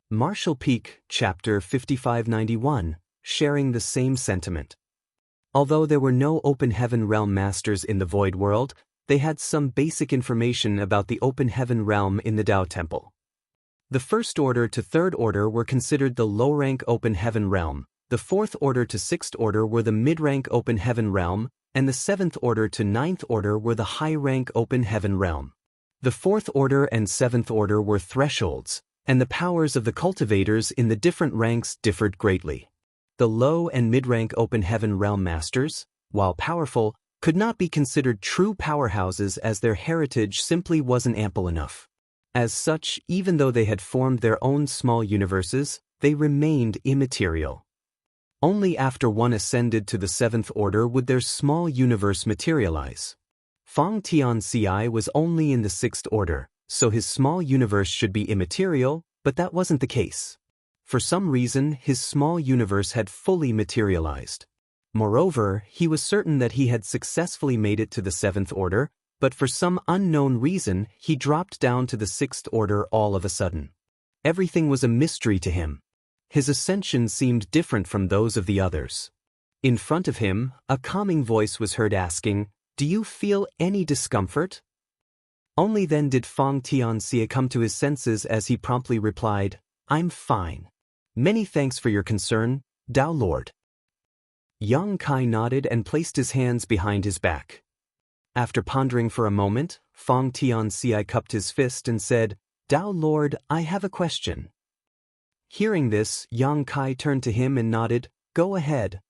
Marshall Peak, Chapter 5591, sharing the same sentiment. Although there were no Open Heaven Realm Masters in the Void World, they had some basic information about the Open Heaven Realm in the Tao Temple. The First Order to Third Order were considered the low-rank Open Heaven Realm, the Fourth Order to Sixth Order were the mid-rank Open Heaven Realm, and the Seventh Order to Ninth Order were the high-rank Open Heaven Realm. The Fourth Order and Seventh Order were thresholds, and the powers of the cultivators in the different ranks differed greatly. The low and mid-rank Open Heaven Realm Masters, while powerful, could not be considered true powerhouses as their heritage simply wasn't ample enough. As such, even though they had formed their own small universes, they remained immaterial. Only after one ascended to the Seventh Order would their small universe materialize. Fong Tianci was only in the Sixth Order, so his small universe should be immaterial, but that wasn't the case. For some reason, his small universe had fully materialized. Moreover, he was certain that he had successfully made it to the Seventh Order, but for some unknown reason, he dropped down to the Sixth Order all of a sudden. Everything was a mystery to him. His ascension seemed different from those of the others. In front of him, a calming voice was heard asking, "Do you feel any discomfort?" Only then did Fong Tianci come to his senses as he promptly replied, "I'm fine. Many thanks for your concern, Tao Lord." Yang Kai nodded and placed his hands behind his back. After pondering for a moment, Fong Tianci cupped his fist and said, "Tao Lord, I have a question." Hearing this, Yang Kai turned to him and nodded, "Go ahead."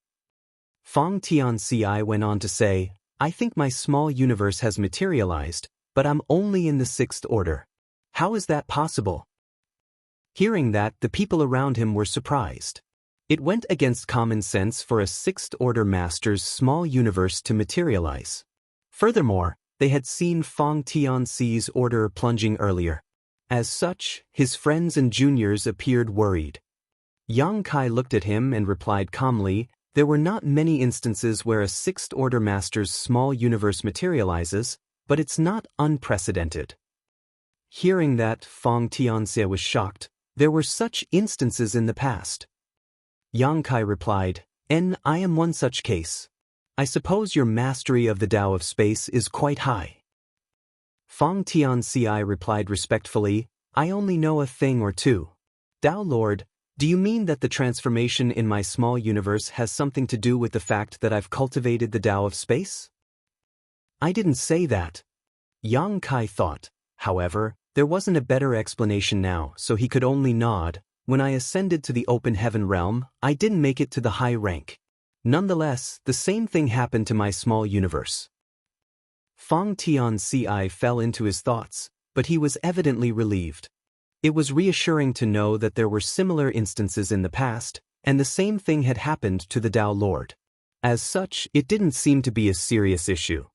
Fong Tianci went on to say, "I think my small universe has materialized, but I'm only in the Sixth Order. How is that possible?" Hearing that, the people around him were surprised. It went against common sense for a Sixth Order Master's small universe to materialize. Furthermore, they had seen Fong Tianci's order plunging earlier. As such, his friends and juniors appeared worried. Yang Kai looked at him and replied calmly, "There were not many instances where a Sixth Order Master's small universe materializes, but it's not unprecedented." Hearing that, Fong Tianci was shocked. There were such instances in the past. Yang Kai replied, I am one such case. I suppose your mastery of the Tao of space is quite high." Fong Tianci replied respectfully, "I only know a thing or two. Tao Lord, do you mean that the transformation in my small universe has something to do with the fact that I've cultivated the Tao of space?" "I didn't say that." Yang Kai thought. However, there wasn't a better explanation now, so he could only nod. "When I ascended to the Open Heaven Realm, I didn't make it to the high rank. Nonetheless, the same thing happened to my small universe." Fong Tianci fell into his thoughts, but he was evidently relieved. It was reassuring to know that there were similar instances in the past, and the same thing had happened to the Tao Lord. As such, it didn't seem to be a serious issue.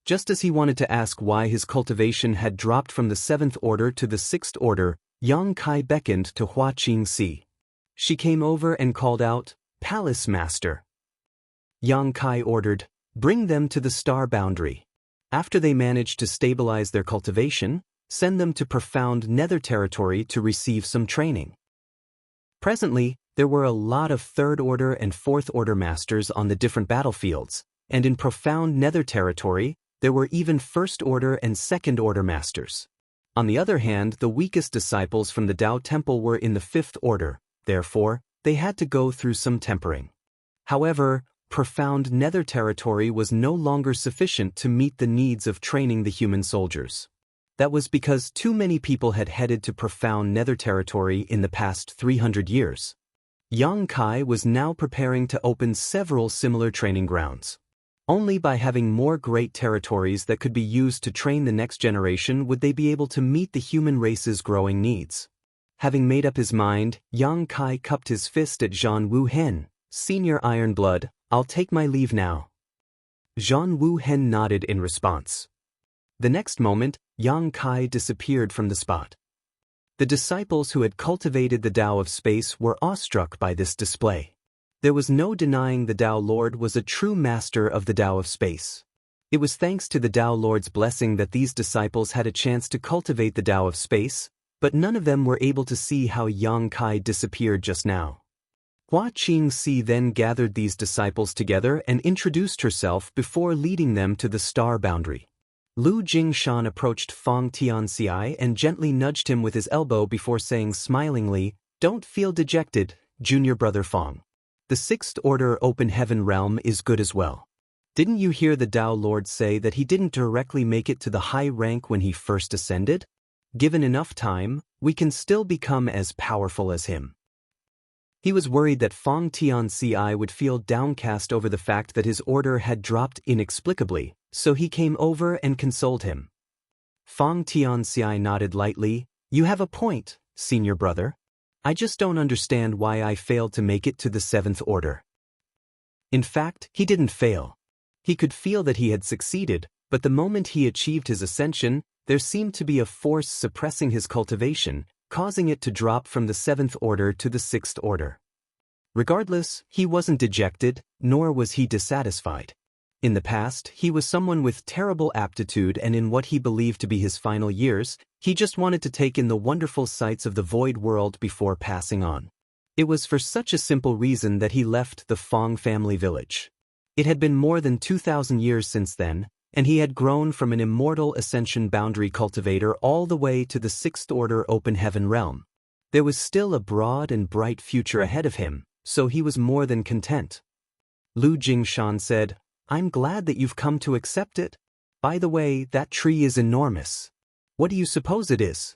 Just as he wanted to ask why his cultivation had dropped from the Seventh Order to the Sixth Order, Yang Kai beckoned to Hua Qingxi. She came over and called out, "Palace Master." Yang Kai ordered, "Bring them to the star boundary. After they manage to stabilize their cultivation, send them to profound nether territory to receive some training." Presently, there were a lot of Third Order and Fourth Order Masters on the different battlefields, and in profound nether territory, there were even First Order and Second Order Masters. On the other hand, the weakest disciples from the Tao Temple were in the Fifth Order, therefore, they had to go through some tempering. However, profound nether territory was no longer sufficient to meet the needs of training the human soldiers. That was because too many people had headed to profound nether territory in the past 300 years. Yang Kai was now preparing to open several similar training grounds. Only by having more great territories that could be used to train the next generation would they be able to meet the human race's growing needs. Having made up his mind, Yang Kai cupped his fist at Zhan Wu Hen, "Senior Ironblood, I'll take my leave now." Zhan Wu Hen nodded in response. The next moment, Yang Kai disappeared from the spot. The disciples who had cultivated the Tao of space were awestruck by this display. There was no denying the Tao Lord was a true master of the Tao of space. It was thanks to the Tao Lord's blessing that these disciples had a chance to cultivate the Tao of space, but none of them were able to see how Yang Kai disappeared just now. Hua Qingxi then gathered these disciples together and introduced herself before leading them to the star boundary. Lu Jingshan approached Fang Tianxi and gently nudged him with his elbow before saying smilingly, "Don't feel dejected, junior brother Fang. The Sixth Order Open Heaven realm is good as well. Didn't you hear the Tao Lord say that he didn't directly make it to the high rank when he first ascended? Given enough time, we can still become as powerful as him." He was worried that Fang Tianxi would feel downcast over the fact that his order had dropped inexplicably, so he came over and consoled him. Fang Tianxi nodded lightly. "You have a point, senior brother. I just don't understand why I failed to make it to the Seventh Order." In fact, he didn't fail. He could feel that he had succeeded, but the moment he achieved his ascension, there seemed to be a force suppressing his cultivation, causing it to drop from the Seventh Order to the Sixth Order. Regardless, he wasn't dejected, nor was he dissatisfied. In the past, he was someone with terrible aptitude, and in what he believed to be his final years, he just wanted to take in the wonderful sights of the void world before passing on. It was for such a simple reason that he left the Fang family village. It had been more than 2,000 years since then, and he had grown from an immortal ascension boundary cultivator all the way to the Sixth Order Open Heaven realm. There was still a broad and bright future ahead of him, so he was more than content. Lu Jingshan said, "I'm glad that you've come to accept it. By the way, that tree is enormous. What do you suppose it is?"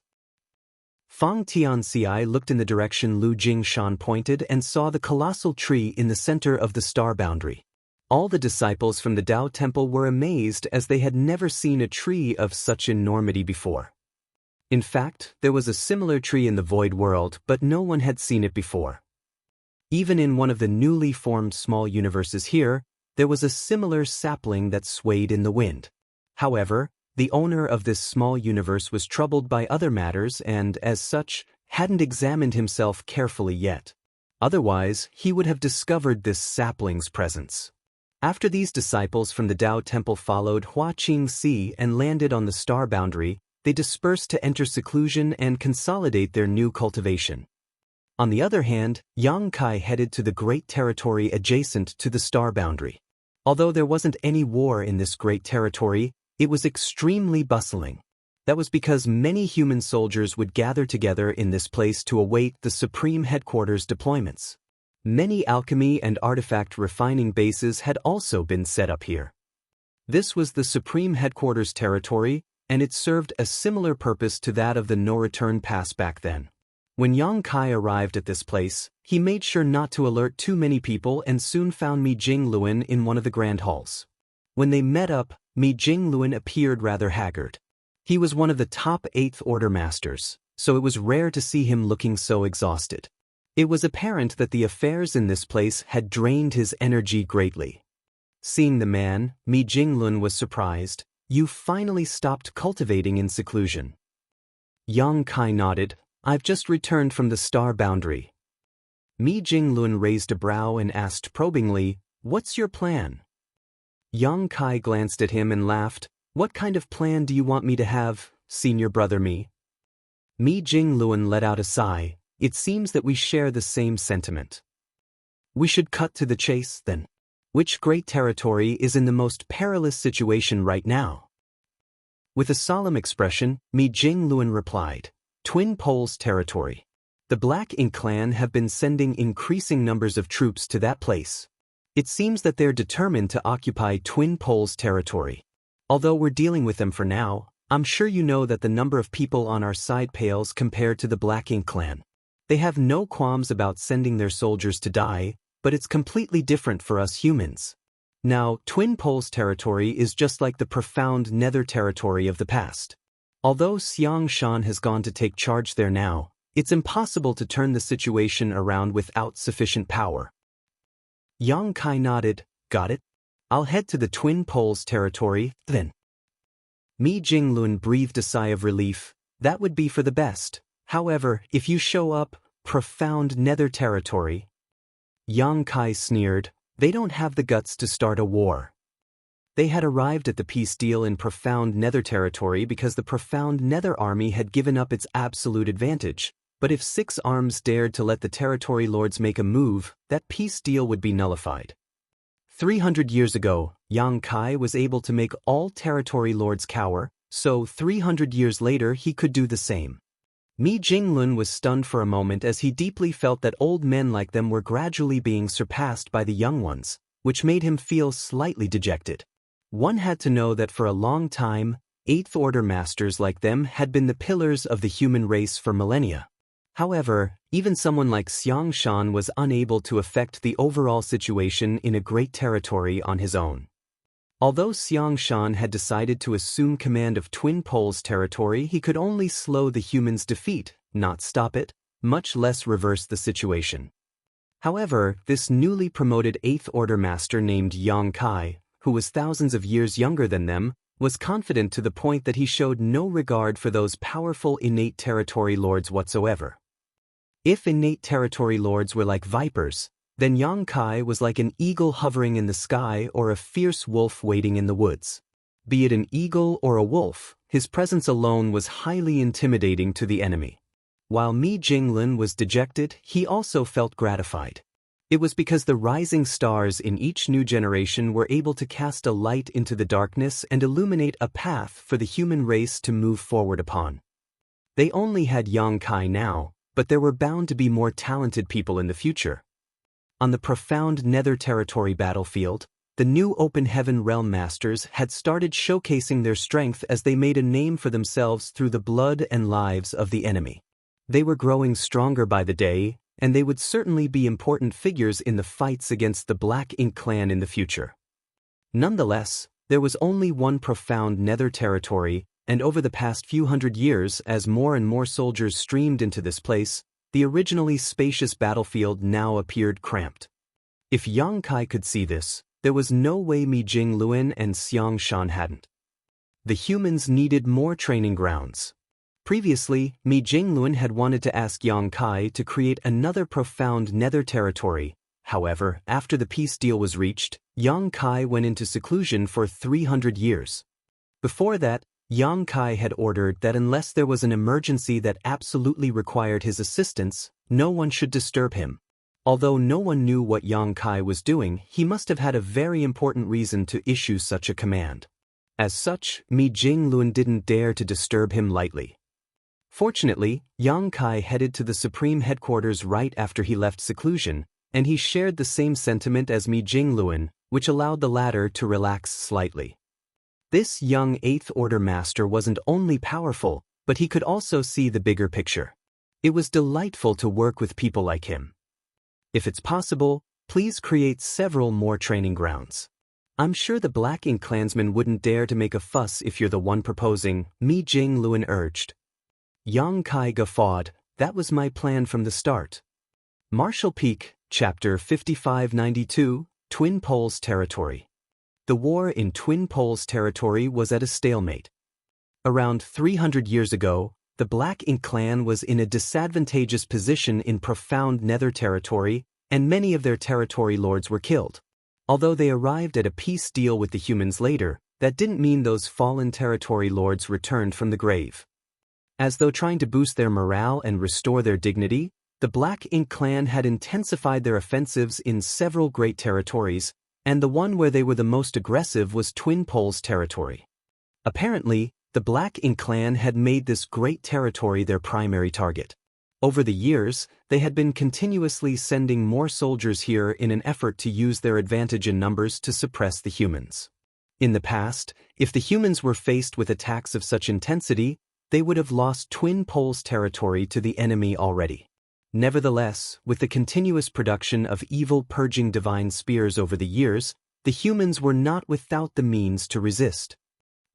Fang Tianxi looked in the direction Lu Jingshan pointed and saw the colossal tree in the center of the star boundary. All the disciples from the Tao Temple were amazed as they had never seen a tree of such enormity before. In fact, there was a similar tree in the void world, but no one had seen it before. Even in one of the newly formed small universes here, there was a similar sapling that swayed in the wind. However, the owner of this small universe was troubled by other matters and, as such, hadn't examined himself carefully yet. Otherwise, he would have discovered this sapling's presence. After these disciples from the Tao Temple followed Hua Qingxi and landed on the star boundary, they dispersed to enter seclusion and consolidate their new cultivation. On the other hand, Yang Kai headed to the great territory adjacent to the star boundary. Although there wasn't any war in this great territory, it was extremely bustling. That was because many human soldiers would gather together in this place to await the Supreme Headquarters deployments. Many alchemy and artifact refining bases had also been set up here. This was the Supreme Headquarters territory, and it served a similar purpose to that of the no-return pass back then. When Yang Kai arrived at this place, he made sure not to alert too many people and soon found Mi Jingluan in one of the grand halls. When they met up, Mi Jingluan appeared rather haggard. He was one of the top 8th Order masters, so it was rare to see him looking so exhausted. It was apparent that the affairs in this place had drained his energy greatly. Seeing the man, Mi Jingluan was surprised. "You finally stopped cultivating in seclusion." Yang Kai nodded. "I've just returned from the star boundary." Mi Jingluan raised a brow and asked probingly, "What's your plan?" Yang Kai glanced at him and laughed. "What kind of plan do you want me to have, senior brother Mi?" Mi Jingluan let out a sigh. "It seems that we share the same sentiment. We should cut to the chase, then. Which great territory is in the most perilous situation right now?" With a solemn expression, Mi Jingluan replied, "Twin Poles territory. The Black Ink clan have been sending increasing numbers of troops to that place. It seems that they're determined to occupy Twin Poles territory. Although we're dealing with them for now, I'm sure you know that the number of people on our side pales compared to the Black Ink clan. They have no qualms about sending their soldiers to die, but it's completely different for us humans. Now, Twin Poles territory is just like the profound Nether territory of the past. Although Xiang Shan has gone to take charge there now, it's impossible to turn the situation around without sufficient power." Yang Kai nodded. "Got it. I'll head to the Twin Poles territory, then." Mi Jingluan breathed a sigh of relief. "That would be for the best. However, if you show up, profound Nether territory..." Yang Kai sneered. "They don't have the guts to start a war." They had arrived at the peace deal in Profound Nether territory because the Profound Nether army had given up its absolute advantage. But if 6 arms dared to let the territory lords make a move, that peace deal would be nullified. 300 years ago, Yang Kai was able to make all territory lords cower, so 300 years later he could do the same. Mi Jinglun was stunned for a moment as he deeply felt that old men like them were gradually being surpassed by the young ones, which made him feel slightly dejected. One had to know that for a long time, 8th Order masters like them had been the pillars of the human race for millennia. However, even someone like Xiang Shan was unable to affect the overall situation in a great territory on his own. Although Xiang Shan had decided to assume command of Twin Poles territory, he could only slow the humans' defeat, not stop it, much less reverse the situation. However, this newly promoted 8th Order master named Yang Kai, who was thousands of years younger than them, was confident to the point that he showed no regard for those powerful innate territory lords whatsoever. If innate territory lords were like vipers, then Yang Kai was like an eagle hovering in the sky or a fierce wolf waiting in the woods. Be it an eagle or a wolf, his presence alone was highly intimidating to the enemy. While Mi Jinglun was dejected, he also felt gratified. It was because the rising stars in each new generation were able to cast a light into the darkness and illuminate a path for the human race to move forward upon. They only had Yang Kai now, but there were bound to be more talented people in the future. On the Profound Nether territory battlefield, the new Open Heaven Realm Masters had started showcasing their strength as they made a name for themselves through the blood and lives of the enemy. They were growing stronger by the day, and they would certainly be important figures in the fights against the Black Ink clan in the future. Nonetheless, there was only one Profound Nether territory, and over the past few hundred years, as more and more soldiers streamed into this place, the originally spacious battlefield now appeared cramped. If Yang Kai could see this, there was no way Mi Jinglun and Xiang Shan hadn't. The humans needed more training grounds. Previously, Mi Jinglun had wanted to ask Yang Kai to create another Profound Nether territory. However, after the peace deal was reached, Yang Kai went into seclusion for 300 years. Before that, Yang Kai had ordered that unless there was an emergency that absolutely required his assistance, no one should disturb him. Although no one knew what Yang Kai was doing, he must have had a very important reason to issue such a command. As such, Mi Jinglun didn't dare to disturb him lightly. Fortunately, Yang Kai headed to the Supreme Headquarters right after he left seclusion, and he shared the same sentiment as Mi Jinglun, which allowed the latter to relax slightly. This young 8th Order master wasn't only powerful, but he could also see the bigger picture. It was delightful to work with people like him. If it's possible, please create several more training grounds. I'm sure the Black Ink clansmen wouldn't dare to make a fuss if you're the one proposing, Mi Jinglun urged. Yang Kai guffawed. That was my plan from the start. Marshall Peak, Chapter 5592, Twin Poles Territory. The war in Twin Poles territory was at a stalemate. Around 300 years ago, the Black Ink clan was in a disadvantageous position in Profound Nether territory, and many of their territory lords were killed. Although they arrived at a peace deal with the humans later, that didn't mean those fallen territory lords returned from the grave. As though trying to boost their morale and restore their dignity, the Black Ink clan had intensified their offensives in several great territories, and the one where they were the most aggressive was Twin Poles territory. Apparently, the Black Ink clan had made this great territory their primary target. Over the years, they had been continuously sending more soldiers here in an effort to use their advantage in numbers to suppress the humans. In the past, if the humans were faced with attacks of such intensity, they would have lost Twin Poles territory to the enemy already. Nevertheless, with the continuous production of evil purging divine spears over the years, the humans were not without the means to resist.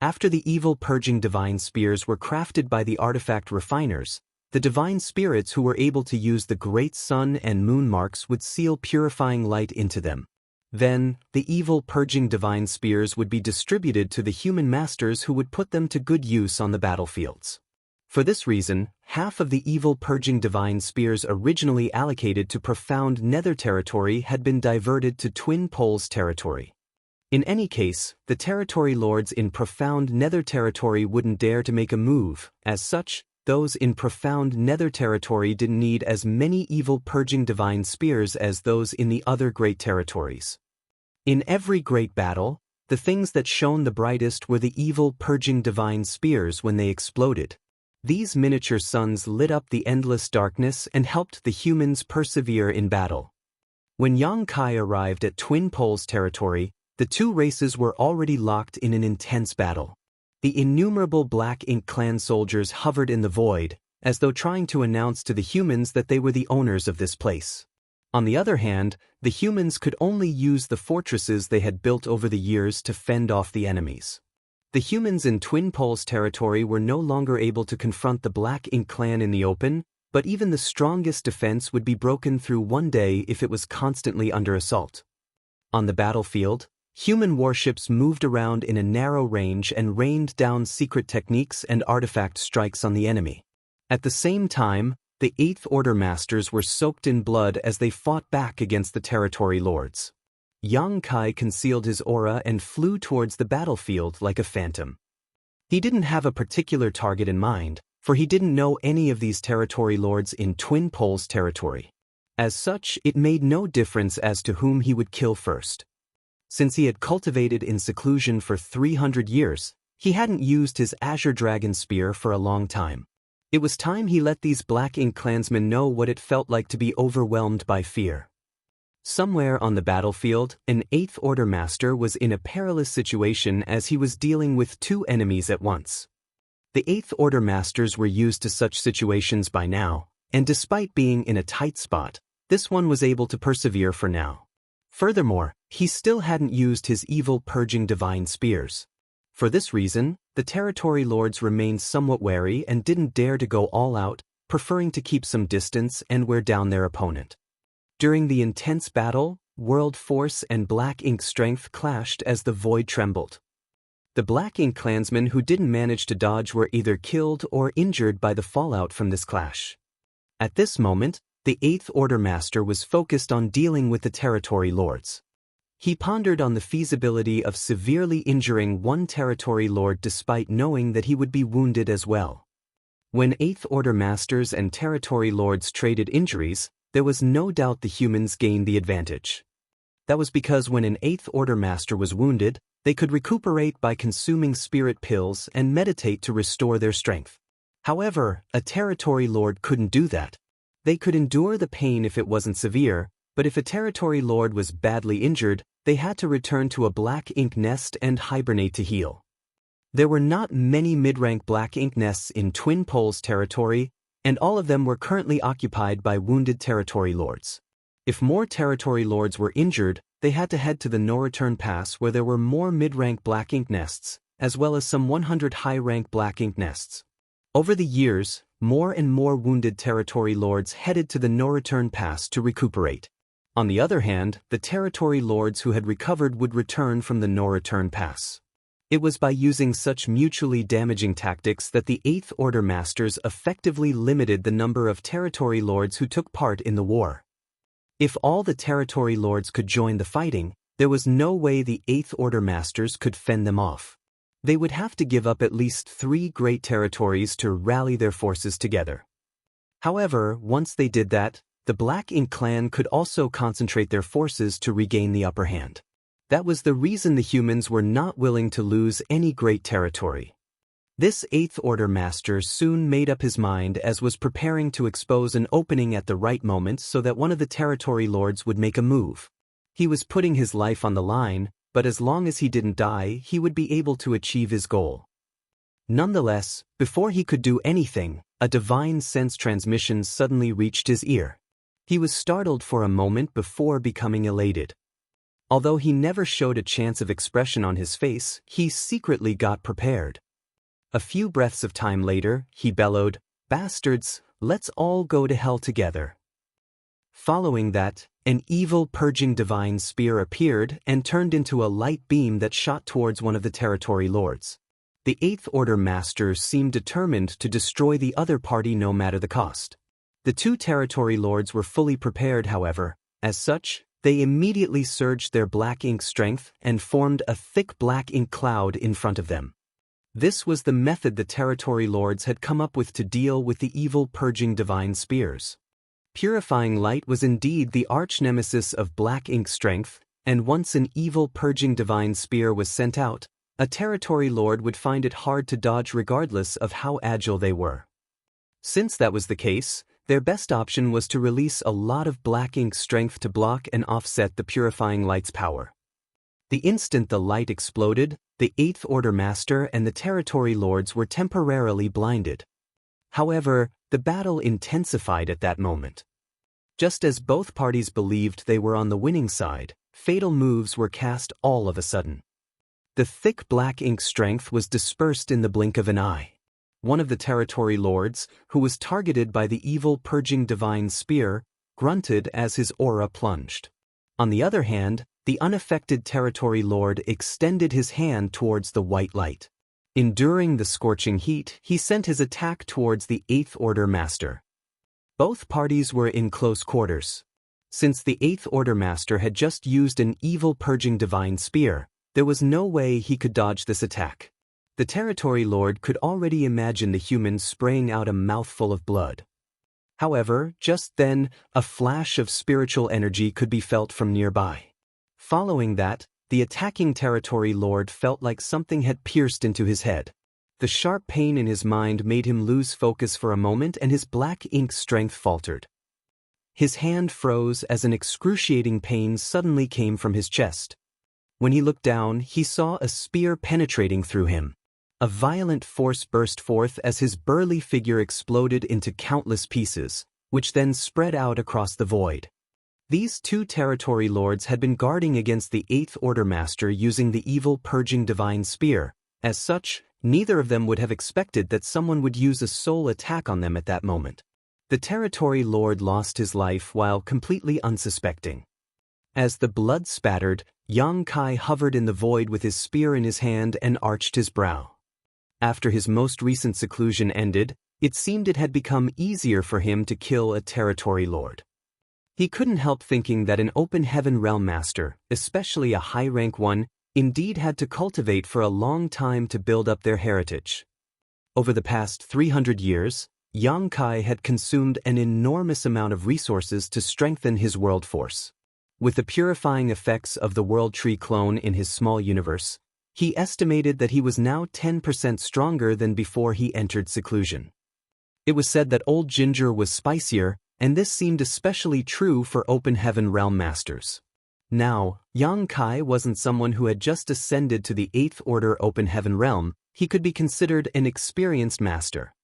After the evil purging divine spears were crafted by the artifact refiners, the divine spirits who were able to use the great sun and moon marks would seal purifying light into them. Then, the evil purging divine spears would be distributed to the human masters who would put them to good use on the battlefields. For this reason, half of the evil purging divine spears originally allocated to Profound Nether territory had been diverted to Twin Poles territory. In any case, the territory lords in profound nether territory wouldn't dare to make a move. As such, those in profound nether territory didn't need as many evil purging divine spears as those in the other great territories. In every great battle, the things that shone the brightest were the evil purging divine spears when they exploded. These miniature suns lit up the endless darkness and helped the humans persevere in battle. When Yang Kai arrived at Twin Poles territory, the two races were already locked in an intense battle. The innumerable Black Ink clan soldiers hovered in the void, as though trying to announce to the humans that they were the owners of this place. On the other hand, the humans could only use the fortresses they had built over the years to fend off the enemies. The humans in Twin Poles territory were no longer able to confront the Black Ink clan in the open, but even the strongest defense would be broken through one day if it was constantly under assault. On the battlefield, human warships moved around in a narrow range and rained down secret techniques and artifact strikes on the enemy. At the same time, the Eighth Order Masters were soaked in blood as they fought back against the territory lords. Yang Kai concealed his aura and flew towards the battlefield like a phantom. He didn't have a particular target in mind, for he didn't know any of these territory lords in Twin Poles territory. As such, it made no difference as to whom he would kill first. Since he had cultivated in seclusion for 300 years, he hadn't used his Azure Dragon Spear for a long time. It was time he let these Black Ink clansmen know what it felt like to be overwhelmed by fear. Somewhere on the battlefield, an Eighth Order Master was in a perilous situation as he was dealing with two enemies at once. The Eighth Order Masters were used to such situations by now, and despite being in a tight spot, this one was able to persevere for now. Furthermore, he still hadn't used his evil purging divine spears. For this reason, the territory lords remained somewhat wary and didn't dare to go all out, preferring to keep some distance and wear down their opponent. During the intense battle, World Force and Black Ink strength clashed as the void trembled. The Black Ink clansmen who didn't manage to dodge were either killed or injured by the fallout from this clash. At this moment, the Eighth Order Master was focused on dealing with the territory lords. He pondered on the feasibility of severely injuring one territory lord despite knowing that he would be wounded as well. When Eighth Order Masters and territory lords traded injuries, there was no doubt the humans gained the advantage. That was because when an Eighth Order Master was wounded, they could recuperate by consuming spirit pills and meditate to restore their strength. However, a territory lord couldn't do that. They could endure the pain if it wasn't severe, but if a territory lord was badly injured, they had to return to a Black Ink nest and hibernate to heal. There were not many mid-rank Black Ink nests in Twin Poles territory, and all of them were currently occupied by wounded territory lords. If more territory lords were injured, they had to head to the No-Return Pass where there were more mid-rank Black Ink nests, as well as some 100 high-rank Black Ink nests. Over the years, more and more wounded territory lords headed to the No-Return Pass to recuperate. On the other hand, the territory lords who had recovered would return from the No-Return Pass. It was by using such mutually damaging tactics that the Eighth Order Masters effectively limited the number of territory lords who took part in the war. If all the territory lords could join the fighting, there was no way the Eighth Order Masters could fend them off. They would have to give up at least 3 great territories to rally their forces together. However, once they did that, the Black Ink clan could also concentrate their forces to regain the upper hand. That was the reason the humans were not willing to lose any great territory. This Eighth Order Master soon made up his mind as was preparing to expose an opening at the right moment so that one of the territory lords would make a move. He was putting his life on the line, but as long as he didn't die, he would be able to achieve his goal. Nonetheless, before he could do anything, a divine sense transmission suddenly reached his ear. He was startled for a moment before becoming elated. Although he never showed a chance of expression on his face, he secretly got prepared. A few breaths of time later, he bellowed, "Bastards, let's all go to hell together." Following that, an evil purging divine spear appeared and turned into a light beam that shot towards one of the territory lords. The Eighth Order Masters seemed determined to destroy the other party no matter the cost. The two territory lords were fully prepared, however. As such, they immediately surged their black ink strength and formed a thick black ink cloud in front of them. This was the method the territory lords had come up with to deal with the evil purging divine spears. Purifying light was indeed the arch-nemesis of black ink strength, and once an evil purging divine spear was sent out, a territory lord would find it hard to dodge regardless of how agile they were. Since that was the case, their best option was to release a lot of black ink strength to block and offset the purifying light's power. The instant the light exploded, the Eighth Order Master and the territory lords were temporarily blinded. However, the battle intensified at that moment. Just as both parties believed they were on the winning side, fatal moves were cast all of a sudden. The thick black ink strength was dispersed in the blink of an eye. One of the territory lords, who was targeted by the evil purging divine spear, grunted as his aura plunged. On the other hand, the unaffected territory lord extended his hand towards the white light. Enduring the scorching heat, he sent his attack towards the Eighth Order Master. Both parties were in close quarters. Since the Eighth Order Master had just used an evil purging divine spear, there was no way he could dodge this attack. The territory lord could already imagine the human spraying out a mouthful of blood. However, just then, a flash of spiritual energy could be felt from nearby. Following that, the attacking territory lord felt like something had pierced into his head. The sharp pain in his mind made him lose focus for a moment and his black ink strength faltered. His hand froze as an excruciating pain suddenly came from his chest. When he looked down, he saw a spear penetrating through him. A violent force burst forth as his burly figure exploded into countless pieces, which then spread out across the void. These two territory lords had been guarding against the Eighth Order Master using the evil purging divine spear. As such, neither of them would have expected that someone would use a soul attack on them at that moment. The territory lord lost his life while completely unsuspecting. As the blood spattered, Yang Kai hovered in the void with his spear in his hand and arched his brow. After his most recent seclusion ended, it seemed it had become easier for him to kill a territory lord. He couldn't help thinking that an open heaven realm master, especially a high-rank one, indeed had to cultivate for a long time to build up their heritage. Over the past 300 years, Yang Kai had consumed an enormous amount of resources to strengthen his world force. With the purifying effects of the World Tree clone in his small universe, he estimated that he was now 10% stronger than before he entered seclusion. It was said that Old Ginger was spicier, and this seemed especially true for open heaven realm masters. Now, Yang Kai wasn't someone who had just ascended to the Eighth Order open heaven realm, he could be considered an experienced master.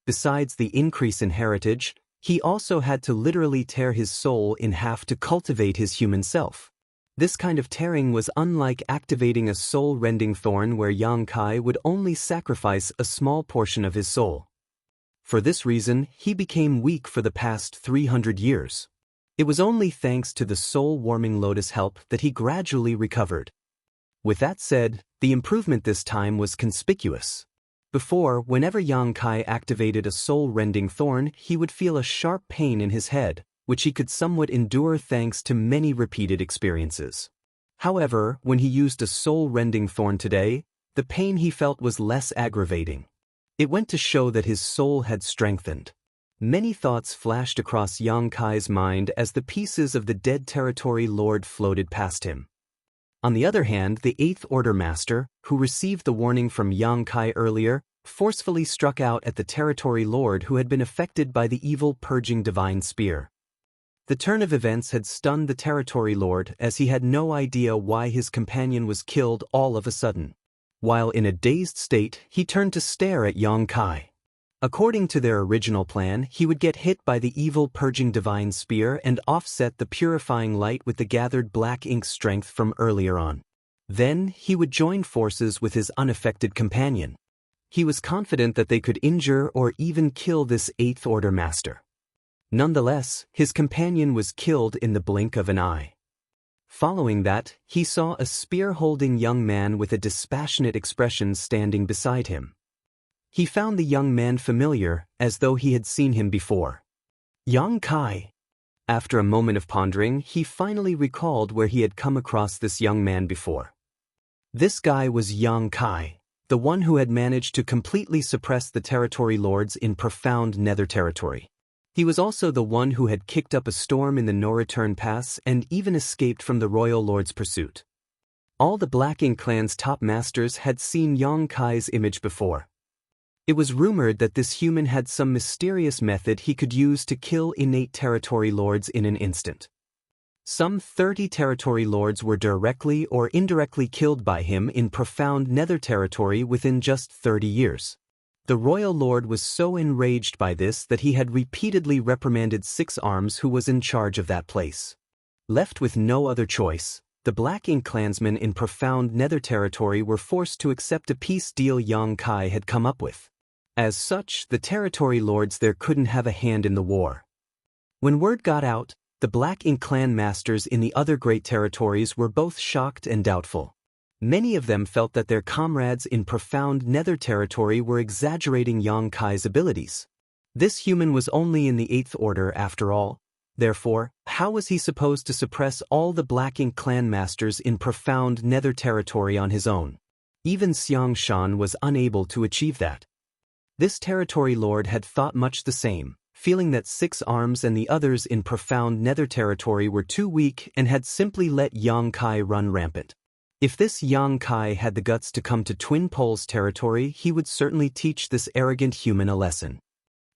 Besides the increase in heritage, he also had to literally tear his soul in half to cultivate his human self. This kind of tearing was unlike activating a soul-rending thorn where Yang Kai would only sacrifice a small portion of his soul. For this reason, he became weak for the past 300 years. It was only thanks to the soul-warming lotus help that he gradually recovered. With that said, the improvement this time was conspicuous. Before, whenever Yang Kai activated a soul-rending thorn, he would feel a sharp pain in his head, which he could somewhat endure thanks to many repeated experiences. However, when he used a soul-rending thorn today, the pain he felt was less aggravating. It went to show that his soul had strengthened. Many thoughts flashed across Yang Kai's mind as the pieces of the dead territory lord floated past him. On the other hand, the Eighth Order Master, who received the warning from Yang Kai earlier, forcefully struck out at the territory lord who had been affected by the evil purging divine spear. The turn of events had stunned the territory lord as he had no idea why his companion was killed all of a sudden. While in a dazed state, he turned to stare at Yang Kai. According to their original plan, he would get hit by the evil purging divine spear and offset the purifying light with the gathered black ink strength from earlier on. Then, he would join forces with his unaffected companion. He was confident that they could injure or even kill this Eighth Order Master. Nonetheless, his companion was killed in the blink of an eye. Following that, he saw a spear-holding young man with a dispassionate expression standing beside him. He found the young man familiar, as though he had seen him before. Yang Kai. After a moment of pondering, he finally recalled where he had come across this young man before. This guy was Yang Kai, the one who had managed to completely suppress the territory lords in profound nether territory. He was also the one who had kicked up a storm in the No-Return Pass and even escaped from the royal lord's pursuit. All the Black Ink clan's top masters had seen Yang Kai's image before. It was rumored that this human had some mysterious method he could use to kill innate territory lords in an instant. Some 30 territory lords were directly or indirectly killed by him in profound nether territory within just 30 years. The royal lord was so enraged by this that he had repeatedly reprimanded Six Arms, who was in charge of that place. Left with no other choice, the Black Ink clansmen in profound nether territory were forced to accept a peace deal Yang Kai had come up with. As such, the territory lords there couldn't have a hand in the war. When word got out, the Black Ink clan masters in the other great territories were both shocked and doubtful. Many of them felt that their comrades in profound nether territory were exaggerating Yang Kai's abilities. This human was only in the Eighth Order after all. Therefore, how was he supposed to suppress all the Black Ink clan masters in profound nether territory on his own? Even Xiang Shan was unable to achieve that. This territory lord had thought much the same, feeling that Six Arms and the others in profound nether territory were too weak and had simply let Yang Kai run rampant. If this Yang Kai had the guts to come to Twin Poles territory, he would certainly teach this arrogant human a lesson.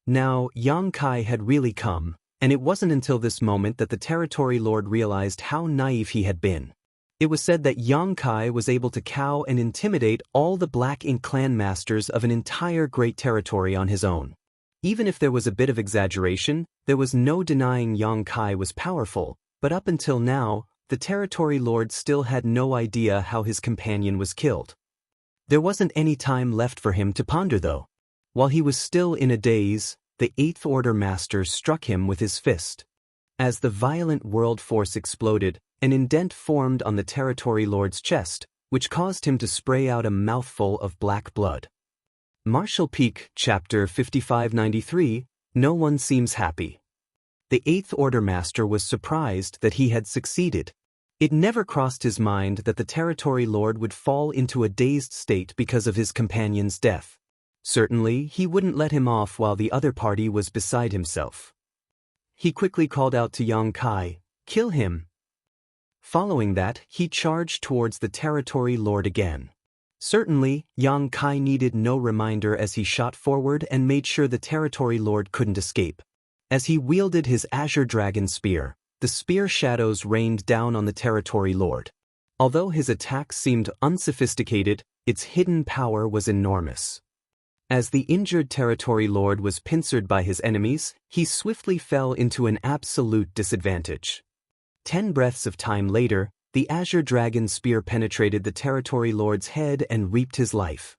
Now, Yang Kai had really come, and it wasn't until this moment that the territory lord realized how naive he had been. It was said that Yang Kai was able to cow and intimidate all the Black Ink clan masters of an entire great territory on his own. Even if there was a bit of exaggeration, there was no denying Yang Kai was powerful, but up until now, the territory lord still had no idea how his companion was killed. There wasn't any time left for him to ponder though. While he was still in a daze, the Eighth Order master struck him with his fist. As the violent world force exploded, an indent formed on the territory lord's chest, which caused him to spray out a mouthful of black blood. Martial Peak, Chapter 5593, No One Seems Happy. The Eighth Order Master was surprised that he had succeeded. It never crossed his mind that the territory lord would fall into a dazed state because of his companion's death. Certainly, he wouldn't let him off while the other party was beside himself. He quickly called out to Yang Kai, "Kill him." Following that, he charged towards the territory lord again. Certainly, Yang Kai needed no reminder as he shot forward and made sure the territory lord couldn't escape. As he wielded his Azure Dragon Spear, the spear shadows rained down on the territory lord. Although his attack seemed unsophisticated, its hidden power was enormous. As the injured territory lord was pincered by his enemies, he swiftly fell into an absolute disadvantage. 10 breaths of time later, the Azure Dragon Spear penetrated the territory lord's head and reaped his life.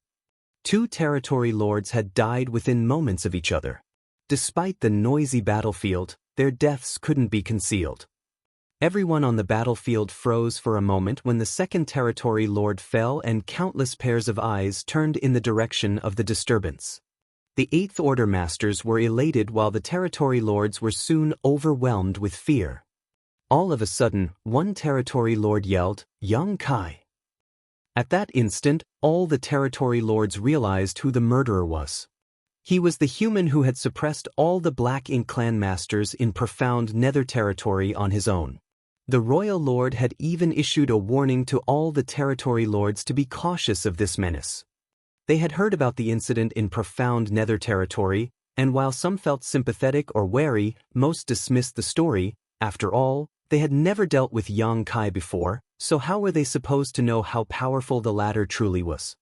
2 territory lords had died within moments of each other. Despite the noisy battlefield, their deaths couldn't be concealed. Everyone on the battlefield froze for a moment when the second territory lord fell and countless pairs of eyes turned in the direction of the disturbance. The Eighth Order masters were elated while the territory lords were soon overwhelmed with fear. All of a sudden, one territory lord yelled, "Yang Kai!" At that instant, all the territory lords realized who the murderer was. He was the human who had suppressed all the Black Ink clan masters in profound nether territory on his own. The royal lord had even issued a warning to all the territory lords to be cautious of this menace. They had heard about the incident in profound nether territory, and while some felt sympathetic or wary, most dismissed the story. After all, they had never dealt with Yang Kai before, so how were they supposed to know how powerful the latter truly was?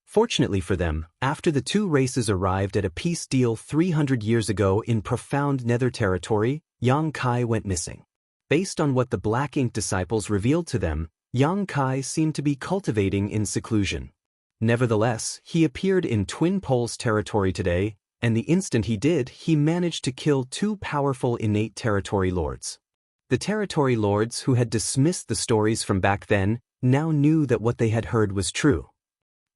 Fortunately for them, after the 2 races arrived at a peace deal 300 years ago in profound nether territory, Yang Kai went missing. Based on what the Black Ink disciples revealed to them, Yang Kai seemed to be cultivating in seclusion. Nevertheless, he appeared in Twin Poles territory today, and the instant he did, he managed to kill 2 powerful innate territory lords. The territory lords who had dismissed the stories from back then now knew that what they had heard was true.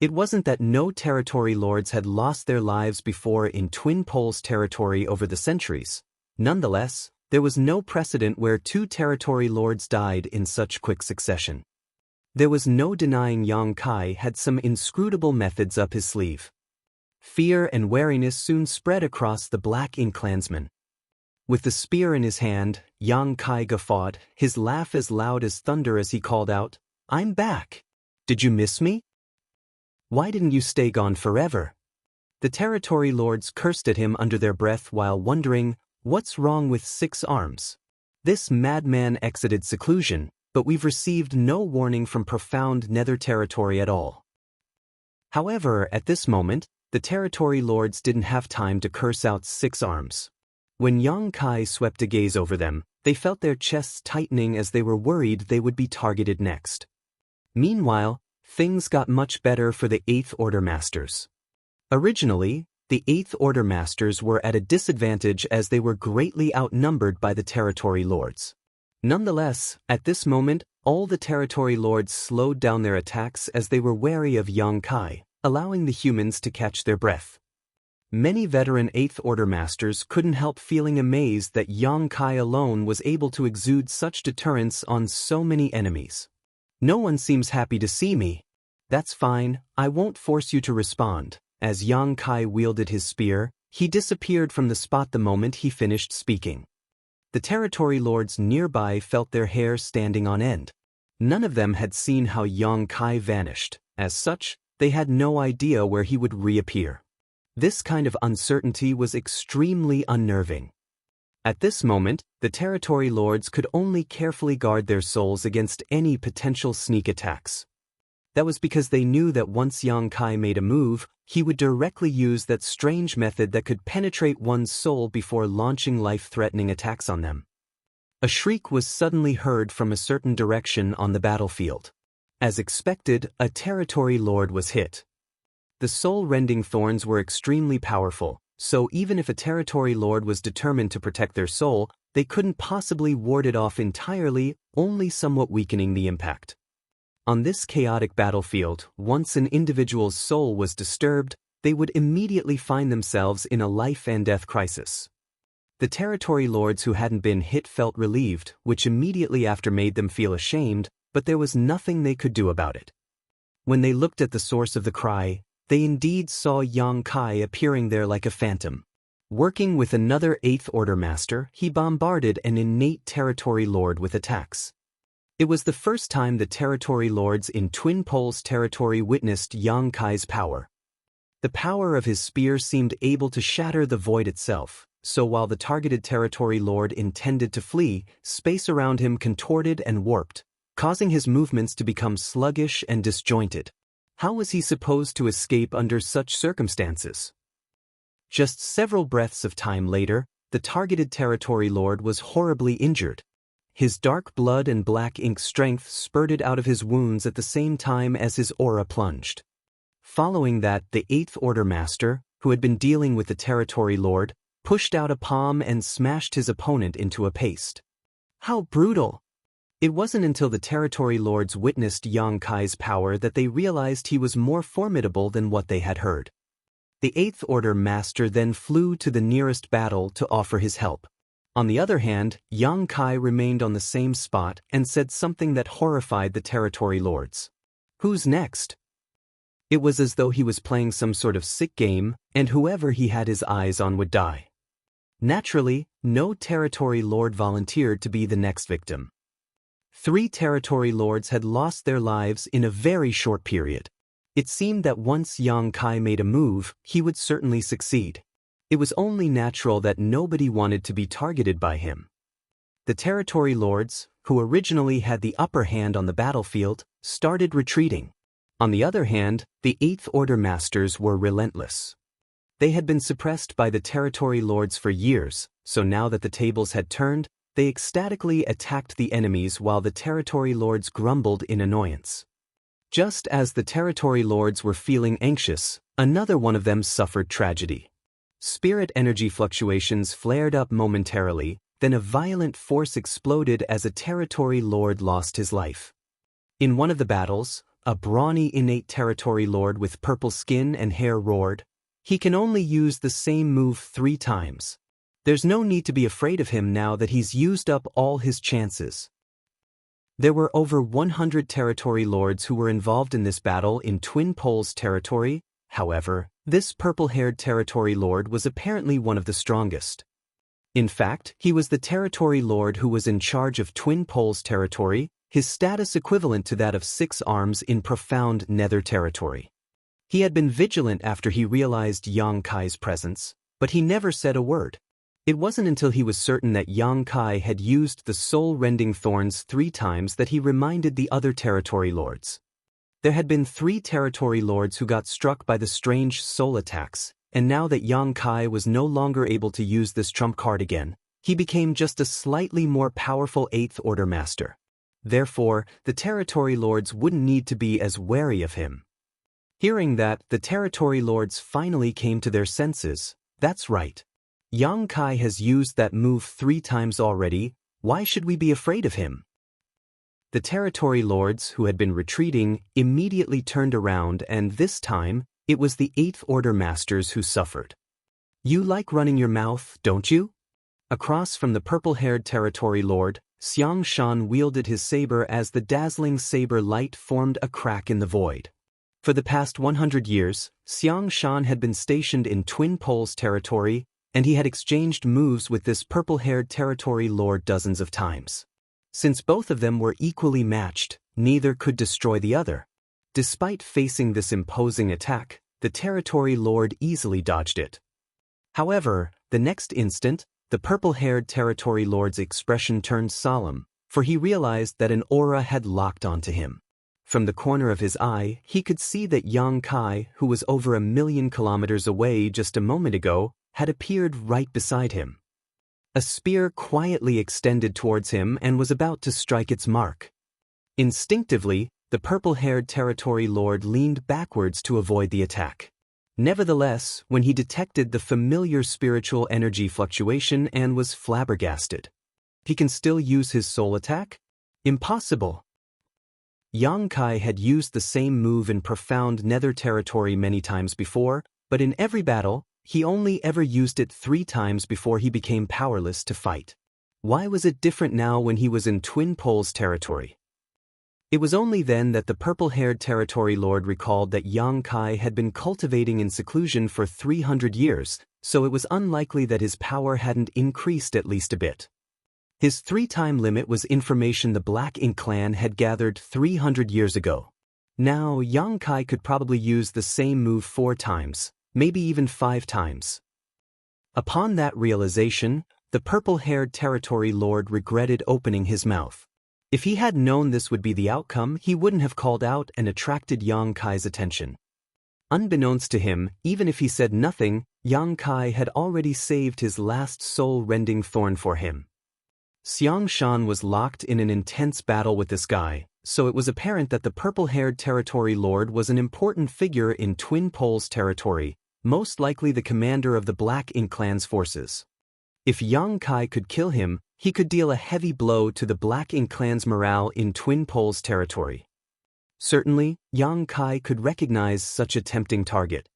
It wasn't that no territory lords had lost their lives before in Twin Poles territory over the centuries. Nonetheless, There was no precedent where two territory lords died in such quick succession. There was no denying Yang Kai had some inscrutable methods up his sleeve. Fear and wariness soon spread across the Black Ink clansmen. With the spear in his hand, Yang Kai guffawed, his laugh as loud as thunder as he called out, "I'm back! Did you miss me? Why didn't you stay gone forever?" The territory lords cursed at him under their breath while wondering, what's wrong with 6 arms? This madman exited seclusion, but we've received no warning from profound nether territory at all. However, at this moment, the territory lords didn't have time to curse out 6 arms. When Yang Kai swept a gaze over them, they felt their chests tightening as they were worried they would be targeted next. Meanwhile, things got much better for the 8th Order Masters. Originally, the 8th Order Masters were at a disadvantage as they were greatly outnumbered by the territory lords. Nonetheless, at this moment, all the territory lords slowed down their attacks as they were wary of Yang Kai, allowing the humans to catch their breath. Many veteran 8th Order Masters couldn't help feeling amazed that Yang Kai alone was able to exude such deterrence on so many enemies. "No one seems happy to see me. That's fine, I won't force you to respond." As Yang Kai wielded his spear, he disappeared from the spot the moment he finished speaking. The territory lords nearby felt their hair standing on end. None of them had seen how Yang Kai vanished. As such, they had no idea where he would reappear. This kind of uncertainty was extremely unnerving. At this moment, the territory lords could only carefully guard their souls against any potential sneak attacks. That was because they knew that once Yang Kai made a move, he would directly use that strange method that could penetrate one's soul before launching life-threatening attacks on them. A shriek was suddenly heard from a certain direction on the battlefield. As expected, a territory lord was hit. The soul-rending thorns were extremely powerful, so even if a territory lord was determined to protect their soul, they couldn't possibly ward it off entirely, only somewhat weakening the impact. On this chaotic battlefield, once an individual's soul was disturbed, they would immediately find themselves in a life-and-death crisis. The territory lords who hadn't been hit felt relieved, which immediately after made them feel ashamed, but there was nothing they could do about it. When they looked at the source of the cry, they indeed saw Yang Kai appearing there like a phantom. Working with another 8th Order Master, he bombarded an innate territory lord with attacks. It was the first time the territory lords in Twin Poles territory witnessed Yang Kai's power. The power of his spear seemed able to shatter the void itself, so while the targeted territory lord intended to flee, space around him contorted and warped, causing his movements to become sluggish and disjointed. How was he supposed to escape under such circumstances? Just several breaths of time later, the targeted territory lord was horribly injured. His dark blood and black ink strength spurted out of his wounds at the same time as his aura plunged. Following that, the 8th Order Master, who had been dealing with the territory lord, pushed out a palm and smashed his opponent into a paste. How brutal! It wasn't until the territory lords witnessed Yang Kai's power that they realized he was more formidable than what they had heard. The 8th Order Master then flew to the nearest battle to offer his help. On the other hand, Yang Kai remained on the same spot and said something that horrified the territory lords. "Who's next?" It was as though he was playing some sort of sick game, and whoever he had his eyes on would die. Naturally, no territory lord volunteered to be the next victim. 3 territory lords had lost their lives in a very short period. It seemed that once Yang Kai made a move, he would certainly succeed. It was only natural that nobody wanted to be targeted by him. The territory lords, who originally had the upper hand on the battlefield, started retreating. On the other hand, the 8th Order Masters were relentless. They had been suppressed by the territory lords for years, so now that the tables had turned, they ecstatically attacked the enemies while the territory lords grumbled in annoyance. Just as the territory lords were feeling anxious, another one of them suffered tragedy. Spirit energy fluctuations flared up momentarily, then a violent force exploded as a territory lord lost his life. In one of the battles, a brawny innate territory lord with purple skin and hair roared, "He can only use the same move 3 times. There's no need to be afraid of him now that he's used up all his chances. There were over 100 territory lords who were involved in this battle in Twin Poles territory. However, this purple-haired territory lord was apparently one of the strongest. In fact, he was the territory lord who was in charge of Twin Poles territory, his status equivalent to that of 6 arms in profound nether territory. He had been vigilant after he realized Yang Kai's presence, but he never said a word. It wasn't until he was certain that Yang Kai had used the soul-rending thorns 3 times that he reminded the other territory lords. There had been 3 territory lords who got struck by the strange soul attacks, and now that Yang Kai was no longer able to use this trump card again, he became just a slightly more powerful 8th Order Master. Therefore, the territory lords wouldn't need to be as wary of him. Hearing that, the territory lords finally came to their senses. That's right. Yang Kai has used that move 3 times already. Why should we be afraid of him? The territory lords, who had been retreating, immediately turned around, and this time, it was the 8th Order Masters who suffered. You like running your mouth, don't you? Across from the purple-haired territory lord, Xiang Shan wielded his saber as the dazzling saber light formed a crack in the void. For the past 100 years, Xiang Shan had been stationed in Twin Poles territory, and he had exchanged moves with this purple-haired territory lord dozens of times. Since both of them were equally matched, neither could destroy the other. Despite facing this imposing attack, the territory lord easily dodged it. However, the next instant, the purple-haired territory lord's expression turned solemn, for he realized that an aura had locked onto him. From the corner of his eye, he could see that Yang Kai, who was over 1,000,000 kilometers away just a moment ago, had appeared right beside him. A spear quietly extended towards him and was about to strike its mark. Instinctively, the purple-haired territory lord leaned backwards to avoid the attack. Nevertheless, when he detected the familiar spiritual energy fluctuation and was flabbergasted. He can still use his soul attack? Impossible. Yang Kai had used the same move in profound nether territory many times before, but in every battle, he only ever used it 3 times before he became powerless to fight. Why was it different now when he was in Twin Poles territory? It was only then that the purple-haired territory lord recalled that Yang Kai had been cultivating in seclusion for 300 years, so it was unlikely that his power hadn't increased at least a bit. His 3-time limit was information the Black Ink clan had gathered 300 years ago. Now, Yang Kai could probably use the same move 4 times, maybe even 5 times. Upon that realization, the purple-haired territory lord regretted opening his mouth. If he had known this would be the outcome, he wouldn't have called out and attracted Yang Kai's attention. Unbeknownst to him, even if he said nothing, Yang Kai had already saved his last soul-rending thorn for him. Xiang Shan was locked in an intense battle with this guy, so it was apparent that the purple-haired territory lord was an important figure in Twin Poles territory, most likely the commander of the Black Ink clan's forces. If Yang Kai could kill him, he could deal a heavy blow to the Black Ink clan's morale in Twin Poles territory. Certainly, Yang Kai could recognize such a tempting target.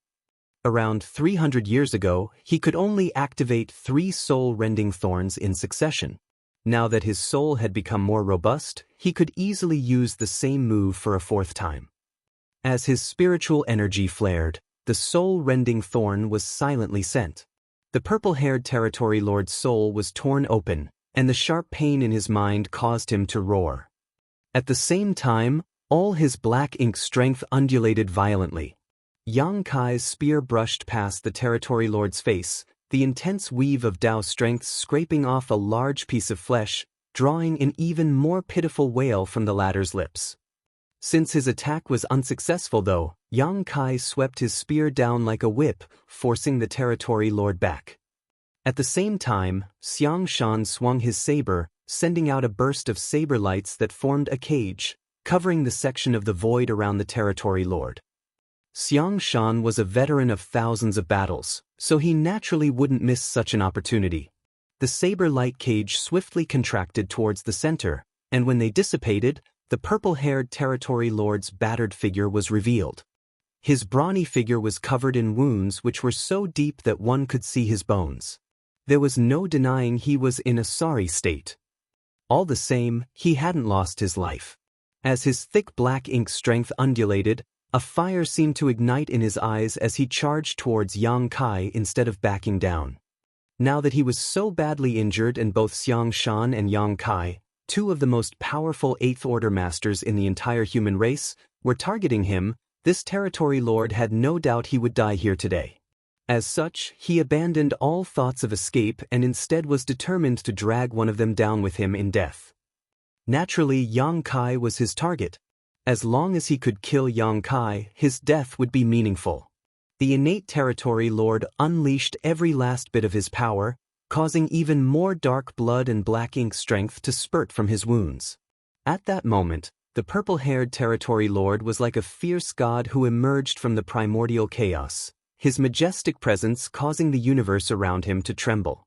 Around 300 years ago, he could only activate 3 soul-rending thorns in succession. Now that his soul had become more robust, he could easily use the same move for a 4th time. As his spiritual energy flared, the soul-rending thorn was silently sent. The purple-haired territory lord's soul was torn open, and the sharp pain in his mind caused him to roar. At the same time, all his Black Ink strength undulated violently. Yang Kai's spear brushed past the territory lord's face, the intense weave of Dao strength scraping off a large piece of flesh, drawing an even more pitiful wail from the latter's lips. Since his attack was unsuccessful though, Yang Kai swept his spear down like a whip, forcing the territory lord back. At the same time, Xiang Shan swung his saber, sending out a burst of saber lights that formed a cage, covering the section of the void around the territory lord. Xiang Shan was a veteran of thousands of battles, so he naturally wouldn't miss such an opportunity. The saber light cage swiftly contracted towards the center, and when they dissipated, the purple-haired territory lord's battered figure was revealed. His brawny figure was covered in wounds which were so deep that one could see his bones. There was no denying he was in a sorry state. All the same, he hadn't lost his life. As his thick black ink strength undulated, a fire seemed to ignite in his eyes as he charged towards Yang Kai instead of backing down. Now that he was so badly injured and both Xiang Shan and Yang Kai, two of the most powerful Eighth Order masters in the entire human race, were targeting him, this territory lord had no doubt he would die here today. As such, he abandoned all thoughts of escape and instead was determined to drag one of them down with him in death. Naturally, Yang Kai was his target. As long as he could kill Yang Kai, his death would be meaningful. The innate territory lord unleashed every last bit of his power, causing even more dark blood and black ink strength to spurt from his wounds. At that moment, the purple-haired territory lord was like a fierce god who emerged from the primordial chaos, his majestic presence causing the universe around him to tremble.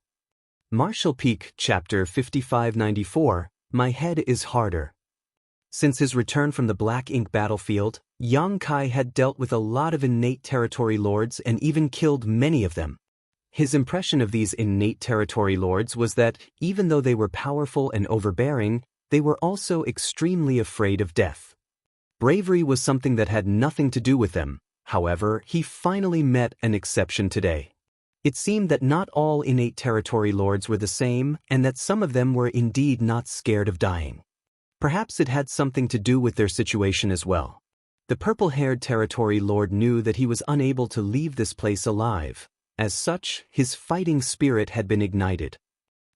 Martial Peak, Chapter 5594, My Head is Harder. Since his return from the Black Ink battlefield, Yang Kai had dealt with a lot of innate territory lords and even killed many of them. His impression of these innate territory lords was that, even though they were powerful and overbearing, they were also extremely afraid of death. Bravery was something that had nothing to do with them. However, he finally met an exception today. It seemed that not all innate territory lords were the same, and that some of them were indeed not scared of dying. Perhaps it had something to do with their situation as well. The purple-haired territory lord knew that he was unable to leave this place alive. As such, his fighting spirit had been ignited.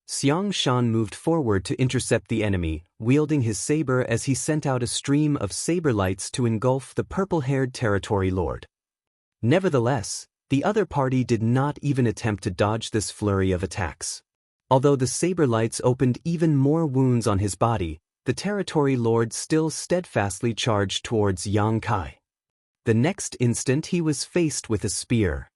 Xiang Shan moved forward to intercept the enemy, wielding his saber as he sent out a stream of saber lights to engulf the purple-haired territory lord. Nevertheless, the other party did not even attempt to dodge this flurry of attacks. Although the saber lights opened even more wounds on his body, the territory lord still steadfastly charged towards Yang Kai. The next instant he was faced with a spear.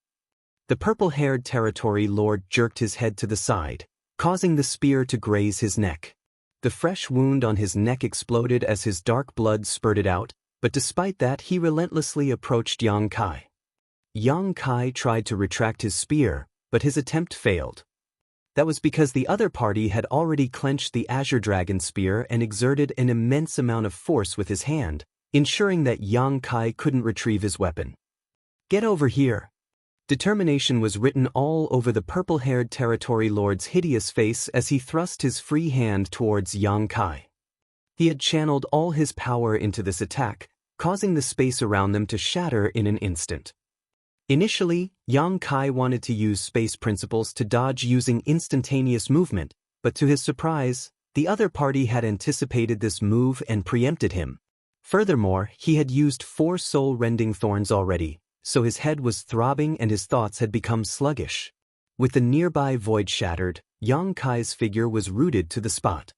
The purple-haired territory lord jerked his head to the side, causing the spear to graze his neck. The fresh wound on his neck exploded as his dark blood spurted out, but despite that he relentlessly approached Yang Kai. Yang Kai tried to retract his spear, but his attempt failed. That was because the other party had already clenched the Azure Dragon spear and exerted an immense amount of force with his hand, ensuring that Yang Kai couldn't retrieve his weapon. "Get over here!" Determination was written all over the purple-haired territory lord's hideous face as he thrust his free hand towards Yang Kai. He had channeled all his power into this attack, causing the space around them to shatter in an instant. Initially, Yang Kai wanted to use space principles to dodge using instantaneous movement, but to his surprise, the other party had anticipated this move and preempted him. Furthermore, he had used 4 soul-rending thorns already, so his head was throbbing and his thoughts had become sluggish. With the nearby void shattered, Yang Kai's figure was rooted to the spot.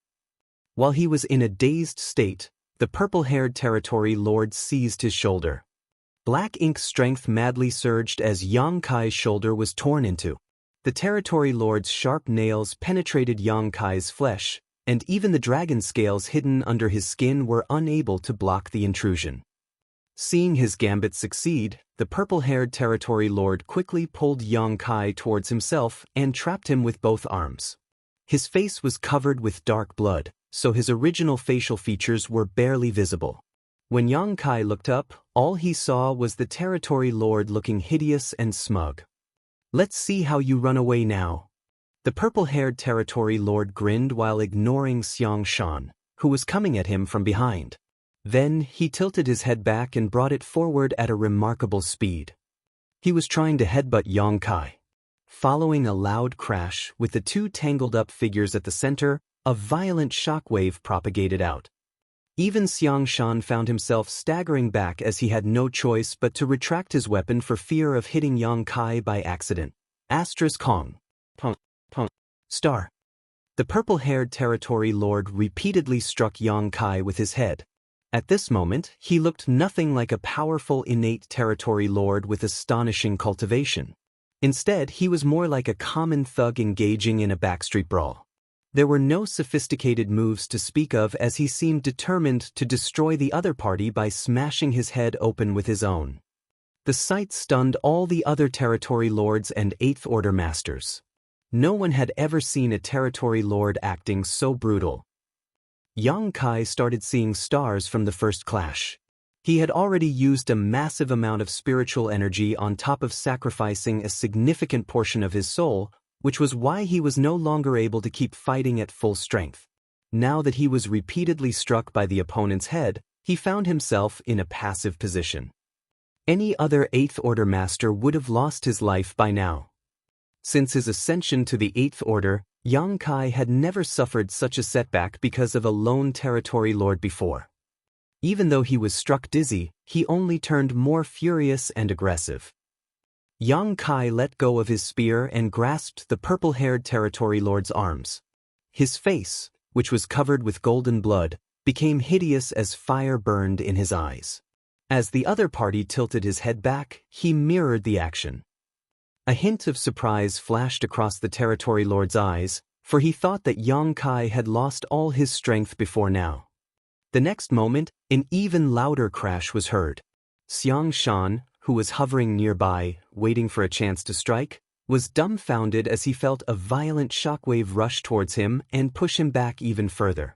While he was in a dazed state, the purple-haired territory lord seized his shoulder. Black ink strength madly surged as Yang Kai's shoulder was torn into. The territory lord's sharp nails penetrated Yang Kai's flesh, and even the dragon scales hidden under his skin were unable to block the intrusion. Seeing his gambit succeed, the purple-haired territory lord quickly pulled Yang Kai towards himself and trapped him with both arms. His face was covered with dark blood, so his original facial features were barely visible. When Yang Kai looked up, all he saw was the territory lord looking hideous and smug. "Let's see how you run away now." The purple-haired territory lord grinned while ignoring Xiang Shan, who was coming at him from behind. Then, he tilted his head back and brought it forward at a remarkable speed. He was trying to headbutt Yang Kai. Following a loud crash with the 2 tangled-up figures at the center, a violent shockwave propagated out. Even Xiang Shan found himself staggering back as he had no choice but to retract his weapon for fear of hitting Yang Kai by accident. Kong. Star. The purple-haired territory lord repeatedly struck Yang Kai with his head. At this moment, he looked nothing like a powerful innate territory lord with astonishing cultivation. Instead, he was more like a common thug engaging in a backstreet brawl. There were no sophisticated moves to speak of as he seemed determined to destroy the other party by smashing his head open with his own. The sight stunned all the other territory lords and Eighth Order masters. No one had ever seen a territory lord acting so brutal. Yang Kai started seeing stars from the first clash. He had already used a massive amount of spiritual energy on top of sacrificing a significant portion of his soul, which was why he was no longer able to keep fighting at full strength. Now that he was repeatedly struck by the opponent's head, he found himself in a passive position. Any other 8th Order master would have lost his life by now. Since his ascension to the 8th Order, Yang Kai had never suffered such a setback because of a lone territory lord before. Even though he was struck dizzy, he only turned more furious and aggressive. Yang Kai let go of his spear and grasped the purple-haired territory lord's arms. His face, which was covered with golden blood, became hideous as fire burned in his eyes. As the other party tilted his head back, he mirrored the action. A hint of surprise flashed across the territory lord's eyes, for he thought that Yang Kai had lost all his strength before now. The next moment, an even louder crash was heard. Xiang Shan, who was hovering nearby, waiting for a chance to strike, was dumbfounded as he felt a violent shockwave rush towards him and push him back even further.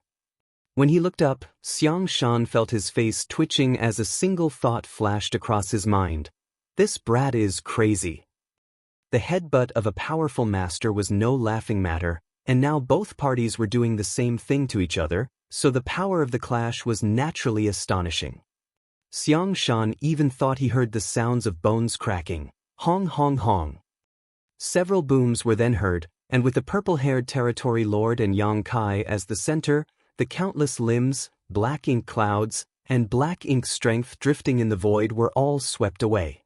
When he looked up, Xiang Shan felt his face twitching as a single thought flashed across his mind. This brat is crazy. The headbutt of a powerful master was no laughing matter, and now both parties were doing the same thing to each other, so the power of the clash was naturally astonishing. Xiang Shan even thought he heard the sounds of bones cracking. Hong hong hong. Several booms were then heard, and with the purple-haired territory lord and Yang Kai as the center, the countless limbs, black ink clouds, and black ink strength drifting in the void were all swept away.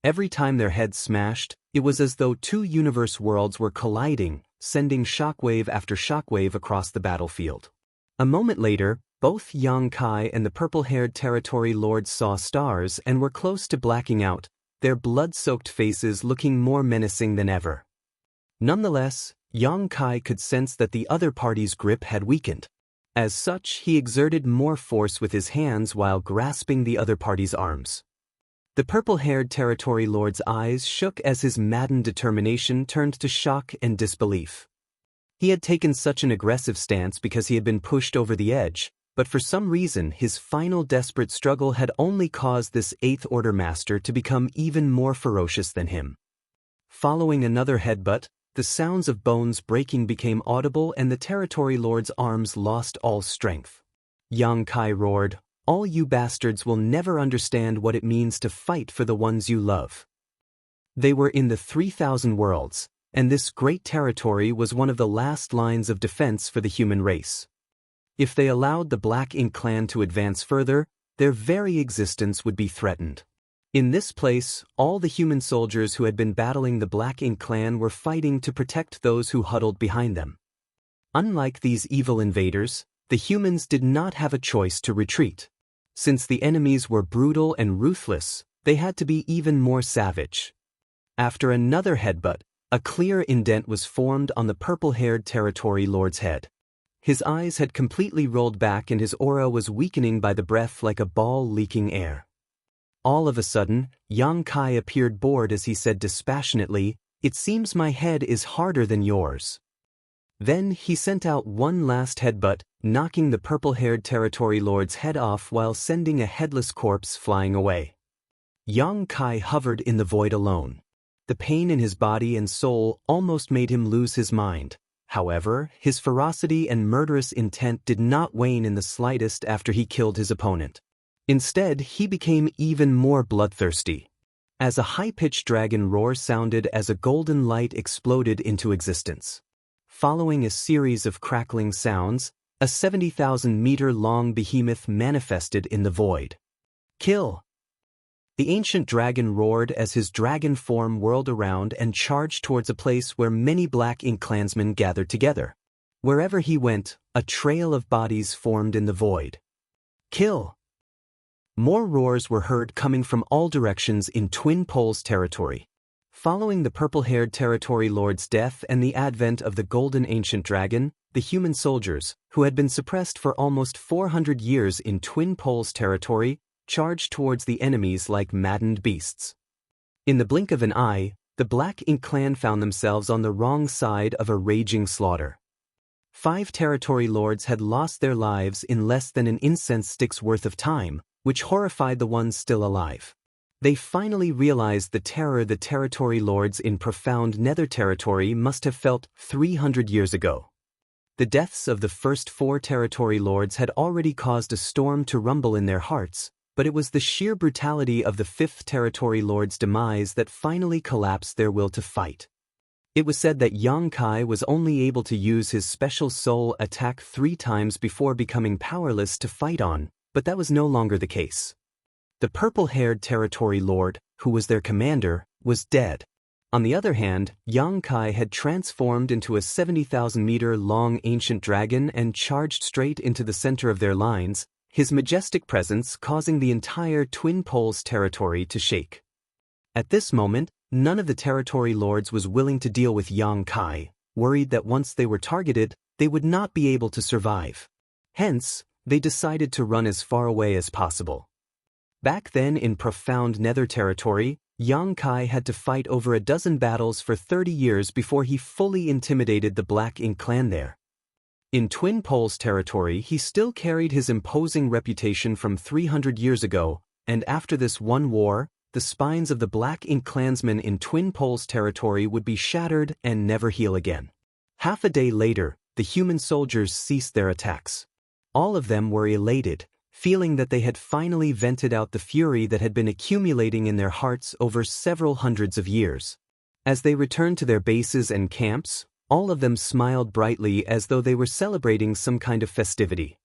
Every time their heads smashed, it was as though two universe worlds were colliding, sending shockwave after shockwave across the battlefield. A moment later, both Yang Kai and the purple-haired territory lords saw stars and were close to blacking out, their blood-soaked faces looking more menacing than ever. Nonetheless, Yang Kai could sense that the other party's grip had weakened. As such, he exerted more force with his hands while grasping the other party's arms. The purple-haired territory lord's eyes shook as his maddened determination turned to shock and disbelief. He had taken such an aggressive stance because he had been pushed over the edge, but for some reason his final desperate struggle had only caused this 8th Order master to become even more ferocious than him. Following another headbutt, the sounds of bones breaking became audible and the territory lord's arms lost all strength. Yang Kai roared, "All you bastards will never understand what it means to fight for the ones you love." They were in the 3,000 worlds, and this great territory was one of the last lines of defense for the human race. If they allowed the Black Ink clan to advance further, their very existence would be threatened. In this place, all the human soldiers who had been battling the Black Ink clan were fighting to protect those who huddled behind them. Unlike these evil invaders, the humans did not have a choice to retreat. Since the enemies were brutal and ruthless, they had to be even more savage. After another headbutt, a clear indent was formed on the purple-haired territory lord's head. His eyes had completely rolled back and his aura was weakening by the breath like a ball leaking air. All of a sudden, Yang Kai appeared bored as he said dispassionately, "It seems my head is harder than yours." Then he sent out one last headbutt, knocking the purple-haired territory lord's head off while sending a headless corpse flying away. Yang Kai hovered in the void alone. The pain in his body and soul almost made him lose his mind. However, his ferocity and murderous intent did not wane in the slightest after he killed his opponent. Instead, he became even more bloodthirsty. As a high-pitched dragon roar sounded as a golden light exploded into existence. Following a series of crackling sounds, a 70,000-meter-long behemoth manifested in the void. "Kill!" The ancient dragon roared as his dragon form whirled around and charged towards a place where many Black Ink clansmen gathered together. Wherever he went, a trail of bodies formed in the void. "Kill!" More roars were heard coming from all directions in Twin Poles territory. Following the purple-haired territory lord's death and the advent of the golden ancient dragon, the human soldiers, who had been suppressed for almost 400 years in Twin Poles territory, charged towards the enemies like maddened beasts. In the blink of an eye, The Black Ink clan found themselves on the wrong side of a raging slaughter. 5 territory lords had lost their lives in less than an incense stick's worth of time, which horrified the ones still alive. They finally realized the terror the territory lords in profound Nether territory must have felt 300 years ago. The deaths of the first 4 territory lords had already caused a storm to rumble in their hearts, but it was the sheer brutality of the 5th territory lord's demise that finally collapsed their will to fight. It was said that Jianghu was only able to use his special soul attack 3 times before becoming powerless to fight on, but that was no longer the case. The purple-haired territory lord, who was their commander, was dead. On the other hand, Jianghu had transformed into a 70,000-meter-long ancient dragon and charged straight into the center of their lines, his majestic presence causing the entire Twin Poles territory to shake. At this moment, none of the territory lords was willing to deal with Jianghu, worried that once they were targeted, they would not be able to survive. Hence, they decided to run as far away as possible. Back then in profound Nether territory, Jianghu had to fight over a dozen battles for 30 years before he fully intimidated the Black Ink clan there. In Twin Poles territory he still carried his imposing reputation from 300 years ago, and after this one war, the spines of the Black Ink clansmen in Twin Poles territory would be shattered and never heal again. Half a day later, the human soldiers ceased their attacks. All of them were elated, feeling that they had finally vented out the fury that had been accumulating in their hearts over several hundreds of years. As they returned to their bases and camps, all of them smiled brightly as though they were celebrating some kind of festivity.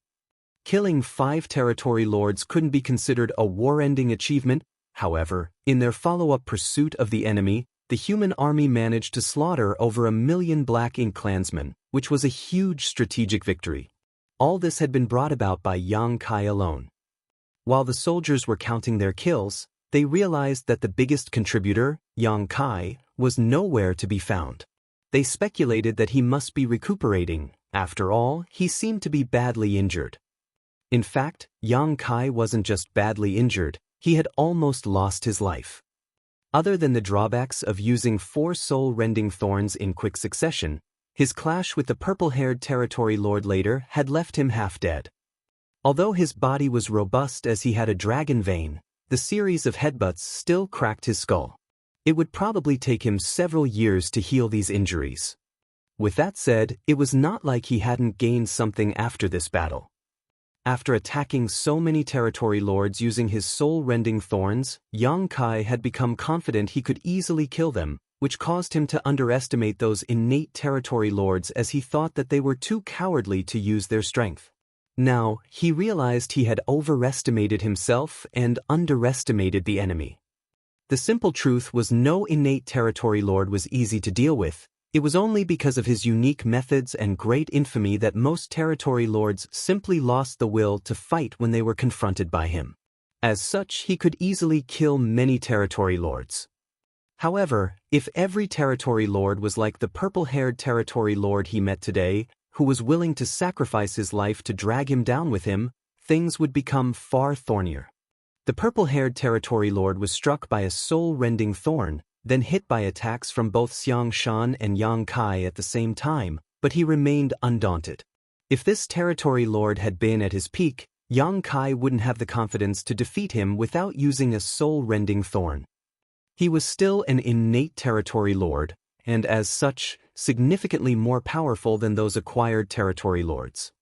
Killing 5 territory lords couldn't be considered a war-ending achievement. However, in their follow-up pursuit of the enemy, the human army managed to slaughter over 1 million Black Ink clansmen, which was a huge strategic victory. All this had been brought about by Jianghu alone. While the soldiers were counting their kills, they realized that the biggest contributor, Jianghu, was nowhere to be found. They speculated that he must be recuperating. After all, he seemed to be badly injured. In fact, Jianghu wasn't just badly injured, he had almost lost his life. Other than the drawbacks of using 4 soul-rending thorns in quick succession, his clash with the purple-haired territory lord later had left him half dead. Although his body was robust as he had a dragon vein, the series of headbutts still cracked his skull. It would probably take him several years to heal these injuries. With that said, it was not like he hadn't gained something after this battle. After attacking so many territory lords using his soul-rending thorns, Jianghu had become confident he could easily kill them, which caused him to underestimate those innate territory lords as he thought that they were too cowardly to use their strength. Now, he realized he had overestimated himself and underestimated the enemy. The simple truth was no innate territory lord was easy to deal with. It was only because of his unique methods and great infamy that most territory lords simply lost the will to fight when they were confronted by him. As such, he could easily kill many territory lords. However, if every territory lord was like the purple-haired territory lord he met today, who was willing to sacrifice his life to drag him down with him, things would become far thornier. The purple-haired territory lord was struck by a soul-rending thorn, then hit by attacks from both Xiang Shan and Jianghu at the same time, but he remained undaunted. If this territory lord had been at his peak, Jianghu wouldn't have the confidence to defeat him without using a soul-rending thorn. He was still an innate territory lord, and as such, significantly more powerful than those acquired territory lords.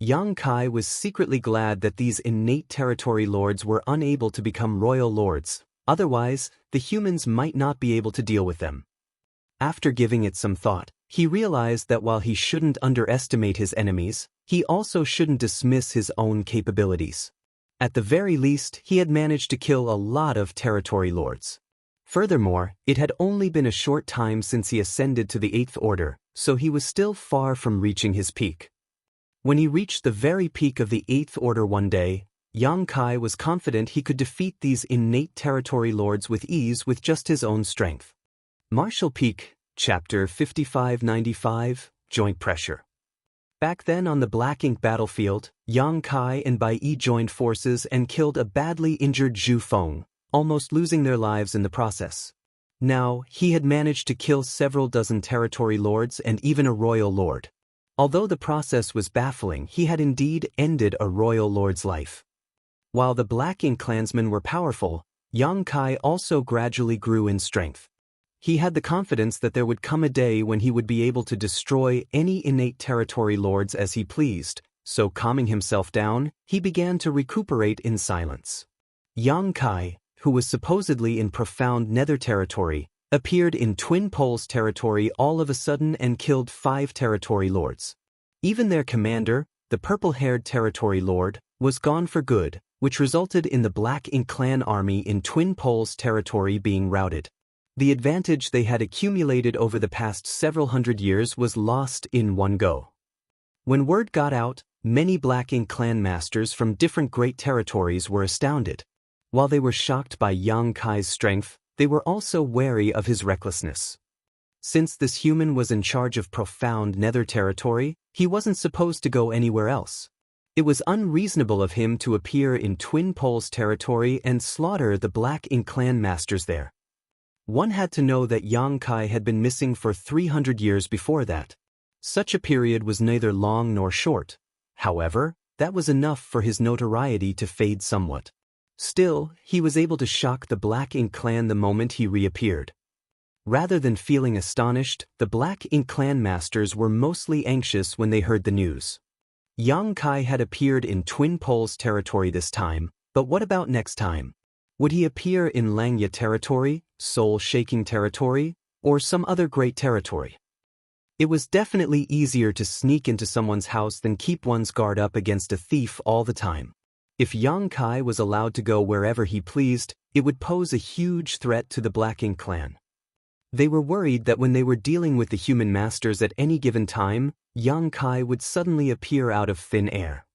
Jianghu was secretly glad that these innate territory lords were unable to become royal lords, otherwise, the humans might not be able to deal with them. After giving it some thought, he realized that while he shouldn't underestimate his enemies, he also shouldn't dismiss his own capabilities. At the very least, he had managed to kill a lot of territory lords. Furthermore, it had only been a short time since he ascended to the 8th Order, so he was still far from reaching his peak. When he reached the very peak of the 8th Order one day, Jianghu was confident he could defeat these innate territory lords with ease with just his own strength. Martial Peak, Chapter 5595, Joint Pressure. Back then on the Black Ink battlefield, Jianghu and Bai Yi joined forces and killed a badly injured Zhu Feng, almost losing their lives in the process. Now, he had managed to kill several dozen territory lords and even a royal lord. Although the process was baffling, he had indeed ended a royal lord's life. While the Black Ink clansmen were powerful, Yang Kai also gradually grew in strength. He had the confidence that there would come a day when he would be able to destroy any innate territory lords as he pleased, so calming himself down, he began to recuperate in silence. Yang Kai, who was supposedly in profound nether territory, appeared in Twin Poles territory all of a sudden and killed 5 territory lords. Even their commander, the purple-haired territory lord, was gone for good, which resulted in the Black Ink clan army in Twin Poles territory being routed. The advantage they had accumulated over the past several hundred years was lost in one go. When word got out, many Black Ink clan masters from different great territories were astounded. While they were shocked by Yang Kai's strength, they were also wary of his recklessness. Since this human was in charge of profound nether territory, he wasn't supposed to go anywhere else. It was unreasonable of him to appear in Twin Poles territory and slaughter the Black Ink clan masters there. One had to know that Yang Kai had been missing for 300 years before that. Such a period was neither long nor short. However, that was enough for his notoriety to fade somewhat. Still, he was able to shock the Black Ink clan the moment he reappeared. Rather than feeling astonished, the Black Ink clan masters were mostly anxious when they heard the news. Yang Kai had appeared in Twin Poles territory this time, but what about next time? Would he appear in Langya territory, soul-shaking territory, or some other great territory? It was definitely easier to sneak into someone's house than keep one's guard up against a thief all the time. If Yang Kai was allowed to go wherever he pleased, it would pose a huge threat to the Black Ink clan. They were worried that when they were dealing with the human masters at any given time, Yang Kai would suddenly appear out of thin air.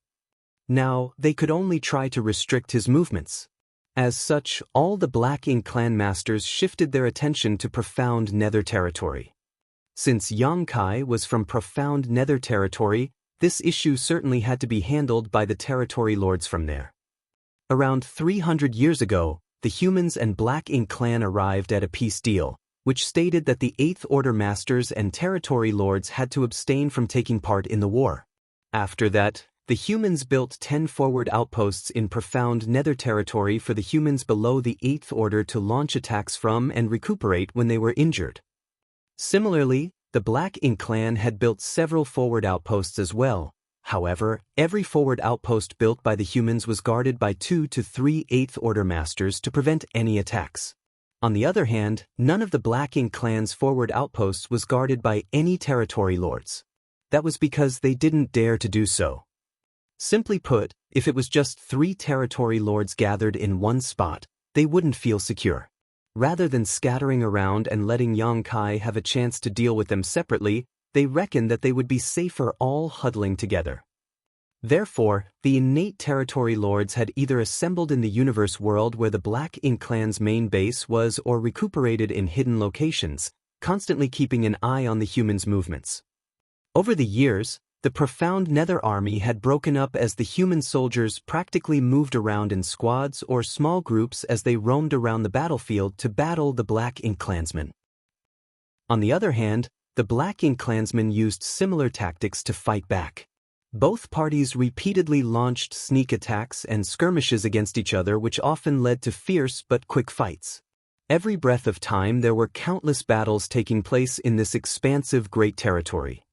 Now, they could only try to restrict his movements. As such, all the Black Ink clan masters shifted their attention to profound nether territory. Since Yang Kai was from profound nether territory, this issue certainly had to be handled by the territory lords from there. Around 300 years ago, the humans and Black Ink clan arrived at a peace deal, which stated that the 8th Order Masters and territory lords had to abstain from taking part in the war. After that, the humans built 10 forward outposts in profound nether territory for the humans below the 8th Order to launch attacks from and recuperate when they were injured. Similarly, the Black Ink clan had built several forward outposts as well. However, every forward outpost built by the humans was guarded by 2 to 3 8th Order Masters to prevent any attacks. On the other hand, none of the Black Ink clan's forward outposts was guarded by any territory lords. That was because they didn't dare to do so. Simply put, if it was just 3 territory lords gathered in one spot, they wouldn't feel secure. Rather than scattering around and letting Yang Kai have a chance to deal with them separately, they reckoned that they would be safer all huddling together. Therefore, the innate territory lords had either assembled in the universe world where the Black Ink clan's main base was or recuperated in hidden locations, constantly keeping an eye on the humans' movements. Over the years, the profound nether army had broken up as the human soldiers practically moved around in squads or small groups as they roamed around the battlefield to battle the Black Ink clansmen. On the other hand, the Black Ink clansmen used similar tactics to fight back. Both parties repeatedly launched sneak attacks and skirmishes against each other, which often led to fierce but quick fights. Every breath of time there were countless battles taking place in this expansive great territory.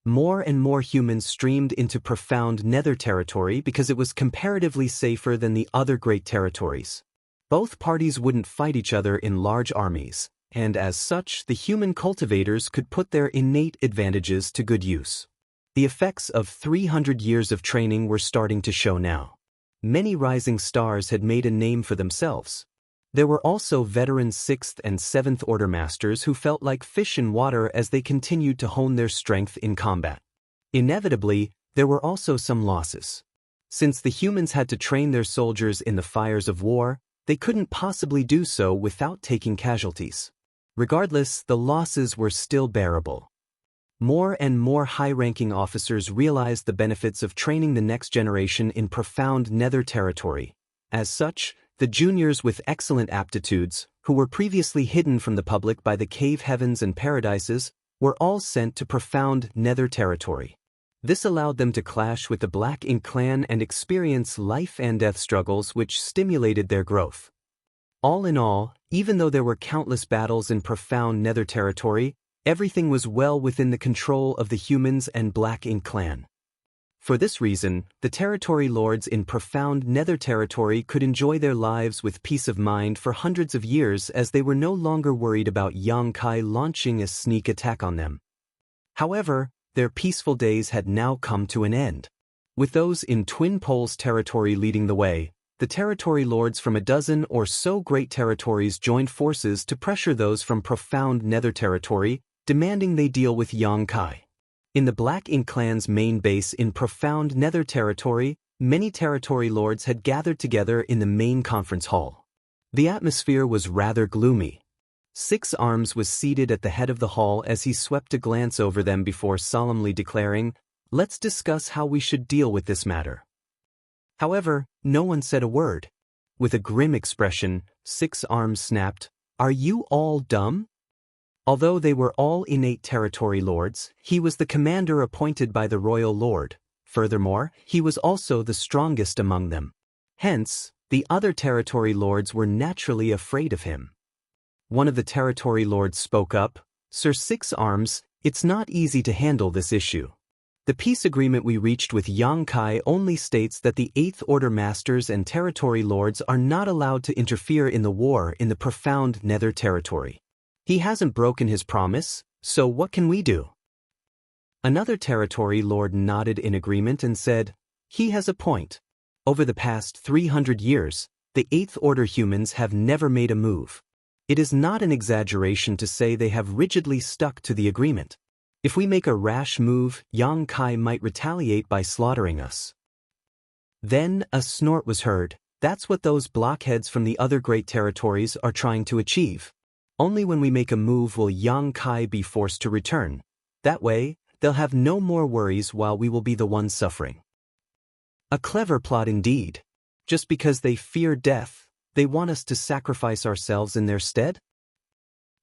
More and more humans streamed into profound nether territory because it was comparatively safer than the other great territories. Both parties wouldn't fight each other in large armies, and as such, the human cultivators could put their innate advantages to good use. The effects of 300 years of training were starting to show now. Many rising stars had made a name for themselves. There were also veteran 6th and 7th Order Masters who felt like fish in water as they continued to hone their strength in combat. Inevitably, there were also some losses. Since the humans had to train their soldiers in the fires of war, they couldn't possibly do so without taking casualties. Regardless, the losses were still bearable. More and more high-ranking officers realized the benefits of training the next generation in profound nether territory. As such, The juniors with excellent aptitudes, who were previously hidden from the public by the cave heavens and paradises, were all sent to profound nether territory. This allowed them to clash with the Black Ink clan and experience life and death struggles which stimulated their growth. All in all, even though there were countless battles in profound nether territory, everything was well within the control of the humans and Black Ink clan. For this reason, the territory lords in profound nether territory could enjoy their lives with peace of mind for hundreds of years as they were no longer worried about Yang Kai launching a sneak attack on them. However, their peaceful days had now come to an end. With those in Twin Poles territory leading the way, the territory lords from a dozen or so great territories joined forces to pressure those from profound nether territory, demanding they deal with Yang Kai. In the Black Ink clan's main base in profound nether territory, many territory lords had gathered together in the main conference hall. The atmosphere was rather gloomy. Six Arms was seated at the head of the hall as he swept a glance over them before solemnly declaring, "Let's discuss how we should deal with this matter." However, no one said a word. With a grim expression, Six Arms snapped, "Are you all dumb?" Although they were all innate territory lords, he was the commander appointed by the royal lord. Furthermore, he was also the strongest among them. Hence, the other territory lords were naturally afraid of him. One of the territory lords spoke up, "Sir Six Arms, it's not easy to handle this issue. The peace agreement we reached with Yang Kai only states that the Eighth Order Masters and Territory Lords are not allowed to interfere in the war in the profound nether territory. He hasn't broken his promise, so what can we do?" Another Territory Lord nodded in agreement and said, "He has a point. Over the past 300 years, the Eighth Order humans have never made a move. It is not an exaggeration to say they have rigidly stuck to the agreement. If we make a rash move, Yang Kai might retaliate by slaughtering us." Then a snort was heard. "That's what those blockheads from the other great territories are trying to achieve. Only when we make a move will Yang Kai be forced to return. That way, they'll have no more worries while we will be the ones suffering." A clever plot indeed. Just because they fear death, they want us to sacrifice ourselves in their stead?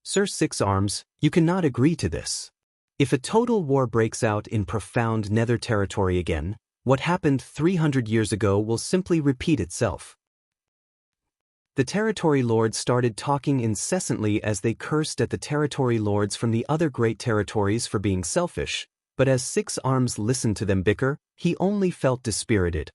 Sir Six Arms, you cannot agree to this. If a total war breaks out in profound nether territory again, what happened 300 years ago will simply repeat itself. The territory lords started talking incessantly as they cursed at the territory lords from the other great territories for being selfish, but as Six Arms listened to them bicker, he only felt dispirited.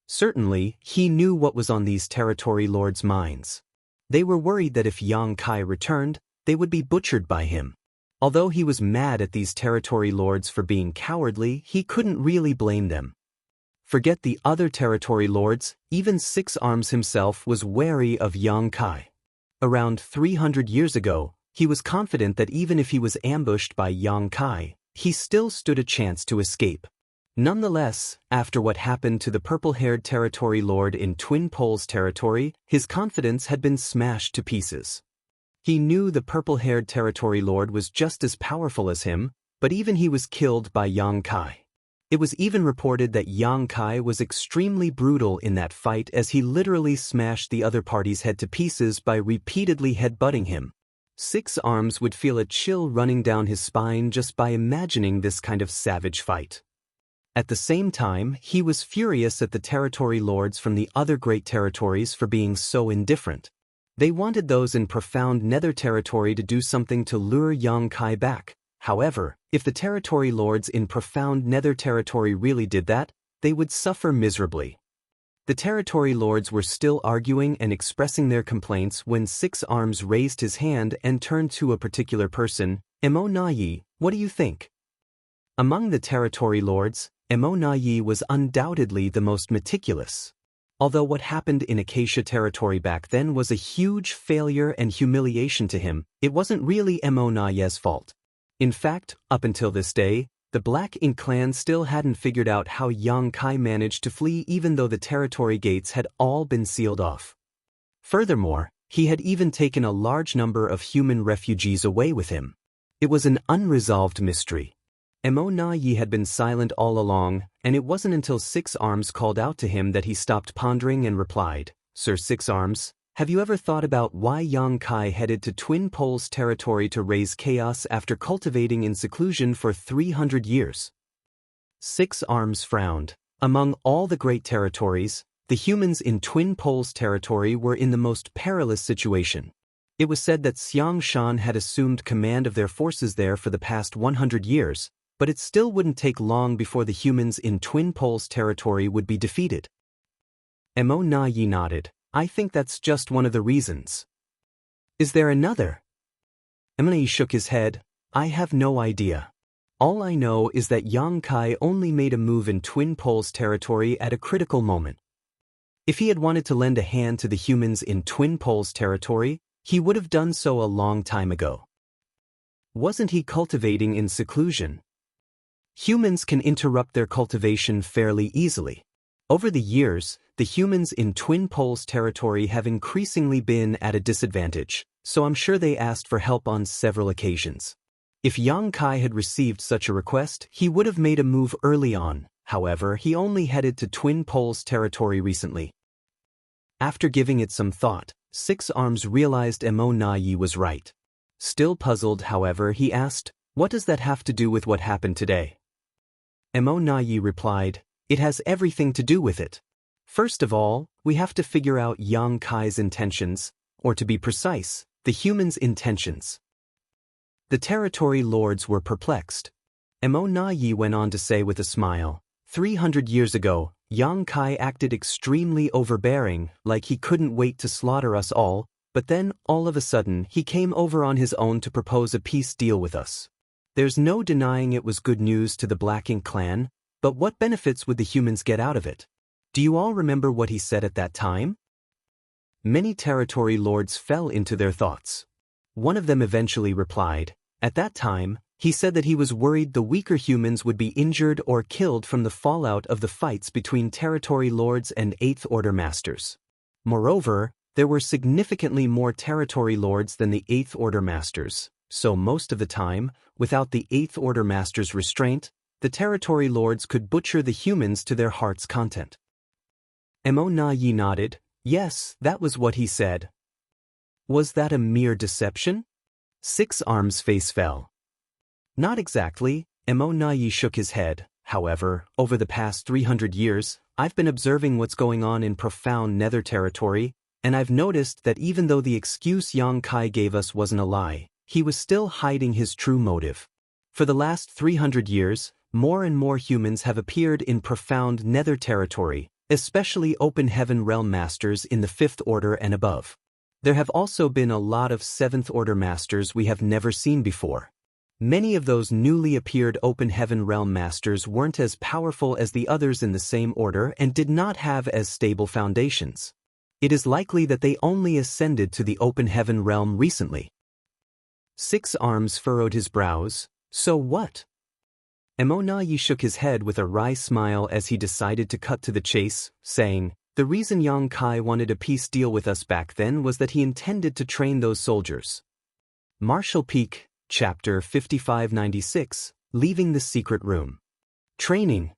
Certainly, he knew what was on these territory lords' minds. They were worried that if Yang Kai returned, they would be butchered by him. Although he was mad at these territory lords for being cowardly, he couldn't really blame them. Forget the other territory lords, even Six Arms himself was wary of Yang Kai. Around 300 years ago, he was confident that even if he was ambushed by Yang Kai, he still stood a chance to escape. Nonetheless, after what happened to the purple-haired territory lord in Twin Poles territory, his confidence had been smashed to pieces. He knew the purple-haired territory lord was just as powerful as him, but even he was killed by Yang Kai. It was even reported that Yang Kai was extremely brutal in that fight as he literally smashed the other party's head to pieces by repeatedly headbutting him. Six Arms would feel a chill running down his spine just by imagining this kind of savage fight. At the same time, he was furious at the territory lords from the other great territories for being so indifferent. They wanted those in profound nether territory to do something to lure Yang Kai back. However, if the territory lords in profound nether territory really did that, they would suffer miserably. The territory lords were still arguing and expressing their complaints when Six Arms raised his hand and turned to a particular person. "Emo Nayi, what do you think?" Among the territory lords, Emo Nayi was undoubtedly the most meticulous. Although what happened in Acacia territory back then was a huge failure and humiliation to him, it wasn't really Emo Nayi's fault. In fact, up until this day, the Black Ink clan still hadn't figured out how Yang Kai managed to flee even though the territory gates had all been sealed off. Furthermore, he had even taken a large number of human refugees away with him. It was an unresolved mystery. Emo Nayi had been silent all along, and it wasn't until Six Arms called out to him that he stopped pondering and replied, Sir Six Arms, have you ever thought about why Yang Kai headed to Twin Poles territory to raise chaos after cultivating in seclusion for 300 years? Six Arms frowned. Among all the great territories, the humans in Twin Poles territory were in the most perilous situation. It was said that Xiang Shan had assumed command of their forces there for the past 100 years, but it still wouldn't take long before the humans in Twin Poles territory would be defeated. Mo Na Yi nodded. I think that's just one of the reasons. Is there another? Mo Na Yi shook his head. I have no idea. All I know is that Yang Kai only made a move in Twin Poles territory at a critical moment. If he had wanted to lend a hand to the humans in Twin Poles territory, he would have done so a long time ago. Wasn't he cultivating in seclusion? Humans can interrupt their cultivation fairly easily. Over the years, the humans in Twin Poles territory have increasingly been at a disadvantage, so I'm sure they asked for help on several occasions. If Yang Kai had received such a request, he would have made a move early on. However, he only headed to Twin Poles territory recently. After giving it some thought, Six Arms realized Mo Na Yi was right. Still puzzled, however, he asked, what does that have to do with what happened today? Mo Na Yi replied, it has everything to do with it. First of all, we have to figure out Yang Kai's intentions, or to be precise, the humans' intentions. The territory lords were perplexed. Mo Na Yi went on to say with a smile, 300 years ago, Yang Kai acted extremely overbearing, like he couldn't wait to slaughter us all, but then, all of a sudden, he came over on his own to propose a peace deal with us. There's no denying it was good news to the Black Ink clan, but what benefits would the humans get out of it? Do you all remember what he said at that time? Many territory lords fell into their thoughts. One of them eventually replied, at that time, he said that he was worried the weaker humans would be injured or killed from the fallout of the fights between territory lords and Eighth Order masters. Moreover, there were significantly more territory lords than the Eighth Order masters, so most of the time, without the Eighth Order masters' restraint, the territory lords could butcher the humans to their heart's content. Mo Na Yi nodded. Yes, that was what he said. Was that a mere deception? Six Arms' face fell. Not exactly. Mo Na Yi shook his head. However, over the past 300 years, I've been observing what's going on in profound Nether territory, and I've noticed that even though the excuse Yang Kai gave us wasn't a lie, he was still hiding his true motive. For the last 300 years, more and more humans have appeared in profound Nether territory, especially Open Heaven Realm Masters in the Fifth Order and above. There have also been a lot of Seventh Order Masters we have never seen before. Many of those newly appeared Open Heaven Realm Masters weren't as powerful as the others in the same order and did not have as stable foundations. It is likely that they only ascended to the Open Heaven Realm recently. Six Arms furrowed his brows. So what? Mo Na Yi shook his head with a wry smile as he decided to cut to the chase, saying, the reason Yang Kai wanted a peace deal with us back then was that he intended to train those soldiers. Marshall Peak, Chapter 5596, Leaving the Secret Room. Training.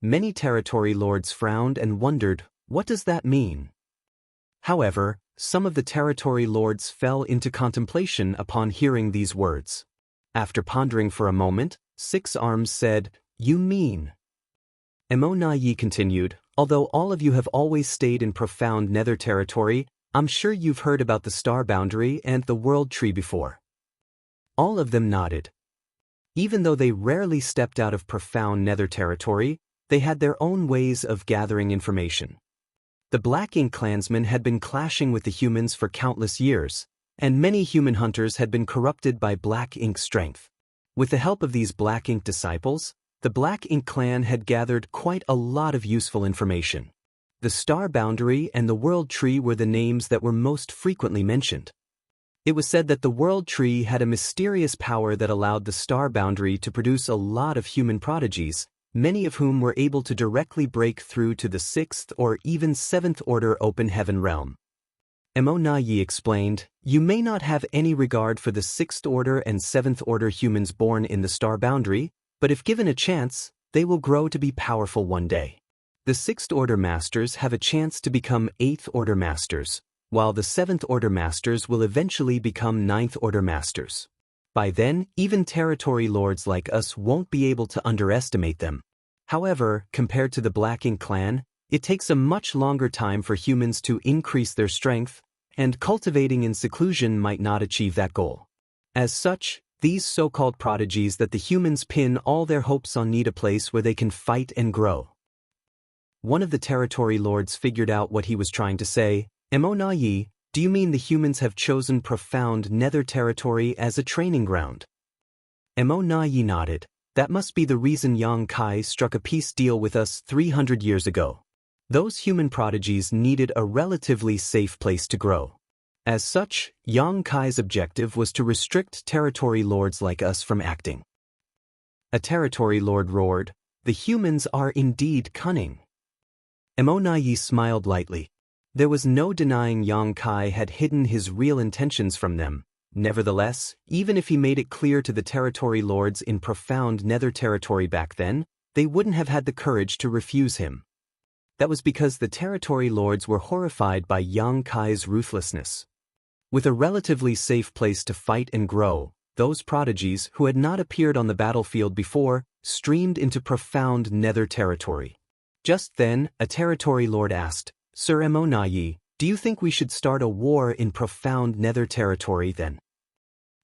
Many territory lords frowned and wondered, what does that mean? However, some of the territory lords fell into contemplation upon hearing these words. After pondering for a moment, Six Arms said, you mean? Mo Na Yi continued, although all of you have always stayed in profound Nether territory, I'm sure you've heard about the Star Boundary and the World Tree before. All of them nodded. Even though they rarely stepped out of profound Nether territory, they had their own ways of gathering information. The Black Ink clansmen had been clashing with the humans for countless years, and many human hunters had been corrupted by Black Ink strength. With the help of these Black Ink disciples, the Black Ink clan had gathered quite a lot of useful information. The Star Boundary and the World Tree were the names that were most frequently mentioned. It was said that the World Tree had a mysterious power that allowed the Star Boundary to produce a lot of human prodigies, many of whom were able to directly break through to the 6th or even 7th Order Open Heaven Realm. Mo Na Yi explained, you may not have any regard for the 6th Order and 7th Order humans born in the Star Boundary, but if given a chance, they will grow to be powerful one day. The 6th Order Masters have a chance to become 8th Order Masters, while the 7th Order Masters will eventually become 9th Order Masters. By then, even territory lords like us won't be able to underestimate them. However, compared to the Black Ink clan, it takes a much longer time for humans to increase their strength, and cultivating in seclusion might not achieve that goal. As such, these so-called prodigies that the humans pin all their hopes on need a place where they can fight and grow. One of the territory lords figured out what he was trying to say. Emonayi, do you mean the humans have chosen profound nether territory as a training ground? Emonayi nodded. That must be the reason Yang Kai struck a peace deal with us 300 years ago. Those human prodigies needed a relatively safe place to grow. As such, Yang Kai's objective was to restrict territory lords like us from acting. A territory lord roared, "The humans are indeed cunning." Emonayi smiled lightly. There was no denying Yang Kai had hidden his real intentions from them. Nevertheless, even if he made it clear to the territory lords in profound nether territory back then, they wouldn't have had the courage to refuse him. That was because the territory lords were horrified by Yang Kai's ruthlessness. With a relatively safe place to fight and grow, those prodigies who had not appeared on the battlefield before streamed into profound nether territory. Just then, a territory lord asked, "Sir Emonayi, do you think we should start a war in profound nether territory then?"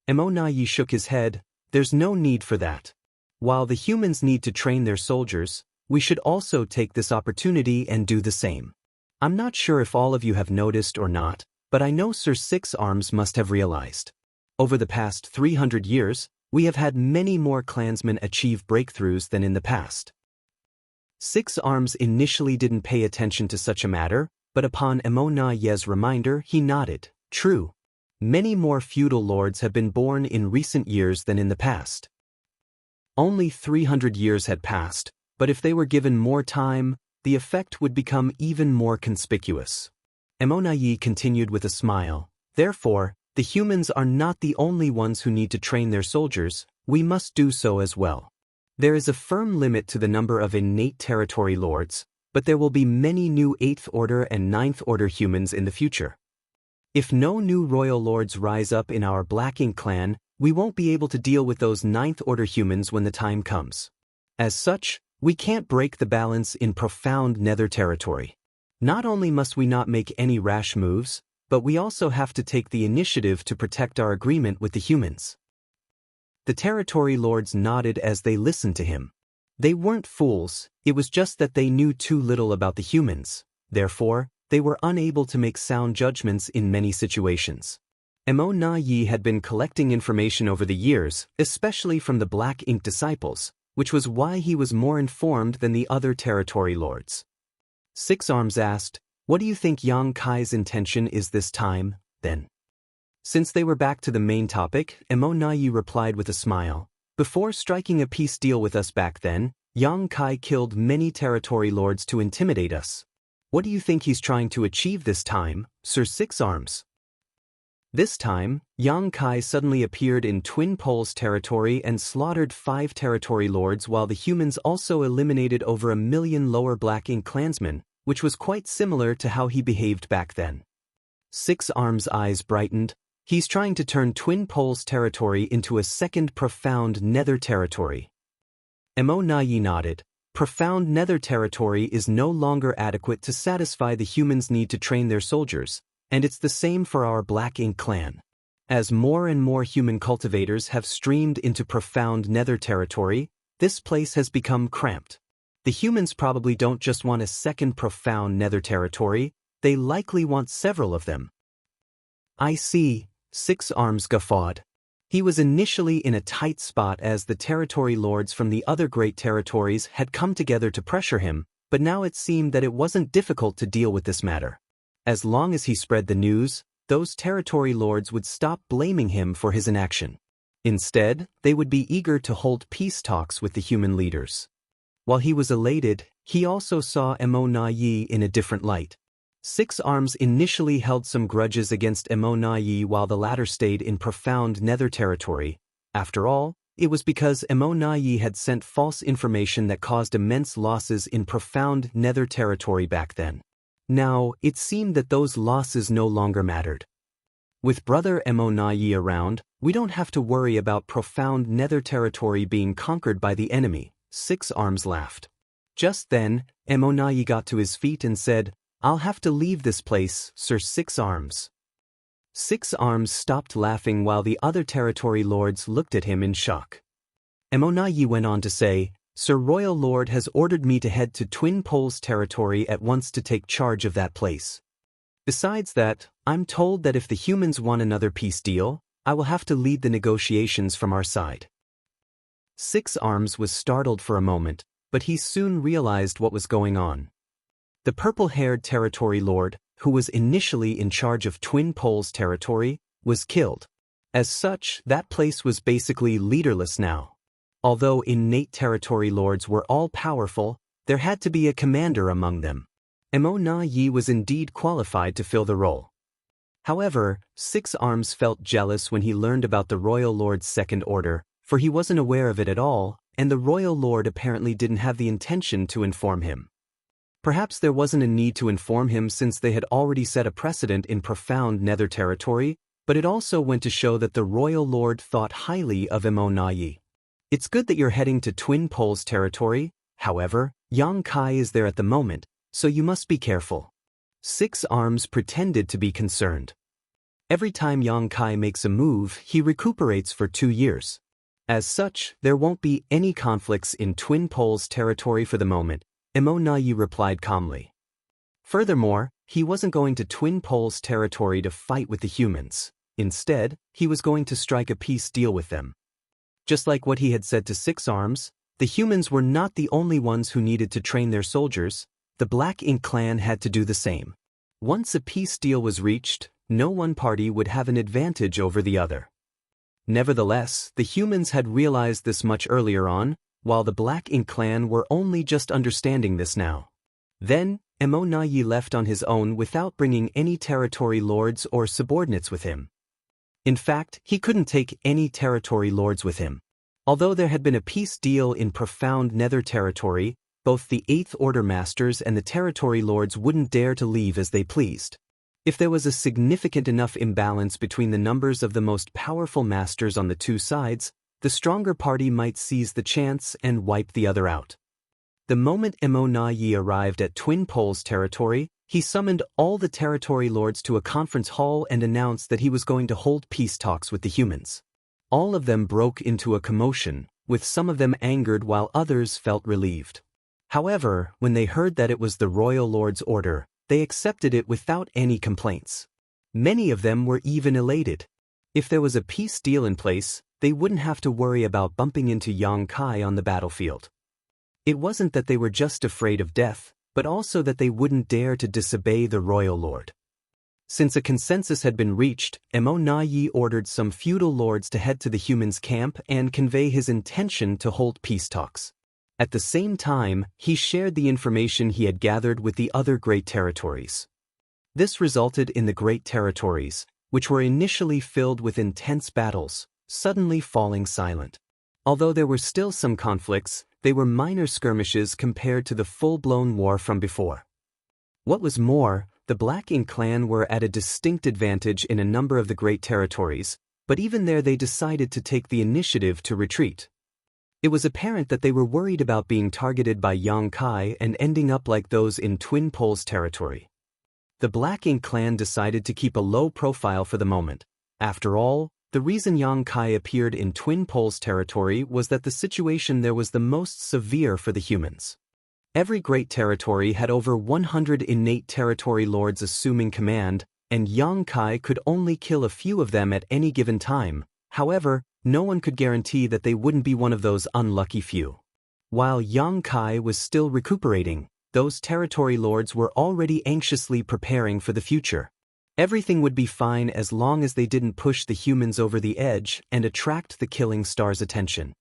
Emonayi shook his head. "There's no need for that. While the humans need to train their soldiers, we should also take this opportunity and do the same. I'm not sure if all of you have noticed or not, but I know Sir Six Arms must have realized. Over the past 300 years, we have had many more clansmen achieve breakthroughs than in the past." Six Arms initially didn't pay attention to such a matter, but upon Emonayi's reminder, he nodded. True. Many more feudal lords have been born in recent years than in the past. Only 300 years had passed, but if they were given more time, the effect would become even more conspicuous. Emonayi continued with a smile. Therefore, the humans are not the only ones who need to train their soldiers, we must do so as well. There is a firm limit to the number of innate territory lords, but there will be many new 8th Order and 9th Order humans in the future. If no new royal lords rise up in our Black Ink clan, we won't be able to deal with those 9th Order humans when the time comes. As such, we can't break the balance in profound nether territory. Not only must we not make any rash moves, but we also have to take the initiative to protect our agreement with the humans. The territory lords nodded as they listened to him. They weren't fools, it was just that they knew too little about the humans. Therefore, they were unable to make sound judgments in many situations. Emonayi had been collecting information over the years, especially from the Black Ink disciples, which was why he was more informed than the other territory lords. Six Arms asked, "What do you think Yang Kai's intention is this time, then?" Since they were back to the main topic, Emonayi replied with a smile. "Before striking a peace deal with us back then, Yang Kai killed many territory lords to intimidate us. What do you think he's trying to achieve this time, Sir Six Arms?" This time, Yang Kai suddenly appeared in Twin Poles territory and slaughtered 5 territory lords while the humans also eliminated over 1 million lower Black Ink clansmen, which was quite similar to how he behaved back then. Six Arms' eyes brightened. He's trying to turn Twin Poles territory into a second profound nether territory. Emonayi nodded. Profound nether territory is no longer adequate to satisfy the humans' need to train their soldiers, and it's the same for our Black Ink clan. As more and more human cultivators have streamed into profound nether territory, this place has become cramped. The humans probably don't just want a second profound nether territory, they likely want several of them. I see. Six Arms guffawed. He was initially in a tight spot as the territory lords from the other great territories had come together to pressure him, but now it seemed that it wasn't difficult to deal with this matter. As long as he spread the news, those territory lords would stop blaming him for his inaction. Instead, they would be eager to hold peace talks with the human leaders. While he was elated, he also saw Emonayi in a different light. Six Arms initially held some grudges against Emonayi while the latter stayed in profound nether territory. After all, it was because Emonayi had sent false information that caused immense losses in profound nether territory back then. Now, it seemed that those losses no longer mattered. With brother Emonayi around, we don't have to worry about profound nether territory being conquered by the enemy, Six Arms laughed. Just then, Emonayi got to his feet and said, "I'll have to leave this place, Sir Six Arms." Six Arms stopped laughing while the other territory lords looked at him in shock. Emonayi went on to say, "Sir Royal Lord has ordered me to head to Twin Poles territory at once to take charge of that place. Besides that, I'm told that if the humans want another peace deal, I will have to lead the negotiations from our side." Six Arms was startled for a moment, but he soon realized what was going on. The purple-haired territory lord, who was initially in charge of Twin Poles territory, was killed. As such, that place was basically leaderless now. Although innate territory lords were all powerful, there had to be a commander among them. Emonayi was indeed qualified to fill the role. However, Six Arms felt jealous when he learned about the royal lord's second order, for he wasn't aware of it at all, and the royal lord apparently didn't have the intention to inform him. Perhaps there wasn't a need to inform him since they had already set a precedent in profound nether territory, but it also went to show that the royal lord thought highly of Emonayi. It's good that you're heading to Twin Poles territory, however, Yang Kai is there at the moment, so you must be careful. Six Arms pretended to be concerned. Every time Yang Kai makes a move, he recuperates for 2 years. As such, there won't be any conflicts in Twin Poles territory for the moment, Emonayi replied calmly. Furthermore, he wasn't going to Twin Poles territory to fight with the humans. Instead, he was going to strike a peace deal with them. Just like what he had said to Six Arms, the humans were not the only ones who needed to train their soldiers. The Black Ink clan had to do the same. Once a peace deal was reached, no one party would have an advantage over the other. Nevertheless, the humans had realized this much earlier on, while the Black Ink clan were only just understanding this now. Then, Emonayi left on his own without bringing any territory lords or subordinates with him. In fact, he couldn't take any territory lords with him. Although there had been a peace deal in profound nether territory, both the Eighth Order Masters and the territory lords wouldn't dare to leave as they pleased. If there was a significant enough imbalance between the numbers of the most powerful masters on the two sides, the stronger party might seize the chance and wipe the other out. The moment Emonayi arrived at Twin Poles territory, he summoned all the territory lords to a conference hall and announced that he was going to hold peace talks with the humans. All of them broke into a commotion, with some of them angered while others felt relieved. However, when they heard that it was the royal lord's order, they accepted it without any complaints. Many of them were even elated. If there was a peace deal in place, they wouldn't have to worry about bumping into Yang Kai on the battlefield. It wasn't that they were just afraid of death, but also that they wouldn't dare to disobey the royal lord. Since a consensus had been reached, Emonayi ordered some feudal lords to head to the humans' camp and convey his intention to hold peace talks. At the same time, he shared the information he had gathered with the other great territories. This resulted in the great territories, which were initially filled with intense battles, suddenly falling silent. Although there were still some conflicts, they were minor skirmishes compared to the full-blown war from before. What was more, the Black Ink clan were at a distinct advantage in a number of the great territories, but even there they decided to take the initiative to retreat. It was apparent that they were worried about being targeted by Yang Kai and ending up like those in Twin Poles territory. The Black Ink clan decided to keep a low profile for the moment. After all, the reason Yang Kai appeared in Twin Poles territory was that the situation there was the most severe for the humans. Every great territory had over 100 innate territory lords assuming command, and Yang Kai could only kill a few of them at any given time. However, no one could guarantee that they wouldn't be one of those unlucky few. While Yang Kai was still recuperating, those territory lords were already anxiously preparing for the future. Everything would be fine as long as they didn't push the humans over the edge and attract the killing star's attention.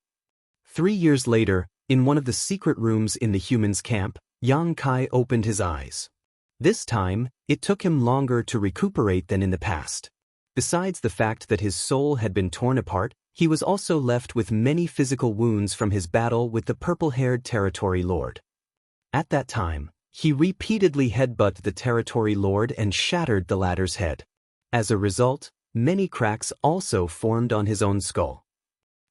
3 years later, in one of the secret rooms in the humans' camp, Yang Kai opened his eyes. This time, it took him longer to recuperate than in the past. Besides the fact that his soul had been torn apart, he was also left with many physical wounds from his battle with the purple-haired territory lord. At that time, he repeatedly headbutted the territory lord and shattered the latter's head. As a result, many cracks also formed on his own skull.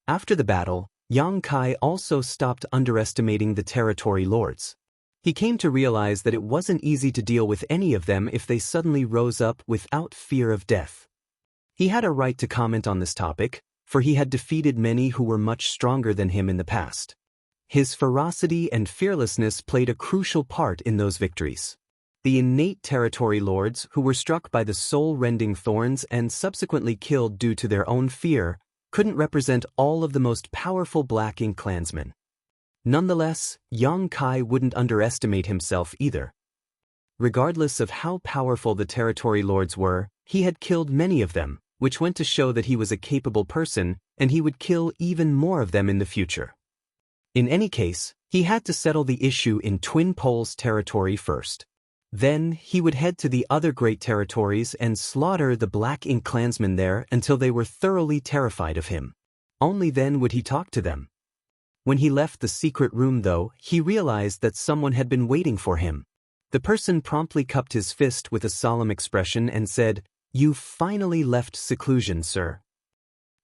After the battle, Yang Kai also stopped underestimating the territory lords. He came to realize that it wasn't easy to deal with any of them if they suddenly rose up without fear of death. He had a right to comment on this topic, for he had defeated many who were much stronger than him in the past. His ferocity and fearlessness played a crucial part in those victories. The innate territory lords who were struck by the soul-rending thorns and subsequently killed due to their own fear couldn't represent all of the most powerful Black Ink clansmen. Nonetheless, Yang Kai wouldn't underestimate himself either. Regardless of how powerful the territory lords were, he had killed many of them, which went to show that he was a capable person, and he would kill even more of them in the future. In any case, he had to settle the issue in Twin Poles territory first. Then, he would head to the other great territories and slaughter the Black Ink clansmen there until they were thoroughly terrified of him. Only then would he talk to them. When he left the secret room though, he realized that someone had been waiting for him. The person promptly cupped his fist with a solemn expression and said, "You've finally left seclusion, sir."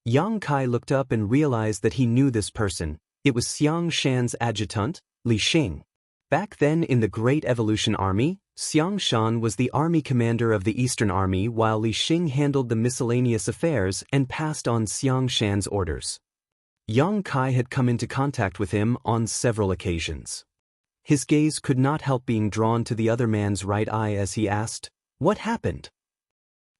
Yang Kai looked up and realized that he knew this person. It was Xiang Shan's adjutant, Li Xing. Back then in the Great Evolution Army, Xiang Shan was the army commander of the Eastern Army while Li Xing handled the miscellaneous affairs and passed on Xiang Shan's orders. Yang Kai had come into contact with him on several occasions. His gaze could not help being drawn to the other man's right eye as he asked, "What happened?"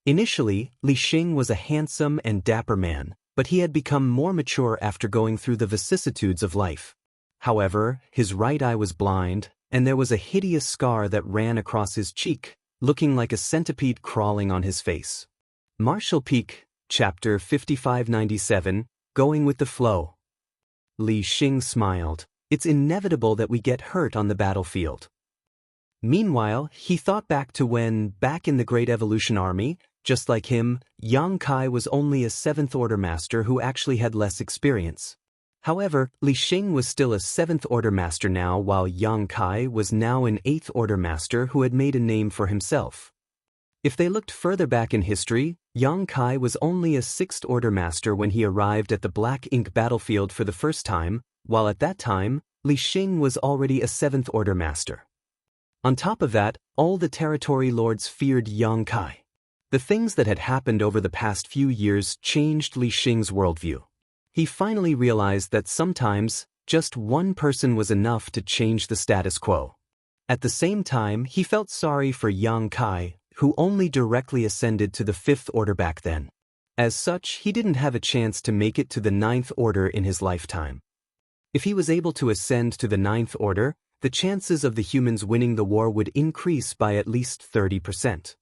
Initially, Li Xing was a handsome and dapper man, but he had become more mature after going through the vicissitudes of life. However, his right eye was blind, and there was a hideous scar that ran across his cheek, looking like a centipede crawling on his face. Martial Peak, Chapter 5597, Going with the Flow. Li Xing smiled. It's inevitable that we get hurt on the battlefield. Meanwhile, he thought back to when, back in the Great Evolution Army, just like him, Yang Kai was only a 7th Order Master who actually had less experience. However, Li Xing was still a 7th Order Master now, while Yang Kai was now an 8th Order Master who had made a name for himself. If they looked further back in history, Yang Kai was only a 6th Order Master when he arrived at the Black Ink battlefield for the first time, while at that time, Li Xing was already a 7th Order Master. On top of that, all the territory lords feared Yang Kai. The things that had happened over the past few years changed Li Xing's worldview. He finally realized that sometimes, just one person was enough to change the status quo. At the same time, he felt sorry for Yang Kai, who only directly ascended to the 5th Order back then. As such, he didn't have a chance to make it to the 9th Order in his lifetime. If he was able to ascend to the 9th Order, the chances of the humans winning the war would increase by at least 30%.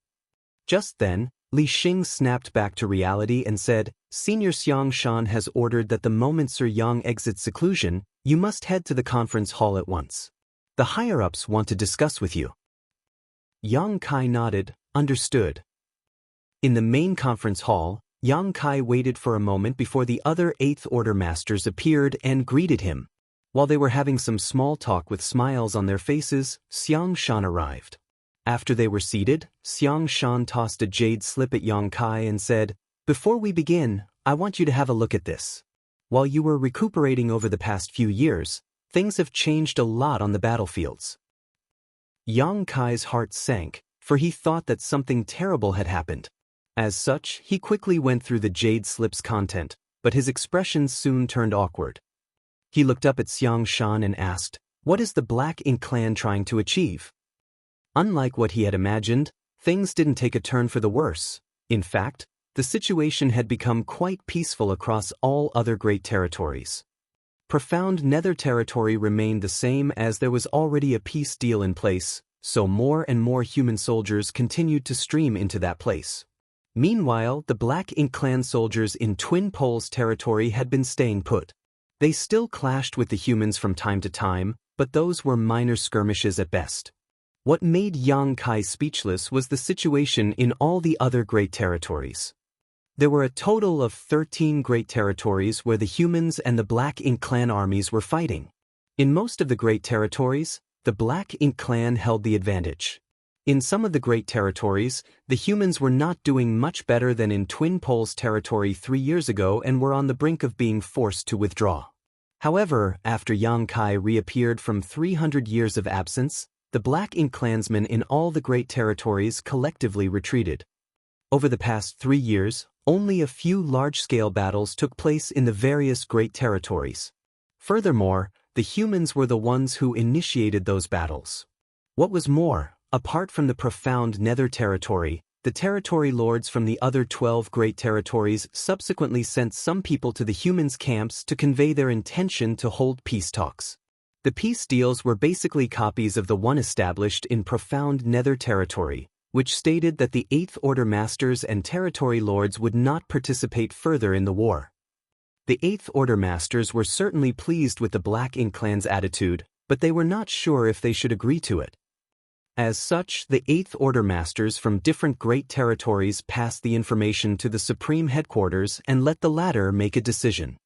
Just then, Li Xing snapped back to reality and said, "Senior Xiang Shan has ordered that the moment Sir Yang exits seclusion, you must head to the conference hall at once. The higher-ups want to discuss with you." Yang Kai nodded, understood. In the main conference hall, Yang Kai waited for a moment before the other 8th Order Masters appeared and greeted him. While they were having some small talk with smiles on their faces, Xiang Shan arrived. After they were seated, Xiang Shan tossed a jade slip at Yang Kai and said, "Before we begin, I want you to have a look at this. While you were recuperating over the past few years, things have changed a lot on the battlefields." Yang Kai's heart sank, for he thought that something terrible had happened. As such, he quickly went through the jade slip's content, but his expression soon turned awkward. He looked up at Xiang Shan and asked, "What is the Black Ink clan trying to achieve?" Unlike what he had imagined, things didn't take a turn for the worse. In fact, the situation had become quite peaceful across all other great territories. Profound Nether territory remained the same as there was already a peace deal in place, so more and more human soldiers continued to stream into that place. Meanwhile, the Black Ink clan soldiers in Twin Poles territory had been staying put. They still clashed with the humans from time to time, but those were minor skirmishes at best. What made Yang Kai speechless was the situation in all the other great territories. There were a total of 13 great territories where the humans and the Black Ink clan armies were fighting. In most of the great territories, the Black Ink clan held the advantage. In some of the great territories, the humans were not doing much better than in Twin Poles territory 3 years ago and were on the brink of being forced to withdraw. However, after Yang Kai reappeared from 300 years of absence, the Black Ink clansmen in all the great territories collectively retreated. Over the past 3 years, only a few large-scale battles took place in the various great territories. Furthermore, the humans were the ones who initiated those battles. What was more, apart from the profound Nether territory, the territory lords from the other 12 great territories subsequently sent some people to the humans' camps to convey their intention to hold peace talks. The peace deals were basically copies of the one established in profound Nether territory, which stated that the Eighth Order Masters and Territory Lords would not participate further in the war. The Eighth Order Masters were certainly pleased with the Black Ink clan's attitude, but they were not sure if they should agree to it. As such, the Eighth Order Masters from different great territories passed the information to the Supreme Headquarters and let the latter make a decision.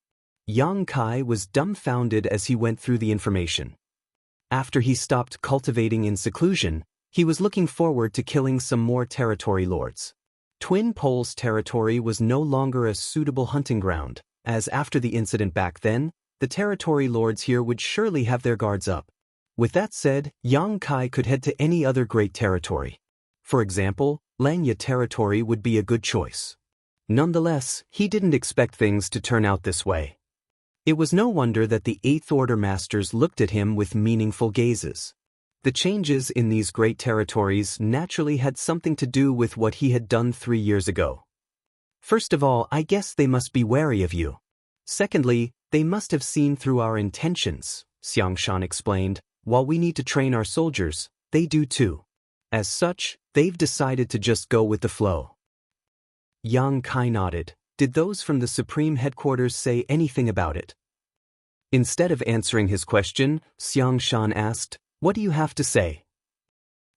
Yang Kai was dumbfounded as he went through the information. After he stopped cultivating in seclusion, he was looking forward to killing some more territory lords. Twin Poles territory was no longer a suitable hunting ground, as after the incident back then, the territory lords here would surely have their guards up. With that said, Yang Kai could head to any other great territory. For example, Lanya territory would be a good choice. Nonetheless, he didn't expect things to turn out this way. It was no wonder that the Eighth Order Masters looked at him with meaningful gazes. The changes in these great territories naturally had something to do with what he had done 3 years ago. First of all, I guess they must be wary of you. Secondly, they must have seen through our intentions, Xiangshan explained. While we need to train our soldiers, they do too. As such, they've decided to just go with the flow. Yang Kai nodded. Did those from the Supreme Headquarters say anything about it? Instead of answering his question, Xiangshan asked, "What do you have to say?"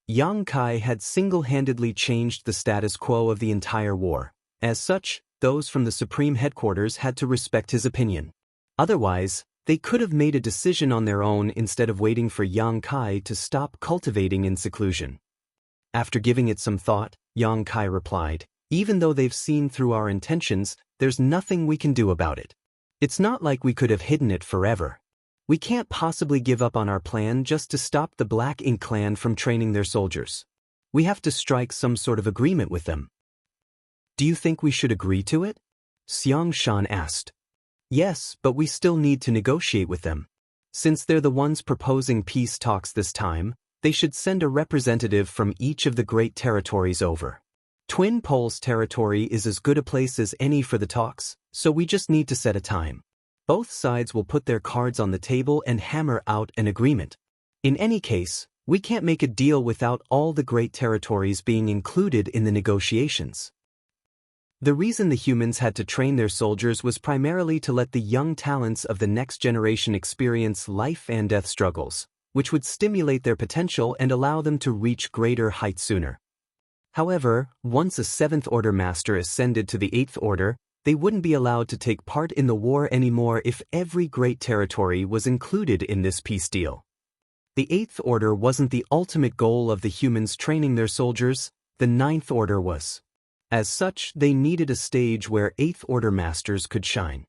Yang Kai had single-handedly changed the status quo of the entire war. As such, those from the Supreme Headquarters had to respect his opinion. Otherwise, they could have made a decision on their own instead of waiting for Yang Kai to stop cultivating in seclusion. After giving it some thought, Yang Kai replied, "Even though they've seen through our intentions, there's nothing we can do about it. It's not like we could have hidden it forever. We can't possibly give up on our plan just to stop the Black Ink clan from training their soldiers. We have to strike some sort of agreement with them." "Do you think we should agree to it?" Xiangshan asked. "Yes, but we still need to negotiate with them. Since they're the ones proposing peace talks this time, they should send a representative from each of the great territories over. Twin Poles territory is as good a place as any for the talks, so we just need to set a time. Both sides will put their cards on the table and hammer out an agreement. In any case, we can't make a deal without all the great territories being included in the negotiations." The reason the humans had to train their soldiers was primarily to let the young talents of the next generation experience life and death struggles, which would stimulate their potential and allow them to reach greater heights sooner. However, once a Seventh Order Master ascended to the Eighth Order, they wouldn't be allowed to take part in the war anymore if every great territory was included in this peace deal. The Eighth Order wasn't the ultimate goal of the humans training their soldiers, the Ninth Order was. As such, they needed a stage where Eighth Order Masters could shine.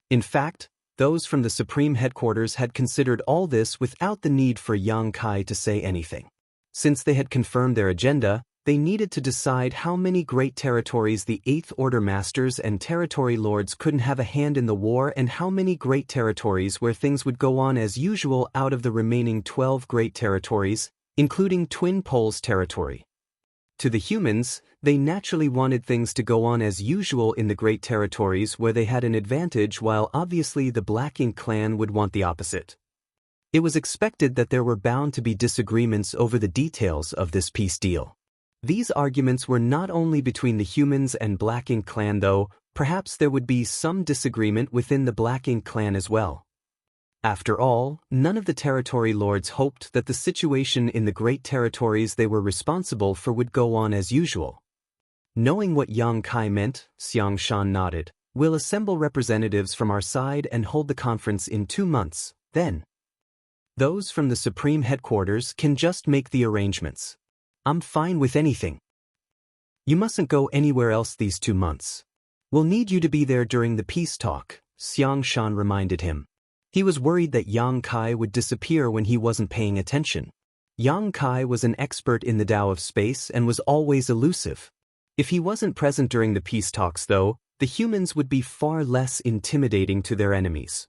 In fact, those from the Supreme Headquarters had considered all this without the need for Yang Kai to say anything. Since they had confirmed their agenda, they needed to decide how many great territories the Eighth Order Masters and Territory Lords couldn't have a hand in the war and how many great territories where things would go on as usual out of the remaining 12 great territories, including Twin Poles territory. To the humans, they naturally wanted things to go on as usual in the great territories where they had an advantage, while obviously the Black Ink clan would want the opposite. It was expected that there were bound to be disagreements over the details of this peace deal. These arguments were not only between the humans and Black Ink clan though, perhaps there would be some disagreement within the Black Ink clan as well. After all, none of the territory lords hoped that the situation in the great territories they were responsible for would go on as usual. Knowing what Yang Kai meant, Xiang Shan nodded. We'll assemble representatives from our side and hold the conference in 2 months, then. Those from the Supreme Headquarters can just make the arrangements. I'm fine with anything. You mustn't go anywhere else these 2 months. We'll need you to be there during the peace talk, Xiang Shan reminded him. He was worried that Yang Kai would disappear when he wasn't paying attention. Yang Kai was an expert in the Tao of space and was always elusive. If he wasn't present during the peace talks, though, the humans would be far less intimidating to their enemies.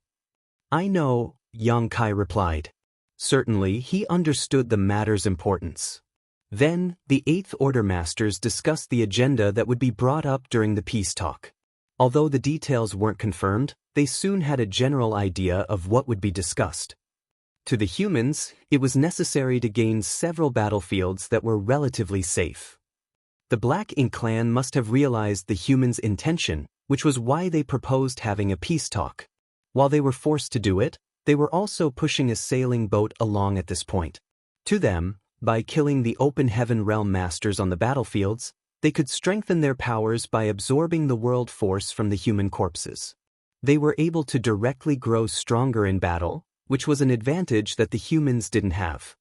I know, Yang Kai replied. Certainly, he understood the matter's importance. Then, the Eighth Order Masters discussed the agenda that would be brought up during the peace talk. Although the details weren't confirmed, they soon had a general idea of what would be discussed. To the humans, it was necessary to gain several battlefields that were relatively safe. The Black Ink clan must have realized the humans' intention, which was why they proposed having a peace talk. While they were forced to do it, they were also pushing a sailing boat along at this point. To them, by killing the Open Heaven Realm Masters on the battlefields, they could strengthen their powers by absorbing the world force from the human corpses. They were able to directly grow stronger in battle, which was an advantage that the humans didn't have.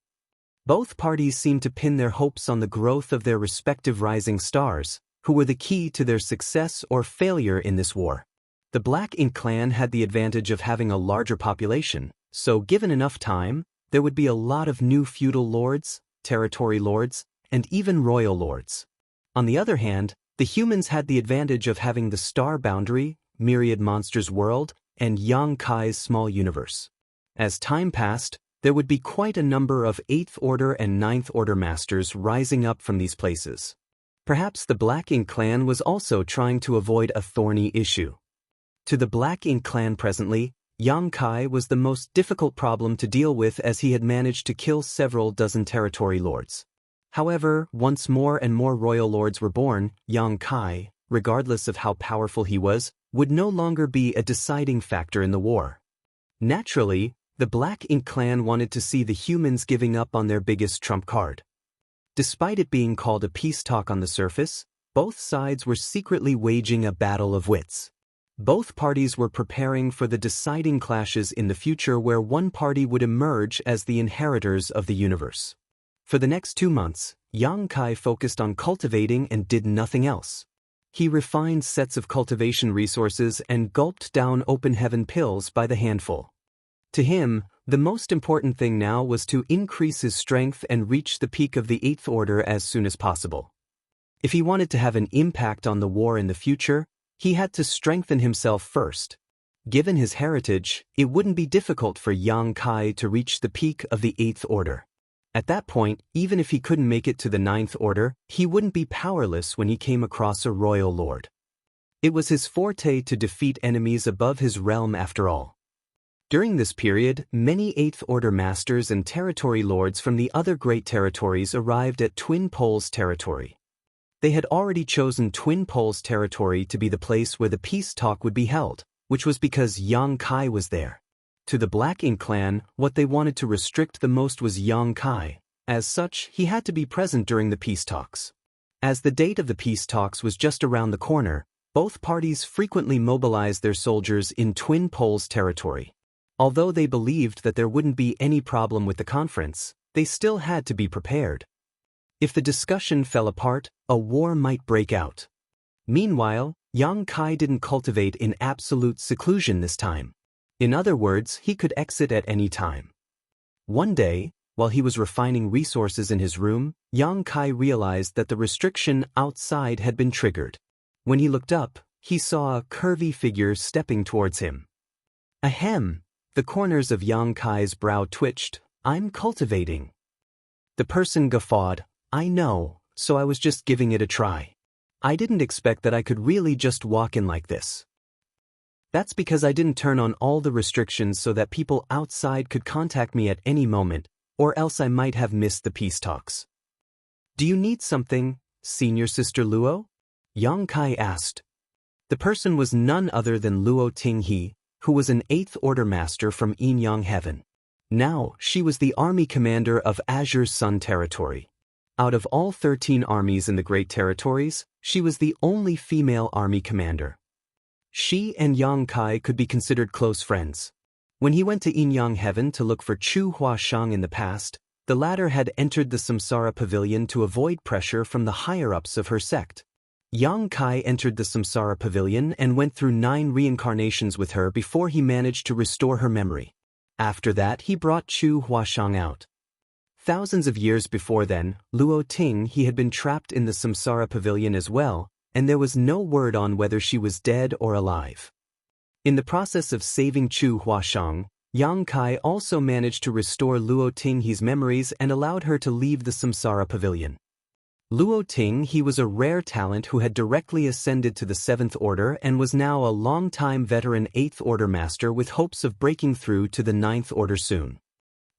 Both parties seemed to pin their hopes on the growth of their respective rising stars, who were the key to their success or failure in this war. The Black Ink clan had the advantage of having a larger population, so given enough time, there would be a lot of new feudal lords, territory lords, and even royal lords. On the other hand, the humans had the advantage of having the star boundary, Myriad Monsters world, and Yang Kai's small universe. As time passed, there would be quite a number of 8th Order and 9th Order Masters rising up from these places. Perhaps the Black Ink clan was also trying to avoid a thorny issue. To the Black Ink clan presently, Yang Kai was the most difficult problem to deal with as he had managed to kill several dozen territory lords. However, once more and more royal lords were born, Yang Kai, regardless of how powerful he was, would no longer be a deciding factor in the war. Naturally, the Black Ink clan wanted to see the humans giving up on their biggest trump card. Despite it being called a peace talk on the surface, both sides were secretly waging a battle of wits. Both parties were preparing for the deciding clashes in the future where one party would emerge as the inheritors of the universe. For the next 2 months, Yang Kai focused on cultivating and did nothing else. He refined sets of cultivation resources and gulped down open heaven pills by the handful. To him, the most important thing now was to increase his strength and reach the peak of the 8th Order as soon as possible. If he wanted to have an impact on the war in the future, he had to strengthen himself first. Given his heritage, it wouldn't be difficult for Yang Kai to reach the peak of the 8th Order. At that point, even if he couldn't make it to the 9th Order, he wouldn't be powerless when he came across a royal lord. It was his forte to defeat enemies above his realm after all. During this period, many 8th Order Masters and territory lords from the other great territories arrived at Twin Poles territory. They had already chosen Twin Poles territory to be the place where the peace talk would be held, which was because Yang Kai was there. To the Black Ink clan, what they wanted to restrict the most was Yang Kai. As such, he had to be present during the peace talks. As the date of the peace talks was just around the corner, both parties frequently mobilized their soldiers in Twin Poles territory. Although they believed that there wouldn't be any problem with the conference, they still had to be prepared. If the discussion fell apart, a war might break out. Meanwhile, Yang Kai didn't cultivate in absolute seclusion this time. In other words, he could exit at any time. One day, while he was refining resources in his room, Yang Kai realized that the restriction outside had been triggered. When he looked up, he saw a curvy figure stepping towards him. Ahem! The corners of Yang Kai's brow twitched. I'm cultivating. The person guffawed. I know, so I was just giving it a try. I didn't expect that I could really just walk in like this. That's because I didn't turn on all the restrictions so that people outside could contact me at any moment, or else I might have missed the peace talks. Do you need something, Senior Sister Luo? Yang Kai asked. The person was none other than Luo Tinghe, who was an 8th Order Master from Yin Yang Heaven. Now, she was the army commander of Azure Sun territory. Out of all 13 armies in the Great Territories, she was the only female army commander. She and Yang Kai could be considered close friends. When he went to Yin-Yang Heaven to look for Chu Huashang in the past, the latter had entered the Samsara Pavilion to avoid pressure from the higher-ups of her sect. Yang Kai entered the Samsara Pavilion and went through 9 reincarnations with her before he managed to restore her memory. After that, he brought Chu Huashang out. Thousands of years before then, Luo Ting he had been trapped in the Samsara Pavilion as well, and there was no word on whether she was dead or alive. In the process of saving Chu Huashang, Yang Kai also managed to restore Luo Tinghe's memories and allowed her to leave the Samsara Pavilion. Luo Ting he was a rare talent who had directly ascended to the 7th Order and was now a long-time veteran 8th Order master with hopes of breaking through to the 9th Order soon.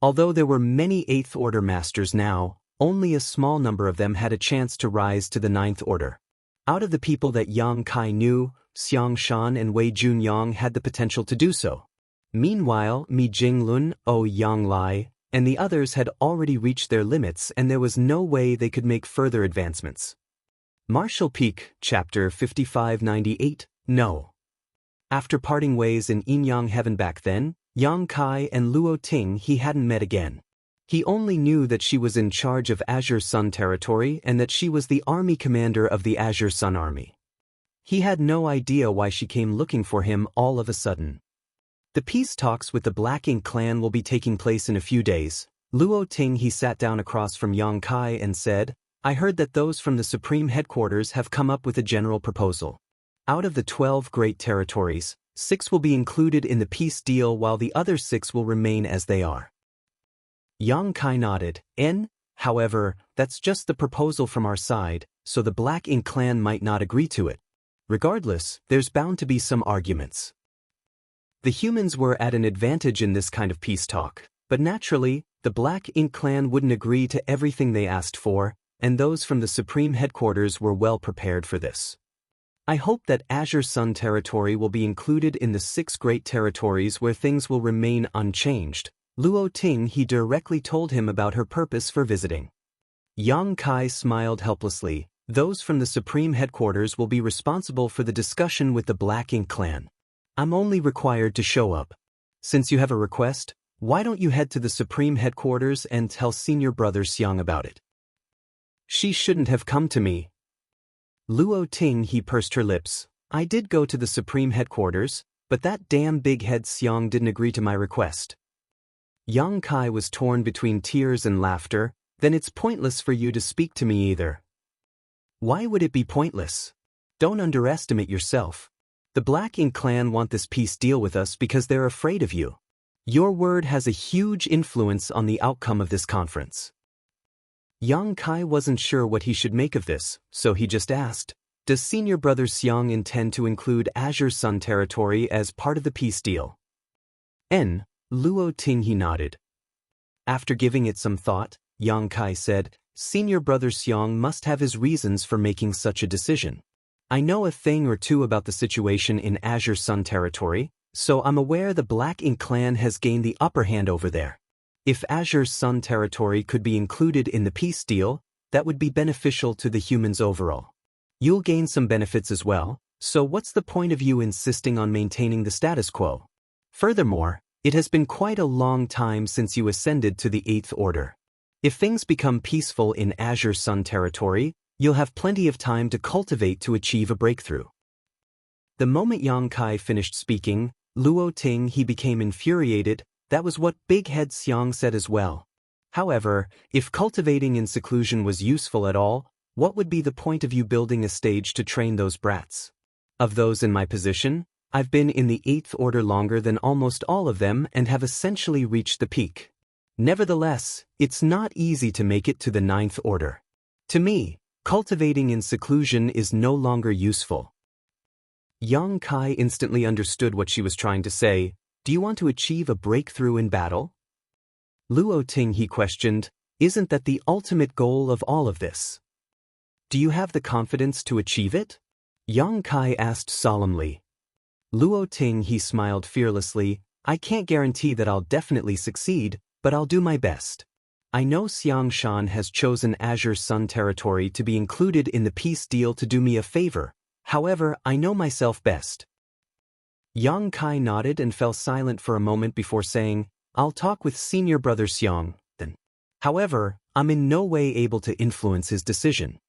Although there were many 8th Order masters now, only a small number of them had a chance to rise to the 9th Order. Out of the people that Yang Kai knew, Xiang Shan and Wei Junyang had the potential to do so. Meanwhile, Mi Jinglun, O Yang Lai, and the others had already reached their limits and there was no way they could make further advancements. Martial Peak, Chapter 5598, No. After parting ways in Yin-Yang Heaven back then, Yang Kai and Luo Ting he hadn't met again. He only knew that she was in charge of Azure Sun territory and that she was the army commander of the Azure Sun army. He had no idea why she came looking for him all of a sudden. The peace talks with the Black Ink clan will be taking place in a few days. Luo Ting he sat down across from Yang Kai and said, I heard that those from the Supreme Headquarters have come up with a general proposal. Out of the 12 great territories, 6 will be included in the peace deal while the other 6 will remain as they are. Yang Kai nodded. However, that's just the proposal from our side, so the Black Ink clan might not agree to it. Regardless, there's bound to be some arguments. The humans were at an advantage in this kind of peace talk, but naturally, the Black Ink clan wouldn't agree to everything they asked for, and those from the Supreme Headquarters were well prepared for this. I hope that Azure Sun territory will be included in the 6 great territories where things will remain unchanged. Luo Ting he directly told him about her purpose for visiting. Yang Kai smiled helplessly. Those from the Supreme Headquarters will be responsible for the discussion with the Black Ink clan. I'm only required to show up. Since you have a request, why don't you head to the Supreme Headquarters and tell Senior Brother Xiang about it? She shouldn't have come to me. Luo Ting he pursed her lips. I did go to the Supreme Headquarters, but that damn big head Xiang didn't agree to my request. Yang Kai was torn between tears and laughter. Then it's pointless for you to speak to me either. Why would it be pointless? Don't underestimate yourself. The Black Ink clan want this peace deal with us because they're afraid of you. Your word has a huge influence on the outcome of this conference. Yang Kai wasn't sure what he should make of this, so he just asked, does Senior Brother Xiang intend to include Azure Sun territory as part of the peace deal? Luo Ting he nodded. After giving it some thought, Yang Kai said, Senior Brother Xiang must have his reasons for making such a decision. I know a thing or two about the situation in Azure Sun territory, so I'm aware the Black Ink clan has gained the upper hand over there. If Azure Sun territory could be included in the peace deal, that would be beneficial to the humans overall. You'll gain some benefits as well, so what's the point of you insisting on maintaining the status quo? Furthermore, it has been quite a long time since you ascended to the 8th Order. If things become peaceful in Azure Sun territory, you'll have plenty of time to cultivate to achieve a breakthrough. The moment Yang Kai finished speaking, Luo Ting he became infuriated. That was what Big Head Xiang said as well. However, if cultivating in seclusion was useful at all, what would be the point of you building a stage to train those brats? Of those in my position, I've been in the 8th Order longer than almost all of them and have essentially reached the peak. Nevertheless, it's not easy to make it to the 9th Order. To me, cultivating in seclusion is no longer useful. Yang Kai instantly understood what she was trying to say. Do you want to achieve a breakthrough in battle? Luo Ting he questioned, isn't that the ultimate goal of all of this? Do you have the confidence to achieve it? Yang Kai asked solemnly. Luo Ting he smiled fearlessly, I can't guarantee that I'll definitely succeed, but I'll do my best. I know Xiang Shan has chosen Azure Sun territory to be included in the peace deal to do me a favor. However, I know myself best. Yang Kai nodded and fell silent for a moment before saying, I'll talk with senior brother Xiang, then. However, I'm in no way able to influence his decision.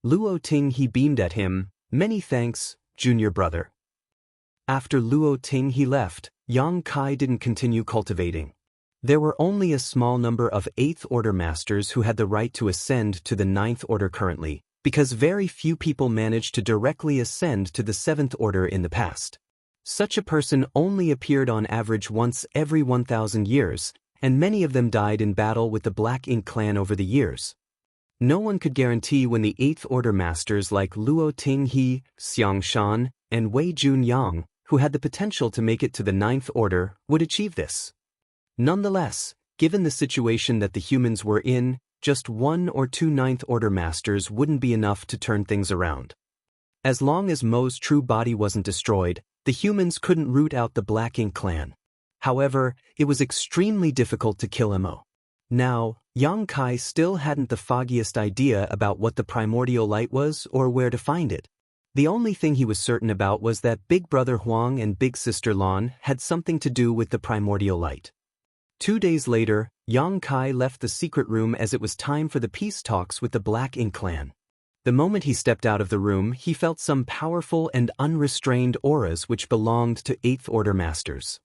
Luo Ting he beamed at him, many thanks, junior brother. After Luo Ting he left, Yang Kai didn't continue cultivating. There were only a small number of 8th Order Masters who had the right to ascend to the 9th Order currently, because very few people managed to directly ascend to the 7th Order in the past. Such a person only appeared on average once every 1,000 years, and many of them died in battle with the Black Ink clan over the years. No one could guarantee when the 8th Order Masters like Luo Ting He, Xiang Shan, and Wei Jun Yang, who had the potential to make it to the 9th Order, would achieve this. Nonetheless, given the situation that the humans were in, just 1 or 2 9th Order Masters wouldn't be enough to turn things around. As long as Mo's true body wasn't destroyed, the humans couldn't root out the Black Ink clan. However, it was extremely difficult to kill Mo. Now, Yang Kai still hadn't the foggiest idea about what the primordial light was or where to find it. The only thing he was certain about was that Big Brother Huang and Big Sister Lan had something to do with the primordial light. 2 days later, Yang Kai left the secret room as it was time for the peace talks with the Black Ink clan. The moment he stepped out of the room, he felt some powerful and unrestrained auras which belonged to 8th Order Masters.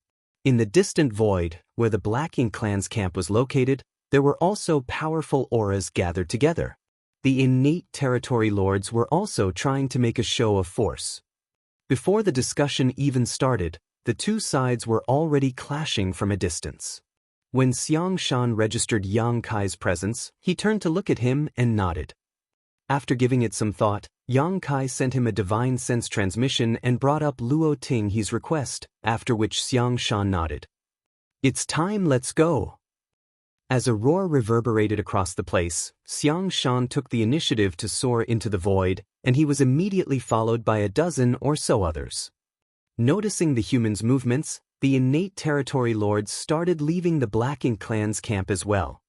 In the distant void, where the Black Ink clan's camp was located, there were also powerful auras gathered together. The innate territory lords were also trying to make a show of force. Before the discussion even started, the two sides were already clashing from a distance. When Xiang Shan registered Yang Kai's presence, he turned to look at him and nodded. After giving it some thought, Yang Kai sent him a divine sense transmission and brought up Luo Ting He's request, after which Xiang Shan nodded. It's time, let's go. As a roar reverberated across the place, Xiang Shan took the initiative to soar into the void, and he was immediately followed by a dozen or so others. Noticing the humans' movements, the innate territory lords started leaving the Black Ink clan's camp as well.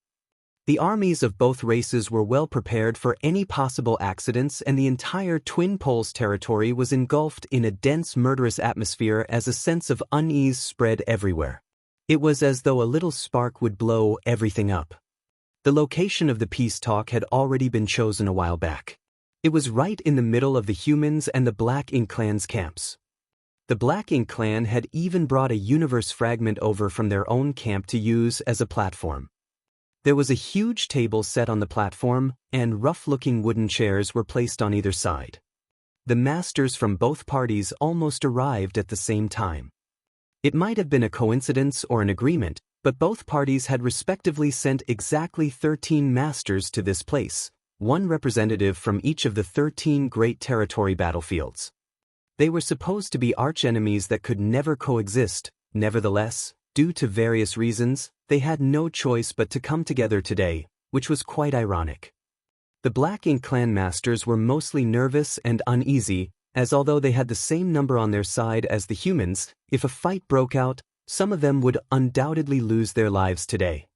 The armies of both races were well prepared for any possible accidents, and the entire Twin Poles territory was engulfed in a dense murderous atmosphere as a sense of unease spread everywhere. It was as though a little spark would blow everything up. The location of the peace talk had already been chosen a while back. It was right in the middle of the humans and the Black Ink clan's camps. The Black Ink clan had even brought a universe fragment over from their own camp to use as a platform. There was a huge table set on the platform, and rough-looking wooden chairs were placed on either side. The masters from both parties almost arrived at the same time. It might have been a coincidence or an agreement, but both parties had respectively sent exactly 13 masters to this place, one representative from each of the 13 great territory battlefields. They were supposed to be archenemies that could never coexist. Nevertheless, due to various reasons, they had no choice but to come together today, which was quite ironic. The Black Ink clan masters were mostly nervous and uneasy, as although they had the same number on their side as the humans, if a fight broke out, some of them would undoubtedly lose their lives today.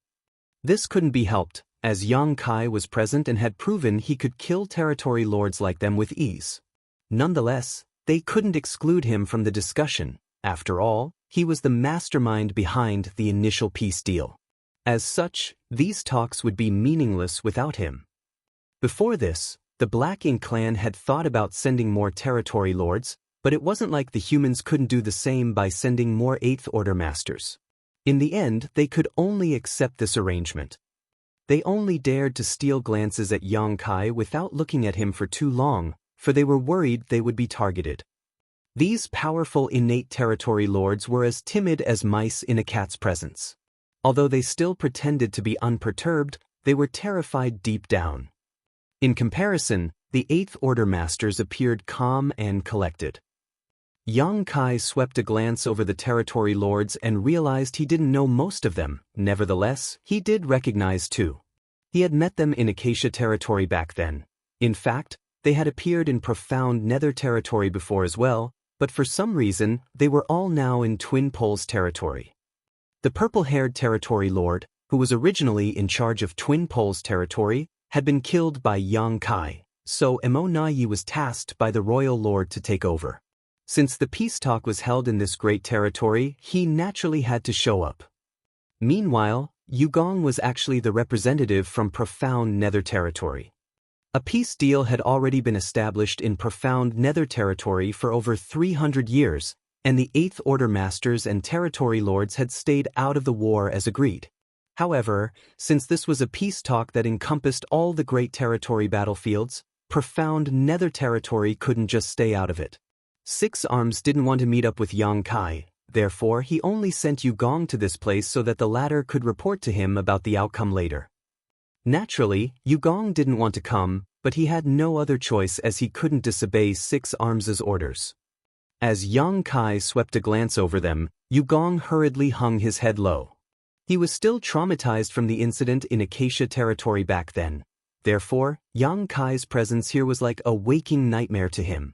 This couldn't be helped, as Yang Kai was present and had proven he could kill territory lords like them with ease. Nonetheless, they couldn't exclude him from the discussion. After all, he was the mastermind behind the initial peace deal. As such, these talks would be meaningless without him. Before this, the Black Ink clan had thought about sending more territory lords, but it wasn't like the humans couldn't do the same by sending more 8th Order Masters. In the end, they could only accept this arrangement. They only dared to steal glances at Yang Kai without looking at him for too long, for they were worried they would be targeted. These powerful innate territory lords were as timid as mice in a cat's presence. Although they still pretended to be unperturbed, they were terrified deep down. In comparison, the 8th Order Masters appeared calm and collected. Yang Kai swept a glance over the territory lords and realized he didn't know most of them. Nevertheless, he did recognize two. He had met them in Acacia territory back then. In fact, they had appeared in profound Nether territory before as well, but for some reason, they were all now in Twin Poles territory. The purple-haired territory lord, who was originally in charge of Twin Poles territory, had been killed by Yang Kai, so Immortal was tasked by the royal lord to take over. Since the peace talk was held in this great territory, he naturally had to show up. Meanwhile, Yugong was actually the representative from Profound Nether Territory. A peace deal had already been established in Profound Nether Territory for over 300 years, and the Eighth Order Masters and Territory Lords had stayed out of the war as agreed. However, since this was a peace talk that encompassed all the Great Territory battlefields, Profound Nether Territory couldn't just stay out of it. Six Arms didn't want to meet up with Yang Kai, therefore he only sent Yugong to this place so that the latter could report to him about the outcome later. Naturally, Yugong didn't want to come, but he had no other choice as he couldn't disobey Six Arms' orders. As Yang Kai swept a glance over them, Yugong hurriedly hung his head low. He was still traumatized from the incident in Acacia territory back then. Therefore, Yang Kai's presence here was like a waking nightmare to him.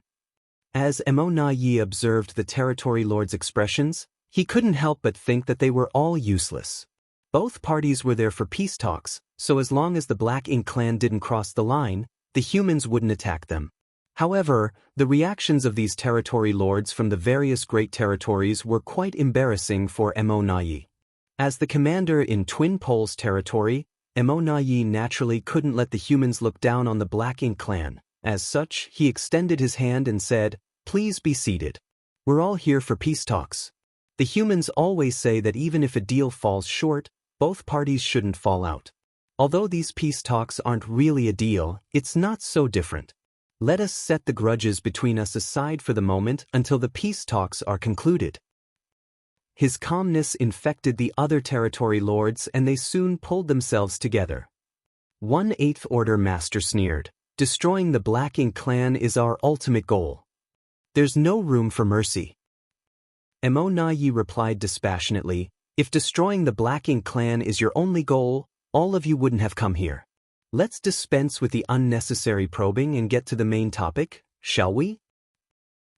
As Immortal observed the territory lord's expressions, he couldn't help but think that they were all useless. Both parties were there for peace talks, so as long as the Black Ink clan didn't cross the line, the humans wouldn't attack them. However, the reactions of these territory lords from the various great territories were quite embarrassing for Immortal. As the commander in Twin Poles territory, Immortal naturally couldn't let the humans look down on the Black Ink clan. As such, he extended his hand and said, "Please be seated. We're all here for peace talks. The humans always say that even if a deal falls short, both parties shouldn't fall out. Although these peace talks aren't really a deal, it's not so different. Let us set the grudges between us aside for the moment until the peace talks are concluded." His calmness infected the other territory lords and they soon pulled themselves together. One Eighth Order Master sneered, "Destroying the Black Ink clan is our ultimate goal. There's no room for mercy." Immortal replied dispassionately, "If destroying the Black Ink clan is your only goal, all of you wouldn't have come here. Let's dispense with the unnecessary probing and get to the main topic, shall we?"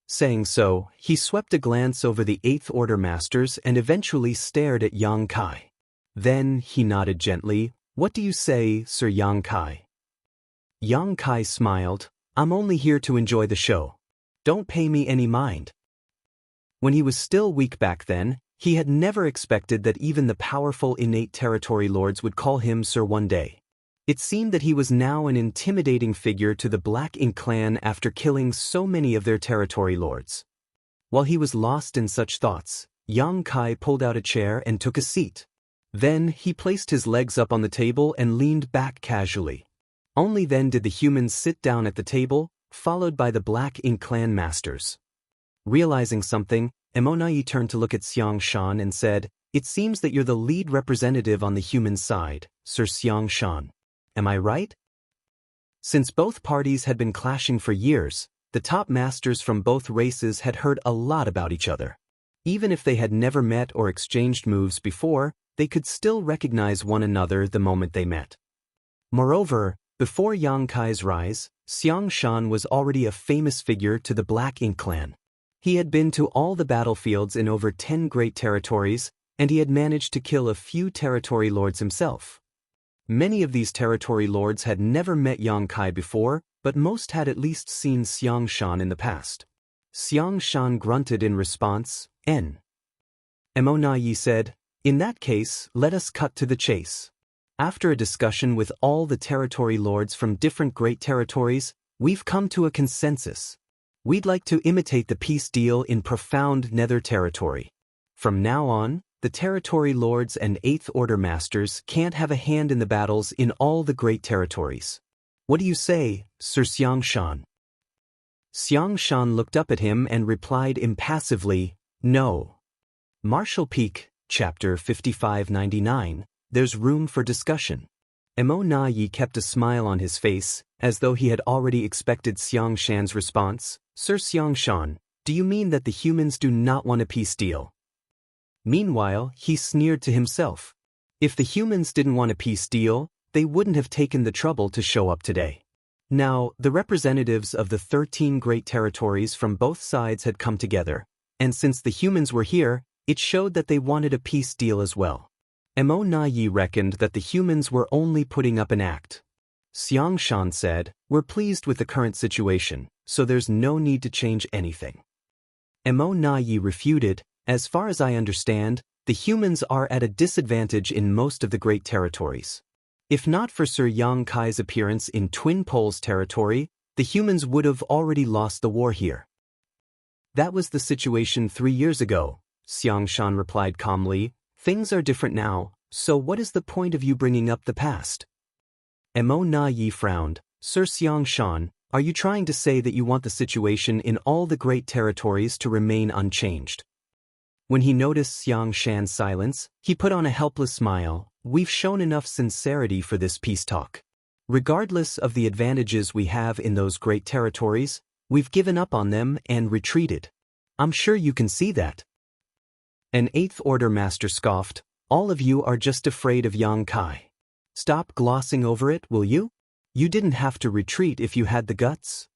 Saying so, he swept a glance over the Eighth Order Masters and eventually stared at Yang Kai. Then he nodded gently, "What do you say, Sir Yang Kai?" Yang Kai smiled, "I'm only here to enjoy the show. Don't pay me any mind." When he was still weak back then, he had never expected that even the powerful innate territory lords would call him Sir one day. It seemed that he was now an intimidating figure to the Black Ink clan after killing so many of their territory lords. While he was lost in such thoughts, Yang Kai pulled out a chair and took a seat. Then he placed his legs up on the table and leaned back casually. Only then did the humans sit down at the table, followed by the Black Ink clan masters. Realizing something, Immortal turned to look at Xiang Shan and said, "It seems that you're the lead representative on the human side, Sir Xiang Shan. Am I right?" Since both parties had been clashing for years, the top masters from both races had heard a lot about each other. Even if they had never met or exchanged moves before, they could still recognize one another the moment they met. Moreover, before Yang Kai's rise, Xiang Shan was already a famous figure to the Black Ink clan. He had been to all the battlefields in over 10 great territories, and he had managed to kill a few territory lords himself. Many of these territory lords had never met Yang Kai before, but most had at least seen Xiang Shan in the past. Xiang Shan grunted in response, "N." Immortal said, "In that case, let us cut to the chase. After a discussion with all the territory lords from different great territories, we've come to a consensus. We'd like to imitate the peace deal in Profound Nether Territory. From now on, the territory lords and Eighth Order Masters can't have a hand in the battles in all the great territories. What do you say, Sir Xiang Shan?" Xiang Shan looked up at him and replied impassively, "No." Martial Peak, Chapter 5599, There's Room for Discussion. Immortal kept a smile on his face, as though he had already expected Xiang Shan's response. "Sir Xiang Shan, do you mean that the humans do not want a peace deal?" Meanwhile, he sneered to himself. If the humans didn't want a peace deal, they wouldn't have taken the trouble to show up today. Now, the representatives of the 13 great territories from both sides had come together, and since the humans were here, it showed that they wanted a peace deal as well. Mo Na Yi reckoned that the humans were only putting up an act. Xiang Shan said, "We're pleased with the current situation, so there's no need to change anything." Mo Na Yi refuted, "As far as I understand, the humans are at a disadvantage in most of the great territories. If not for Sir Yang Kai's appearance in Twin Poles territory, the humans would have already lost the war here." "That was the situation 3 years ago," Xiang Shan replied calmly. "Things are different now, so what is the point of you bringing up the past?" Mo Na Yi frowned. "Sir Xiang Shan, are you trying to say that you want the situation in all the great territories to remain unchanged?" When he noticed Xiang Shan's silence, he put on a helpless smile. "We've shown enough sincerity for this peace talk. Regardless of the advantages we have in those great territories, we've given up on them and retreated. I'm sure you can see that." An Eighth Order master scoffed, "All of you are just afraid of Yang Kai. Stop glossing over it, will you? You didn't have to retreat if you had the guts."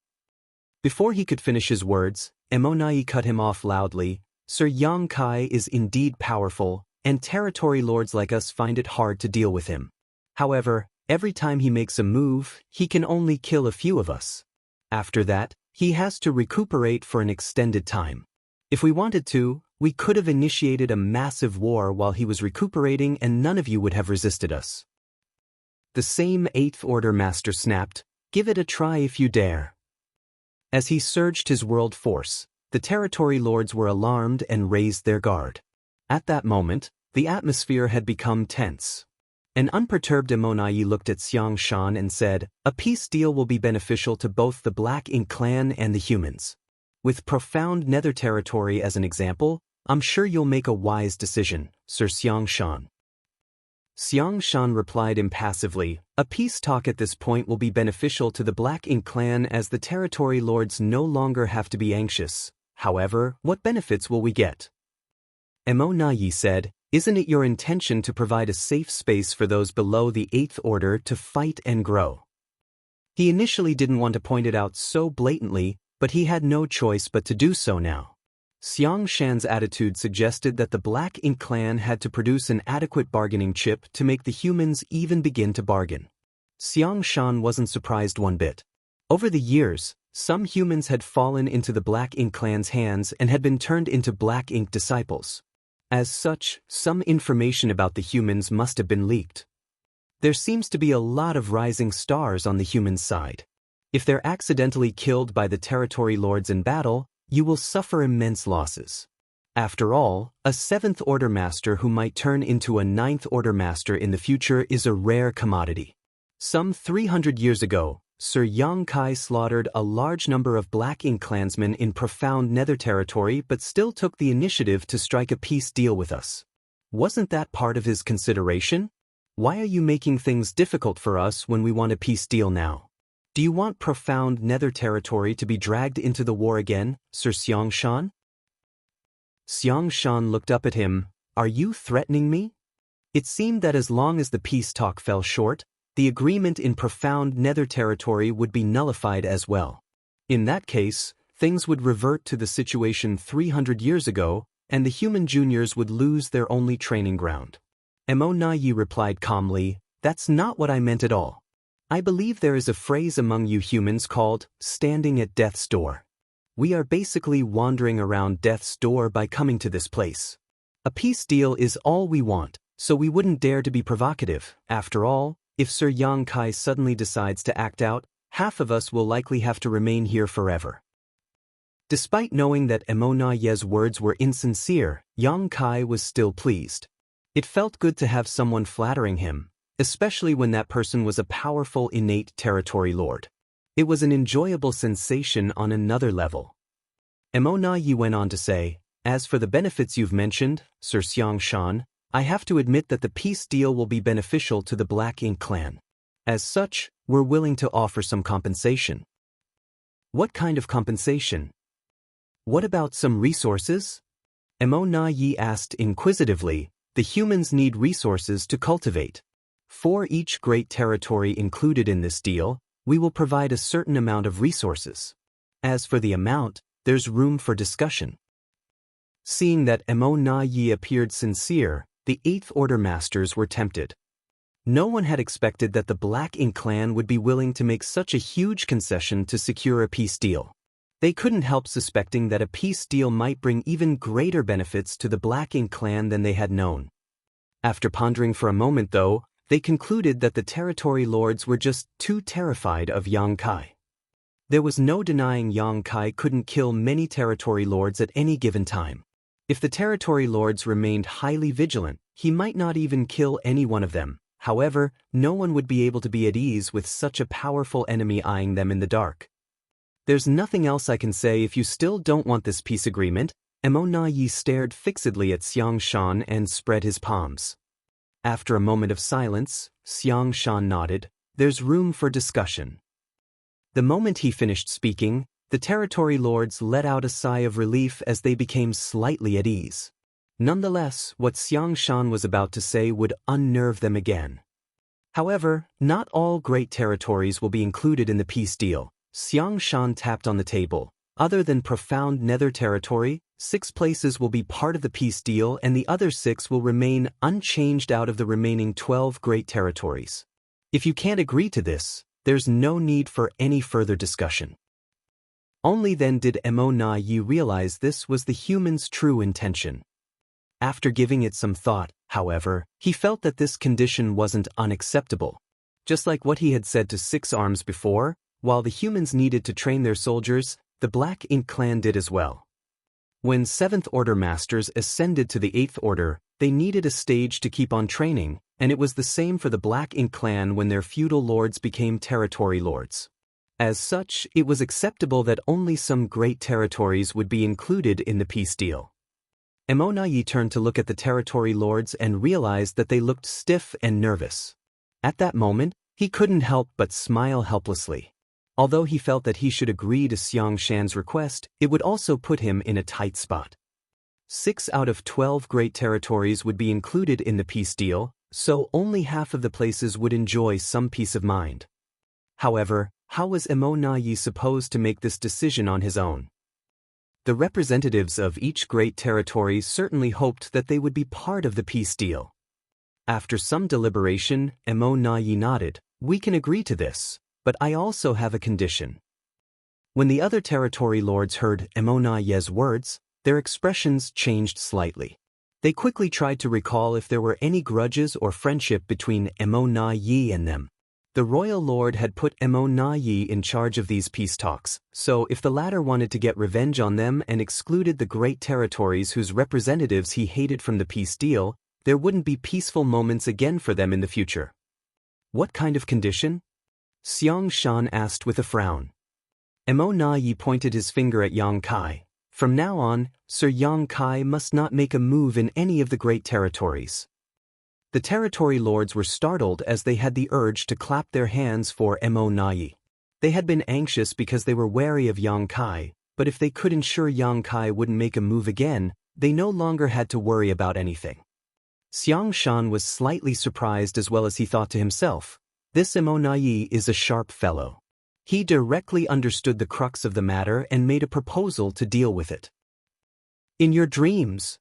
Before he could finish his words, Mo Na Yi cut him off loudly. "Sir Yang Kai is indeed powerful, and territory lords like us find it hard to deal with him. However, every time he makes a move, he can only kill a few of us. After that, he has to recuperate for an extended time. If we wanted to, we could have initiated a massive war while he was recuperating and none of you would have resisted us." The same Eighth Order master snapped, "Give it a try if you dare." As he surged his world force, the territory lords were alarmed and raised their guard. At that moment, the atmosphere had become tense. An unperturbed Mo Na Yi looked at Xiang Shan and said, "A peace deal will be beneficial to both the Black Ink clan and the humans. With profound nether territory as an example, I'm sure you'll make a wise decision, Sir Xiang Shan." Xiang Shan replied impassively, "A peace talk at this point will be beneficial to the Black Ink clan as the territory lords no longer have to be anxious. However, what benefits will we get?" Mo Na Yi said, "Isn't it your intention to provide a safe space for those below the Eighth Order to fight and grow?" He initially didn't want to point it out so blatantly, but he had no choice but to do so now. Xiang Shan's attitude suggested that the Black Ink clan had to produce an adequate bargaining chip to make the humans even begin to bargain. Xiang Shan wasn't surprised one bit. Over the years, some humans had fallen into the Black Ink clan's hands and had been turned into Black Ink disciples. As such, some information about the humans must have been leaked. There seems to be a lot of rising stars on the human side. If they're accidentally killed by the territory lords in battle, you will suffer immense losses. After all, a Seventh Order master who might turn into a Ninth Order master in the future is a rare commodity. Some 300 years ago, Sir Yang Kai slaughtered a large number of Black Ink clansmen in profound nether territory but still took the initiative to strike a peace deal with us. Wasn't that part of his consideration? Why are you making things difficult for us when we want a peace deal now? Do you want profound nether territory to be dragged into the war again, Sir Xiang Shan?" Xiang Shan looked up at him. "Are you threatening me?" It seemed that as long as the peace talk fell short, the agreement in profound nether territory would be nullified as well. In that case, things would revert to the situation 300 years ago, and the human juniors would lose their only training ground. Mo Na Yi replied calmly, "That's not what I meant at all. I believe there is a phrase among you humans called standing at death's door. We are basically wandering around death's door by coming to this place. A peace deal is all we want, so we wouldn't dare to be provocative. After all, if Sir Yang Kai suddenly decides to act out, half of us will likely have to remain here forever." Despite knowing that Mo Na Yi's words were insincere, Yang Kai was still pleased. It felt good to have someone flattering him, especially when that person was a powerful innate territory lord. It was an enjoyable sensation on another level. Mo Na Yi went on to say, "As for the benefits you've mentioned, Sir Xiang Shan, I have to admit that the peace deal will be beneficial to the Black Ink clan. As such, we're willing to offer some compensation." "What kind of compensation? What about some resources?" Mo Na Yi asked inquisitively. "The humans need resources to cultivate. For each great territory included in this deal, we will provide a certain amount of resources. As for the amount, there's room for discussion." Seeing that Mo Na Yi appeared sincere, the Eighth Order Masters were tempted. No one had expected that the Black Ink clan would be willing to make such a huge concession to secure a peace deal. They couldn't help suspecting that a peace deal might bring even greater benefits to the Black Ink clan than they had known. After pondering for a moment, though, they concluded that the territory lords were just too terrified of Yang Kai. There was no denying Yang Kai couldn't kill many territory lords at any given time. If the territory lords remained highly vigilant, he might not even kill any one of them. However, no one would be able to be at ease with such a powerful enemy eyeing them in the dark. There's nothing else I can say if you still don't want this peace agreement. Yi stared fixedly at Xiang Shan and spread his palms. After a moment of silence, Xiang Shan nodded. There's room for discussion. The moment he finished speaking, the territory lords let out a sigh of relief as they became slightly at ease. Nonetheless, what Xiang Shan was about to say would unnerve them again. However, not all great territories will be included in the peace deal. Xiang Shan tapped on the table. Other than Profound Nether territory, 6 places will be part of the peace deal and the other 6 will remain unchanged out of the remaining 12 great territories. If you can't agree to this, there's no need for any further discussion. Only then did Yi realize this was the human's true intention. After giving it some thought, however, he felt that this condition wasn't unacceptable. Just like what he had said to Six Arms before, while the humans needed to train their soldiers, the Black Ink clan did as well. When 7th Order Masters ascended to the 8th Order, they needed a stage to keep on training, and it was the same for the Black Ink clan when their feudal lords became territory lords. As such, it was acceptable that only some great territories would be included in the peace deal. Yi turned to look at the territory lords and realized that they looked stiff and nervous. At that moment, he couldn't help but smile helplessly. Although he felt that he should agree to Xiang Shan's request, it would also put him in a tight spot. 6 out of 12 great territories would be included in the peace deal, so only half of the places would enjoy some peace of mind. However, how was Yi supposed to make this decision on his own? The representatives of each great territory certainly hoped that they would be part of the peace deal. After some deliberation, Yi nodded. We can agree to this, but I also have a condition. When the other territory lords heard Yi's words, their expressions changed slightly. They quickly tried to recall if there were any grudges or friendship between Yi and them. The royal lord had put Yi in charge of these peace talks, so if the latter wanted to get revenge on them and excluded the great territories whose representatives he hated from the peace deal, there wouldn't be peaceful moments again for them in the future. What kind of condition? Xiang Shan asked with a frown. Yi pointed his finger at Yang Kai. From now on, Sir Yang Kai must not make a move in any of the great territories. The territory lords were startled as they had the urge to clap their hands for Yi. They had been anxious because they were wary of Yang Kai, but if they could ensure Yang Kai wouldn't make a move again, they no longer had to worry about anything. Xiang Shan was slightly surprised as well as he thought to himself, this Yi is a sharp fellow. He directly understood the crux of the matter and made a proposal to deal with it. In your dreams.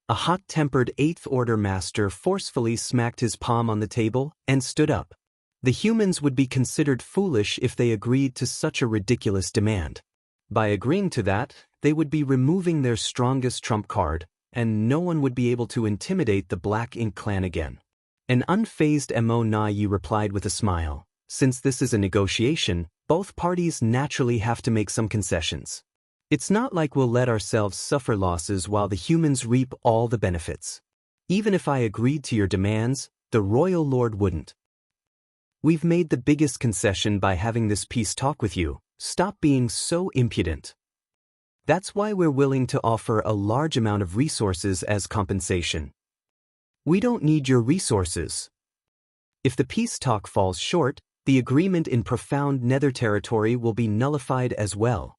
A hot-tempered 8th Order Master forcefully smacked his palm on the table and stood up. The humans would be considered foolish if they agreed to such a ridiculous demand. By agreeing to that, they would be removing their strongest trump card, and no one would be able to intimidate the Black Ink clan again. An unfazed Yi replied with a smile. Since this is a negotiation, both parties naturally have to make some concessions. It's not like we'll let ourselves suffer losses while the humans reap all the benefits. Even if I agreed to your demands, the royal lord wouldn't. We've made the biggest concession by having this peace talk with you. Stop being so impudent. That's why we're willing to offer a large amount of resources as compensation. We don't need your resources. If the peace talk falls short, the agreement in Profound Nether territory will be nullified as well.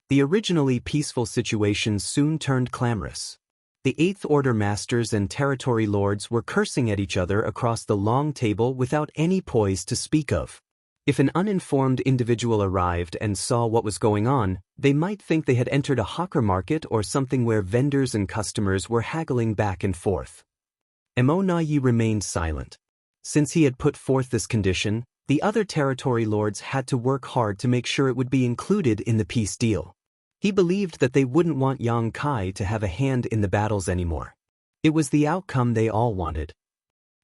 The originally peaceful situation soon turned clamorous. The 8th Order Masters and territory lords were cursing at each other across the long table without any poise to speak of. If an uninformed individual arrived and saw what was going on, they might think they had entered a hawker market or something where vendors and customers were haggling back and forth. Emonayi remained silent. Since he had put forth this condition, the other territory lords had to work hard to make sure it would be included in the peace deal. He believed that they wouldn't want Yang Kai to have a hand in the battles anymore. It was the outcome they all wanted.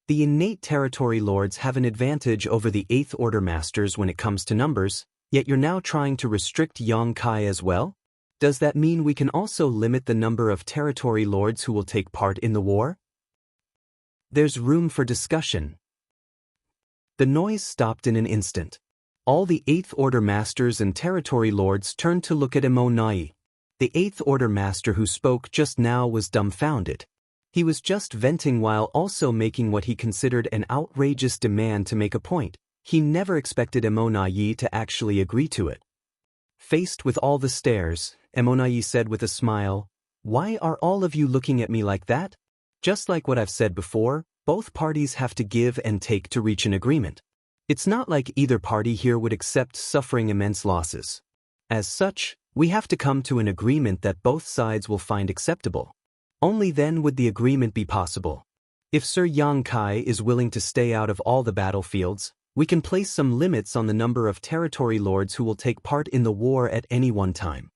The innate territory lords have an advantage over the 8th Order masters when it comes to numbers, yet you're now trying to restrict Yang Kai as well? Does that mean we can also limit the number of territory lords who will take part in the war? There's room for discussion. The noise stopped in an instant. All the 8th Order masters and territory lords turned to look at Emonayi. The 8th Order master who spoke just now was dumbfounded. He was just venting while also making what he considered an outrageous demand to make a point. He never expected Emonayi to actually agree to it. Faced with all the stares, Emonayi said with a smile, "Why are all of you looking at me like that? Just like what I've said before, both parties have to give and take to reach an agreement. It's not like either party here would accept suffering immense losses. As such, we have to come to an agreement that both sides will find acceptable. Only then would the agreement be possible. If Sir Yang Kai is willing to stay out of all the battlefields, we can place some limits on the number of territory lords who will take part in the war at any one time."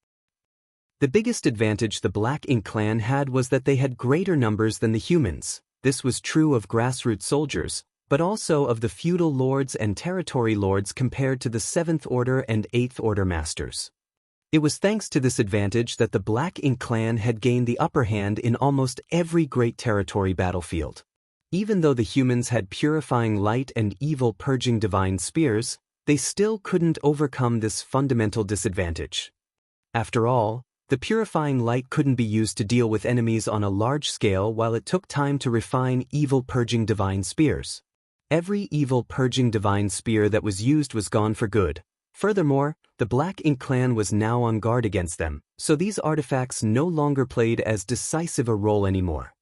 The biggest advantage the Black Ink clan had was that they had greater numbers than the humans. This was true of grassroots soldiers, but also of the feudal lords and territory lords compared to the 7th Order and 8th Order masters. It was thanks to this advantage that the Black Ink clan had gained the upper hand in almost every great territory battlefield. Even though the humans had purifying light and evil purging divine spears, they still couldn't overcome this fundamental disadvantage. After all, the purifying light couldn't be used to deal with enemies on a large scale while it took time to refine evil purging divine spears. Every evil purging divine spear that was used was gone for good. Furthermore, the Black Ink clan was now on guard against them, so these artifacts no longer played as decisive a role anymore.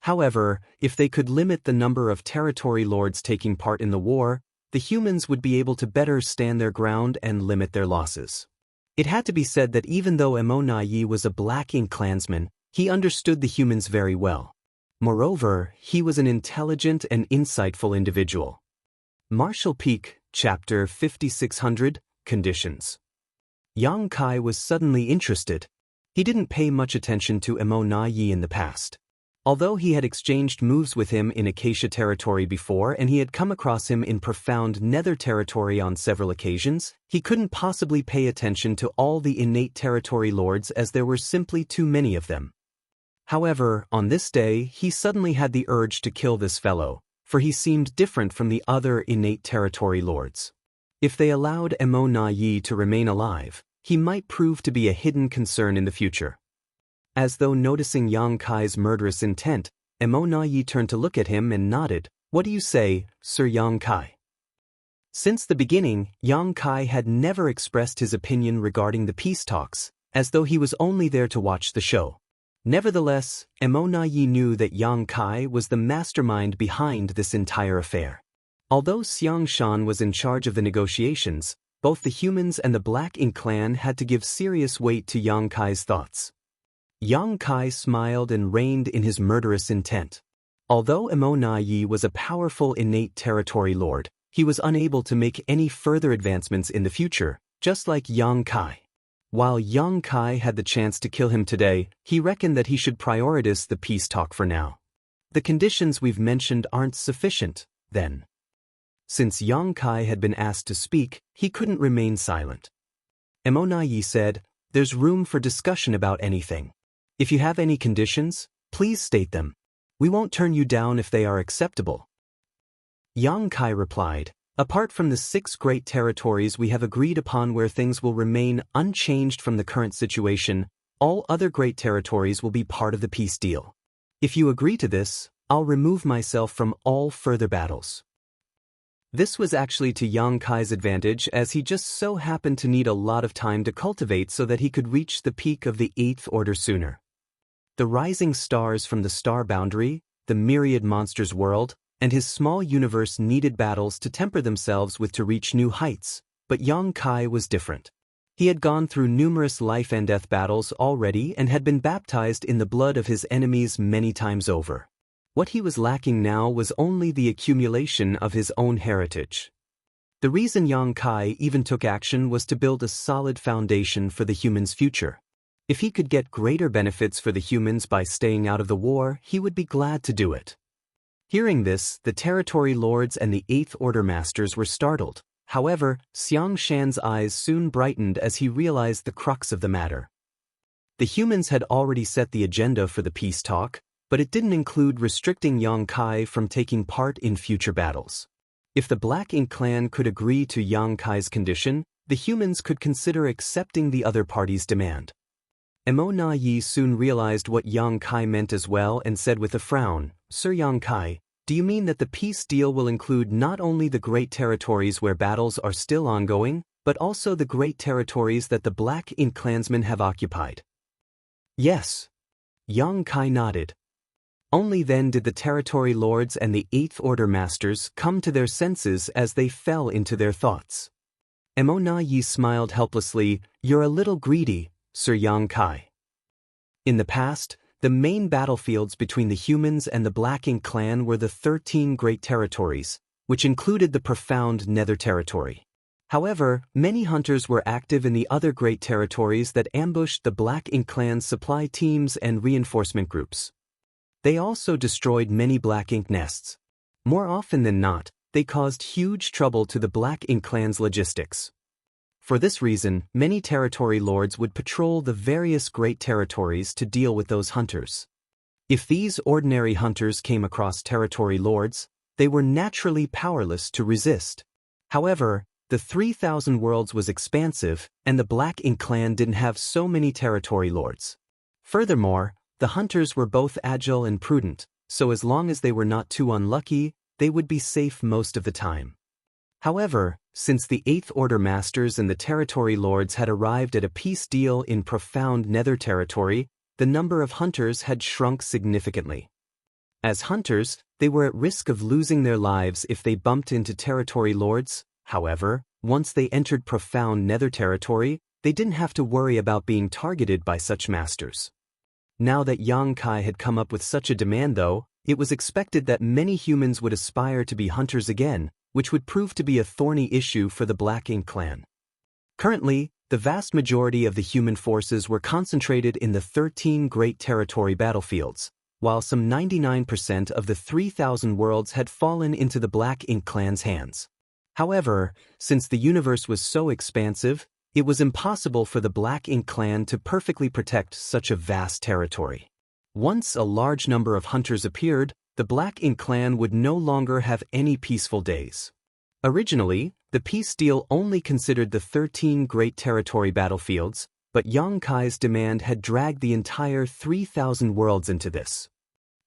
However, if they could limit the number of territory lords taking part in the war, the humans would be able to better stand their ground and limit their losses. It had to be said that even though Emonayi was a Black Ink clansman, he understood the humans very well. Moreover, he was an intelligent and insightful individual. Martial Peak, Chapter 5600, Conditions. Yang Kai was suddenly interested. He didn't pay much attention to Emonayi in the past. Although he had exchanged moves with him in Acacia territory before and he had come across him in profound Nether territory on several occasions, he couldn't possibly pay attention to all the innate territory lords as there were simply too many of them. However, on this day, he suddenly had the urge to kill this fellow, for he seemed different from the other innate territory lords. If they allowed Emonayi to remain alive, he might prove to be a hidden concern in the future. As though noticing Yang Kai's murderous intent, Emonayi turned to look at him and nodded. "What do you say, Sir Yang Kai?" Since the beginning, Yang Kai had never expressed his opinion regarding the peace talks, as though he was only there to watch the show. Nevertheless, Emonayi knew that Yang Kai was the mastermind behind this entire affair. Although Xiang Shan was in charge of the negotiations, both the humans and the Black Ink clan had to give serious weight to Yang Kai's thoughts. Yang Kai smiled and reined in his murderous intent. Although Emonayi was a powerful innate territory lord, he was unable to make any further advancements in the future, just like Yang Kai. While Yang Kai had the chance to kill him today, he reckoned that he should prioritize the peace talk for now. The conditions we've mentioned aren't sufficient, then. Since Yang Kai had been asked to speak, he couldn't remain silent. Emonayi said, "There's room for discussion about anything. If you have any conditions, please state them. We won't turn you down if they are acceptable." Yang Kai replied, "Apart from the 6 great territories we have agreed upon where things will remain unchanged from the current situation, all other great territories will be part of the peace deal. If you agree to this, I'll remove myself from all further battles." This was actually to Yang Kai's advantage as he just so happened to need a lot of time to cultivate so that he could reach the peak of the 8th Order sooner. The rising stars from the star boundary, the myriad monsters world, and his small universe needed battles to temper themselves with to reach new heights, but Yang Kai was different. He had gone through numerous life and death battles already and had been baptized in the blood of his enemies many times over. What he was lacking now was only the accumulation of his own heritage. The reason Yang Kai even took action was to build a solid foundation for the humans' future. If he could get greater benefits for the humans by staying out of the war, he would be glad to do it. Hearing this, the territory lords and the Eighth Order masters were startled. However, Xiang Shan's eyes soon brightened as he realized the crux of the matter. The humans had already set the agenda for the peace talk, but it didn't include restricting Yang Kai from taking part in future battles. If the Black Ink clan could agree to Yang Kai's condition, the humans could consider accepting the other party's demand. Emo Na Yi soon realized what Yang Kai meant as well and said with a frown, "Sir Yang Kai, do you mean that the peace deal will include not only the great territories where battles are still ongoing, but also the great territories that the Black Ink clansmen have occupied?" "Yes." Yang Kai nodded. Only then did the territory lords and the Eighth Order masters come to their senses as they fell into their thoughts. Emo Na Yi smiled helplessly. "You're a little greedy, Sir Yang Kai." In the past, the main battlefields between the humans and the Black Ink clan were the 13 Great Territories, which included the profound Nether Territory. However, many hunters were active in the other Great Territories that ambushed the Black Ink clan's supply teams and reinforcement groups. They also destroyed many Black Ink nests. More often than not, they caused huge trouble to the Black Ink clan's logistics. For this reason, many territory lords would patrol the various great territories to deal with those hunters. If these ordinary hunters came across territory lords, they were naturally powerless to resist. However, the 3,000 worlds was expansive, and the Black Ink clan didn't have so many territory lords. Furthermore, the hunters were both agile and prudent, so as long as they were not too unlucky, they would be safe most of the time. However, since the Eighth Order masters and the territory lords had arrived at a peace deal in profound Nether territory, the number of hunters had shrunk significantly. As hunters, they were at risk of losing their lives if they bumped into territory lords. However, once they entered profound Nether territory, they didn't have to worry about being targeted by such masters. Now that Yang Kai had come up with such a demand though, it was expected that many humans would aspire to be hunters again, which would prove to be a thorny issue for the Black Ink clan. Currently, the vast majority of the human forces were concentrated in the 13 Great Territory battlefields, while some 99% of the 3,000 worlds had fallen into the Black Ink clan's hands. However, since the universe was so expansive, it was impossible for the Black Ink clan to perfectly protect such a vast territory. Once a large number of hunters appeared, the Black Ink clan would no longer have any peaceful days. Originally, the peace deal only considered the 13 Great Territory battlefields, but Yang Kai's demand had dragged the entire 3,000 worlds into this.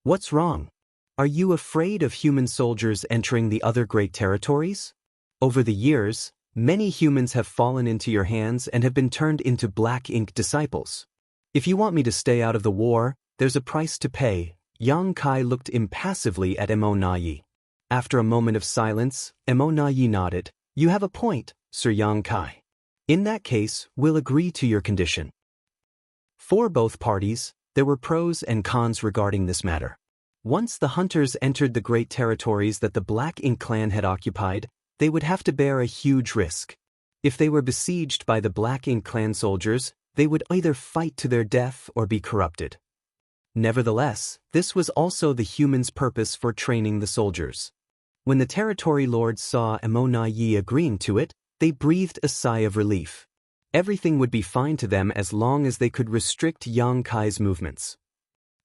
What's wrong? Are you afraid of human soldiers entering the other Great Territories? Over the years, many humans have fallen into your hands and have been turned into Black Ink disciples. If you want me to stay out of the war, there's a price to pay. Yang Kai looked impassively at Emo Na Yi. After a moment of silence, Emo Na Yi nodded. "You have a point, Sir Yang Kai. In that case, we'll agree to your condition." For both parties, there were pros and cons regarding this matter. Once the hunters entered the great territories that the Black Ink clan had occupied, they would have to bear a huge risk. If they were besieged by the Black Ink clan soldiers, they would either fight to their death or be corrupted. Nevertheless, this was also the humans' purpose for training the soldiers. When the territory lords saw Emo Na Yi agreeing to it, they breathed a sigh of relief. Everything would be fine to them as long as they could restrict Yang Kai's movements.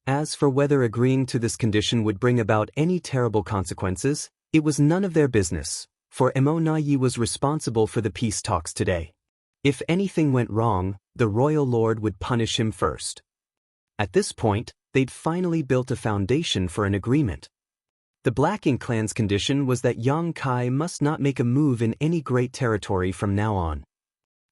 As for whether agreeing to this condition would bring about any terrible consequences, it was none of their business, for Emo Na Yi was responsible for the peace talks today. If anything went wrong, the royal lord would punish him first. At this point, they'd finally built a foundation for an agreement. The Black Ink clan's condition was that Yang Kai must not make a move in any great territory from now on.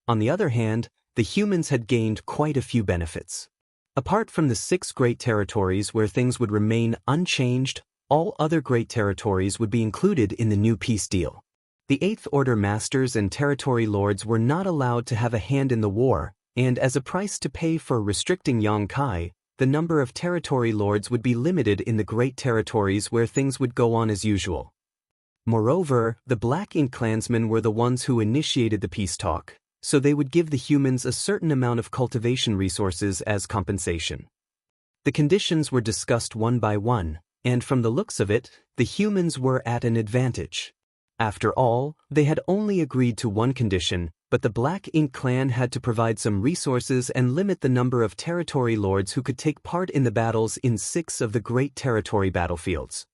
On the other hand, the humans had gained quite a few benefits. Apart from the 6 great territories where things would remain unchanged, all other great territories would be included in the new peace deal. The Eighth Order masters and territory lords were not allowed to have a hand in the war, and as a price to pay for restricting Yangkai, the number of territory lords would be limited in the great territories where things would go on as usual. Moreover, the Black Ink clansmen were the ones who initiated the peace talk, so they would give the humans a certain amount of cultivation resources as compensation. The conditions were discussed one by one, and from the looks of it, the humans were at an advantage. After all, they had only agreed to one condition, but the Black Ink clan had to provide some resources and limit the number of territory lords who could take part in the battles in 6 of the great territory battlefields.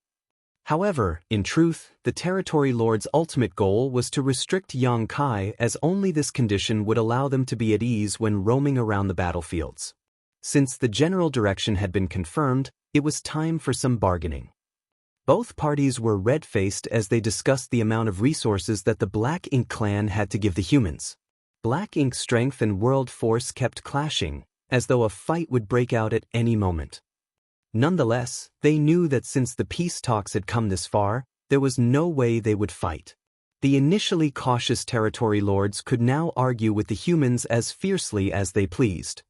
However, in truth, the territory lords' ultimate goal was to restrict Yangkai, as only this condition would allow them to be at ease when roaming around the battlefields. Since the general direction had been confirmed, it was time for some bargaining. Both parties were red-faced as they discussed the amount of resources that the Black Ink clan had to give the humans. Black Ink's strength and world force kept clashing, as though a fight would break out at any moment. Nonetheless, they knew that since the peace talks had come this far, there was no way they would fight. The initially cautious territory lords could now argue with the humans as fiercely as they pleased.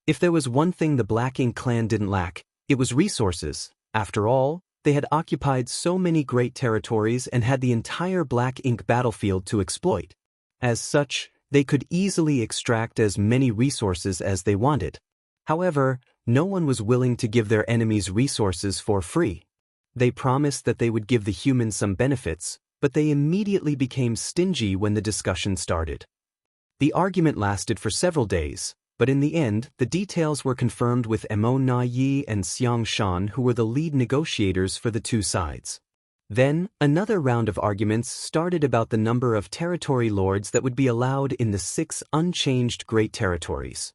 If there was one thing the Black Ink clan didn't lack, it was resources. After all, they had occupied so many great territories and had the entire Black Ink battlefield to exploit. As such, they could easily extract as many resources as they wanted. However, no one was willing to give their enemies resources for free. They promised that they would give the humans some benefits, but they immediately became stingy when the discussion started. The argument lasted for several days, but in the end, the details were confirmed with Mo Na Yi and Xiang Shan, who were the lead negotiators for the two sides. Then, another round of arguments started about the number of territory lords that would be allowed in the 6 unchanged great territories.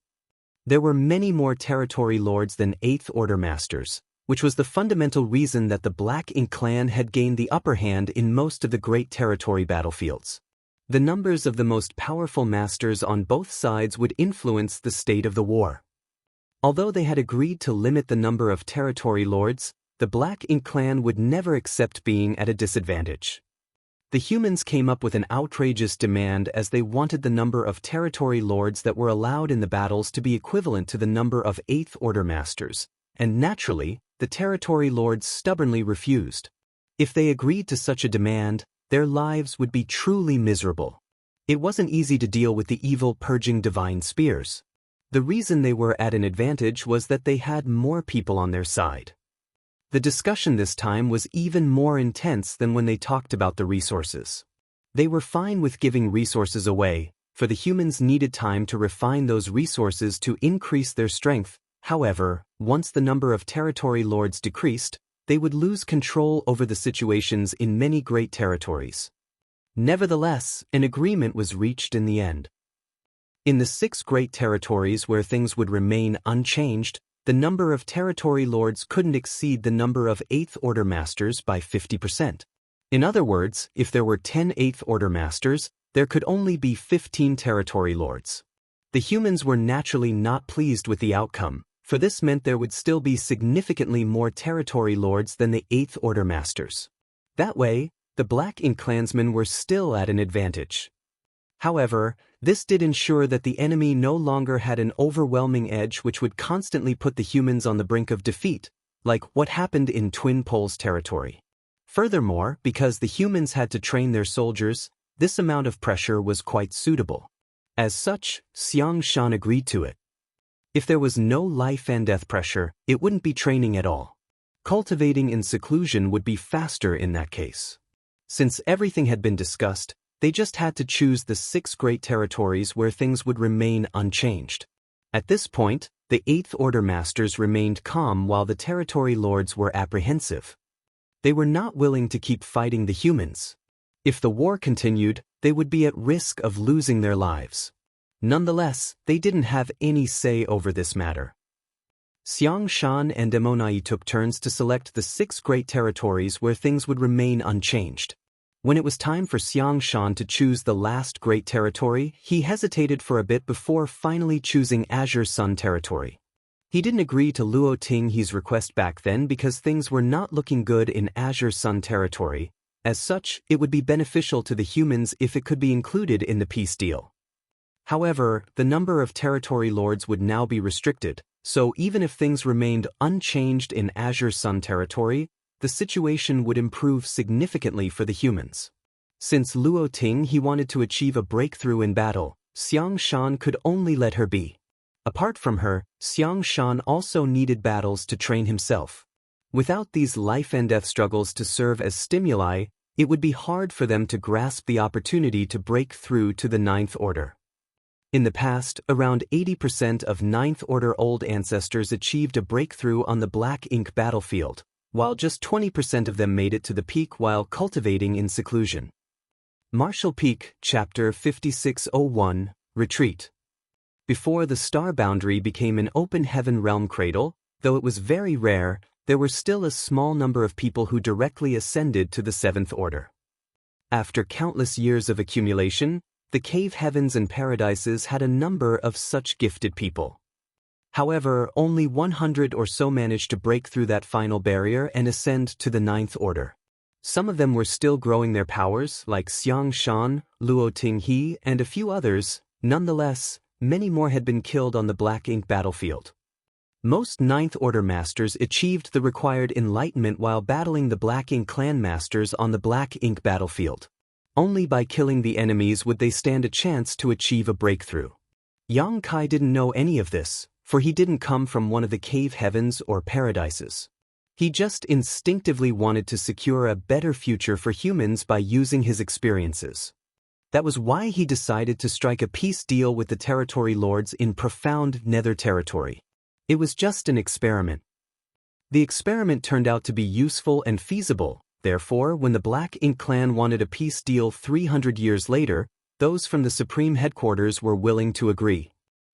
There were many more territory lords than Eighth Order masters, which was the fundamental reason that the Black Ink clan had gained the upper hand in most of the great territory battlefields. The numbers of the most powerful masters on both sides would influence the state of the war. Although they had agreed to limit the number of territory lords, the Black Ink clan would never accept being at a disadvantage. The humans came up with an outrageous demand as they wanted the number of territory lords that were allowed in the battles to be equivalent to the number of Eighth Order masters, and naturally, the territory lords stubbornly refused. If they agreed to such a demand, their lives would be truly miserable. It wasn't easy to deal with the evil purging divine spears. The reason they were at an advantage was that they had more people on their side. The discussion this time was even more intense than when they talked about the resources. They were fine with giving resources away, for the humans needed time to refine those resources to increase their strength. However, once the number of territory lords decreased, they would lose control over the situations in many great territories. Nevertheless, an agreement was reached in the end. In the 6 great territories where things would remain unchanged, the number of territory lords couldn't exceed the number of Eighth Order masters by 50%. In other words, if there were 10 Eighth Order masters, there could only be 15 territory lords. The humans were naturally not pleased with the outcome, for this meant there would still be significantly more territory lords than the Eighth Order masters. That way, the Black Ink clansmen were still at an advantage. However, this did ensure that the enemy no longer had an overwhelming edge which would constantly put the humans on the brink of defeat, like what happened in Twin Poles territory. Furthermore, because the humans had to train their soldiers, this amount of pressure was quite suitable. As such, Xiang Shan agreed to it. If there was no life and death pressure, it wouldn't be training at all. Cultivating in seclusion would be faster in that case. Since everything had been discussed, they just had to choose the 6 great territories where things would remain unchanged. At this point, the Eighth Order masters remained calm while the territory lords were apprehensive. They were not willing to keep fighting the humans. If the war continued, they would be at risk of losing their lives. Nonetheless, they didn't have any say over this matter. Xiang Shan and Mo Na Yi took turns to select the 6 great territories where things would remain unchanged. When it was time for Xiang Shan to choose the last great territory, he hesitated for a bit before finally choosing Azure Sun territory. He didn't agree to Luo Tinghe's request back then because things were not looking good in Azure Sun territory. As such, it would be beneficial to the humans if it could be included in the peace deal. However, the number of territory lords would now be restricted, so even if things remained unchanged in Azure Sun territory, the situation would improve significantly for the humans. Since Luo Tinghe wanted to achieve a breakthrough in battle, Xiang Shan could only let her be. Apart from her, Xiang Shan also needed battles to train himself. Without these life-and-death struggles to serve as stimuli, it would be hard for them to grasp the opportunity to break through to the Ninth Order. In the past, around 80% of Ninth Order old ancestors achieved a breakthrough on the Black Ink battlefield, while just 20% of them made it to the peak while cultivating in seclusion. Martial Peak, Chapter 5601, Retreat. Before the star boundary became an open heaven realm cradle, though it was very rare, there were still a small number of people who directly ascended to the Seventh Order. After countless years of accumulation, the cave heavens and paradises had a number of such gifted people. However, only 100 or so managed to break through that final barrier and ascend to the Ninth Order. Some of them were still growing their powers, like Xiang Shan, Luo Tinghe, and a few others. Nonetheless, many more had been killed on the Black Ink battlefield. Most Ninth Order masters achieved the required enlightenment while battling the Black Ink clan masters on the Black Ink battlefield. Only by killing the enemies would they stand a chance to achieve a breakthrough. Yang Kai didn't know any of this, for he didn't come from one of the cave heavens or paradises. He just instinctively wanted to secure a better future for humans by using his experiences. That was why he decided to strike a peace deal with the territory lords in profound nether territory. It was just an experiment. The experiment turned out to be useful and feasible. Therefore, when the Black Ink clan wanted a peace deal 300 years later, those from the Supreme Headquarters were willing to agree.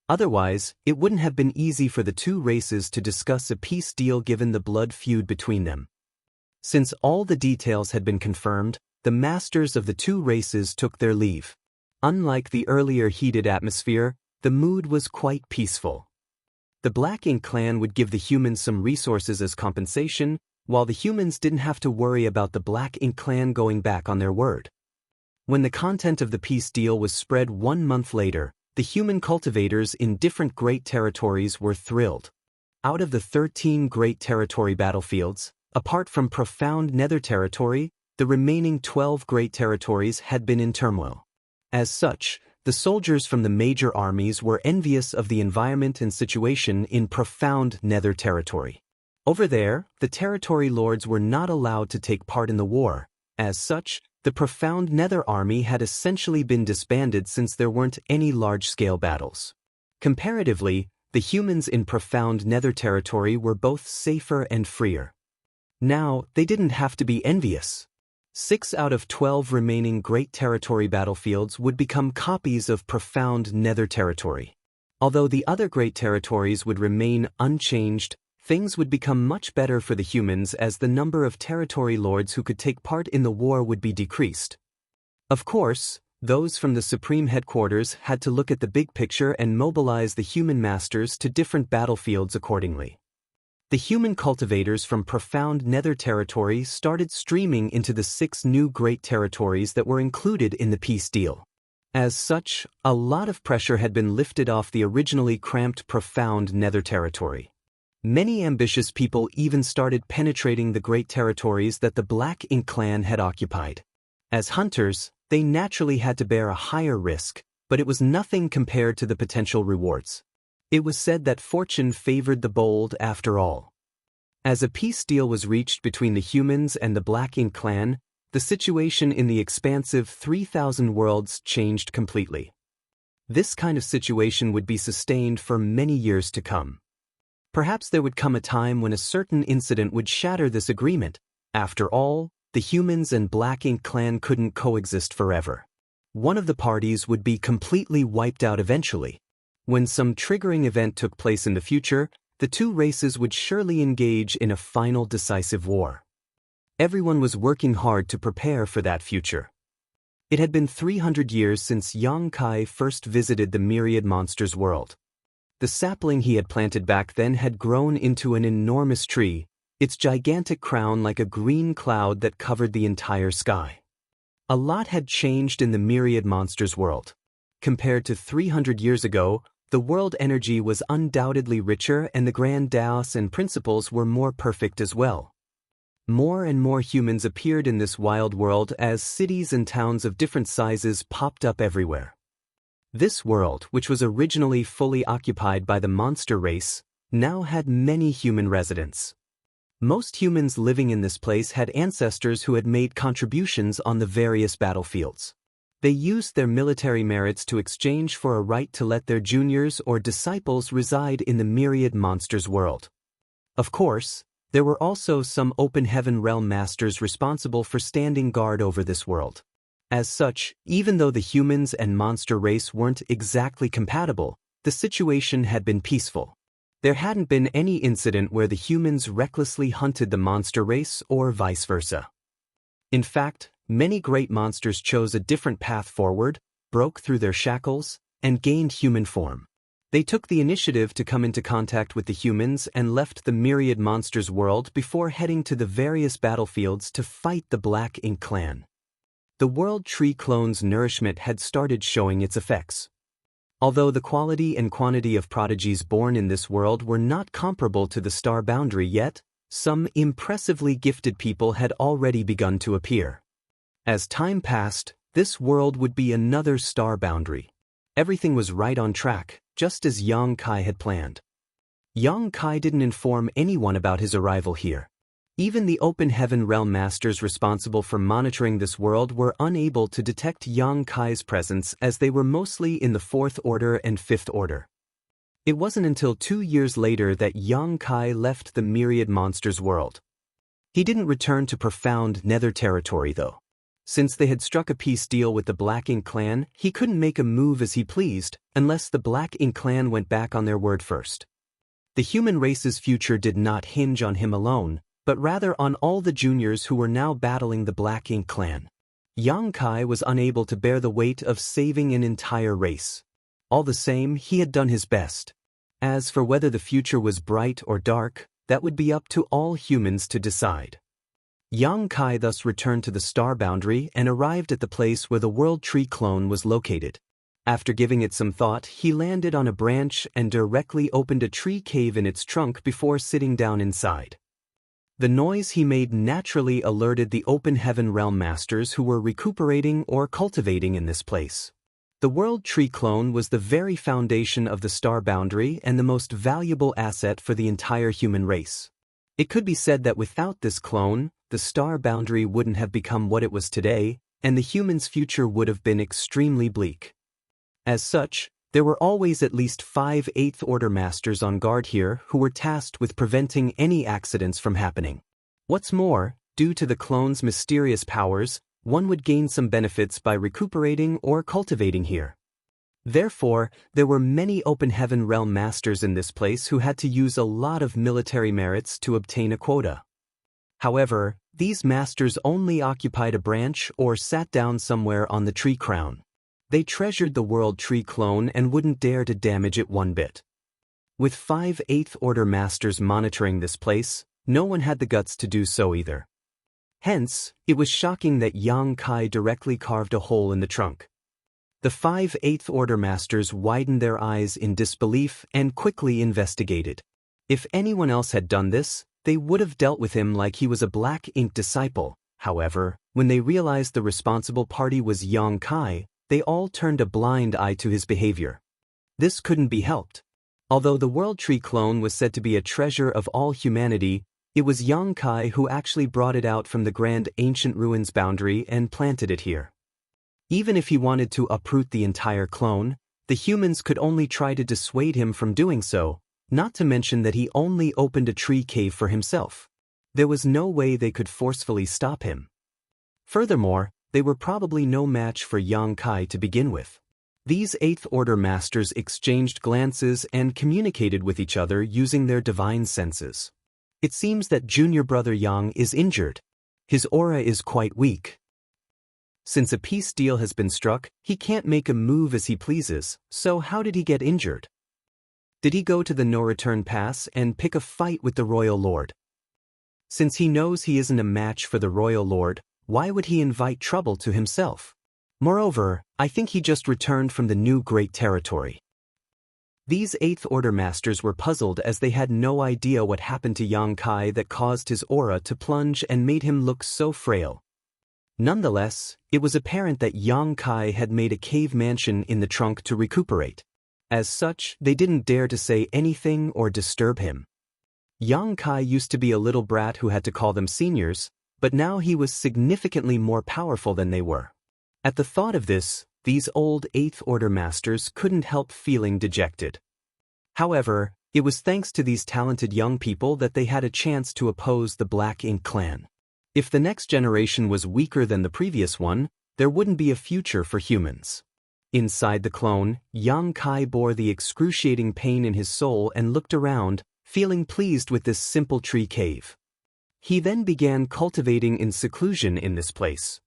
Otherwise, it wouldn't have been easy for the two races to discuss a peace deal given the blood feud between them. Since all the details had been confirmed, the masters of the two races took their leave. Unlike the earlier heated atmosphere, the mood was quite peaceful. The Black Ink clan would give the humans some resources as compensation, while the humans didn't have to worry about the Black Ink clan going back on their word. When the content of the peace deal was spread 1 month later, the human cultivators in different great territories were thrilled. Out of the 13 great territory battlefields, apart from profound nether territory, the remaining 12 great territories had been in turmoil. As such, the soldiers from the major armies were envious of the environment and situation in profound nether territory. Over there, the territory lords were not allowed to take part in the war. As such, the profound nether army had essentially been disbanded since there weren't any large-scale battles. Comparatively, the humans in profound nether territory were both safer and freer. Now, they didn't have to be envious. 6 out of 12 remaining great territory battlefields would become copies of profound nether territory. Although the other great territories would remain unchanged, things would become much better for the humans as the number of territory lords who could take part in the war would be decreased. Of course, those from the Supreme Headquarters had to look at the big picture and mobilize the human masters to different battlefields accordingly. The human cultivators from profound nether territory started streaming into the 6 new great territories that were included in the peace deal. As such, a lot of pressure had been lifted off the originally cramped profound nether territory. Many ambitious people even started penetrating the great territories that the Black Ink clan had occupied. As hunters, they naturally had to bear a higher risk, but it was nothing compared to the potential rewards. It was said that fortune favored the bold after all. As a peace deal was reached between the humans and the Black Ink clan, the situation in the expansive 3,000 worlds changed completely. This kind of situation would be sustained for many years to come. Perhaps there would come a time when a certain incident would shatter this agreement. After all, the humans and Black Ink clan couldn't coexist forever. One of the parties would be completely wiped out eventually. When some triggering event took place in the future, the two races would surely engage in a final decisive war. Everyone was working hard to prepare for that future. It had been 300 years since Yang Kai first visited the Myriad Monsters world. The sapling he had planted back then had grown into an enormous tree, its gigantic crown like a green cloud that covered the entire sky. A lot had changed in the myriad monsters world. Compared to 300 years ago, the world energy was undoubtedly richer and the grand daos and principles were more perfect as well. More and more humans appeared in this wild world as cities and towns of different sizes popped up everywhere. This world, which was originally fully occupied by the monster race, now had many human residents. Most humans living in this place had ancestors who had made contributions on the various battlefields. They used their military merits to exchange for a right to let their juniors or disciples reside in the myriad monsters world. Of course, there were also some open heaven realm masters responsible for standing guard over this world. As such, even though the humans and monster race weren't exactly compatible, the situation had been peaceful. There hadn't been any incident where the humans recklessly hunted the monster race or vice versa. In fact, many great monsters chose a different path forward, broke through their shackles, and gained human form. They took the initiative to come into contact with the humans and left the myriad monsters world before heading to the various battlefields to fight the Black Ink clan. The World Tree clone's nourishment had started showing its effects. Although the quality and quantity of prodigies born in this world were not comparable to the star boundary yet, some impressively gifted people had already begun to appear. As time passed, this world would be another star boundary. Everything was right on track, just as Yang Kai had planned. Yang Kai didn't inform anyone about his arrival here. Even the open heaven realm masters responsible for monitoring this world were unable to detect Yang Kai's presence as they were mostly in the 4th Order and 5th Order. It wasn't until 2 years later that Yang Kai left the myriad monsters world. He didn't return to profound nether territory though. Since they had struck a peace deal with the Black Ink clan, he couldn't make a move as he pleased unless the Black Ink clan went back on their word first. The human race's future did not hinge on him alone, but rather on all the juniors who were now battling the Black Ink clan. Yang Kai was unable to bear the weight of saving an entire race. All the same, he had done his best. As for whether the future was bright or dark, that would be up to all humans to decide. Yang Kai thus returned to the star boundary and arrived at the place where the World Tree clone was located. After giving it some thought, he landed on a branch and directly opened a tree cave in its trunk before sitting down inside. The noise he made naturally alerted the open heaven realm masters who were recuperating or cultivating in this place. The World Tree clone was the very foundation of the star boundary and the most valuable asset for the entire human race. It could be said that without this clone, the star boundary wouldn't have become what it was today, and the humans' future would have been extremely bleak. As such, there were always at least 5 8th Order masters on guard here who were tasked with preventing any accidents from happening. What's more, due to the clone's mysterious powers, one would gain some benefits by recuperating or cultivating here. Therefore, there were many open heaven realm masters in this place who had to use a lot of military merits to obtain a quota. However, these masters only occupied a branch or sat down somewhere on the tree crown. They treasured the World Tree clone and wouldn't dare to damage it one bit. With 5 8th Order masters monitoring this place, no one had the guts to do so either. Hence, it was shocking that Yang Kai directly carved a hole in the trunk. The 5 8th Order masters widened their eyes in disbelief and quickly investigated. If anyone else had done this, they would have dealt with him like he was a Black Ink disciple. However, when they realized the responsible party was Yang Kai, they all turned a blind eye to his behavior. This couldn't be helped. Although the World Tree clone was said to be a treasure of all humanity, it was Yang Kai who actually brought it out from the grand ancient ruins boundary and planted it here. Even if he wanted to uproot the entire clone, the humans could only try to dissuade him from doing so, not to mention that he only opened a tree cave for himself. There was no way they could forcefully stop him. Furthermore, they were probably no match for Yang Kai to begin with. These 8th Order masters exchanged glances and communicated with each other using their divine senses. It seems that junior brother Yang is injured. His aura is quite weak. Since a peace deal has been struck, he can't make a move as he pleases, so how did he get injured? Did he go to the no-return pass and pick a fight with the royal lord? Since he knows he isn't a match for the royal lord, why would he invite trouble to himself? Moreover, I think he just returned from the new great territory. These Eighth Order masters were puzzled as they had no idea what happened to Yang Kai that caused his aura to plunge and made him look so frail. Nonetheless, it was apparent that Yang Kai had made a cave mansion in the trunk to recuperate. As such, they didn't dare to say anything or disturb him. Yang Kai used to be a little brat who had to call them seniors, but now he was significantly more powerful than they were. At the thought of this, these old Eighth Order masters couldn't help feeling dejected. However, it was thanks to these talented young people that they had a chance to oppose the Black Ink clan. If the next generation was weaker than the previous one, there wouldn't be a future for humans. Inside the clone, Yang Kai bore the excruciating pain in his soul and looked around, feeling pleased with this simple tree cave. He then began cultivating in seclusion in this place.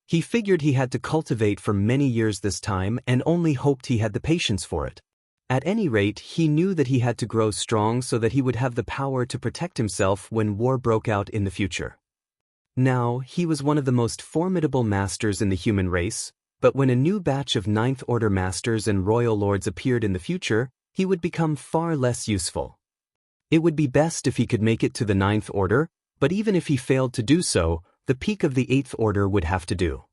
He figured he had to cultivate for many years this time and only hoped he had the patience for it. At any rate, he knew that he had to grow strong so that he would have the power to protect himself when war broke out in the future. Now, he was one of the most formidable masters in the human race, but when a new batch of Ninth Order masters and royal lords appeared in the future, he would become far less useful. It would be best if he could make it to the Ninth Order, but even if he failed to do so, the peak of the Eighth Order would have to do.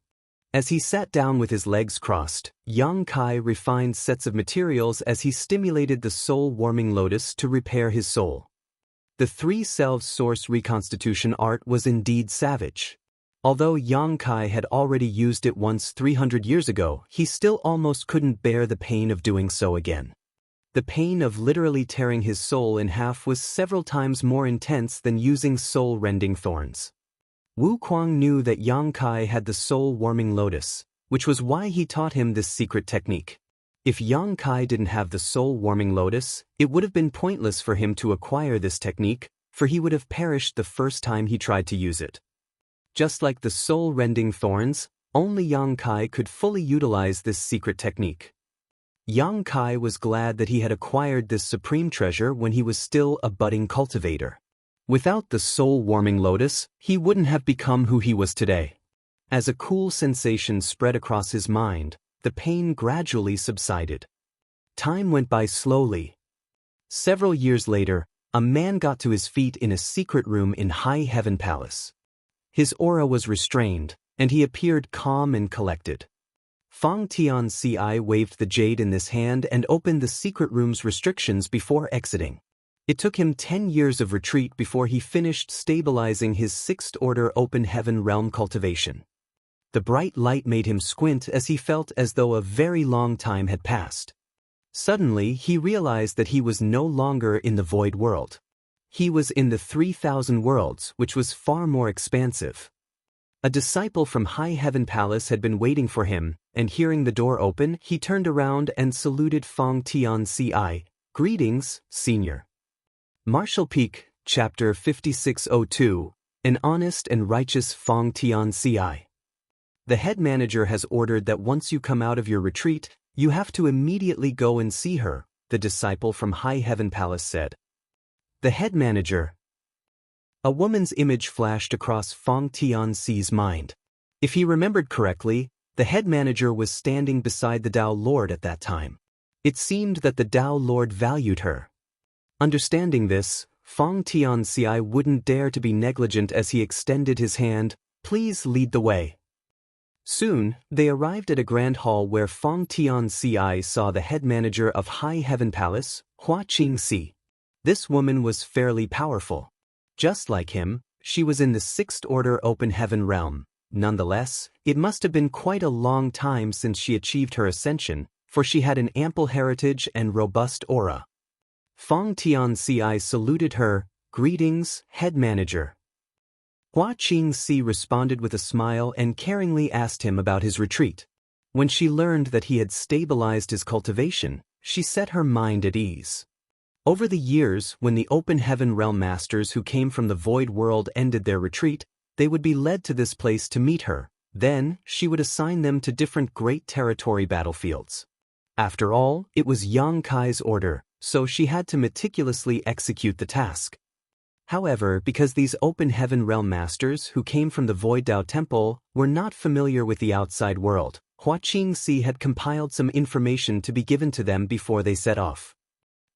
As he sat down with his legs crossed, Yang Kai refined sets of materials as he stimulated the soul-warming lotus to repair his soul. The three-self source reconstitution art was indeed savage. Although Yang Kai had already used it once 300 years ago, he still almost couldn't bear the pain of doing so again. The pain of literally tearing his soul in half was several times more intense than using soul-rending thorns. Wu Kuang knew that Yang Kai had the soul-warming lotus, which was why he taught him this secret technique. If Yang Kai didn't have the soul-warming lotus, it would have been pointless for him to acquire this technique, for he would have perished the first time he tried to use it. Just like the soul-rending thorns, only Yang Kai could fully utilize this secret technique. Yang Kai was glad that he had acquired this supreme treasure when he was still a budding cultivator. Without the soul-warming lotus, he wouldn't have become who he was today. As a cool sensation spread across his mind, the pain gradually subsided. Time went by slowly. Several years later, a man got to his feet in a secret room in High Heaven Palace. His aura was restrained, and he appeared calm and collected. Fang Tianci waved the jade in this hand and opened the secret room's restrictions before exiting. It took him 10 years of retreat before he finished stabilizing his Sixth Order Open Heaven Realm cultivation. The bright light made him squint as he felt as though a very long time had passed. Suddenly, he realized that he was no longer in the void world. He was in the 3,000 worlds, which was far more expansive. A disciple from High Heaven Palace had been waiting for him, and hearing the door open, he turned around and saluted Fang Tianci. "Greetings, Senior." Martial Peak, Chapter 5602, An Honest and Righteous Fang Tianci. The head manager has ordered that once you come out of your retreat, you have to immediately go and see her, the disciple from High Heaven Palace said. The head manager. A woman's image flashed across Fang Tianci's mind. If he remembered correctly, the head manager was standing beside the Tao Lord at that time. It seemed that the Tao Lord valued her. Understanding this, Fang Tianci wouldn't dare to be negligent as he extended his hand. "Please lead the way." Soon, they arrived at a grand hall where Fang Tianci saw the head manager of High Heaven Palace, Hua Qingxi. This woman was fairly powerful. Just like him, she was in the Sixth Order Open Heaven realm. Nonetheless, it must have been quite a long time since she achieved her ascension, for she had an ample heritage and robust aura. Fang Tianci saluted her. "Greetings, head manager." Hua Qingxi responded with a smile and caringly asked him about his retreat. When she learned that he had stabilized his cultivation, she set her mind at ease. Over the years, when the Open Heaven Realm Masters who came from the Void World ended their retreat, they would be led to this place to meet her. Then, she would assign them to different Great Territory battlefields. After all, it was Yang Kai's order, so she had to meticulously execute the task. However, because these open heaven realm masters who came from the Void Dao Temple were not familiar with the outside world, Hua Qingxi had compiled some information to be given to them before they set off.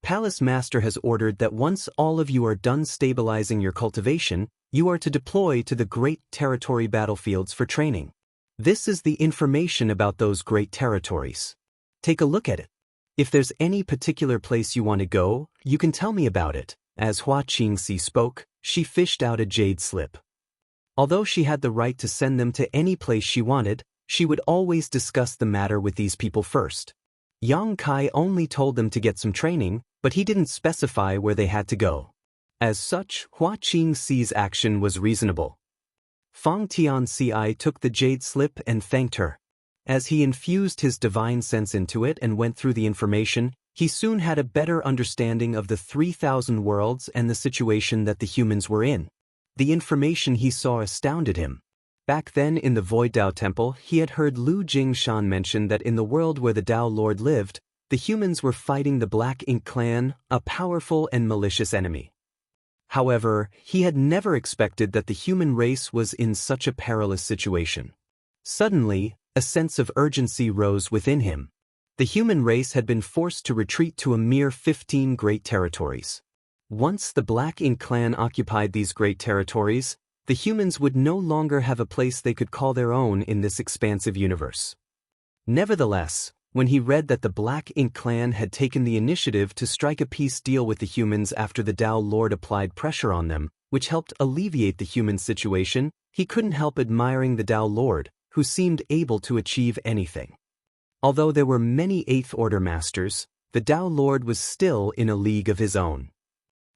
Palace Master has ordered that once all of you are done stabilizing your cultivation, you are to deploy to the Great Territory battlefields for training. This is the information about those great territories. Take a look at it. If there's any particular place you want to go, you can tell me about it. As Hua Qingxi spoke, she fished out a jade slip. Although she had the right to send them to any place she wanted, she would always discuss the matter with these people first. Yang Kai only told them to get some training, but he didn't specify where they had to go. As such, Hua Qingxi's action was reasonable. Fang Tianci took the jade slip and thanked her. As he infused his divine sense into it and went through the information, he soon had a better understanding of the 3,000 worlds and the situation that the humans were in. The information he saw astounded him. Back then in the Void Dao Temple, he had heard Lu Jingshan mention that in the world where the Dao Lord lived, the humans were fighting the Black Ink clan, a powerful and malicious enemy. However, he had never expected that the human race was in such a perilous situation. Suddenly, a sense of urgency rose within him. The human race had been forced to retreat to a mere 15 great territories. Once the Black Ink clan occupied these great territories, the humans would no longer have a place they could call their own in this expansive universe. Nevertheless, when he read that the Black Ink clan had taken the initiative to strike a peace deal with the humans after the Dao Lord applied pressure on them, which helped alleviate the human situation, he couldn't help admiring the Dao Lord, who seemed able to achieve anything. Although there were many Eighth Order masters, the Dao Lord was still in a league of his own.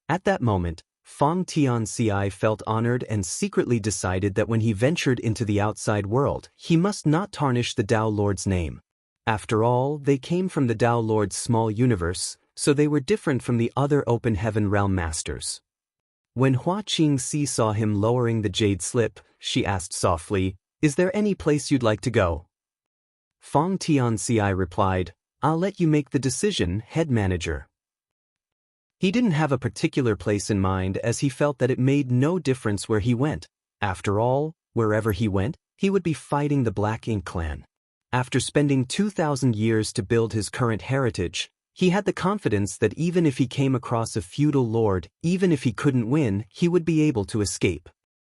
At that moment, Fang Tianci felt honored and secretly decided that when he ventured into the outside world, he must not tarnish the Dao Lord's name. After all, they came from the Dao Lord's small universe, so they were different from the other Open Heaven Realm masters. When Hua Qingxi saw him lowering the jade slip, she asked softly, "Is there any place you'd like to go?" Fang Tianci replied, "I'll let you make the decision, head manager." He didn't have a particular place in mind as he felt that it made no difference where he went. After all, wherever he went, he would be fighting the Black Ink clan. After spending 2,000 years to build his current heritage, he had the confidence that even if he came across a feudal lord, even if he couldn't win, he would be able to escape.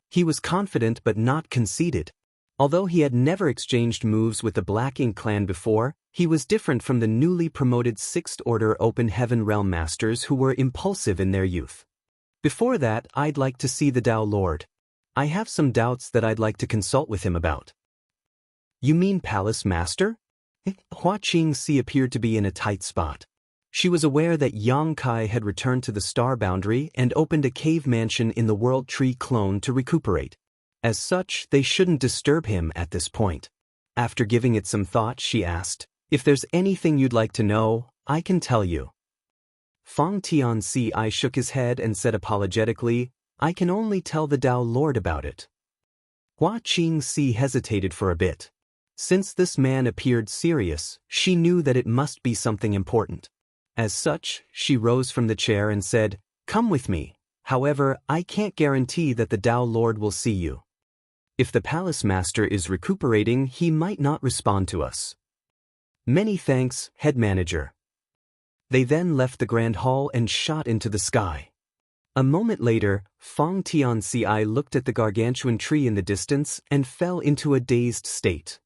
He was confident but not conceited. Although he had never exchanged moves with the Black Ink clan before, he was different from the newly promoted Sixth Order Open Heaven Realm Masters who were impulsive in their youth. Before that, I'd like to see the Dao Lord. I have some doubts that I'd like to consult with him about. You mean Palace Master? Hua Qingxi appeared to be in a tight spot. She was aware that Yang Kai had returned to the Star Boundary and opened a cave mansion in the World Tree clone to recuperate. As such, they shouldn't disturb him at this point. After giving it some thought, she asked, "If there's anything you'd like to know, I can tell you." Fang Tianci shook his head and said apologetically, "I can only tell the Dao Lord about it." Hua Qingxi hesitated for a bit. Since this man appeared serious, she knew that it must be something important. As such, she rose from the chair and said, "Come with me. However, I can't guarantee that the Dao Lord will see you. If the Palace Master is recuperating, he might not respond to us." "Many thanks, head manager." They then left the Grand Hall and shot into the sky. A moment later, Fang Tianci looked at the gargantuan tree in the distance and fell into a dazed state.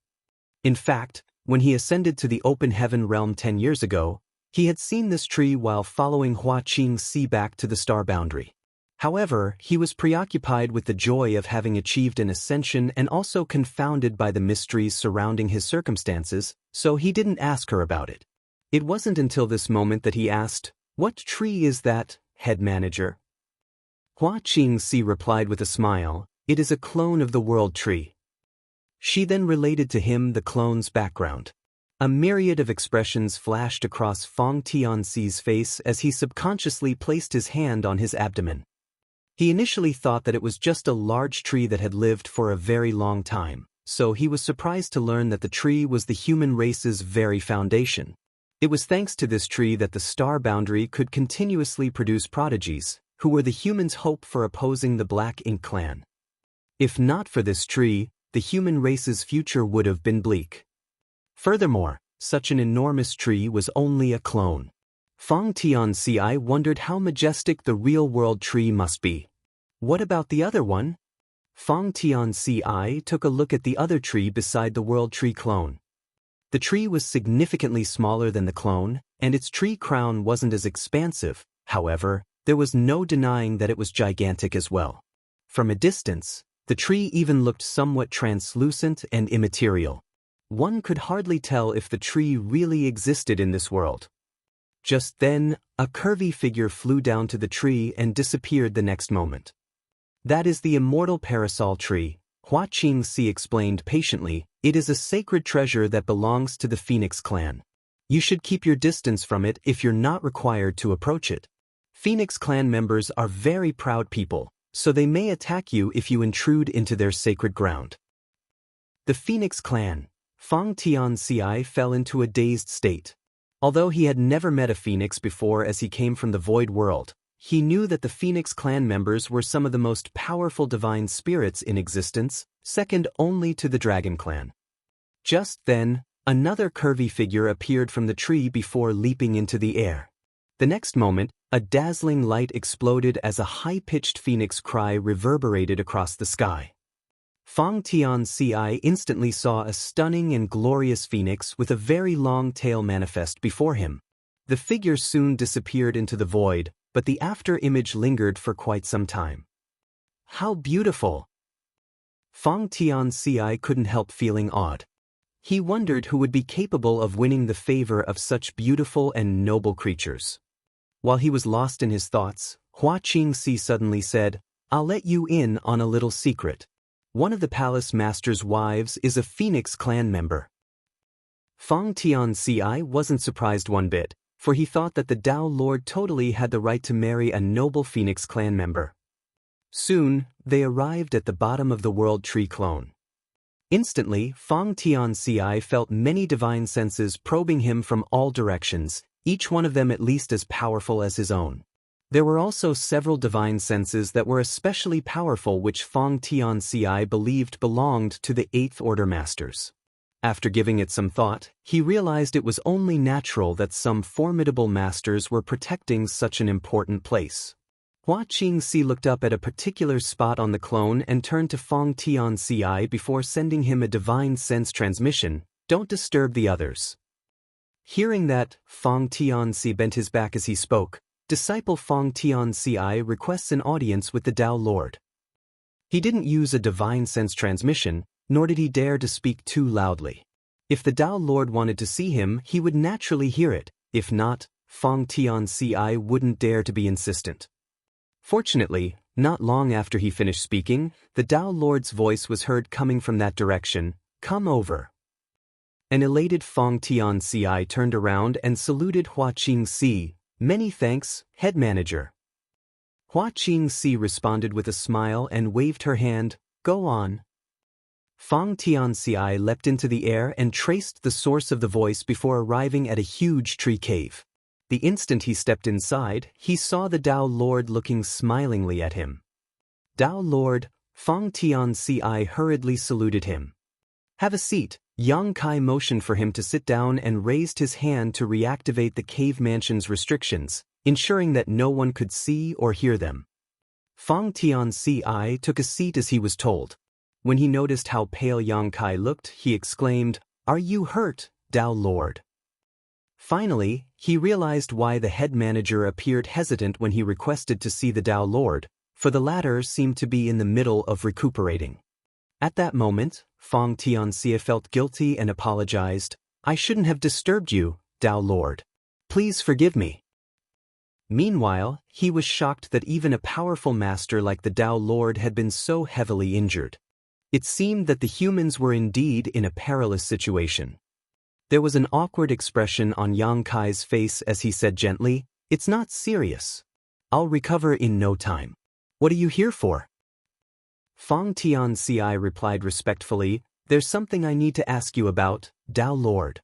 In fact, when he ascended to the Open Heaven Realm 10 years ago, he had seen this tree while following Hua Qingxi back to the Star Boundary. However, he was preoccupied with the joy of having achieved an ascension and also confounded by the mysteries surrounding his circumstances, so he didn't ask her about it. It wasn't until this moment that he asked, "What tree is that, head manager?" Hua Qingxi replied with a smile, "It is a clone of the World Tree." She then related to him the clone's background. A myriad of expressions flashed across Fang Tianci's face as he subconsciously placed his hand on his abdomen. He initially thought that it was just a large tree that had lived for a very long time, so he was surprised to learn that the tree was the human race's very foundation. It was thanks to this tree that the star boundary could continuously produce prodigies, who were the humans' hope for opposing the Black Ink clan. If not for this tree, the human race's future would have been bleak. Furthermore, such an enormous tree was only a clone. Feng Tianci wondered how majestic the real-world tree must be. What about the other one? Feng Tianci took a look at the other tree beside the world tree clone. The tree was significantly smaller than the clone, and its tree crown wasn't as expansive. However, there was no denying that it was gigantic as well. From a distance, the tree even looked somewhat translucent and immaterial. One could hardly tell if the tree really existed in this world. Just then, a curvy figure flew down to the tree and disappeared the next moment. That is the immortal parasol tree, Hua Qingxi explained patiently. It is a sacred treasure that belongs to the Phoenix clan. You should keep your distance from it if you're not required to approach it. Phoenix clan members are very proud people, so they may attack you if you intrude into their sacred ground. The Phoenix clan. Feng Tianci fell into a dazed state. Although he had never met a phoenix before as he came from the void world, he knew that the Phoenix clan members were some of the most powerful divine spirits in existence, second only to the Dragon clan. Just then, another curvy figure appeared from the tree before leaping into the air. The next moment, a dazzling light exploded as a high-pitched phoenix cry reverberated across the sky. Feng Tianci instantly saw a stunning and glorious phoenix with a very long tail manifest before him. The figure soon disappeared into the void, but the after-image lingered for quite some time. How beautiful! Feng Tianci couldn't help feeling awed. He wondered who would be capable of winning the favor of such beautiful and noble creatures. While he was lost in his thoughts, Hua Qingxi suddenly said, "I'll let you in on a little secret. One of the palace master's wives is a Phoenix clan member." Feng Tianci wasn't surprised one bit, for he thought that the Dao Lord totally had the right to marry a noble Phoenix clan member. Soon, they arrived at the bottom of the world tree clone. Instantly, Feng Tianci felt many divine senses probing him from all directions, each one of them at least as powerful as his own. There were also several divine senses that were especially powerful which Feng Tianci believed belonged to the Eighth Order Masters. After giving it some thought, he realized it was only natural that some formidable masters were protecting such an important place. Hua Qingxi looked up at a particular spot on the clone and turned to Feng Tianci before sending him a divine sense transmission, "Don't disturb the others." Hearing that, Feng Tianci bent his back as he spoke. Disciple Feng Tianci requests an audience with the Dao Lord. He didn't use a divine sense transmission, nor did he dare to speak too loudly. If the Dao Lord wanted to see him, he would naturally hear it. If not, Feng Tianci wouldn't dare to be insistent. Fortunately, not long after he finished speaking, the Dao Lord's voice was heard coming from that direction, "Come over." An elated Feng Tianci turned around and saluted Hua Qingxi. "Many thanks, head manager." Hua Qingxi responded with a smile and waved her hand, "Go on." Feng Tianci leapt into the air and traced the source of the voice before arriving at a huge tree cave. The instant he stepped inside, he saw the Dao Lord looking smilingly at him. "Dao Lord," Feng Tianci hurriedly saluted him. "Have a seat." Yang Kai motioned for him to sit down and raised his hand to reactivate the cave mansion's restrictions, ensuring that no one could see or hear them. Feng Tianci took a seat as he was told. When he noticed how pale Yang Kai looked, he exclaimed, "Are you hurt, Dao Lord?" Finally, he realized why the head manager appeared hesitant when he requested to see the Dao Lord, for the latter seemed to be in the middle of recuperating. At that moment, Feng Tianci felt guilty and apologized. "I shouldn't have disturbed you, Dao Lord. Please forgive me." Meanwhile, he was shocked that even a powerful master like the Dao Lord had been so heavily injured. It seemed that the humans were indeed in a perilous situation. There was an awkward expression on Yang Kai's face as he said gently, "It's not serious. I'll recover in no time. What are you here for?" Feng Tianci replied respectfully, "There's something I need to ask you about, Dao Lord."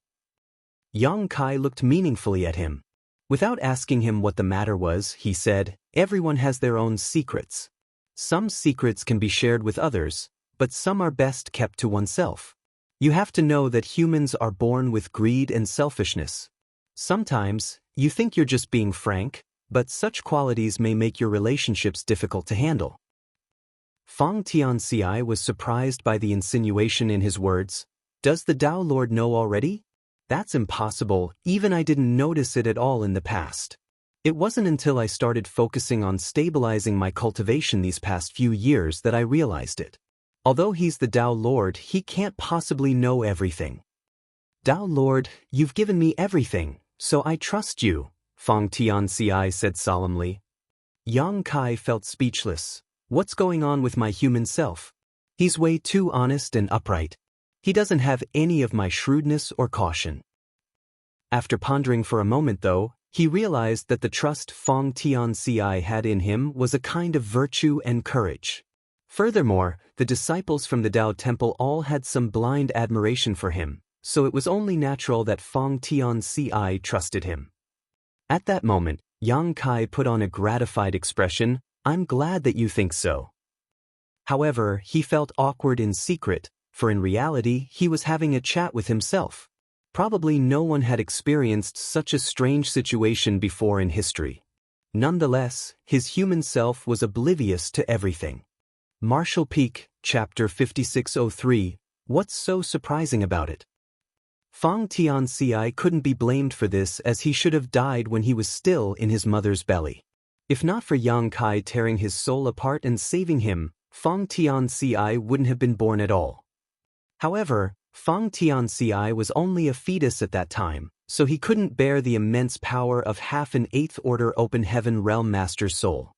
Yang Kai looked meaningfully at him. Without asking him what the matter was, he said, "Everyone has their own secrets. Some secrets can be shared with others, but some are best kept to oneself. You have to know that humans are born with greed and selfishness. Sometimes, you think you're just being frank, but such qualities may make your relationships difficult to handle." Feng Tianxi was surprised by the insinuation in his words. "Does the Tao Lord know already? That's impossible, even I didn't notice it at all in the past. It wasn't until I started focusing on stabilizing my cultivation these past few years that I realized it. Although he's the Tao Lord, he can't possibly know everything." "Tao Lord, you've given me everything, so I trust you," Feng Tianxi said solemnly. Yang Kai felt speechless. What's going on with my human self? He's way too honest and upright. He doesn't have any of my shrewdness or caution. After pondering for a moment though, he realized that the trust Feng Tianxi had in him was a kind of virtue and courage. Furthermore, the disciples from the Tao Temple all had some blind admiration for him, so it was only natural that Feng Tianxi trusted him. At that moment, Yang Kai put on a gratified expression. "I'm glad that you think so." However, he felt awkward in secret, for in reality he was having a chat with himself. Probably no one had experienced such a strange situation before in history. Nonetheless, his human self was oblivious to everything. Marshall Peak, Chapter 5603, What's so surprising about it? Feng Tianxi couldn't be blamed for this, as he should have died when he was still in his mother's belly. If not for Yang Kai tearing his soul apart and saving him, Feng Tianxi wouldn't have been born at all. However, Feng Tianxi was only a fetus at that time, so he couldn't bear the immense power of half an 8th Order Open Heaven Realm Master's soul.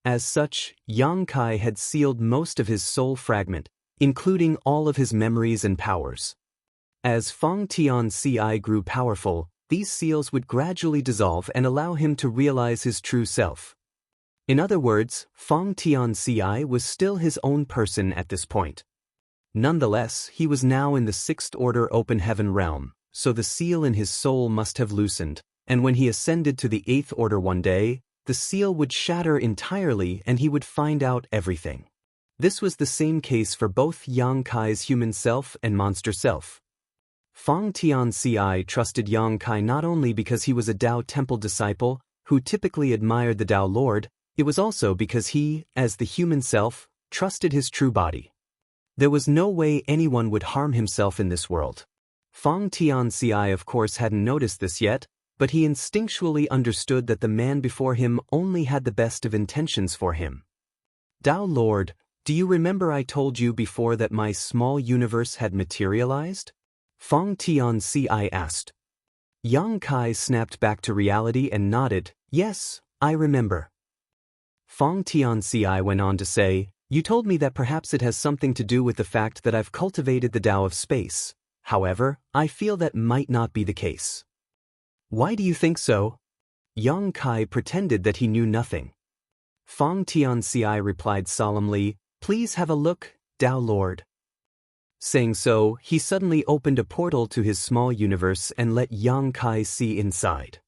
As such, Yang Kai had sealed most of his soul fragment, including all of his memories and powers. As Feng Tianxi grew powerful, these seals would gradually dissolve and allow him to realize his true self. In other words, Feng Tianxi was still his own person at this point. Nonetheless, he was now in the 6th Order Open Heaven realm, so the seal in his soul must have loosened, and when he ascended to the 8th Order one day, the seal would shatter entirely and he would find out everything. This was the same case for both Yang Kai's human self and monster self. Feng Tianxi trusted Yang Kai not only because he was a Tao Temple disciple who typically admired the Tao Lord, it was also because he, as the human self, trusted his true body. There was no way anyone would harm himself in this world. Feng Tianxi of course hadn't noticed this yet, but he instinctually understood that the man before him only had the best of intentions for him. "Tao Lord, do you remember I told you before that my small universe had materialized?" Feng Tianxi asked. Yang Kai snapped back to reality and nodded. "Yes, I remember." Feng Tianxi went on to say, "You told me that perhaps it has something to do with the fact that I've cultivated the Tao of space. However, I feel that might not be the case." "Why do you think so?" Yang Kai pretended that he knew nothing. Feng Tianxi replied solemnly, "Please have a look, Tao Lord." Saying so, he suddenly opened a portal to his small universe and let Yang Kai see inside.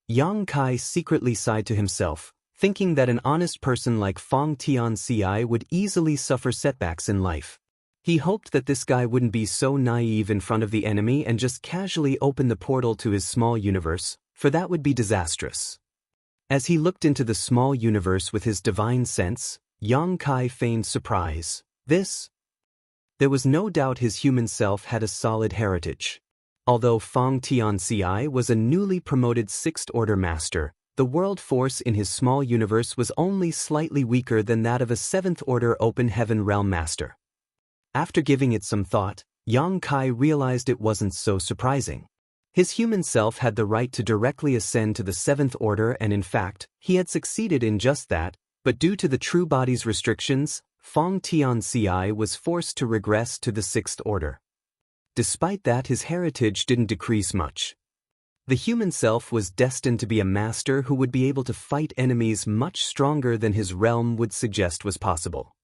Yang Kai secretly sighed to himself, thinking that an honest person like Feng Tianxi would easily suffer setbacks in life. He hoped that this guy wouldn't be so naive in front of the enemy and just casually open the portal to his small universe, for that would be disastrous. As he looked into the small universe with his divine sense, Yang Kai feigned surprise. There was no doubt his human self had a solid heritage. Although Feng Tianxi was a newly promoted 6th Order Master, the world force in his small universe was only slightly weaker than that of a 7th Order Open Heaven Realm Master. After giving it some thought, Yang Kai realized it wasn't so surprising. His human self had the right to directly ascend to the 7th Order, and in fact, he had succeeded in just that, but due to the true body's restrictions, Feng Tianxi was forced to regress to the 6th Order. Despite that, his heritage didn't decrease much. The human self was destined to be a master who would be able to fight enemies much stronger than his realm would suggest was possible.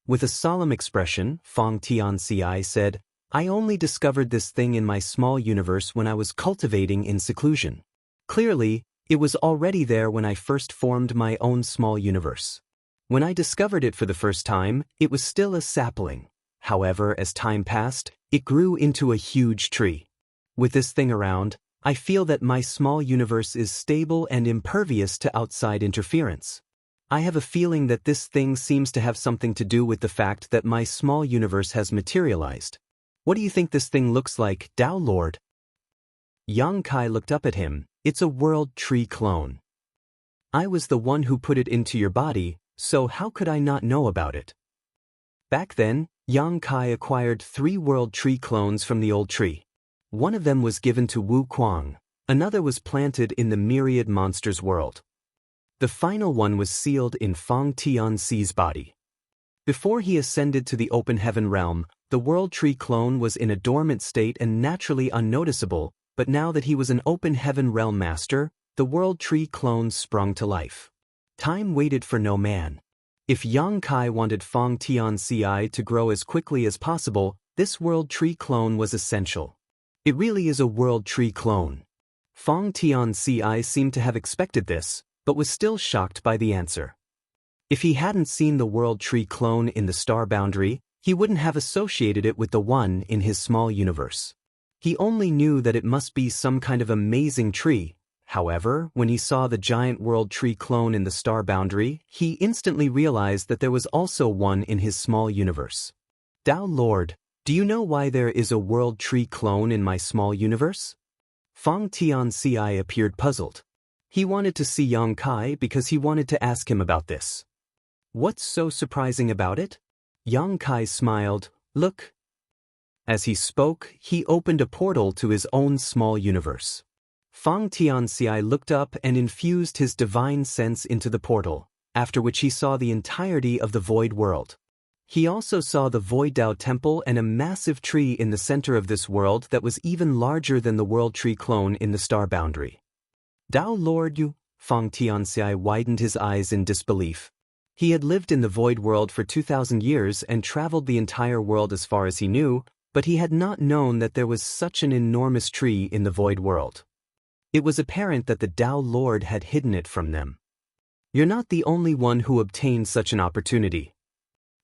With a solemn expression, Feng Tianxi said, I only discovered this thing in my small universe when I was cultivating in seclusion. Clearly, it was already there when I first formed my own small universe. When I discovered it for the first time, it was still a sapling. However, as time passed, it grew into a huge tree. With this thing around, I feel that my small universe is stable and impervious to outside interference. I have a feeling that this thing seems to have something to do with the fact that my small universe has materialized. What do you think this thing looks like, Tao Lord? Yang Kai looked up at him. It's a world tree clone. I was the one who put it into your body, so how could I not know about it? Back then, Yang Kai acquired 3 world tree clones from the old tree. One of them was given to Wu Kuang, another was planted in the myriad monsters world. The final one was sealed in Fang Tianxi's body. Before he ascended to the open heaven realm, the world tree clone was in a dormant state and naturally unnoticeable, but now that he was an open heaven realm master, the world tree clone sprung to life. Time waited for no man. If Yang Kai wanted Fang Tianxi to grow as quickly as possible, this world tree clone was essential. It really is a world tree clone. Fang Tianxi seemed to have expected this, but was still shocked by the answer. If he hadn't seen the world tree clone in the star boundary, he wouldn't have associated it with the one in his small universe. He only knew that it must be some kind of amazing tree. However, when he saw the giant world tree clone in the star boundary, he instantly realized that there was also one in his small universe. Tao Lord, do you know why there is a world tree clone in my small universe? Fang Tianxi appeared puzzled. He wanted to see Yang Kai because he wanted to ask him about this. What's so surprising about it? Yang Kai smiled. Look. As he spoke, he opened a portal to his own small universe. Fang Tianxi looked up and infused his divine sense into the portal, after which he saw the entirety of the void world. He also saw the Void Dao Temple and a massive tree in the center of this world that was even larger than the world tree clone in the star boundary. Tao Lord you, Fang Tianxi widened his eyes in disbelief. He had lived in the void world for 2,000 years and traveled the entire world as far as he knew, but he had not known that there was such an enormous tree in the void world. It was apparent that the Tao Lord had hidden it from them. You're not the only one who obtained such an opportunity.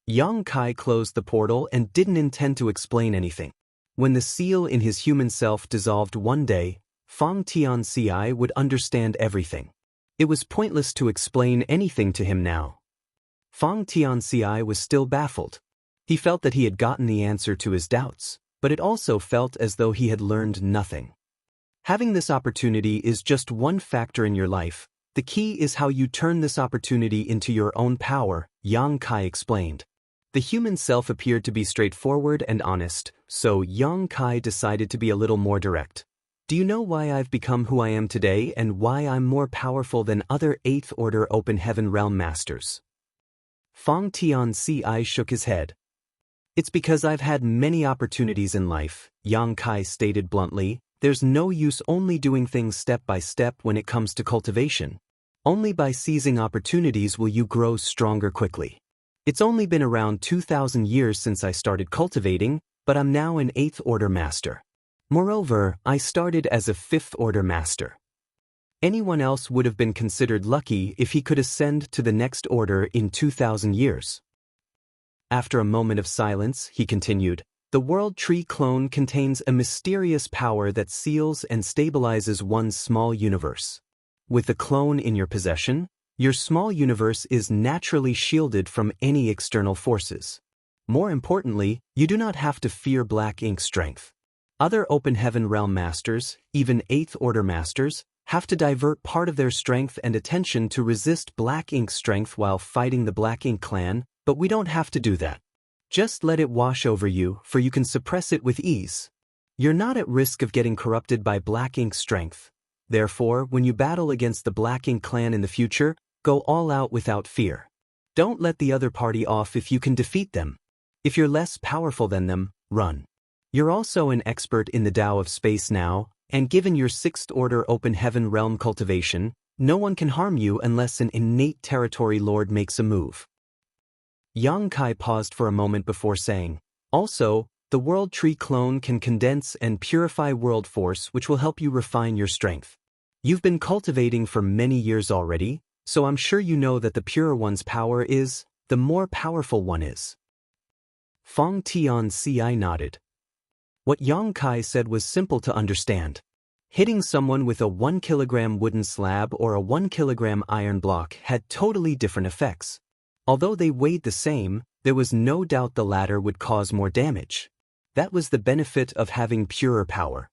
Yang Kai closed the portal and didn't intend to explain anything. When the seal in his human self dissolved one day, Fang Tianxi would understand everything. It was pointless to explain anything to him now. Fang Tianxi was still baffled. He felt that he had gotten the answer to his doubts, but it also felt as though he had learned nothing. Having this opportunity is just one factor in your life. The key is how you turn this opportunity into your own power, Yang Kai explained. The human self appeared to be straightforward and honest, so Yang Kai decided to be a little more direct. Do you know why I've become who I am today and why I'm more powerful than other 8th Order Open Heaven Realm Masters? Fang Tianxi shook his head. It's because I've had many opportunities in life, Yang Kai stated bluntly. There's no use only doing things step by step when it comes to cultivation. Only by seizing opportunities will you grow stronger quickly. It's only been around 2,000 years since I started cultivating, but I'm now an 8th Order Master. Moreover, I started as a 5th Order Master. Anyone else would have been considered lucky if he could ascend to the next order in 2,000 years. After a moment of silence, he continued, the world tree clone contains a mysterious power that seals and stabilizes one's small universe. With the clone in your possession, your small universe is naturally shielded from any external forces. More importantly, you do not have to fear black ink strength. Other Open Heaven Realm Masters, even 8th Order Masters, have to divert part of their strength and attention to resist black ink strength while fighting the Black Ink clan, but we don't have to do that. Just let it wash over you, for you can suppress it with ease. You're not at risk of getting corrupted by black ink strength. Therefore, when you battle against the Black Ink clan in the future, go all out without fear. Don't let the other party off if you can defeat them. If you're less powerful than them, run. You're also an expert in the Tao of space now, and given your 6th Order Open Heaven Realm cultivation, no one can harm you unless an innate territory lord makes a move. Yang Kai paused for a moment before saying, also, the World Tree clone can condense and purify world force, which will help you refine your strength. You've been cultivating for many years already, so I'm sure you know that the purer one's power is, the more powerful one is. Feng Tianci nodded. What Yang Kai said was simple to understand. Hitting someone with a 1 kilogram wooden slab or a 1 kilogram iron block had totally different effects. Although they weighed the same, there was no doubt the latter would cause more damage. That was the benefit of having purer power.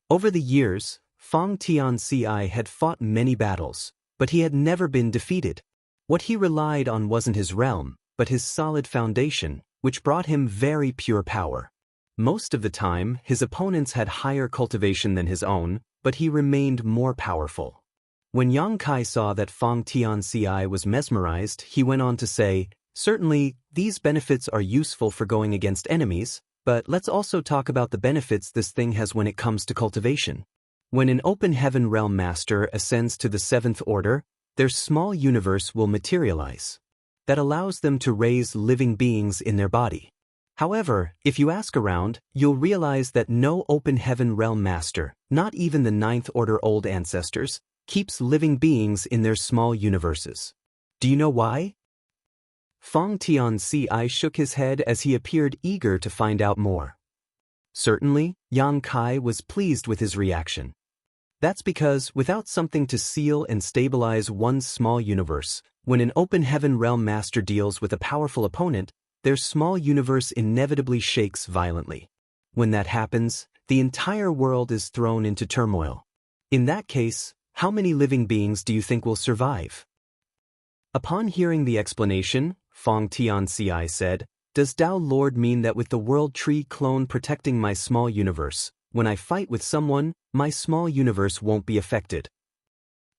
Over the years, Feng Tianci had fought many battles, but he had never been defeated. What he relied on wasn't his realm, but his solid foundation, which brought him very pure power. Most of the time, his opponents had higher cultivation than his own, but he remained more powerful. When Yang Kai saw that Feng Tianci was mesmerized, he went on to say, "Certainly, these benefits are useful for going against enemies, but let's also talk about the benefits this thing has when it comes to cultivation. When an open heaven realm master ascends to the 7th order, their small universe will materialize. That allows them to raise living beings in their body. However, if you ask around, you'll realize that no open heaven realm master, not even the 9th order old ancestors, keeps living beings in their small universes. Do you know why?" Feng Tianci shook his head as he appeared eager to find out more. Certainly, Yang Kai was pleased with his reaction. That's because, without something to seal and stabilize one's small universe, when an open heaven realm master deals with a powerful opponent, their small universe inevitably shakes violently. When that happens, the entire world is thrown into turmoil. In that case, how many living beings do you think will survive? Upon hearing the explanation, Feng Tianci said, "Does Tao Lord mean that with the World Tree clone protecting my small universe, when I fight with someone, my small universe won't be affected?"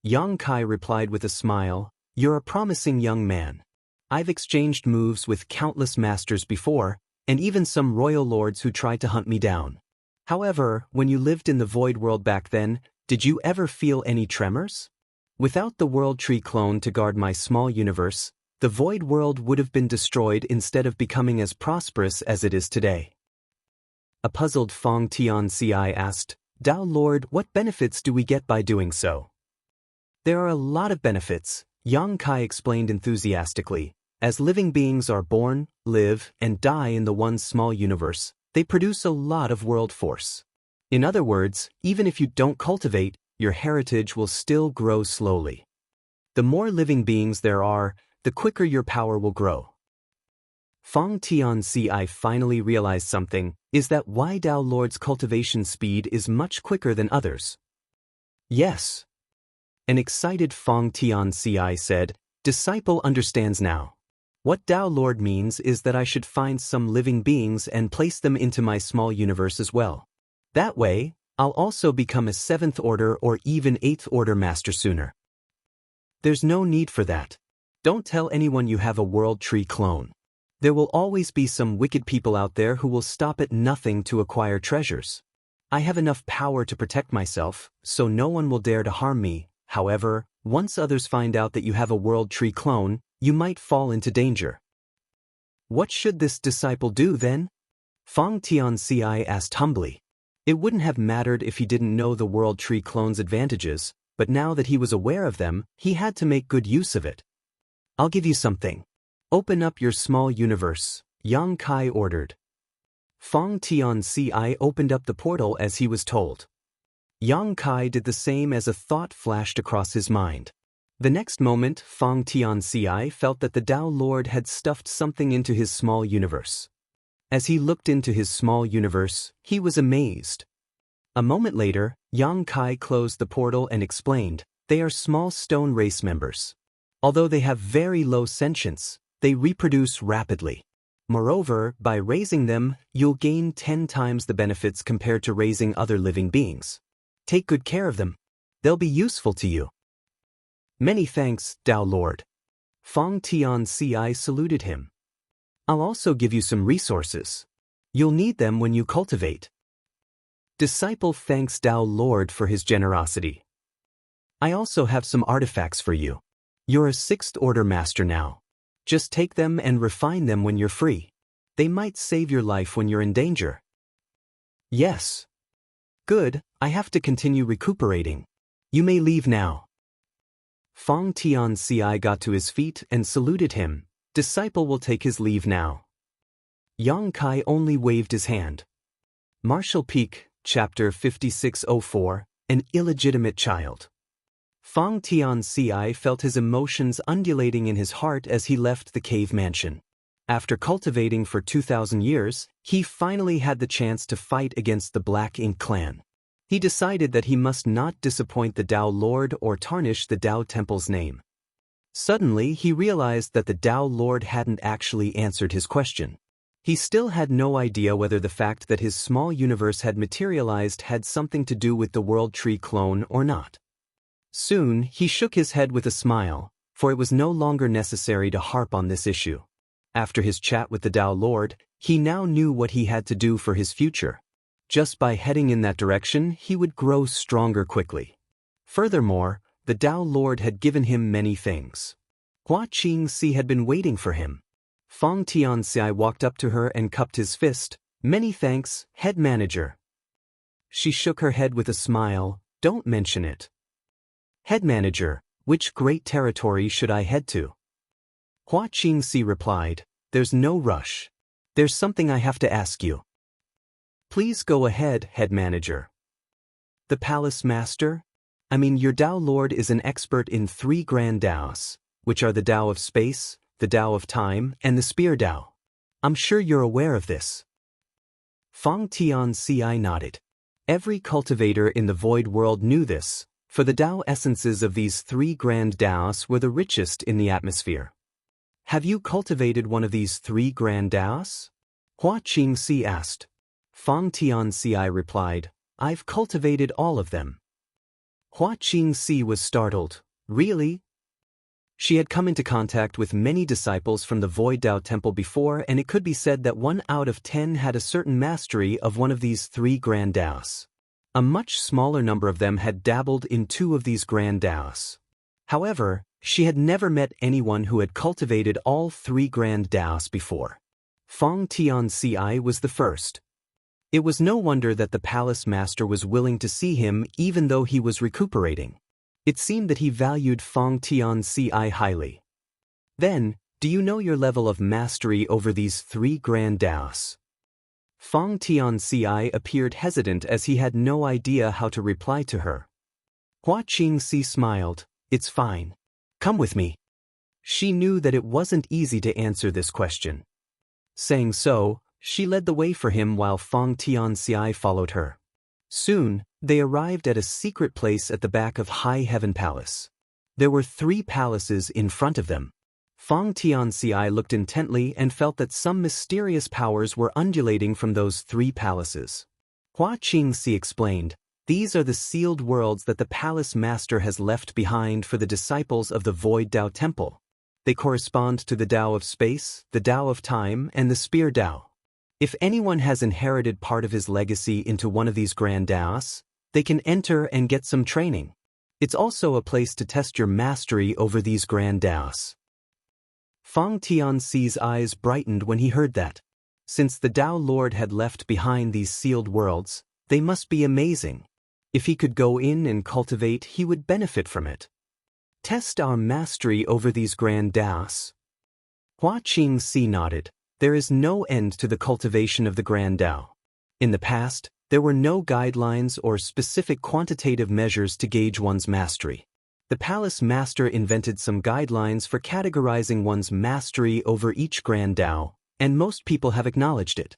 Yang Kai replied with a smile, "You're a promising young man. I've exchanged moves with countless masters before, and even some royal lords who tried to hunt me down. However, when you lived in the void world back then, did you ever feel any tremors? Without the World Tree clone to guard my small universe, the void world would have been destroyed instead of becoming as prosperous as it is today." A puzzled Feng Tianci asked, "Tao Lord, what benefits do we get by doing so?" "There are a lot of benefits," Yang Kai explained enthusiastically. "As living beings are born, live, and die in the one small universe, they produce a lot of world force. In other words, even if you don't cultivate, your heritage will still grow slowly. The more living beings there are, the quicker your power will grow." Feng Tianci finally realized something, is that why Tao Lord's cultivation speed is much quicker than others. "Yes." An excited Feng Tianci said, "Disciple understands now. What Tao Lord means is that I should find some living beings and place them into my small universe as well. That way, I'll also become a 7th order or even 8th order master sooner." "There's no need for that. Don't tell anyone you have a World Tree clone. There will always be some wicked people out there who will stop at nothing to acquire treasures. I have enough power to protect myself, so no one will dare to harm me. However, once others find out that you have a World Tree clone, you might fall into danger." "What should this disciple do then?" Feng Tianci asked humbly. It wouldn't have mattered if he didn't know the World Tree clone's advantages, but now that he was aware of them, he had to make good use of it. "I'll give you something. Open up your small universe," Yang Kai ordered. Feng Tianci opened up the portal as he was told. Yang Kai did the same as a thought flashed across his mind. The next moment, Feng Tianci felt that the Tao Lord had stuffed something into his small universe. As he looked into his small universe, he was amazed. A moment later, Yang Kai closed the portal and explained, "They are small stone race members. Although they have very low sentience, they reproduce rapidly. Moreover, by raising them, you'll gain 10 times the benefits compared to raising other living beings. Take good care of them. They'll be useful to you." "Many thanks, Tao Lord." Feng Tianci saluted him. "I'll also give you some resources. You'll need them when you cultivate." Disciple thanks Tao Lord for his generosity. "I also have some artifacts for you. You're a 6th order master now. Just take them and refine them when you're free." They might save your life when you're in danger. Yes. Good, I have to continue recuperating. You may leave now. Fong Tianci got to his feet and saluted him. Disciple will take his leave now. Yang Kai only waved his hand. Martial Peak, Chapter 5604, An Illegitimate Child. Fong Tianci felt his emotions undulating in his heart as he left the cave mansion. After cultivating for 2,000 years, he finally had the chance to fight against the Black Ink clan. He decided that he must not disappoint the Tao Lord or tarnish the Tao Temple's name. Suddenly, he realized that the Tao Lord hadn't actually answered his question. He still had no idea whether the fact that his small universe had materialized had something to do with the World Tree clone or not. Soon, he shook his head with a smile, for it was no longer necessary to harp on this issue. After his chat with the Tao Lord, he now knew what he had to do for his future. Just by heading in that direction, he would grow stronger quickly. Furthermore, the Tao Lord had given him many things. Hua Qingxi had been waiting for him. Fong Tianci walked up to her and cupped his fist. Many thanks, head manager. She shook her head with a smile. Don't mention it. Head manager, which great territory should I head to? Hua Qingxi replied, there's no rush. There's something I have to ask you. Please go ahead, head manager. The palace master? Your Tao Lord is an expert in 3 grand Taos, which are the Tao of space, the Tao of time, and the Spear Tao. I'm sure you're aware of this. Fong Tianci nodded. Every cultivator in the void world knew this, for the Tao essences of these 3 grand Taos were the richest in the atmosphere. Have you cultivated one of these 3 grand Taos? Hua Qingxi asked. Fong Tianci replied, I've cultivated all of them. Hua Qingxi was startled. Really? She had come into contact with many disciples from the Void Tao Temple before, and it could be said that 1 out of 10 had a certain mastery of one of these 3 grand Taos. A much smaller number of them had dabbled in 2 of these grand Taos. However, she had never met anyone who had cultivated all 3 grand Taos before. Fong Tianci was the first. It was no wonder that the palace master was willing to see him even though he was recuperating. It seemed that he valued Fong Tianci highly. Then, do you know your level of mastery over these 3 grand Taos? Fong Tianci appeared hesitant as he had no idea how to reply to her. Hua Qingxi smiled. It's fine. Come with me. She knew that it wasn't easy to answer this question. Saying so, she led the way for him while Fong Tianci followed her. Soon, they arrived at a secret place at the back of High Heaven Palace. There were 3 palaces in front of them. Fong Tianci looked intently and felt that some mysterious powers were undulating from those 3 palaces. Hua Qingxi explained, these are the sealed worlds that the palace master has left behind for the disciples of the Void Tao Temple. They correspond to the Tao of space, the Tao of time, and the Spear Tao. If anyone has inherited part of his legacy into one of these grand Taos, they can enter and get some training. It's also a place to test your mastery over these grand Taos. Fong Tianci's eyes brightened when he heard that. Since the Tao Lord had left behind these sealed worlds, they must be amazing. If he could go in and cultivate, he would benefit from it. Test our mastery over these grand Taos. Hua Qingxi nodded. There is no end to the cultivation of the Grand Tao. In the past, there were no guidelines or specific quantitative measures to gauge one's mastery. The palace master invented some guidelines for categorizing one's mastery over each Grand Tao, and most people have acknowledged it.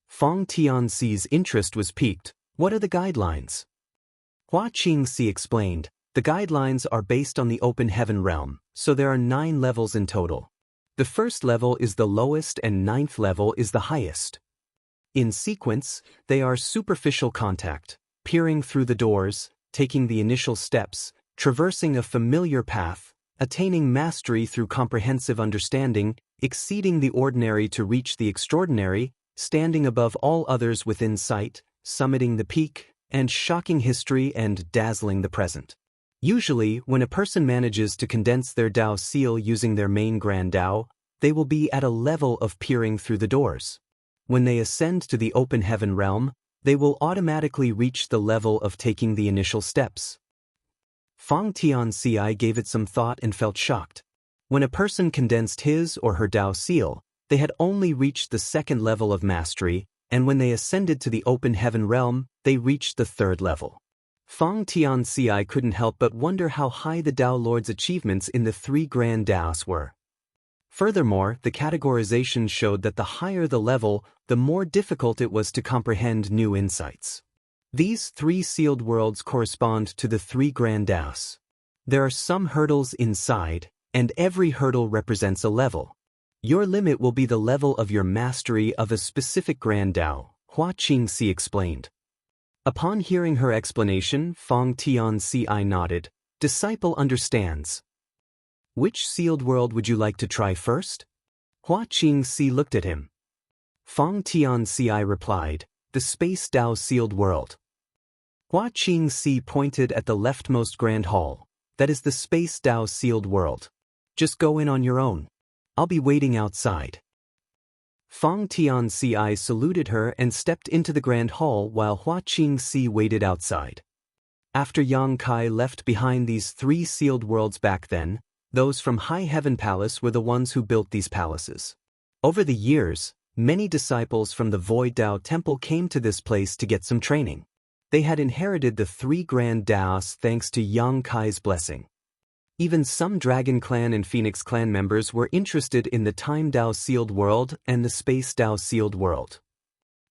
Fong Tianci's interest was piqued. What are the guidelines? Hua Qingxi explained, the guidelines are based on the open heaven realm, so there are 9 levels in total. The first level is the lowest and 9th level is the highest. In sequence, they are superficial contact, peering through the doors, taking the initial steps, traversing a familiar path, attaining mastery through comprehensive understanding, exceeding the ordinary to reach the extraordinary, standing above all others within sight, summiting the peak, and shocking history and dazzling the present. Usually, when a person manages to condense their Tao seal using their main Grand Tao, they will be at a level of peering through the doors. When they ascend to the open heaven realm, they will automatically reach the level of taking the initial steps. Fang Tianci gave it some thought and felt shocked. When a person condensed his or her Dao seal, they had only reached the second level of mastery, and when they ascended to the open heaven realm, they reached the third level. Fang Tianci couldn't help but wonder how high the Dao Lord's achievements in the three grand Daos were. Furthermore, the categorization showed that the higher the level, the more difficult it was to comprehend new insights. These three sealed worlds correspond to the three grand Daos. There are some hurdles inside, and every hurdle represents a level. Your limit will be the level of your mastery of a specific grand Dao, Hua Qingxi explained. Upon hearing her explanation, Fang Tianci nodded. Disciple understands. Which sealed world would you like to try first? Hua Qingxi looked at him. Fang Tianci replied, the Space Dao sealed world. Hua Qingxi pointed at the leftmost grand hall. That is the Space Dao sealed world. Just go in on your own. I'll be waiting outside. Fang Tianci saluted her and stepped into the grand hall while Hua Qingxi waited outside. After Yang Kai left behind these three sealed worlds back then, those from High Heaven Palace were the ones who built these palaces. Over the years, many disciples from the Void Dao Temple came to this place to get some training. They had inherited the three grand Daos thanks to Yang Kai's blessing. Even some Dragon Clan and Phoenix Clan members were interested in the Time Dao Sealed World and the Space Dao Sealed World.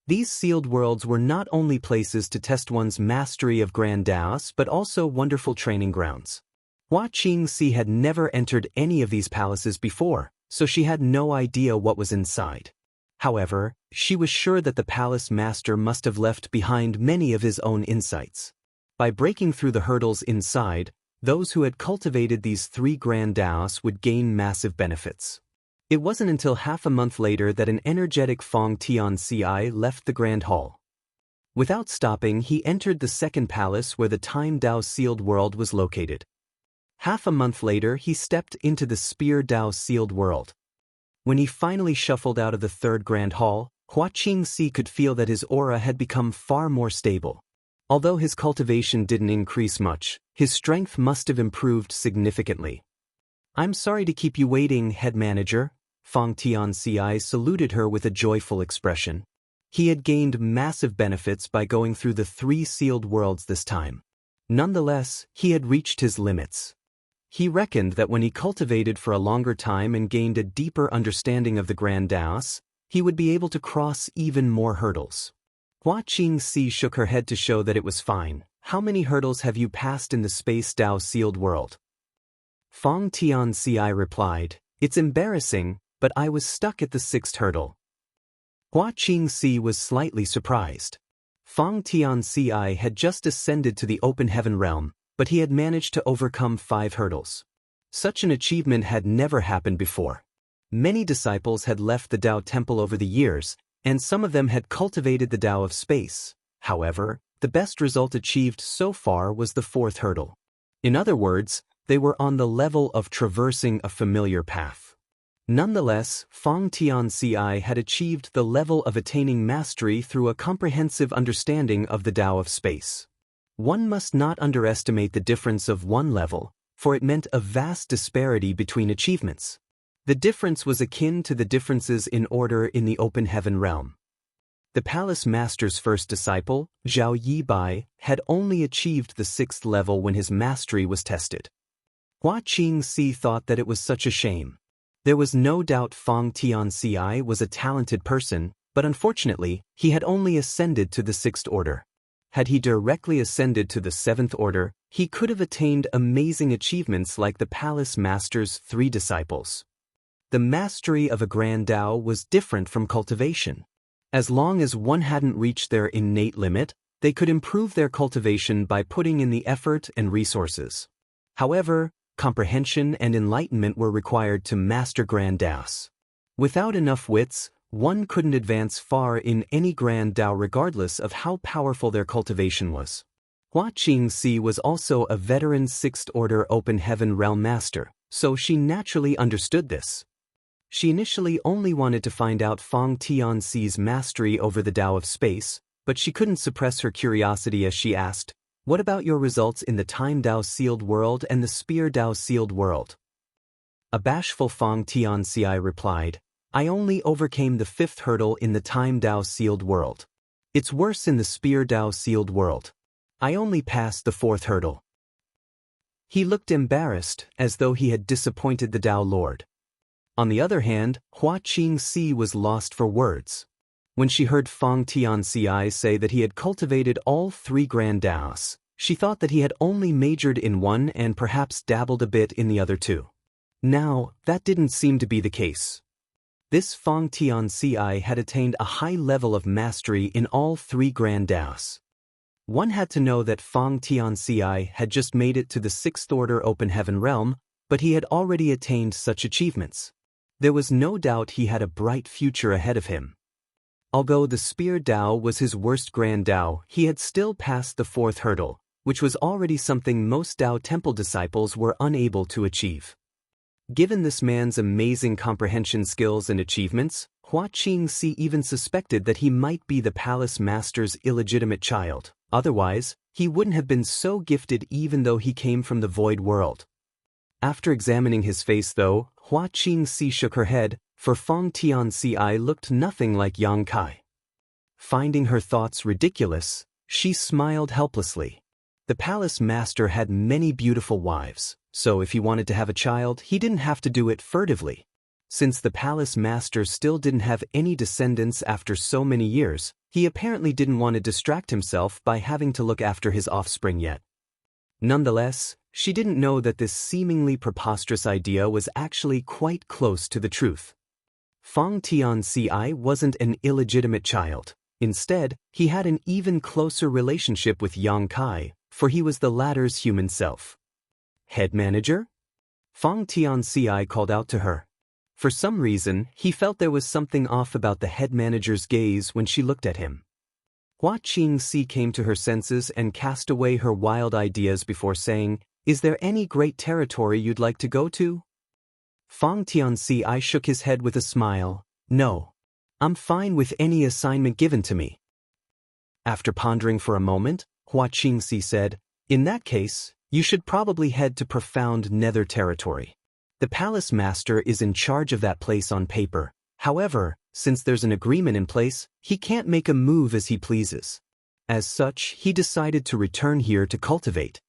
These sealed worlds were not only places to test one's mastery of Grand Daos but also wonderful training grounds. Hua Qingxi had never entered any of these palaces before, so she had no idea what was inside. However, she was sure that the palace master must have left behind many of his own insights. By breaking through the hurdles inside, those who had cultivated these three grand Daos would gain massive benefits. It wasn't until half a month later that an energetic Fang Tianci left the grand hall. Without stopping, he entered the second palace where the Time Dao sealed world was located. Half a month later, he stepped into the Spear Dao sealed world. When he finally shuffled out of the third grand hall, Hua Qingxi could feel that his aura had become far more stable. Although his cultivation didn't increase much, his strength must have improved significantly. I'm sorry to keep you waiting, head manager. Fang Tianci saluted her with a joyful expression. He had gained massive benefits by going through the three sealed worlds this time. Nonetheless, he had reached his limits. He reckoned that when he cultivated for a longer time and gained a deeper understanding of the Grand Daos, he would be able to cross even more hurdles. Hua Qingxi shook her head to show that it was fine. How many hurdles have you passed in the Space Dao sealed world? Fang Tianci replied, it's embarrassing, but I was stuck at the sixth hurdle. Hua Qingxi was slightly surprised. Fang Tianci had just ascended to the open heaven realm, but he had managed to overcome 5 hurdles. Such an achievement had never happened before. Many disciples had left the Dao Temple over the years, and some of them had cultivated the Dao of space. However, the best result achieved so far was the 4th hurdle. In other words, they were on the level of traversing a familiar path. Nonetheless, Fang Tianci had achieved the level of attaining mastery through a comprehensive understanding of the Dao of space. One must not underestimate the difference of one level, for it meant a vast disparity between achievements. The difference was akin to the differences in order in the open heaven realm. The palace master's first disciple, Zhao Yibai, had only achieved the 6th level when his mastery was tested. Hua Qingxi thought that it was such a shame. There was no doubt Fang Tianci was a talented person, but unfortunately, he had only ascended to the 6th order. Had he directly ascended to the 7th order, he could have attained amazing achievements like the palace master's 3 disciples. The mastery of a grand Dao was different from cultivation. As long as one hadn't reached their innate limit, they could improve their cultivation by putting in the effort and resources. However, comprehension and enlightenment were required to master grand Daos. Without enough wits, one couldn't advance far in any grand Dao regardless of how powerful their cultivation was. Hua Qingxi was also a veteran 6th order open heaven realm master, so she naturally understood this. She initially only wanted to find out Feng Tianxi's mastery over the Tao of space, but she couldn't suppress her curiosity as she asked, "What about your results in the Time Tao sealed world and the Spear Tao sealed world?" A bashful Feng Tianxi replied, "I only overcame the 5th hurdle in the Time Tao sealed world. It's worse in the Spear Tao sealed world. I only passed the 4th hurdle." He looked embarrassed, as though he had disappointed the Tao Lord. On the other hand, Hua Qingxi was lost for words. When she heard Feng Tianxi say that he had cultivated all 3 grand Taos, she thought that he had only majored in one and perhaps dabbled a bit in the other 2. Now, that didn't seem to be the case. This Feng Tianxi had attained a high level of mastery in all 3 grand Taos. One had to know that Feng Tianxi had just made it to the 6th order open heaven realm, but he had already attained such achievements. There was no doubt he had a bright future ahead of him. Although the Spear Tao was his worst grand Tao, he had still passed the 4th hurdle, which was already something most Tao Temple disciples were unable to achieve. Given this man's amazing comprehension skills and achievements, Hua Qingxi even suspected that he might be the palace master's illegitimate child. Otherwise, he wouldn't have been so gifted even though he came from the void world. After examining his face though, Hua Qingxi shook her head, for Feng Tianxi looked nothing like Yang Kai. Finding her thoughts ridiculous, she smiled helplessly. The palace master had many beautiful wives, so if he wanted to have a child, he didn't have to do it furtively. Since the palace master still didn't have any descendants after so many years, he apparently didn't want to distract himself by having to look after his offspring yet. Nonetheless, she didn't know that this seemingly preposterous idea was actually quite close to the truth. Feng Tianxi wasn't an illegitimate child. Instead, he had an even closer relationship with Yang Kai, for he was the latter's human self. "Head manager?" Feng Tianxi called out to her. For some reason, he felt there was something off about the head manager's gaze when she looked at him. Hua Qingxi came to her senses and cast away her wild ideas before saying, "Is there any great territory you'd like to go to?" Feng Tianxi shook his head with a smile. "No. I'm fine with any assignment given to me." After pondering for a moment, Hua Qingxi said, "In that case, you should probably head to Profound Nether Territory. The palace master is in charge of that place on paper. However, since there's an agreement in place, he can't make a move as he pleases. As such, he decided to return here to cultivate."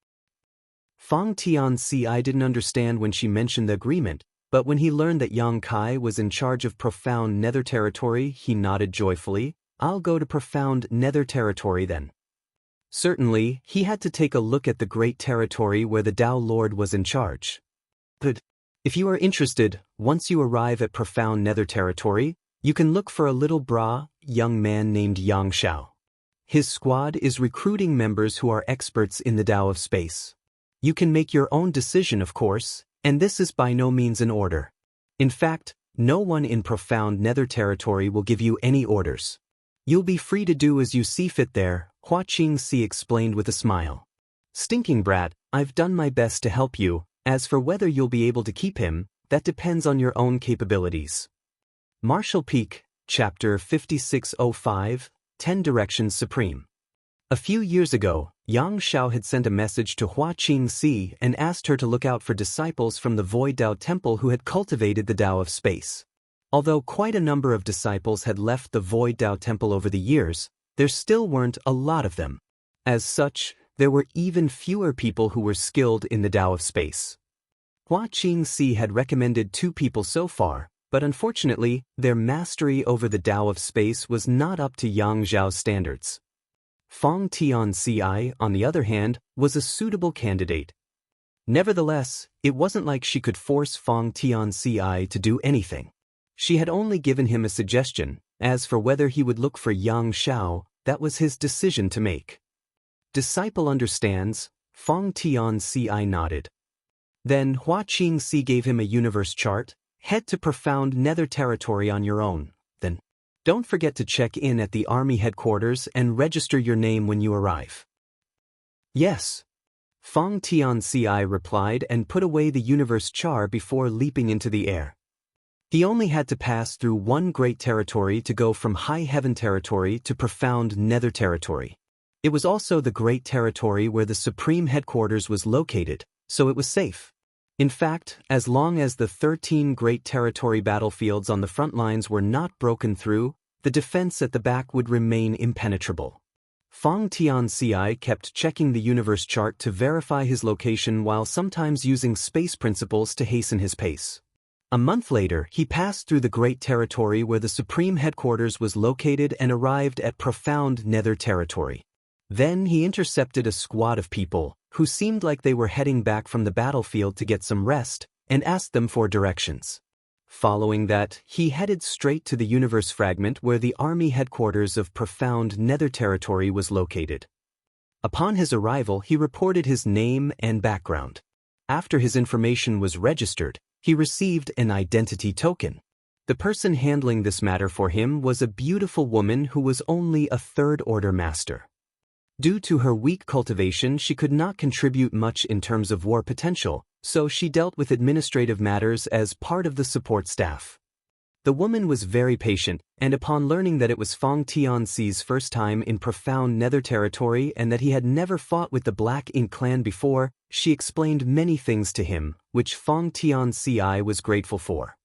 Feng Tianxi didn't understand when she mentioned the agreement, but when he learned that Yang Kai was in charge of Profound Nether Territory, he nodded joyfully. "I'll go to Profound Nether Territory then." Certainly, he had to take a look at the great territory where the Tao Lord was in charge. But if you are interested, once you arrive at Profound Nether Territory, you can look for a little young man named Yang Shao. His squad is recruiting members who are experts in the Tao of space. You can make your own decision, of course, and this is by no means an order. In fact, no one in Profound Nether Territory will give you any orders. You'll be free to do as you see fit there, Hua Qingxi explained with a smile. "Stinking brat, I've done my best to help you. As for whether you'll be able to keep him, that depends on your own capabilities." Martial Peak, Chapter 5605, 10 Directions Supreme. A few years ago, Yang Shao had sent a message to Hua Qingxi and asked her to look out for disciples from the Void Tao Temple who had cultivated the Tao of space. Although quite a number of disciples had left the Void Tao Temple over the years, there still weren't a lot of them. As such, there were even fewer people who were skilled in the Tao of space. Hua Qingxi had recommended 2 people so far, but unfortunately, their mastery over the Tao of space was not up to Yang Zhao's standards. Feng Tianxi, on the other hand, was a suitable candidate. Nevertheless, it wasn't like she could force Feng Tianxi to do anything. She had only given him a suggestion. As for whether he would look for Yang Shao, that was his decision to make. "Disciple understands," Feng Tianxi nodded. Then Hua Qingxi gave him a universe chart. "Head to Profound Nether Territory on your own, then. Don't forget to check in at the army headquarters and register your name when you arrive." "Yes." Feng Tianxi replied and put away the universe chart before leaping into the air. He only had to pass through one great territory to go from high heaven territory to profound nether territory. It was also the great territory where the supreme headquarters was located, so it was safe. In fact, as long as the 13 great territory battlefields on the front lines were not broken through, the defense at the back would remain impenetrable. Feng Tianci kept checking the universe chart to verify his location while sometimes using space principles to hasten his pace. A month later, he passed through the great territory where the supreme headquarters was located and arrived at profound nether territory. Then he intercepted a squad of people, who seemed like they were heading back from the battlefield to get some rest, and asked them for directions. Following that, he headed straight to the universe fragment where the army headquarters of profound nether territory was located. Upon his arrival, he reported his name and background. After his information was registered, he received an identity token. The person handling this matter for him was a beautiful woman who was only a third-order master. Due to her weak cultivation, she could not contribute much in terms of war potential, so she dealt with administrative matters as part of the support staff. The woman was very patient, and upon learning that it was Feng Tianxi's first time in profound nether territory and that he had never fought with the Black Ink clan before, she explained many things to him, which Feng Tianci was grateful for.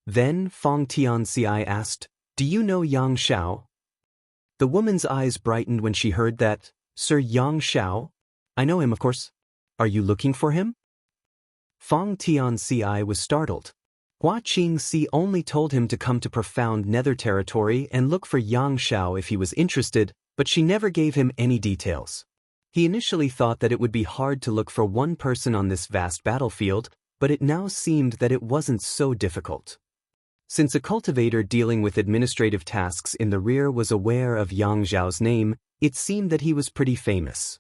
Then Feng Tianci asked, "Do you know Yang Xiao?" The woman's eyes brightened when she heard that. "Sir Yang Xiao? I know him, of course. Are you looking for him?" Feng Tianci was startled. Hua Qingxi only told him to come to profound nether territory and look for Yang Xiao if he was interested, but she never gave him any details. He initially thought that it would be hard to look for one person on this vast battlefield, but it now seemed that it wasn't so difficult. Since a cultivator dealing with administrative tasks in the rear was aware of Yang Xiao's name, it seemed that he was pretty famous.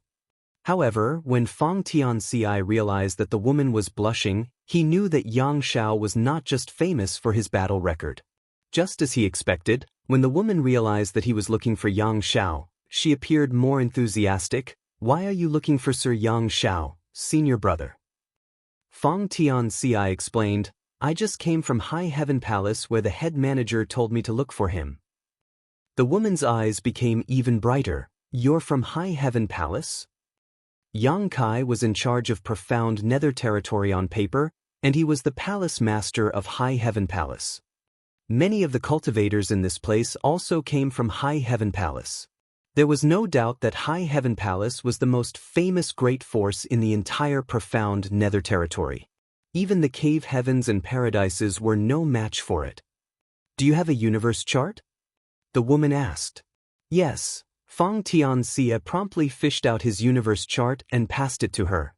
However, when Feng Tianci realized that the woman was blushing, he knew that Yang Xiao was not just famous for his battle record. Just as he expected, when the woman realized that he was looking for Yang Xiao, she appeared more enthusiastic. "Why are you looking for Sir Yang Xiao, senior brother?" Feng Tianci explained, "I just came from High Heaven Palace where the head manager told me to look for him." The woman's eyes became even brighter. "You're from High Heaven Palace?" Yang Kai was in charge of profound nether territory on paper, and he was the palace master of High Heaven Palace. Many of the cultivators in this place also came from High Heaven Palace. There was no doubt that High Heaven Palace was the most famous great force in the entire profound nether territory. Even the cave heavens and paradises were no match for it. "Do you have a universe chart?" the woman asked. "Yes." Feng Tianci promptly fished out his universe chart and passed it to her.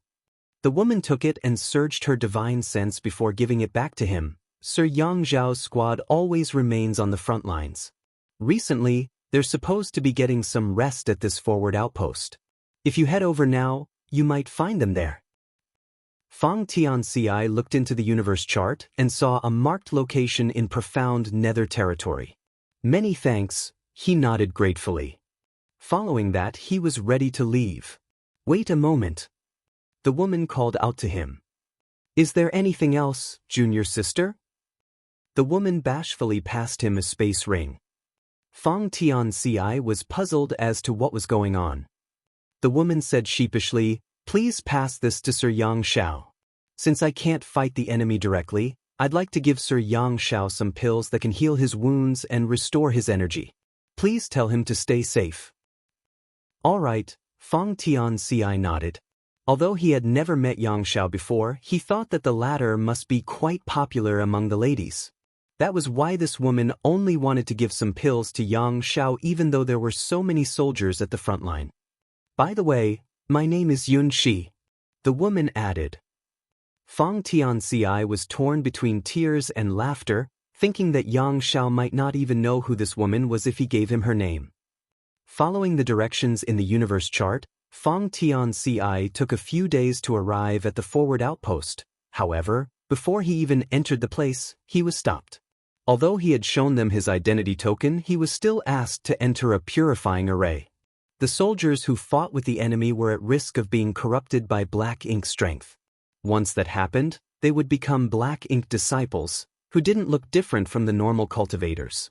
The woman took it and surged her divine sense before giving it back to him. "Sir Yang Xiao's squad always remains on the front lines. Recently, they're supposed to be getting some rest at this forward outpost. If you head over now, you might find them there." Feng Tianci looked into the universe chart and saw a marked location in profound nether territory. "Many thanks," he nodded gratefully. Following that, he was ready to leave. "Wait a moment." The woman called out to him. "Is there anything else, junior sister?" The woman bashfully passed him a space ring. Feng Tianci was puzzled as to what was going on. The woman said sheepishly, "Please pass this to Sir Yang Xiao. Since I can't fight the enemy directly, I'd like to give Sir Yang Xiao some pills that can heal his wounds and restore his energy. Please tell him to stay safe." "All right," Feng Tianci nodded. Although he had never met Yang Xiao before, he thought that the latter must be quite popular among the ladies. That was why this woman only wanted to give some pills to Yang Xiao even though there were so many soldiers at the front line. "By the way, my name is Yun Shi," the woman added. Feng Tianci was torn between tears and laughter, thinking that Yang Xiao might not even know who this woman was if he gave him her name. Following the directions in the universe chart, Feng Tianci took a few days to arrive at the forward outpost. However, before he even entered the place, he was stopped. Although he had shown them his identity token, he was still asked to enter a purifying array. The soldiers who fought with the enemy were at risk of being corrupted by Black Ink strength. Once that happened, they would become Black Ink disciples, who didn't look different from the normal cultivators.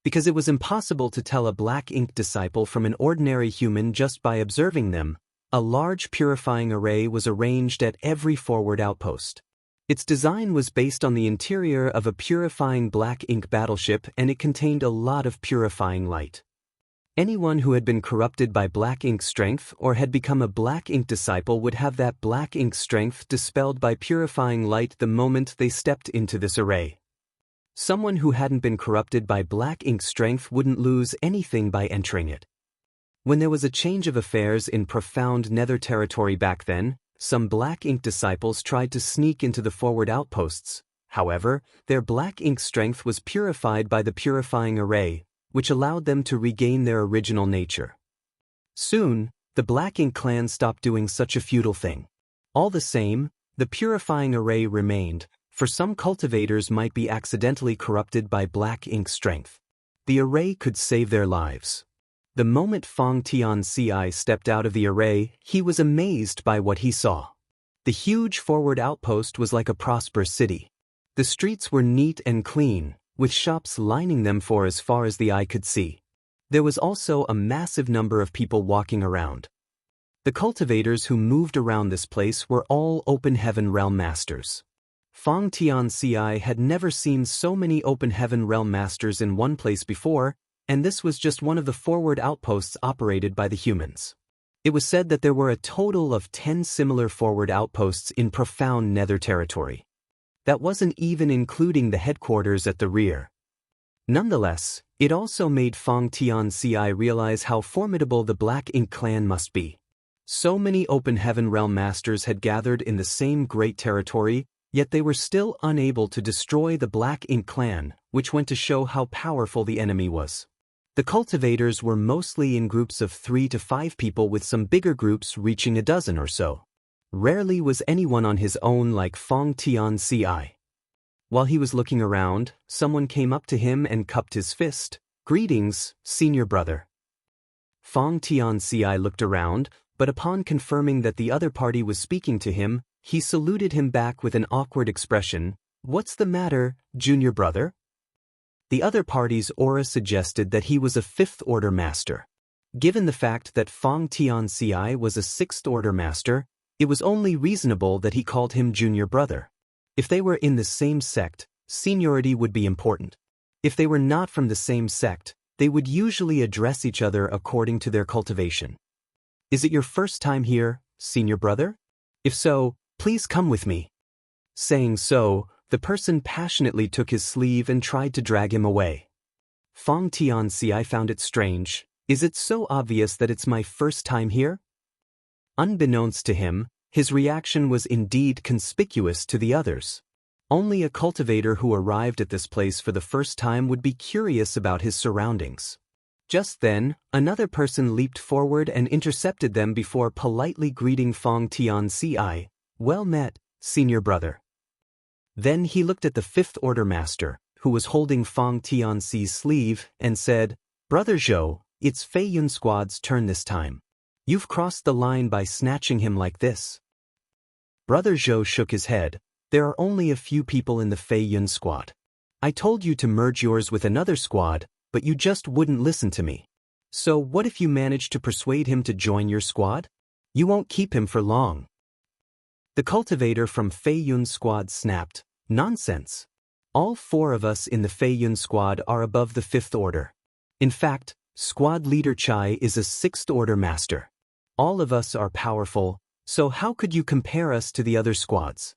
Because it was impossible to tell a black ink disciple from an ordinary human just by observing them, a large purifying array was arranged at every forward outpost. Its design was based on the interior of a purifying black ink battleship, and it contained a lot of purifying light. Anyone who had been corrupted by black ink strength or had become a black ink disciple would have that black ink strength dispelled by purifying light the moment they stepped into this array. Someone who hadn't been corrupted by black ink strength wouldn't lose anything by entering it. When there was a change of affairs in profound nether territory back then, some black ink disciples tried to sneak into the forward outposts. However, their black ink strength was purified by the purifying array, which allowed them to regain their original nature. Soon, the Black Ink clan stopped doing such a futile thing. All the same, the purifying array remained, for some cultivators might be accidentally corrupted by black ink strength. The array could save their lives. The moment Fong Tianci stepped out of the array, he was amazed by what he saw. The huge forward outpost was like a prosperous city. The streets were neat and clean, with shops lining them for as far as the eye could see. There was also a massive number of people walking around. The cultivators who moved around this place were all Open Heaven Realm Masters. Fong Tianci had never seen so many Open Heaven Realm Masters in one place before, and this was just one of the forward outposts operated by the humans. It was said that there were a total of 10 similar forward outposts in profound nether territory. That wasn't even including the headquarters at the rear. Nonetheless, it also made Fong Tianci realize how formidable the Black Ink clan must be. So many Open Heaven Realm Masters had gathered in the same great territory, yet they were still unable to destroy the Black Ink clan, which went to show how powerful the enemy was. The cultivators were mostly in groups of 3 to 5 people, with some bigger groups reaching a dozen or so. Rarely was anyone on his own like Fong Tianci. While he was looking around, someone came up to him and cupped his fist. "Greetings, senior brother." Fong Tianci looked around, but upon confirming that the other party was speaking to him, he saluted him back with an awkward expression. "What's the matter, junior brother?" The other party's aura suggested that he was a 5th Order Master. Given the fact that Fong Tianci was a 6th Order Master, it was only reasonable that he called him junior brother. If they were in the same sect, seniority would be important. If they were not from the same sect, they would usually address each other according to their cultivation. "Is it your first time here, senior brother? If so, please come with me." Saying so, the person passionately took his sleeve and tried to drag him away. Fong Tianci found it strange. "Is it so obvious that it's my first time here?" Unbeknownst to him, his reaction was indeed conspicuous to the others. Only a cultivator who arrived at this place for the first time would be curious about his surroundings. Just then, another person leaped forward and intercepted them before politely greeting Fong Tianci. "Well met, senior brother." Then he looked at the 5th Order Master, who was holding Fong Tianci's sleeve, and said, "Brother Zhou, it's Fei Yun Squad's turn this time. You've crossed the line by snatching him like this." Brother Zhou shook his head. "There are only a few people in the Fei Yun Squad. I told you to merge yours with another squad, but you just wouldn't listen to me. So what if you manage to persuade him to join your squad? You won't keep him for long." The cultivator from Fei Yun Squad snapped, "Nonsense. All 4 of us in the Fei Yun Squad are above the 5th Order. In fact, Squad Leader Chai is a 6th Order Master. All of us are powerful, so how could you compare us to the other squads?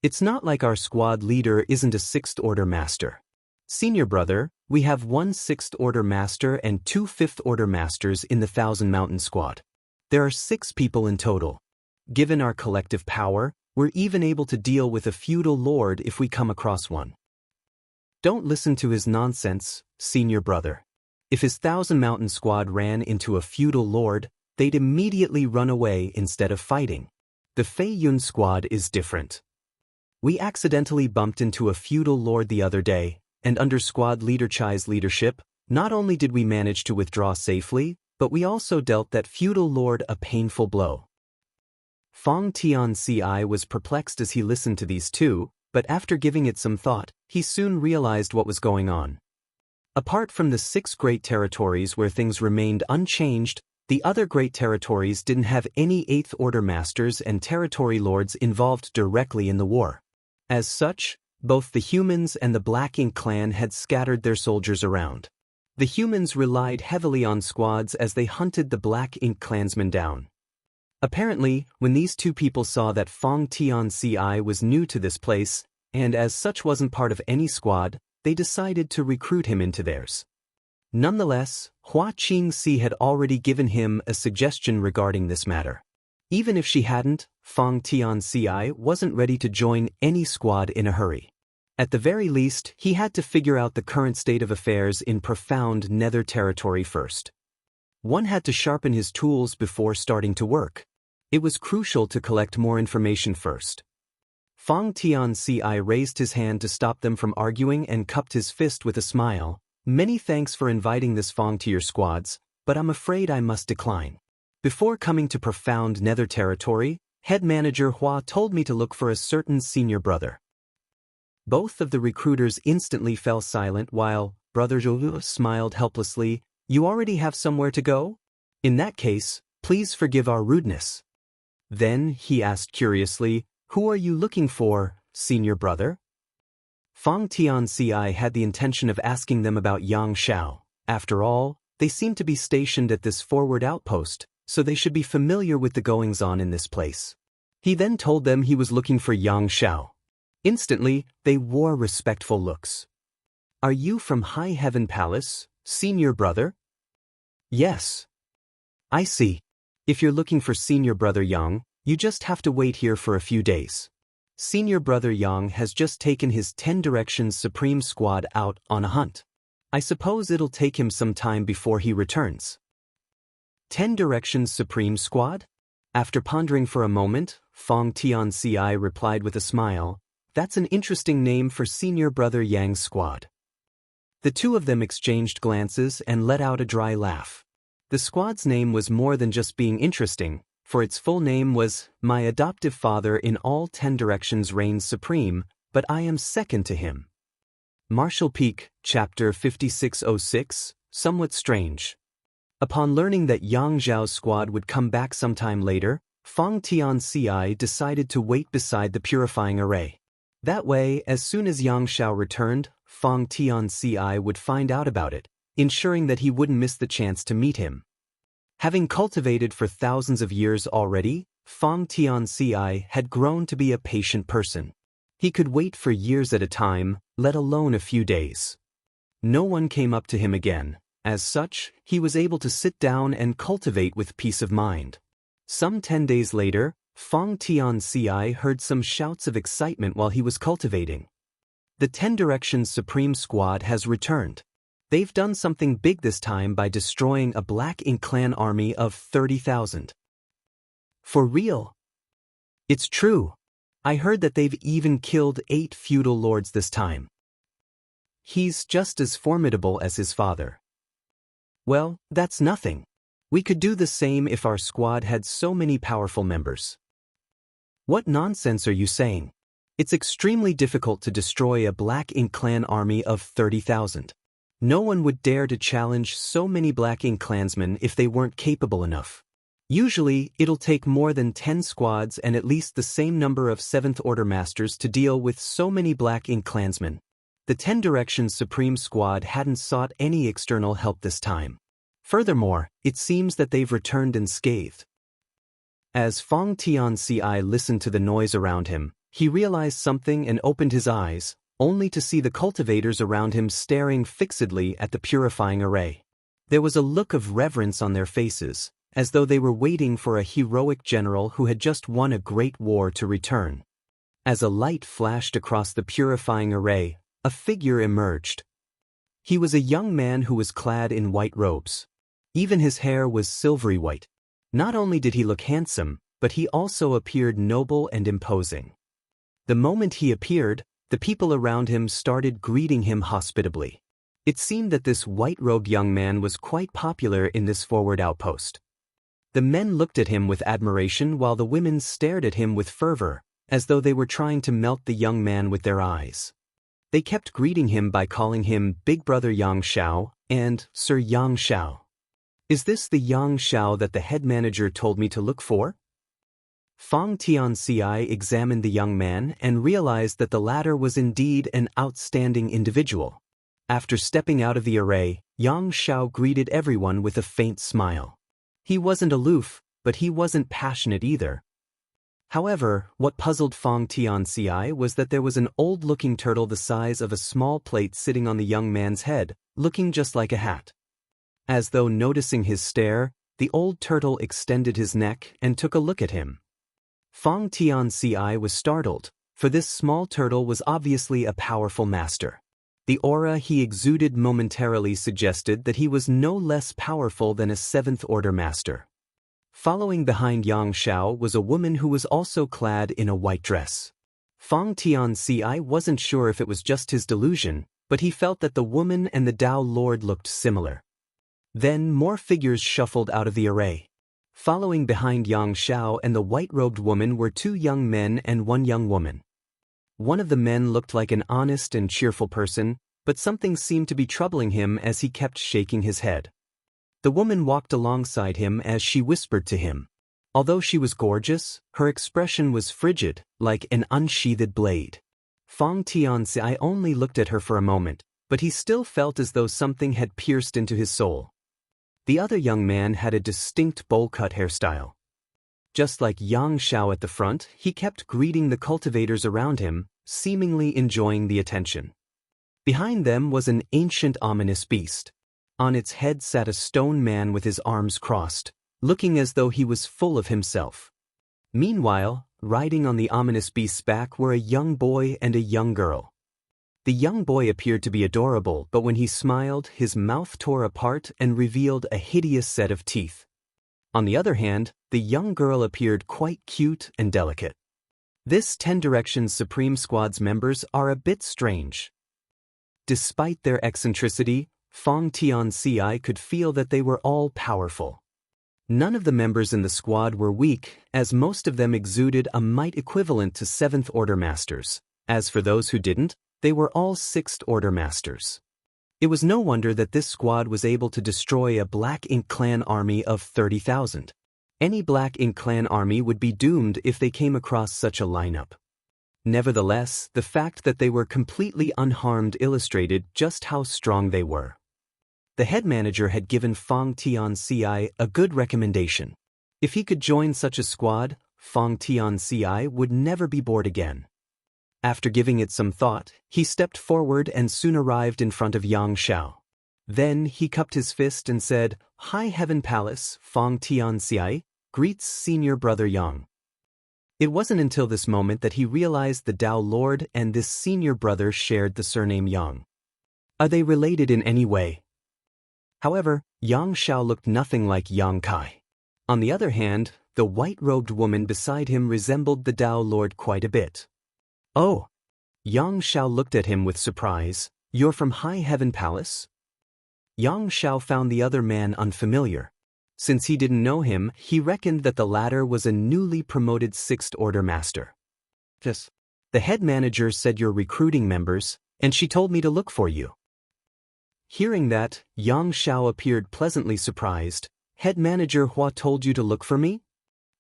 It's not like our squad leader isn't a 6th Order Master. Senior brother, we have 1 6th Order Master and 2 5th Order Masters in the Thousand Mountain Squad. There are 6 people in total. Given our collective power, we're even able to deal with a feudal lord if we come across one. Don't listen to his nonsense, senior brother. If his Thousand Mountain Squad ran into a feudal lord, they'd immediately run away instead of fighting. The Fei Yun Squad is different. We accidentally bumped into a feudal lord the other day, and under Squad Leader Chai's leadership, not only did we manage to withdraw safely, but we also dealt that feudal lord a painful blow." Fong Tianci was perplexed as he listened to these two. but after giving it some thought, he soon realized what was going on. Apart from the 6 great territories where things remained unchanged, the other great territories didn't have any 8th Order masters and territory lords involved directly in the war. As such, both the humans and the Black Ink clan had scattered their soldiers around. The humans relied heavily on squads as they hunted the Black Ink clansmen down. Apparently, when these two people saw that Fong Tianci was new to this place, and as such wasn't part of any squad, they decided to recruit him into theirs. Nonetheless, Hua Qingxi had already given him a suggestion regarding this matter. Even if she hadn't, Fong Tianci wasn't ready to join any squad in a hurry. At the very least, he had to figure out the current state of affairs in profound Nether territory first. One had to sharpen his tools before starting to work. It was crucial to collect more information first. Fong Tianci raised his hand to stop them from arguing and cupped his fist with a smile. Many thanks for inviting this Fong to your squads, but I'm afraid I must decline. Before coming to profound Nether territory, head manager Hua told me to look for a certain senior brother. Both of the recruiters instantly fell silent while Brother Zhou smiled helplessly. You already have somewhere to go? In that case, please forgive our rudeness. Then, he asked curiously, who are you looking for, senior brother? Fong Tianci had the intention of asking them about Yang Xiao. After all, they seemed to be stationed at this forward outpost, so they should be familiar with the goings-on in this place. He then told them he was looking for Yang Xiao. Instantly, they wore respectful looks. Are you from High Heaven Palace, senior brother? Yes. I see. If you're looking for senior brother Yang, you just have to wait here for a few days. Senior brother Yang has just taken his 10 Directions Supreme Squad out on a hunt. I suppose it'll take him some time before he returns. 10 Directions Supreme Squad? After pondering for a moment, Fong Tianci replied with a smile, that's an interesting name for senior brother Yang's squad. The two of them exchanged glances and let out a dry laugh. The squad's name was more than just being interesting, for its full name was, My Adoptive Father in All 10 Directions Reigns Supreme, but I am second to him. Martial Peak, Chapter 5606, Somewhat Strange. Upon learning that Yang Zhao's squad would come back sometime later, Fong Tianci decided to wait beside the purifying array. That way, as soon as Yang Xiao returned, Fong Tianci would find out about it, ensuring that he wouldn't miss the chance to meet him. Having cultivated for thousands of years already, Fong Tianci had grown to be a patient person. He could wait for years at a time, let alone a few days. No one came up to him again. As such, he was able to sit down and cultivate with peace of mind. Some 10 days later, Fong Tianci heard some shouts of excitement while he was cultivating. The 10 Directions Supreme Squad has returned. They've done something big this time by destroying a Black Ink clan army of 30,000. For real? It's true. I heard that they've even killed 8 feudal lords this time. He's just as formidable as his father. Well, that's nothing. We could do the same if our squad had so many powerful members. What nonsense are you saying? It's extremely difficult to destroy a Black Ink clan army of 30,000. No one would dare to challenge so many Black Ink clansmen if they weren't capable enough. Usually, it'll take more than 10 squads and at least the same number of 7th Order Masters to deal with so many Black Ink clansmen. The 10 Directions Supreme Squad hadn't sought any external help this time. Furthermore, it seems that they've returned unscathed. As Fong Tianci listened to the noise around him, he realized something and opened his eyes, only to see the cultivators around him staring fixedly at the purifying array. There was a look of reverence on their faces, as though they were waiting for a heroic general who had just won a great war to return. As a light flashed across the purifying array, a figure emerged. He was a young man who was clad in white robes. Even his hair was silvery white. Not only did he look handsome, but he also appeared noble and imposing. The moment he appeared, the people around him started greeting him hospitably. It seemed that this white-robed young man was quite popular in this forward outpost. The men looked at him with admiration while the women stared at him with fervor, as though they were trying to melt the young man with their eyes. They kept greeting him by calling him Big Brother Yang Xiao and Sir Yang Xiao. Is this the Yang Xiao that the head manager told me to look for? Fang Tianci examined the young man and realized that the latter was indeed an outstanding individual. After stepping out of the array, Yang Xiao greeted everyone with a faint smile. He wasn't aloof, but he wasn't passionate either. However, what puzzled Fang Tianci was that there was an old-looking turtle the size of a small plate sitting on the young man's head, looking just like a hat. As though noticing his stare, the old turtle extended his neck and took a look at him. Fang Tianci was startled, for this small turtle was obviously a powerful master. The aura he exuded momentarily suggested that he was no less powerful than a seventh-order master. Following behind Yang Xiao was a woman who was also clad in a white dress. Fang Tianci wasn't sure if it was just his delusion, but he felt that the woman and the Dao Lord looked similar. Then more figures shuffled out of the array. Following behind Yang Xiao and the white-robed woman were two young men and one young woman. One of the men looked like an honest and cheerful person, but something seemed to be troubling him as he kept shaking his head. The woman walked alongside him as she whispered to him. Although she was gorgeous, her expression was frigid, like an unsheathed blade. Fang Tianci only looked at her for a moment, but he still felt as though something had pierced into his soul. The other young man had a distinct bowl-cut hairstyle. Just like Yang Xiao at the front, he kept greeting the cultivators around him, seemingly enjoying the attention. Behind them was an ancient ominous beast. On its head sat a stone man with his arms crossed, looking as though he was full of himself. Meanwhile, riding on the ominous beast's back were a young boy and a young girl. The young boy appeared to be adorable, but when he smiled, his mouth tore apart and revealed a hideous set of teeth. On the other hand, the young girl appeared quite cute and delicate. This 10 Directions Supreme Squad's members are a bit strange. Despite their eccentricity, Fang Tianci could feel that they were all powerful. None of the members in the squad were weak, as most of them exuded a might equivalent to 7th Order Masters. As for those who didn't, they were all 6th Order Masters. It was no wonder that this squad was able to destroy a Black Ink Clan army of 30,000. Any Black Ink Clan army would be doomed if they came across such a lineup. Nevertheless, the fact that they were completely unharmed illustrated just how strong they were. The head manager had given Fang Tianci a good recommendation. If he could join such a squad, Fang Tianci would never be bored again. After giving it some thought, he stepped forward and soon arrived in front of Yang Xiao. Then he cupped his fist and said, "High Heaven Palace, Fang Tianci, greets senior brother Yang." It wasn't until this moment that he realized the Dao Lord and this senior brother shared the surname Yang. Are they related in any way? However, Yang Xiao looked nothing like Yang Kai. On the other hand, the white-robed woman beside him resembled the Dao Lord quite a bit. "Oh." Yang Xiao looked at him with surprise. "You're from High Heaven Palace?" Yang Xiao found the other man unfamiliar. Since he didn't know him, he reckoned that the latter was a newly promoted 6th Order Master. "Yes. The head manager said you're recruiting members, and she told me to look for you." Hearing that, Yang Xiao appeared pleasantly surprised. "Head manager Hua told you to look for me?"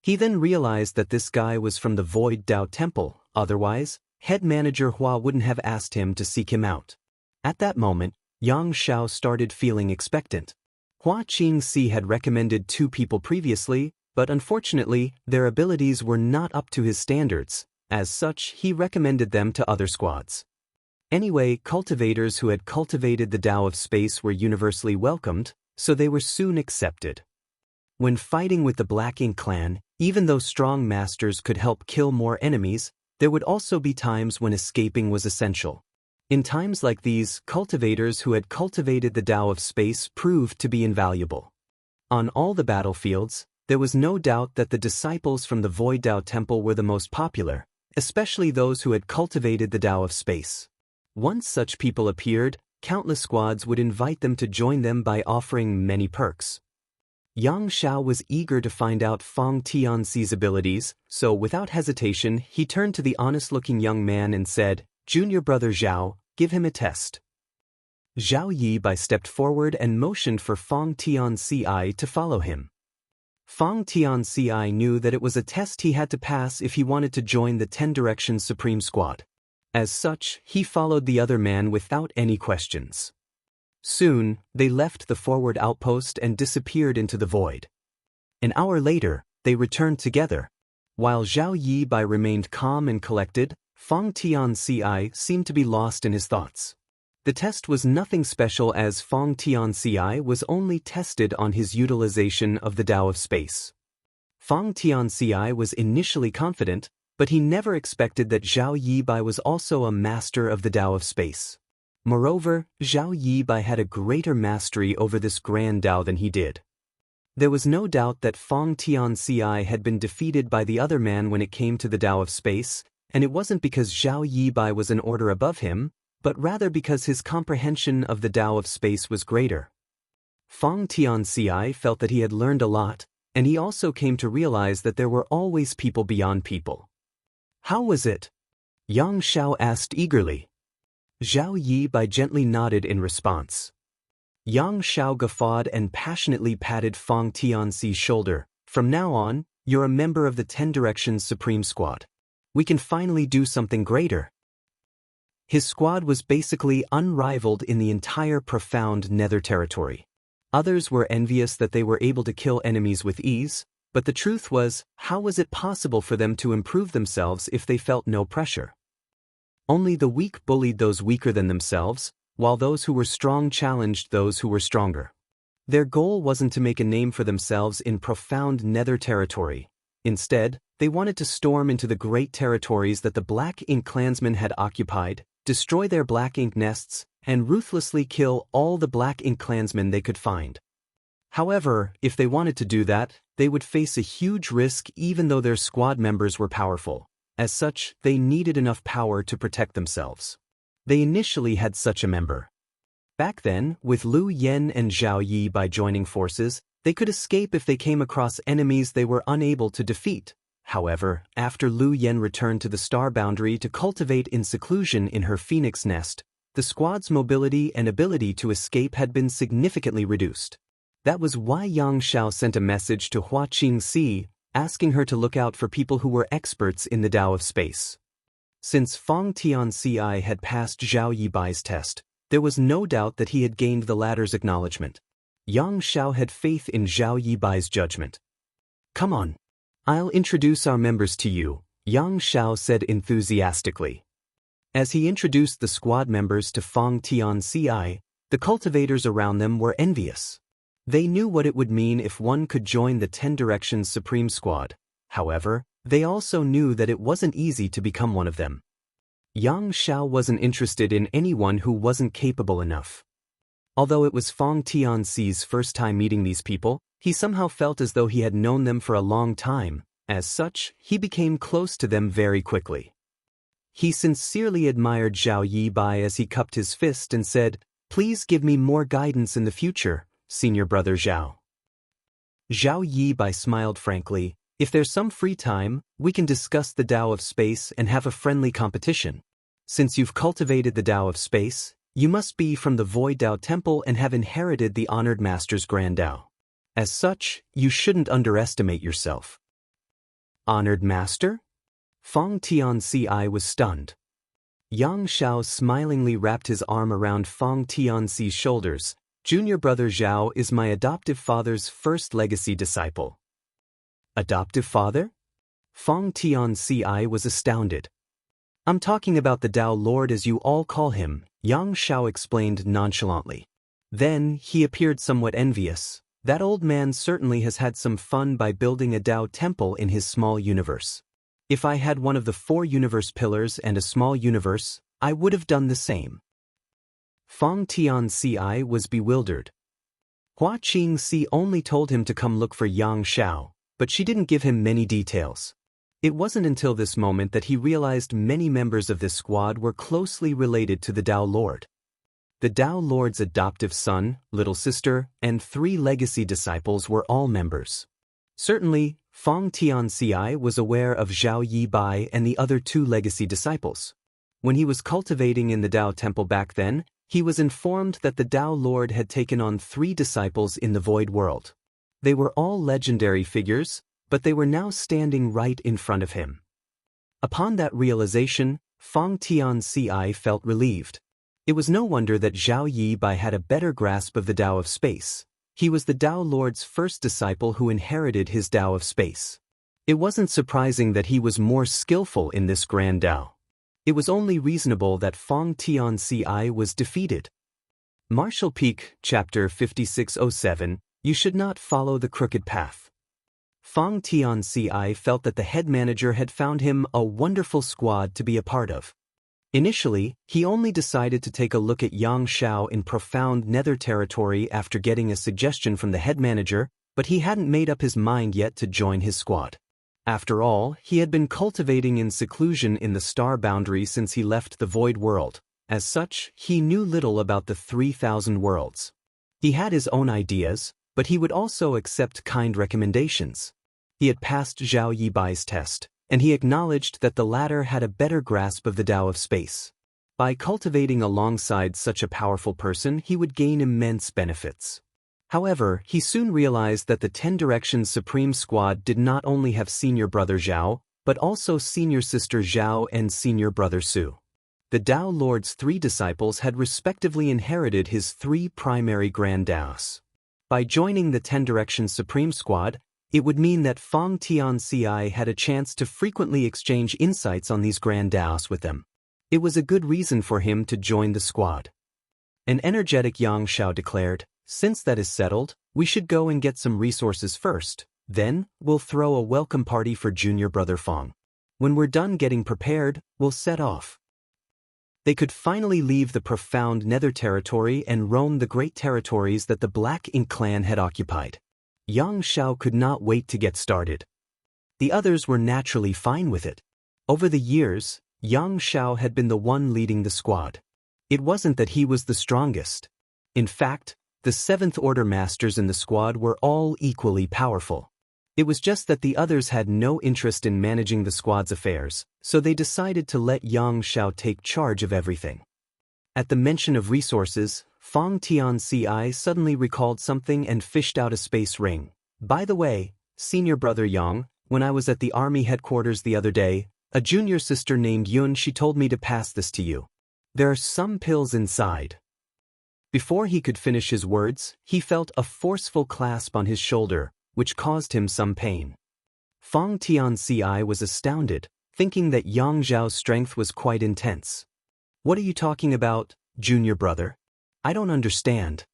He then realized that this guy was from the Void Dao Temple, otherwise, head manager Hua wouldn't have asked him to seek him out. At that moment, Yang Xiao started feeling expectant. Hua Qingxi had recommended 2 people previously, but unfortunately, their abilities were not up to his standards. As such, he recommended them to other squads. Anyway, cultivators who had cultivated the Tao of Space were universally welcomed, so they were soon accepted. When fighting with the Black Ink Clan, even though strong masters could help kill more enemies, there would also be times when escaping was essential. In times like these, cultivators who had cultivated the Tao of Space proved to be invaluable. On all the battlefields, there was no doubt that the disciples from the Void Tao Temple were the most popular, especially those who had cultivated the Tao of Space. Once such people appeared, countless squads would invite them to join them by offering many perks. Yang Xiao was eager to find out Feng Tianxi's abilities, so without hesitation he turned to the honest-looking young man and said, "Junior brother Zhao, give him a test." Zhao Yibai stepped forward and motioned for Feng Tianxi to follow him. Feng Tianxi knew that it was a test he had to pass if he wanted to join the 10 Directions Supreme Squad. As such, he followed the other man without any questions. Soon, they left the forward outpost and disappeared into the void. An hour later, they returned together. While Zhao Yibai remained calm and collected, Feng Tianxi seemed to be lost in his thoughts. The test was nothing special as Feng Tianxi was only tested on his utilization of the Tao of Space. Feng Tianxi was initially confident, but he never expected that Zhao Yibai was also a master of the Tao of Space. Moreover, Zhao Yibai had a greater mastery over this grand Tao than he did. There was no doubt that Feng Tianxi had been defeated by the other man when it came to the Tao of Space, and it wasn't because Zhao Yibai was an order above him, but rather because his comprehension of the Tao of Space was greater. Feng Tianxi felt that he had learned a lot, and he also came to realize that there were always people beyond people. "How was it?" Yang Xiao asked eagerly. Zhao Yibai gently nodded in response. Yang Xiao guffawed and passionately patted Feng Tianxi's shoulder. "From now on, you're a member of the 10 Directions Supreme Squad. We can finally do something greater." His squad was basically unrivaled in the entire profound Nether territory. Others were envious that they were able to kill enemies with ease, but the truth was, how was it possible for them to improve themselves if they felt no pressure? Only the weak bullied those weaker than themselves, while those who were strong challenged those who were stronger. Their goal wasn't to make a name for themselves in profound Nether territory. Instead, they wanted to storm into the great territories that the Black Ink clansmen had occupied, destroy their Black Ink nests, and ruthlessly kill all the Black Ink clansmen they could find. However, if they wanted to do that, they would face a huge risk even though their squad members were powerful. As such, they needed enough power to protect themselves. They initially had such a member. Back then, with Lu Yen and Zhao Yibai joining forces, they could escape if they came across enemies they were unable to defeat. However, after Lu Yen returned to the star boundary to cultivate in seclusion in her phoenix nest, the squad's mobility and ability to escape had been significantly reduced. That was why Yang Xiao sent a message to Hua Qingxi, asking her to look out for people who were experts in the Tao of Space. Since Feng Tianxi had passed Zhao Yibai's test, there was no doubt that he had gained the latter's acknowledgement. Yang Xiao had faith in Zhao Yibai's judgment. "Come on. I'll introduce our members to you," Yang Xiao said enthusiastically. As he introduced the squad members to Feng Tianxi, the cultivators around them were envious. They knew what it would mean if one could join the 10 Directions Supreme Squad. However, they also knew that it wasn't easy to become one of them. Yang Xiao wasn't interested in anyone who wasn't capable enough. Although it was Feng Tianxi's first time meeting these people, he somehow felt as though he had known them for a long time. As such, he became close to them very quickly. He sincerely admired Zhao Yibai as he cupped his fist and said, "Please give me more guidance in the future, Senior Brother Zhao." Zhao Yibai smiled frankly. "If there's some free time, we can discuss the Tao of Space and have a friendly competition. Since you've cultivated the Tao of Space, you must be from the Void Tao Temple and have inherited the Honored Master's Grand Tao. As such, you shouldn't underestimate yourself." "Honored Master?" Feng Tianxi was stunned. Yang Xiao smilingly wrapped his arm around Feng Tianxi's shoulders. "Junior Brother Zhao is my adoptive father's first legacy disciple." "Adoptive father?" Feng Tianxi was astounded. "I'm talking about the Tao Lord as you all call him," Yang Xiao explained nonchalantly. Then he appeared somewhat envious. "That old man certainly has had some fun by building a Tao temple in his small universe. If I had one of the 4 universe pillars and a small universe, I would have done the same." Feng Tianxi was bewildered. Hua Qingxi only told him to come look for Yang Xiao, but she didn't give him many details. It wasn't until this moment that he realized many members of this squad were closely related to the Tao Lord. The Tao Lord's adoptive son, little sister, and 3 legacy disciples were all members. Certainly, Feng Tianci was aware of Zhao Yibai and the other 2 legacy disciples. When he was cultivating in the Tao Temple back then, he was informed that the Tao Lord had taken on 3 disciples in the Void World. They were all legendary figures, but they were now standing right in front of him. Upon that realization, Feng Tianci felt relieved. It was no wonder that Zhao Yibai had a better grasp of the Tao of space. He was the Tao Lord's first disciple who inherited his Tao of space. It wasn't surprising that he was more skillful in this grand Tao. It was only reasonable that Feng Tianci was defeated. Martial Peak, Chapter 5607, You Should Not Follow the Crooked Path. Feng Tianci felt that the head manager had found him a wonderful squad to be a part of. Initially, he only decided to take a look at Yang Shao in profound nether territory after getting a suggestion from the head manager, but he hadn't made up his mind yet to join his squad. After all, he had been cultivating in seclusion in the star boundary since he left the Void World. As such, he knew little about the 3,000 worlds. He had his own ideas, but he would also accept kind recommendations. He had passed Zhao Yibai's test, and he acknowledged that the latter had a better grasp of the Tao of space. By cultivating alongside such a powerful person, he would gain immense benefits. However, he soon realized that the 10 Directions Supreme Squad did not only have senior brother Zhao, but also senior sister Zhao and senior brother Su. The Tao Lord's 3 disciples had respectively inherited his 3 primary Grand Taos. By joining the 10 Directions Supreme Squad, it would mean that Feng Tianci had a chance to frequently exchange insights on these Grand Taos with them. It was a good reason for him to join the squad. An energetic Yang Shao declared, "Since that is settled, we should go and get some resources first. Then, we'll throw a welcome party for junior brother Feng. When we're done getting prepared, we'll set off." They could finally leave the profound nether territory and roam the great territories that the Black Ink clan had occupied. Yang Shao could not wait to get started. The others were naturally fine with it. Over the years, Yang Shao had been the one leading the squad. It wasn't that he was the strongest. In fact, the 7th Order Masters in the squad were all equally powerful. It was just that the others had no interest in managing the squad's affairs, so they decided to let Yang Shao take charge of everything. At the mention of resources, Feng Tianci suddenly recalled something and fished out a space ring. "By the way, senior brother Yang, when I was at the army headquarters the other day, a junior sister named Yun, she told me to pass this to you. There are some pills inside." Before he could finish his words, he felt a forceful clasp on his shoulder, which caused him some pain. Feng Tianci was astounded, thinking that Yang Zhao's strength was quite intense. "What are you talking about, junior brother? I don't understand."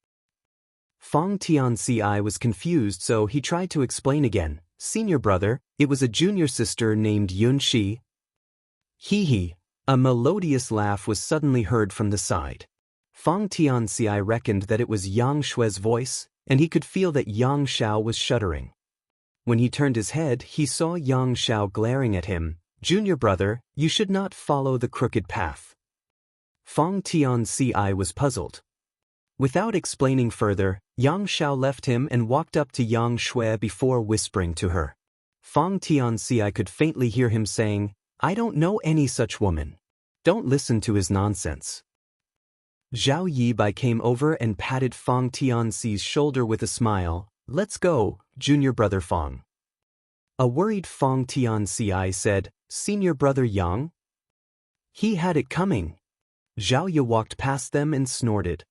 Feng Tianci was confused, so he tried to explain again. "Senior brother, it was a junior sister named Yun Shi." Hee hee. A melodious laugh was suddenly heard from the side. Feng Tianci reckoned that it was Yang Shue's voice, and he could feel that Yang Shao was shuddering. When he turned his head, he saw Yang Shao glaring at him. "Junior brother, you should not follow the crooked path." Feng Tianci was puzzled. Without explaining further, Yang Shao left him and walked up to Yang Shui before whispering to her. Feng Tianci could faintly hear him saying, "I don't know any such woman. Don't listen to his nonsense." Zhao Yibai came over and patted Feng Tianci's shoulder with a smile. "Let's go, junior brother Feng." A worried Feng Tianci said, "Senior brother Yang?" He had it coming. Zhao Yi walked past them and snorted.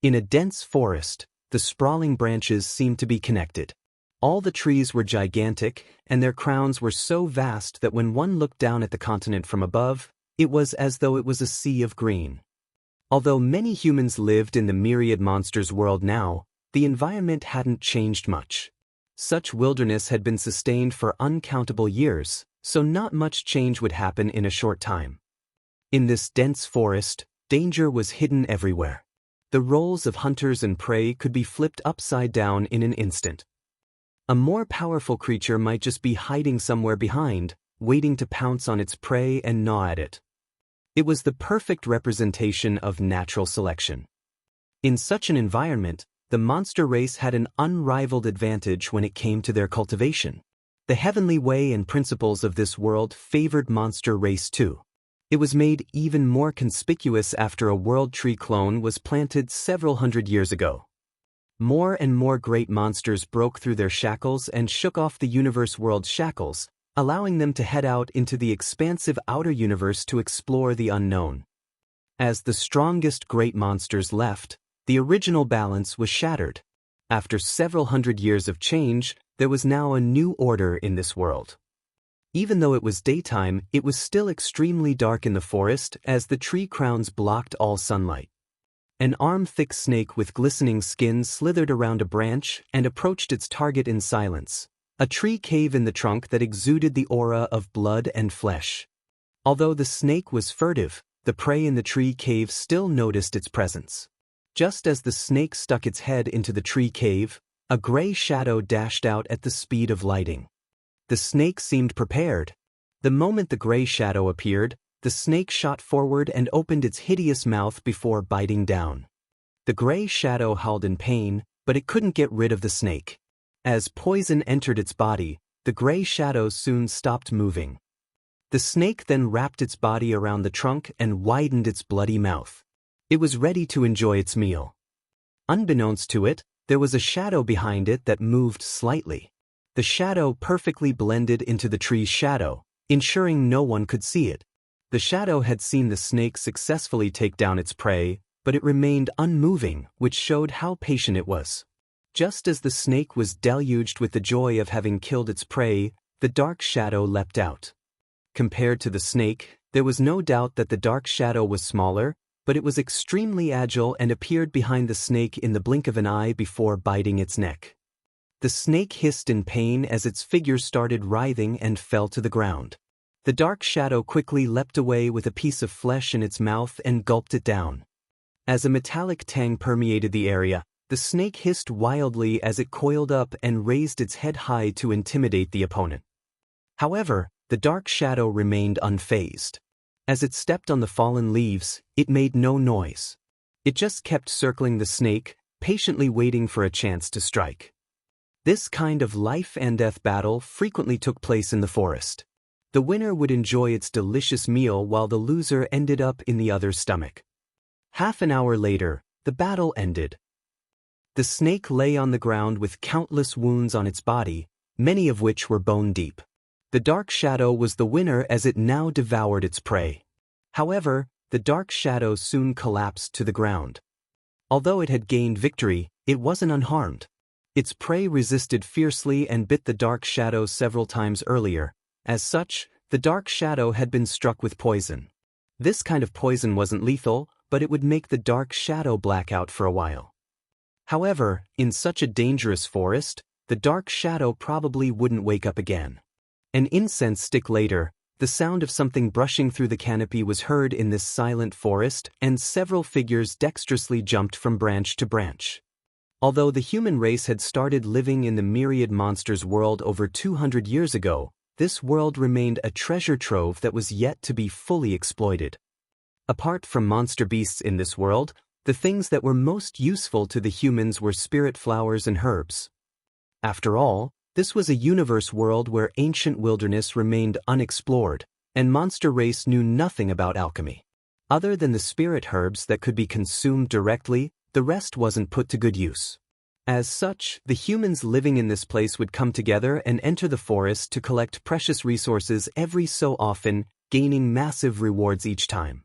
In a dense forest, the sprawling branches seemed to be connected. All the trees were gigantic, and their crowns were so vast that when one looked down at the continent from above, it was as though it was a sea of green. Although many humans lived in the myriad monsters world now, the environment hadn't changed much. Such wilderness had been sustained for uncountable years, so not much change would happen in a short time. In this dense forest, danger was hidden everywhere. The roles of hunters and prey could be flipped upside down in an instant. A more powerful creature might just be hiding somewhere behind, waiting to pounce on its prey and gnaw at it. It was the perfect representation of natural selection. In such an environment, the monster race had an unrivaled advantage when it came to their cultivation. The heavenly way and principles of this world favored monster race too. It was made even more conspicuous after a world tree clone was planted several hundred years ago. More and more great monsters broke through their shackles and shook off the universe world's shackles, allowing them to head out into the expansive outer universe to explore the unknown. As the strongest great monsters left, the original balance was shattered. After several hundred years of change, there was now a new order in this world. Even though it was daytime, it was still extremely dark in the forest as the tree crowns blocked all sunlight. An arm-thick snake with glistening skin slithered around a branch and approached its target in silence, a tree cave in the trunk that exuded the aura of blood and flesh. Although the snake was furtive, the prey in the tree cave still noticed its presence. Just as the snake stuck its head into the tree cave, a gray shadow dashed out at the speed of lighting. The snake seemed prepared. The moment the gray shadow appeared, the snake shot forward and opened its hideous mouth before biting down. The gray shadow howled in pain, but it couldn't get rid of the snake. As poison entered its body, the gray shadow soon stopped moving. The snake then wrapped its body around the trunk and widened its bloody mouth. It was ready to enjoy its meal. Unbeknownst to it, there was a shadow behind it that moved slightly. The shadow perfectly blended into the tree's shadow, ensuring no one could see it. The shadow had seen the snake successfully take down its prey, but it remained unmoving, which showed how patient it was. Just as the snake was deluged with the joy of having killed its prey, the dark shadow leapt out. Compared to the snake, there was no doubt that the dark shadow was smaller, but it was extremely agile and appeared behind the snake in the blink of an eye before biting its neck. The snake hissed in pain as its figure started writhing and fell to the ground. The dark shadow quickly leapt away with a piece of flesh in its mouth and gulped it down. As a metallic tang permeated the area, the snake hissed wildly as it coiled up and raised its head high to intimidate the opponent. However, the dark shadow remained unfazed. As it stepped on the fallen leaves, it made no noise. It just kept circling the snake, patiently waiting for a chance to strike. This kind of life-and-death battle frequently took place in the forest. The winner would enjoy its delicious meal while the loser ended up in the other's stomach. Half an hour later, the battle ended. The snake lay on the ground with countless wounds on its body, many of which were bone-deep. The dark shadow was the winner as it now devoured its prey. However, the dark shadow soon collapsed to the ground. Although it had gained victory, it wasn't unharmed. Its prey resisted fiercely and bit the dark shadow several times earlier. As such, the dark shadow had been struck with poison. This kind of poison wasn't lethal, but it would make the dark shadow black out for a while. However, in such a dangerous forest, the dark shadow probably wouldn't wake up again. An incense stick later, the sound of something brushing through the canopy was heard in this silent forest, and several figures dexterously jumped from branch to branch. Although the human race had started living in the myriad monsters world over 200 years ago, this world remained a treasure trove that was yet to be fully exploited. Apart from monster beasts in this world, the things that were most useful to the humans were spirit flowers and herbs. After all, this was a universe world where ancient wilderness remained unexplored, and monster race knew nothing about alchemy. Other than the spirit herbs that could be consumed directly, the rest wasn't put to good use. As such, the humans living in this place would come together and enter the forest to collect precious resources every so often, gaining massive rewards each time.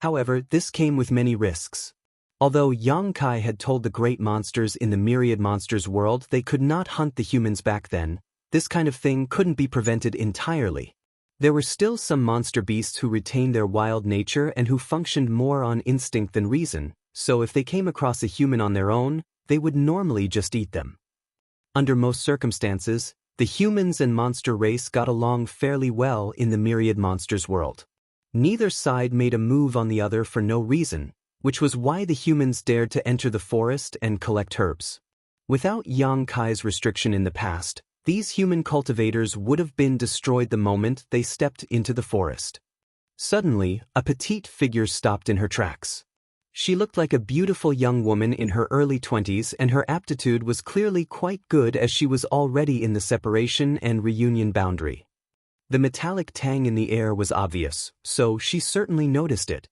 However, this came with many risks. Although Jianghu had told the great monsters in the myriad monsters world they could not hunt the humans back then, this kind of thing couldn't be prevented entirely. There were still some monster beasts who retained their wild nature and who functioned more on instinct than reason, so if they came across a human on their own, they would normally just eat them. Under most circumstances, the humans and monster race got along fairly well in the myriad monsters world. Neither side made a move on the other for no reason, which was why the humans dared to enter the forest and collect herbs. Without Jianghu's restriction in the past, these human cultivators would have been destroyed the moment they stepped into the forest. Suddenly, a petite figure stopped in her tracks. She looked like a beautiful young woman in her early 20s, and her aptitude was clearly quite good as she was already in the separation and reunion boundary. The metallic tang in the air was obvious, so she certainly noticed it.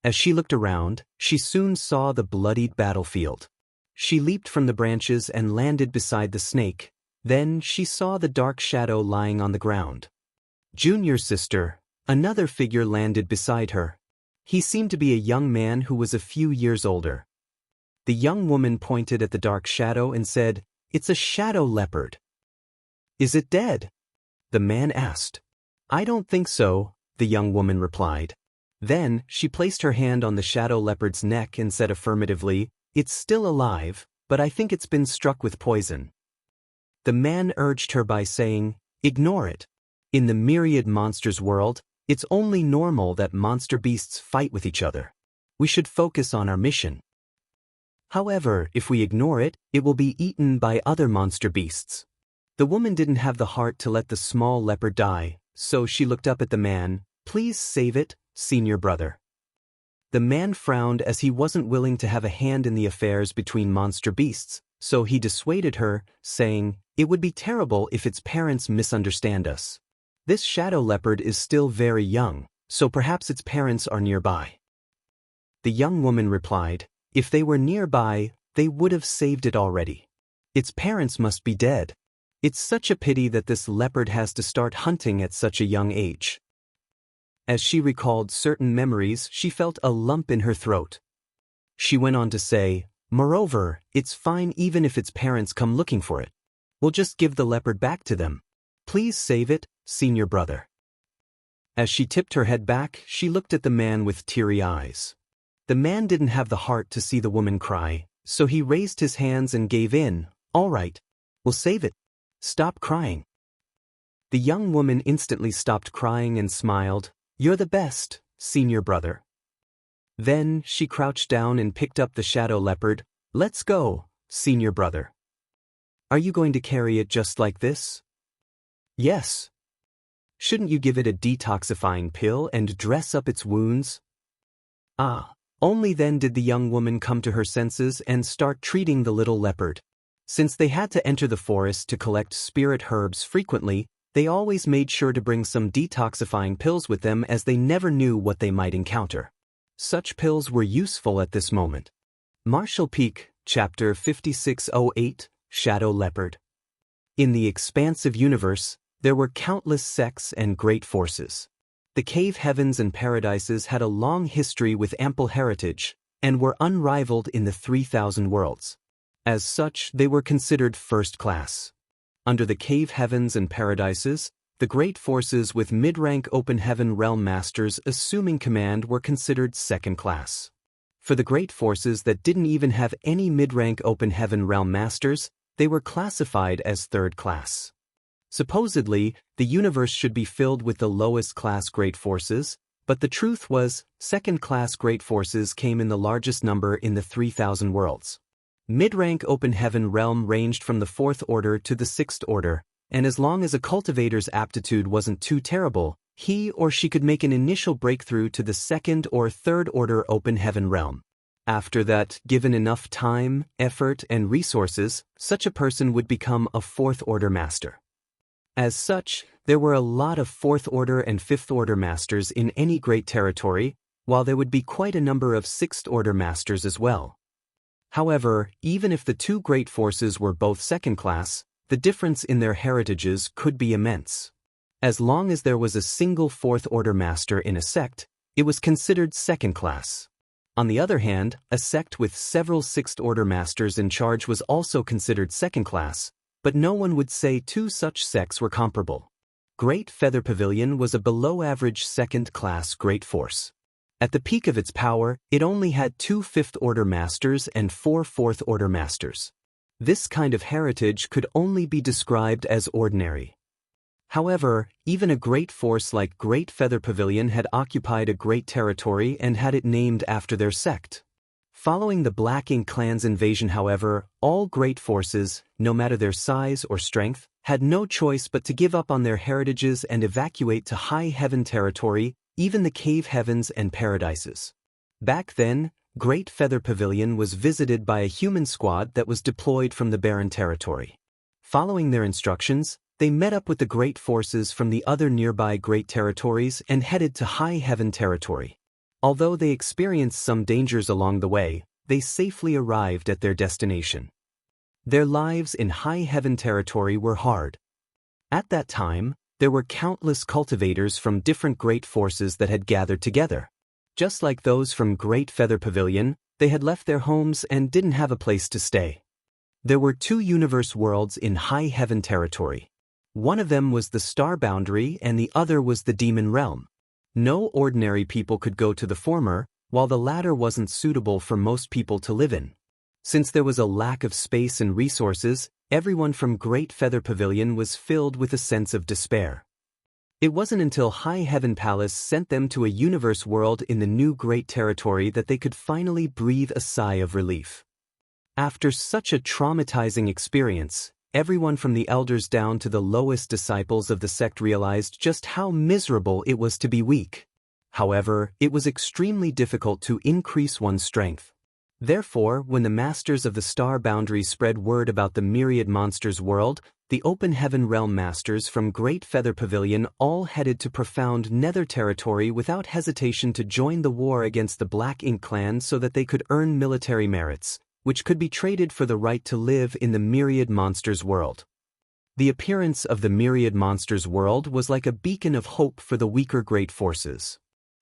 As she looked around, she soon saw the bloodied battlefield. She leaped from the branches and landed beside the snake. Then she saw the dark shadow lying on the ground. Junior sister, another figure landed beside her. He seemed to be a young man who was a few years older. The young woman pointed at the dark shadow and said, "It's a shadow leopard." "Is it dead?" the man asked. "I don't think so," the young woman replied. Then she placed her hand on the shadow leopard's neck and said affirmatively, "It's still alive, but I think it's been struck with poison." The man urged her by saying, "Ignore it. In the myriad monsters world, it's only normal that monster beasts fight with each other. We should focus on our mission. However, if we ignore it, it will be eaten by other monster beasts." The woman didn't have the heart to let the small leopard die, so she looked up at the man. "Please save it, senior brother." The man frowned as he wasn't willing to have a hand in the affairs between monster beasts, so he dissuaded her, saying, "It would be terrible if its parents misunderstand us. This shadow leopard is still very young, so perhaps its parents are nearby." The young woman replied, "If they were nearby, they would have saved it already. Its parents must be dead. It's such a pity that this leopard has to start hunting at such a young age." As she recalled certain memories, she felt a lump in her throat. She went on to say, "Moreover, it's fine even if its parents come looking for it. We'll just give the leopard back to them. Please save it, senior brother." As she tipped her head back, she looked at the man with teary eyes. The man didn't have the heart to see the woman cry, so he raised his hands and gave in. "All right, we'll save it. Stop crying." The young woman instantly stopped crying and smiled. "You're the best, senior brother." Then she crouched down and picked up the shadow leopard. "Let's go, senior brother." "Are you going to carry it just like this?" "Yes." "Shouldn't you give it a detoxifying pill and dress up its wounds?" Only then did the young woman come to her senses and start treating the little leopard. Since they had to enter the forest to collect spirit herbs frequently, they always made sure to bring some detoxifying pills with them as they never knew what they might encounter. Such pills were useful at this moment. Marshall Peak, Chapter 5608, Shadow Leopard. In the expansive universe, there were countless sects and great forces. The cave heavens and paradises had a long history with ample heritage, and were unrivaled in the 3,000 worlds. As such, they were considered first class. Under the cave heavens and paradises, the great forces with mid-rank open heaven realm masters assuming command were considered second class. For the great forces that didn't even have any mid-rank open heaven realm masters, they were classified as third class. Supposedly, the universe should be filled with the lowest class great forces, but the truth was, second class great forces came in the largest number in the 3,000 worlds. Mid-rank open heaven realm ranged from the 4th order to the 6th order, and as long as a cultivator's aptitude wasn't too terrible, he or she could make an initial breakthrough to the 2nd or 3rd order open heaven realm. After that, given enough time, effort, and resources, such a person would become a 4th order master. As such, there were a lot of 4th order and 5th order masters in any great territory, while there would be quite a number of 6th order masters as well. However, even if the two great forces were both second class, the difference in their heritages could be immense. As long as there was a single 4th order master in a sect, it was considered second class. On the other hand, a sect with several 6th order masters in charge was also considered second class, but no one would say two such sects were comparable. Great Feather Pavilion was a below-average second-class great force. At the peak of its power, it only had 2 5th-order masters and 4 4th-order masters. This kind of heritage could only be described as ordinary. However, even a great force like Great Feather Pavilion had occupied a great territory and had it named after their sect. Following the Black Ink clan's invasion, however, all great forces, no matter their size or strength, had no choice but to give up on their heritages and evacuate to high heaven territory, even the cave heavens and paradises. Back then, Great Feather Pavilion was visited by a human squad that was deployed from the barren territory. Following their instructions, they met up with the great forces from the other nearby great territories and headed to High Heaven territory. Although they experienced some dangers along the way, they safely arrived at their destination. Their lives in High Heaven territory were hard. At that time, there were countless cultivators from different great forces that had gathered together. Just like those from Great Feather Pavilion, they had left their homes and didn't have a place to stay. There were 2 universe worlds in High Heaven territory. One of them was the Star Boundary and the other was the Demon Realm. No ordinary people could go to the former, while the latter wasn't suitable for most people to live in. Since there was a lack of space and resources, everyone from Great Feather Pavilion was filled with a sense of despair. It wasn't until High Heaven Palace sent them to a universe world in the new Great Territory that they could finally breathe a sigh of relief. After such a traumatizing experience, everyone from the elders down to the lowest disciples of the sect realized just how miserable it was to be weak. However, it was extremely difficult to increase one's strength. Therefore, when the masters of the Star Boundary spread word about the Myriad Monsters world, the Open Heaven Realm masters from Great Feather Pavilion all headed to profound Nether territory without hesitation to join the war against the Black Ink clan so that they could earn military merits, which could be traded for the right to live in the Myriad Monsters world. The appearance of the Myriad Monsters world was like a beacon of hope for the weaker great forces.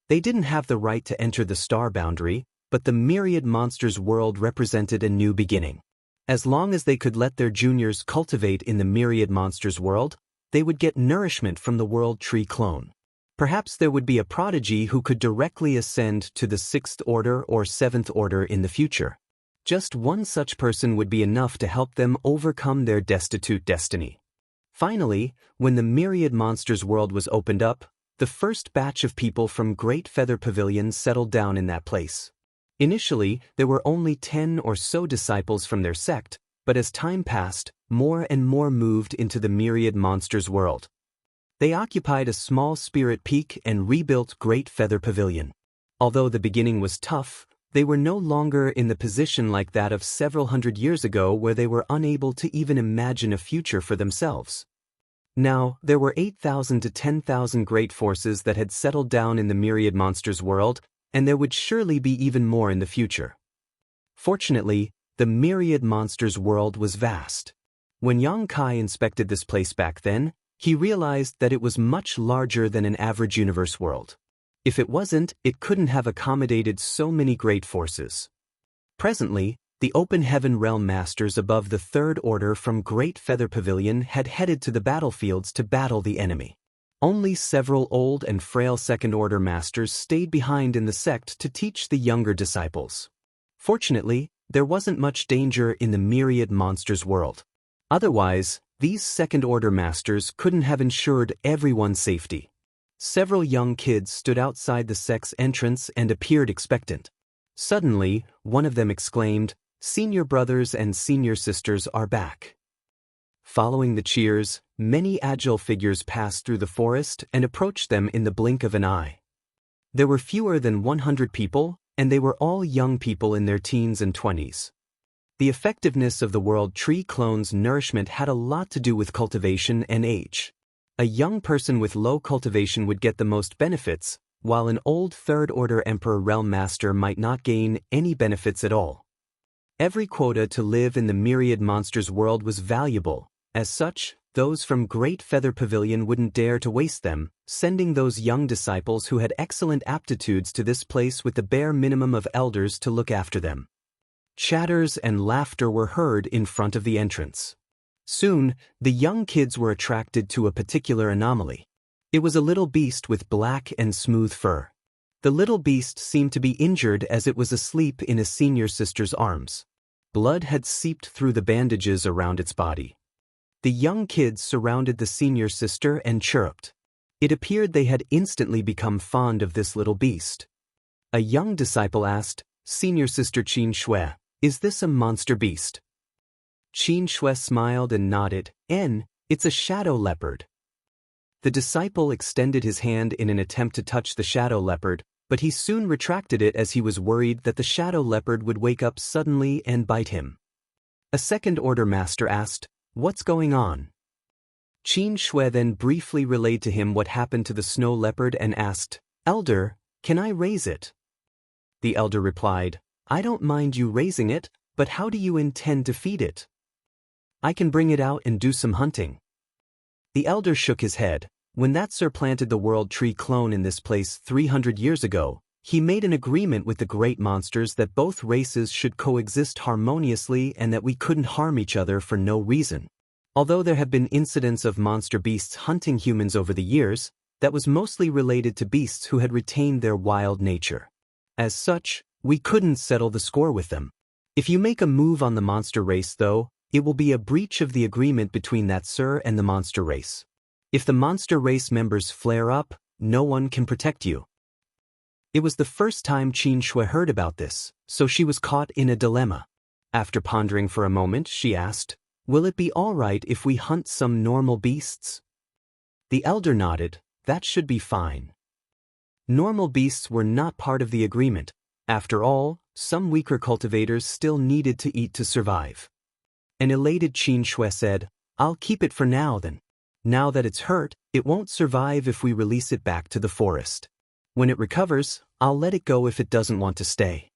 They didn't have the right to enter the Star Boundary, but the Myriad Monsters world represented a new beginning. As long as they could let their juniors cultivate in the Myriad Monsters world, they would get nourishment from the World Tree clone. Perhaps there would be a prodigy who could directly ascend to the 6th Order or 7th Order in the future. Just one such person would be enough to help them overcome their destitute destiny. Finally, when the Myriad Monsters world was opened up, the first batch of people from Great Feather Pavilion settled down in that place. Initially, there were only 10 or so disciples from their sect, but as time passed, more and more moved into the Myriad Monsters world. They occupied a small spirit peak and rebuilt Great Feather Pavilion. Although the beginning was tough, they were no longer in the position like that of several hundred years ago where they were unable to even imagine a future for themselves. Now, there were 8,000 to 10,000 great forces that had settled down in the Myriad Monsters world, and there would surely be even more in the future. Fortunately, the Myriad Monsters world was vast. When Yang Kai inspected this place back then, he realized that it was much larger than an average universe world. If it wasn't, it couldn't have accommodated so many great forces. Presently, the Open Heaven Realm masters above the 3rd Order from Great Feather Pavilion had headed to the battlefields to battle the enemy. Only several old and frail 2nd Order masters stayed behind in the sect to teach the younger disciples. Fortunately, there wasn't much danger in the Myriad Monsters world. Otherwise, these 2nd Order masters couldn't have ensured everyone's safety. Several young kids stood outside the sect's entrance and appeared expectant. Suddenly, one of them exclaimed, "Senior brothers and senior sisters are back." Following the cheers, many agile figures passed through the forest and approached them in the blink of an eye. There were fewer than 100 people, and they were all young people in their teens and 20s. The effectiveness of the World Tree clone's nourishment had a lot to do with cultivation and age. A young person with low cultivation would get the most benefits, while an old 3rd Order Emperor Realm Master might not gain any benefits at all. Every quota to live in the Myriad Monsters world was valuable. As such, those from Great Feather Pavilion wouldn't dare to waste them, sending those young disciples who had excellent aptitudes to this place with the bare minimum of elders to look after them. Chatters and laughter were heard in front of the entrance. Soon, the young kids were attracted to a particular anomaly. It was a little beast with black and smooth fur. The little beast seemed to be injured as it was asleep in a senior sister's arms. Blood had seeped through the bandages around its body. The young kids surrounded the senior sister and chirruped. It appeared they had instantly become fond of this little beast. A young disciple asked, "Senior sister Qin Shui, is this a monster beast?" Qin Shui smiled and nodded, "It's a shadow leopard." The disciple extended his hand in an attempt to touch the shadow leopard, but he soon retracted it as he was worried that the shadow leopard would wake up suddenly and bite him. A second-order master asked, "What's going on?" Qin Shui then briefly relayed to him what happened to the snow leopard and asked, "Elder, can I raise it?" The elder replied, "I don't mind you raising it, but how do you intend to feed it?" "I can bring it out and do some hunting." The elder shook his head. When that sir planted the World Tree clone in this place 300 years ago, he made an agreement with the great monsters that both races should coexist harmoniously and that we couldn't harm each other for no reason. Although there have been incidents of monster beasts hunting humans over the years, that was mostly related to beasts who had retained their wild nature. As such, we couldn't settle the score with them. If you make a move on the monster race though, it will be a breach of the agreement between that sir and the monster race. If the monster race members flare up, no one can protect you. It was the first time Qin Shui heard about this, so she was caught in a dilemma. After pondering for a moment, she asked, "Will it be all right if we hunt some normal beasts?" The elder nodded. That should be fine. Normal beasts were not part of the agreement. After all, some weaker cultivators still needed to eat to survive. An elated Qin Shui said, "I'll keep it for now then. Now that it's hurt, it won't survive if we release it back to the forest. When it recovers, I'll let it go if it doesn't want to stay."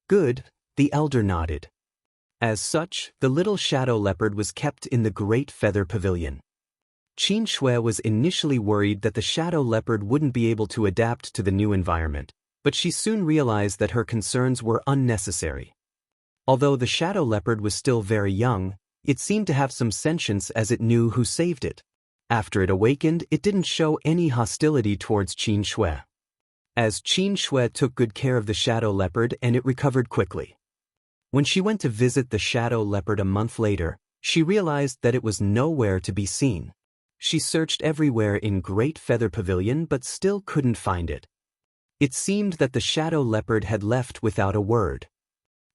"Good," the elder nodded. As such, the little shadow leopard was kept in the Great Feather Pavilion. Qin Shui was initially worried that the shadow leopard wouldn't be able to adapt to the new environment, but she soon realized that her concerns were unnecessary. Although the shadow leopard was still very young, it seemed to have some sentience as it knew who saved it. After it awakened, it didn't show any hostility towards Qin Shui. As Qin Shui took good care of the shadow leopard and it recovered quickly. When she went to visit the shadow leopard a month later, she realized that it was nowhere to be seen. She searched everywhere in Great Feather Pavilion but still couldn't find it. It seemed that the shadow leopard had left without a word.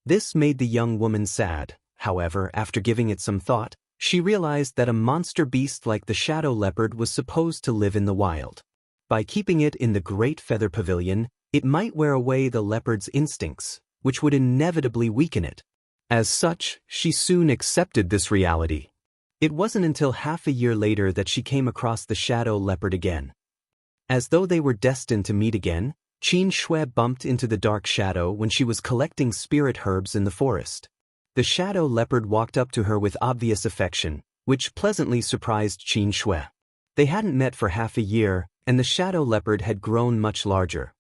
This made the young woman sad. However, after giving it some thought, she realized that a monster beast like the shadow leopard was supposed to live in the wild. By keeping it in the Great Feather Pavilion, it might wear away the leopard's instincts, which would inevitably weaken it. As such, she soon accepted this reality. It wasn't until half a year later that she came across the shadow leopard again. As though they were destined to meet again, Qin Shui bumped into the dark shadow when she was collecting spirit herbs in the forest. The shadow leopard walked up to her with obvious affection, which pleasantly surprised Qin Shui. They hadn't met for half a year, and the shadow leopard had grown much larger.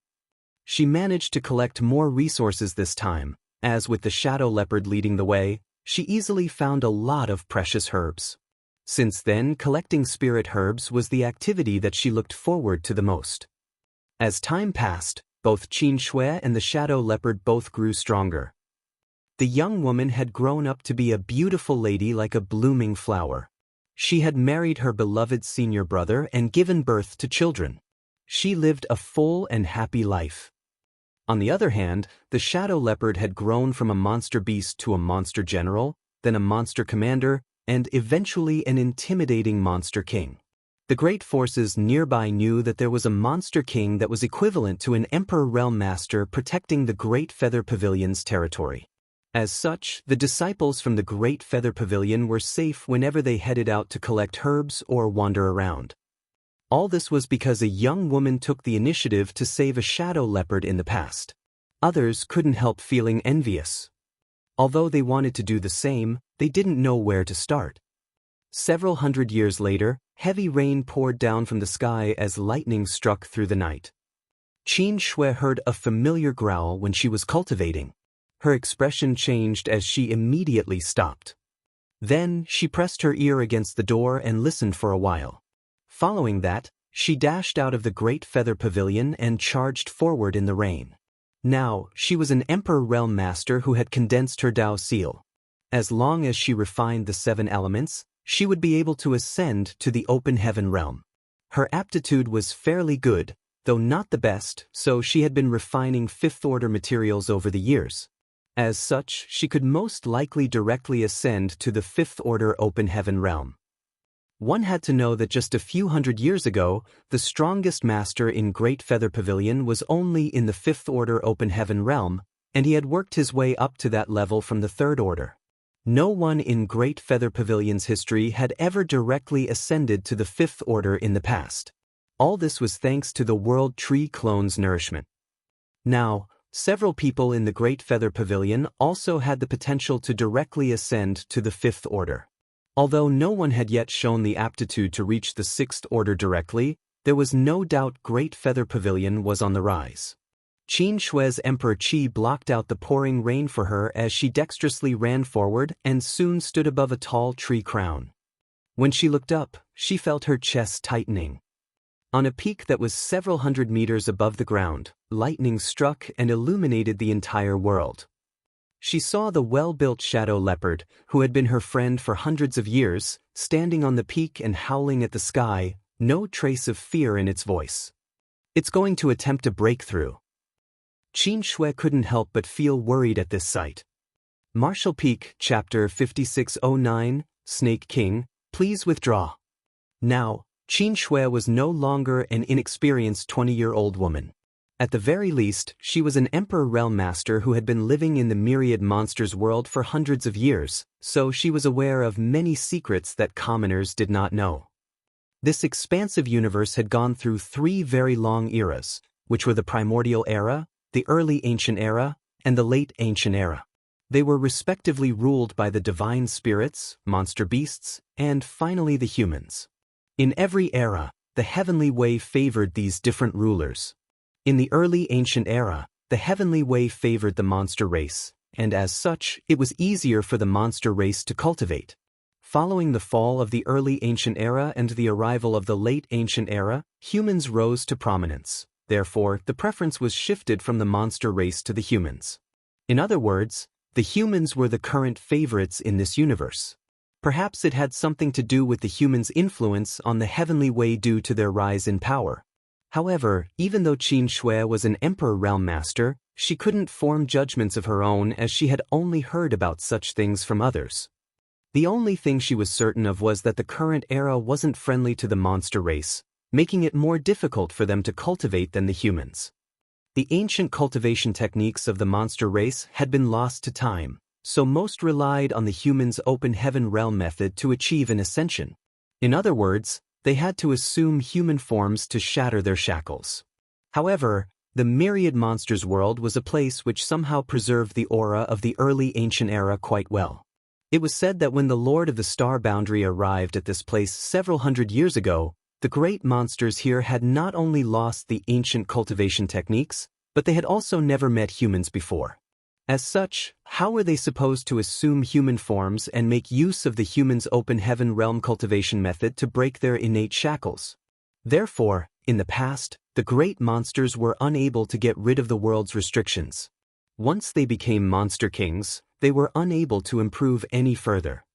She managed to collect more resources this time, as with the shadow leopard leading the way, she easily found a lot of precious herbs. Since then, collecting spirit herbs was the activity that she looked forward to the most. As time passed, both Qin Shui and the shadow leopard both grew stronger. The young woman had grown up to be a beautiful lady like a blooming flower. She had married her beloved senior brother and given birth to children. She lived a full and happy life. On the other hand, the shadow leopard had grown from a monster beast to a monster general, then a monster commander, and eventually an intimidating monster king. The great forces nearby knew that there was a monster king that was equivalent to an emperor realm master protecting the Great Feather Pavilion's territory. As such, the disciples from the Great Feather Pavilion were safe whenever they headed out to collect herbs or wander around. All this was because a young woman took the initiative to save a shadow leopard in the past. Others couldn't help feeling envious. Although they wanted to do the same, they didn't know where to start. Several hundred years later, heavy rain poured down from the sky as lightning struck through the night. Qin Shui heard a familiar growl when she was cultivating. Her expression changed as she immediately stopped. Then, she pressed her ear against the door and listened for a while. Following that, she dashed out of the Great Feather Pavilion and charged forward in the rain. Now, she was an Emperor Realm Master who had condensed her Dao Seal. As long as she refined the 7 elements, she would be able to ascend to the Open Heaven Realm. Her aptitude was fairly good, though not the best, so she had been refining 5th-order materials over the years. As such, she could most likely directly ascend to the 5th-order Open Heaven Realm. One had to know that just a few hundred years ago, the strongest master in Great Feather Pavilion was only in the 5th Order Open Heaven realm, and he had worked his way up to that level from the 3rd Order. No one in Great Feather Pavilion's history had ever directly ascended to the 5th Order in the past. All this was thanks to the World Tree Clone's nourishment. Now, several people in the Great Feather Pavilion also had the potential to directly ascend to the 5th Order. Although no one had yet shown the aptitude to reach the 6th Order directly, there was no doubt Great Feather Pavilion was on the rise. Qin Shui's Emperor Qi blocked out the pouring rain for her as she dexterously ran forward and soon stood above a tall tree crown. When she looked up, she felt her chest tightening. On a peak that was several hundred meters above the ground, lightning struck and illuminated the entire world. She saw the well-built shadow leopard, who had been her friend for hundreds of years, standing on the peak and howling at the sky, no trace of fear in its voice. It's going to attempt a breakthrough. Qin Shui couldn't help but feel worried at this sight. Martial Peak, Chapter 5609, Snake King, please withdraw. Now, Qin Shui was no longer an inexperienced 20-year-old woman. At the very least, she was an Emperor Realm Master who had been living in the myriad monsters world for hundreds of years, so she was aware of many secrets that commoners did not know. This expansive universe had gone through 3 very long eras, which were the Primordial Era, the Early Ancient Era, and the Late Ancient Era. They were respectively ruled by the divine spirits, monster beasts, and finally the humans. In every era, the heavenly way favored these different rulers. In the Early Ancient Era, the heavenly way favored the monster race, and as such, it was easier for the monster race to cultivate. Following the fall of the Early Ancient Era and the arrival of the Late Ancient Era, humans rose to prominence. Therefore, the preference was shifted from the monster race to the humans. In other words, the humans were the current favorites in this universe. Perhaps it had something to do with the humans' influence on the heavenly way due to their rise in power. However, even though Qin Shui was an Emperor Realm Master, she couldn't form judgments of her own as she had only heard about such things from others. The only thing she was certain of was that the current era wasn't friendly to the monster race, making it more difficult for them to cultivate than the humans. The ancient cultivation techniques of the monster race had been lost to time, so most relied on the humans' open heaven realm method to achieve an ascension. In other words, they had to assume human forms to shatter their shackles. However, the myriad monsters world was a place which somehow preserved the aura of the early ancient era quite well. It was said that when the Lord of the Star Boundary arrived at this place several hundred years ago, the great monsters here had not only lost the ancient cultivation techniques, but they had also never met humans before. As such, how were they supposed to assume human forms and make use of the humans' open heaven realm cultivation method to break their innate shackles? Therefore, in the past, the great monsters were unable to get rid of the world's restrictions. Once they became monster kings, they were unable to improve any further.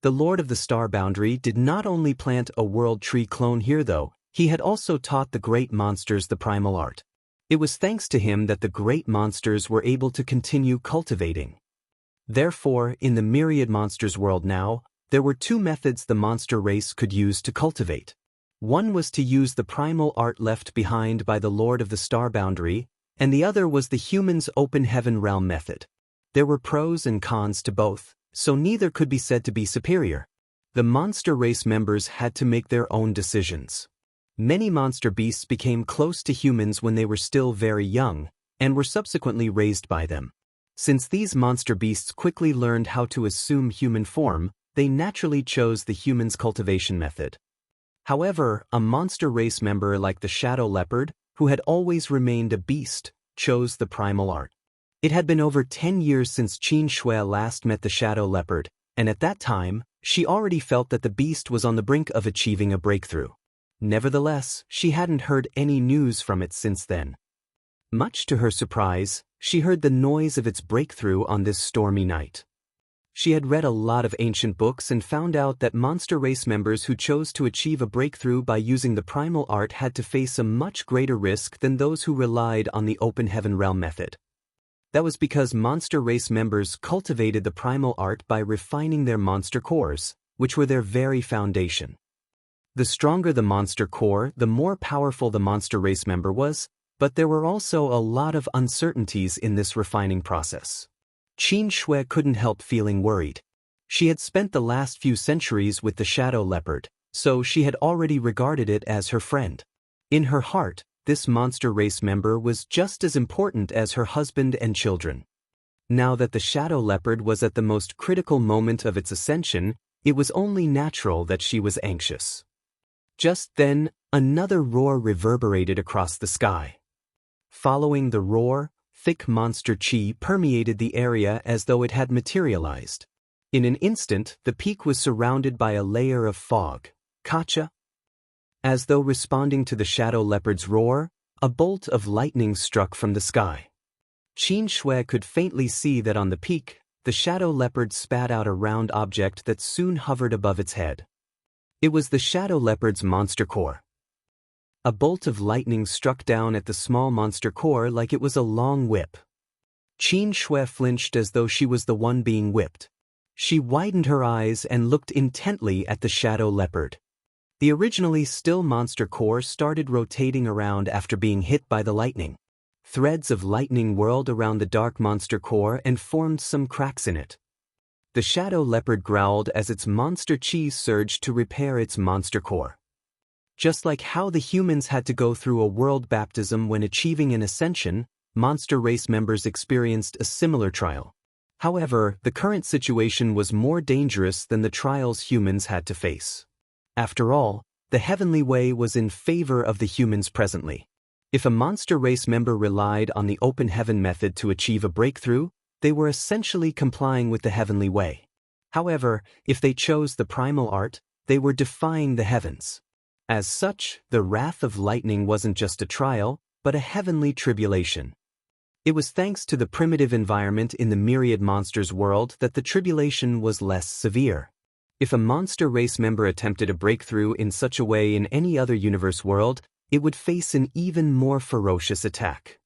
The Lord of the Star Boundary did not only plant a world tree clone here though, he had also taught the great monsters the primal art. It was thanks to him that the great monsters were able to continue cultivating. Therefore, in the myriad monsters world now, there were 2 methods the monster race could use to cultivate. One was to use the primal art left behind by the Lord of the Star Boundary, and the other was the humans' open heaven realm method. There were pros and cons to both, so neither could be said to be superior. The monster race members had to make their own decisions. Many monster beasts became close to humans when they were still very young, and were subsequently raised by them. Since these monster beasts quickly learned how to assume human form, they naturally chose the humans' cultivation method. However, a monster race member like the shadow leopard, who had always remained a beast, chose the primal art. It had been over 10 years since Qin Shui last met the shadow leopard, and at that time, she already felt that the beast was on the brink of achieving a breakthrough. Nevertheless, she hadn't heard any news from it since then. Much to her surprise, she heard the noise of its breakthrough on this stormy night. She had read a lot of ancient books and found out that monster race members who chose to achieve a breakthrough by using the primal art had to face a much greater risk than those who relied on the open heaven realm method. That was because monster race members cultivated the primal art by refining their monster cores, which were their very foundation. The stronger the monster core, the more powerful the monster race member was, but there were also a lot of uncertainties in this refining process. Qin Shui couldn't help feeling worried. She had spent the last few centuries with the shadow leopard, so she had already regarded it as her friend. In her heart, this monster race member was just as important as her husband and children. Now that the shadow leopard was at the most critical moment of its ascension, it was only natural that she was anxious. Just then, another roar reverberated across the sky. Following the roar, thick monster chi permeated the area as though it had materialized. In an instant, the peak was surrounded by a layer of fog. Kacha. As though responding to the shadow leopard's roar, a bolt of lightning struck from the sky. Qin Shui could faintly see that on the peak, the shadow leopard spat out a round object that soon hovered above its head. It was the shadow leopard's monster core. A bolt of lightning struck down at the small monster core like it was a long whip. Qin Shui flinched as though she was the one being whipped. She widened her eyes and looked intently at the shadow leopard. The originally still monster core started rotating around after being hit by the lightning. Threads of lightning whirled around the dark monster core and formed some cracks in it. The shadow leopard growled as its monster chi surged to repair its monster core. Just like how the humans had to go through a world baptism when achieving an ascension, monster race members experienced a similar trial. However, the current situation was more dangerous than the trials humans had to face. After all, the heavenly way was in favor of the humans presently. If a monster race member relied on the open heaven method to achieve a breakthrough, they were essentially complying with the heavenly way. However, if they chose the primal art, they were defying the heavens. As such, the wrath of lightning wasn't just a trial, but a heavenly tribulation. It was thanks to the primitive environment in the myriad monsters world that the tribulation was less severe. If a monster race member attempted a breakthrough in such a way in any other universe world, it would face an even more ferocious attack.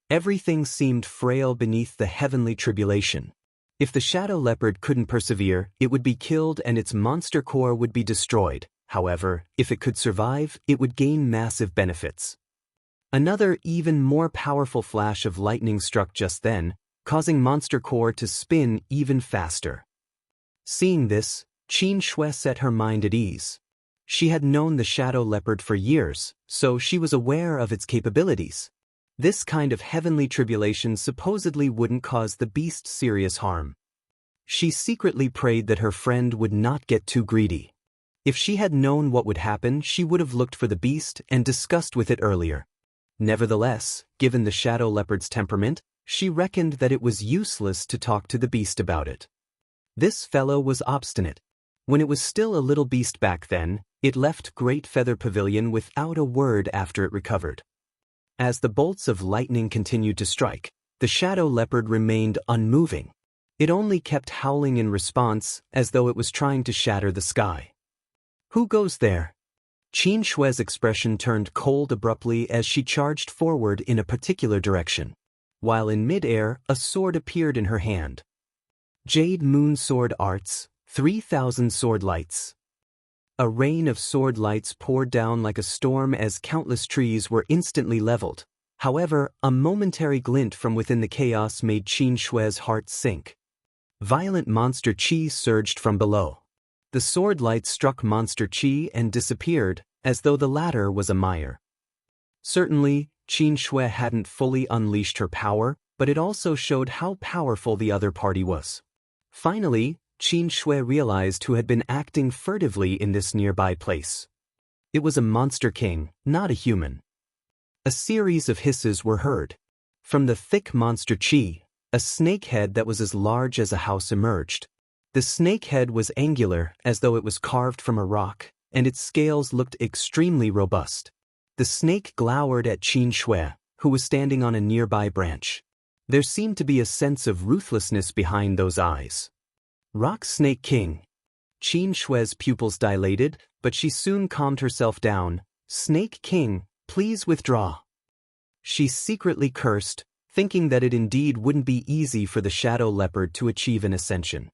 Everything seemed frail beneath the heavenly tribulation. If the shadow leopard couldn't persevere, it would be killed and its monster core would be destroyed. However, if it could survive, it would gain massive benefits. Another, even more powerful flash of lightning struck just then, causing monster core to spin even faster. Seeing this, Qin Shui set her mind at ease. She had known the shadow leopard for years, so she was aware of its capabilities. This kind of heavenly tribulation supposedly wouldn't cause the beast serious harm. She secretly prayed that her friend would not get too greedy. If she had known what would happen, she would have looked for the beast and discussed with it earlier. Nevertheless, given the shadow leopard's temperament, she reckoned that it was useless to talk to the beast about it. This fellow was obstinate. When it was still a little beast back then, it left Great Feather Pavilion without a word after it recovered. As the bolts of lightning continued to strike, the shadow leopard remained unmoving. It only kept howling in response, as though it was trying to shatter the sky. "Who goes there?" Qin Shui's expression turned cold abruptly as she charged forward in a particular direction. While in mid-air, a sword appeared in her hand. Jade Moon Sword Arts, 3,000 sword lights. A rain of sword lights poured down like a storm as countless trees were instantly leveled. However, a momentary glint from within the chaos made Qin Shui's heart sink. Violent monster chi surged from below. The sword lights struck monster chi and disappeared, as though the latter was a mire. Certainly, Qin Shui hadn't fully unleashed her power, but it also showed how powerful the other party was. Finally, Qin Shui realized who had been acting furtively in this nearby place. It was a monster king, not a human. A series of hisses were heard. From the thick monster chi, a snake head that was as large as a house emerged. The snake head was angular, as though it was carved from a rock, and its scales looked extremely robust. The snake glowered at Qin Shui, who was standing on a nearby branch. There seemed to be a sense of ruthlessness behind those eyes. "Rock Snake King." Qin Shui's pupils dilated, but she soon calmed herself down. "Snake King, please withdraw." She secretly cursed, thinking that it indeed wouldn't be easy for the shadow leopard to achieve an ascension.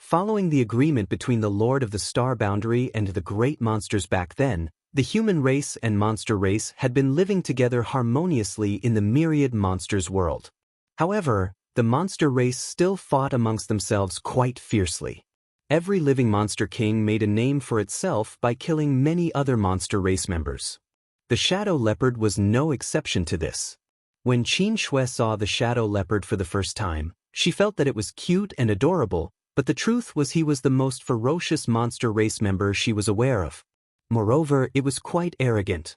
Following the agreement between the Lord of the Star Boundary and the great monsters back then, the human race and monster race had been living together harmoniously in the myriad monsters world. However, the monster race still fought amongst themselves quite fiercely. Every living monster king made a name for itself by killing many other monster race members. The shadow leopard was no exception to this. When Qin Shui saw the shadow leopard for the first time, she felt that it was cute and adorable, but the truth was he was the most ferocious monster race member she was aware of. Moreover, it was quite arrogant.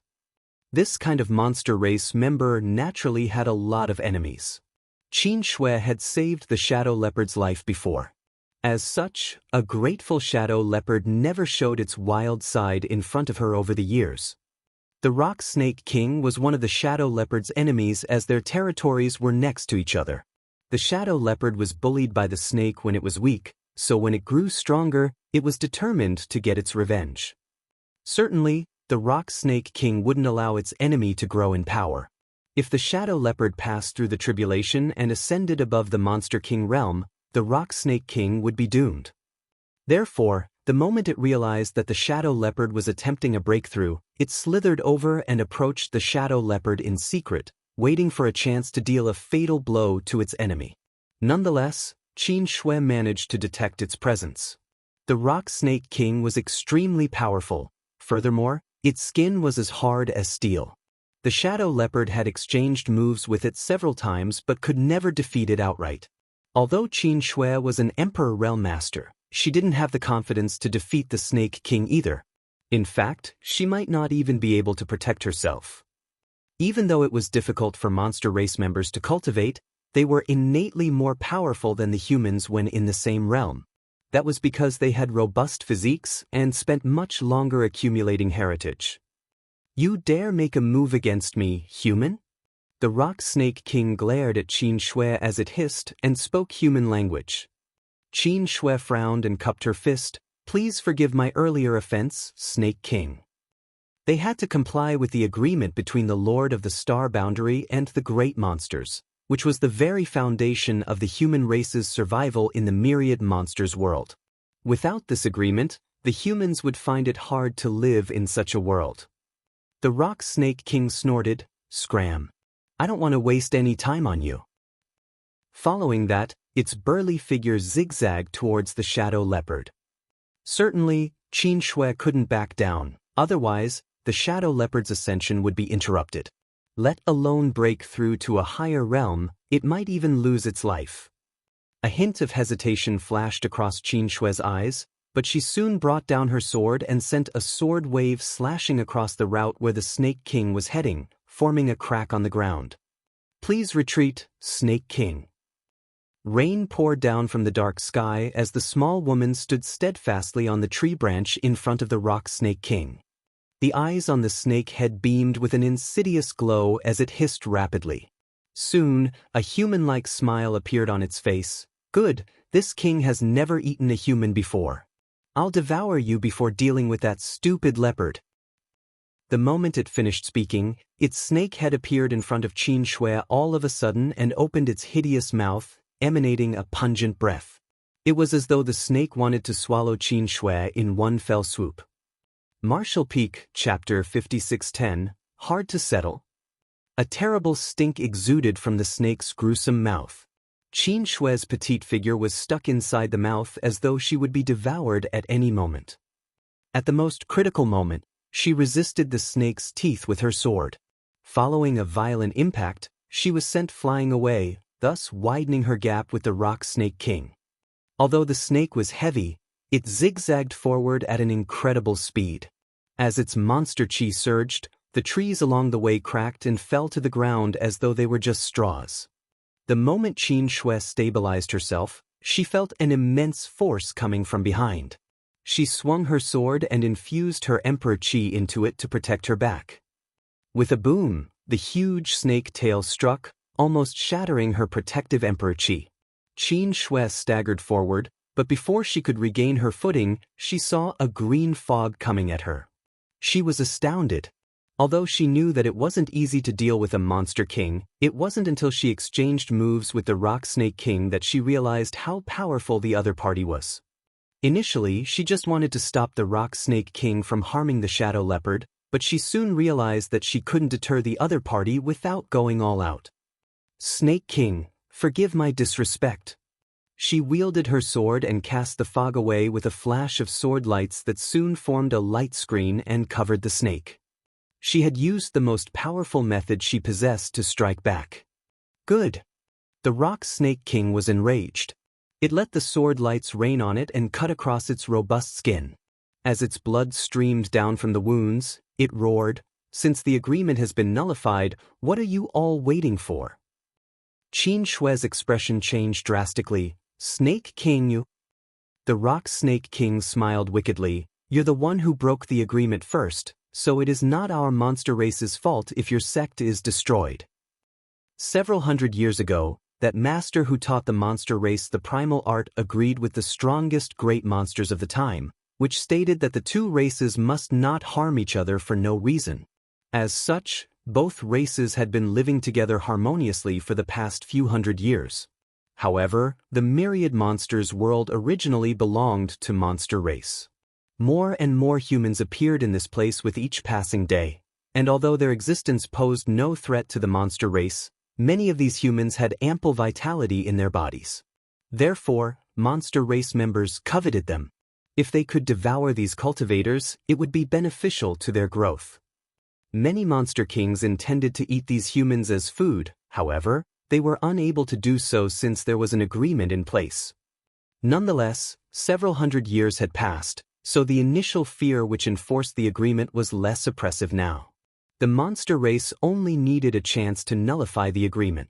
This kind of monster race member naturally had a lot of enemies. Qin Shui had saved the shadow leopard's life before. As such, a grateful shadow leopard never showed its wild side in front of her over the years. The Rock Snake King was one of the shadow leopard's enemies as their territories were next to each other. The shadow leopard was bullied by the snake when it was weak, so when it grew stronger, it was determined to get its revenge. Certainly, the Rock Snake King wouldn't allow its enemy to grow in power. If the shadow leopard passed through the tribulation and ascended above the Monster King realm, the Rock Snake King would be doomed. Therefore, the moment it realized that the shadow leopard was attempting a breakthrough, it slithered over and approached the shadow leopard in secret, waiting for a chance to deal a fatal blow to its enemy. Nonetheless, Qin Shui managed to detect its presence. The Rock Snake King was extremely powerful. Furthermore, its skin was as hard as steel. The shadow leopard had exchanged moves with it several times but could never defeat it outright. Although Qin Shui was an Emperor Realm Master, she didn't have the confidence to defeat the Snake King either. In fact, she might not even be able to protect herself. Even though it was difficult for monster race members to cultivate, they were innately more powerful than the humans when in the same realm. That was because they had robust physiques and spent much longer accumulating heritage. You dare make a move against me, human? The Rock Snake King glared at Qin Shui as it hissed and spoke human language. Qin Shui frowned and cupped her fist. Please forgive my earlier offense, Snake King. They had to comply with the agreement between the Lord of the Star Boundary and the great monsters, which was the very foundation of the human race's survival in the myriad monsters world. Without this agreement, the humans would find it hard to live in such a world. The Rock Snake King snorted, "Scram. I don't want to waste any time on you." Following that, its burly figure zigzagged towards the shadow leopard. Certainly, Qin Shui couldn't back down, otherwise, the shadow leopard's ascension would be interrupted. Let alone break through to a higher realm, it might even lose its life. A hint of hesitation flashed across Qin Shui's eyes, but she soon brought down her sword and sent a sword wave slashing across the route where the Snake King was heading, forming a crack on the ground. Please retreat, Snake King. Rain poured down from the dark sky as the small woman stood steadfastly on the tree branch in front of the Rock Snake King. The eyes on the snake head beamed with an insidious glow as it hissed rapidly. Soon, a human-like smile appeared on its face. Good, this king has never eaten a human before. I'll devour you before dealing with that stupid leopard. The moment it finished speaking, its snake head appeared in front of Qin Shui all of a sudden and opened its hideous mouth, emanating a pungent breath. It was as though the snake wanted to swallow Qin Shui in one fell swoop. Martial Peak, Chapter 5610, Hard to Settle. A terrible stink exuded from the snake's gruesome mouth. Qin Shui's petite figure was stuck inside the mouth as though she would be devoured at any moment. At the most critical moment, she resisted the snake's teeth with her sword. Following a violent impact, she was sent flying away, thus widening her gap with the Rock Snake King. Although the snake was heavy, it zigzagged forward at an incredible speed. As its monster chi surged, the trees along the way cracked and fell to the ground as though they were just straws. The moment Qin Shui stabilized herself, she felt an immense force coming from behind. She swung her sword and infused her emperor chi into it to protect her back. With a boom, the huge snake tail struck, almost shattering her protective emperor chi. Qin Shui staggered forward, but before she could regain her footing, she saw a green fog coming at her. She was astounded. Although she knew that it wasn't easy to deal with a monster king, it wasn't until she exchanged moves with the Rock Snake King that she realized how powerful the other party was. Initially, she just wanted to stop the Rock Snake King from harming the Shadow Leopard, but she soon realized that she couldn't deter the other party without going all out. Snake King, forgive my disrespect. She wielded her sword and cast the fog away with a flash of sword lights that soon formed a light screen and covered the snake. She had used the most powerful method she possessed to strike back. Good. The Rock Snake King was enraged. It let the sword lights rain on it and cut across its robust skin. As its blood streamed down from the wounds, it roared, "Since the agreement has been nullified, what are you all waiting for?" Qin Shui's expression changed drastically. "Snake King, you..." The Rock Snake King smiled wickedly. "You're the one who broke the agreement first, so it is not our monster race's fault if your sect is destroyed." Several hundred years ago, that master who taught the monster race the primal art agreed with the strongest great monsters of the time, which stated that the two races must not harm each other for no reason. As such, both races had been living together harmoniously for the past few hundred years. However, the myriad monsters world originally belonged to monster race. More and more humans appeared in this place with each passing day, and although their existence posed no threat to the monster race, many of these humans had ample vitality in their bodies. Therefore, monster race members coveted them. If they could devour these cultivators, it would be beneficial to their growth. Many monster kings intended to eat these humans as food, however, they were unable to do so since there was an agreement in place. Nonetheless, several hundred years had passed, so the initial fear which enforced the agreement was less oppressive now. The monster race only needed a chance to nullify the agreement.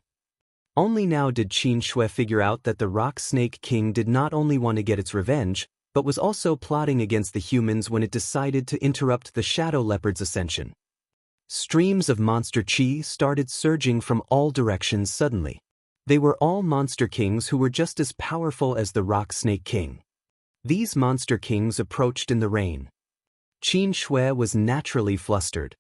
Only now did Qin Shui figure out that the Rock Snake King did not only want to get its revenge, but was also plotting against the humans when it decided to interrupt the Shadow Leopard's ascension. Streams of monster chi started surging from all directions suddenly. They were all monster kings who were just as powerful as the Rock Snake King. These monster kings approached in the rain. Qin Shui was naturally flustered.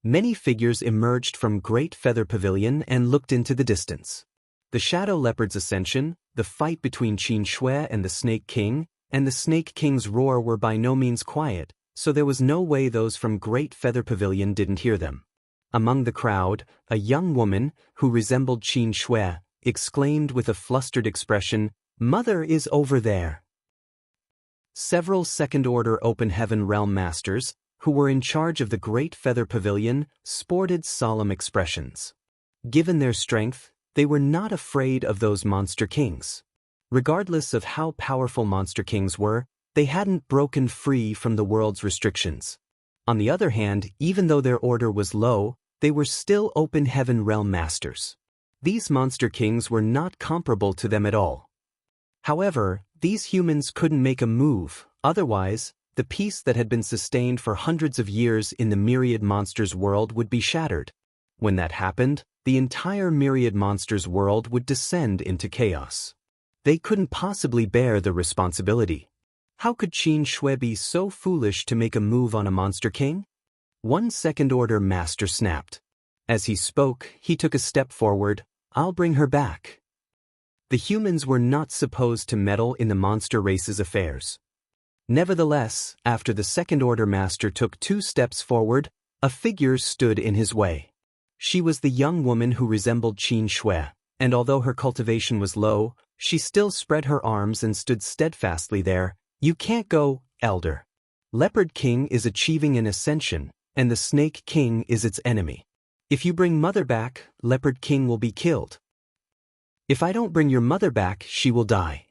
Many figures emerged from Great Feather Pavilion and looked into the distance. The Shadow Leopard's ascension, the fight between Qin Shui and the Snake King, and the Snake King's roar were by no means quiet, so there was no way those from Great Feather Pavilion didn't hear them. Among the crowd, a young woman, who resembled Qin Shui, exclaimed with a flustered expression, "Mother is over there." Several second-order Open Heaven Realm Masters, who were in charge of the Great Feather Pavilion, sported solemn expressions. Given their strength, they were not afraid of those monster kings. Regardless of how powerful monster kings were, they hadn't broken free from the world's restrictions. On the other hand, even though their order was low, they were still Open Heaven Realm Masters. These monster kings were not comparable to them at all. However, these humans couldn't make a move, otherwise, the peace that had been sustained for hundreds of years in the myriad monsters world would be shattered. When that happened, the entire myriad monsters world would descend into chaos. They couldn't possibly bear the responsibility. How could Qin Shui be so foolish to make a move on a monster king? One second-order master snapped. As he spoke, he took a step forward. "I'll bring her back." The humans were not supposed to meddle in the monster race's affairs. Nevertheless, after the second-order master took 2 steps forward, a figure stood in his way. She was the young woman who resembled Qin Shui, and although her cultivation was low, she still spread her arms and stood steadfastly there. "You can't go, Elder. Leopard King is achieving an ascension, and the Snake King is its enemy. If you bring Mother back, Leopard King will be killed. If I don't bring your mother back, she will die.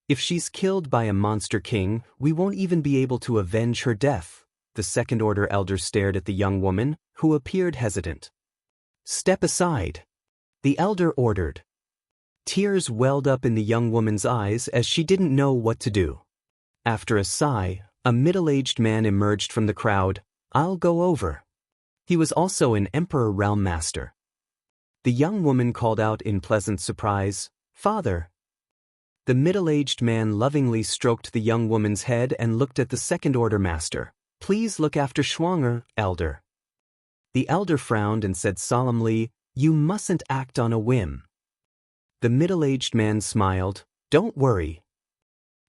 If she's killed by a monster king, we won't even be able to avenge her death." The second-order elder stared at the young woman, who appeared hesitant. "Step aside," the elder ordered. Tears welled up in the young woman's eyes as she didn't know what to do. After a sigh, a middle-aged man emerged from the crowd. "I'll go over." He was also an Emperor Realm Master. The young woman called out in pleasant surprise, "Father." The middle-aged man lovingly stroked the young woman's head and looked at the second-order master. "Please look after Schwanger, Elder." The elder frowned and said solemnly, "You mustn't act on a whim." The middle-aged man smiled. "Don't worry."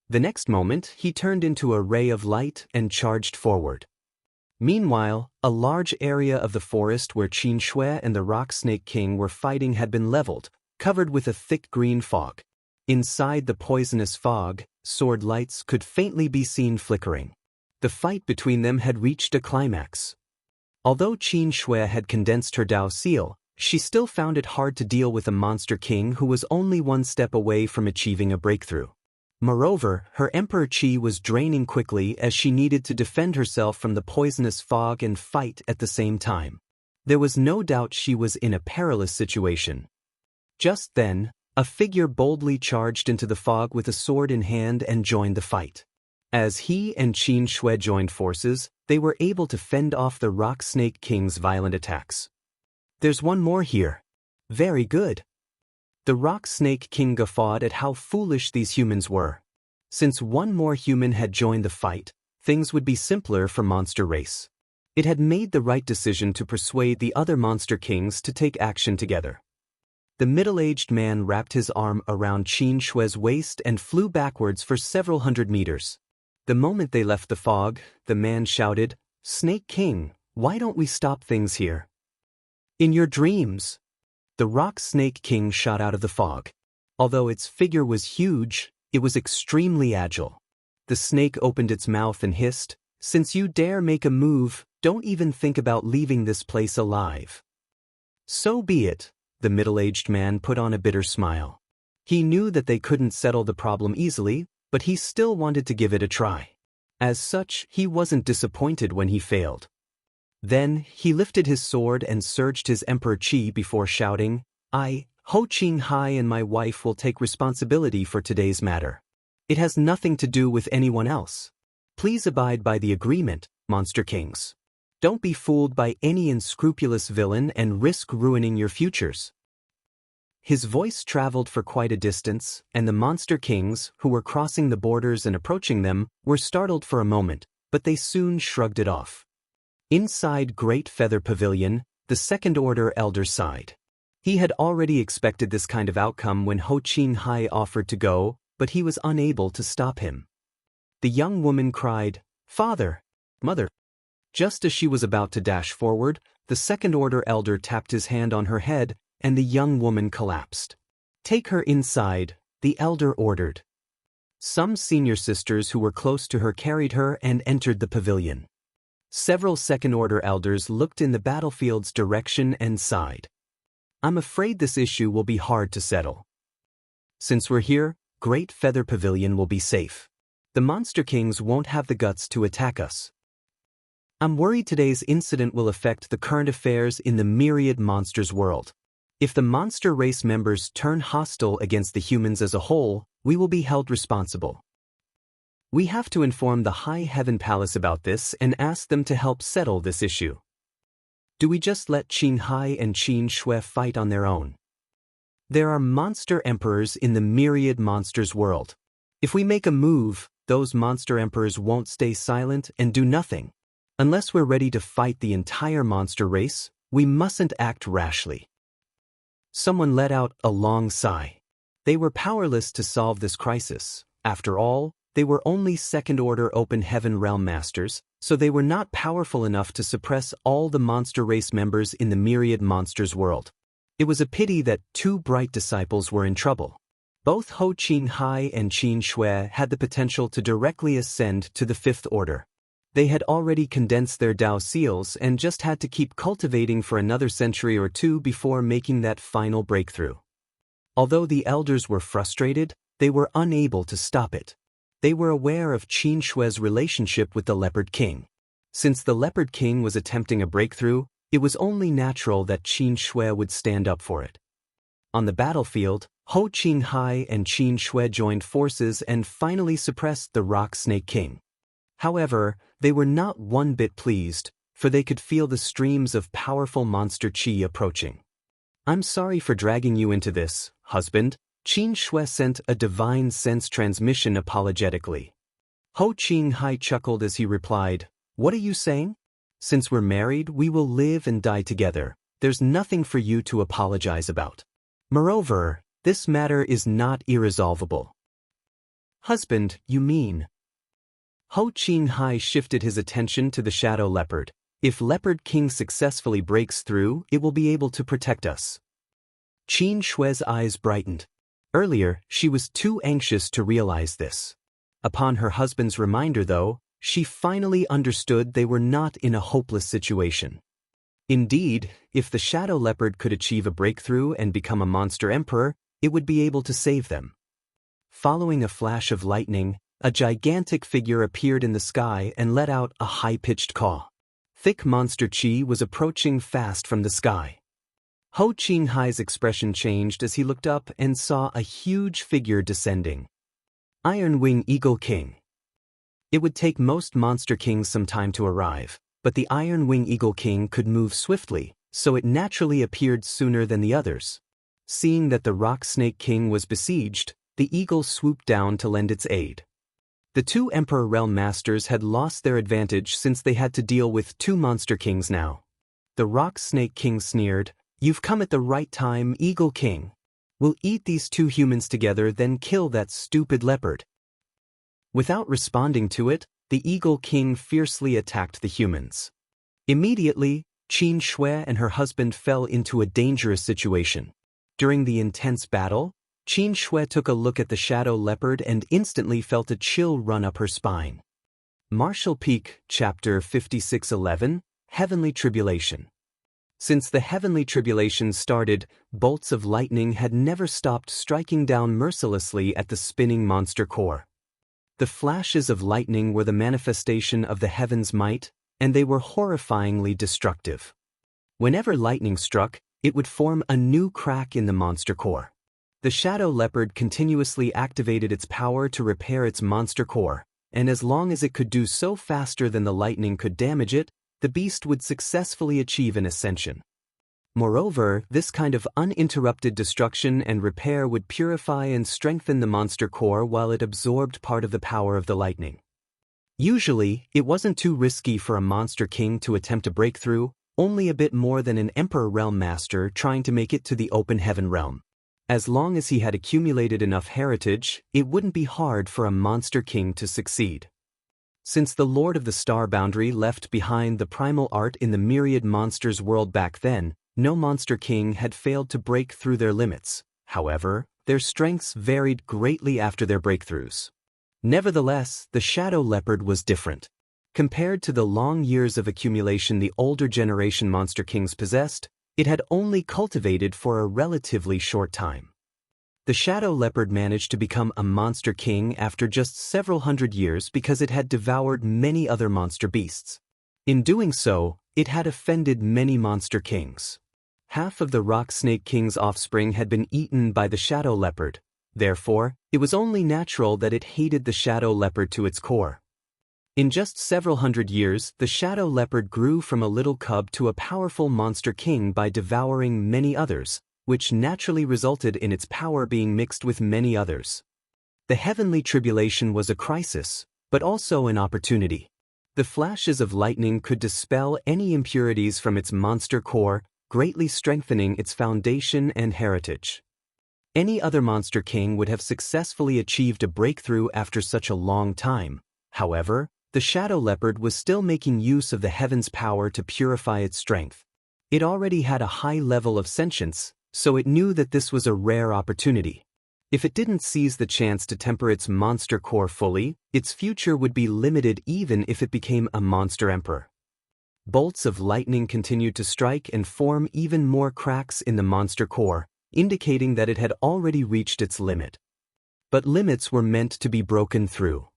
The next moment, he turned into a ray of light and charged forward. Meanwhile, a large area of the forest where Qin Shui and the Rock Snake King were fighting had been leveled, covered with a thick green fog. Inside the poisonous fog, sword lights could faintly be seen flickering. The fight between them had reached a climax. Although Qin Shui had condensed her Dao seal, she still found it hard to deal with a monster king who was only one step away from achieving a breakthrough. Moreover, her Emperor Qi was draining quickly as she needed to defend herself from the poisonous fog and fight at the same time. There was no doubt she was in a perilous situation. Just then, a figure boldly charged into the fog with a sword in hand and joined the fight. As he and Qin Shui joined forces, they were able to fend off the Rock Snake King's violent attacks. "There's one more here." "Very good." The Rock Snake King guffawed at how foolish these humans were. Since one more human had joined the fight, things would be simpler for Monster Race. It had made the right decision to persuade the other Monster Kings to take action together. The middle-aged man wrapped his arm around Qin Shui's waist and flew backwards for several hundred meters. The moment they left the fog, the man shouted, "Snake King, why don't we stop things here?" "In your dreams." The Rock Snake King shot out of the fog. Although its figure was huge, it was extremely agile. The snake opened its mouth and hissed, "Since you dare make a move, don't even think about leaving this place alive." "So be it," the middle-aged man put on a bitter smile. He knew that they couldn't settle the problem easily, but he still wanted to give it a try. As such, he wasn't disappointed when he failed. Then, he lifted his sword and surged his Emperor Qi before shouting, "I, Ho Qing Hai and my wife will take responsibility for today's matter. It has nothing to do with anyone else. Please abide by the agreement, Monster Kings. Don't be fooled by any unscrupulous villain and risk ruining your futures." His voice traveled for quite a distance, and the Monster Kings, who were crossing the borders and approaching them, were startled for a moment, but they soon shrugged it off. Inside Great Feather Pavilion, the Second Order Elder sighed. He had already expected this kind of outcome when Ho Qing Hai offered to go, but he was unable to stop him. The young woman cried, "Father! Mother!" Just as she was about to dash forward, the Second Order Elder tapped his hand on her head, and the young woman collapsed. "Take her inside," the elder ordered. Some senior sisters who were close to her carried her and entered the pavilion. Several Second Order elders looked in the battlefield's direction and sighed. "I'm afraid this issue will be hard to settle. Since we're here, Great Feather Pavilion will be safe. The Monster Kings won't have the guts to attack us. I'm worried today's incident will affect the current affairs in the myriad monsters world. If the monster race members turn hostile against the humans as a whole, we will be held responsible. We have to inform the High Heaven Palace about this and ask them to help settle this issue. Do we just let Qin Hai and Qin Shui fight on their own? There are monster emperors in the myriad monsters world. If we make a move, those monster emperors won't stay silent and do nothing. Unless we're ready to fight the entire monster race, we mustn't act rashly." Someone let out a long sigh. They were powerless to solve this crisis. After all, they were only Second-Order Open Heaven Realm Masters, so they were not powerful enough to suppress all the monster race members in the myriad monsters world. It was a pity that two bright disciples were in trouble. Both Ho Qing Hai and Qin Shui had the potential to directly ascend to the Fifth Order. They had already condensed their Dao seals and just had to keep cultivating for another century or two before making that final breakthrough. Although the elders were frustrated, they were unable to stop it. They were aware of Qin Shui's relationship with the Leopard King. Since the Leopard King was attempting a breakthrough, it was only natural that Qin Shui would stand up for it. On the battlefield, Ho Qing Hai and Qin Shui joined forces and finally suppressed the Rock Snake King. However, they were not one bit pleased, for they could feel the streams of powerful monster qi approaching. "I'm sorry for dragging you into this, husband," Qin Shui sent a divine sense transmission apologetically. Ho Qing Hai chuckled as he replied, "What are you saying? Since we're married, we will live and die together. There's nothing for you to apologize about. Moreover, this matter is not irresolvable." Husband, you mean? Ho Qinghai shifted his attention to the shadow leopard. If Leopard King successfully breaks through, it will be able to protect us. Qin Shui's eyes brightened. Earlier, she was too anxious to realize this. Upon her husband's reminder, though, she finally understood they were not in a hopeless situation. Indeed, if the shadow leopard could achieve a breakthrough and become a monster emperor, it would be able to save them. Following a flash of lightning, a gigantic figure appeared in the sky and let out a high-pitched caw. Thick monster qi was approaching fast from the sky. Ho Qinghai's expression changed as he looked up and saw a huge figure descending. Iron Wing Eagle King. It would take most monster kings some time to arrive, but the Iron Wing Eagle King could move swiftly, so it naturally appeared sooner than the others. Seeing that the Rock Snake King was besieged, the eagle swooped down to lend its aid. The two Emperor Realm Masters had lost their advantage since they had to deal with two monster kings now. The Rock Snake King sneered, "You've come at the right time, Eagle King. We'll eat these two humans together, then kill that stupid leopard." Without responding to it, the Eagle King fiercely attacked the humans. Immediately, Qin Shui and her husband fell into a dangerous situation. During the intense battle, Qin Shui took a look at the shadow leopard and instantly felt a chill run up her spine. Martial Peak, Chapter 56:11, Heavenly Tribulation. Since the Heavenly Tribulation started, bolts of lightning had never stopped striking down mercilessly at the spinning monster core. The flashes of lightning were the manifestation of the heaven's might, and they were horrifyingly destructive. Whenever lightning struck, it would form a new crack in the monster core. The shadow leopard continuously activated its power to repair its monster core, and as long as it could do so faster than the lightning could damage it, the beast would successfully achieve an ascension. Moreover, this kind of uninterrupted destruction and repair would purify and strengthen the monster core while it absorbed part of the power of the lightning. Usually, it wasn't too risky for a monster king to attempt a breakthrough, only a bit more than an Emperor Realm Master trying to make it to the open heaven realm. As long as he had accumulated enough heritage, it wouldn't be hard for a monster king to succeed. Since the Lord of the Star Boundary left behind the primal art in the myriad monsters world back then, no monster king had failed to break through their limits. However, their strengths varied greatly after their breakthroughs. Nevertheless, the shadow leopard was different. Compared to the long years of accumulation the older generation monster kings possessed, it had only cultivated for a relatively short time. The shadow leopard managed to become a monster king after just several hundred years because it had devoured many other monster beasts. In doing so, it had offended many monster kings. Half of the Rock Snake King's offspring had been eaten by the shadow leopard. Therefore, it was only natural that it hated the shadow leopard to its core. In just several hundred years, the shadow leopard grew from a little cub to a powerful monster king by devouring many others, which naturally resulted in its power being mixed with many others. The Heavenly Tribulation was a crisis, but also an opportunity. The flashes of lightning could dispel any impurities from its monster core, greatly strengthening its foundation and heritage. Any other monster king would have successfully achieved a breakthrough after such a long time. However, the shadow leopard was still making use of the heaven's power to purify its strength. It already had a high level of sentience, so it knew that this was a rare opportunity. If it didn't seize the chance to temper its monster core fully, its future would be limited even if it became a monster emperor. Bolts of lightning continued to strike and form even more cracks in the monster core, indicating that it had already reached its limit. But limits were meant to be broken through.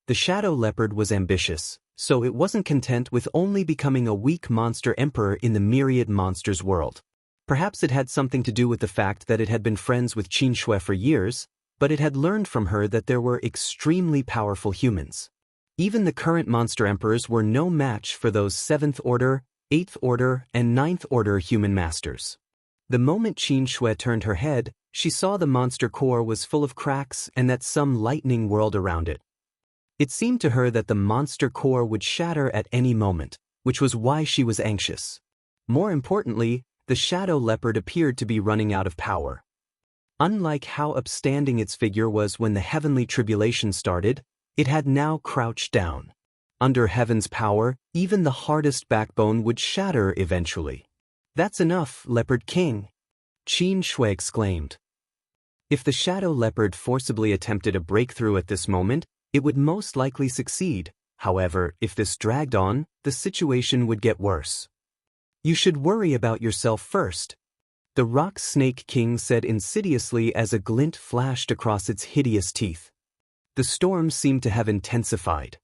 The shadow leopard was ambitious, so it wasn't content with only becoming a weak monster emperor in the myriad monsters world. Perhaps it had something to do with the fact that it had been friends with Qin Shui for years, but it had learned from her that there were extremely powerful humans. Even the current monster emperors were no match for those 7th Order, 8th Order, and 9th Order human masters. The moment Qin Shui turned her head, she saw the monster core was full of cracks and that some lightning whirled around it. It seemed to her that the monster core would shatter at any moment, which was why she was anxious. More importantly, the shadow leopard appeared to be running out of power. Unlike how upstanding its figure was when the heavenly tribulation started, it had now crouched down. Under heaven's power, even the hardest backbone would shatter eventually. "That's enough, Leopard King," Qin Shui exclaimed. If the shadow leopard forcibly attempted a breakthrough at this moment, it would most likely succeed. However, if this dragged on, the situation would get worse. "You should worry about yourself first," the Rock Snake King said insidiously as a glint flashed across its hideous teeth. The storm seemed to have intensified.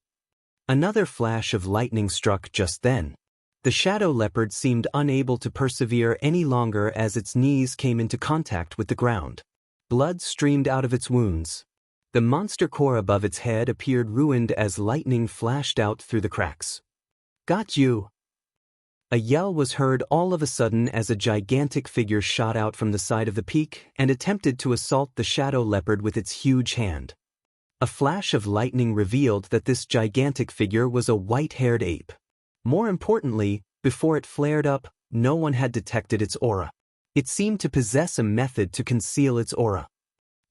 Another flash of lightning struck just then. The shadow leopard seemed unable to persevere any longer as its knees came into contact with the ground. Blood streamed out of its wounds. The monster core above its head appeared ruined as lightning flashed out through the cracks. "Got you!" A yell was heard all of a sudden as a gigantic figure shot out from the side of the peak and attempted to assault the shadow leopard with its huge hand. A flash of lightning revealed that this gigantic figure was a white-haired ape. More importantly, before it flared up, no one had detected its aura. It seemed to possess a method to conceal its aura.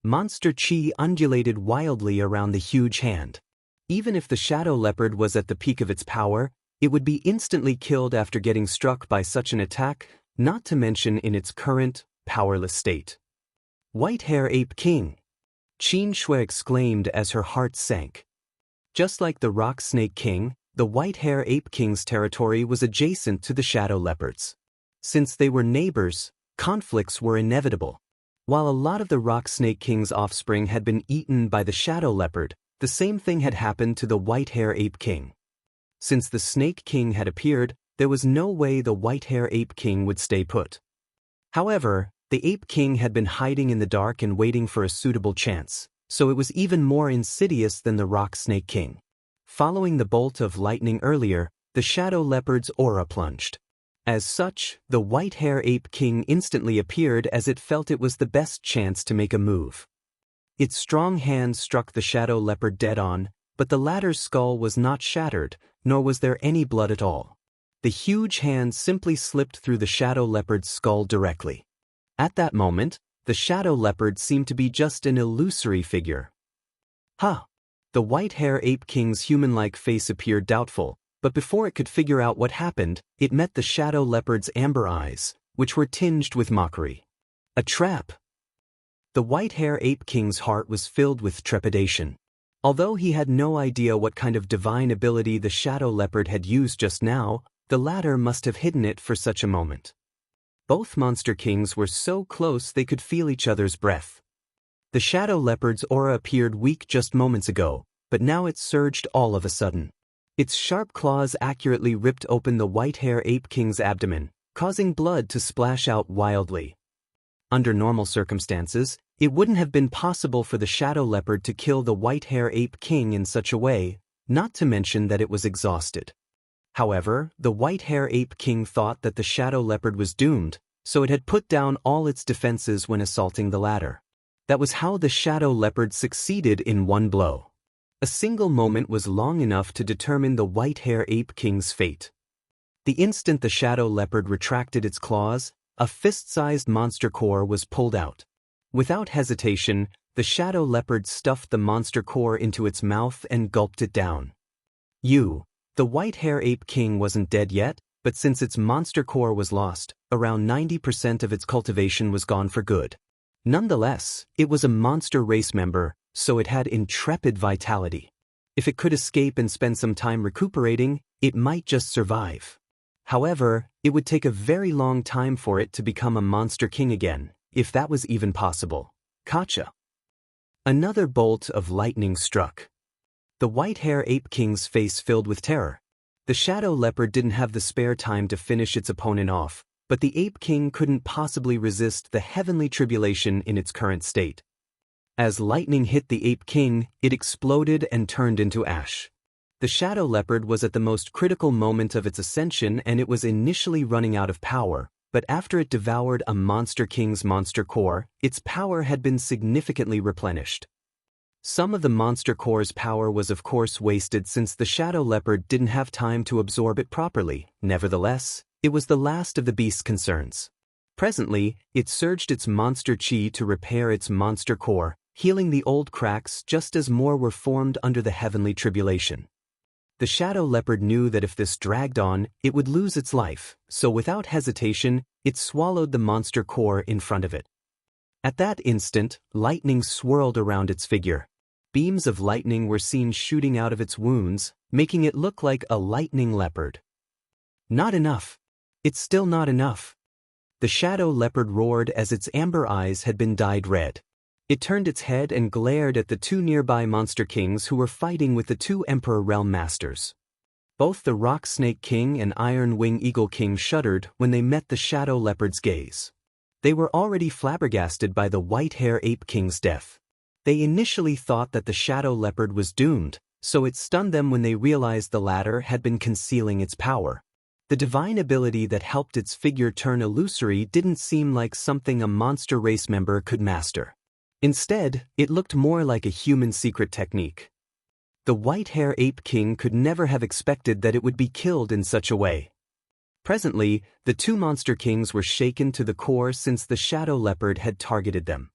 Monster chi undulated wildly around the huge hand. Even if the shadow leopard was at the peak of its power, it would be instantly killed after getting struck by such an attack, not to mention in its current, powerless state. "White-hair ape king!" Qin Shui exclaimed as her heart sank. Just like the Rock Snake King, the White-hair Ape King's territory was adjacent to the shadow leopards. Since they were neighbors, conflicts were inevitable. While a lot of the Rock Snake King's offspring had been eaten by the shadow leopard, the same thing had happened to the White-hair Ape King. Since the Snake King had appeared, there was no way the White-hair Ape King would stay put. However, the Ape King had been hiding in the dark and waiting for a suitable chance, so it was even more insidious than the Rock Snake King. Following the bolt of lightning earlier, the shadow leopard's aura plunged. As such, the White-hair Ape King instantly appeared as it felt it was the best chance to make a move. Its strong hand struck the shadow leopard dead on, but the latter's skull was not shattered, nor was there any blood at all. The huge hand simply slipped through the shadow leopard's skull directly. At that moment, the shadow leopard seemed to be just an illusory figure. "Huh!" The White-hair Ape King's human-like face appeared doubtful, but before it could figure out what happened, it met the shadow leopard's amber eyes, which were tinged with mockery. "A trap!" The White-hair Ape King's heart was filled with trepidation. Although he had no idea what kind of divine ability the shadow leopard had used just now, the latter must have hidden it for such a moment. Both monster kings were so close they could feel each other's breath. The shadow leopard's aura appeared weak just moments ago, but now it surged all of a sudden. Its sharp claws accurately ripped open the White-hair Ape King's abdomen, causing blood to splash out wildly. Under normal circumstances, it wouldn't have been possible for the shadow leopard to kill the White-hair Ape King in such a way, not to mention that it was exhausted. However, the White-hair Ape King thought that the shadow leopard was doomed, so it had put down all its defenses when assaulting the latter. That was how the shadow leopard succeeded in one blow. A single moment was long enough to determine the White-hair Ape King's fate. The instant the shadow leopard retracted its claws, a fist-sized monster core was pulled out. Without hesitation, the shadow leopard stuffed the monster core into its mouth and gulped it down. The White-hair Ape King wasn't dead yet, but since its monster core was lost, around 90% of its cultivation was gone for good. Nonetheless, it was a monster race member, so it had intrepid vitality. If it could escape and spend some time recuperating, it might just survive. However, it would take a very long time for it to become a monster king again, if that was even possible. Gotcha. Another bolt of lightning struck. The White-hair Ape King's face filled with terror. The shadow leopard didn't have the spare time to finish its opponent off, but the Ape King couldn't possibly resist the heavenly tribulation in its current state. As lightning hit the Ape King, it exploded and turned into ash. The shadow leopard was at the most critical moment of its ascension and it was initially running out of power, but after it devoured a monster king's monster core, its power had been significantly replenished. Some of the monster core's power was of course wasted since the shadow leopard didn't have time to absorb it properly. Nevertheless, it was the last of the beast's concerns. Presently, it surged its monster chi to repair its monster core, healing the old cracks just as more were formed under the heavenly tribulation. The shadow leopard knew that if this dragged on, it would lose its life, so without hesitation, it swallowed the monster core in front of it. At that instant, lightning swirled around its figure. Beams of lightning were seen shooting out of its wounds, making it look like a lightning leopard. Not enough. It's still not enough. The shadow leopard roared as its amber eyes had been dyed red. It turned its head and glared at the two nearby monster kings who were fighting with the two Emperor Realm Masters. Both the Rock Snake King and Iron Wing Eagle King shuddered when they met the shadow leopard's gaze. They were already flabbergasted by the White Hair Ape King's death. They initially thought that the shadow leopard was doomed, so it stunned them when they realized the latter had been concealing its power. The divine ability that helped its figure turn illusory didn't seem like something a monster race member could master. Instead, it looked more like a human secret technique. The White Hair Ape King could never have expected that it would be killed in such a way. Presently, the two monster kings were shaken to the core since the shadow leopard had targeted them.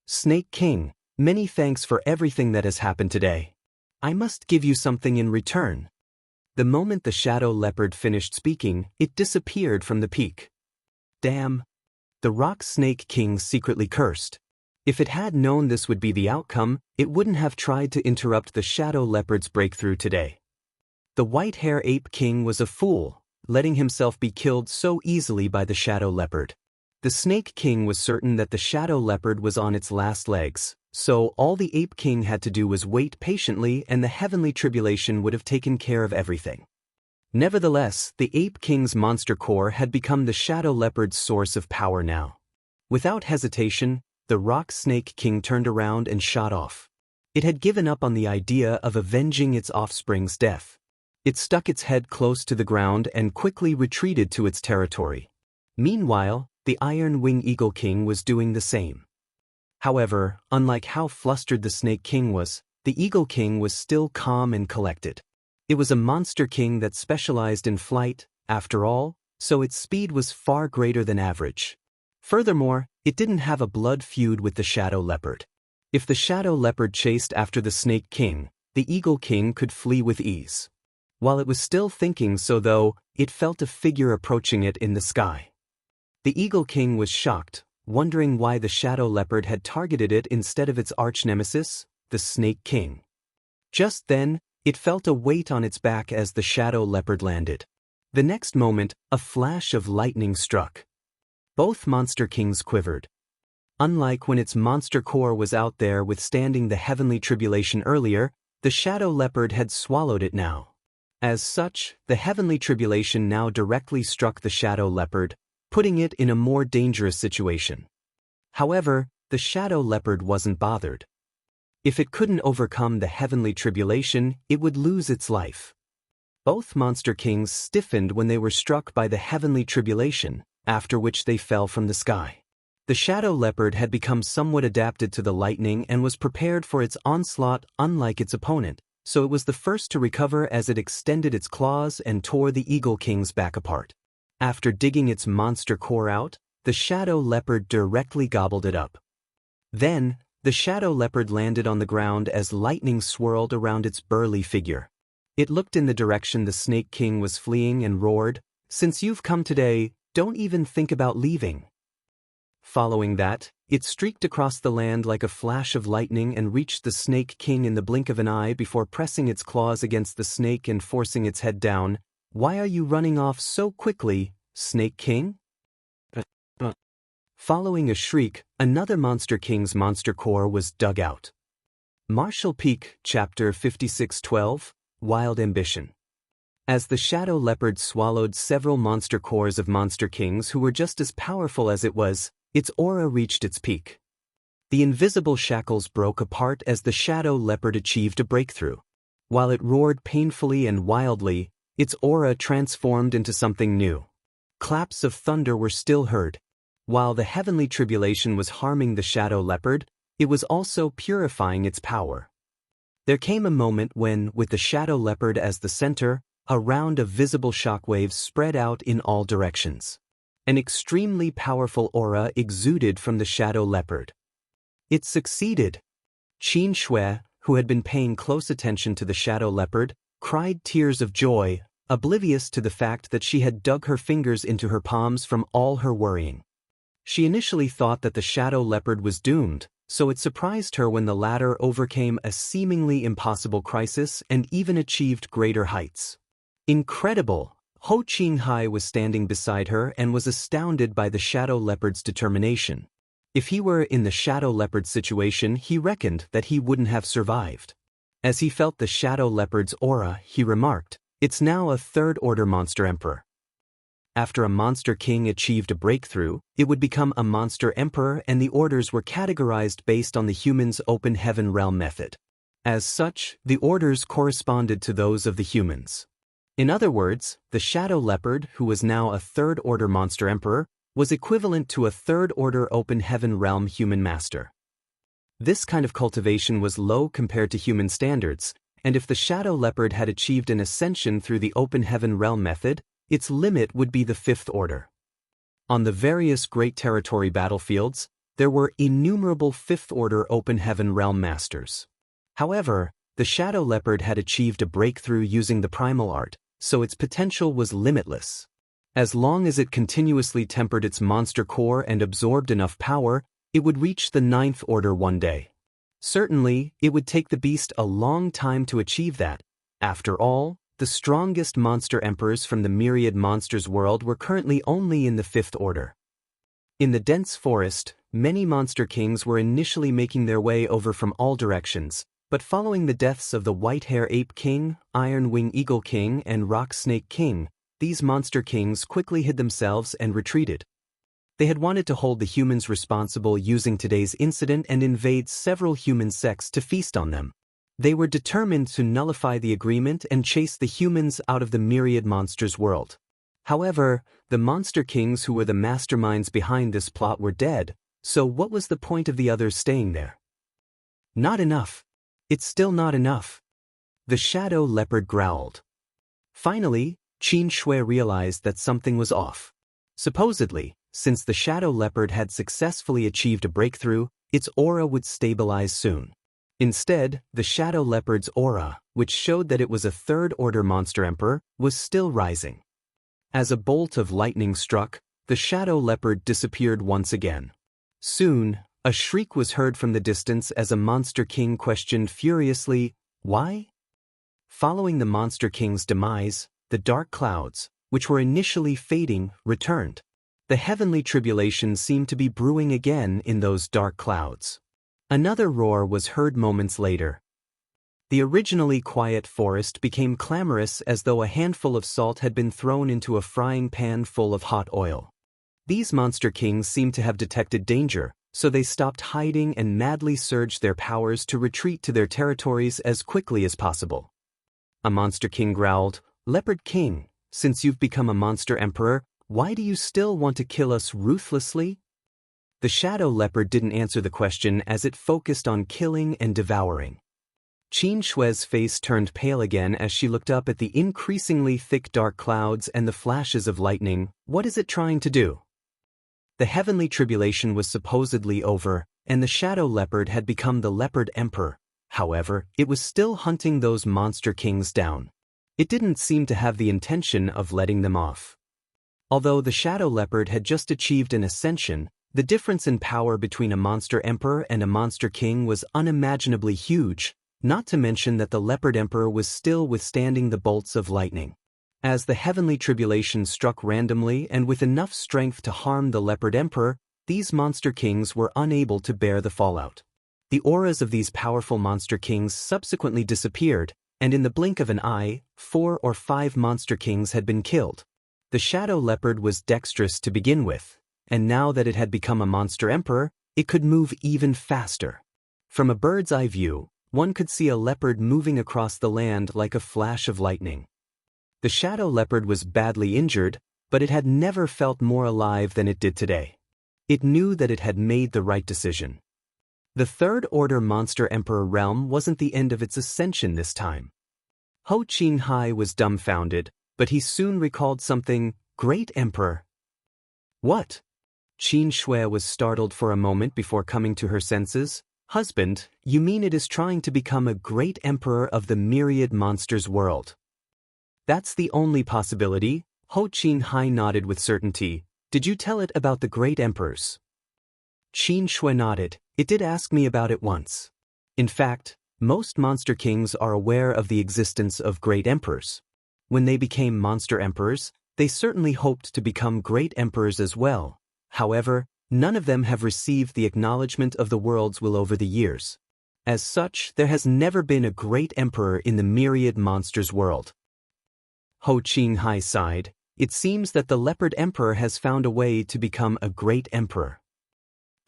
Snake King, many thanks for everything that has happened today. I must give you something in return. The moment the shadow leopard finished speaking, it disappeared from the peak. Damn! The Rock Snake King secretly cursed. If it had known this would be the outcome, it wouldn't have tried to interrupt the shadow leopard's breakthrough today. The White Hair Ape King was a fool, letting himself be killed so easily by the shadow leopard. The Snake King was certain that the shadow leopard was on its last legs, so all the Ape King had to do was wait patiently and the heavenly tribulation would have taken care of everything. Nevertheless, the Ape King's monster core had become the shadow leopard's source of power now. Without hesitation, the Rock Snake King turned around and shot off. It had given up on the idea of avenging its offspring's death. It stuck its head close to the ground and quickly retreated to its territory. Meanwhile, the Iron Wing Eagle King was doing the same. However, unlike how flustered the Snake King was, the Eagle King was still calm and collected. It was a monster king that specialized in flight, after all, so its speed was far greater than average. Furthermore, it didn't have a blood feud with the shadow leopard. If the shadow leopard chased after the Snake King, the Eagle King could flee with ease. While it was still thinking so though, it felt a figure approaching it in the sky. The Eagle King was shocked, wondering why the shadow leopard had targeted it instead of its arch-nemesis, the Snake King. Just then, it felt a weight on its back as the shadow leopard landed. The next moment, a flash of lightning struck. Both monster kings quivered. Unlike when its monster core was out there withstanding the heavenly tribulation earlier, the shadow leopard had swallowed it now. As such, the heavenly tribulation now directly struck the shadow leopard, putting it in a more dangerous situation. However, the shadow leopard wasn't bothered. If it couldn't overcome the heavenly tribulation, it would lose its life. Both monster kings stiffened when they were struck by the heavenly tribulation, after which they fell from the sky. The shadow leopard had become somewhat adapted to the lightning and was prepared for its onslaught unlike its opponent, so it was the first to recover as it extended its claws and tore the Eagle King's back apart. After digging its monster core out, the shadow leopard directly gobbled it up. Then, the shadow leopard landed on the ground as lightning swirled around its burly figure. It looked in the direction the Snake King was fleeing and roared, "Since you've come today, don't even think about leaving." Following that, it streaked across the land like a flash of lightning and reached the Snake King in the blink of an eye before pressing its claws against the snake and forcing its head down. "Why are you running off so quickly, Snake King?" Following a shriek, another monster king's monster core was dug out. Martial Peak, Chapter 5612, Wild Ambition. As the shadow leopard swallowed several monster cores of monster kings who were just as powerful as it was, its aura reached its peak. The invisible shackles broke apart as the shadow leopard achieved a breakthrough. While it roared painfully and wildly, its aura transformed into something new. Claps of thunder were still heard. While the heavenly tribulation was harming the shadow leopard, it was also purifying its power. There came a moment when, with the shadow leopard as the center, a round of visible shockwaves spread out in all directions. An extremely powerful aura exuded from the shadow leopard. It succeeded. Qin Shui, who had been paying close attention to the shadow leopard, cried tears of joy, oblivious to the fact that she had dug her fingers into her palms from all her worrying. She initially thought that the shadow leopard was doomed, so it surprised her when the latter overcame a seemingly impossible crisis and even achieved greater heights. Incredible! Ho Qinghai was standing beside her and was astounded by the shadow leopard's determination. If he were in the shadow leopard situation, he reckoned that he wouldn't have survived. As he felt the shadow leopard's aura, he remarked, "It's now a third-order monster emperor." After a monster king achieved a breakthrough, it would become a monster emperor, and the orders were categorized based on the human's open heaven realm method. As such, the orders corresponded to those of the humans. In other words, the shadow leopard, who was now a third-order monster emperor, was equivalent to a third-order open heaven realm human master. This kind of cultivation was low compared to human standards, and if the shadow leopard had achieved an ascension through the open heaven realm method, its limit would be the fifth order. On the various Great Territory battlefields, there were innumerable fifth-order open heaven realm masters. However, the shadow leopard had achieved a breakthrough using the primal art, so its potential was limitless. As long as it continuously tempered its monster core and absorbed enough power, it would reach the ninth order one day. Certainly, it would take the beast a long time to achieve that. After all, the strongest monster emperors from the myriad monsters world were currently only in the fifth order. In the dense forest, many monster kings were initially making their way over from all directions, but following the deaths of the White-Hair Ape King, Iron Wing Eagle King, and Rock Snake King, these monster kings quickly hid themselves and retreated. They had wanted to hold the humans responsible using today's incident and invade several human sects to feast on them. They were determined to nullify the agreement and chase the humans out of the myriad monsters world. However, the monster kings who were the masterminds behind this plot were dead, so what was the point of the others staying there? Not enough. It's still not enough. The shadow leopard growled. Finally, Qin Shui realized that something was off. Supposedly, since the shadow leopard had successfully achieved a breakthrough, its aura would stabilize soon. Instead, the shadow leopard's aura, which showed that it was a third-order monster emperor, was still rising. As a bolt of lightning struck, the shadow leopard disappeared once again. Soon, a shriek was heard from the distance as a monster king questioned furiously, "Why?" Following the monster king's demise, the dark clouds, which were initially fading, returned. The heavenly tribulation seemed to be brewing again in those dark clouds. Another roar was heard moments later. The originally quiet forest became clamorous as though a handful of salt had been thrown into a frying pan full of hot oil. These monster kings seemed to have detected danger, so they stopped hiding and madly surged their powers to retreat to their territories as quickly as possible. A monster king growled, "Leopard King, since you've become a monster emperor, why do you still want to kill us ruthlessly?" The shadow leopard didn't answer the question as it focused on killing and devouring. Qin Shui's face turned pale again as she looked up at the increasingly thick dark clouds and the flashes of lightning. What is it trying to do? The heavenly tribulation was supposedly over, and the shadow leopard had become the leopard emperor. However, it was still hunting those monster kings down. It didn't seem to have the intention of letting them off. Although the shadow leopard had just achieved an ascension, the difference in power between a monster emperor and a monster king was unimaginably huge, not to mention that the leopard emperor was still withstanding the bolts of lightning. As the heavenly tribulation struck randomly and with enough strength to harm the leopard emperor, these monster kings were unable to bear the fallout. The auras of these powerful monster kings subsequently disappeared, and in the blink of an eye, 4 or 5 monster kings had been killed. The shadow leopard was dexterous to begin with, and now that it had become a monster emperor, it could move even faster. From a bird's eye view, one could see a leopard moving across the land like a flash of lightning. The shadow leopard was badly injured, but it had never felt more alive than it did today. It knew that it had made the right decision. The third-order monster emperor realm wasn't the end of its ascension this time. Ho Qinghai was dumbfounded, but he soon recalled something. "Great Emperor." What? Qin Shui was startled for a moment before coming to her senses. Husband, you mean it is trying to become a great emperor of the myriad monsters world? That's the only possibility. Ho Qin Hai nodded with certainty. Did you tell it about the great emperors? Qin Shui nodded. It did ask me about it once. In fact, most monster kings are aware of the existence of great emperors. When they became monster emperors, they certainly hoped to become great emperors as well. However, none of them have received the acknowledgement of the world's will over the years. As such, there has never been a great emperor in the myriad monsters world. Ho Qin Hai sighed. It seems that the leopard emperor has found a way to become a great emperor.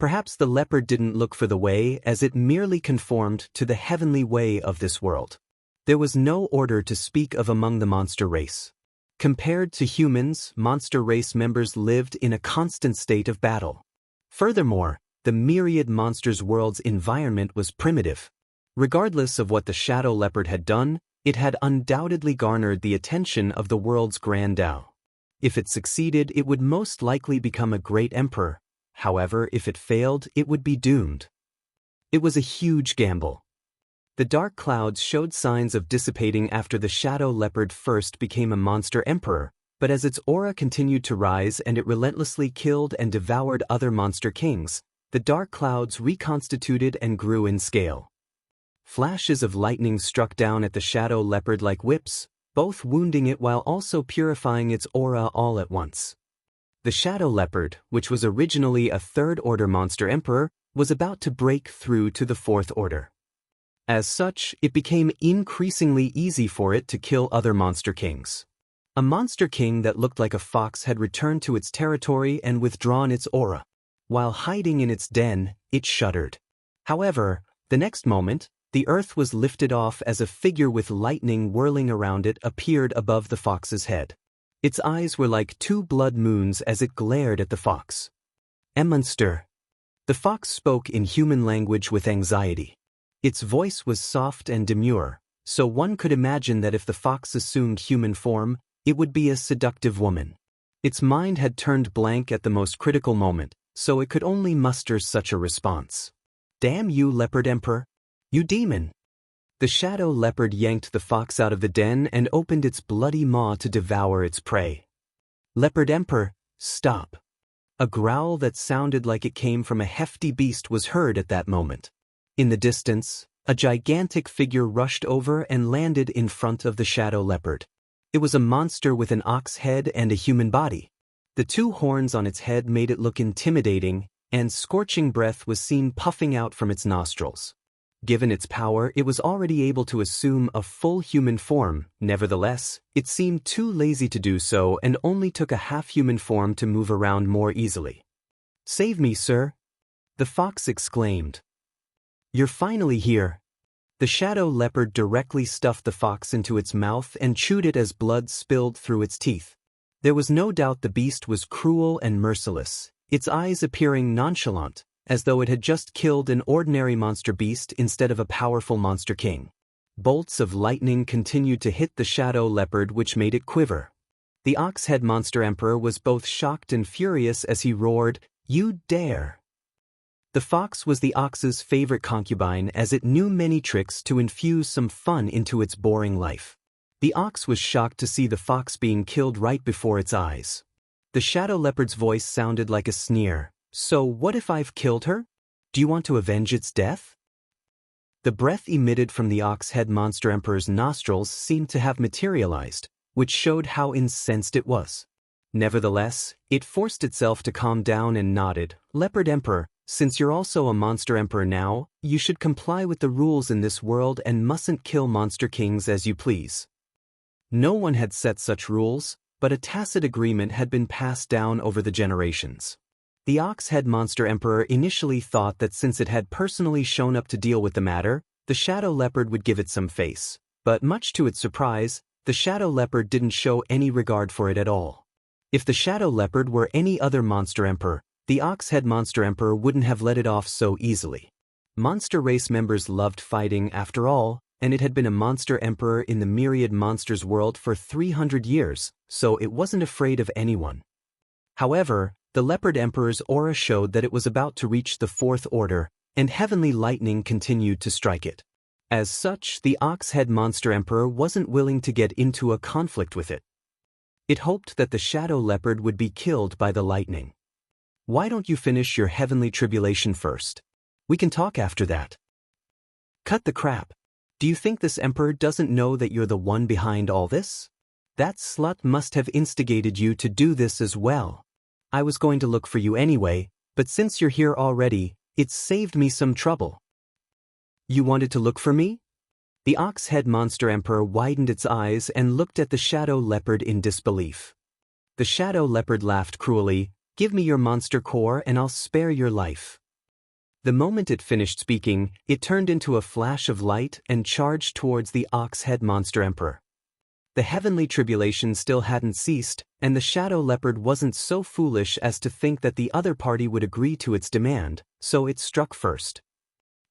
Perhaps the leopard didn't look for the way, as it merely conformed to the heavenly way of this world. There was no order to speak of among the monster race. Compared to humans, monster race members lived in a constant state of battle. Furthermore, the myriad monsters world's environment was primitive. Regardless of what the shadow leopard had done, it had undoubtedly garnered the attention of the world's grand Dao. If it succeeded, it would most likely become a great emperor. However, if it failed, it would be doomed. It was a huge gamble. The dark clouds showed signs of dissipating after the shadow leopard first became a monster emperor, but as its aura continued to rise and it relentlessly killed and devoured other monster kings, the dark clouds reconstituted and grew in scale. Flashes of lightning struck down at the shadow leopard like whips, both wounding it while also purifying its aura all at once. The shadow leopard, which was originally a third-order monster emperor, was about to break through to the fourth order. As such, it became increasingly easy for it to kill other monster kings. A monster king that looked like a fox had returned to its territory and withdrawn its aura. While hiding in its den, it shuddered. However, the next moment, the earth was lifted off as a figure with lightning whirling around it appeared above the fox's head. Its eyes were like two blood moons as it glared at the fox. "Monster." The fox spoke in human language with anxiety. Its voice was soft and demure, so one could imagine that if the fox assumed human form, it would be a seductive woman. Its mind had turned blank at the most critical moment, so it could only muster such a response. "Damn you, Leopard Emperor! You demon!" The shadow leopard yanked the fox out of the den and opened its bloody maw to devour its prey. "Leopard Emperor, stop!" A growl that sounded like it came from a hefty beast was heard at that moment. In the distance, a gigantic figure rushed over and landed in front of the shadow leopard. It was a monster with an ox head and a human body. The two horns on its head made it look intimidating, and scorching breath was seen puffing out from its nostrils. Given its power, it was already able to assume a full human form. Nevertheless, it seemed too lazy to do so and only took a half-human form to move around more easily. "Save me, sir!" the fox exclaimed. "You're finally here." The shadow leopard directly stuffed the fox into its mouth and chewed it as blood spilled through its teeth. There was no doubt the beast was cruel and merciless, its eyes appearing nonchalant, as though it had just killed an ordinary monster beast instead of a powerful monster king. Bolts of lightning continued to hit the shadow leopard, which made it quiver. The ox-head monster emperor was both shocked and furious as he roared, "You dare!" The fox was the ox's favorite concubine, as it knew many tricks to infuse some fun into its boring life. The ox was shocked to see the fox being killed right before its eyes. The shadow leopard's voice sounded like a sneer. "So what if I've killed her? Do you want to avenge its death?" The breath emitted from the ox-head monster emperor's nostrils seemed to have materialized, which showed how incensed it was. Nevertheless, it forced itself to calm down and nodded. "Leopard Emperor, since you're also a monster emperor now, you should comply with the rules in this world and mustn't kill monster kings as you please." No one had set such rules, but a tacit agreement had been passed down over the generations. The ox-head monster emperor initially thought that since it had personally shown up to deal with the matter, the shadow leopard would give it some face, but much to its surprise, the shadow leopard didn't show any regard for it at all. If the shadow leopard were any other monster emperor, the ox-head monster emperor wouldn't have let it off so easily. Monster race members loved fighting after all, and it had been a monster emperor in the myriad monsters world for 300 years, so it wasn't afraid of anyone. However, The Leopard Emperor's aura showed that it was about to reach the Fourth Order, and heavenly lightning continued to strike it. As such, the Ox-Head Monster Emperor wasn't willing to get into a conflict with it. It hoped that the Shadow Leopard would be killed by the lightning. "Why don't you finish your heavenly tribulation first? We can talk after that." "Cut the crap. Do you think this emperor doesn't know that you're the one behind all this? That slut must have instigated you to do this as well. I was going to look for you anyway, but since you're here already, it's saved me some trouble." "You wanted to look for me?" The Ox-Head Monster Emperor widened its eyes and looked at the Shadow Leopard in disbelief. The Shadow Leopard laughed cruelly. "Give me your monster core and I'll spare your life." The moment it finished speaking, it turned into a flash of light and charged towards the Ox-Head Monster Emperor. The heavenly tribulation still hadn't ceased, and the Shadow Leopard wasn't so foolish as to think that the other party would agree to its demand, so it struck first.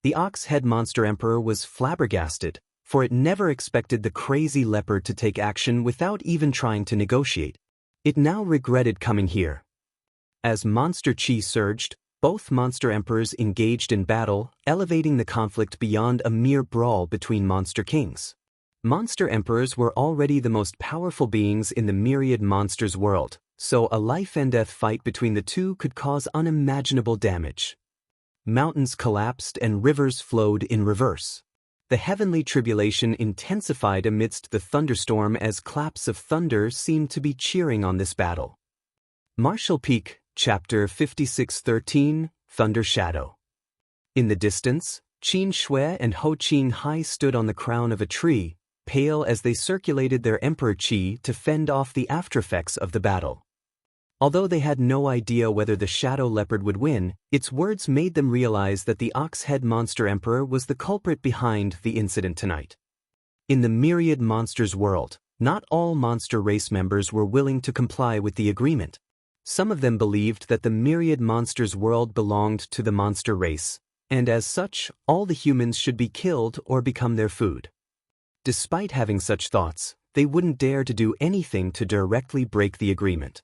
The Ox-Head Monster Emperor was flabbergasted, for it never expected the crazy leopard to take action without even trying to negotiate. It now regretted coming here. As monster chi surged, both monster emperors engaged in battle, elevating the conflict beyond a mere brawl between monster kings. Monster emperors were already the most powerful beings in the myriad monsters world, so a life-and-death fight between the two could cause unimaginable damage. Mountains collapsed and rivers flowed in reverse. The heavenly tribulation intensified amidst the thunderstorm as claps of thunder seemed to be cheering on this battle. Martial Peak, Chapter 56:13, Thunder Shadow. In the distance, Qin Shui and Ho Qin Hai stood on the crown of a tree, pale as they circulated their emperor chi to fend off the aftereffects of the battle. Although they had no idea whether the Shadow Leopard would win, its words made them realize that the Ox-Head Monster Emperor was the culprit behind the incident tonight. In the myriad monsters world, not all monster race members were willing to comply with the agreement. Some of them believed that the myriad monsters world belonged to the monster race, and as such, all the humans should be killed or become their food. Despite having such thoughts, they wouldn't dare to do anything to directly break the agreement.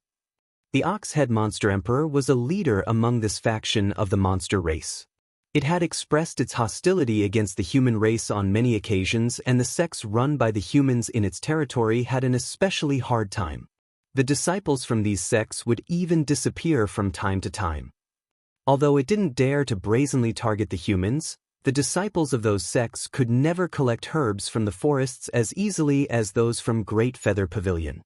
The Ox-Head Monster Emperor was a leader among this faction of the monster race. It had expressed its hostility against the human race on many occasions, and the sects run by the humans in its territory had an especially hard time. The disciples from these sects would even disappear from time to time. Although it didn't dare to brazenly target the humans, the disciples of those sects could never collect herbs from the forests as easily as those from Great Feather Pavilion.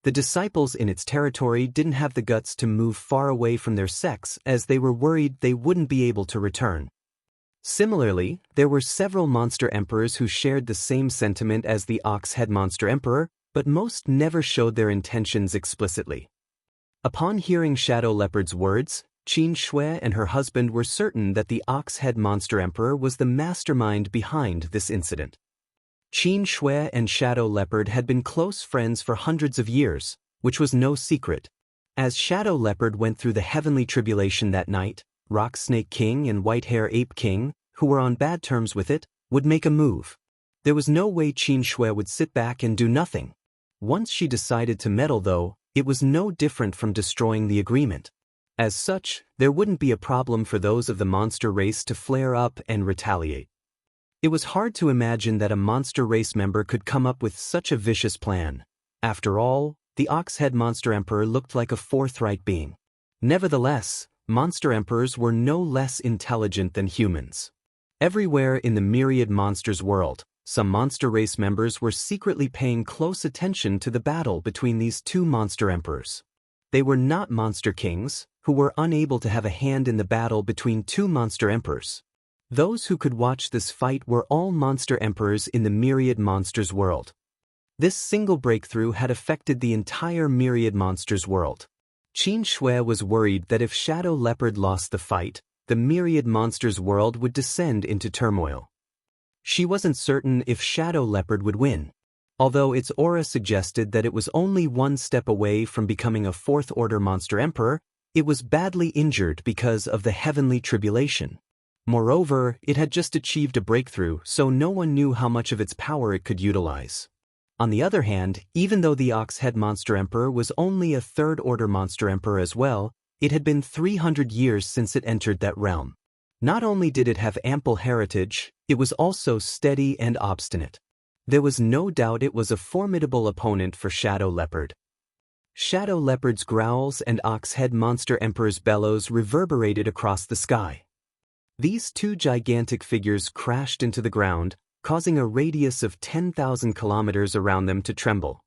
The disciples in its territory didn't have the guts to move far away from their sects as they were worried they wouldn't be able to return. Similarly, there were several monster emperors who shared the same sentiment as the Ox-Head Monster Emperor, but most never showed their intentions explicitly. Upon hearing Shadow Leopard's words, Qin Shui and her husband were certain that the Ox-Head Monster Emperor was the mastermind behind this incident. Qin Shui and Shadow Leopard had been close friends for hundreds of years, which was no secret. As Shadow Leopard went through the heavenly tribulation that night, Rock Snake King and White-Hair Ape King, who were on bad terms with it, would make a move. There was no way Qin Shui would sit back and do nothing. Once she decided to meddle, though, it was no different from destroying the agreement. As such, there wouldn't be a problem for those of the monster race to flare up and retaliate. It was hard to imagine that a monster race member could come up with such a vicious plan. After all, the Ox-Head Monster Emperor looked like a forthright being. Nevertheless, monster emperors were no less intelligent than humans. Everywhere in the myriad monsters world, some monster race members were secretly paying close attention to the battle between these two monster emperors. They were not monster kings, who were unable to have a hand in the battle between two monster emperors. Those who could watch this fight were all monster emperors in the myriad monsters world. This single breakthrough had affected the entire myriad monsters world. Qin Shui was worried that if Shadow Leopard lost the fight, the myriad monsters world would descend into turmoil. She wasn't certain if Shadow Leopard would win. Although its aura suggested that it was only one step away from becoming a fourth-order monster emperor, it was badly injured because of the heavenly tribulation. Moreover, it had just achieved a breakthrough, so no one knew how much of its power it could utilize. On the other hand, even though the Ox-Head Monster Emperor was only a third-order monster emperor as well, It had been 300 years since it entered that realm. Not only did it have ample heritage, it was also steady and obstinate. There was no doubt it was a formidable opponent for Shadow Leopard. Shadow Leopard's growls and Ox-Head Monster Emperor's bellows reverberated across the sky. These two gigantic figures crashed into the ground, causing a radius of 10,000 kilometers around them to tremble.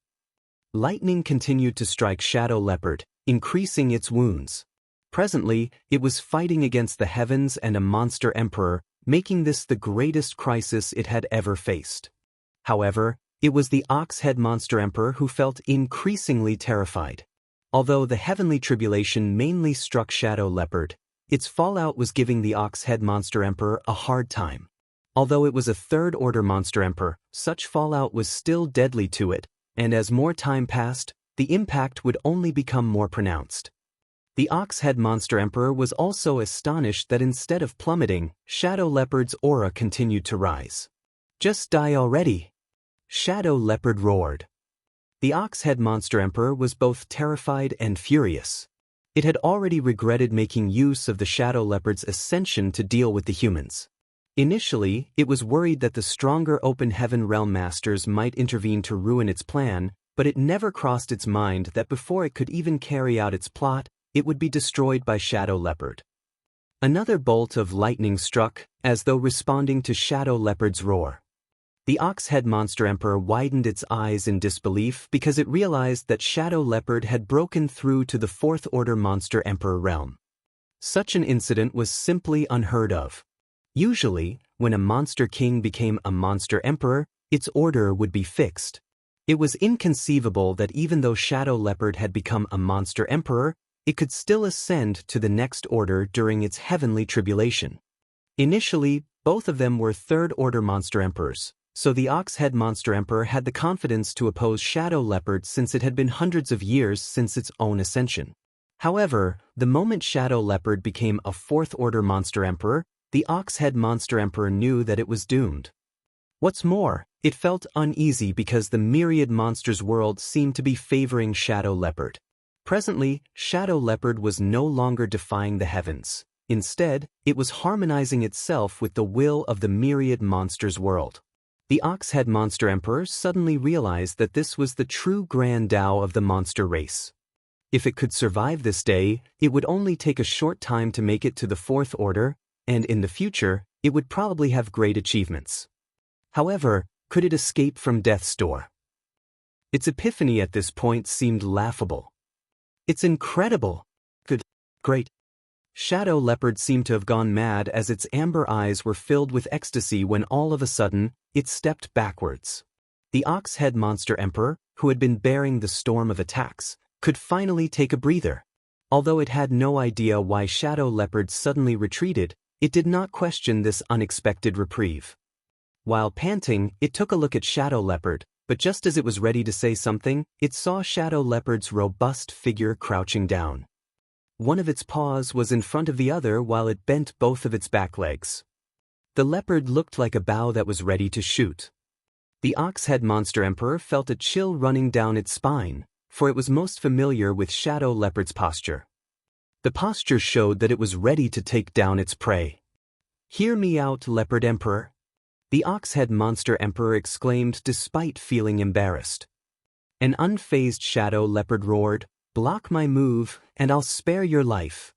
Lightning continued to strike Shadow Leopard, increasing its wounds. Presently, it was fighting against the heavens and a monster emperor, making this the greatest crisis it had ever faced. However, it was the Ox-Head Monster Emperor who felt increasingly terrified. Although the heavenly tribulation mainly struck Shadow Leopard, its fallout was giving the Ox-Head Monster Emperor a hard time. Although it was a third-order Monster Emperor, such fallout was still deadly to it, and as more time passed, the impact would only become more pronounced. The Ox-Head Monster Emperor was also astonished that instead of plummeting, Shadow Leopard's aura continued to rise. "Just die already!" Shadow Leopard roared. The Ox-Head Monster Emperor was both terrified and furious. It had already regretted making use of the Shadow Leopard's ascension to deal with the humans. Initially, it was worried that the stronger Open Heaven Realm Masters might intervene to ruin its plan, but it never crossed its mind that before it could even carry out its plot, it would be destroyed by Shadow Leopard. Another bolt of lightning struck, as though responding to Shadow Leopard's roar. The Ox-Head Monster Emperor widened its eyes in disbelief because it realized that Shadow Leopard had broken through to the Fourth Order Monster Emperor realm. Such an incident was simply unheard of. Usually, when a Monster King became a Monster Emperor, its order would be fixed. It was inconceivable that even though Shadow Leopard had become a Monster Emperor, it could still ascend to the next order during its heavenly tribulation. Initially, both of them were third-order Monster Emperors, so the Ox-Head Monster Emperor had the confidence to oppose Shadow Leopard since it had been hundreds of years since its own ascension. However, the moment Shadow Leopard became a fourth-order Monster Emperor, the Ox-Head Monster Emperor knew that it was doomed. What's more, it felt uneasy because the myriad monsters world seemed to be favoring Shadow Leopard. Presently, Shadow Leopard was no longer defying the heavens. Instead, it was harmonizing itself with the will of the myriad monsters world. The Ox-Head Monster Emperor suddenly realized that this was the true grand Tao of the monster race. If it could survive this day, it would only take a short time to make it to the Fourth Order, and in the future, it would probably have great achievements. However, could it escape from death's door? Its epiphany at this point seemed laughable. "It's incredible! Great!" Shadow Leopard seemed to have gone mad as its amber eyes were filled with ecstasy when all of a sudden, it stepped backwards. The Ox-Head Monster Emperor, who had been bearing the storm of attacks, could finally take a breather. Although it had no idea why Shadow Leopard suddenly retreated, it did not question this unexpected reprieve. While panting, it took a look at Shadow Leopard, but just as it was ready to say something, it saw Shadow Leopard's robust figure crouching down. One of its paws was in front of the other while it bent both of its back legs. The leopard looked like a bow that was ready to shoot. The Ox-Head Monster Emperor felt a chill running down its spine, for it was most familiar with Shadow Leopard's posture. The posture showed that it was ready to take down its prey. "Hear me out, Leopard Emperor," the Ox-Head Monster Emperor exclaimed despite feeling embarrassed. An unfazed Shadow Leopard roared, "Block my move, and I'll spare your life."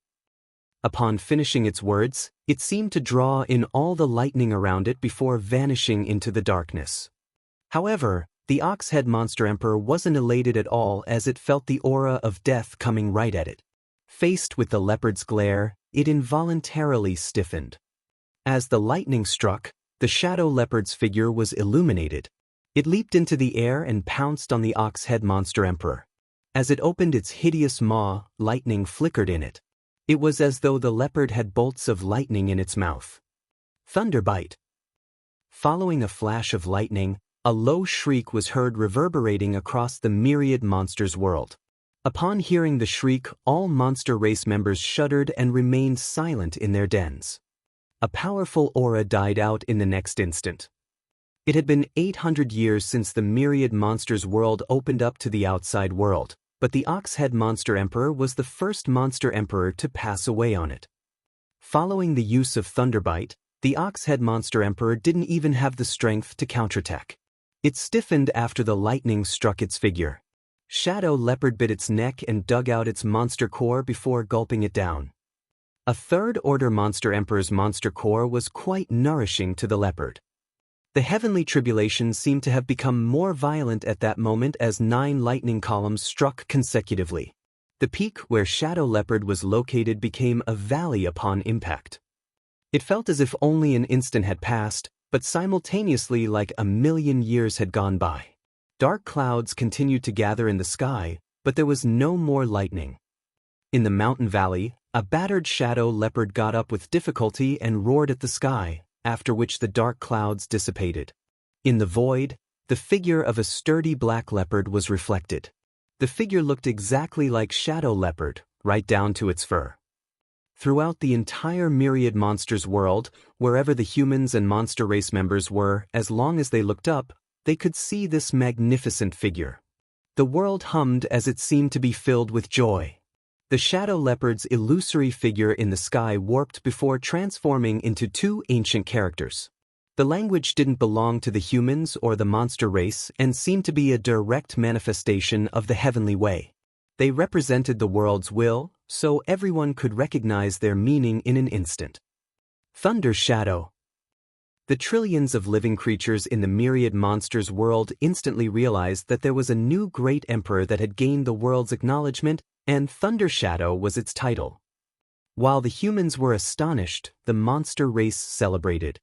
Upon finishing its words, it seemed to draw in all the lightning around it before vanishing into the darkness. However, the Ox-Head Monster Emperor wasn't elated at all as it felt the aura of death coming right at it. Faced with the leopard's glare, it involuntarily stiffened. As the lightning struck, the Shadow Leopard's figure was illuminated. It leaped into the air and pounced on the Ox-Head Monster Emperor. As it opened its hideous maw, lightning flickered in it. It was as though the leopard had bolts of lightning in its mouth. Thunderbite. Following a flash of lightning, a low shriek was heard reverberating across the myriad monsters world. Upon hearing the shriek, all monster race members shuddered and remained silent in their dens. A powerful aura died out in the next instant. It had been 800 years since the myriad monsters world opened up to the outside world, but the Ox-Head Monster Emperor was the first monster emperor to pass away on it. Following the use of Thunderbite, the Ox-Head Monster Emperor didn't even have the strength to counterattack. It stiffened after the lightning struck its figure. Shadow Leopard bit its neck and dug out its monster core before gulping it down. A third-order Monster Emperor's monster core was quite nourishing to the leopard. The heavenly tribulation seemed to have become more violent at that moment as 9 lightning columns struck consecutively. The peak where Shadow Leopard was located became a valley upon impact. It felt as if only an instant had passed, but simultaneously like a million years had gone by. Dark clouds continued to gather in the sky, but there was no more lightning. In the mountain valley, a battered Shadow Leopard got up with difficulty and roared at the sky, after which the dark clouds dissipated. In the void, the figure of a sturdy black leopard was reflected. The figure looked exactly like Shadow Leopard, right down to its fur. Throughout the entire Myriad Monsters world, wherever the humans and monster race members were, as long as they looked up, they could see this magnificent figure. The world hummed as it seemed to be filled with joy. The Shadow Leopard's illusory figure in the sky warped before transforming into 2 ancient characters. The language didn't belong to the humans or the monster race and seemed to be a direct manifestation of the heavenly way. They represented the world's will, so everyone could recognize their meaning in an instant. Thunder Shadow. The trillions of living creatures in the Myriad Monsters world instantly realized that there was a new great emperor that had gained the world's acknowledgement, and Thunder Shadow was its title. While the humans were astonished, the monster race celebrated.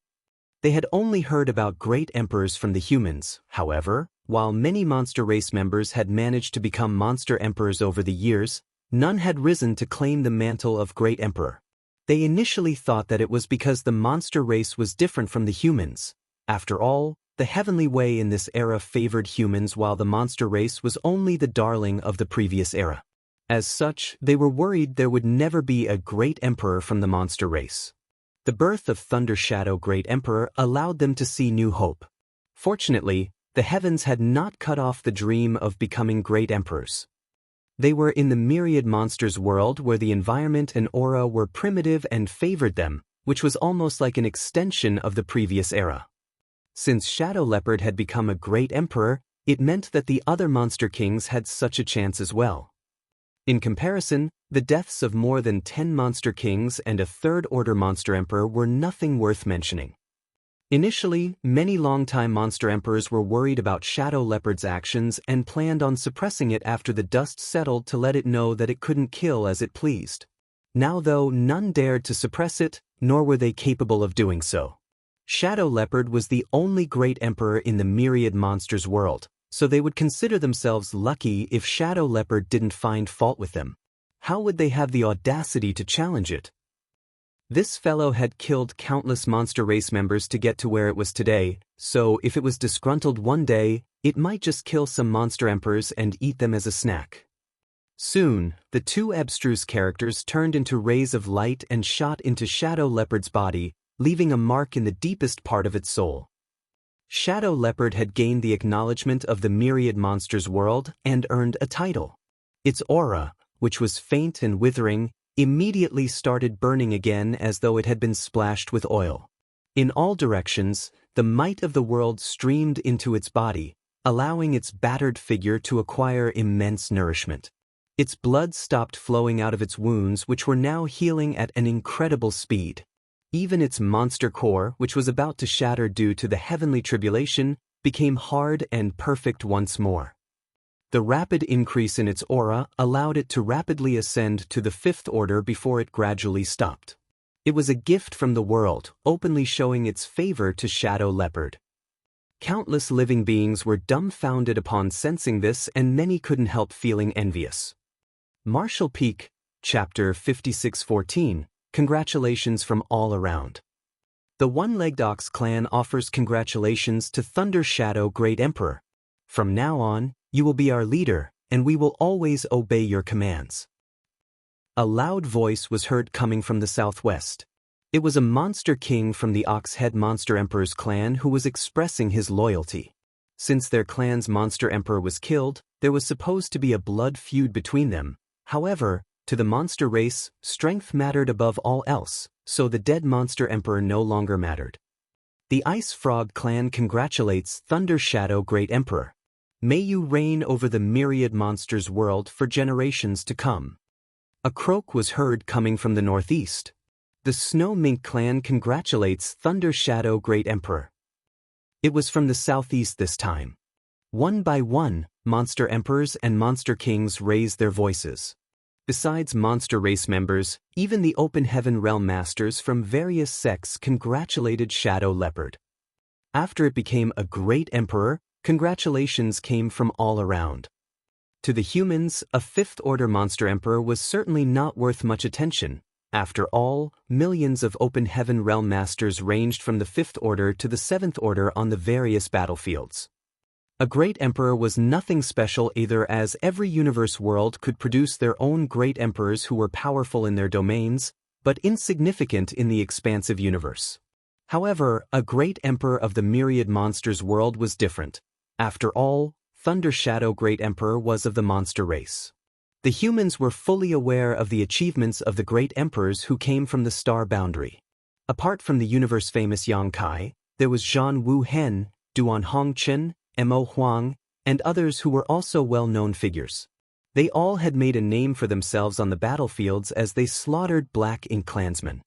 They had only heard about great emperors from the humans. However, while many monster race members had managed to become monster emperors over the years, none had risen to claim the mantle of great emperor. They initially thought that it was because the monster race was different from the humans. After all, the heavenly way in this era favored humans while the monster race was only the darling of the previous era. As such, they were worried there would never be a great emperor from the monster race. The birth of Thunder Shadow Great Emperor allowed them to see new hope. Fortunately, the heavens had not cut off the dream of becoming great emperors. They were in the Myriad Monsters world where the environment and aura were primitive and favored them, which was almost like an extension of the previous era. Since Shadow Leopard had become a great emperor, it meant that the other monster kings had such a chance as well. In comparison, the deaths of more than 10 monster kings and a third-order monster emperor were nothing worth mentioning. Initially, many longtime monster emperors were worried about Shadow Leopard's actions and planned on suppressing it after the dust settled to let it know that it couldn't kill as it pleased. Now though, none dared to suppress it, nor were they capable of doing so. Shadow Leopard was the only great emperor in the Myriad Monsters world, so they would consider themselves lucky if Shadow Leopard didn't find fault with them. How would they have the audacity to challenge it? This fellow had killed countless monster race members to get to where it was today, so if it was disgruntled one day, it might just kill some monster emperors and eat them as a snack. Soon, the 2 abstruse characters turned into rays of light and shot into Shadow Leopard's body, leaving a mark in the deepest part of its soul. Shadow Leopard had gained the acknowledgement of the Myriad Monsters world and earned a title. Its aura, which was faint and withering, immediately started burning again as though it had been splashed with oil. In all directions, the might of the world streamed into its body, allowing its battered figure to acquire immense nourishment. Its blood stopped flowing out of its wounds, which were now healing at an incredible speed. Even its monster core, which was about to shatter due to the heavenly tribulation, became hard and perfect once more. The rapid increase in its aura allowed it to rapidly ascend to the 5th order before it gradually stopped. It was a gift from the world, openly showing its favor to Shadow Leopard. Countless living beings were dumbfounded upon sensing this, and many couldn't help feeling envious. Martial Peak, Chapter 5614, Congratulations from all around. The One-Legged Ox clan offers congratulations to Thunder Shadow Great Emperor. From now on, you will be our leader, and we will always obey your commands. A loud voice was heard coming from the southwest. It was a monster king from the Ox-Head Monster Emperor's clan who was expressing his loyalty. Since their clan's monster emperor was killed, there was supposed to be a blood feud between them. However, to the monster race, strength mattered above all else, so the dead monster emperor no longer mattered. The Ice Frog clan congratulates Thunder Shadow Great Emperor. May you reign over the myriad monsters world for generations to come. A croak was heard coming from the northeast. The Snow Mink clan congratulates Thunder Shadow Great Emperor. It was from the southeast this time. One by one, monster emperors and monster kings raised their voices. Besides monster race members, even the Open Heaven Realm masters from various sects congratulated Shadow Leopard. After it became a great emperor, congratulations came from all around. To the humans, a fifth order monster emperor was certainly not worth much attention. After all, millions of Open Heaven Realm masters ranged from the 5th Order to the 7th Order on the various battlefields. A great emperor was nothing special either, as every universe world could produce their own great emperors who were powerful in their domains, but insignificant in the expansive universe. However, a great emperor of the myriad monsters world was different. After all, Thunder Shadow Great Emperor was of the monster race. The humans were fully aware of the achievements of the great emperors who came from the star boundary. Apart from the universe-famous Yang Kai, there was Zhan Wu Hen, Duan Hongchen, Mo Huang, and others who were also well-known figures. They all had made a name for themselves on the battlefields as they slaughtered Black Ink clansmen.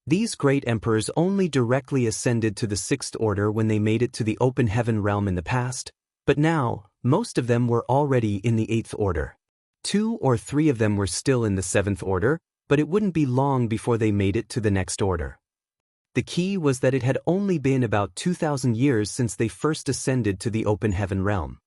These great emperors only directly ascended to the 6th Order when they made it to the Open Heaven Realm in the past, but now, most of them were already in the 8th Order. 2 or 3 of them were still in the 7th Order, but it wouldn't be long before they made it to the next order. The key was that it had only been about 2,000 years since they first ascended to the Open Heaven Realm.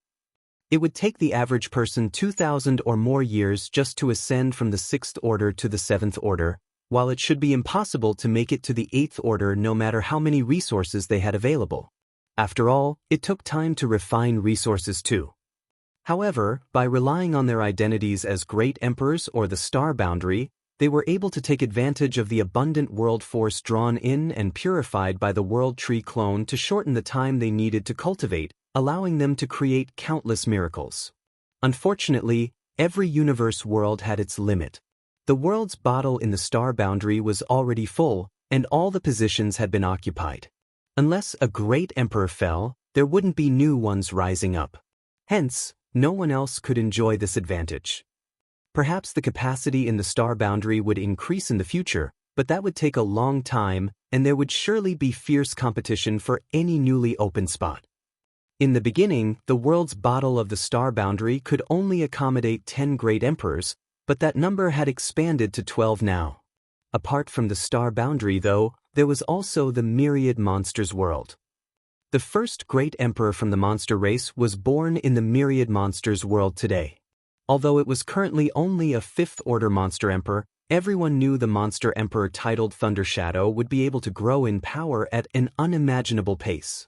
It would take the average person 2,000 or more years just to ascend from the 6th Order to the 7th Order, while it should be impossible to make it to the 8th Order no matter how many resources they had available. After all, it took time to refine resources too. However, by relying on their identities as Great Emperors or the Star Boundary, they were able to take advantage of the abundant world force drawn in and purified by the World Tree clone to shorten the time they needed to cultivate, allowing them to create countless miracles. Unfortunately, every universe world had its limit. The world's bottle in the Star Boundary was already full, and all the positions had been occupied. Unless a great emperor fell, there wouldn't be new ones rising up. Hence, no one else could enjoy this advantage. Perhaps the capacity in the Star Boundary would increase in the future, but that would take a long time, and there would surely be fierce competition for any newly open spot. In the beginning, the world's bottle of the Star Boundary could only accommodate 10 great emperors, but that number had expanded to 12 now. Apart from the Star Boundary, though, there was also the Myriad Monsters world. The first great emperor from the monster race was born in the Myriad Monsters world today. Although it was currently only a 5th Order monster emperor, everyone knew the monster emperor titled Thunder Shadow would be able to grow in power at an unimaginable pace.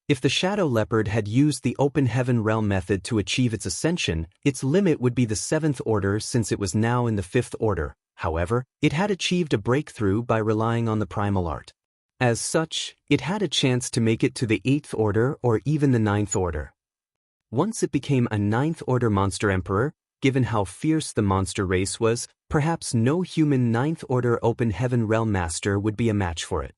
If the Shadow Leopard had used the Open Heaven Realm method to achieve its ascension, its limit would be the 7th Order since it was now in the 5th Order. However, it had achieved a breakthrough by relying on the primal art. As such, it had a chance to make it to the 8th Order or even the 9th Order. Once it became a 9th Order monster emperor, given how fierce the monster race was, perhaps no human 9th Order Open Heaven Realm master would be a match for it.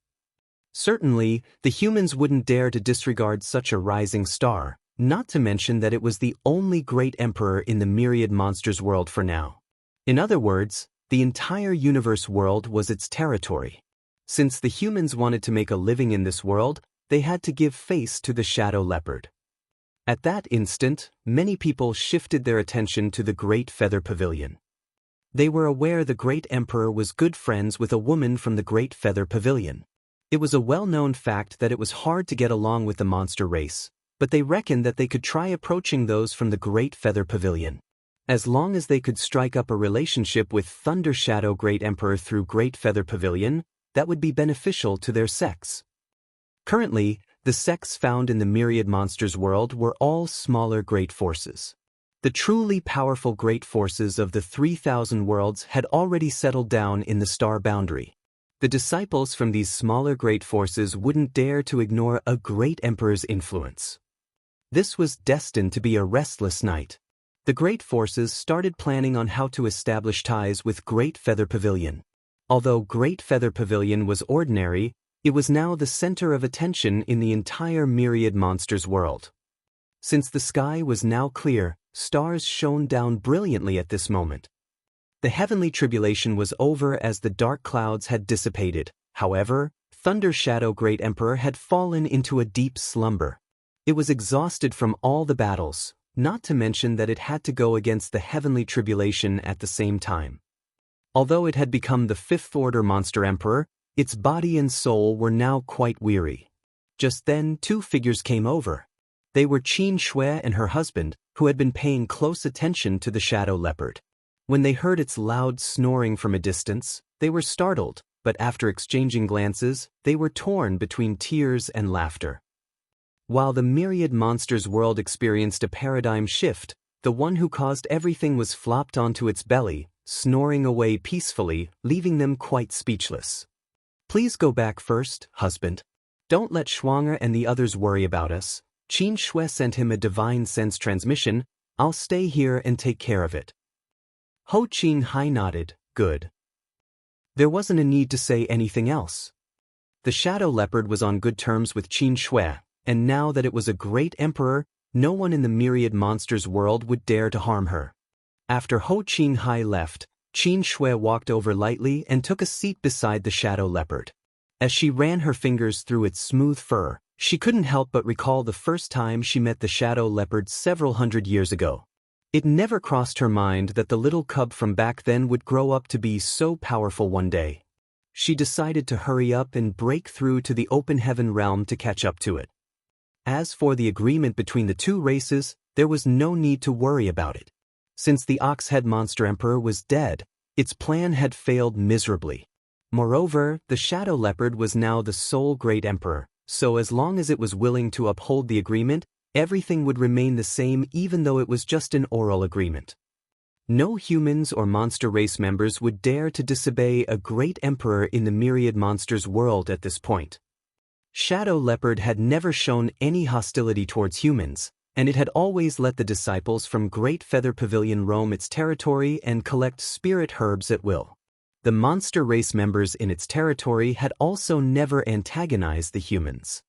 Certainly, the humans wouldn't dare to disregard such a rising star, not to mention that it was the only great emperor in the Myriad Monsters world for now. In other words, the entire universe world was its territory. Since the humans wanted to make a living in this world, they had to give face to the Shadow Leopard. At that instant, many people shifted their attention to the Great Feather Pavilion. They were aware the Great Emperor was good friends with a woman from the Great Feather Pavilion. It was a well-known fact that it was hard to get along with the monster race, but they reckoned that they could try approaching those from the Great Feather Pavilion. As long as they could strike up a relationship with Thunder Shadow Great Emperor through Great Feather Pavilion, that would be beneficial to their sects. Currently, the sects found in the Myriad Monsters world were all smaller great forces. The truly powerful great forces of the 3,000 worlds had already settled down in the Star Boundary. The disciples from these smaller great forces wouldn't dare to ignore a great emperor's influence. This was destined to be a restless night. The great forces started planning on how to establish ties with Great Feather Pavilion. Although Great Feather Pavilion was ordinary, it was now the center of attention in the entire Myriad Monsters world. Since the sky was now clear, stars shone down brilliantly at this moment. The heavenly tribulation was over as the dark clouds had dissipated. However, Thunder Shadow Great Emperor had fallen into a deep slumber. It was exhausted from all the battles, not to mention that it had to go against the heavenly tribulation at the same time. Although it had become the Fifth Order Monster Emperor, its body and soul were now quite weary. Just then, two figures came over. They were Qin Shui and her husband, who had been paying close attention to the shadow leopard. When they heard its loud snoring from a distance, they were startled, but after exchanging glances, they were torn between tears and laughter. While the Myriad Monsters world experienced a paradigm shift, the one who caused everything was flopped onto its belly, snoring away peacefully, leaving them quite speechless. "Please go back first, husband. Don't let Shuang'er and the others worry about us." Qin Shui sent him a divine sense transmission. "I'll stay here and take care of it." Ho Qin Hai nodded. "Good." There wasn't a need to say anything else. The shadow leopard was on good terms with Qin Shui, and now that it was a great emperor, no one in the Myriad Monsters world would dare to harm her. After Ho Qin Hai left, Qin Shui walked over lightly and took a seat beside the shadow leopard. As she ran her fingers through its smooth fur, she couldn't help but recall the first time she met the shadow leopard several hundred years ago. It never crossed her mind that the little cub from back then would grow up to be so powerful one day. She decided to hurry up and break through to the open heaven realm to catch up to it. As for the agreement between the two races, there was no need to worry about it. Since the Ox-Head Monster Emperor was dead, its plan had failed miserably. Moreover, the Shadow Leopard was now the sole Great Emperor, so as long as it was willing to uphold the agreement, everything would remain the same even though it was just an oral agreement. No humans or monster race members would dare to disobey a great emperor in the Myriad Monsters world at this point. Shadow Leopard had never shown any hostility towards humans, and it had always let the disciples from Great Feather Pavilion roam its territory and collect spirit herbs at will. The monster race members in its territory had also never antagonized the humans.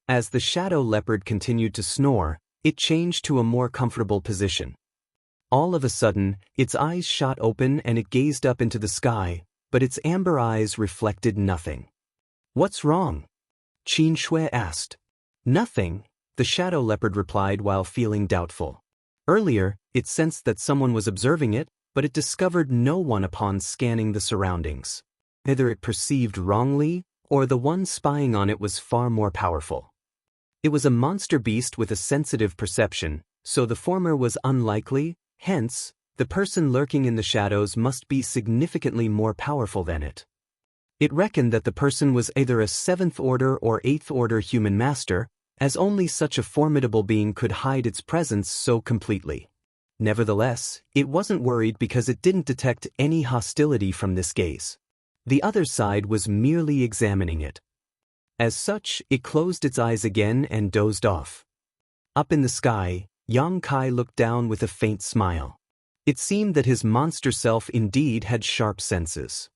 As the Shadow Leopard continued to snore, it changed to a more comfortable position. All of a sudden, its eyes shot open and it gazed up into the sky, but its amber eyes reflected nothing. "What's wrong?" Qin Shui asked. "Nothing," the Shadow Leopard replied while feeling doubtful. Earlier, it sensed that someone was observing it, but it discovered no one upon scanning the surroundings. Either it perceived wrongly, or the one spying on it was far more powerful. It was a monster beast with a sensitive perception, so the former was unlikely, hence, the person lurking in the shadows must be significantly more powerful than it. It reckoned that the person was either a 7th order or 8th order human master, as only such a formidable being could hide its presence so completely. Nevertheless, it wasn't worried because it didn't detect any hostility from this gaze. The other side was merely examining it. As such, it closed its eyes again and dozed off. Up in the sky, Yang Kai looked down with a faint smile. It seemed that his monster self indeed had sharp senses.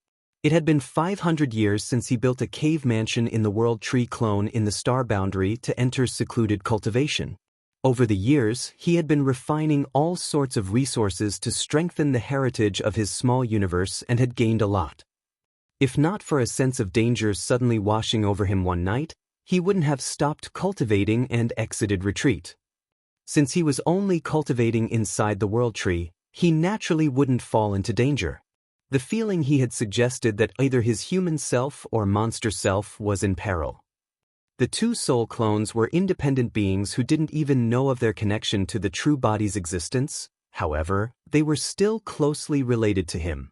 It had been 500 years since he built a cave mansion in the World Tree clone in the star boundary to enter secluded cultivation. Over the years, he had been refining all sorts of resources to strengthen the heritage of his small universe and had gained a lot. If not for a sense of danger suddenly washing over him one night, he wouldn't have stopped cultivating and exited retreat. Since he was only cultivating inside the World Tree, he naturally wouldn't fall into danger. The feeling he had suggested that either his human self or monster self was in peril. The two soul clones were independent beings who didn't even know of their connection to the true body's existence. However, they were still closely related to him.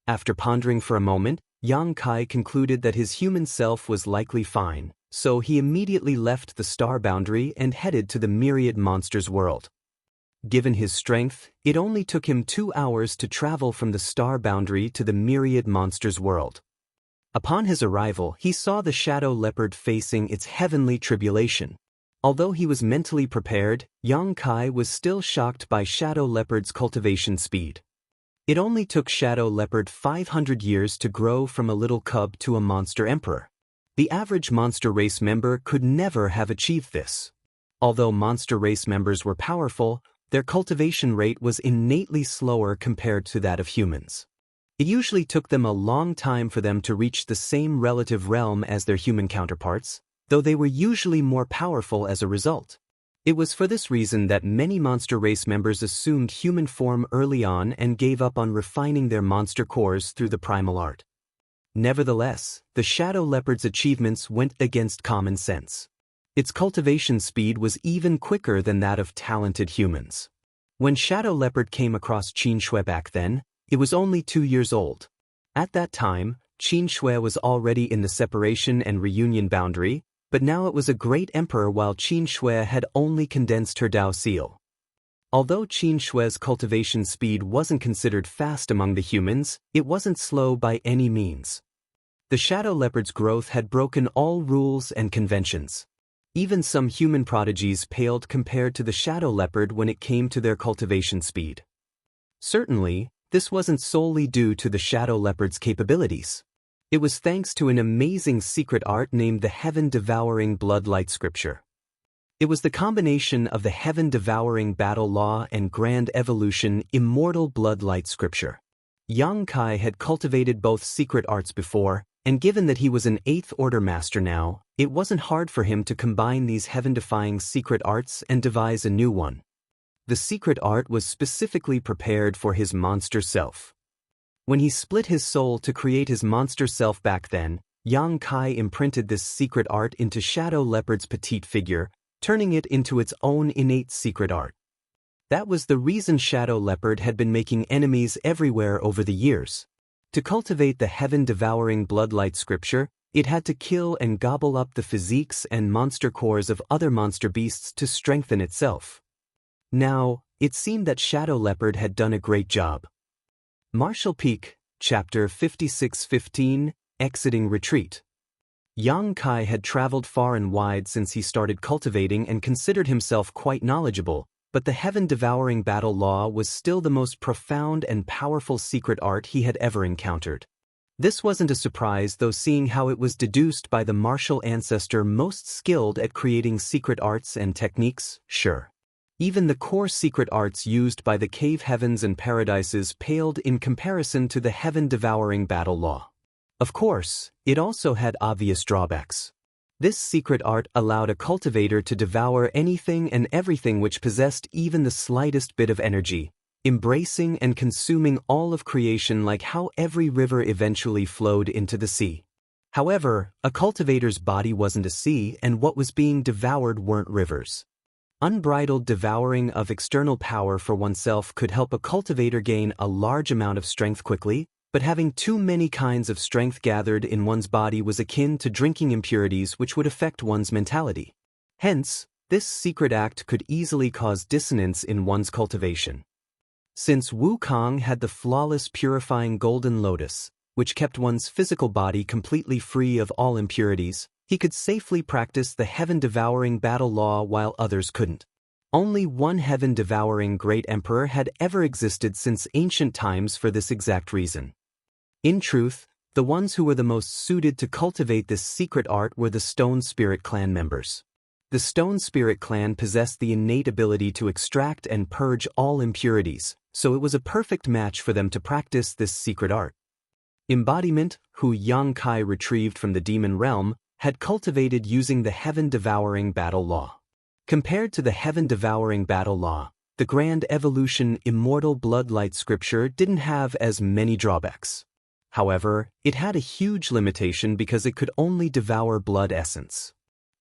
After pondering for a moment, Yang Kai concluded that his human self was likely fine, so he immediately left the star boundary and headed to the Myriad Monsters world. Given his strength, it only took him 2 hours to travel from the star boundary to the Myriad Monsters world. Upon his arrival, he saw the Shadow Leopard facing its heavenly tribulation. Although he was mentally prepared, Yang Kai was still shocked by Shadow Leopard's cultivation speed. It only took Shadow Leopard 500 years to grow from a little cub to a monster emperor. The average monster race member could never have achieved this. Although monster race members were powerful, their cultivation rate was innately slower compared to that of humans. It usually took them a long time for them to reach the same relative realm as their human counterparts, though they were usually more powerful as a result. It was for this reason that many monster race members assumed human form early on and gave up on refining their monster cores through the primal art. Nevertheless, the Shadow Leopard's achievements went against common sense. Its cultivation speed was even quicker than that of talented humans. When Shadow Leopard came across Qin Shui back then, it was only 2 years old. At that time, Qin Shui was already in the separation and reunion boundary, but now it was a great emperor while Qin Shui had only condensed her Dao seal. Although Qin Shui's cultivation speed wasn't considered fast among the humans, it wasn't slow by any means. The Shadow Leopard's growth had broken all rules and conventions. Even some human prodigies paled compared to the Shadow Leopard when it came to their cultivation speed. Certainly, this wasn't solely due to the Shadow Leopard's capabilities. It was thanks to an amazing secret art named the Heaven-Devouring Bloodlight Scripture. It was the combination of the Heaven-Devouring Battle Law and Grand Evolution Immortal Bloodlight Scripture. Yang Kai had cultivated both secret arts before, and given that he was an 8th Order Master now, it wasn't hard for him to combine these heaven-defying secret arts and devise a new one. The secret art was specifically prepared for his monster self. When he split his soul to create his monster self back then, Yang Kai imprinted this secret art into Shadow Leopard's petite figure, turning it into its own innate secret art. That was the reason Shadow Leopard had been making enemies everywhere over the years. To cultivate the heaven-devouring bloodlight scripture, it had to kill and gobble up the physiques and monster cores of other monster beasts to strengthen itself. Now, it seemed that Shadow Leopard had done a great job. Martial Peak, Chapter 5615, Exiting Retreat. Yang Kai had traveled far and wide since he started cultivating and considered himself quite knowledgeable, but the heaven-devouring battle law was still the most profound and powerful secret art he had ever encountered. This wasn't a surprise, though, seeing how it was deduced by the martial ancestor most skilled at creating secret arts and techniques, sure. Even the core secret arts used by the cave heavens and paradises paled in comparison to the heaven-devouring battle law. Of course, it also had obvious drawbacks. This secret art allowed a cultivator to devour anything and everything which possessed even the slightest bit of energy, embracing and consuming all of creation like how every river eventually flowed into the sea. However, a cultivator's body wasn't a sea, and what was being devoured weren't rivers. Unbridled devouring of external power for oneself could help a cultivator gain a large amount of strength quickly, but having too many kinds of strength gathered in one's body was akin to drinking impurities which would affect one's mentality. Hence, this secret act could easily cause dissonance in one's cultivation. Since Wukong had the flawless purifying golden lotus, which kept one's physical body completely free of all impurities, he could safely practice the heaven-devouring battle law while others couldn't. Only one heaven-devouring great emperor had ever existed since ancient times for this exact reason. In truth, the ones who were the most suited to cultivate this secret art were the Stone Spirit Clan members. The Stone Spirit Clan possessed the innate ability to extract and purge all impurities, so it was a perfect match for them to practice this secret art. Embodiment, who Yang Kai retrieved from the demon realm, had cultivated using the heaven-devouring battle law. Compared to the heaven-devouring battle law, the Grand Evolution Immortal Bloodlight Scripture didn't have as many drawbacks. However, it had a huge limitation because it could only devour blood essence.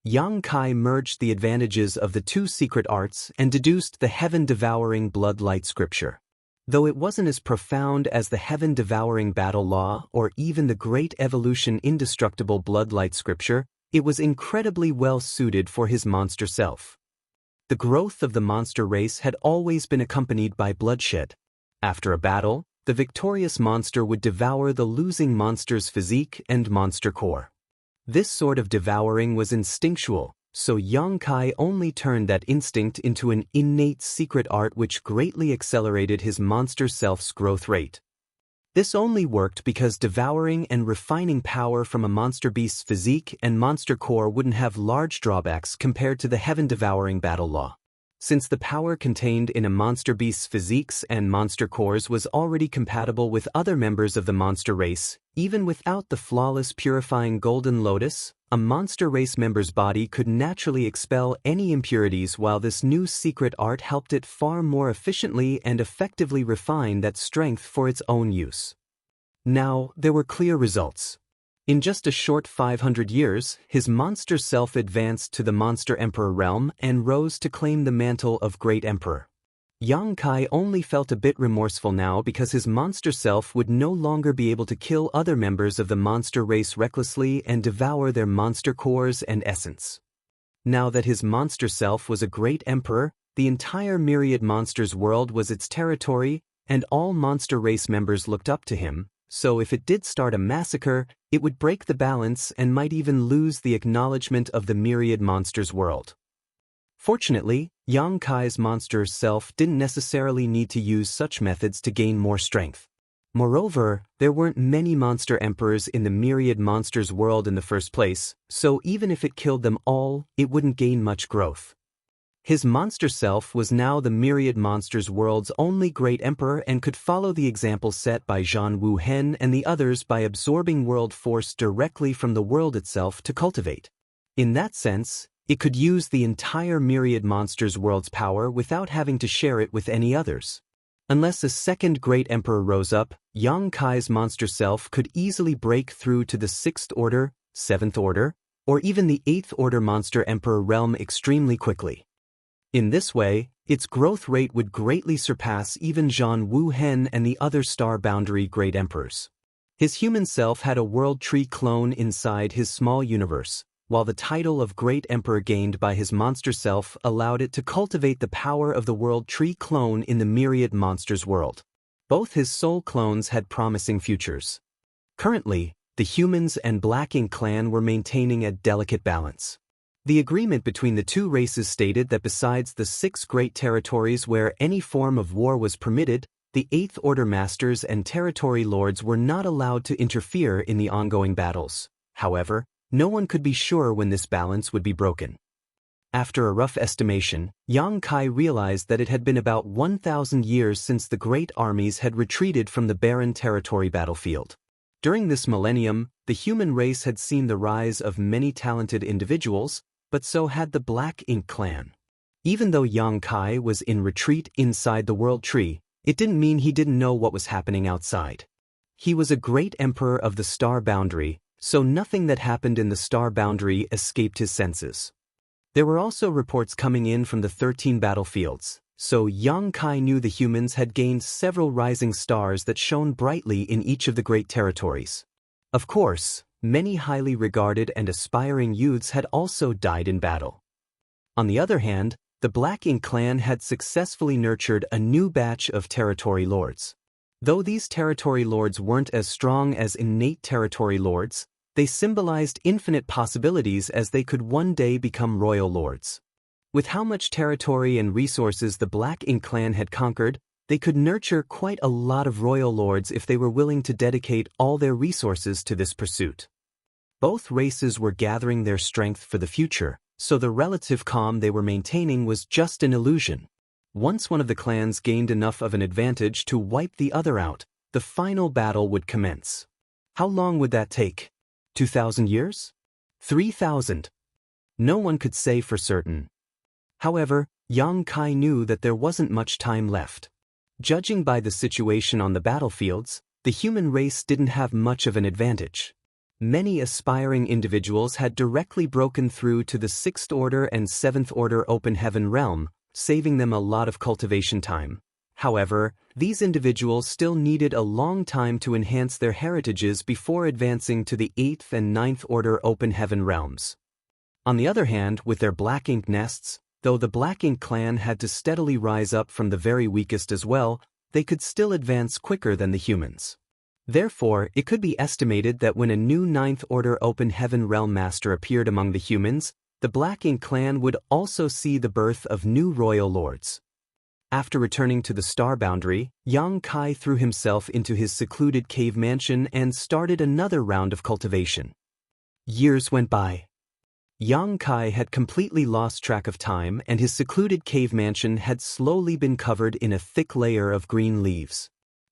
Yang Kai merged the advantages of the two secret arts and deduced the heaven-devouring bloodlight scripture. Though it wasn't as profound as the heaven-devouring battle law or even the Great Evolution Indestructible Bloodlight Scripture, it was incredibly well suited for his monster self. The growth of the monster race had always been accompanied by bloodshed. After a battle, the victorious monster would devour the losing monster's physique and monster core. This sort of devouring was instinctual, so Yang Kai only turned that instinct into an innate secret art which greatly accelerated his monster self's growth rate. This only worked because devouring and refining power from a monster beast's physique and monster core wouldn't have large drawbacks compared to the heaven-devouring battle law. Since the power contained in a monster beast's physiques and monster cores was already compatible with other members of the monster race, even without the flawless purifying golden lotus, a monster race member's body could naturally expel any impurities, while this new secret art helped it far more efficiently and effectively refine that strength for its own use. Now, there were clear results. In just a short 500 years, his monster self advanced to the Monster Emperor realm and rose to claim the mantle of Great Emperor. Yang Kai only felt a bit remorseful now because his monster self would no longer be able to kill other members of the monster race recklessly and devour their monster cores and essence. Now that his monster self was a great emperor, the entire myriad monsters world was its territory, and all monster race members looked up to him. So if it did start a massacre, it would break the balance and might even lose the acknowledgement of the myriad monsters world. Fortunately, Yang Kai's monster self didn't necessarily need to use such methods to gain more strength. Moreover, there weren't many monster emperors in the myriad monsters world in the first place, so even if it killed them all, it wouldn't gain much growth. His monster self was now the myriad monsters world's only great emperor and could follow the example set by Jianghu and the others by absorbing world force directly from the world itself to cultivate. In that sense, it could use the entire myriad monsters world's power without having to share it with any others. Unless a second great emperor rose up, Yang Kai's monster self could easily break through to the 6th order, 7th order, or even the 8th order monster emperor realm extremely quickly. In this way, its growth rate would greatly surpass even Jianghu and the other star boundary great emperors. His human self had a world tree clone inside his small universe, while the title of great emperor gained by his monster self allowed it to cultivate the power of the world tree clone in the myriad monsters world. Both his soul clones had promising futures. Currently, the humans and Black Ink clan were maintaining a delicate balance. The agreement between the two races stated that besides the 6 great territories where any form of war was permitted, the 8th Order Masters and Territory Lords were not allowed to interfere in the ongoing battles. However, no one could be sure when this balance would be broken. After a rough estimation, Yang Kai realized that it had been about 1,000 years since the great armies had retreated from the barren territory battlefield. During this millennium, the human race had seen the rise of many talented individuals, but so had the Black Ink clan. Even though Yang Kai was in retreat inside the World Tree, it didn't mean he didn't know what was happening outside. He was a great emperor of the Star Boundary, so nothing that happened in the Star Boundary escaped his senses. There were also reports coming in from the 13 battlefields, so Yang Kai knew the humans had gained several rising stars that shone brightly in each of the great territories. Of course, many highly regarded and aspiring youths had also died in battle. On the other hand, the Black Ink clan had successfully nurtured a new batch of territory lords. Though these territory lords weren't as strong as innate territory lords, they symbolized infinite possibilities as they could one day become royal lords. With how much territory and resources the Black Ink clan had conquered, they could nurture quite a lot of royal lords if they were willing to dedicate all their resources to this pursuit. Both races were gathering their strength for the future, so the relative calm they were maintaining was just an illusion. Once one of the clans gained enough of an advantage to wipe the other out, the final battle would commence. How long would that take? 2,000 years? 3,000? No one could say for certain. However, Yang Kai knew that there wasn't much time left. Judging by the situation on the battlefields, the human race didn't have much of an advantage. Many aspiring individuals had directly broken through to the 6th Order and 7th Order Open Heaven realm, saving them a lot of cultivation time. However, these individuals still needed a long time to enhance their heritages before advancing to the 8th and 9th Order Open Heaven realms. On the other hand, with their Black Ink nests, though the Black Ink clan had to steadily rise up from the very weakest as well, they could still advance quicker than the humans. Therefore, it could be estimated that when a new 9th Order Open Heaven Realm Master appeared among the humans, The Black Ink clan would also see the birth of new royal lords. After returning to the star boundary, Yang Kai threw himself into his secluded cave mansion and started another round of cultivation. Years went by. Yang Kai had completely lost track of time, and his secluded cave mansion had slowly been covered in a thick layer of green leaves.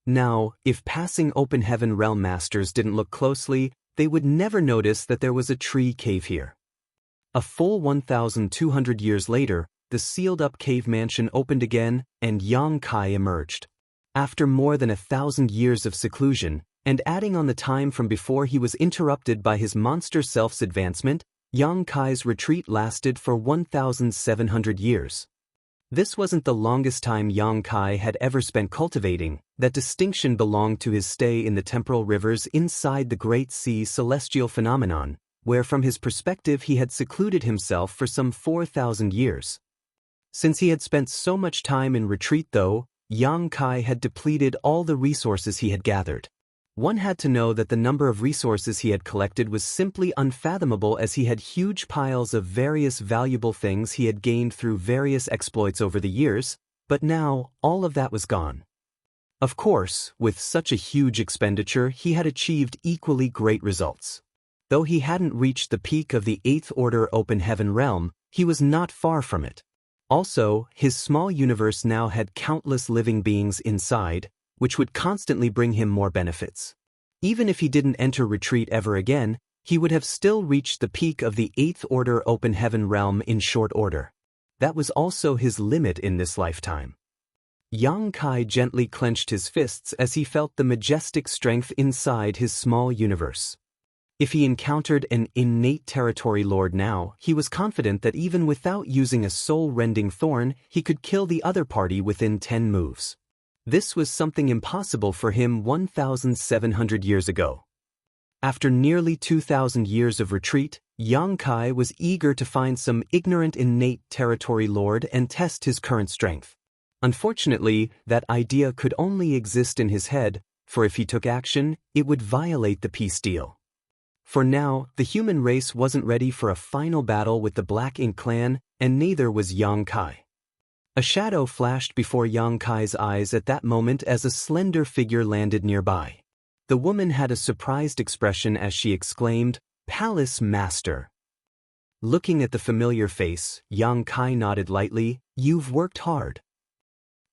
Now, if passing Open Heaven Realm Masters didn't look closely, they would never notice that there was a tree cave here. A full 1,200 years later, the sealed-up cave mansion opened again, and Yang Kai emerged. After more than 1,000 years of seclusion, and adding on the time from before he was interrupted by his monster self's advancement, Yang Kai's retreat lasted for 1,700 years. This wasn't the longest time Yang Kai had ever spent cultivating. That distinction belonged to his stay in the temporal rivers inside the Great Sea celestial phenomenon, where from his perspective he had secluded himself for some 4,000 years. Since he had spent so much time in retreat though, Yang Kai had depleted all the resources he had gathered. One had to know that the number of resources he had collected was simply unfathomable, as he had huge piles of various valuable things he had gained through various exploits over the years, but now all of that was gone. Of course, with such a huge expenditure he had achieved equally great results. Though he hadn't reached the peak of the 8th Order Open Heaven realm, he was not far from it. Also, his small universe now had countless living beings inside, which would constantly bring him more benefits. Even if he didn't enter retreat ever again, he would have still reached the peak of the 8th Order Open Heaven realm in short order. That was also his limit in this lifetime. Yang Kai gently clenched his fists as he felt the majestic strength inside his small universe. If he encountered an innate territory lord now, he was confident that even without using a soul-rending thorn, he could kill the other party within 10 moves. This was something impossible for him 1,700 years ago. After nearly 2,000 years of retreat, Yang Kai was eager to find some ignorant innate territory lord and test his current strength. Unfortunately, that idea could only exist in his head, for if he took action, it would violate the peace deal. For now, the human race wasn't ready for a final battle with the Black Ink clan, and neither was Yang Kai. A shadow flashed before Yang Kai's eyes at that moment as a slender figure landed nearby. The woman had a surprised expression as she exclaimed, "Palace Master." Looking at the familiar face, Yang Kai nodded lightly, "You've worked hard."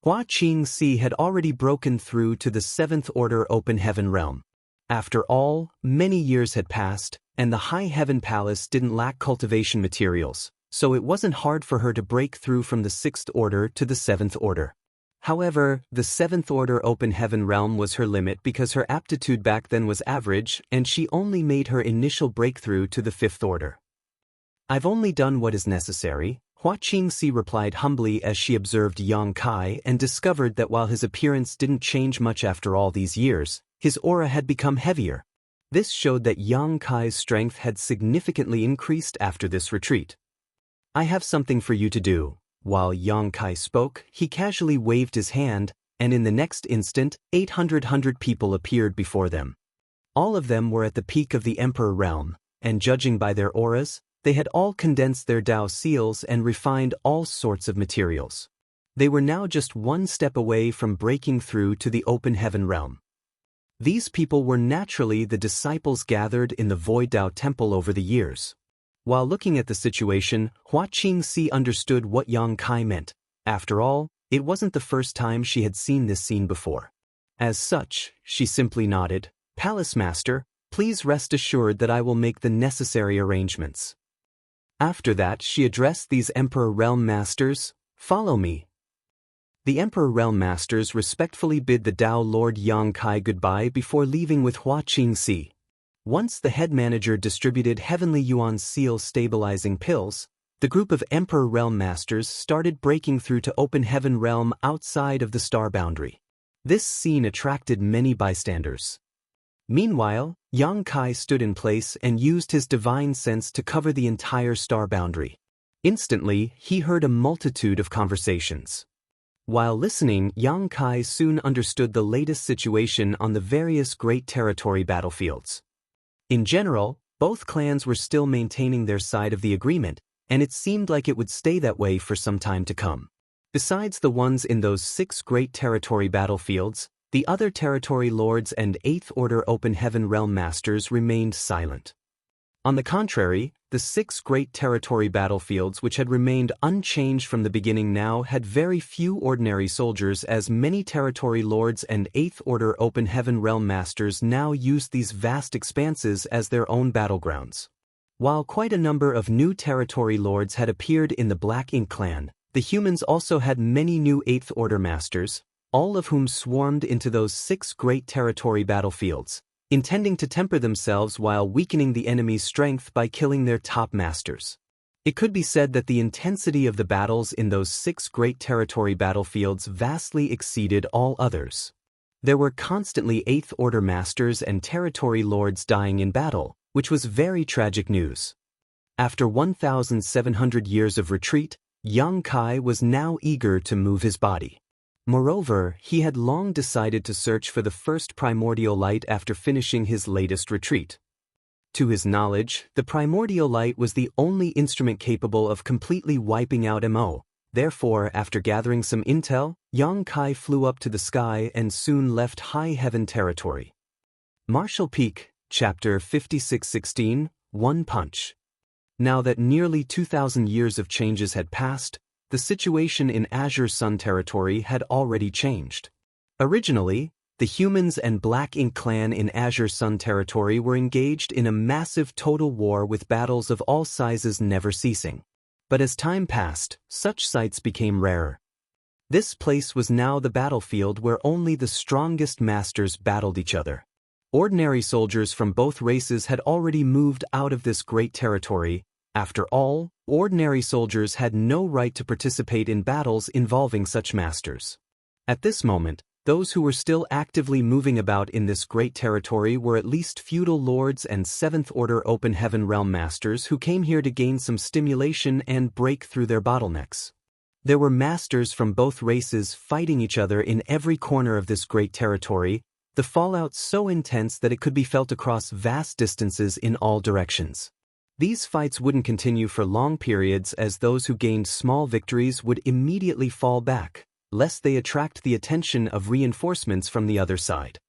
Hua Qingxi had already broken through to the 7th Order Open Heaven realm. After all, many years had passed, and the High Heaven Palace didn't lack cultivation materials, so it wasn't hard for her to break through from the 6th Order to the 7th Order. However, the 7th Order Open Heaven realm was her limit because her aptitude back then was average, and she only made her initial breakthrough to the 5th Order. "I've only done what is necessary," Hua Qingxi replied humbly as she observed Yang Kai and discovered that while his appearance didn't change much after all these years, his aura had become heavier. This showed that Yang Kai's strength had significantly increased after this retreat. "I have something for you to do." While Yang Kai spoke, he casually waved his hand, and in the next instant, 800 people appeared before them. All of them were at the peak of the Emperor realm, and judging by their auras, they had all condensed their Tao seals and refined all sorts of materials. They were now just one step away from breaking through to the Open Heaven realm. These people were naturally the disciples gathered in the Void Tao Temple over the years. While looking at the situation, Hua Qingxi understood what Yang Kai meant. After all, it wasn't the first time she had seen this scene before. As such, she simply nodded, "Palace Master, please rest assured that I will make the necessary arrangements." After that, she addressed these Emperor Realm Masters, "Follow me." The Emperor Realm Masters respectfully bid the Tao Lord Yang Kai goodbye before leaving with Hua Qingxi. Once the head manager distributed Heavenly Yuan seal stabilizing pills, the group of Emperor Realm Masters started breaking through to Open Heaven realm outside of the star boundary. This scene attracted many bystanders. Meanwhile, Yang Kai stood in place and used his divine sense to cover the entire star boundary. Instantly, he heard a multitude of conversations. While listening, Yang Kai soon understood the latest situation on the various great territory battlefields. In general, both clans were still maintaining their side of the agreement, and it seemed like it would stay that way for some time to come. Besides the ones in those 6 great territory battlefields, the other territory lords and 8th Order Open Heaven Realm Masters remained silent. On the contrary, the 6 great territory battlefields which had remained unchanged from the beginning now had very few ordinary soldiers, as many territory lords and 8th Order Open Heaven Realm Masters now used these vast expanses as their own battlegrounds. While quite a number of new territory lords had appeared in the Black Ink clan, the humans also had many new 8th Order Masters, all of whom swarmed into those 6 great territory battlefields, intending to temper themselves while weakening the enemy's strength by killing their top masters. It could be said that the intensity of the battles in those 6 great territory battlefields vastly exceeded all others. There were constantly 8th Order Masters and territory lords dying in battle, which was very tragic news. After 1,700 years of retreat, Yang Kai was now eager to move his body. Moreover, he had long decided to search for the first primordial light after finishing his latest retreat. To his knowledge, the primordial light was the only instrument capable of completely wiping out Mo. Therefore, after gathering some intel, Yang Kai flew up to the sky and soon left High Heaven territory. Martial Peak, Chapter 5616, One Punch. Now that nearly 2,000 years of changes had passed, the situation in Azure Sun territory had already changed. Originally, the humans and Black Ink clan in Azure Sun territory were engaged in a massive total war with battles of all sizes never ceasing. But as time passed, such sights became rarer. This place was now the battlefield where only the strongest masters battled each other. Ordinary soldiers from both races had already moved out of this great territory. After all, ordinary soldiers had no right to participate in battles involving such masters. At this moment, those who were still actively moving about in this great territory were at least feudal lords and 7th Order Open Heaven Realm Masters who came here to gain some stimulation and break through their bottlenecks. There were masters from both races fighting each other in every corner of this great territory, the fallout so intense that it could be felt across vast distances in all directions. These fights wouldn't continue for long periods, as those who gained small victories would immediately fall back, lest they attract the attention of reinforcements from the other side.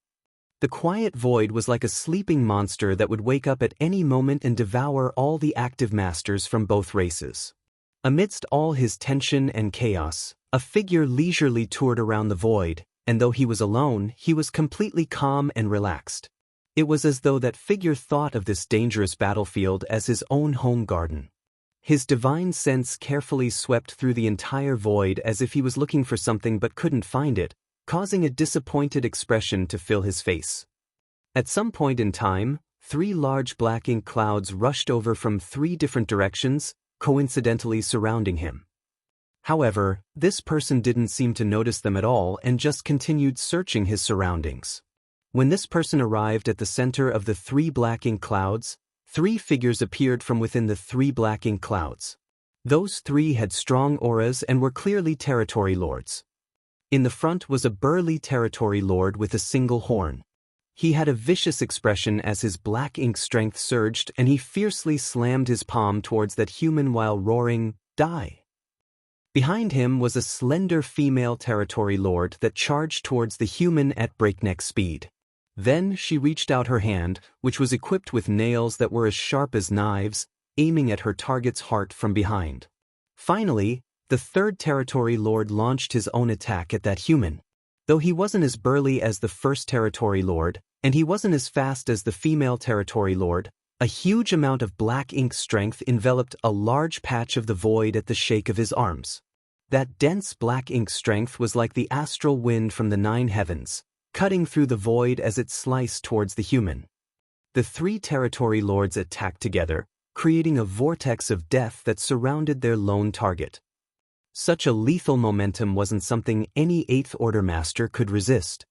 The quiet void was like a sleeping monster that would wake up at any moment and devour all the active masters from both races. Amidst all his tension and chaos, a figure leisurely toured around the void, and though he was alone, he was completely calm and relaxed. It was as though that figure thought of this dangerous battlefield as his own home garden. His divine sense carefully swept through the entire void as if he was looking for something but couldn't find it, causing a disappointed expression to fill his face. At some point in time, 3 large black ink clouds rushed over from 3 different directions, coincidentally surrounding him. However, this person didn't seem to notice them at all and just continued searching his surroundings. When this person arrived at the center of the 3 black ink clouds, 3 figures appeared from within the 3 black ink clouds. Those 3 had strong auras and were clearly territory lords. In the front was a burly territory lord with a single horn. He had a vicious expression as his black ink strength surged, and he fiercely slammed his palm towards that human while roaring, "Die!" Behind him was a slender female territory lord that charged towards the human at breakneck speed. Then she reached out her hand, which was equipped with nails that were as sharp as knives, aiming at her target's heart from behind. Finally, the 3rd territory lord launched his own attack at that human. Though he wasn't as burly as the 1st territory lord, and he wasn't as fast as the female territory lord, a huge amount of black ink strength enveloped a large patch of the void at the shake of his arms. That dense black ink strength was like the astral wind from the 9 heavens, cutting through the void as it sliced towards the human. The 3 territory lords attacked together, creating a vortex of death that surrounded their lone target. Such a lethal momentum wasn't something any 8th Order master could resist.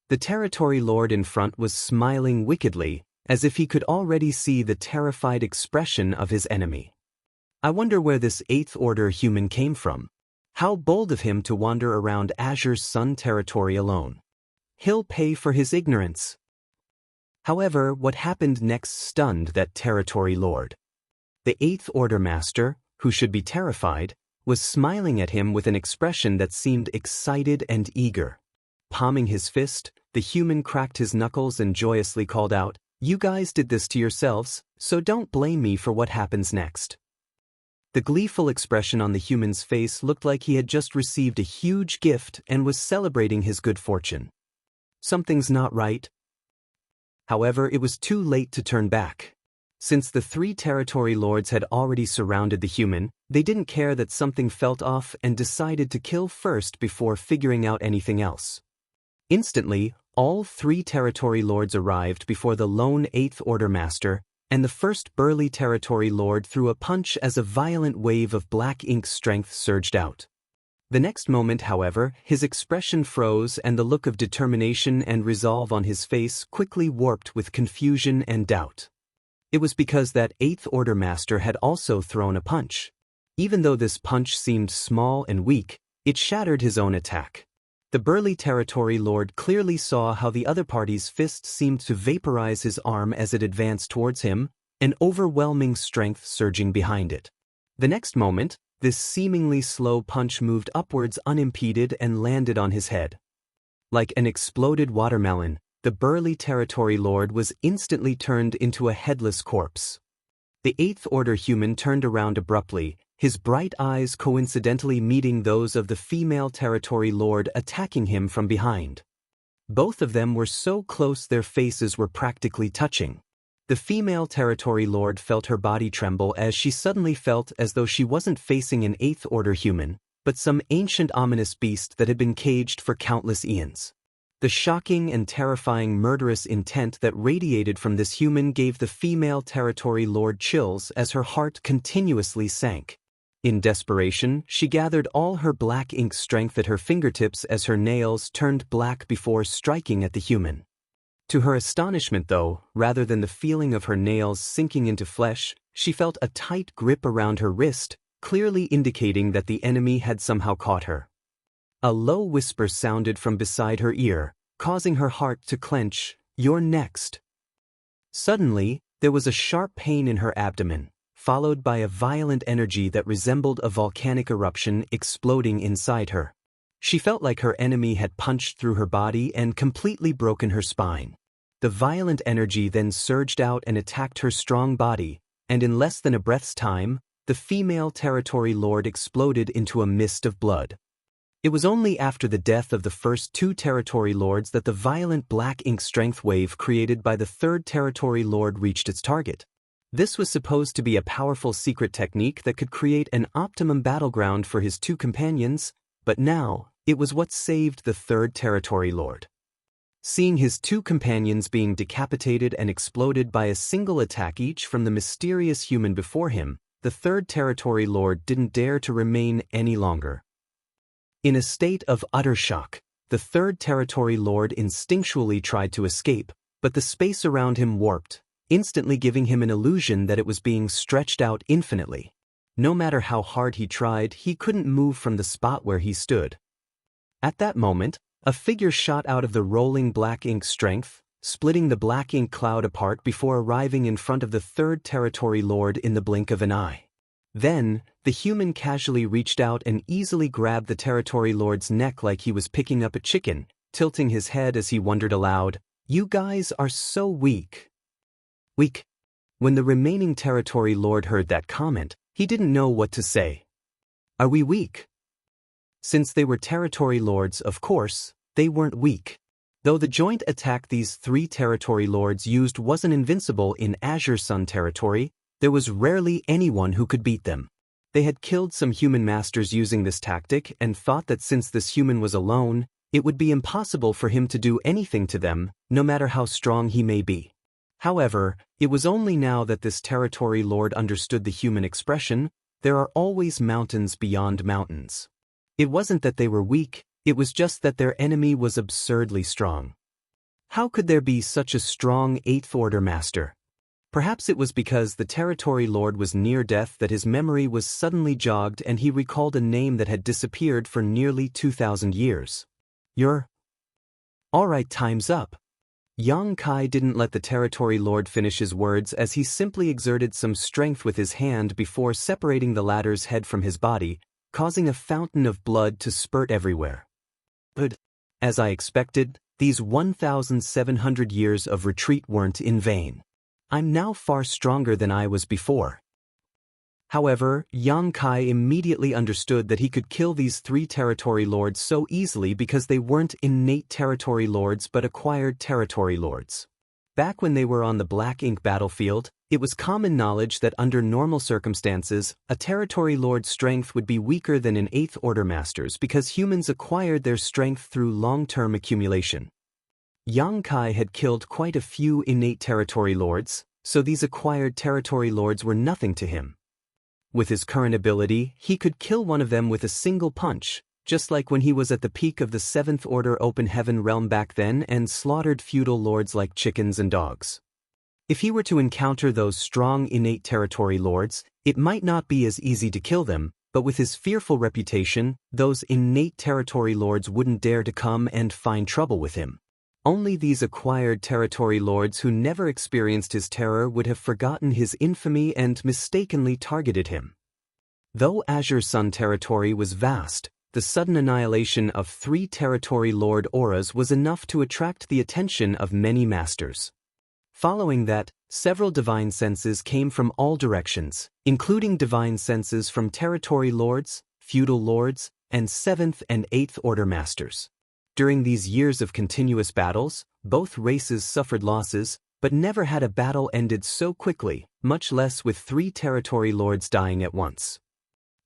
The territory lord in front was smiling wickedly, as if he could already see the terrified expression of his enemy. I wonder where this 8th Order human came from. How bold of him to wander around Azure Sun territory alone. He'll pay for his ignorance. However, what happened next stunned that territory lord. The 8th Order master, who should be terrified, was smiling at him with an expression that seemed excited and eager. Palming his fist, the human cracked his knuckles and joyously called out, "You guys did this to yourselves, so don't blame me for what happens next." The gleeful expression on the human's face looked like he had just received a huge gift and was celebrating his good fortune. Something's not right. However, it was too late to turn back. Since the three territory lords had already surrounded the human, they didn't care that something felt off and decided to kill first before figuring out anything else. Instantly, all three territory lords arrived before the lone Eighth Order Master, and the first burly territory lord threw a punch as a violent wave of black ink strength surged out. The next moment, however, his expression froze and the look of determination and resolve on his face quickly warped with confusion and doubt. It was because that Eighth Order Master had also thrown a punch. Even though this punch seemed small and weak, it shattered his own attack. The burly territory lord clearly saw how the other party's fist seemed to vaporize his arm as it advanced towards him, an overwhelming strength surging behind it. The next moment, this seemingly slow punch moved upwards unimpeded and landed on his head. Like an exploded watermelon, the burly territory lord was instantly turned into a headless corpse. The Eighth Order human turned around abruptly, his bright eyes coincidentally meeting those of the female territory lord attacking him from behind. Both of them were so close their faces were practically touching. The female territory lord felt her body tremble as she suddenly felt as though she wasn't facing an Eighth Order human, but some ancient ominous beast that had been caged for countless eons. The shocking and terrifying murderous intent that radiated from this human gave the female territory lord chills as her heart continuously sank. In desperation, she gathered all her black ink strength at her fingertips as her nails turned black before striking at the human. To her astonishment though, rather than the feeling of her nails sinking into flesh, she felt a tight grip around her wrist, clearly indicating that the enemy had somehow caught her. A low whisper sounded from beside her ear, causing her heart to clench, "You're next." Suddenly, there was a sharp pain in her abdomen, followed by a violent energy that resembled a volcanic eruption exploding inside her. She felt like her enemy had punched through her body and completely broken her spine. The violent energy then surged out and attacked her strong body, and in less than a breath's time, the female territory lord exploded into a mist of blood. It was only after the death of the first two territory lords that the violent black ink strength wave created by the third territory lord reached its target. This was supposed to be a powerful secret technique that could create an optimum battleground for his two companions, but now, it was what saved the third territory lord. Seeing his two companions being decapitated and exploded by a single attack each from the mysterious human before him, the third territory lord didn't dare to remain any longer. In a state of utter shock, the third territory lord instinctually tried to escape, but the space around him warped, instantly giving him an illusion that it was being stretched out infinitely. No matter how hard he tried, he couldn't move from the spot where he stood. At that moment, a figure shot out of the rolling black ink strength, splitting the black ink cloud apart before arriving in front of the third territory lord in the blink of an eye. Then, the human casually reached out and easily grabbed the territory lord's neck like he was picking up a chicken, tilting his head as he wondered aloud, "You guys are so weak." Weak. When the remaining territory lord heard that comment, he didn't know what to say. Are we weak? Since they were territory lords, of course, they weren't weak. Though the joint attack these three territory lords used wasn't invincible in Azure Sun territory, there was rarely anyone who could beat them. They had killed some human masters using this tactic and thought that since this human was alone, it would be impossible for him to do anything to them, no matter how strong he may be. However, it was only now that this territory lord understood the human expression, "There are always mountains beyond mountains." It wasn't that they were weak, it was just that their enemy was absurdly strong. How could there be such a strong Eighth Order master? Perhaps it was because the territory lord was near death that his memory was suddenly jogged and he recalled a name that had disappeared for nearly 2,000 years. All right, time's up. Yang Kai didn't let the territory lord finish his words as he simply exerted some strength with his hand before separating the latter's head from his body, causing a fountain of blood to spurt everywhere. But, as I expected, these 1,700 years of retreat weren't in vain. I'm now far stronger than I was before. However, Yang Kai immediately understood that he could kill these 3 territory lords so easily because they weren't innate territory lords but acquired territory lords. Back when they were on the Black Ink battlefield, it was common knowledge that under normal circumstances, a territory lord's strength would be weaker than an 8th Order master's because humans acquired their strength through long-term accumulation. Yang Kai had killed quite a few innate territory lords, so these acquired territory lords were nothing to him. With his current ability, he could kill one of them with a single punch, just like when he was at the peak of the 7th Order Open Heaven realm back then and slaughtered feudal lords like chickens and dogs. If he were to encounter those strong innate territory lords, it might not be as easy to kill them, but with his fearful reputation, those innate territory lords wouldn't dare to come and find trouble with him. Only these acquired territory lords who never experienced his terror would have forgotten his infamy and mistakenly targeted him. Though Azure Sun territory was vast, the sudden annihilation of 3 territory lord auras was enough to attract the attention of many masters. Following that, several divine senses came from all directions, including divine senses from territory lords, feudal lords, and 7th and 8th Order masters. During these years of continuous battles, both races suffered losses, but never had a battle ended so quickly, much less with 3 territory lords dying at once.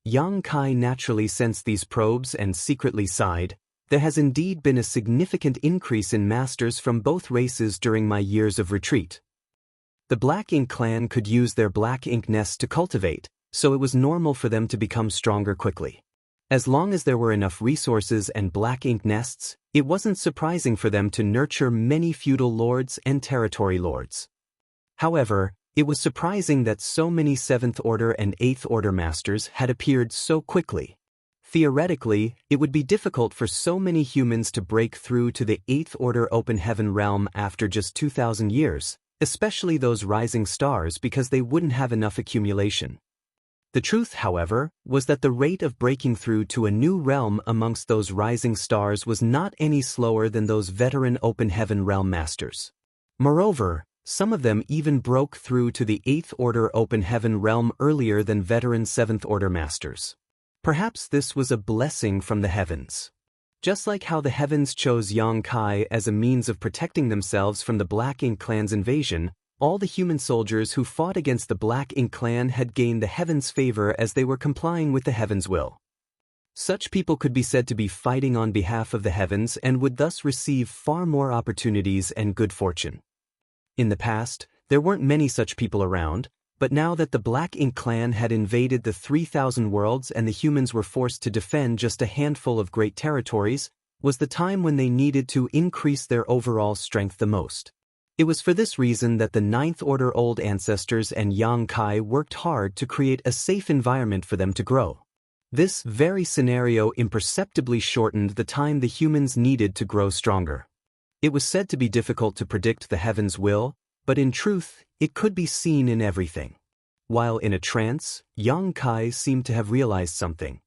Yang Kai naturally sensed these probes and secretly sighed. There has indeed been a significant increase in masters from both races during my years of retreat. The Black Ink clan could use their Black Ink nests to cultivate, so it was normal for them to become stronger quickly. As long as there were enough resources and Black Ink nests, it wasn't surprising for them to nurture many feudal lords and territory lords. However, it was surprising that so many 7th Order and 8th Order masters had appeared so quickly. Theoretically, it would be difficult for so many humans to break through to the 8th Order Open Heaven realm after just 2,000 years, especially those rising stars because they wouldn't have enough accumulation. The truth, however, was that the rate of breaking through to a new realm amongst those rising stars was not any slower than those veteran Open Heaven realm masters. Moreover, some of them even broke through to the 8th Order Open Heaven realm earlier than veteran 7th Order masters. Perhaps this was a blessing from the heavens. Just like how the heavens chose Yang Kai as a means of protecting themselves from the Black Ink clan's invasion, all the human soldiers who fought against the Black Ink clan had gained the heavens' favor as they were complying with the heavens' will. Such people could be said to be fighting on behalf of the heavens and would thus receive far more opportunities and good fortune. In the past, there weren't many such people around, but now that the Black Ink clan had invaded the 3,000 worlds and the humans were forced to defend just a handful of great territories, was the time when they needed to increase their overall strength the most. It was for this reason that the 9th Order Old Ancestors and Yang Kai worked hard to create a safe environment for them to grow. This very scenario imperceptibly shortened the time the humans needed to grow stronger. It was said to be difficult to predict the heavens' will, but in truth, it could be seen in everything. While in a trance, Yang Kai seemed to have realized something.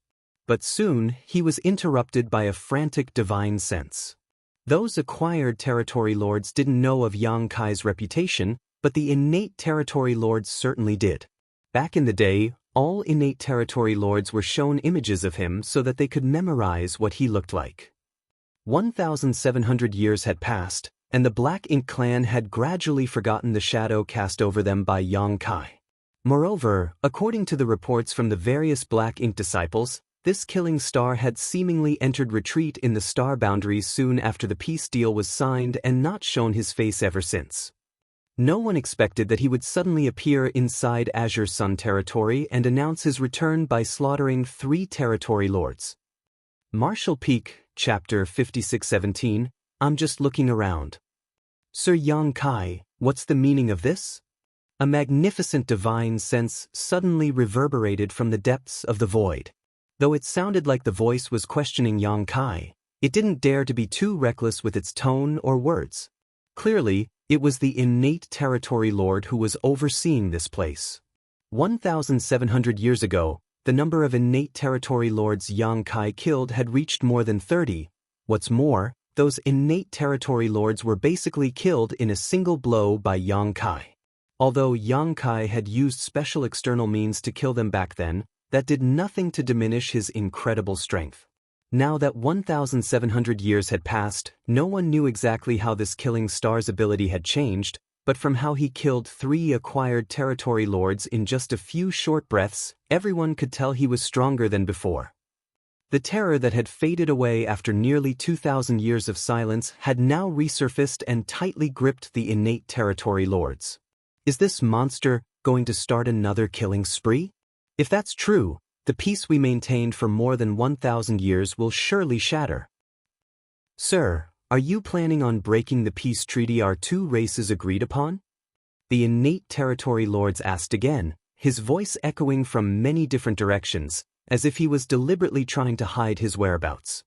But soon, he was interrupted by a frantic divine sense. Those acquired territory lords didn't know of Yang Kai's reputation, but the innate territory lords certainly did. Back in the day, all innate territory lords were shown images of him so that they could memorize what he looked like. 1,700 years had passed, and the Black Ink clan had gradually forgotten the shadow cast over them by Yang Kai. Moreover, according to the reports from the various Black Ink disciples, this killing star had seemingly entered retreat in the star boundaries soon after the peace deal was signed and not shown his face ever since. No one expected that he would suddenly appear inside Azure Sun territory and announce his return by slaughtering 3 territory lords. Martial Peak, Chapter 5617, I'm just looking around. Sir Yang Kai, what's the meaning of this? A magnificent divine sense suddenly reverberated from the depths of the void. Though it sounded like the voice was questioning Yang Kai, it didn't dare to be too reckless with its tone or words. Clearly, it was the innate territory lord who was overseeing this place. 1,700 years ago, the number of innate territory lords Yang Kai killed had reached more than 30. What's more, those innate territory lords were basically killed in a single blow by Yang Kai. Although Yang Kai had used special external means to kill them back then, that did nothing to diminish his incredible strength. Now that 1,700 years had passed, no one knew exactly how this killing star's ability had changed, but from how he killed 3 acquired territory lords in just a few short breaths, everyone could tell he was stronger than before. The terror that had faded away after nearly 2,000 years of silence had now resurfaced and tightly gripped the innate territory lords. Is this monster going to start another killing spree? If that's true, the peace we maintained for more than 1,000 years will surely shatter. Sir, are you planning on breaking the peace treaty our 2 races agreed upon? The innate territory lords asked again, his voice echoing from many different directions, as if he was deliberately trying to hide his whereabouts.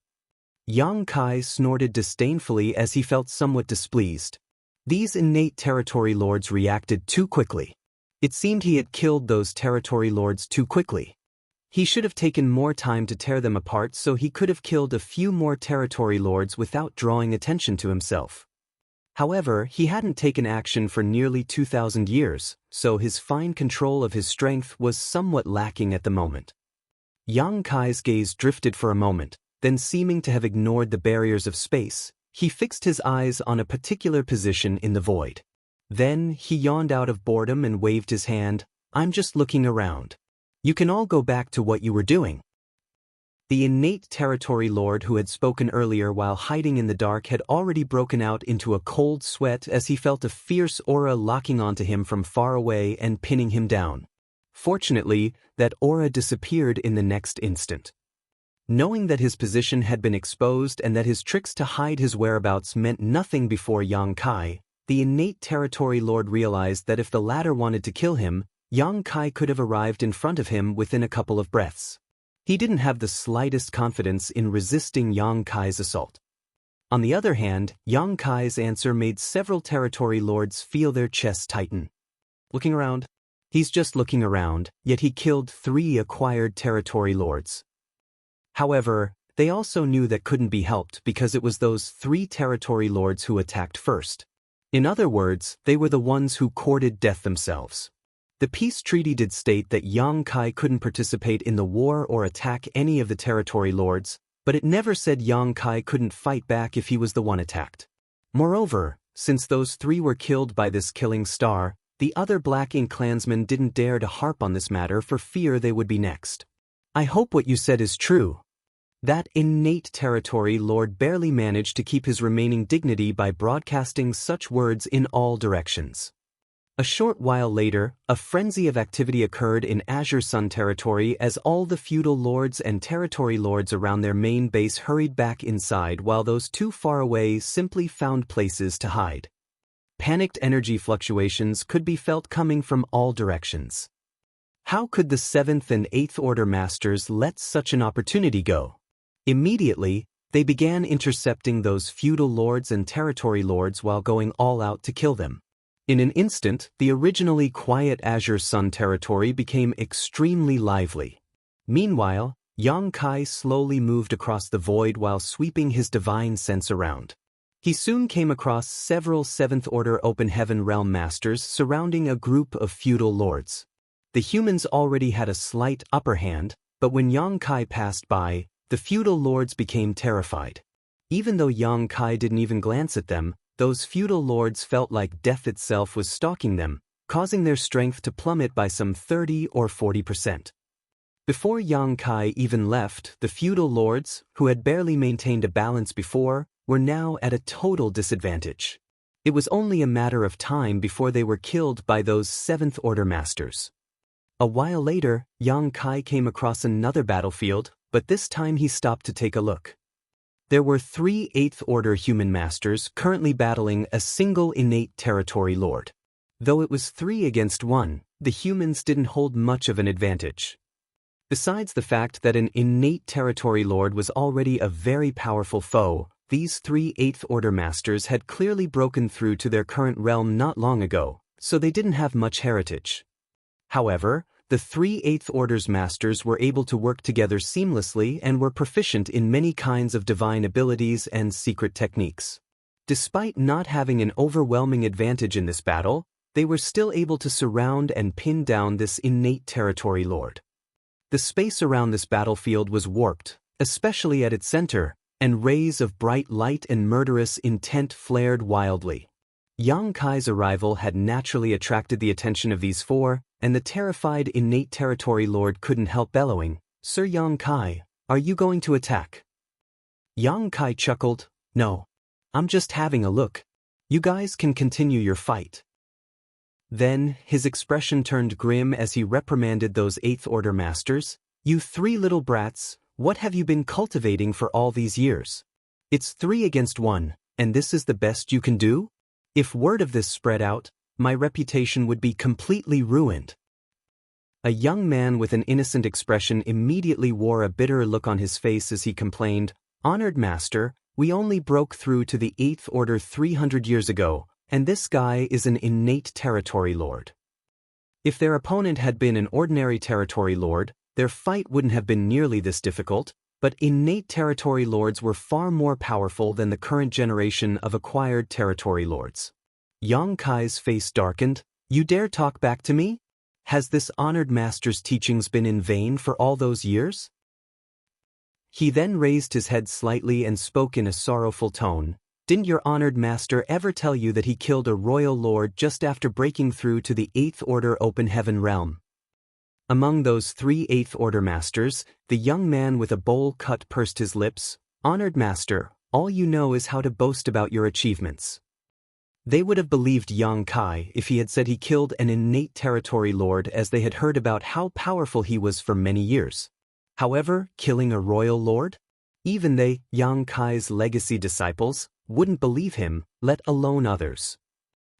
Yang Kai snorted disdainfully as he felt somewhat displeased. These innate territory lords reacted too quickly. It seemed he had killed those territory lords too quickly. He should have taken more time to tear them apart so he could have killed a few more territory lords without drawing attention to himself. However, he hadn't taken action for nearly 2,000 years, so his fine control of his strength was somewhat lacking at the moment. Yang Kai's gaze drifted for a moment, then seeming to have ignored the barriers of space, he fixed his eyes on a particular position in the void. Then, he yawned out of boredom and waved his hand. I'm just looking around. You can all go back to what you were doing. The innate territory lord who had spoken earlier while hiding in the dark had already broken out into a cold sweat as he felt a fierce aura locking onto him from far away and pinning him down. Fortunately, that aura disappeared in the next instant. Knowing that his position had been exposed and that his tricks to hide his whereabouts meant nothing before Yang Kai, the innate territory lord realized that if the latter wanted to kill him, Yang Kai could have arrived in front of him within a couple of breaths. He didn't have the slightest confidence in resisting Yang Kai's assault. On the other hand, Yang Kai's answer made several territory lords feel their chests tighten. Looking around? He's just looking around, yet he killed 3 acquired territory lords. However, they also knew that couldn't be helped because it was those 3 territory lords who attacked first. In other words, they were the ones who courted death themselves. The peace treaty did state that Yang Kai couldn't participate in the war or attack any of the territory lords, but it never said Yang Kai couldn't fight back if he was the one attacked. Moreover, since those 3 were killed by this killing star, the other Black Ink clansmen didn't dare to harp on this matter for fear they would be next. I hope what you said is true. That innate territory lord barely managed to keep his remaining dignity by broadcasting such words in all directions. A short while later, a frenzy of activity occurred in Azure Sun territory as all the feudal lords and territory lords around their main base hurried back inside while those too far away simply found places to hide. Panicked energy fluctuations could be felt coming from all directions. How could the 7th and 8th Order Masters let such an opportunity go? Immediately, they began intercepting those feudal lords and territory lords while going all out to kill them. In an instant, the originally quiet Azure Sun territory became extremely lively. Meanwhile, Yang Kai slowly moved across the void while sweeping his divine sense around. He soon came across several 7th Order Open Heaven Realm Masters surrounding a group of feudal lords. The humans already had a slight upper hand, but when Yang Kai passed by, the feudal lords became terrified. Even though Yang Kai didn't even glance at them, those feudal lords felt like death itself was stalking them, causing their strength to plummet by some 30 or 40%. Before Yang Kai even left, the feudal lords, who had barely maintained a balance before, were now at a total disadvantage. It was only a matter of time before they were killed by those 7th Order Masters. A while later, Yang Kai came across another battlefield, but this time he stopped to take a look. There were 3 8th Order human masters currently battling a single innate territory lord. Though it was 3 against 1, the humans didn't hold much of an advantage. Besides the fact that an innate territory lord was already a very powerful foe, these three Eighth Order Masters had clearly broken through to their current realm not long ago, so they didn't have much heritage. However, the three Eighth Order's Masters were able to work together seamlessly and were proficient in many kinds of divine abilities and secret techniques. Despite not having an overwhelming advantage in this battle, they were still able to surround and pin down this innate territory lord. The space around this battlefield was warped, especially at its center, and rays of bright light and murderous intent flared wildly. Yang Kai's arrival had naturally attracted the attention of these four, and the terrified innate territory lord couldn't help bellowing, "Sir Yang Kai, are you going to attack?" Yang Kai chuckled, "No. I'm just having a look. You guys can continue your fight." Then, his expression turned grim as he reprimanded those Eighth Order Masters. "You three little brats, what have you been cultivating for all these years? It's 3 against 1, and this is the best you can do? If word of this spread out, my reputation would be completely ruined." A young man with an innocent expression immediately wore a bitter look on his face as he complained, "Honored Master, we only broke through to the Eighth Order 300 years ago, and this guy is an innate territory lord." If their opponent had been an ordinary territory lord, their fight wouldn't have been nearly this difficult, but innate territory lords were far more powerful than the current generation of acquired territory lords. Yang Kai's face darkened. "You dare talk back to me? Has this honored master's teachings been in vain for all those years?" He then raised his head slightly and spoke in a sorrowful tone. "Didn't your honored master ever tell you that he killed a royal lord just after breaking through to the Eighth Order Open Heaven realm?" Among those three Eighth Order Masters, the young man with a bowl cut pursed his lips. "Honored Master, all you know is how to boast about your achievements." They would have believed Yang Kai if he had said he killed an innate territory lord, as they had heard about how powerful he was for many years. However, killing a royal lord? Even they, Yang Kai's legacy disciples, wouldn't believe him, let alone others.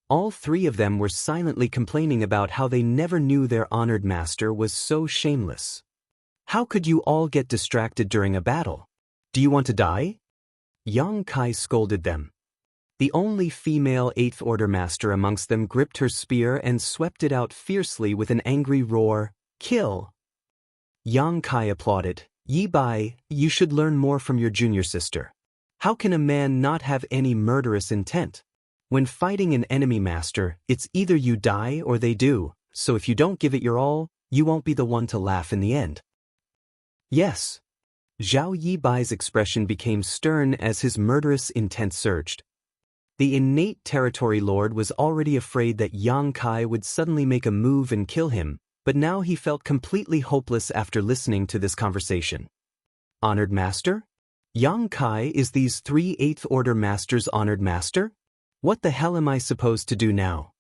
All three of them were silently complaining about how they never knew their honored master was so shameless. "How could you all get distracted during a battle? Do you want to die?" Yang Kai scolded them. The only female Eighth Order Master amongst them gripped her spear and swept it out fiercely with an angry roar, "Kill!" Yang Kai applauded. "Yi Bai, you should learn more from your junior sister. How can a man not have any murderous intent? When fighting an enemy master, it's either you die or they do, so if you don't give it your all, you won't be the one to laugh in the end." "Yes." Zhao Yibai's expression became stern as his murderous intent surged. The innate territory lord was already afraid that Yang Kai would suddenly make a move and kill him, but now he felt completely hopeless after listening to this conversation. "Honored Master? Yang Kai is these three Eighth Order Masters' honored master? What the hell am I supposed to do now?"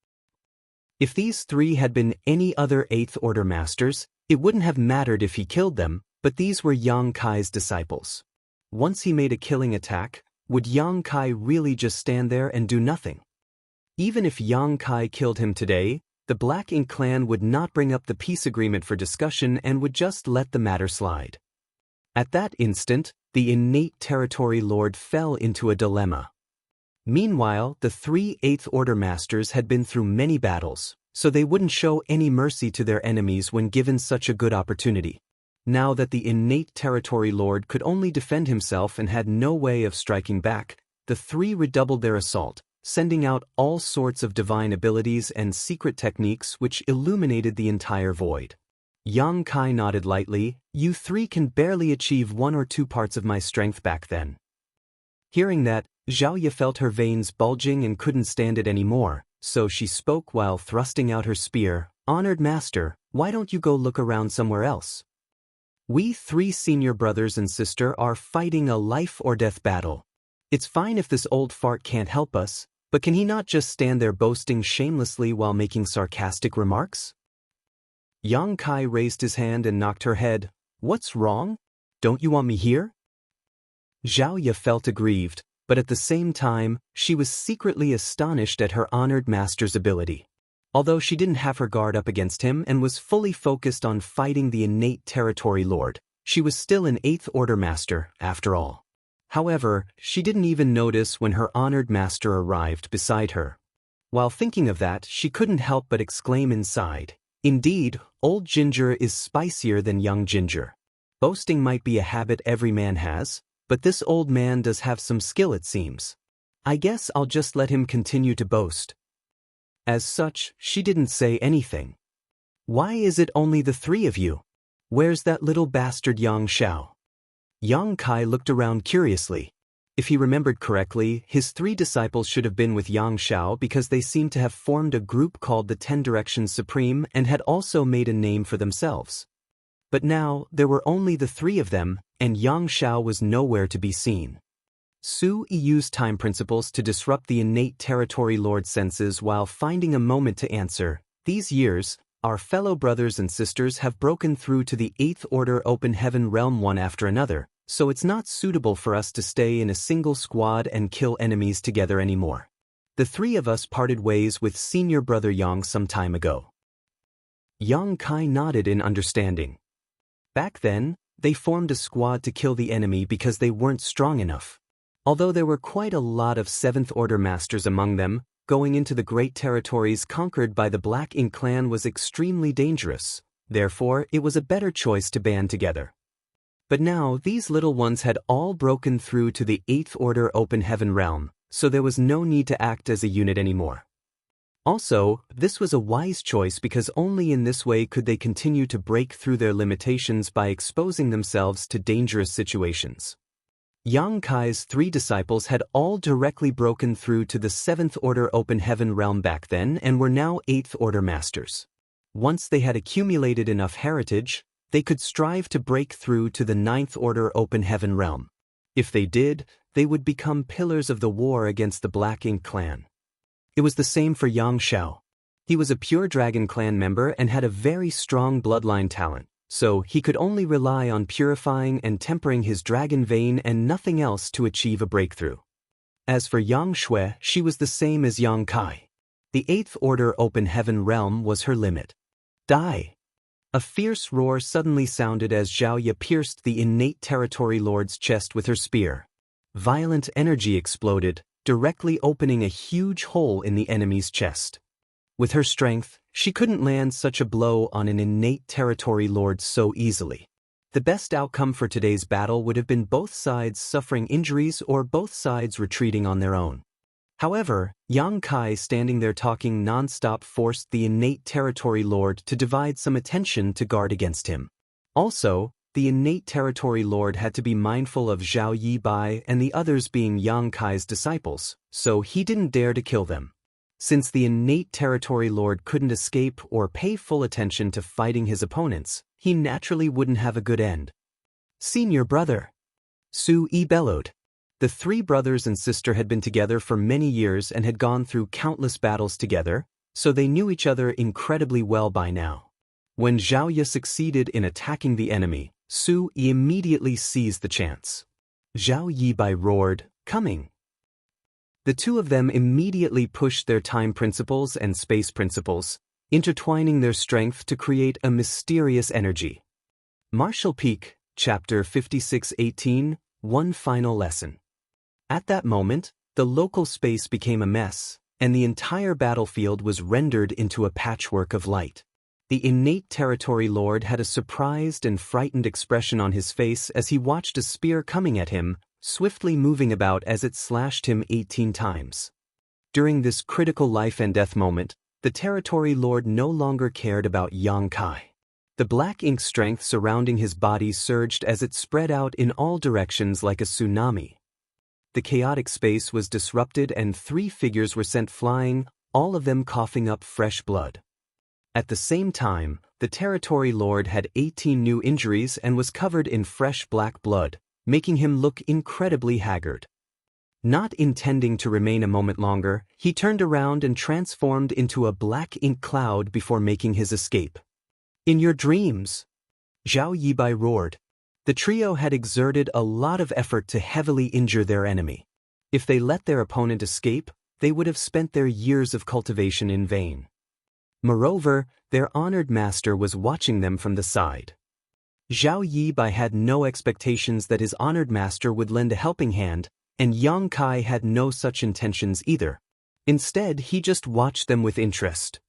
If these three had been any other Eighth Order Masters, it wouldn't have mattered if he killed them, but these were Yang Kai's disciples. Once he made a killing attack, would Yang Kai really just stand there and do nothing? Even if Yang Kai killed him today, the Black Ink clan would not bring up the peace agreement for discussion and would just let the matter slide. At that instant, the innate territory lord fell into a dilemma. Meanwhile, the three Eighth Order Masters had been through many battles, so they wouldn't show any mercy to their enemies when given such a good opportunity. Now that the innate territory lord could only defend himself and had no way of striking back, the three redoubled their assault, sending out all sorts of divine abilities and secret techniques which illuminated the entire void. Yang Kai nodded lightly. "You three can barely achieve 1 or 2 parts of my strength back then." Hearing that, Zhao Ye felt her veins bulging and couldn't stand it anymore, so she spoke while thrusting out her spear. "Honored Master, why don't you go look around somewhere else? We 3 senior brothers and sister are fighting a life-or-death battle. It's fine if this old fart can't help us, but can he not just stand there boasting shamelessly while making sarcastic remarks?" Yang Kai raised his hand and knocked her head. "What's wrong? Don't you want me here?" Zhao Ye felt aggrieved, but at the same time, she was secretly astonished at her honored master's ability. Although she didn't have her guard up against him and was fully focused on fighting the innate territory lord, she was still an Eighth Order Master, after all. However, she didn't even notice when her honored master arrived beside her. While thinking of that, she couldn't help but exclaim inside, "Indeed, old ginger is spicier than young ginger." Boasting might be a habit every man has, but this old man does have some skill, it seems. I guess I'll just let him continue to boast. As such, she didn't say anything. "Why is it only the three of you? Where's that little bastard Yang Xiao?" Yang Kai looked around curiously. If he remembered correctly, his three disciples should have been with Yang Xiao because they seemed to have formed a group called the 10 Directions Supreme and had also made a name for themselves. But now, there were only the three of them, and Yang Xiao was nowhere to be seen. Su Yi used time principles to disrupt the innate territory lord senses while finding a moment to answer. "These years, our fellow brothers and sisters have broken through to the 8th Order Open Heaven realm one after another, so it's not suitable for us to stay in a single squad and kill enemies together anymore. The three of us parted ways with senior brother Yang some time ago." Yang Kai nodded in understanding. Back then, they formed a squad to kill the enemy because they weren't strong enough. Although there were quite a lot of 7th Order masters among them, going into the great territories conquered by the Black Ink clan was extremely dangerous, therefore it was a better choice to band together. But now these little ones had all broken through to the 8th Order Open Heaven realm, so there was no need to act as a unit anymore. Also, this was a wise choice because only in this way could they continue to break through their limitations by exposing themselves to dangerous situations. Yang Kai's three disciples had all directly broken through to the 7th Order Open Heaven realm back then and were now 8th Order masters. Once they had accumulated enough heritage, they could strive to break through to the 9th Order Open Heaven realm. If they did, they would become pillars of the war against the Black Ink clan. It was the same for Yang Xiao. He was a pure Dragon clan member and had a very strong bloodline talent, so he could only rely on purifying and tempering his dragon vein and nothing else to achieve a breakthrough. As for Yang Shui, she was the same as Yang Kai. The 8th Order Open Heaven realm was her limit. Die! A fierce roar suddenly sounded as Zhao Ye pierced the innate territory lord's chest with her spear. Violent energy exploded, directly opening a huge hole in the enemy's chest. With her strength, she couldn't land such a blow on an innate territory lord so easily. The best outcome for today's battle would have been both sides suffering injuries or both sides retreating on their own. However, Yang Kai standing there talking non-stop forced the innate territory lord to divide some attention to guard against him. Also, the innate territory lord had to be mindful of Zhao Yi Bai and the others being Yang Kai's disciples, so he didn't dare to kill them. Since the innate territory lord couldn't escape or pay full attention to fighting his opponents, he naturally wouldn't have a good end. "Senior brother!" Su Yi bellowed. The three brothers and sister had been together for many years and had gone through countless battles together, so they knew each other incredibly well by now. When Zhao Ye succeeded in attacking the enemy, Su Yi immediately seized the chance. Zhao Yi Bai roared, "Coming!" The two of them immediately pushed their time principles and space principles, intertwining their strength to create a mysterious energy. Martial Peak, Chapter 56-18, One Final Lesson. At that moment, the local space became a mess, and the entire battlefield was rendered into a patchwork of light. The innate territory lord had a surprised and frightened expression on his face as he watched a spear coming at him, swiftly moving about as it slashed him 18 times. During this critical life and death moment, the territory lord no longer cared about Yang Kai. The black ink strength surrounding his body surged as it spread out in all directions like a tsunami. The chaotic space was disrupted and 3 figures were sent flying, all of them coughing up fresh blood. At the same time, the territory lord had 18 new injuries and was covered in fresh black blood, making him look incredibly haggard. Not intending to remain a moment longer, he turned around and transformed into a black ink cloud before making his escape. "In your dreams!" Zhao Yi Bai roared. The trio had exerted a lot of effort to heavily injure their enemy. If they let their opponent escape, they would have spent their years of cultivation in vain. Moreover, their honored master was watching them from the side. Zhao Yibai had no expectations that his honored master would lend a helping hand, and Yang Kai had no such intentions either. Instead, he just watched them with interest.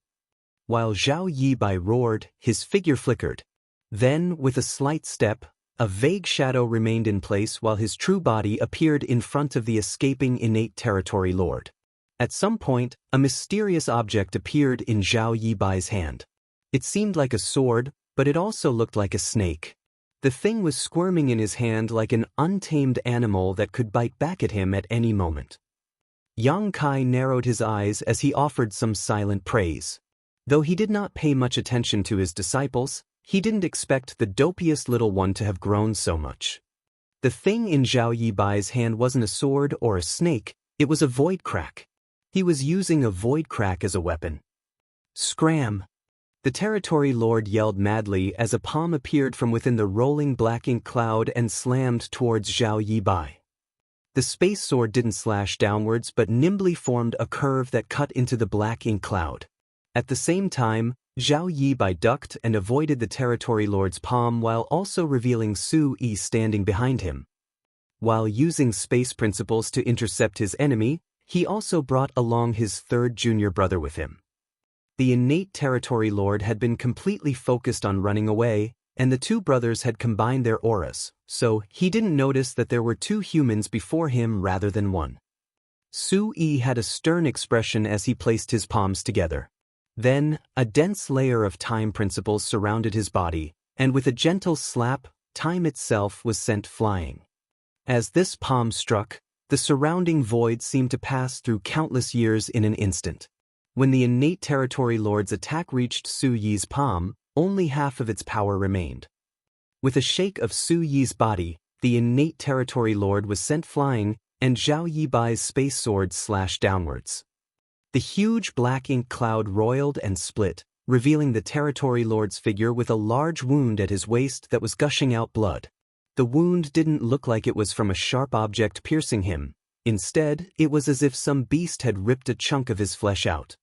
While Zhao Yibai roared, his figure flickered. Then, with a slight step, a vague shadow remained in place while his true body appeared in front of the escaping innate territory lord. At some point, a mysterious object appeared in Zhao Yibai's hand. It seemed like a sword, but it also looked like a snake. The thing was squirming in his hand like an untamed animal that could bite back at him at any moment. Yang Kai narrowed his eyes as he offered some silent praise. Though he did not pay much attention to his disciples, he didn't expect the dopiest little one to have grown so much. The thing in Zhao Yibai's hand wasn't a sword or a snake, it was a void crack. He was using a void crack as a weapon. Scram! The territory lord yelled madly as a palm appeared from within the rolling black ink cloud and slammed towards Zhao Yibai. The space sword didn't slash downwards but nimbly formed a curve that cut into the black ink cloud. At the same time, Zhao Yibai ducked and avoided the territory lord's palm while also revealing Su Yi standing behind him. While using space principles to intercept his enemy, he also brought along his third junior brother with him. The innate territory lord had been completely focused on running away, and the two brothers had combined their auras, so he didn't notice that there were two humans before him rather than one. Su Yi had a stern expression as he placed his palms together. Then, a dense layer of time principles surrounded his body, and with a gentle slap, time itself was sent flying. As this palm struck, the surrounding void seemed to pass through countless years in an instant. When the innate territory lord's attack reached Su Yi's palm, only half of its power remained. With a shake of Su Yi's body, the innate territory lord was sent flying, and Zhao Yibai's space sword slashed downwards. The huge black ink cloud roiled and split, revealing the territory lord's figure with a large wound at his waist that was gushing out blood. The wound didn't look like it was from a sharp object piercing him. Instead, it was as if some beast had ripped a chunk of his flesh out.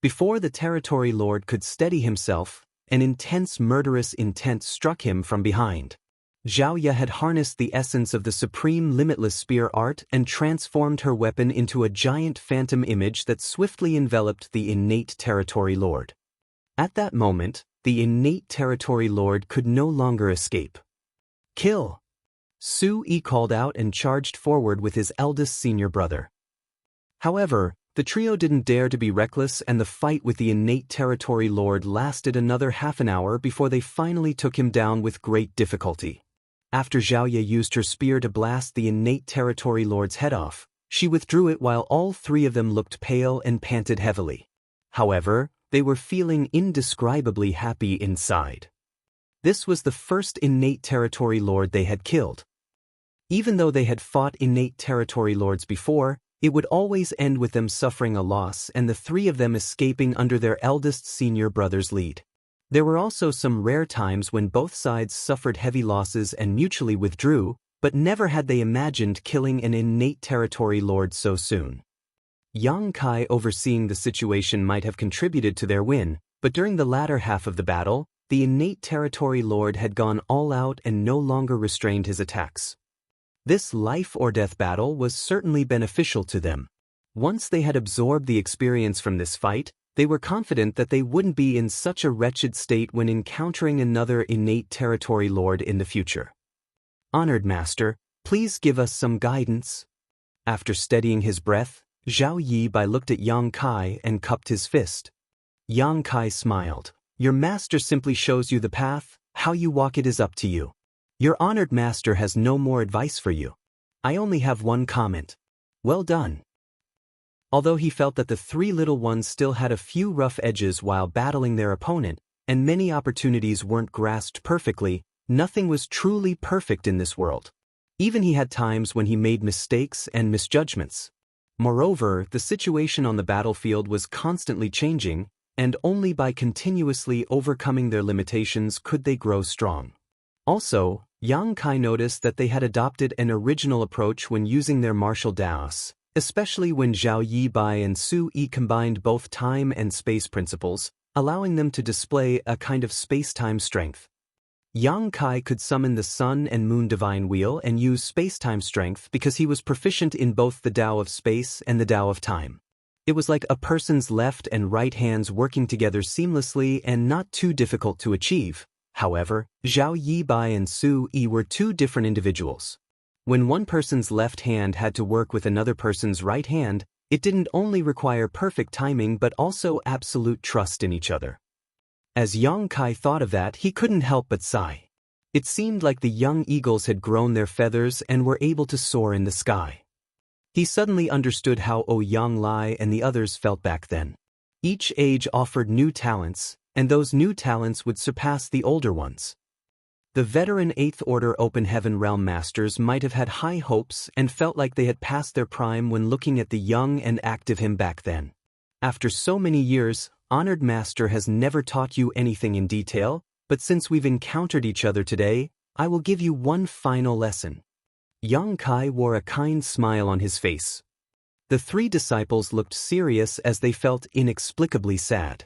Before the territory lord could steady himself, an intense murderous intent struck him from behind. Zhao Ye had harnessed the essence of the supreme limitless spear art and transformed her weapon into a giant phantom image that swiftly enveloped the innate territory lord. At that moment, the innate territory lord could no longer escape. Kill! Su Yi called out and charged forward with his eldest senior brother. However, the trio didn't dare to be reckless, and the fight with the innate territory lord lasted another half an hour before they finally took him down with great difficulty. After Zhao Ye used her spear to blast the innate territory lord's head off, she withdrew it while all three of them looked pale and panted heavily. However, they were feeling indescribably happy inside. This was the first innate territory lord they had killed. Even though they had fought innate territory lords before, it would always end with them suffering a loss and the three of them escaping under their eldest senior brother's lead. There were also some rare times when both sides suffered heavy losses and mutually withdrew, but never had they imagined killing an innate territory lord so soon. Yang Kai overseeing the situation might have contributed to their win, but during the latter half of the battle, the innate territory lord had gone all out and no longer restrained his attacks. This life-or-death battle was certainly beneficial to them. Once they had absorbed the experience from this fight, they were confident that they wouldn't be in such a wretched state when encountering another innate territory lord in the future. Honored Master, please give us some guidance. After steadying his breath, Zhao Yibai looked at Yang Kai and cupped his fist. Yang Kai smiled. Your master simply shows you the path, how you walk it is up to you. Your honored master has no more advice for you. I only have one comment. Well done. Although he felt that the three little ones still had a few rough edges while battling their opponent, and many opportunities weren't grasped perfectly, nothing was truly perfect in this world. Even he had times when he made mistakes and misjudgments. Moreover, the situation on the battlefield was constantly changing, and only by continuously overcoming their limitations could they grow strong. Also, Yang Kai noticed that they had adopted an original approach when using their martial daos, especially when Zhao Yibai and Su Yi combined both time and space principles, allowing them to display a kind of space-time strength. Yang Kai could summon the Sun and Moon Divine Wheel and use space-time strength because he was proficient in both the Tao of Space and the Tao of Time. It was like a person's left and right hands working together seamlessly and not too difficult to achieve. However, Zhao Yibai and Su Yi were two different individuals. When one person's left hand had to work with another person's right hand, it didn't only require perfect timing but also absolute trust in each other. As Yang Kai thought of that, he couldn't help but sigh. It seemed like the young eagles had grown their feathers and were able to soar in the sky. He suddenly understood how Yang Lai and the others felt back then. Each age offered new talents, and those new talents would surpass the older ones. The veteran 8th Order Open Heaven Realm Masters might have had high hopes and felt like they had passed their prime when looking at the young and active him back then. After so many years, Honored Master has never taught you anything in detail, but since we've encountered each other today, I will give you one final lesson. Yang Kai wore a kind smile on his face. The three disciples looked serious as they felt inexplicably sad.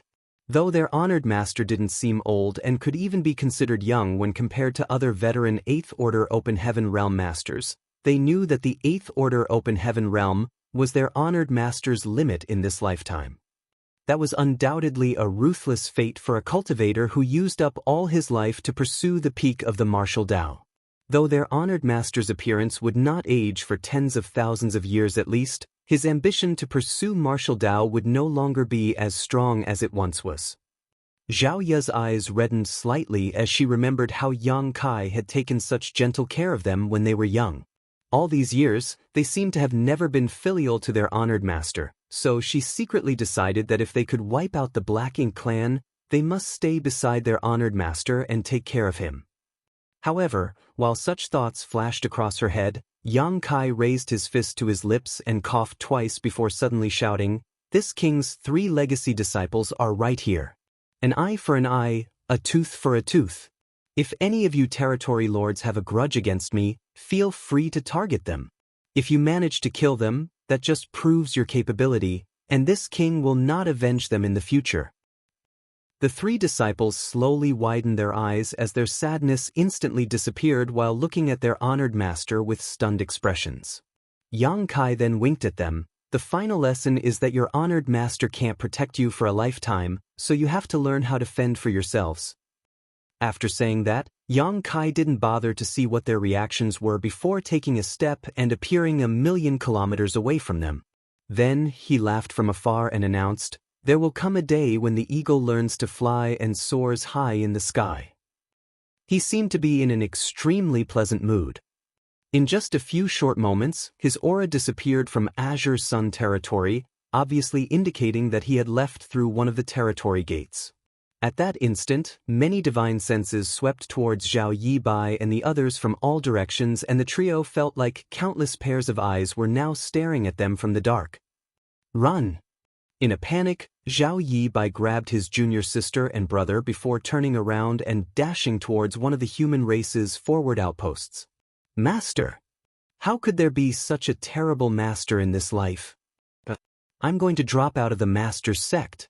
Though their honored master didn't seem old and could even be considered young when compared to other veteran 8th Order Open Heaven Realm Masters, they knew that the 8th Order Open Heaven Realm was their honored master's limit in this lifetime. That was undoubtedly a ruthless fate for a cultivator who used up all his life to pursue the peak of the martial Tao. Though their honored master's appearance would not age for tens of thousands of years at least, his ambition to pursue martial Tao would no longer be as strong as it once was. Zhao Ye's eyes reddened slightly as she remembered how Yang Kai had taken such gentle care of them when they were young. All these years, they seemed to have never been filial to their honored master, so she secretly decided that if they could wipe out the Black Ink clan, they must stay beside their honored master and take care of him. However, while such thoughts flashed across her head, Yang Kai raised his fist to his lips and coughed twice before suddenly shouting, "This king's 3 legacy disciples are right here. An eye for an eye, a tooth for a tooth. If any of you territory lords have a grudge against me, feel free to target them. If you manage to kill them, that just proves your capability, and this king will not avenge them in the future." The 3 disciples slowly widened their eyes as their sadness instantly disappeared while looking at their honored master with stunned expressions. Yang Kai then winked at them. "The final lesson is that your honored master can't protect you for a lifetime, so you have to learn how to fend for yourselves." After saying that, Yang Kai didn't bother to see what their reactions were before taking a step and appearing 1,000,000 kilometers away from them. Then he laughed from afar and announced, "There will come a day when the eagle learns to fly and soars high in the sky." He seemed to be in an extremely pleasant mood. In just a few short moments, his aura disappeared from Azure Sun territory, obviously indicating that he had left through one of the territory gates. At that instant, many divine senses swept towards Zhao Yibai and the others from all directions, and the trio felt like countless pairs of eyes were now staring at them from the dark. "Run!" In a panic, Zhao Yibai grabbed his junior sister and brother before turning around and dashing towards one of the human race's forward outposts. "Master! How could there be such a terrible master in this life? I'm going to drop out of the master's sect."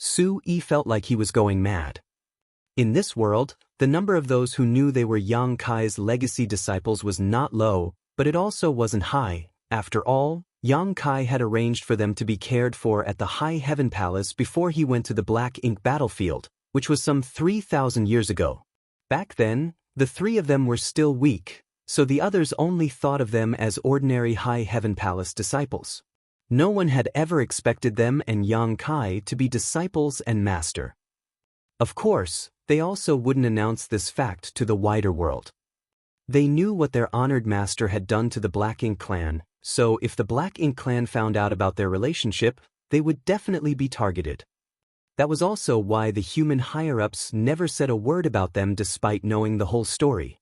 Su Yi felt like he was going mad. In this world, the number of those who knew they were Yang Kai's legacy disciples was not low, but it also wasn't high. After all, Yang Kai had arranged for them to be cared for at the High Heaven Palace before he went to the Black Ink battlefield, which was some 3,000 years ago. Back then, the 3 of them were still weak, so the others only thought of them as ordinary High Heaven Palace disciples. No one had ever expected them and Yang Kai to be disciples and master. Of course, they also wouldn't announce this fact to the wider world. They knew what their honored master had done to the Black Ink clan, so if the Black Ink clan found out about their relationship, they would definitely be targeted. That was also why the human higher-ups never said a word about them despite knowing the whole story.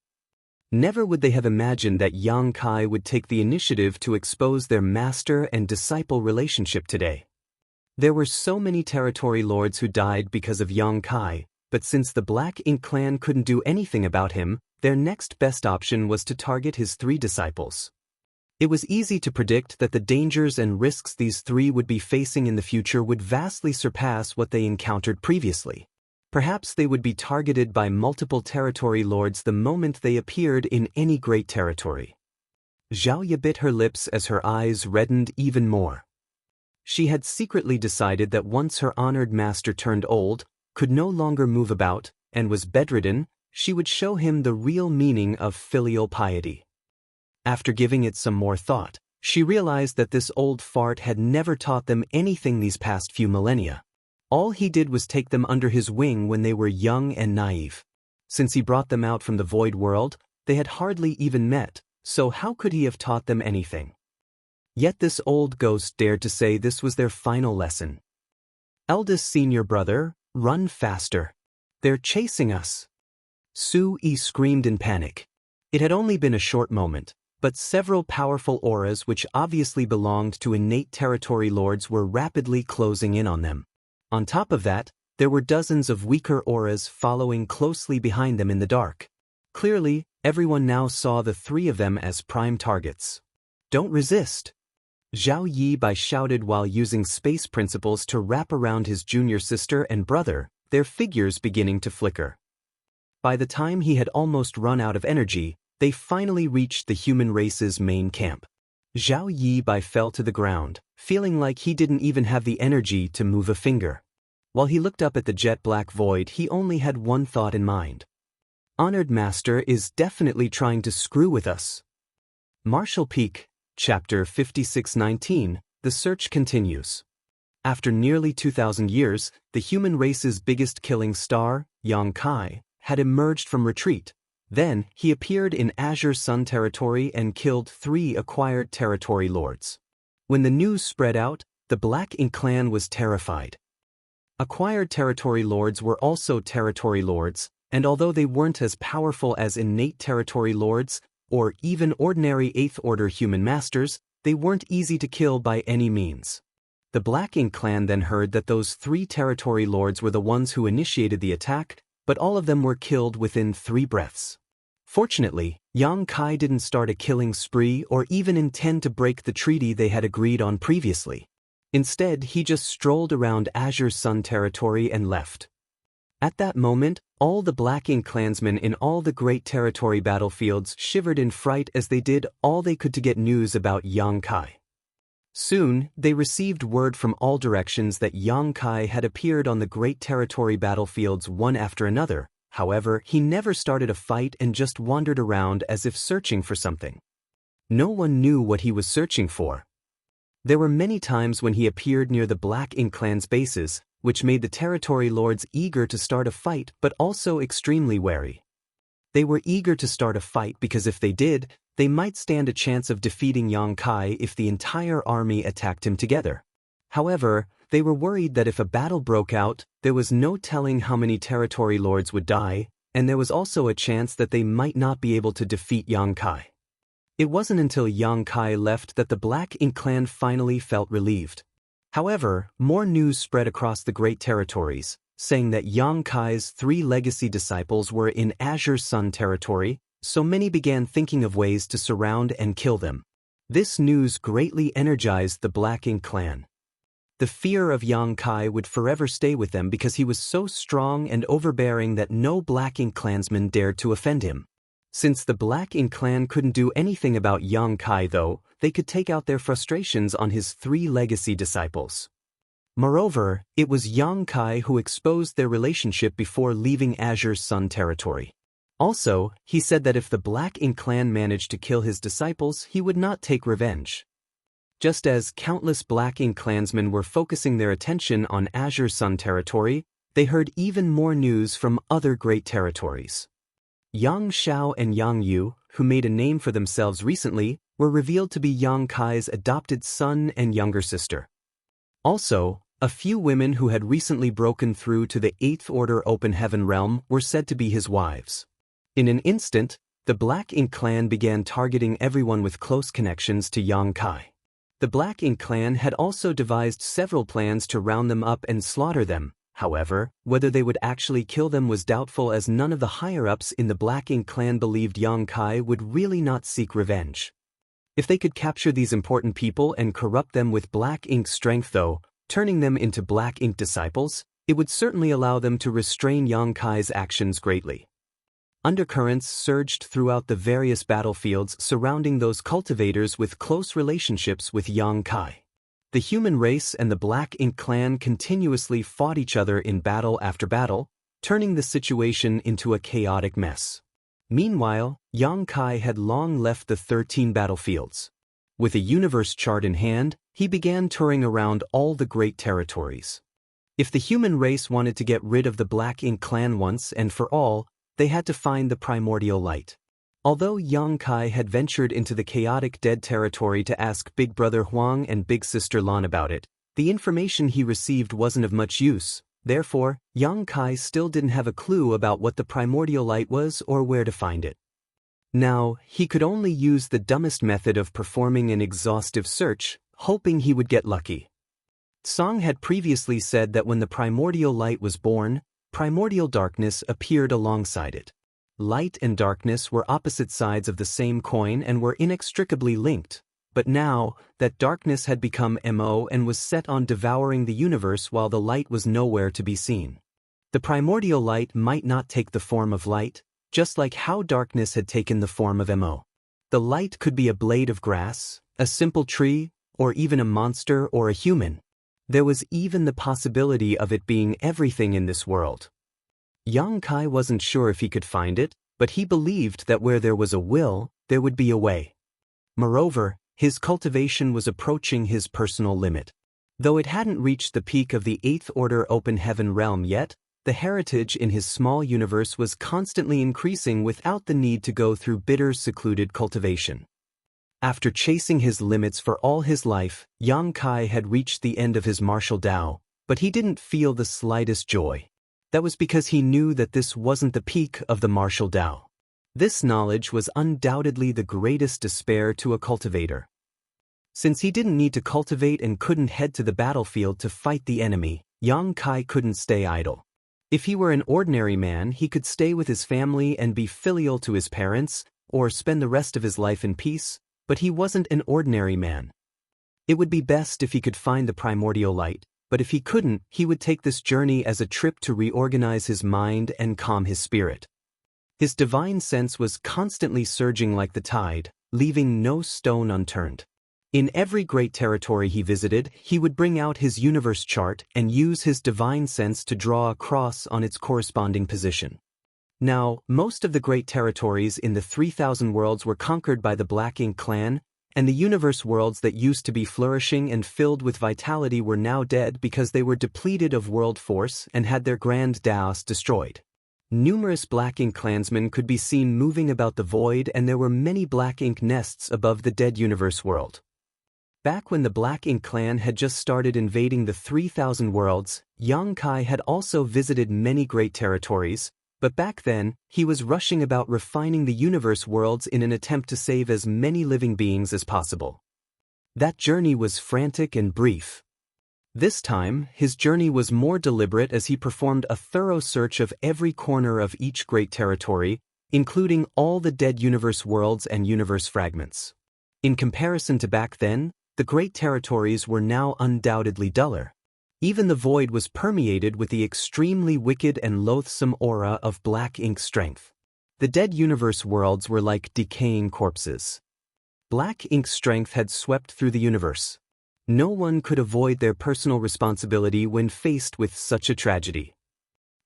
Never would they have imagined that Yang Kai would take the initiative to expose their master and disciple relationship today. There were so many territory lords who died because of Yang Kai, but since the Black Ink clan couldn't do anything about him, their next best option was to target his 3 disciples. It was easy to predict that the dangers and risks these 3 would be facing in the future would vastly surpass what they encountered previously. Perhaps they would be targeted by multiple territory lords the moment they appeared in any great territory. Zhao Ye bit her lips as her eyes reddened even more. She had secretly decided that once her honored master turned old, could no longer move about, and was bedridden, she would show him the real meaning of filial piety. After giving it some more thought, she realized that this old fart had never taught them anything these past few millennia. All he did was take them under his wing when they were young and naive. Since he brought them out from the void world, they had hardly even met, so how could he have taught them anything? Yet this old ghost dared to say this was their final lesson. Eldest senior brother, run faster. They're chasing us. Su Yi screamed in panic. It had only been a short moment, but several powerful auras which obviously belonged to innate territory lords were rapidly closing in on them. On top of that, there were dozens of weaker auras following closely behind them in the dark. Clearly, everyone now saw the three of them as prime targets. Don't resist! Zhao Yi Bai shouted while using space principles to wrap around his junior sister and brother, their figures beginning to flicker. By the time he had almost run out of energy, they finally reached the human race's main camp. Zhao Yi Bai fell to the ground, feeling like he didn't even have the energy to move a finger. While he looked up at the jet-black void, he only had one thought in mind. Honored Master is definitely trying to screw with us. Martial Peak, Chapter 5619, The Search Continues. After nearly 2,000 years, the human race's biggest killing star, Yang Kai, had emerged from retreat. Then, he appeared in Azure Sun territory and killed 3 acquired territory lords. When the news spread out, the Black Ink clan was terrified. Acquired territory lords were also territory lords, and although they weren't as powerful as innate territory lords, or even ordinary 8th Order human masters, they weren't easy to kill by any means. The Black Ink clan then heard that those 3 territory lords were the ones who initiated the attack, but all of them were killed within 3 breaths. Fortunately, Yang Kai didn't start a killing spree or even intend to break the treaty they had agreed on previously. Instead, he just strolled around Azure Sun territory and left. At that moment, all the Black Ink clansmen in all the great territory battlefields shivered in fright as they did all they could to get news about Yang Kai. Soon, they received word from all directions that Yang Kai had appeared on the great territory battlefields one after another. However, he never started a fight and just wandered around as if searching for something. No one knew what he was searching for. There were many times when he appeared near the Black Ink clan's bases, which made the territory lords eager to start a fight but also extremely wary. They were eager to start a fight because if they did, they might stand a chance of defeating Yang Kai if the entire army attacked him together. However, they were worried that if a battle broke out, there was no telling how many territory lords would die, and there was also a chance that they might not be able to defeat Yang Kai. It wasn't until Yang Kai left that the Black Ink clan finally felt relieved. However, more news spread across the great territories, saying that Yang Kai's 3 legacy disciples were in Azure Sun territory, so many began thinking of ways to surround and kill them. This news greatly energized the Black Ink clan. The fear of Yang Kai would forever stay with them because he was so strong and overbearing that no Black Ink clansman dared to offend him. Since the Black Ink clan couldn't do anything about Yang Kai though, they could take out their frustrations on his 3 legacy disciples. Moreover, it was Yang Kai who exposed their relationship before leaving Azure Sun territory. Also, he said that if the Black Ink clan managed to kill his disciples, he would not take revenge. Just as countless Black Ink clansmen were focusing their attention on Azure Sun territory, they heard even more news from other great territories. Yang Xiao and Yang Yu, who made a name for themselves recently, were revealed to be Yang Kai's adopted son and younger sister. Also, a few women who had recently broken through to the 8th Order Open Heaven realm were said to be his wives. In an instant, the Black Ink clan began targeting everyone with close connections to Yang Kai. The Black Ink clan had also devised several plans to round them up and slaughter them. However, whether they would actually kill them was doubtful as none of the higher-ups in the Black Ink clan believed Yang Kai would really not seek revenge. If they could capture these important people and corrupt them with Black Ink strength though, turning them into Black Ink disciples, It would certainly allow them to restrain Yang Kai's actions greatly. Undercurrents surged throughout the various battlefields surrounding those cultivators with close relationships with Yang Kai. The human race and the Black Ink clan continuously fought each other in battle after battle, turning the situation into a chaotic mess. Meanwhile, Yang Kai had long left the 13 battlefields. With a universe chart in hand, he began touring around all the great territories. If the human race wanted to get rid of the Black Ink clan once and for all, they had to find the primordial light. Although Yang Kai had ventured into the chaotic dead territory to ask Big Brother Huang and Big Sister Lan about it, the information he received wasn't of much use. Therefore, Yang Kai still didn't have a clue about what the primordial light was or where to find it. Now, he could only use the dumbest method of performing an exhaustive search, hoping he would get lucky. Song had previously said that when the primordial light was born, primordial darkness appeared alongside it. Light and darkness were opposite sides of the same coin and were inextricably linked, but now, that darkness had become MO and was set on devouring the universe while the light was nowhere to be seen. The primordial light might not take the form of light, just like how darkness had taken the form of MO. The light could be a blade of grass, a simple tree, or even a monster or a human. There was even the possibility of it being everything in this world. Yang Kai wasn't sure if he could find it, but he believed that where there was a will, there would be a way. Moreover, his cultivation was approaching his personal limit. Though it hadn't reached the peak of the 8th Order Open Heaven realm yet, the heritage in his small universe was constantly increasing without the need to go through bitter, secluded cultivation. After chasing his limits for all his life, Yang Kai had reached the end of his martial Tao, but he didn't feel the slightest joy. That was because he knew that this wasn't the peak of the martial Tao. This knowledge was undoubtedly the greatest despair to a cultivator. Since he didn't need to cultivate and couldn't head to the battlefield to fight the enemy, Yang Kai couldn't stay idle. If he were an ordinary man, he could stay with his family and be filial to his parents, or spend the rest of his life in peace, but he wasn't an ordinary man. It would be best if he could find the primordial light, but if he couldn't, he would take this journey as a trip to reorganize his mind and calm his spirit. His divine sense was constantly surging like the tide, leaving no stone unturned. In every great territory he visited, he would bring out his universe chart and use his divine sense to draw a cross on its corresponding position. Now, most of the great territories in the 3,000 worlds were conquered by the Black Ink clan, and the universe worlds that used to be flourishing and filled with vitality were now dead because they were depleted of world force and had their grand Daos destroyed. Numerous Black Ink clansmen could be seen moving about the void, and there were many Black Ink nests above the dead universe world. Back when the Black Ink clan had just started invading the 3,000 worlds, Yang Kai had also visited many great territories, but back then, he was rushing about refining the universe worlds in an attempt to save as many living beings as possible. That journey was frantic and brief. This time, his journey was more deliberate as he performed a thorough search of every corner of each great territory, including all the dead universe worlds and universe fragments. In comparison to back then, the great territories were now undoubtedly duller. Even the void was permeated with the extremely wicked and loathsome aura of Black Ink strength. The dead universe worlds were like decaying corpses. Black Ink strength had swept through the universe. No one could avoid their personal responsibility when faced with such a tragedy.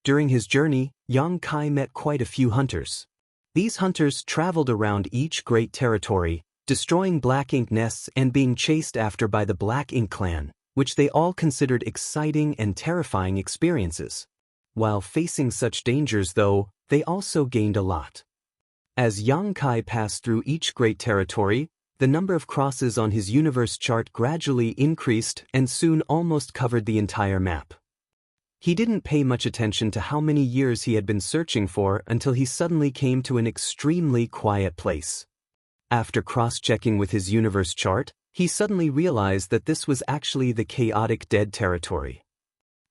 During his journey, Yang Kai met quite a few hunters. These hunters traveled around each great territory, destroying Black Ink nests and being chased after by the Black Ink clan, which they all considered exciting and terrifying experiences. While facing such dangers, though, they also gained a lot. As Yang Kai passed through each great territory, the number of crosses on his universe chart gradually increased and soon almost covered the entire map. He didn't pay much attention to how many years he had been searching for until he suddenly came to an extremely quiet place. After cross-checking with his universe chart, he suddenly realized that this was actually the chaotic dead territory.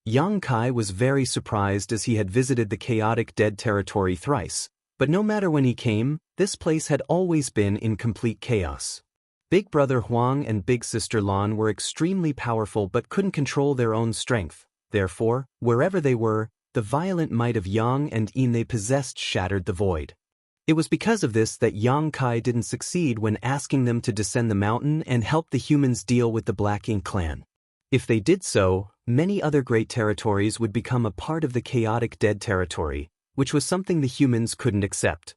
Yang Kai was very surprised as he had visited the chaotic dead territory thrice, but no matter when he came, this place had always been in complete chaos. Big Brother Huang and Big Sister Lan were extremely powerful but couldn't control their own strength, Therefore, wherever they were, the violent might of Yang and Yin they possessed shattered the void. It was because of this that Yang Kai didn't succeed when asking them to descend the mountain and help the humans deal with the Black Ink clan. If they did so, many other great territories would become a part of the chaotic dead territory, which was something the humans couldn't accept.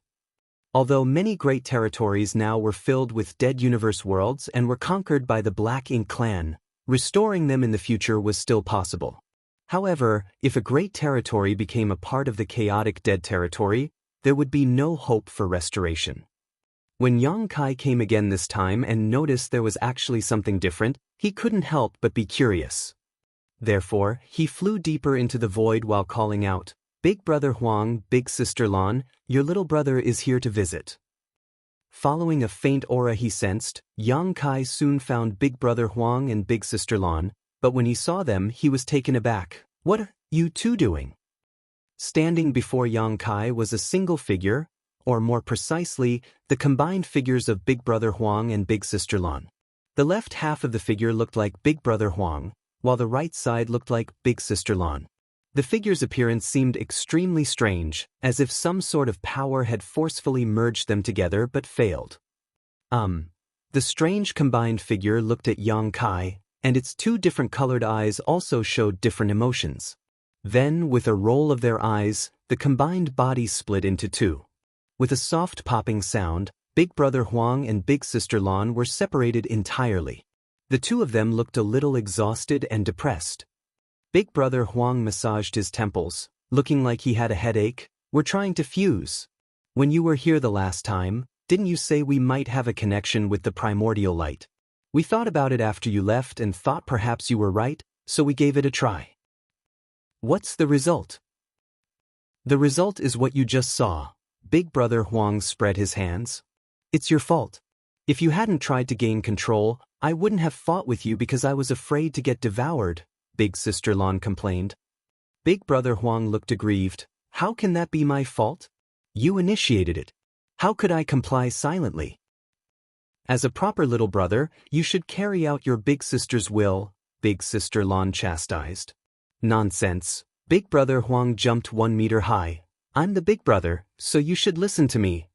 Although many great territories now were filled with dead universe worlds and were conquered by the Black Ink clan, restoring them in the future was still possible. However, if a great territory became a part of the chaotic dead territory, there would be no hope for restoration. When Yang Kai came again this time and noticed there was actually something different, he couldn't help but be curious. Therefore, he flew deeper into the void while calling out, "Big brother Huang, big sister Lan, your little brother is here to visit." Following a faint aura he sensed, Yang Kai soon found big brother Huang and big sister Lan, but when he saw them he was taken aback. "What are you two doing?" Standing before Yang Kai was a single figure, or more precisely, the combined figures of big brother Huang and big sister Lan. The left half of the figure looked like big brother Huang, while the right side looked like big sister Lan. The figure's appearance seemed extremely strange, as if some sort of power had forcefully merged them together but failed. The strange combined figure looked at Yang Kai, and its two different colored eyes also showed different emotions. Then, with a roll of their eyes, the combined bodies split into two. With a soft popping sound, big brother Huang and big sister Lan were separated entirely. The two of them looked a little exhausted and depressed. Big brother Huang massaged his temples, looking like he had a headache. "We're trying to fuse. When you were here the last time, didn't you say we might have a connection with the primordial light? We thought about it after you left and thought perhaps you were right, so we gave it a try. What's the result?" "The result is what you just saw." Big brother Huang spread his hands. "It's your fault. If you hadn't tried to gain control, I wouldn't have fought with you because I was afraid to get devoured," big sister Lan complained. Big brother Huang looked aggrieved. "How can that be my fault? You initiated it. How could I comply silently? As a proper little brother, you should carry out your big sister's will," big sister Lan chastised. "Nonsense." Big brother Huang jumped 1 meter high. "I'm the big brother, so you should listen to me."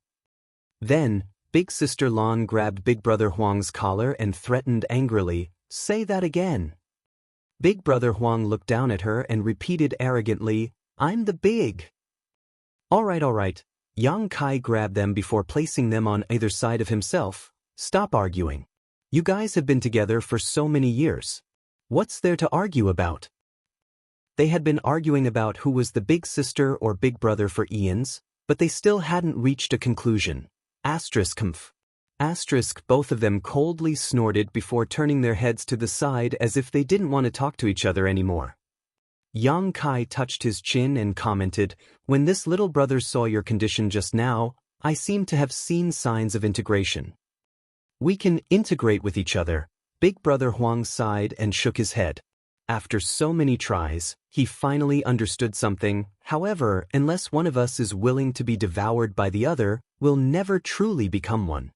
Then, big sister Lan grabbed big brother Huang's collar and threatened angrily, "Say that again." Big brother Huang looked down at her and repeated arrogantly, "I'm the big." All right. Yang Kai grabbed them before placing them on either side of himself. "Stop arguing. You guys have been together for so many years. What's there to argue about?" They had been arguing about who was the big sister or big brother for eons, but they still hadn't reached a conclusion. *Comph. Both of them coldly snorted before turning their heads to the side as if they didn't want to talk to each other anymore. Yang Kai touched his chin and commented, "When this little brother saw your condition just now, I seem to have seen signs of integration. We can integrate with each other." Big brother Huang sighed and shook his head. After so many tries, he finally understood something. "However, unless one of us is willing to be devoured by the other, we'll never truly become one."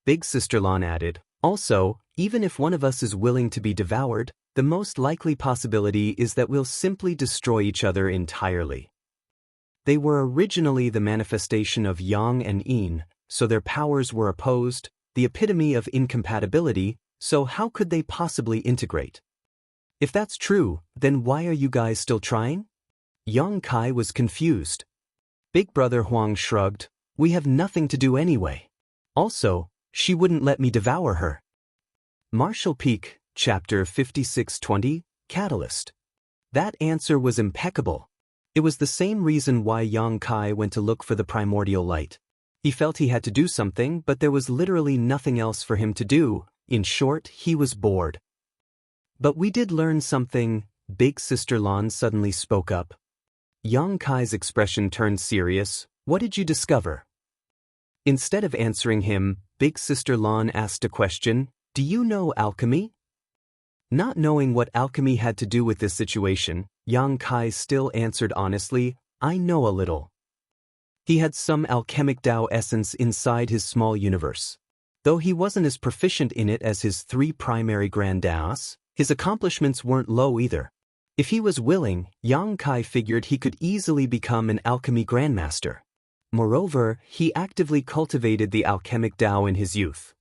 Big sister Lan added, "Also, even if one of us is willing to be devoured, the most likely possibility is that we'll simply destroy each other entirely." They were originally the manifestation of Yang and Yin, so their powers were opposed, the epitome of incompatibility, so how could they possibly integrate? If that's true, then why are you guys still trying? Yang Kai was confused. Big brother Huang shrugged, "We have nothing to do anyway. Also, she wouldn't let me devour her." Martial Peak, Chapter 5620, Catalyst. That answer was impeccable. It was the same reason why Yang Kai went to look for the primordial light. He felt he had to do something, but there was literally nothing else for him to do. In short, he was bored. "But we did learn something," big sister Lan suddenly spoke up. Yang Kai's expression turned serious. "What did you discover?" Instead of answering him, big sister Lan asked a question, "Do you know alchemy?" Not knowing what alchemy had to do with this situation, Yang Kai still answered honestly, "I know a little." He had some alchemic Tao essence inside his small universe. Though he wasn't as proficient in it as his 3 primary grand Taos, his accomplishments weren't low either. If he was willing, Yang Kai figured he could easily become an alchemy grandmaster. Moreover, he actively cultivated the alchemic Tao in his youth.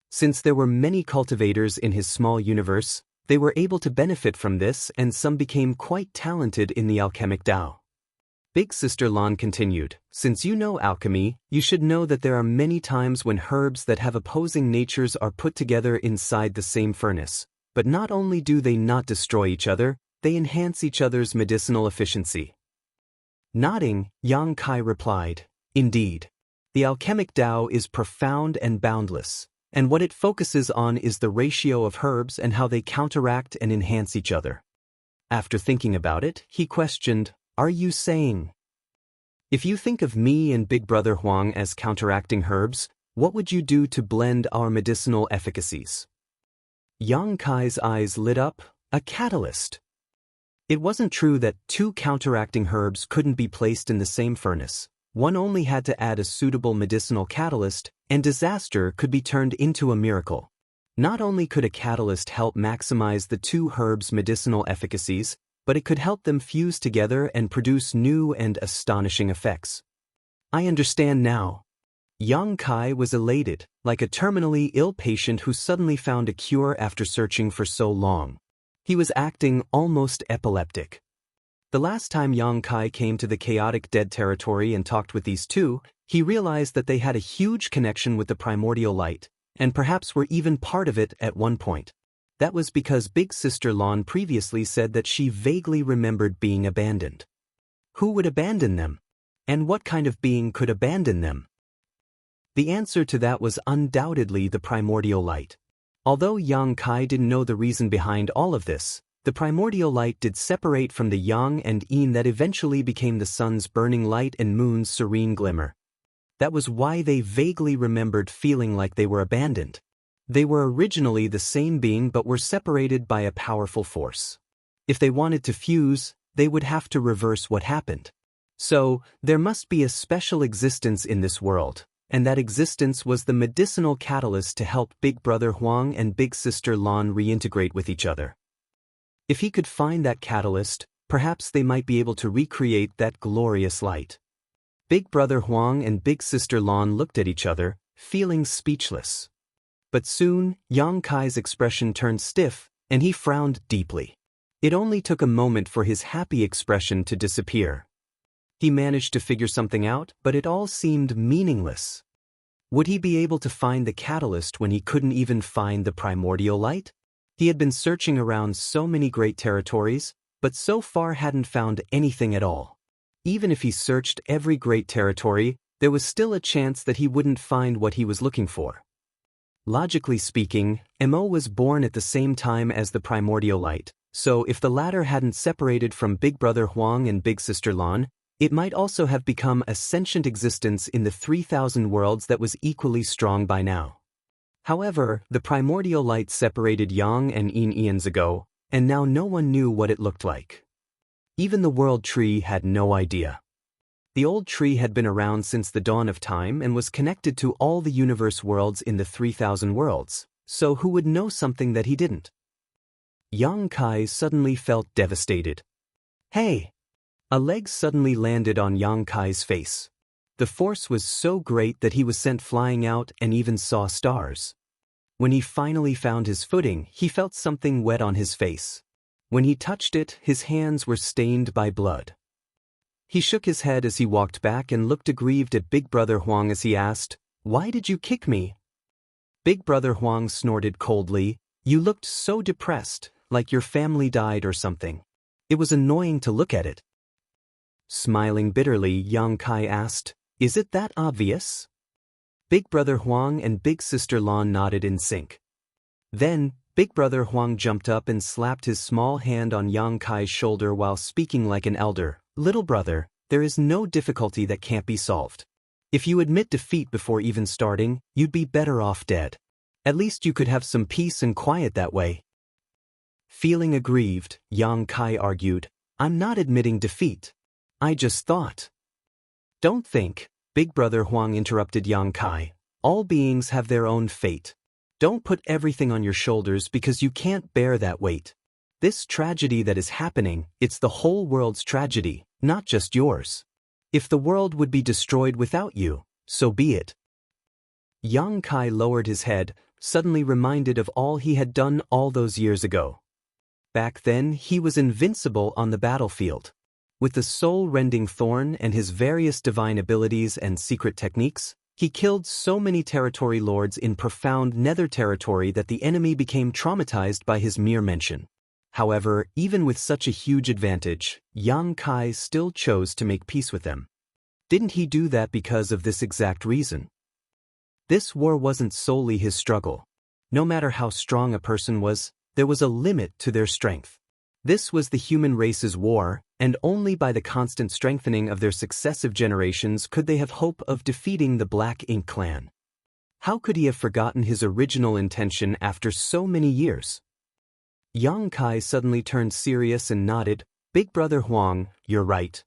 Since there were many cultivators in his small universe, they were able to benefit from this, and some became quite talented in the alchemic Tao. Big Sister Lan continued, "Since you know alchemy, you should know that there are many times when herbs that have opposing natures are put together inside the same furnace. But not only do they not destroy each other, they enhance each other's medicinal efficiency." Nodding, Yang Kai replied, "Indeed. The alchemic Tao is profound and boundless, and what it focuses on is the ratio of herbs and how they counteract and enhance each other." After thinking about it, he questioned, "Are you saying, if you think of me and Big Brother Huang as counteracting herbs, what would you do to blend our medicinal efficacies?" Yang Kai's eyes lit up. "A catalyst." It wasn't true that two counteracting herbs couldn't be placed in the same furnace. One only had to add a suitable medicinal catalyst, and disaster could be turned into a miracle. Not only could a catalyst help maximize the two herbs' medicinal efficacies, but it could help them fuse together and produce new and astonishing effects. "I understand now." Yang Kai was elated, like a terminally ill patient who suddenly found a cure after searching for so long. He was acting almost epileptic. The last time Yang Kai came to the chaotic dead territory and talked with these two, he realized that they had a huge connection with the primordial light, and perhaps were even part of it at one point. That was because Big Sister Lan previously said that she vaguely remembered being abandoned. Who would abandon them? And what kind of being could abandon them? The answer to that was undoubtedly the primordial light. Although Yang Kai didn't know the reason behind all of this, the primordial light did separate from the yang and yin that eventually became the sun's burning light and moon's serene glimmer. That was why they vaguely remembered feeling like they were abandoned. They were originally the same being but were separated by a powerful force. If they wanted to fuse, they would have to reverse what happened. So, there must be a special existence in this world, and that existence was the medicinal catalyst to help Big Brother Huang and Big Sister Lan reintegrate with each other. If he could find that catalyst, perhaps they might be able to recreate that glorious light. Big Brother Huang and Big Sister Lan looked at each other, feeling speechless. But soon, Yang Kai's expression turned stiff, and he frowned deeply. It only took a moment for his happy expression to disappear. He managed to figure something out, but it all seemed meaningless. Would he be able to find the catalyst when he couldn't even find the primordial light? He had been searching around so many great territories, but so far hadn't found anything at all. Even if he searched every great territory, there was still a chance that he wouldn't find what he was looking for. Logically speaking, Mo was born at the same time as the primordial light, so if the latter hadn't separated from Big Brother Huang and Big Sister Lan, it might also have become a sentient existence in the 3,000 worlds that was equally strong by now. However, the primordial light separated yang and yin eons ago, and now no one knew what it looked like. Even the world tree had no idea. The old tree had been around since the dawn of time and was connected to all the universe worlds in the 3,000 worlds, so who would know something that he didn't? Yang Kai suddenly felt devastated. "Hey!" A leg suddenly landed on Yang Kai's face. The force was so great that he was sent flying out and even saw stars. When he finally found his footing, he felt something wet on his face. When he touched it, his hands were stained by blood. He shook his head as he walked back and looked aggrieved at Big Brother Huang as he asked, "Why did you kick me?" Big Brother Huang snorted coldly, "You looked so depressed, like your family died or something. It was annoying to look at it." Smiling bitterly, Yang Kai asked, "Is it that obvious?" Big Brother Huang and Big Sister Lan nodded in sync. Then, Big Brother Huang jumped up and slapped his small hand on Yang Kai's shoulder while speaking like an elder. "Little brother, there is no difficulty that can't be solved. If you admit defeat before even starting, you'd be better off dead. At least you could have some peace and quiet that way." Feeling aggrieved, Yang Kai argued, "I'm not admitting defeat. I just thought." "Don't think," Big Brother Huang interrupted Yang Kai. "All beings have their own fate. Don't put everything on your shoulders because you can't bear that weight. This tragedy that is happening, it's the whole world's tragedy, not just yours. If the world would be destroyed without you, so be it. Yang Kai lowered his head, suddenly reminded of all he had done all those years ago. Back then, he was invincible on the battlefield. With the soul-rending thorn and his various divine abilities and secret techniques, he killed so many territory lords in profound nether territory that the enemy became traumatized by his mere mention. However, even with such a huge advantage, Yang Kai still chose to make peace with them. Didn't he do that because of this exact reason? This war wasn't solely his struggle. No matter how strong a person was, there was a limit to their strength. This was the human race's war, and only by the constant strengthening of their successive generations could they have hope of defeating the Black Ink clan. How could he have forgotten his original intention after so many years? Yang Kai suddenly turned serious and nodded. Big Brother Huang, you're right.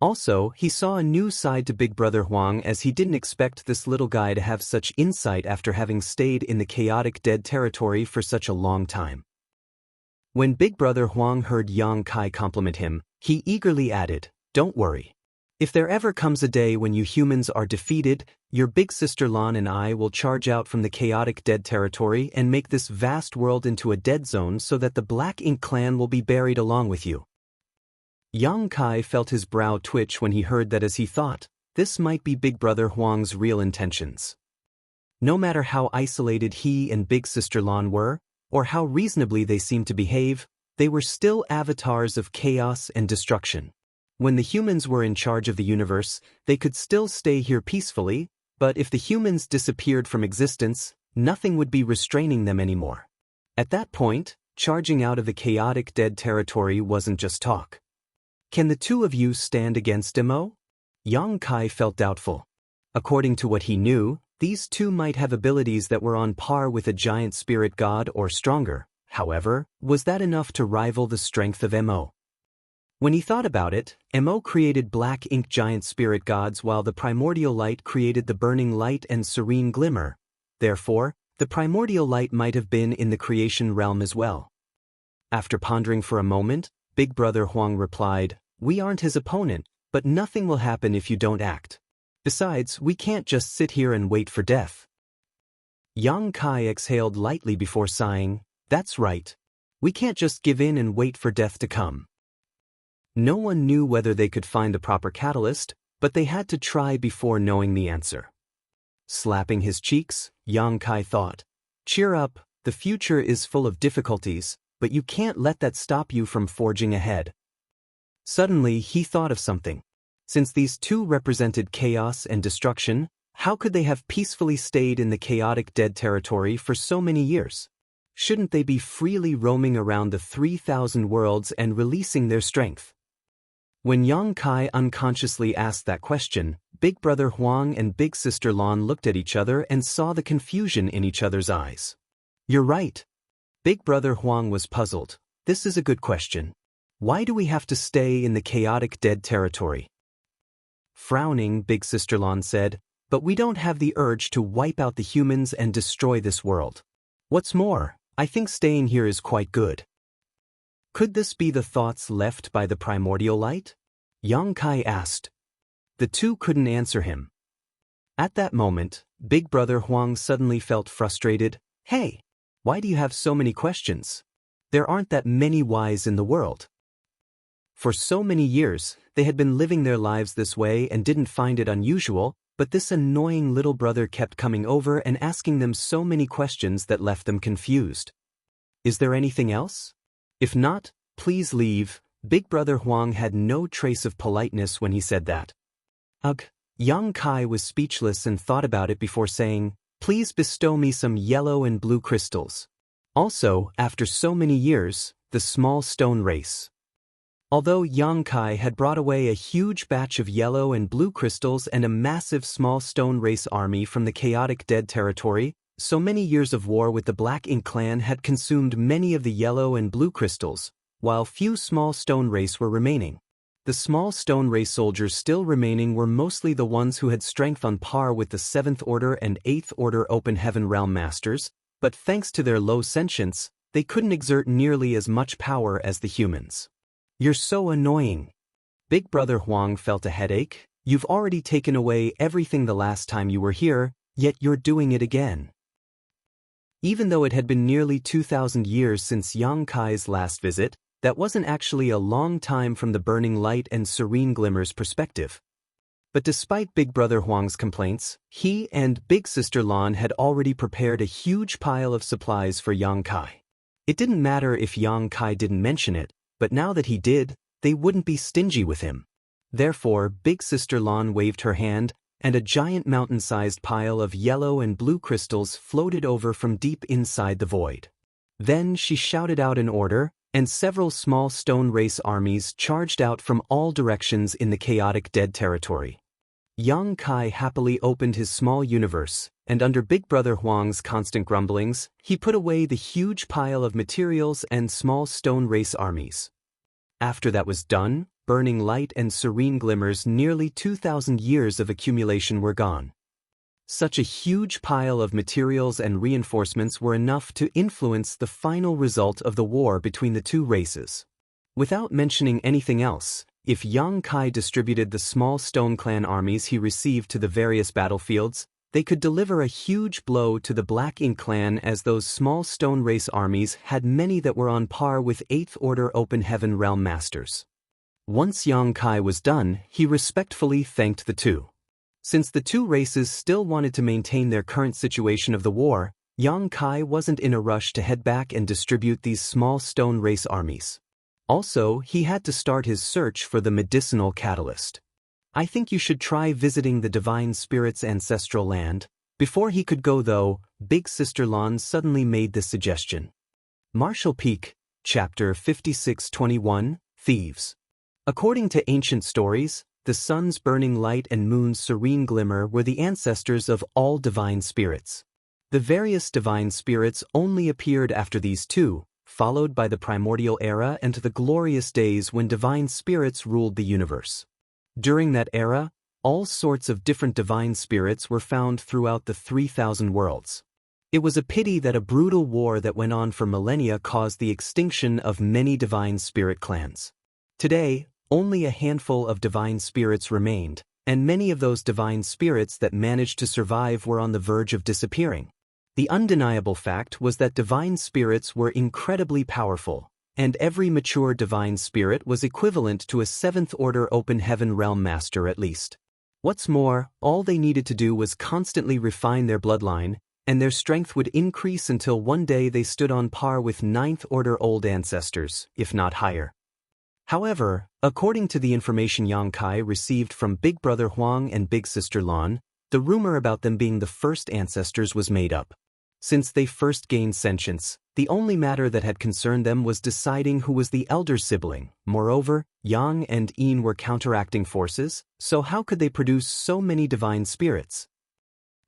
Also, he saw a new side to Big Brother Huang as he didn't expect this little guy to have such insight after having stayed in the chaotic dead territory for such a long time. When Big Brother Huang heard Yang Kai compliment him, he eagerly added, "Don't worry. If there ever comes a day when you humans are defeated, your big sister Lan and I will charge out from the chaotic dead territory and make this vast world into a dead zone so that the Black Ink clan will be buried along with you." Yang Kai felt his brow twitch when he heard that, as he thought, this might be Big Brother Huang's real intentions. No matter how isolated he and Big Sister Lan were, or how reasonably they seemed to behave, they were still avatars of chaos and destruction. When the humans were in charge of the universe, they could still stay here peacefully, but if the humans disappeared from existence, nothing would be restraining them anymore. At that point, charging out of the chaotic dead territory wasn't just talk. Can the two of you stand against Mo? Yang Kai felt doubtful. According to what he knew, these two might have abilities that were on par with a giant spirit god or stronger. However, was that enough to rival the strength of Mo? When he thought about it, Mo created black ink giant spirit gods while the primordial light created the burning light and serene glimmer. Therefore, the primordial light might have been in the creation realm as well. After pondering for a moment, Big Brother Huang replied, "We aren't his opponent, but nothing will happen if you don't act. Besides, we can't just sit here and wait for death." Yang Kai exhaled lightly before sighing, "That's right. We can't just give in and wait for death to come." No one knew whether they could find the proper catalyst, but they had to try before knowing the answer. Slapping his cheeks, Yang Kai thought, "Cheer up, the future is full of difficulties, but you can't let that stop you from forging ahead." Suddenly, he thought of something. Since these two represented chaos and destruction, how could they have peacefully stayed in the chaotic dead territory for so many years? Shouldn't they be freely roaming around the 3,000 worlds and releasing their strength? When Yang Kai unconsciously asked that question, Big Brother Huang and Big Sister Lan looked at each other and saw the confusion in each other's eyes. "You're right." Big Brother Huang was puzzled. "This is a good question. Why do we have to stay in the chaotic dead territory?" Frowning, Big Sister Lan said, "But we don't have the urge to wipe out the humans and destroy this world. What's more, I think staying here is quite good." Could this be the thoughts left by the primordial light? Yang Kai asked. The two couldn't answer him. At that moment, Big Brother Huang suddenly felt frustrated. "Hey, why do you have so many questions? There aren't that many whys in the world." For so many years, they had been living their lives this way and didn't find it unusual, but this annoying little brother kept coming over and asking them so many questions that left them confused. "Is there anything else? If not, please leave." Big Brother Huang had no trace of politeness when he said that. Ugh. Yang Kai was speechless and thought about it before saying, "Please bestow me some yellow and blue crystals. Also, after so many years, the small stone race." Although Yang Kai had brought away a huge batch of yellow and blue crystals and a massive small stone race army from the chaotic dead territory, so many years of war with the Black Ink clan had consumed many of the yellow and blue crystals, while few small stone race were remaining. The small stone race soldiers still remaining were mostly the ones who had strength on par with the 7th Order and 8th Order Open Heaven Realm Masters, but thanks to their low sentience, they couldn't exert nearly as much power as the humans. "You're so annoying." Big Brother Huang felt a headache. "You've already taken away everything the last time you were here, yet you're doing it again." Even though it had been nearly 2,000 years since Yang Kai's last visit, that wasn't actually a long time from the burning light and serene glimmer's perspective. But despite Big Brother Huang's complaints, he and Big Sister Lan had already prepared a huge pile of supplies for Yang Kai. It didn't matter if Yang Kai didn't mention it, but now that he did, they wouldn't be stingy with him. Therefore, Big Sister Lan waved her hand, and a giant mountain-sized pile of yellow and blue crystals floated over from deep inside the void. Then she shouted out an order, and several small stone race armies charged out from all directions in the chaotic dead territory. Yang Kai happily opened his small universe, and under Big Brother Huang's constant grumblings, he put away the huge pile of materials and small stone race armies. After that was done, burning light and serene glimmers, nearly 2,000 years of accumulation were gone. Such a huge pile of materials and reinforcements were enough to influence the final result of the war between the two races. Without mentioning anything else, if Yang Kai distributed the small Stone Clan armies he received to the various battlefields, they could deliver a huge blow to the Black Ink Clan, as those small stone race armies had many that were on par with 8th Order Open Heaven Realm Masters. Once Yang Kai was done, he respectfully thanked the two. Since the two races still wanted to maintain their current situation of the war, Yang Kai wasn't in a rush to head back and distribute these small stone race armies. Also, he had to start his search for the medicinal catalyst. "I think you should try visiting the Divine Spirit's ancestral land." Before he could go though, Big Sister Lan suddenly made this suggestion. Martial Peak, Chapter 5621, Thieves. According to ancient stories, the sun's burning light and moon's serene glimmer were the ancestors of all divine spirits. The various divine spirits only appeared after these two, followed by the primordial era and the glorious days when divine spirits ruled the universe. During that era, all sorts of different divine spirits were found throughout the 3,000 worlds. It was a pity that a brutal war that went on for millennia caused the extinction of many divine spirit clans. Today, only a handful of divine spirits remained, and many of those divine spirits that managed to survive were on the verge of disappearing. The undeniable fact was that divine spirits were incredibly powerful, and every mature divine spirit was equivalent to a 7th Order Open Heaven Realm Master at least. What's more, all they needed to do was constantly refine their bloodline, and their strength would increase until one day they stood on par with 9th Order Old Ancestors, if not higher. However, according to the information Yang Kai received from Big Brother Huang and Big Sister Lan, the rumor about them being the first ancestors was made up. Since they first gained sentience, the only matter that had concerned them was deciding who was the elder sibling. Moreover, Yang and Yin were counteracting forces, so how could they produce so many divine spirits?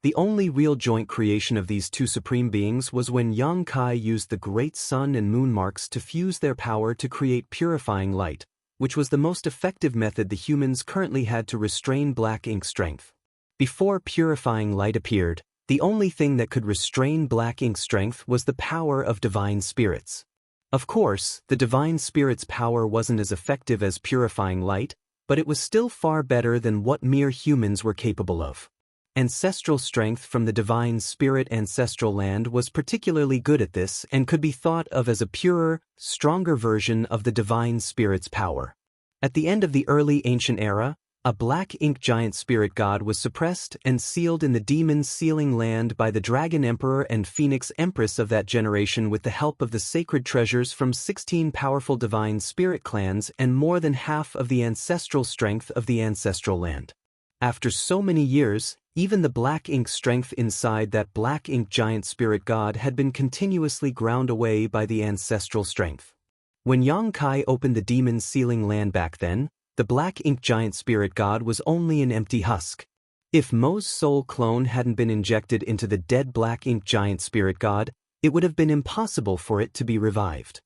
The only real joint creation of these two supreme beings was when Yang Kai used the great sun and moon marks to fuse their power to create purifying light, which was the most effective method the humans currently had to restrain black ink strength. Before purifying light appeared, the only thing that could restrain black ink strength was the power of divine spirits. Of course, the divine spirit's power wasn't as effective as purifying light, but it was still far better than what mere humans were capable of. Ancestral strength from the divine spirit ancestral land was particularly good at this and could be thought of as a purer, stronger version of the divine spirit's power. At the end of the early ancient era, a black ink giant spirit god was suppressed and sealed in the demon's sealing land by the Dragon Emperor and Phoenix Empress of that generation with the help of the sacred treasures from 16 powerful divine spirit clans and more than half of the ancestral strength of the ancestral land. After so many years, even the black ink strength inside that black ink giant spirit god had been continuously ground away by the ancestral strength. When Yang Kai opened the demon's sealing land back then, the black ink giant spirit god was only an empty husk. If Mo's soul clone hadn't been injected into the dead black ink giant spirit god, it would have been impossible for it to be revived.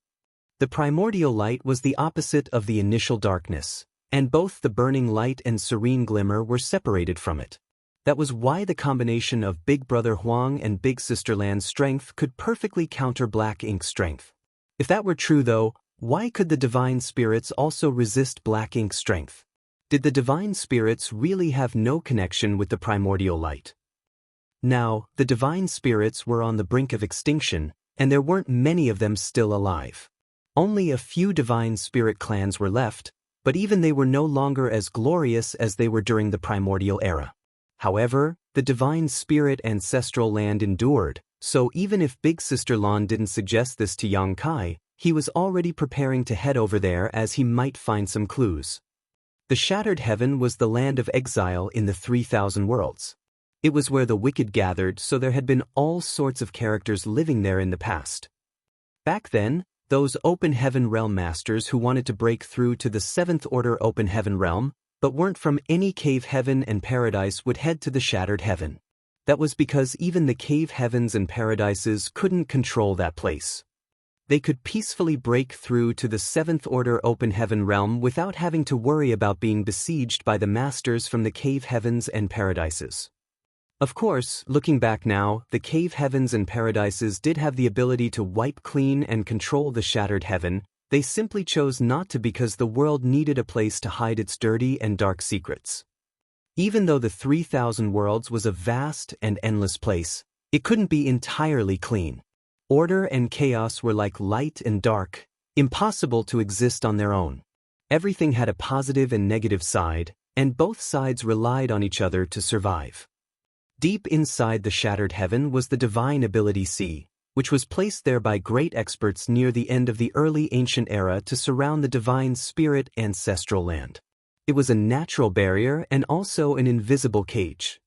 The primordial light was the opposite of the initial darkness, and both the burning light and serene glimmer were separated from it. That was why the combination of Big Brother Huang and Big Sister Lan's strength could perfectly counter Black Ink's strength. If that were true though, why could the divine spirits also resist Black Ink's strength? Did the divine spirits really have no connection with the primordial light? Now, the divine spirits were on the brink of extinction, and there weren't many of them still alive. Only a few divine spirit clans were left, but even they were no longer as glorious as they were during the primordial era. However, the divine spirit ancestral land endured, so even if Big Sister Lan didn't suggest this to Yang Kai, he was already preparing to head over there as he might find some clues. The Shattered Heaven was the land of exile in the 3,000 worlds. It was where the wicked gathered, so there had been all sorts of characters living there in the past. Back then, those Open Heaven Realm Masters who wanted to break through to the 7th Order Open Heaven Realm, but weren't from any cave heaven and paradise would head to the Shattered Heaven. That was because even the cave heavens and paradises couldn't control that place. They could peacefully break through to the 7th Order Open Heaven Realm without having to worry about being besieged by the masters from the cave heavens and paradises. Of course, looking back now, the cave heavens and paradises did have the ability to wipe clean and control the Shattered Heaven. They simply chose not to because the world needed a place to hide its dirty and dark secrets. Even though the 3,000 worlds was a vast and endless place, it couldn't be entirely clean. Order and chaos were like light and dark, impossible to exist on their own. Everything had a positive and negative side, and both sides relied on each other to survive. Deep inside the Shattered Heaven was the Divine Ability Sea, which was placed there by great experts near the end of the early ancient era to surround the divine spirit ancestral land. It was a natural barrier and also an invisible cage.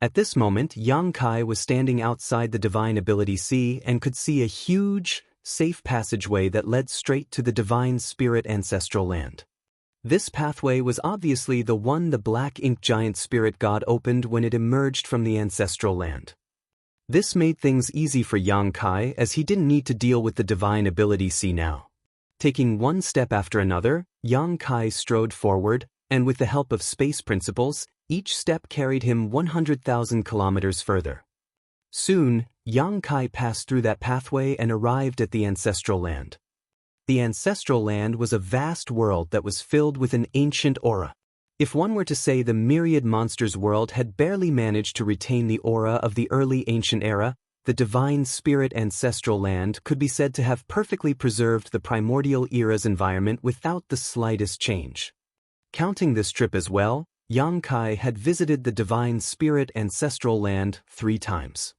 At this moment, Yang Kai was standing outside the Divine Ability Sea and could see a huge, safe passageway that led straight to the divine spirit ancestral land. This pathway was obviously the one the Black Ink Giant Spirit God opened when it emerged from the ancestral land. This made things easy for Yang Kai as he didn't need to deal with the Divine Ability Sea now. Taking one step after another, Yang Kai strode forward, and with the help of space principles, each step carried him 100,000 kilometers further. Soon, Yang Kai passed through that pathway and arrived at the ancestral land. The ancestral land was a vast world that was filled with an ancient aura. If one were to say the myriad monsters world had barely managed to retain the aura of the early ancient era, the divine spirit ancestral land could be said to have perfectly preserved the primordial era's environment without the slightest change. Counting this trip as well, Yang Kai had visited the divine spirit ancestral land 3 times.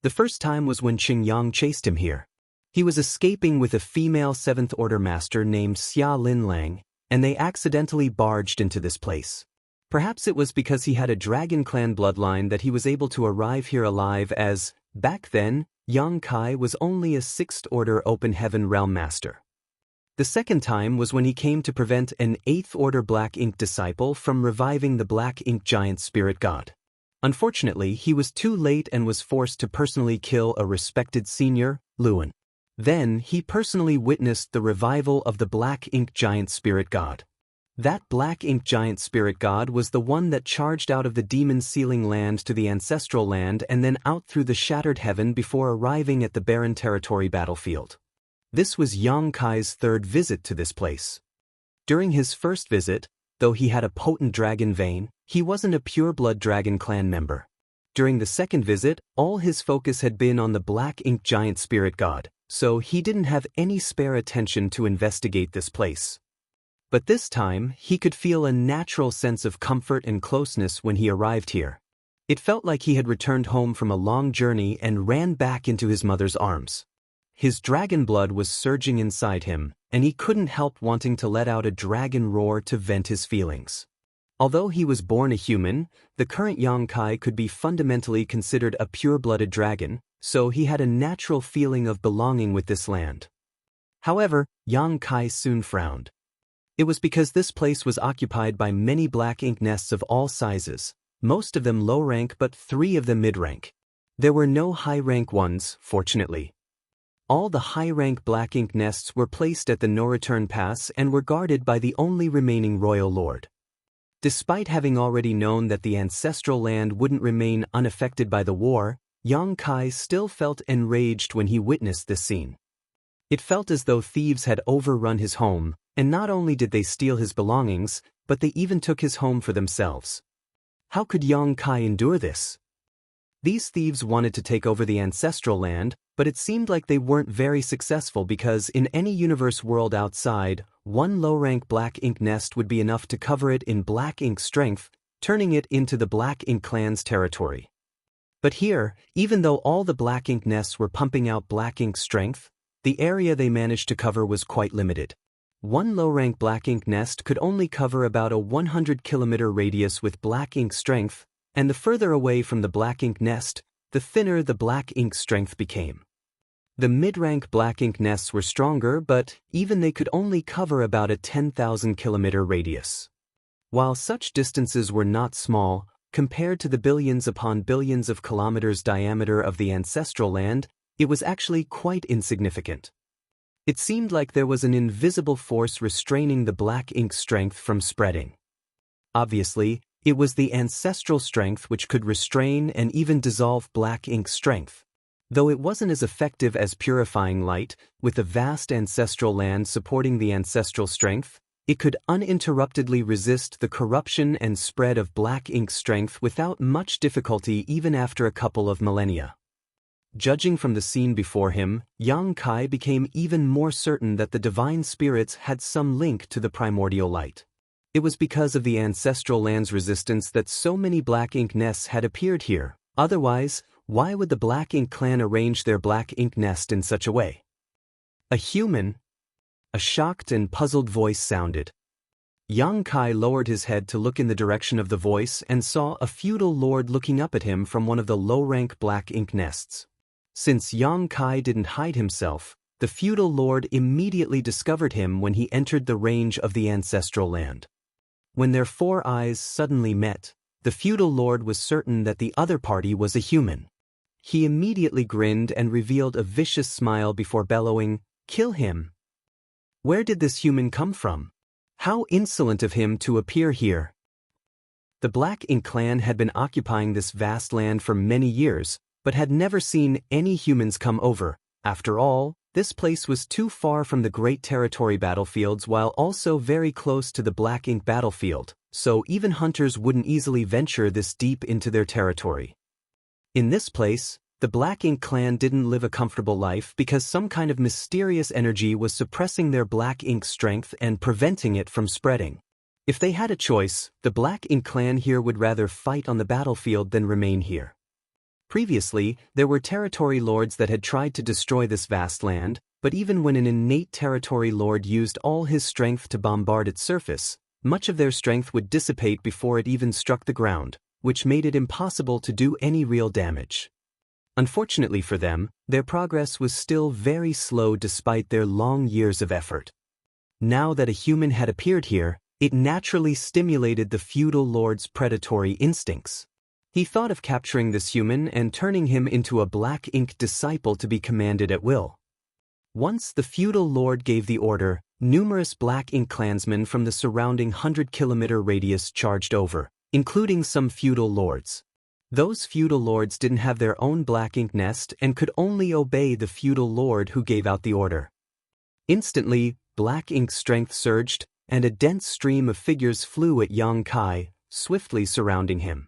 The first time was when Qing Yang chased him here. He was escaping with a female 7th Order Master named Xia Lin Lang, and they accidentally barged into this place. Perhaps it was because he had a Dragon Clan bloodline that he was able to arrive here alive as, back then, Yang Kai was only a 6th Order Open Heaven Realm Master. The second time was when he came to prevent an 8th Order Black Ink disciple from reviving the Black Ink Giant Spirit God. Unfortunately, he was too late and was forced to personally kill a respected senior, Luan. Then, he personally witnessed the revival of the Black Ink Giant Spirit God. That Black Ink Giant Spirit God was the one that charged out of the Demon Sealing Land to the Ancestral Land and then out through the Shattered Heaven before arriving at the Barren Territory battlefield. This was Yang Kai's 3rd visit to this place. During his first visit, though he had a potent dragon vein, he wasn't a pure-blood Dragon Clan member. During the second visit, all his focus had been on the Black Ink Giant Spirit God, so he didn't have any spare attention to investigate this place. But this time, he could feel a natural sense of comfort and closeness when he arrived here. It felt like he had returned home from a long journey and ran back into his mother's arms. His dragon blood was surging inside him, and he couldn't help wanting to let out a dragon roar to vent his feelings. Although he was born a human, the current Yang Kai could be fundamentally considered a pure-blooded dragon, so he had a natural feeling of belonging with this land. However, Yang Kai soon frowned. It was because this place was occupied by many black ink nests of all sizes, most of them low rank but 3 of them mid-rank. There were no high-rank ones, fortunately. All the high-rank black ink nests were placed at the no-return pass and were guarded by the only remaining royal lord. Despite having already known that the ancestral land wouldn't remain unaffected by the war, Yang Kai still felt enraged when he witnessed this scene. It felt as though thieves had overrun his home, and not only did they steal his belongings, but they even took his home for themselves. How could Yang Kai endure this? These thieves wanted to take over the ancestral land, but it seemed like they weren't very successful because in any universe world outside, one low-rank black ink nest would be enough to cover it in black ink strength, turning it into the Black Ink clan's territory. But here, even though all the black ink nests were pumping out black ink strength, the area they managed to cover was quite limited. One low-rank black ink nest could only cover about a 100-kilometer radius with black ink strength, and the further away from the black ink nest, the thinner the black ink strength became. The mid-rank black ink nests were stronger, but even they could only cover about a 10,000-kilometer radius. While such distances were not small, compared to the billions upon billions of kilometers diameter of the ancestral land, it was actually quite insignificant. It seemed like there was an invisible force restraining the black ink strength from spreading. Obviously, it was the ancestral strength which could restrain and even dissolve black ink strength. Though it wasn't as effective as purifying light, with the vast ancestral land supporting the ancestral strength, it could uninterruptedly resist the corruption and spread of black ink strength without much difficulty even after a couple of millennia. Judging from the scene before him, Yang Kai became even more certain that the divine spirits had some link to the primordial light. It was because of the ancestral land's resistance that so many black ink nests had appeared here. Otherwise, why would the Black Ink clan arrange their black ink nest in such a way? A human? A shocked and puzzled voice sounded. Yang Kai lowered his head to look in the direction of the voice and saw a feudal lord looking up at him from one of the low-rank black ink nests. Since Yang Kai didn't hide himself, the feudal lord immediately discovered him when he entered the range of the ancestral land. When their four eyes suddenly met, the feudal lord was certain that the other party was a human. He immediately grinned and revealed a vicious smile before bellowing, "Kill him!" Where did this human come from? How insolent of him to appear here! The Black Ink clan had been occupying this vast land for many years, but had never seen any humans come over. After all, this place was too far from the Great Territory battlefields while also very close to the Black Ink battlefield, so even hunters wouldn't easily venture this deep into their territory. In this place, the Black Ink clan didn't live a comfortable life because some kind of mysterious energy was suppressing their black ink strength and preventing it from spreading. If they had a choice, the Black Ink clan here would rather fight on the battlefield than remain here. Previously, there were territory lords that had tried to destroy this vast land, but even when an innate territory lord used all his strength to bombard its surface, much of their strength would dissipate before it even struck the ground, which made it impossible to do any real damage. Unfortunately for them, their progress was still very slow despite their long years of effort. Now that a human had appeared here, it naturally stimulated the feudal lord's predatory instincts. He thought of capturing this human and turning him into a Black Ink disciple to be commanded at will. Once the feudal lord gave the order, numerous Black Ink clansmen from the surrounding 100-kilometer radius charged over, including some feudal lords. Those feudal lords didn't have their own Black Ink nest and could only obey the feudal lord who gave out the order. Instantly, Black Ink strength surged, and a dense stream of figures flew at Yang Kai, swiftly surrounding him.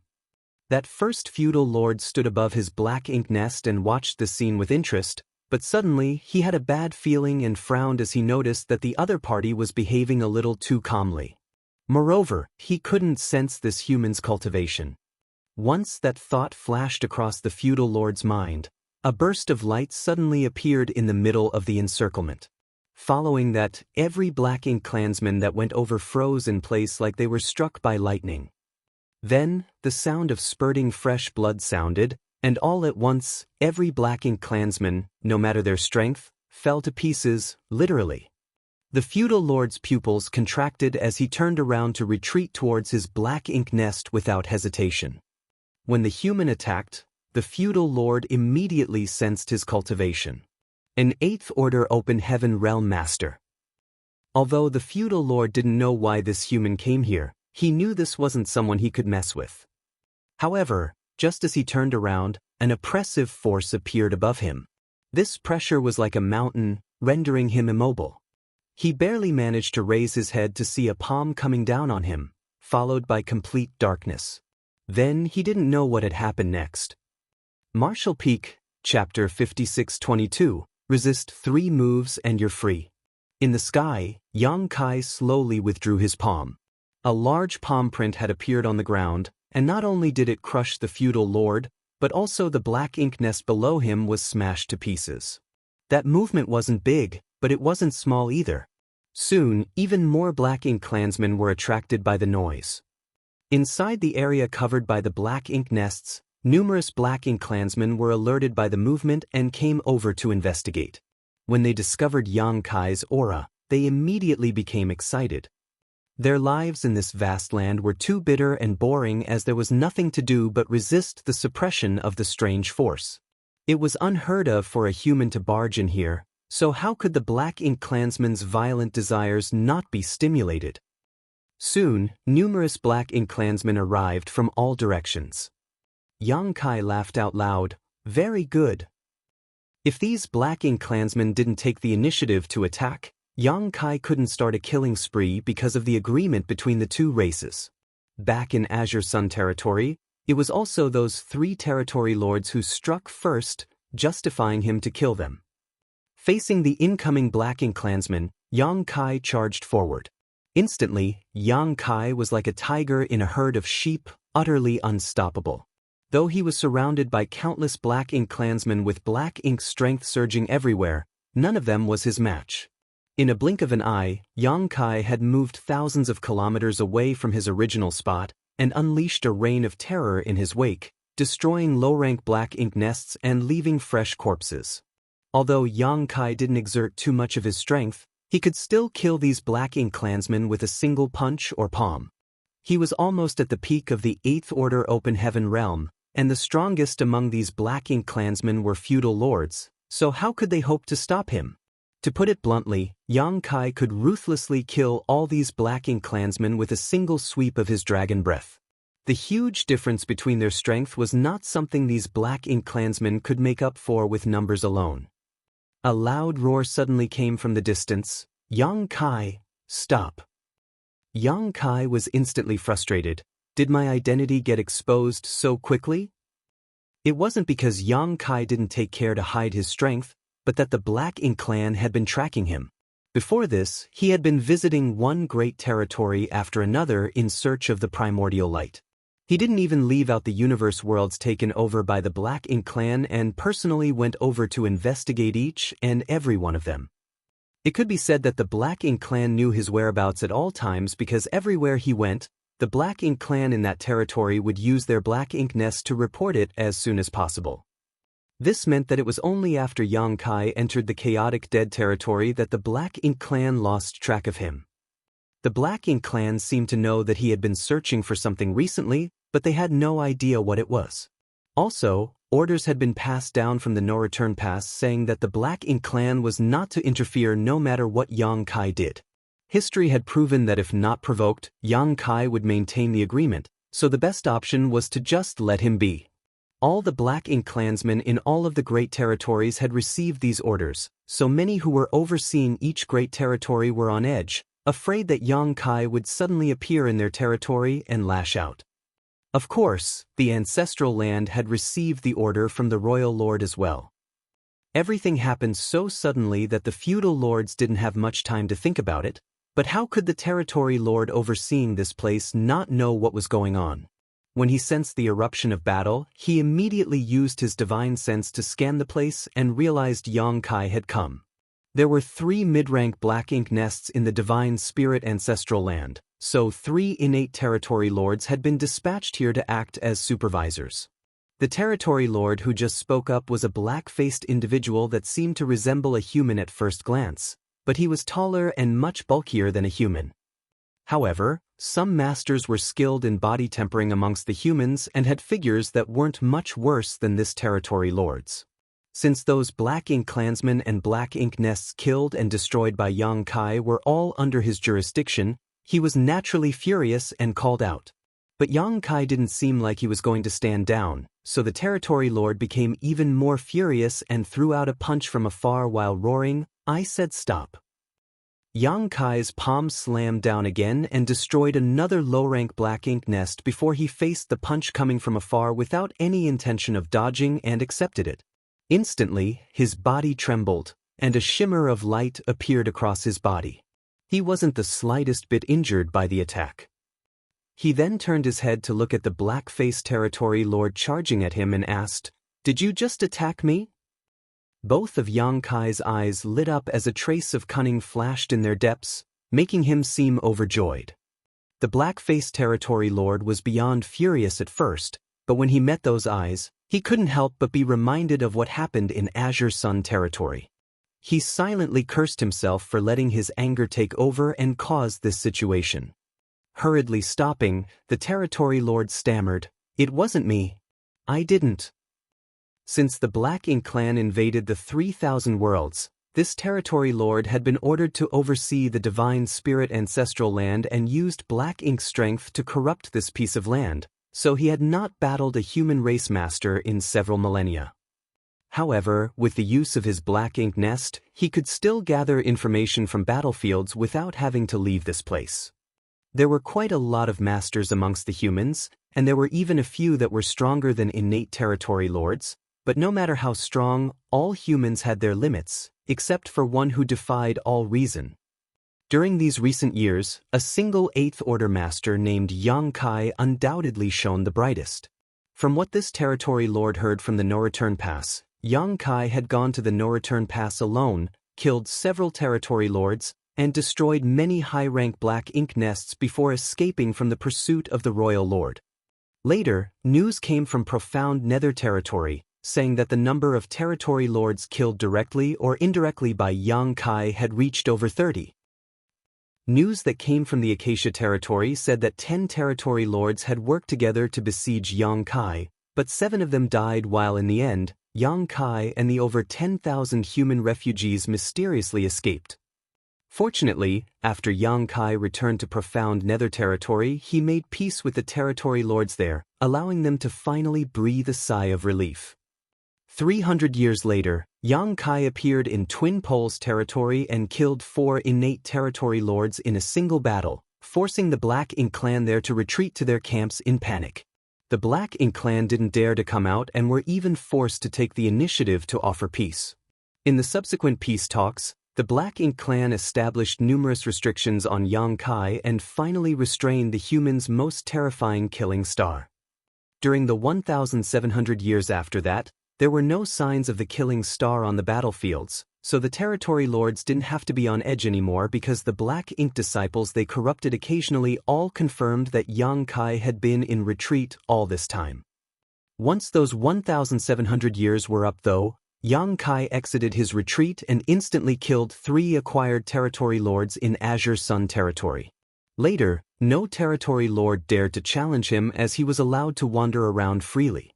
That first feudal lord stood above his Black Ink nest and watched the scene with interest, but suddenly he had a bad feeling and frowned as he noticed that the other party was behaving a little too calmly. Moreover, he couldn't sense this human's cultivation. Once that thought flashed across the feudal lord's mind, a burst of light suddenly appeared in the middle of the encirclement. Following that, every Black Ink clansman that went over froze in place like they were struck by lightning. Then, the sound of spurting fresh blood sounded, and all at once, every Black Ink clansman, no matter their strength, fell to pieces, literally. The feudal lord's pupils contracted as he turned around to retreat towards his Black Ink nest without hesitation. When the human attacked, the feudal lord immediately sensed his cultivation. An 8th Order Open Heaven Realm Master. Although the feudal lord didn't know why this human came here, he knew this wasn't someone he could mess with. However, just as he turned around, an oppressive force appeared above him. This pressure was like a mountain, rendering him immobile. He barely managed to raise his head to see a palm coming down on him, followed by complete darkness. Then he didn't know what had happened next. Martial Peak, Chapter 5622, Resist 3 moves and you're free. In the sky, Yang Kai slowly withdrew his palm. A large palm print had appeared on the ground, and not only did it crush the feudal lord, but also the black ink nest below him was smashed to pieces. That movement wasn't big, but it wasn't small either. Soon, even more black ink clansmen were attracted by the noise. Inside the area covered by the black ink nests, numerous black ink clansmen were alerted by the movement and came over to investigate. When they discovered Yang Kai's aura, they immediately became excited. Their lives in this vast land were too bitter and boring as there was nothing to do but resist the suppression of the strange force. It was unheard of for a human to barge in here, so how could the Black Ink clansmen's violent desires not be stimulated? Soon, numerous Black Ink clansmen arrived from all directions. Yang Kai laughed out loud, "Very good." If these Black Ink clansmen didn't take the initiative to attack, Yang Kai couldn't start a killing spree because of the agreement between the two races. Back in Azure Sun territory, it was also those 3 territory lords who struck first, justifying him to kill them. Facing the incoming Black Ink clansmen, Yang Kai charged forward. Instantly, Yang Kai was like a tiger in a herd of sheep, utterly unstoppable. Though he was surrounded by countless Black Ink clansmen with Black Ink strength surging everywhere, none of them was his match. In a blink of an eye, Yang Kai had moved thousands of kilometers away from his original spot and unleashed a reign of terror in his wake, destroying low-rank Black Ink nests and leaving fresh corpses. Although Yang Kai didn't exert too much of his strength, he could still kill these Black Ink clansmen with a single punch or palm. He was almost at the peak of the 8th Order Open Heaven realm, and the strongest among these Black Ink clansmen were feudal lords, so how could they hope to stop him? To put it bluntly, Yang Kai could ruthlessly kill all these Black Ink clansmen with a single sweep of his dragon breath. The huge difference between their strength was not something these Black Ink clansmen could make up for with numbers alone. A loud roar suddenly came from the distance. "Yang Kai, stop!" Yang Kai was instantly frustrated. Did my identity get exposed so quickly? It wasn't because Yang Kai didn't take care to hide his strength, but that the Black Ink clan had been tracking him. Before this, he had been visiting one great territory after another in search of the primordial light. He didn't even leave out the universe worlds taken over by the Black Ink clan and personally went over to investigate each and every one of them. It could be said that the Black Ink clan knew his whereabouts at all times because everywhere he went, the Black Ink clan in that territory would use their Black Ink nest to report it as soon as possible. This meant that it was only after Yang Kai entered the chaotic dead territory that the Black Ink clan lost track of him. The Black Ink clan seemed to know that he had been searching for something recently, but they had no idea what it was. Also, orders had been passed down from the no-return pass saying that the Black Ink clan was not to interfere no matter what Yang Kai did. History had proven that if not provoked, Yang Kai would maintain the agreement, so the best option was to just let him be. All the Black Ink clansmen in all of the great territories had received these orders, so many who were overseeing each great territory were on edge, afraid that Yang Kai would suddenly appear in their territory and lash out. Of course, the ancestral land had received the order from the royal lord as well. Everything happened so suddenly that the feudal lords didn't have much time to think about it, but how could the territory lord overseeing this place not know what was going on? When he sensed the eruption of battle, he immediately used his divine sense to scan the place and realized Yang Kai had come. There were 3 mid-rank Black Ink nests in the divine spirit ancestral land, so 3 innate territory lords had been dispatched here to act as supervisors. The territory lord who just spoke up was a black-faced individual that seemed to resemble a human at first glance, but he was taller and much bulkier than a human. However, some masters were skilled in body tempering amongst the humans and had figures that weren't much worse than this territory lord's. Since those Black Ink clansmen and Black Ink nests killed and destroyed by Yang Kai were all under his jurisdiction, He was naturally furious and called out. But Yang Kai didn't seem like he was going to stand down, so the territory lord became even more furious and threw out a punch from afar while roaring, "I said stop." Yang Kai's palm slammed down again and destroyed another low-rank black ink nest before he faced the punch coming from afar without any intention of dodging and accepted it. Instantly, his body trembled, and a shimmer of light appeared across his body. He wasn't the slightest bit injured by the attack. He then turned his head to look at the black-faced territory lord charging at him and asked, "Did you just attack me?" Both of Yang Kai's eyes lit up as a trace of cunning flashed in their depths, making him seem overjoyed. The black-faced territory lord was beyond furious at first, but when he met those eyes, he couldn't help but be reminded of what happened in Azure Sun territory. He silently cursed himself for letting his anger take over and cause this situation. Hurriedly stopping, the territory lord stammered, "It wasn't me. I didn't." Since the Black Ink clan invaded the 3,000 worlds, this territory lord had been ordered to oversee the divine spirit ancestral land and used Black Ink's strength to corrupt this piece of land, so he had not battled a human race master in several millennia. However, with the use of his Black Ink nest, he could still gather information from battlefields without having to leave this place. There were quite a lot of masters amongst the humans, and there were even a few that were stronger than innate territory lords, but no matter how strong, all humans had their limits, except for one who defied all reason. During these recent years, a single 8th Order master named Yang Kai undoubtedly shone the brightest. From what this territory lord heard from the No-Return Pass, Yang Kai had gone to the No-Return Pass alone, killed several territory lords, and destroyed many high-rank Black Ink nests before escaping from the pursuit of the royal lord. Later, news came from Profound Nether territory, saying that the number of territory lords killed directly or indirectly by Yang Kai had reached over 30. News that came from the Acacia territory said that 10 territory lords had worked together to besiege Yang Kai, but 7 of them died while in the end, Yang Kai and the over 10,000 human refugees mysteriously escaped. Fortunately, after Yang Kai returned to Profound Nether territory, he made peace with the territory lords there, allowing them to finally breathe a sigh of relief. 300 years later, Yang Kai appeared in Twin Poles territory and killed 4 innate territory lords in a single battle, forcing the Black Ink clan there to retreat to their camps in panic. The Black Ink clan didn't dare to come out and were even forced to take the initiative to offer peace. In the subsequent peace talks, the Black Ink clan established numerous restrictions on Yang Kai and finally restrained the humans' most terrifying killing star. During the 1,700 years after that, there were no signs of the killing star on the battlefields, so the territory lords didn't have to be on edge anymore because the Black Ink disciples they corrupted occasionally all confirmed that Yang Kai had been in retreat all this time. Once those 1,700 years were up though, Yang Kai exited his retreat and instantly killed 3 acquired territory lords in Azure Sun territory. Later, no territory lord dared to challenge him as he was allowed to wander around freely.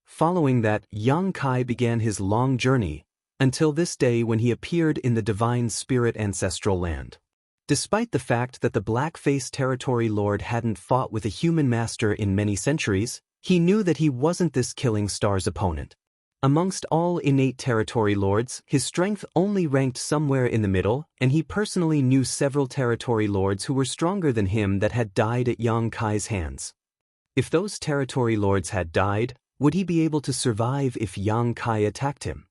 Following that, Yang Kai began his long journey, until this day when he appeared in the divine spirit ancestral land. Despite the fact that the black-faced territory lord hadn't fought with a human master in many centuries, he knew that he wasn't this killing star's opponent. Amongst all innate territory lords, his strength only ranked somewhere in the middle, and he personally knew several territory lords who were stronger than him that had died at Yang Kai's hands. If those territory lords had died, would he be able to survive if Yang Kai attacked him?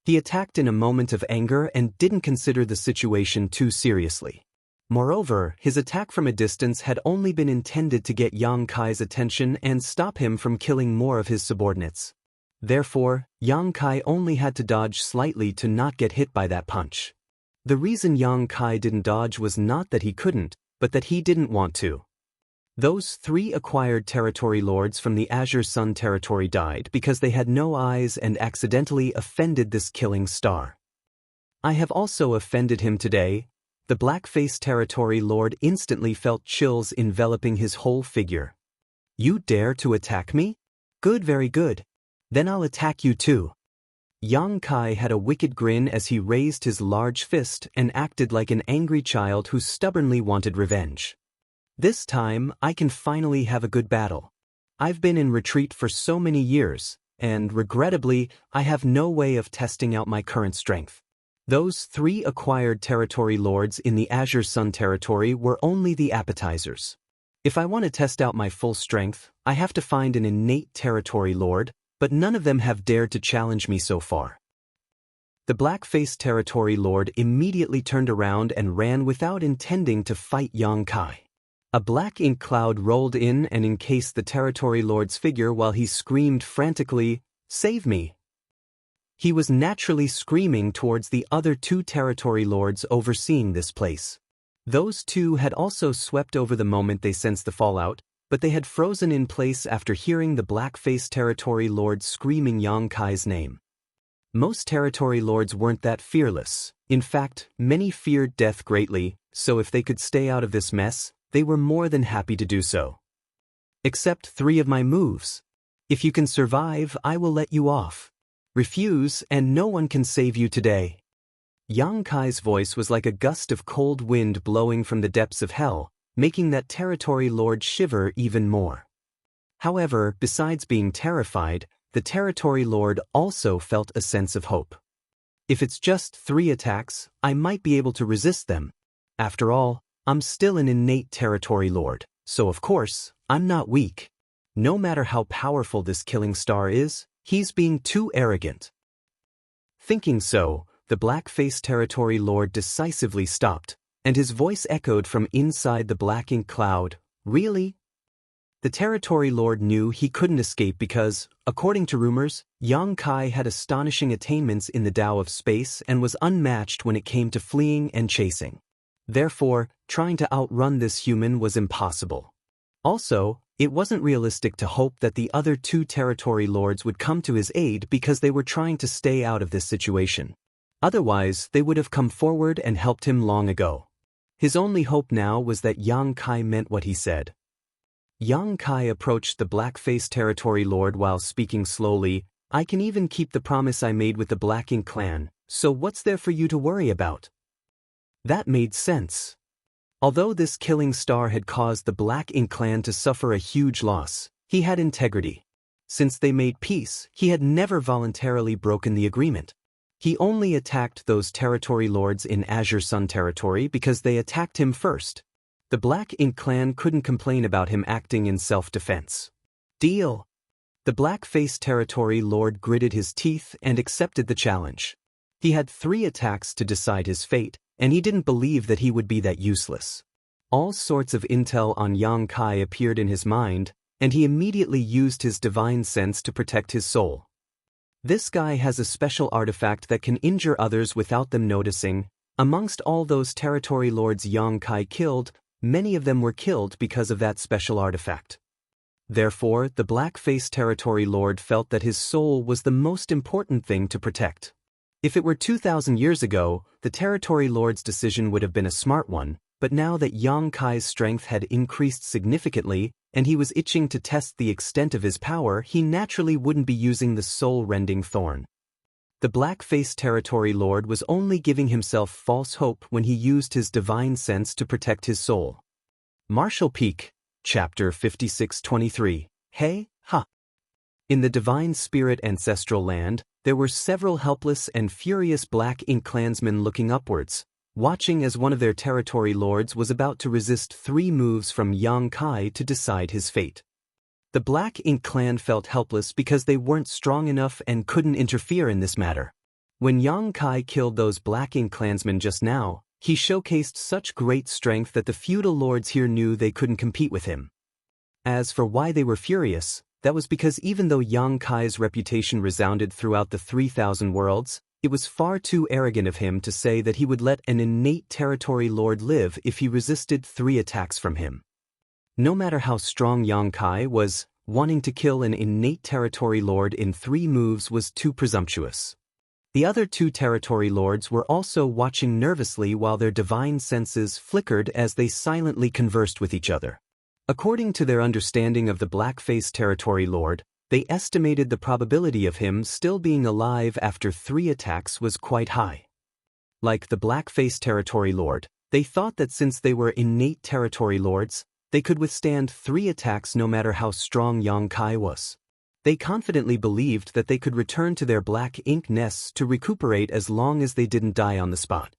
He attacked in a moment of anger and didn't consider the situation too seriously. Moreover, his attack from a distance had only been intended to get Yang Kai's attention and stop him from killing more of his subordinates. Therefore, Yang Kai only had to dodge slightly to not get hit by that punch. The reason Yang Kai didn't dodge was not that he couldn't, but that he didn't want to. Those 3 acquired territory lords from the Azure Sun territory died because they had no eyes and accidentally offended this killing star. I have also offended him today. The black-faced territory lord instantly felt chills enveloping his whole figure. You dare to attack me? Good, very good. Then I'll attack you too. Yang Kai had a wicked grin as he raised his large fist and acted like an angry child who stubbornly wanted revenge. This time, I can finally have a good battle. I've been in retreat for so many years, and regrettably, I have no way of testing out my current strength. Those 3 acquired territory lords in the Azure Sun territory were only the appetizers. If I want to test out my full strength, I have to find an innate territory lord, but none of them have dared to challenge me so far. The black-faced territory lord immediately turned around and ran without intending to fight Yang Kai. A black ink cloud rolled in and encased the territory lord's figure while he screamed frantically, "Save me!" He was naturally screaming towards the other 2 territory lords overseeing this place. Those 2 had also swept over the moment they sensed the fallout, but they had frozen in place after hearing the black-faced territory lord screaming Yang Kai's name. Most territory lords weren't that fearless. In fact, many feared death greatly, so if they could stay out of this mess, they were more than happy to do so. Accept 3 of my moves. If you can survive, I will let you off. Refuse, and no one can save you today. Yang Kai's voice was like a gust of cold wind blowing from the depths of hell, making that territory lord shiver even more. However, besides being terrified, the territory lord also felt a sense of hope. If it's just 3 attacks, I might be able to resist them. After all, I'm still an innate territory lord, so of course, I'm not weak. No matter how powerful this killing star is, he's being too arrogant. Thinking so, the black-faced territory lord decisively stopped, and his voice echoed from inside the black ink cloud, "Really?" The territory lord knew he couldn't escape because, according to rumors, Yang Kai had astonishing attainments in the Tao of space and was unmatched when it came to fleeing and chasing. Therefore, trying to outrun this human was impossible. Also, it wasn't realistic to hope that the other 2 territory lords would come to his aid because they were trying to stay out of this situation. Otherwise, they would have come forward and helped him long ago. His only hope now was that Yang Kai meant what he said. Yang Kai approached the black-faced territory lord while speaking slowly, "I can even keep the promise I made with the Black Ink clan, so what's there for you to worry about?" That made sense. Although this killing star had caused the Black Ink clan to suffer a huge loss, he had integrity. Since they made peace, he had never voluntarily broken the agreement. He only attacked those territory lords in Azure Sun territory because they attacked him first. The Black Ink clan couldn't complain about him acting in self-defense. Deal. The black-faced territory lord gritted his teeth and accepted the challenge. He had 3 attacks to decide his fate, and he didn't believe that he would be that useless. All sorts of intel on Yang Kai appeared in his mind, and he immediately used his divine sense to protect his soul. This guy has a special artifact that can injure others without them noticing. Amongst all those territory lords Yang Kai killed, many of them were killed because of that special artifact. Therefore, the black-faced territory lord felt that his soul was the most important thing to protect. If it were 2,000 years ago, the territory lord's decision would have been a smart one, but now that Yang Kai's strength had increased significantly, and he was itching to test the extent of his power, he naturally wouldn't be using the soul-rending thorn. The black-faced territory lord was only giving himself false hope when he used his divine sense to protect his soul. Martial Peak, Chapter 56-23, Hey, Ha! In the Divine Spirit Ancestral Land, there were several helpless and furious Black Ink clansmen looking upwards, watching as one of their territory lords was about to resist 3 moves from Yang Kai to decide his fate. The Black Ink clan felt helpless because they weren't strong enough and couldn't interfere in this matter. When Yang Kai killed those Black Ink clansmen just now, he showcased such great strength that the feudal lords here knew they couldn't compete with him. As for why they were furious, that was because even though Yang Kai's reputation resounded throughout the 3,000 worlds, it was far too arrogant of him to say that he would let an innate territory lord live if he resisted 3 attacks from him. No matter how strong Yang Kai was, wanting to kill an innate territory lord in 3 moves was too presumptuous. The other 2 territory lords were also watching nervously while their divine senses flickered as they silently conversed with each other. According to their understanding of the black-faced territory lord, they estimated the probability of him still being alive after 3 attacks was quite high. Like the black-faced territory lord, they thought that since they were innate territory lords, they could withstand 3 attacks no matter how strong Yang Kai was. They confidently believed that they could return to their black ink nests to recuperate as long as they didn't die on the spot.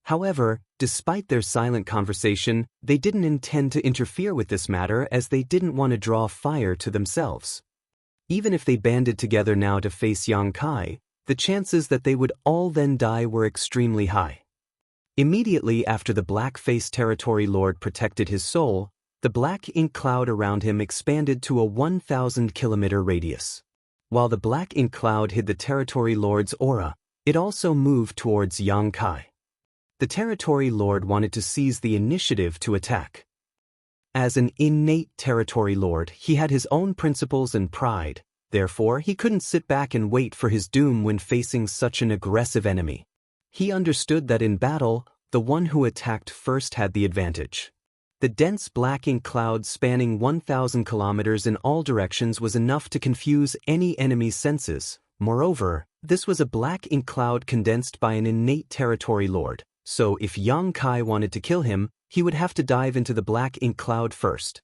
However, despite their silent conversation, they didn't intend to interfere with this matter as they didn't want to draw fire to themselves. Even if they banded together now to face Yang Kai, the chances that they would all then die were extremely high. Immediately after the black-faced territory lord protected his soul, the black ink cloud around him expanded to a 1,000-kilometer radius. While the black ink cloud hid the territory lord's aura, it also moved towards Yang Kai. The territory lord wanted to seize the initiative to attack. As an innate territory lord, he had his own principles and pride, therefore he couldn't sit back and wait for his doom when facing such an aggressive enemy. He understood that in battle, the one who attacked first had the advantage. The dense black ink cloud spanning 1,000 kilometers in all directions was enough to confuse any enemy's senses. Moreover, this was a black ink cloud condensed by an innate territory lord, so if Yang Kai wanted to kill him, he would have to dive into the black ink cloud first.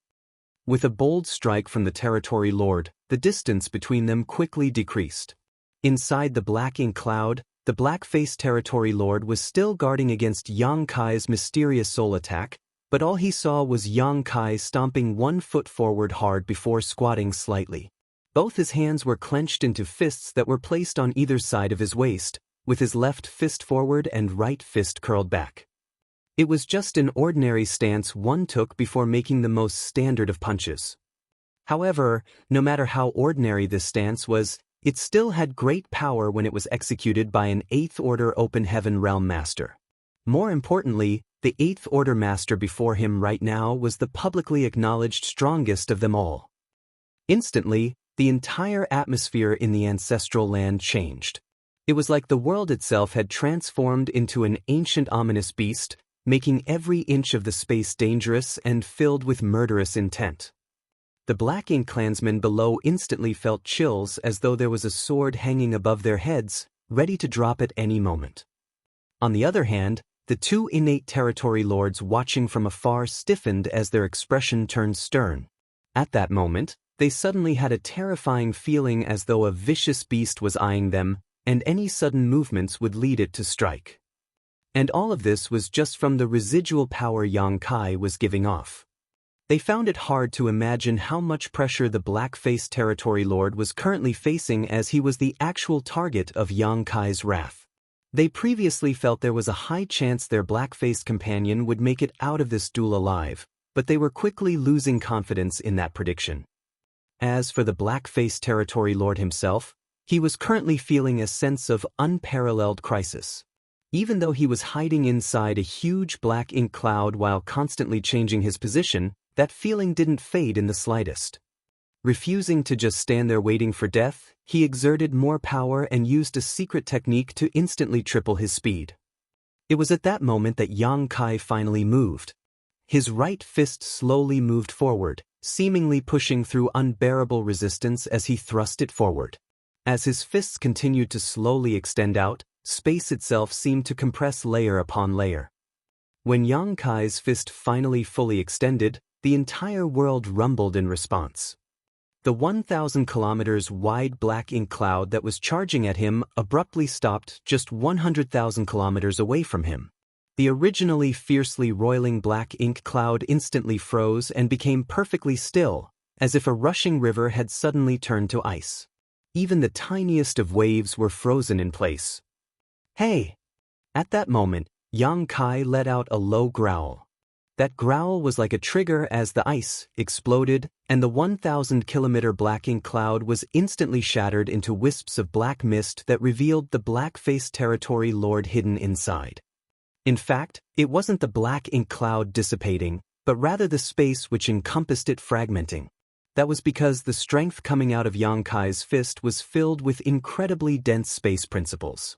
With a bold strike from the territory lord, the distance between them quickly decreased. Inside the black ink cloud, the black-faced territory lord was still guarding against Yang Kai's mysterious soul attack, but all he saw was Yang Kai stomping 1 foot forward hard before squatting slightly. Both his hands were clenched into fists that were placed on either side of his waist, with his left fist forward and right fist curled back. It was just an ordinary stance one took before making the most standard of punches. However, no matter how ordinary this stance was, it still had great power when it was executed by an 8th Order Open Heaven Realm Master. More importantly, the 8th Order Master before him right now was the publicly acknowledged strongest of them all. Instantly, the entire atmosphere in the ancestral land changed. It was like the world itself had transformed into an ancient ominous beast, making every inch of the space dangerous and filled with murderous intent. The black ink clansmen below instantly felt chills as though there was a sword hanging above their heads, ready to drop at any moment. On the other hand, the 2 innate territory lords watching from afar stiffened as their expression turned stern. At that moment, they suddenly had a terrifying feeling as though a vicious beast was eyeing them, and any sudden movements would lead it to strike. And all of this was just from the residual power Yang Kai was giving off. They found it hard to imagine how much pressure the black-faced territory lord was currently facing as he was the actual target of Yang Kai's wrath. They previously felt there was a high chance their black-faced companion would make it out of this duel alive, but they were quickly losing confidence in that prediction. As for the black-faced territory lord himself, he was currently feeling a sense of unparalleled crisis. Even though he was hiding inside a huge black ink cloud while constantly changing his position, that feeling didn't fade in the slightest. Refusing to just stand there waiting for death, he exerted more power and used a secret technique to instantly triple his speed. It was at that moment that Yang Kai finally moved. His right fist slowly moved forward, seemingly pushing through unbearable resistance as he thrust it forward. As his fists continued to slowly extend out, space itself seemed to compress layer upon layer. When Yang Kai's fist finally fully extended, the entire world rumbled in response. The 1,000 kilometers wide black ink cloud that was charging at him abruptly stopped just 100,000 kilometers away from him. The originally fiercely roiling black ink cloud instantly froze and became perfectly still, as if a rushing river had suddenly turned to ice. Even the tiniest of waves were frozen in place. Hey! At that moment, Yang Kai let out a low growl. That growl was like a trigger as the ice exploded, and the 1,000-kilometer black ink cloud was instantly shattered into wisps of black mist that revealed the black-faced territory lord hidden inside. In fact, it wasn't the black ink cloud dissipating, but rather the space which encompassed it fragmenting. That was because the strength coming out of Yang Kai's fist was filled with incredibly dense space principles.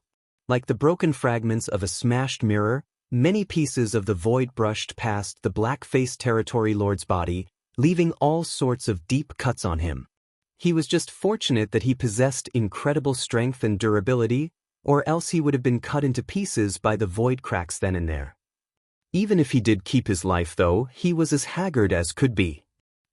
Like the broken fragments of a smashed mirror, many pieces of the void brushed past the black-faced territory lord's body, leaving all sorts of deep cuts on him. He was just fortunate that he possessed incredible strength and durability, or else he would have been cut into pieces by the void cracks then and there. Even if he did keep his life though, he was as haggard as could be.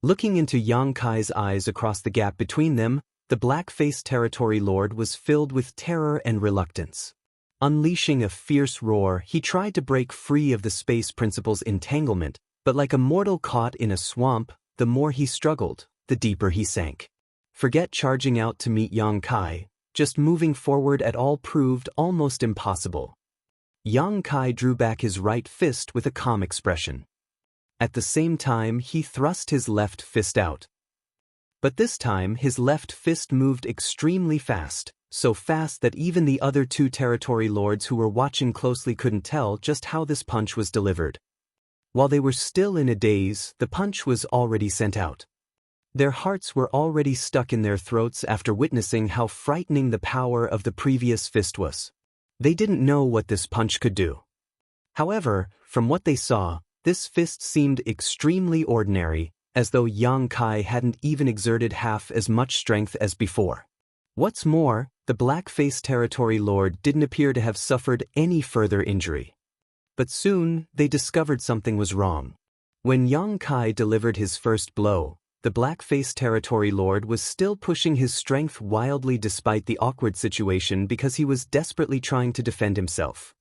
Looking into Yang Kai's eyes across the gap between them, the black-faced territory lord was filled with terror and reluctance. Unleashing a fierce roar, he tried to break free of the space principle's entanglement, but like a mortal caught in a swamp, the more he struggled, the deeper he sank. Forget charging out to meet Yang Kai, just moving forward at all proved almost impossible. Yang Kai drew back his right fist with a calm expression. At the same time, he thrust his left fist out. But this time, his left fist moved extremely fast, so fast that even the other two territory lords who were watching closely couldn't tell just how this punch was delivered. While they were still in a daze, the punch was already sent out. Their hearts were already stuck in their throats after witnessing how frightening the power of the previous fist was. They didn't know what this punch could do. However, from what they saw, this fist seemed extremely ordinary, as though Yang Kai hadn't even exerted half as much strength as before. What's more, the black-faced territory lord didn't appear to have suffered any further injury. But soon, they discovered something was wrong. When Yang Kai delivered his first blow, the black-faced territory lord was still pushing his strength wildly despite the awkward situation because he was desperately trying to defend himself.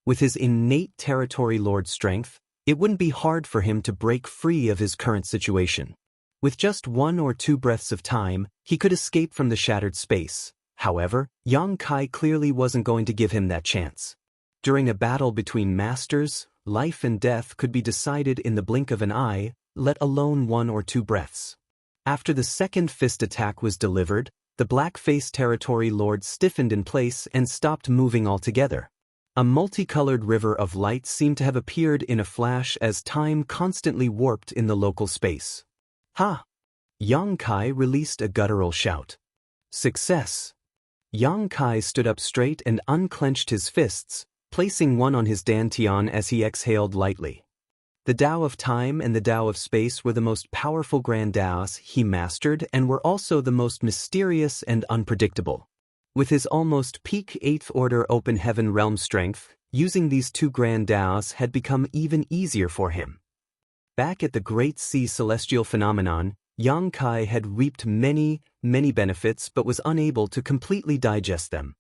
With his innate territory lord strength, it wouldn't be hard for him to break free of his current situation. With just 1 or 2 breaths of time, he could escape from the shattered space. However, Yang Kai clearly wasn't going to give him that chance. During a battle between masters, life and death could be decided in the blink of an eye, let alone 1 or 2 breaths. After the second fist attack was delivered, the black-faced territory lord stiffened in place and stopped moving altogether. A multicolored river of light seemed to have appeared in a flash as time constantly warped in the local space. Ha! Yang Kai released a guttural shout. Success! Yang Kai stood up straight and unclenched his fists, placing one on his dantian as he exhaled lightly. The Tao of Time and the Tao of Space were the most powerful grand Taos he mastered and were also the most mysterious and unpredictable. With his almost peak 8th order open heaven realm strength, using these 2 grand Taos had become even easier for him. Back at the Great Sea Celestial Phenomenon, Yang Kai had reaped many benefits but was unable to completely digest them.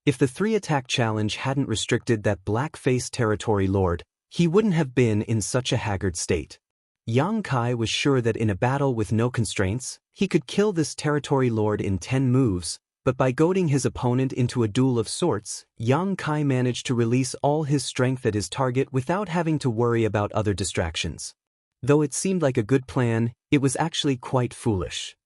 If the 3-attack challenge hadn't restricted that black-faced territory lord, he wouldn't have been in such a haggard state. Yang Kai was sure that in a battle with no constraints, he could kill this territory lord in 10 moves, but by goading his opponent into a duel of sorts, Yang Kai managed to release all his strength at his target without having to worry about other distractions. Though it seemed like a good plan, it was actually quite foolish.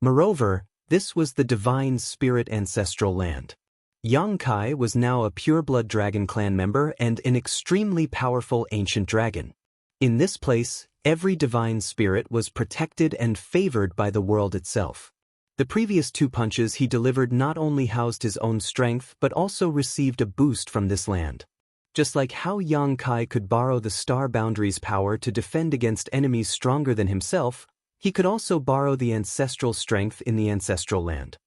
Moreover, this was the divine spirit ancestral land. Yang Kai was now a pure-blood dragon clan member and an extremely powerful ancient dragon. In this place, every divine spirit was protected and favored by the world itself. The previous 2 punches he delivered not only housed his own strength but also received a boost from this land. Just like how Yang Kai could borrow the Star Boundary's power to defend against enemies stronger than himself, he could also borrow the ancestral strength in the ancestral land.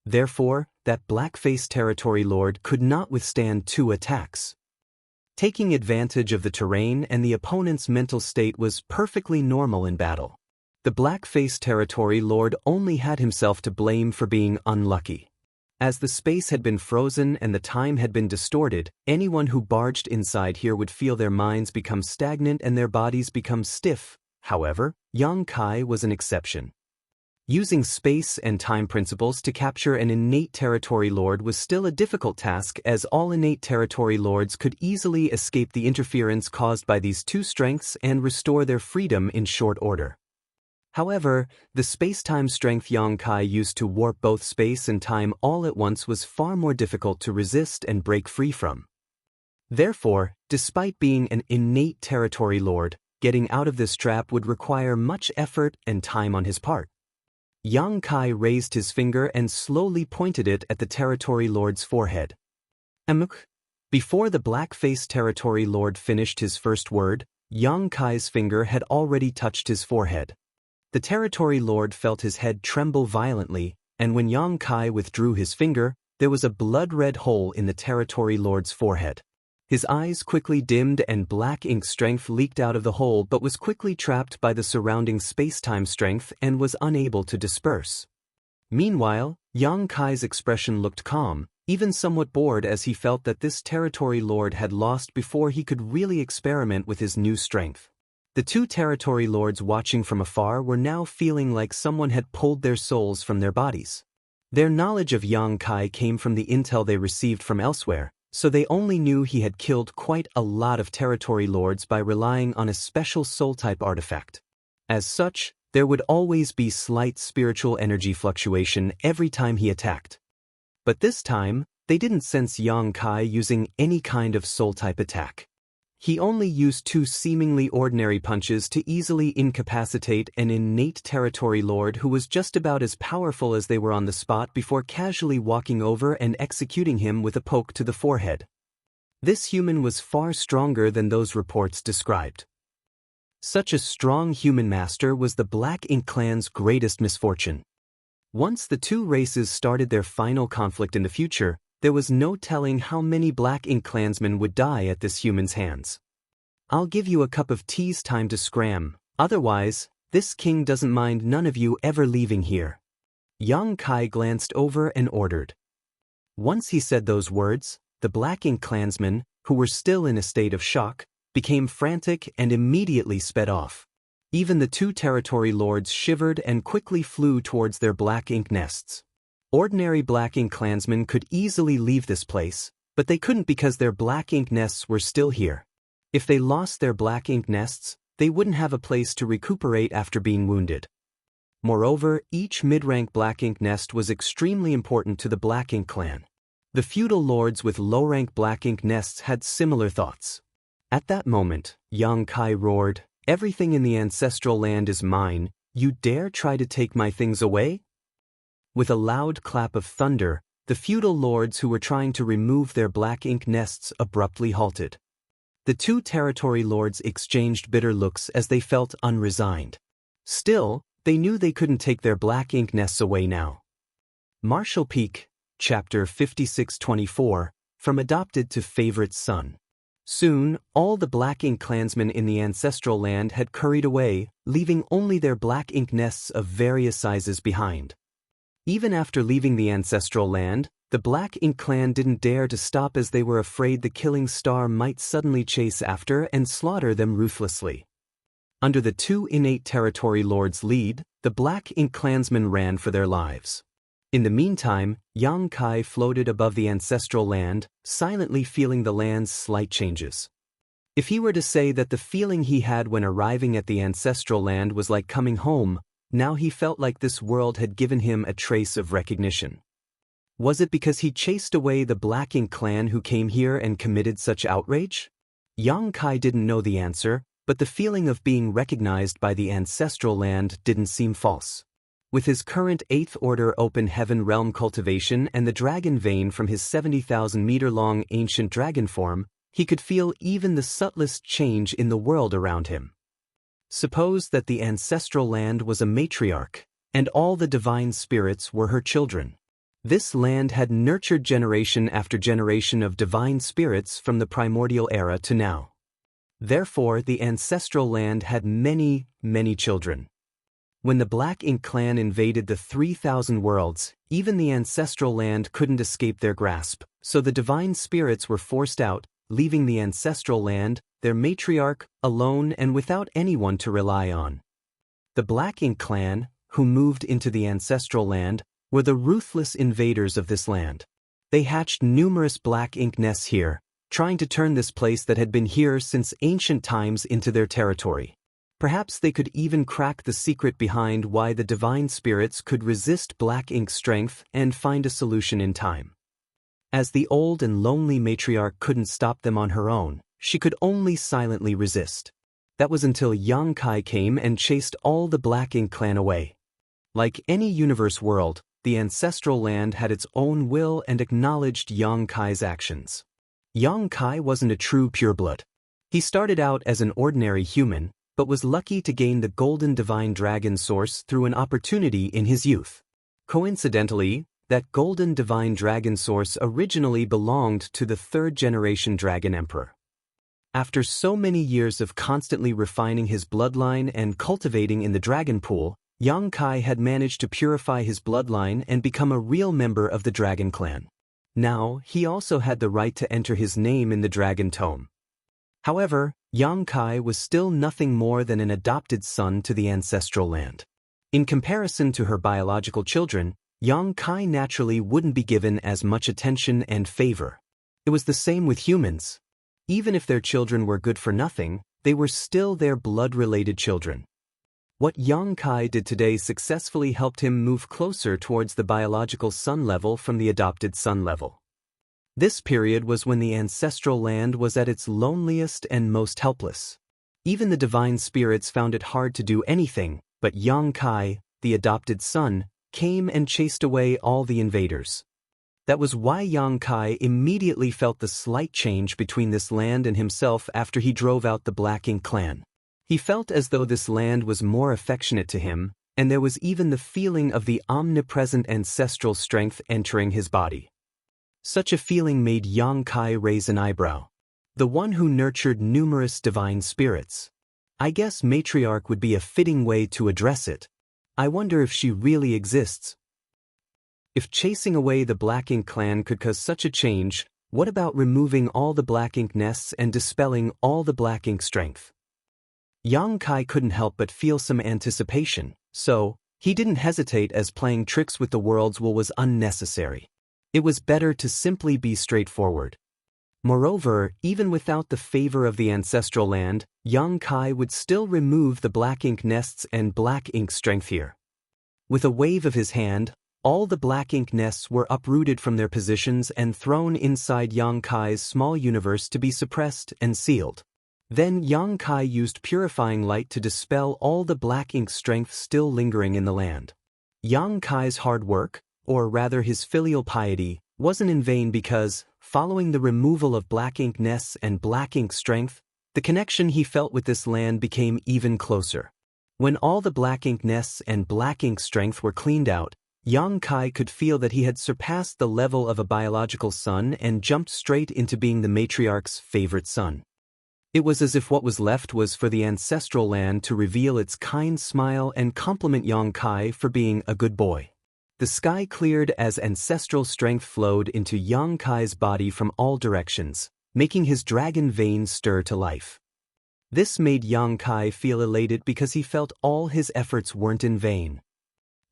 Therefore, that black-faced territory lord could not withstand 2 attacks. Taking advantage of the terrain and the opponent's mental state was perfectly normal in battle. The black-faced territory lord only had himself to blame for being unlucky. As the space had been frozen and the time had been distorted, anyone who barged inside here would feel their minds become stagnant and their bodies become stiff. However, Yang Kai was an exception. Using space and time principles to capture an innate territory lord was still a difficult task, as all innate territory lords could easily escape the interference caused by these 2 strengths and restore their freedom in short order. However, the space-time strength Yang Kai used to warp both space and time all at once was far more difficult to resist and break free from. Therefore, despite being an innate territory lord, getting out of this trap would require much effort and time on his part. Yang Kai raised his finger and slowly pointed it at the territory lord's forehead. Before the black-faced territory lord finished his first word, Yang Kai's finger had already touched his forehead. The territory lord felt his head tremble violently, and when Yang Kai withdrew his finger, there was a blood-red hole in the territory lord's forehead. His eyes quickly dimmed and black ink strength leaked out of the hole but was quickly trapped by the surrounding space-time strength and was unable to disperse. Meanwhile, Yang Kai's expression looked calm, even somewhat bored as he felt that this territory lord had lost before he could really experiment with his new strength. The two territory lords watching from afar were now feeling like someone had pulled their souls from their bodies. Their knowledge of Yang Kai came from the intel they received from elsewhere, so they only knew he had killed quite a lot of territory lords by relying on a special soul-type artifact. As such, there would always be slight spiritual energy fluctuation every time he attacked. But this time, they didn't sense Yang Kai using any kind of soul-type attack. He only used two seemingly ordinary punches to easily incapacitate an innate territory lord who was just about as powerful as they were on the spot before casually walking over and executing him with a poke to the forehead. This human was far stronger than those reports described. Such a strong human master was the Black Ink clan's greatest misfortune. Once the two races started their final conflict in the future, there was no telling how many Black Ink clansmen would die at this human's hands. I'll give you a cup of tea's time to scram, otherwise, this king doesn't mind none of you ever leaving here. Yang Kai glanced over and ordered. Once he said those words, the Black Ink clansmen, who were still in a state of shock, became frantic and immediately sped off. Even the two territory lords shivered and quickly flew towards their Black Ink nests. Ordinary Black Ink clansmen could easily leave this place, but they couldn't because their Black Ink nests were still here. If they lost their Black Ink nests, they wouldn't have a place to recuperate after being wounded. Moreover, each mid-rank Black Ink nest was extremely important to the Black Ink clan. The feudal lords with low-rank Black Ink nests had similar thoughts. At that moment, Yang Kai roared, "Everything in the ancestral land is mine, you dare try to take my things away?" With a loud clap of thunder, the feudal lords who were trying to remove their Black Ink nests abruptly halted. The two territory lords exchanged bitter looks as they felt unresigned. Still, they knew they couldn't take their Black Ink nests away now. Martial Peak, Chapter 5624, From Adopted to Favorite Son. Soon, all the Black Ink clansmen in the ancestral land had curried away, leaving only their Black Ink nests of various sizes behind. Even after leaving the ancestral land, the Black Ink clan didn't dare to stop as they were afraid the killing star might suddenly chase after and slaughter them ruthlessly. Under the two innate territory lords' lead, the Black Ink clansmen ran for their lives. In the meantime, Yang Kai floated above the ancestral land, silently feeling the land's slight changes. If he were to say that the feeling he had when arriving at the ancestral land was like coming home, now he felt like this world had given him a trace of recognition. Was it because he chased away the Black Ink clan who came here and committed such outrage? Yang Kai didn't know the answer, but the feeling of being recognized by the ancestral land didn't seem false. With his current 8th Order Open Heaven Realm cultivation and the dragon vein from his 70,000-meter-long ancient dragon form, he could feel even the subtlest change in the world around him. Suppose that the ancestral land was a matriarch, and all the divine spirits were her children. This land had nurtured generation after generation of divine spirits from the primordial era to now. Therefore, the ancestral land had many, many children. When the Black Ink clan invaded the 3,000 worlds, even the ancestral land couldn't escape their grasp, so the divine spirits were forced out, leaving the ancestral land, their matriarch, alone and without anyone to rely on. The Black Ink clan, who moved into the ancestral land, were the ruthless invaders of this land. They hatched numerous Black Ink nests here, trying to turn this place that had been here since ancient times into their territory. Perhaps they could even crack the secret behind why the divine spirits could resist Black Ink's strength and find a solution in time. As the old and lonely matriarch couldn't stop them on her own, she could only silently resist. That was until Yang Kai came and chased all the Black Ink clan away. Like any universe world, the ancestral land had its own will and acknowledged Yang Kai's actions. Yang Kai wasn't a true pureblood. He started out as an ordinary human, but was lucky to gain the golden divine dragon source through an opportunity in his youth. Coincidentally, that golden divine dragon source originally belonged to the third-generation dragon emperor. After so many years of constantly refining his bloodline and cultivating in the dragon pool, Yang Kai had managed to purify his bloodline and become a real member of the dragon clan. Now, he also had the right to enter his name in the dragon tome. However, Yang Kai was still nothing more than an adopted son to the ancestral land. In comparison to her biological children, Yang Kai naturally wouldn't be given as much attention and favor. It was the same with humans. Even if their children were good for nothing, they were still their blood-related children. What Yang Kai did today successfully helped him move closer towards the biological son level from the adopted son level. This period was when the ancestral land was at its loneliest and most helpless. Even the divine spirits found it hard to do anything, but Yang Kai, the adopted son, came and chased away all the invaders. That was why Yang Kai immediately felt the slight change between this land and himself after he drove out the Black Ink clan. He felt as though this land was more affectionate to him, and there was even the feeling of the omnipresent ancestral strength entering his body. Such a feeling made Yang Kai raise an eyebrow. The one who nurtured numerous divine spirits. I guess matriarch would be a fitting way to address it. I wonder if she really exists. If chasing away the Black Ink clan could cause such a change, what about removing all the Black Ink nests and dispelling all the Black Ink strength? Yang Kai couldn't help but feel some anticipation, so he didn't hesitate as playing tricks with the world's will was unnecessary. It was better to simply be straightforward. Moreover, even without the favor of the ancestral land, Yang Kai would still remove the Black Ink nests and Black Ink strength here. With a wave of his hand, all the Black Ink nests were uprooted from their positions and thrown inside Yang Kai's small universe to be suppressed and sealed. Then Yang Kai used purifying light to dispel all the Black Ink strength still lingering in the land. Yang Kai's hard work, or rather his filial piety, wasn't in vain because, following the removal of Black Ink nests and Black Ink strength, the connection he felt with this land became even closer. When all the Black Ink nests and Black Ink strength were cleaned out, Yang Kai could feel that he had surpassed the level of a biological son and jumped straight into being the matriarch's favorite son. It was as if what was left was for the ancestral land to reveal its kind smile and compliment Yang Kai for being a good boy. The sky cleared as ancestral strength flowed into Yang Kai's body from all directions, making his dragon veins stir to life. This made Yang Kai feel elated because he felt all his efforts weren't in vain.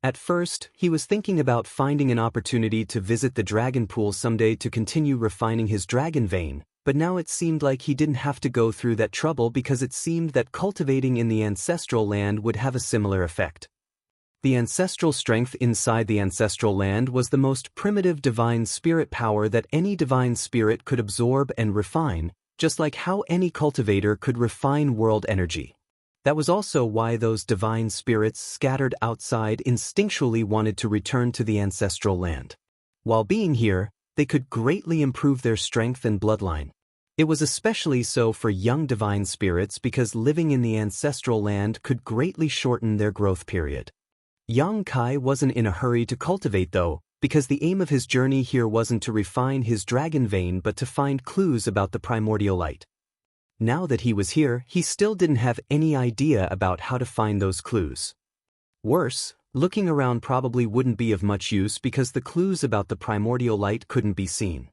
At first, he was thinking about finding an opportunity to visit the dragon pool someday to continue refining his dragon vein, but now it seemed like he didn't have to go through that trouble because it seemed that cultivating in the ancestral land would have a similar effect. The ancestral strength inside the ancestral land was the most primitive divine spirit power that any divine spirit could absorb and refine, just like how any cultivator could refine world energy. That was also why those divine spirits scattered outside instinctually wanted to return to the ancestral land. While being here, they could greatly improve their strength and bloodline. It was especially so for young divine spirits because living in the ancestral land could greatly shorten their growth period. Yang Kai wasn't in a hurry to cultivate though, because the aim of his journey here wasn't to refine his dragon vein but to find clues about the primordial light. Now that he was here, he still didn't have any idea about how to find those clues. Worse, looking around probably wouldn't be of much use because the clues about the primordial light couldn't be seen.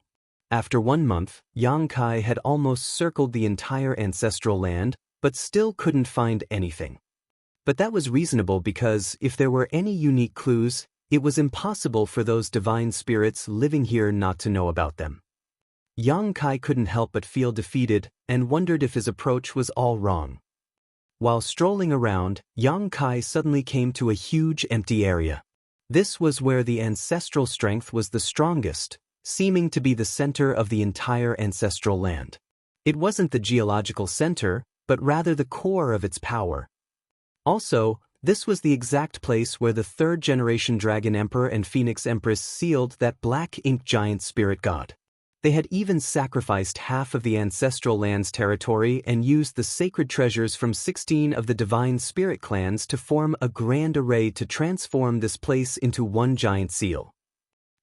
After 1 month, Yang Kai had almost circled the entire ancestral land, but still couldn't find anything. But that was reasonable because if there were any unique clues, it was impossible for those divine spirits living here not to know about them. Yang Kai couldn't help but feel defeated and wondered if his approach was all wrong. While strolling around, Yang Kai suddenly came to a huge empty area. This was where the ancestral strength was the strongest, seeming to be the center of the entire ancestral land. It wasn't the geological center, but rather the core of its power. Also, this was the exact place where the third-generation Dragon Emperor and Phoenix Empress sealed that Black Ink giant spirit god. They had even sacrificed half of the ancestral land's territory and used the sacred treasures from 16 of the divine spirit clans to form a grand array to transform this place into one giant seal.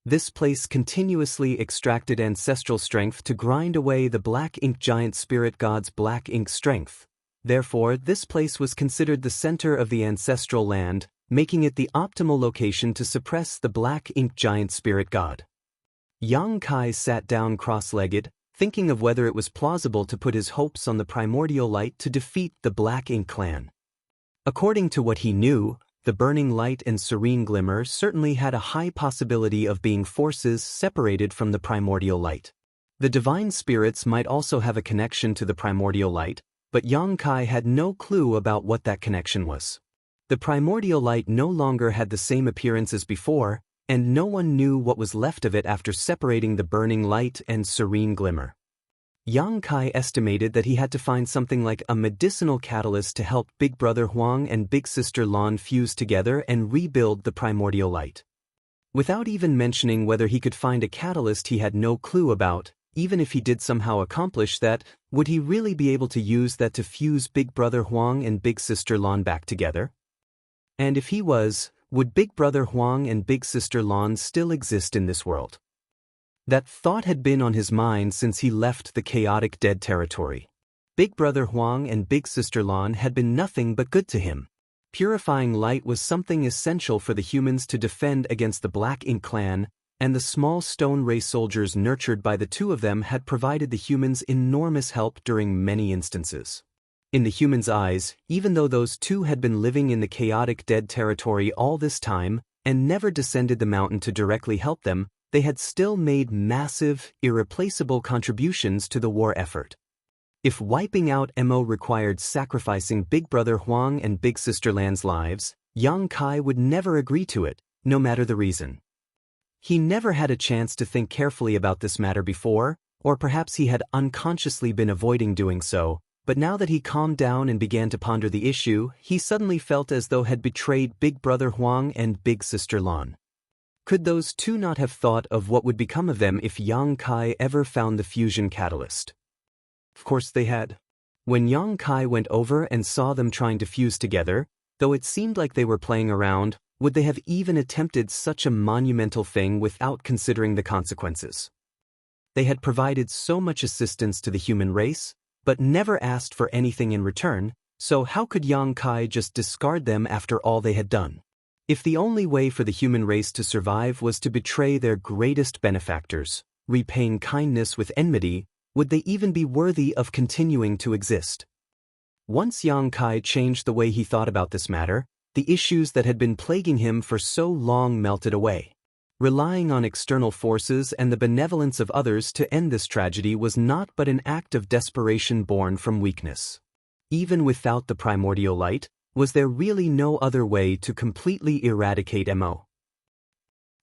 This place continuously extracted ancestral strength to grind away the black ink giant spirit god's black ink strength. Therefore, this place was considered the center of the ancestral land, making it the optimal location to suppress the black ink giant spirit god. Yang Kai sat down cross-legged, thinking of whether it was plausible to put his hopes on the primordial light to defeat the Black Ink clan. According to what he knew, the burning light and serene glimmer certainly had a high possibility of being forces separated from the primordial light. The divine spirits might also have a connection to the primordial light, but Yang Kai had no clue about what that connection was. The primordial light no longer had the same appearance as before, and no one knew what was left of it after separating the burning light and serene glimmer. Yang Kai estimated that he had to find something like a medicinal catalyst to help Big Brother Huang and Big Sister Lan fuse together and rebuild the primordial light. Without even mentioning whether he could find a catalyst he had no clue about, even if he did somehow accomplish that, would he really be able to use that to fuse Big Brother Huang and Big Sister Lan back together? And if he was, would Big Brother Huang and Big Sister Lan still exist in this world? That thought had been on his mind since he left the chaotic dead territory. Big Brother Huang and Big Sister Lan had been nothing but good to him. Purifying light was something essential for the humans to defend against the Black Ink clan, and the small stone ray soldiers nurtured by the two of them had provided the humans enormous help during many instances. In the humans' eyes, even though those two had been living in the chaotic dead territory all this time and never descended the mountain to directly help them, they had still made massive, irreplaceable contributions to the war effort. If wiping out Mo required sacrificing Big Brother Huang and Big Sister Lan's lives, Yang Kai would never agree to it, no matter the reason. He never had a chance to think carefully about this matter before, or perhaps he had unconsciously been avoiding doing so. But now that he calmed down and began to ponder the issue, he suddenly felt as though had betrayed Big Brother Huang and Big Sister Lan. Could those two not have thought of what would become of them if Yang Kai ever found the fusion catalyst? Of course they had. When Yang Kai went over and saw them trying to fuse together, though it seemed like they were playing around, would they have even attempted such a monumental thing without considering the consequences? They had provided so much assistance to the human race, but never asked for anything in return, so how could Yang Kai just discard them after all they had done? If the only way for the human race to survive was to betray their greatest benefactors, repaying kindness with enmity, would they even be worthy of continuing to exist? Once Yang Kai changed the way he thought about this matter, the issues that had been plaguing him for so long melted away. Relying on external forces and the benevolence of others to end this tragedy was not but an act of desperation born from weakness. Even without the primordial light, was there really no other way to completely eradicate Mo?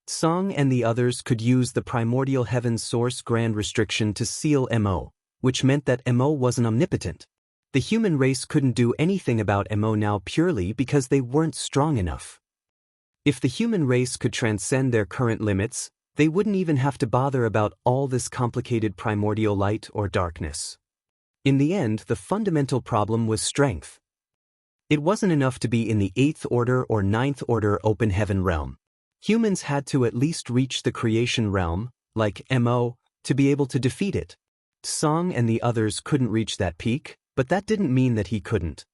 Song and the others could use the primordial heaven's source grand restriction to seal Mo, which meant that Mo wasn't omnipotent. The human race couldn't do anything about Mo now purely because they weren't strong enough. If the human race could transcend their current limits, they wouldn't even have to bother about all this complicated primordial light or darkness. In the end, the fundamental problem was strength. It wasn't enough to be in the 8th order or 9th order open heaven realm. Humans had to at least reach the creation realm, like Mo, to be able to defeat it. Song and the others couldn't reach that peak, but that didn't mean that he couldn't.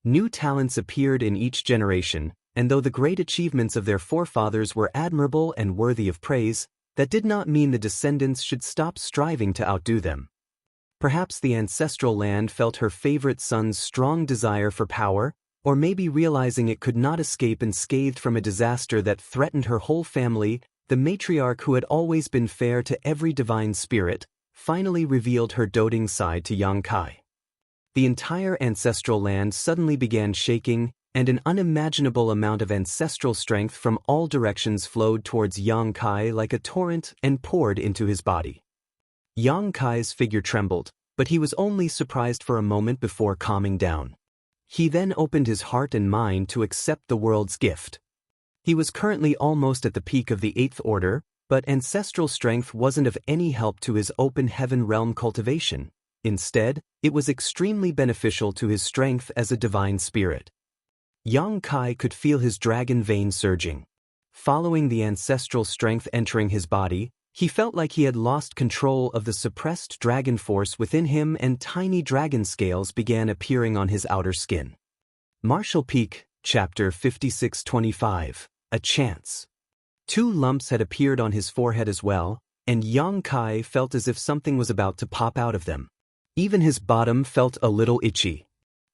New talents appeared in each generation, and though the great achievements of their forefathers were admirable and worthy of praise, that did not mean the descendants should stop striving to outdo them. Perhaps the ancestral land felt her favorite son's strong desire for power, or maybe realizing it could not escape unscathed from a disaster that threatened her whole family, the matriarch who had always been fair to every divine spirit, finally revealed her doting side to Yang Kai. The entire ancestral land suddenly began shaking, and an unimaginable amount of ancestral strength from all directions flowed towards Yang Kai like a torrent and poured into his body. Yang Kai's figure trembled, but he was only surprised for a moment before calming down. He then opened his heart and mind to accept the world's gift. He was currently almost at the peak of the 8th order, But ancestral strength wasn't of any help to his open heaven realm cultivation. Instead, it was extremely beneficial to his strength as a divine spirit. Yang Kai could feel his dragon vein surging. Following the ancestral strength entering his body, he felt like he had lost control of the suppressed dragon force within him, and tiny dragon scales began appearing on his outer skin. Martial Peak, Chapter 5625, A Chance. 2 lumps had appeared on his forehead as well, and Yang Kai felt as if something was about to pop out of them. Even his bottom felt a little itchy.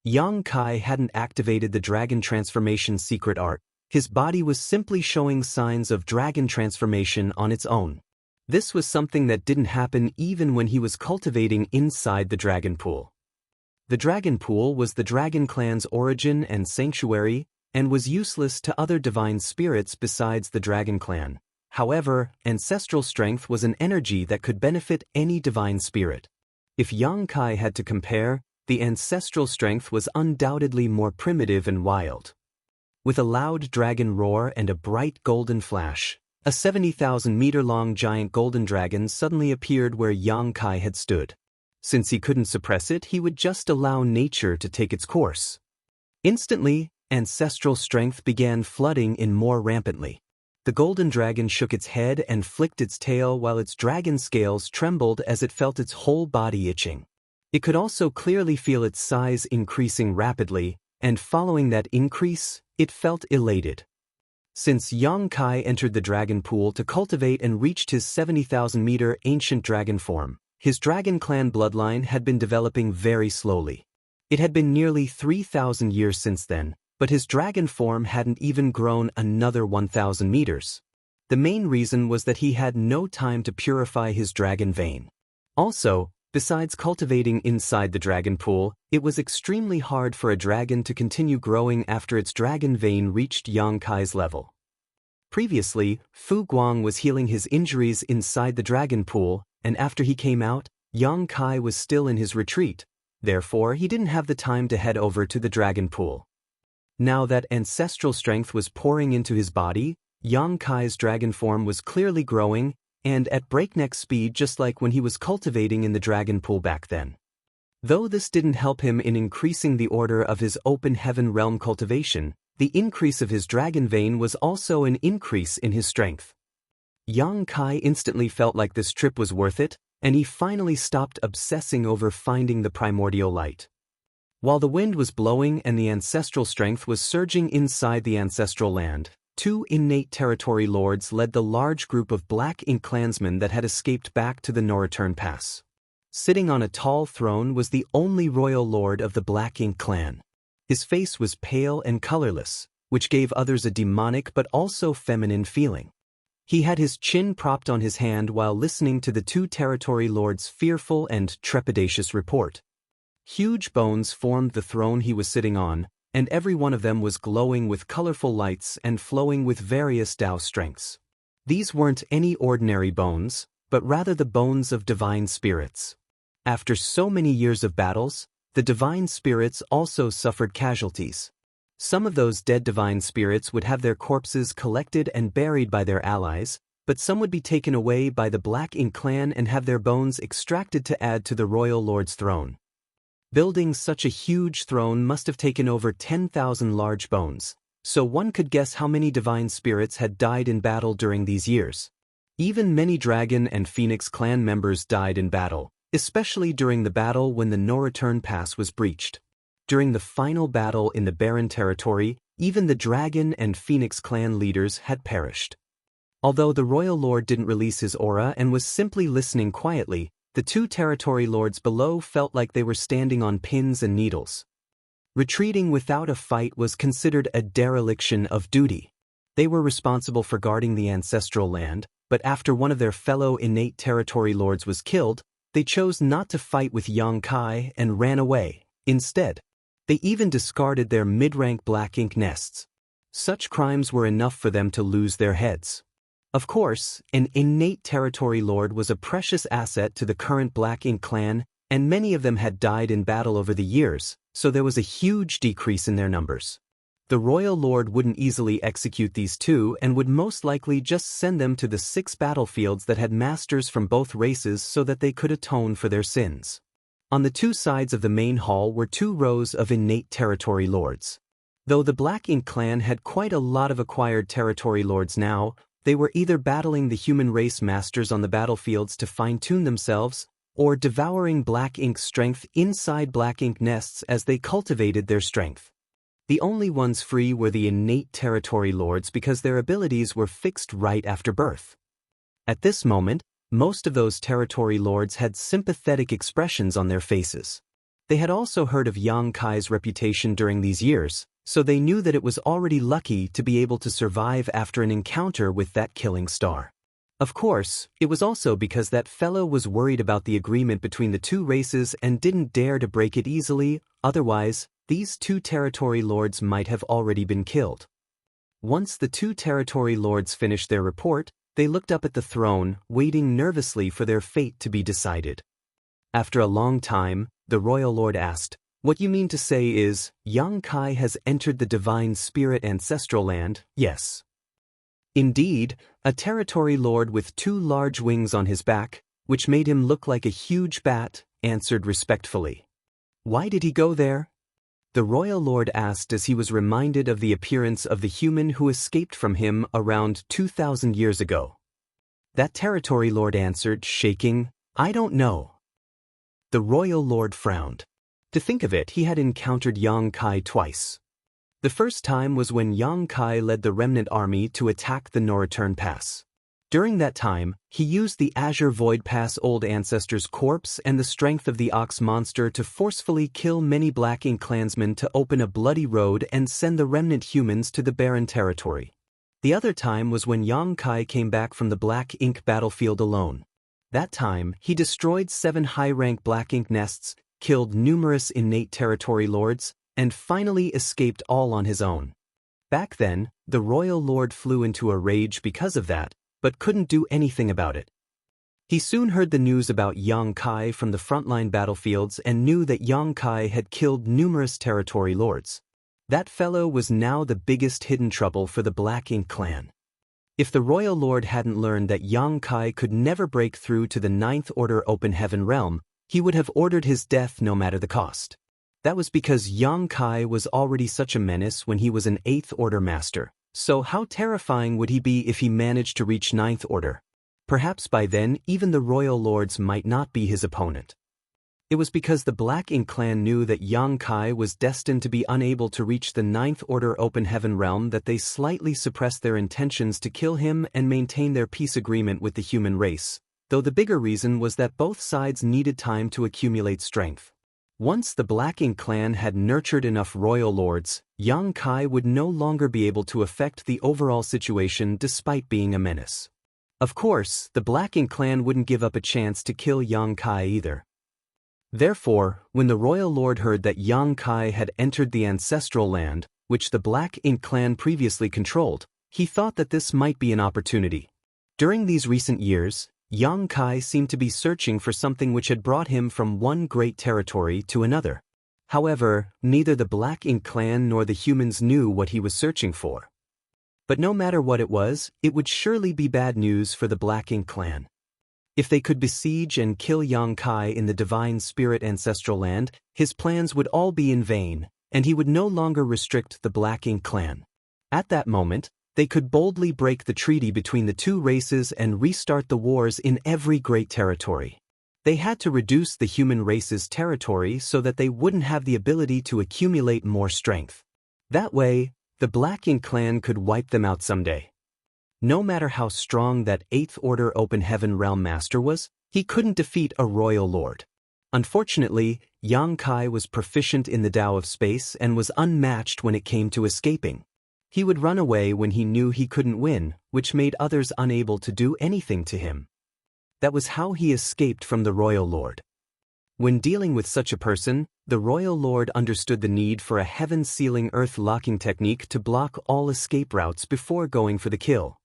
Yang Kai hadn't activated the dragon transformation secret art. His body was simply showing signs of dragon transformation on its own. This was something that didn't happen even when he was cultivating inside the dragon pool. The dragon pool was the dragon clan's origin and sanctuary, and was useless to other divine spirits besides the dragon clan. However, ancestral strength was an energy that could benefit any divine spirit. If Yang Kai had to compare, the ancestral strength was undoubtedly more primitive and wild. With a loud dragon roar and a bright golden flash, a 70,000-meter-long giant golden dragon suddenly appeared where Yang Kai had stood. Since he couldn't suppress it, he would just allow nature to take its course. Instantly, ancestral strength began flooding in more rampantly. The golden dragon shook its head and flicked its tail while its dragon scales trembled as it felt its whole body itching. It could also clearly feel its size increasing rapidly, and following that increase, it felt elated. Since Yang Kai entered the dragon pool to cultivate and reached his 70,000-meter ancient dragon form, his dragon clan bloodline had been developing very slowly. It had been nearly 3,000 years since then, but his dragon form hadn't even grown another 1,000 meters. The main reason was that he had no time to purify his dragon vein. Also, besides cultivating inside the dragon pool, it was extremely hard for a dragon to continue growing after its dragon vein reached Yang Kai's level. Previously, Fu Guang was healing his injuries inside the dragon pool, and after he came out, Yang Kai was still in his retreat. Therefore, he didn't have the time to head over to the dragon pool. Now that ancestral strength was pouring into his body, Yang Kai's dragon form was clearly growing, and at breakneck speed, just like when he was cultivating in the dragon pool back then. Though this didn't help him in increasing the order of his open heaven realm cultivation, the increase of his dragon vein was also an increase in his strength. Yang Kai instantly felt like this trip was worth it, and he finally stopped obsessing over finding the primordial light. While the wind was blowing and the ancestral strength was surging inside the ancestral land, 2 innate territory lords led the large group of Black Ink clansmen that had escaped back to the No-Return Pass. Sitting on a tall throne was the only royal lord of the Black Ink clan. His face was pale and colorless, which gave others a demonic but also feminine feeling. He had his chin propped on his hand while listening to the 2 territory lords' fearful and trepidatious report. Huge bones formed the throne he was sitting on, and every one of them was glowing with colorful lights and flowing with various Tao strengths. These weren't any ordinary bones, but rather the bones of divine spirits. After so many years of battles, the divine spirits also suffered casualties. Some of those dead divine spirits would have their corpses collected and buried by their allies, but some would be taken away by the Black Ink clan and have their bones extracted to add to the royal lord's throne. Building such a huge throne must have taken over 10,000 large bones, so one could guess how many divine spirits had died in battle during these years. Even many Dragon and Phoenix clan members died in battle, especially during the battle when the No-Return Pass was breached. During the final battle in the Barren Territory, even the Dragon and Phoenix clan leaders had perished. Although the royal lord didn't release his aura and was simply listening quietly, the 2 territory lords below felt like they were standing on pins and needles. Retreating without a fight was considered a dereliction of duty. They were responsible for guarding the ancestral land, but after one of their fellow innate territory lords was killed, they chose not to fight with Yang Kai and ran away. Instead, they even discarded their mid-rank Black Ink nests. Such crimes were enough for them to lose their heads. Of course, an innate territory lord was a precious asset to the current Black Ink clan, and many of them had died in battle over the years, so there was a huge decrease in their numbers. The royal lord wouldn't easily execute these two and would most likely just send them to the 6 battlefields that had masters from both races so that they could atone for their sins. On the 2 sides of the main hall were 2 rows of innate territory lords. Though the Black Ink clan had quite a lot of acquired territory lords now, they were either battling the human race masters on the battlefields to fine-tune themselves, or devouring Black Ink's strength inside Black Ink nests as they cultivated their strength. The only ones free were the innate territory lords because their abilities were fixed right after birth. At this moment, most of those territory lords had sympathetic expressions on their faces. They had also heard of Yang Kai's reputation during these years, so they knew that it was already lucky to be able to survive after an encounter with that killing star. Of course, it was also because that fellow was worried about the agreement between the 2 races and didn't dare to break it easily, otherwise, these 2 territory lords might have already been killed. Once the 2 territory lords finished their report, they looked up at the throne, waiting nervously for their fate to be decided. After a long time, the royal lord asked, "What you mean to say is, Yang Kai has entered the divine spirit ancestral land, yes?" Indeed, a territory lord with 2 large wings on his back, which made him look like a huge bat, answered respectfully. "Why did he go there?" the royal lord asked as he was reminded of the appearance of the human who escaped from him around 2,000 years ago. That territory lord answered, shaking, "I don't know." The royal lord frowned. To think of it, he had encountered Yang Kai twice. The first time was when Yang Kai led the remnant army to attack the No-Return Pass. During that time, he used the Azure Void Pass Old Ancestor's corpse and the strength of the Ox Monster to forcefully kill many Black Ink clansmen to open a bloody road and send the remnant humans to the barren territory. The other time was when Yang Kai came back from the Black Ink battlefield alone. That time, he destroyed 7 high-rank Black Ink nests, killed numerous innate territory lords, and finally escaped all on his own. Back then, the royal lord flew into a rage because of that, but couldn't do anything about it. He soon heard the news about Yang Kai from the frontline battlefields and knew that Yang Kai had killed numerous territory lords. That fellow was now the biggest hidden trouble for the Black Ink clan. If the royal lord hadn't learned that Yang Kai could never break through to the 9th Order Open Heaven realm, he would have ordered his death no matter the cost. That was because Yang Kai was already such a menace when he was an 8th Order master. So how terrifying would he be if he managed to reach 9th Order? Perhaps by then, even the royal lords might not be his opponent. It was because the Black Ink clan knew that Yang Kai was destined to be unable to reach the 9th Order Open Heaven realm that they slightly suppressed their intentions to kill him and maintain their peace agreement with the human race, though the bigger reason was that both sides needed time to accumulate strength. Once the Black Ink clan had nurtured enough royal lords, Yang Kai would no longer be able to affect the overall situation despite being a menace. Of course, the Black Ink clan wouldn't give up a chance to kill Yang Kai either. Therefore, when the royal lord heard that Yang Kai had entered the ancestral land, which the Black Ink clan previously controlled, he thought that this might be an opportunity. During these recent years, Yang Kai seemed to be searching for something which had brought him from one great territory to another. However, neither the Black Ink clan nor the humans knew what he was searching for. But no matter what it was, it would surely be bad news for the Black Ink clan. If they could besiege and kill Yang Kai in the divine spirit ancestral land, his plans would all be in vain, and he would no longer restrict the Black Ink clan. At that moment, they could boldly break the treaty between the 2 races and restart the wars in every great territory. They had to reduce the human race's territory so that they wouldn't have the ability to accumulate more strength. That way, the Black Ink clan could wipe them out someday. No matter how strong that 8th Order Open Heaven Realm Master was, he couldn't defeat a royal lord. Unfortunately, Yang Kai was proficient in the Tao of Space and was unmatched when it came to escaping. He would run away when he knew he couldn't win, which made others unable to do anything to him. That was how he escaped from the royal lord. When dealing with such a person, the royal lord understood the need for a heaven-sealing earth-locking technique to block all escape routes before going for the kill.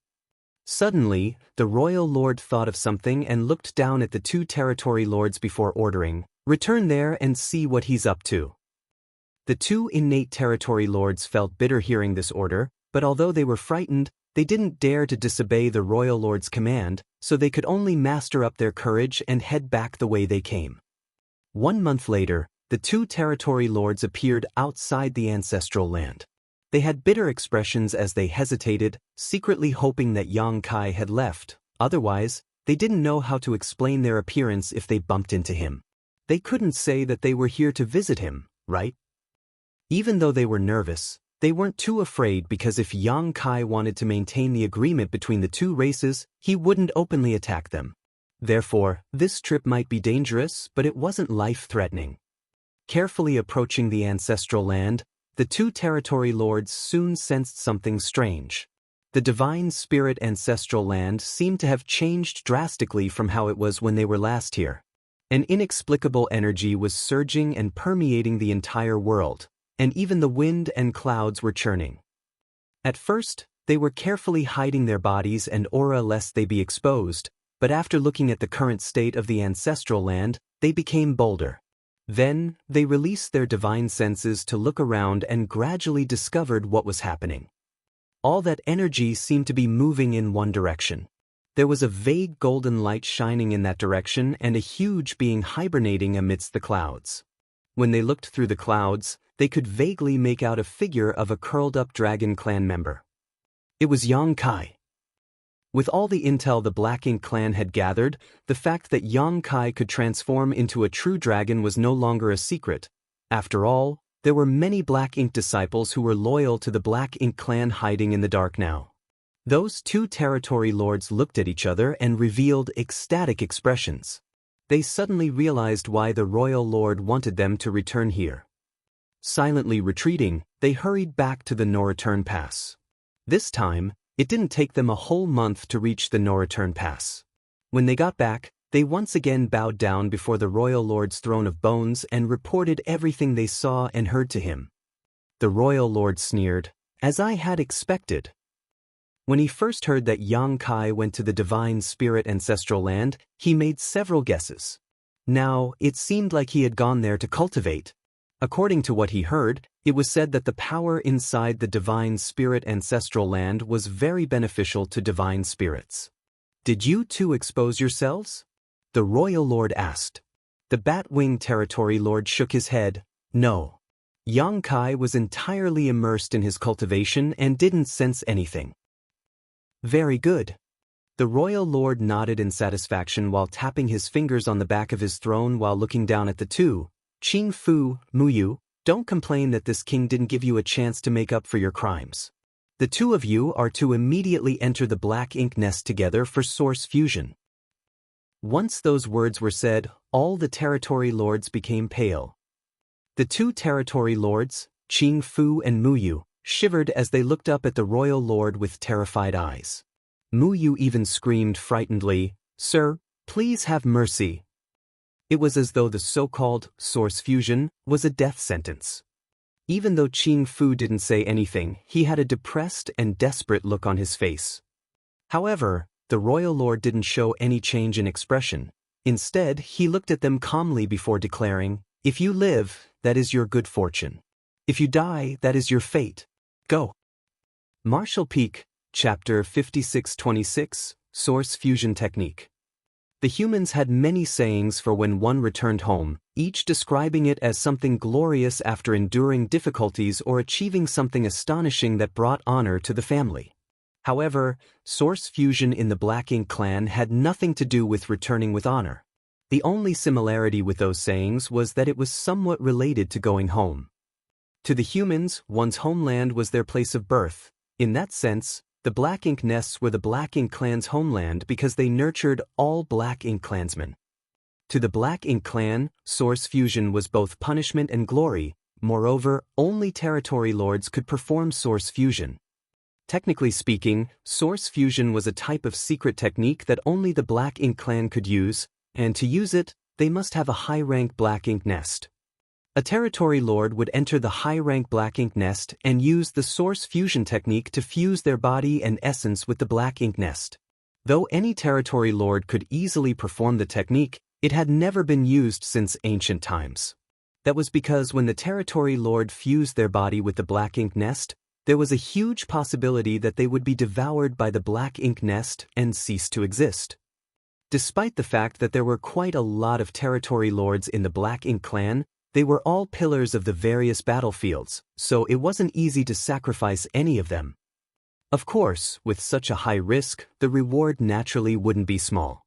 Suddenly, the royal lord thought of something and looked down at the 2 territory lords before ordering, "Return there and see what he's up to." The two innate territory lords felt bitter hearing this order, but although they were frightened, they didn't dare to disobey the royal lord's command, so they could only master up their courage and head back the way they came. 1 month later, the two territory lords appeared outside the ancestral land. They had bitter expressions as they hesitated, secretly hoping that Yang Kai had left. Otherwise, they didn't know how to explain their appearance if they bumped into him. They couldn't say that they were here to visit him, right? Even though they were nervous, they weren't too afraid because if Yang Kai wanted to maintain the agreement between the two races, he wouldn't openly attack them. Therefore, this trip might be dangerous, but it wasn't life-threatening. Carefully approaching the ancestral land, the two territory lords soon sensed something strange. The divine spirit ancestral land seemed to have changed drastically from how it was when they were last here. An inexplicable energy was surging and permeating the entire world, and even the wind and clouds were churning. At first, they were carefully hiding their bodies and aura lest they be exposed, but after looking at the current state of the ancestral land, they became bolder. Then, they released their divine senses to look around and gradually discovered what was happening. All that energy seemed to be moving in one direction. There was a vague golden light shining in that direction and a huge being hibernating amidst the clouds. When they looked through the clouds, they could vaguely make out a figure of a curled-up dragon clan member. It was Yang Kai. With all the intel the Black Ink clan had gathered, the fact that Yang Kai could transform into a true dragon was no longer a secret. After all, there were many Black Ink disciples who were loyal to the Black Ink clan hiding in the dark now. Those two territory lords looked at each other and revealed ecstatic expressions. They suddenly realized why the royal lord wanted them to return here. Silently retreating, they hurried back to the no-return pass. This time, it didn't take them a whole month to reach the no-return pass. When they got back, they once again bowed down before the royal lord's throne of bones and reported everything they saw and heard to him. The royal lord sneered, "As I had expected." When he first heard that Yang Kai went to the divine spirit ancestral land, he made several guesses. Now, it seemed like he had gone there to cultivate. According to what he heard, it was said that the power inside the divine spirit ancestral land was very beneficial to divine spirits. "Did you two expose yourselves?" the royal lord asked. The Batwing territory lord shook his head. No. Yang Kai was entirely immersed in his cultivation and didn't sense anything. Very good. The royal lord nodded in satisfaction while tapping his fingers on the back of his throne while looking down at the two. Qing Fu, Muyu, don't complain that this king didn't give you a chance to make up for your crimes. The two of you are to immediately enter the Black Ink nest together for source fusion. Once those words were said, all the territory lords became pale. The two territory lords, Qing Fu and Muyu, shivered as they looked up at the royal lord with terrified eyes. Muyu even screamed frightenedly, "Sir, please have mercy." It was as though the so-called source fusion was a death sentence. Even though Qing Fu didn't say anything, he had a depressed and desperate look on his face. However, the royal lord didn't show any change in expression. Instead, he looked at them calmly before declaring, "If you live, that is your good fortune. If you die, that is your fate. Go." Martial Peak, Chapter 5626, Source Fusion Technique. The humans had many sayings for when one returned home, each describing it as something glorious after enduring difficulties or achieving something astonishing that brought honor to the family. However, source fusion in the Black Ink clan had nothing to do with returning with honor. The only similarity with those sayings was that it was somewhat related to going home. To the humans, one's homeland was their place of birth. In that sense, the Black Ink nests were the Black Ink clan's homeland because they nurtured all Black Ink clansmen. To the Black Ink clan, source fusion was both punishment and glory. Moreover, only territory lords could perform source fusion. Technically speaking, source fusion was a type of secret technique that only the Black Ink clan could use, and to use it, they must have a high-rank Black Ink nest. A territory lord would enter the high-rank Black Ink nest and use the source fusion technique to fuse their body and essence with the Black Ink nest. Though any territory lord could easily perform the technique, it had never been used since ancient times. That was because when the Territory Lord fused their body with the black ink nest, there was a huge possibility that they would be devoured by the black ink nest and cease to exist. Despite the fact that there were quite a lot of Territory Lords in the Black Ink clan, they were all pillars of the various battlefields, so it wasn't easy to sacrifice any of them. Of course, with such a high risk, the reward naturally wouldn't be small.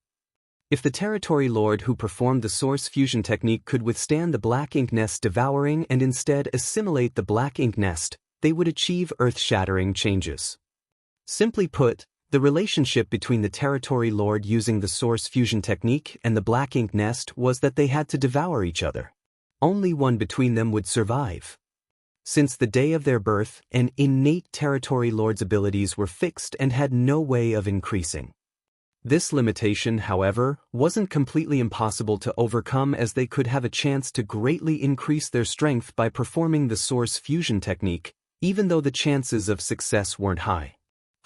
If the Territory Lord who performed the Source Fusion technique could withstand the Black Ink Nest devouring and instead assimilate the Black Ink Nest, they would achieve earth-shattering changes. Simply put, the relationship between the Territory Lord using the Source Fusion technique and the Black Ink Nest was that they had to devour each other. Only one between them would survive. Since the day of their birth, an innate Territory Lord's abilities were fixed and had no way of increasing. This limitation, however, wasn't completely impossible to overcome, as they could have a chance to greatly increase their strength by performing the Source Fusion technique, even though the chances of success weren't high.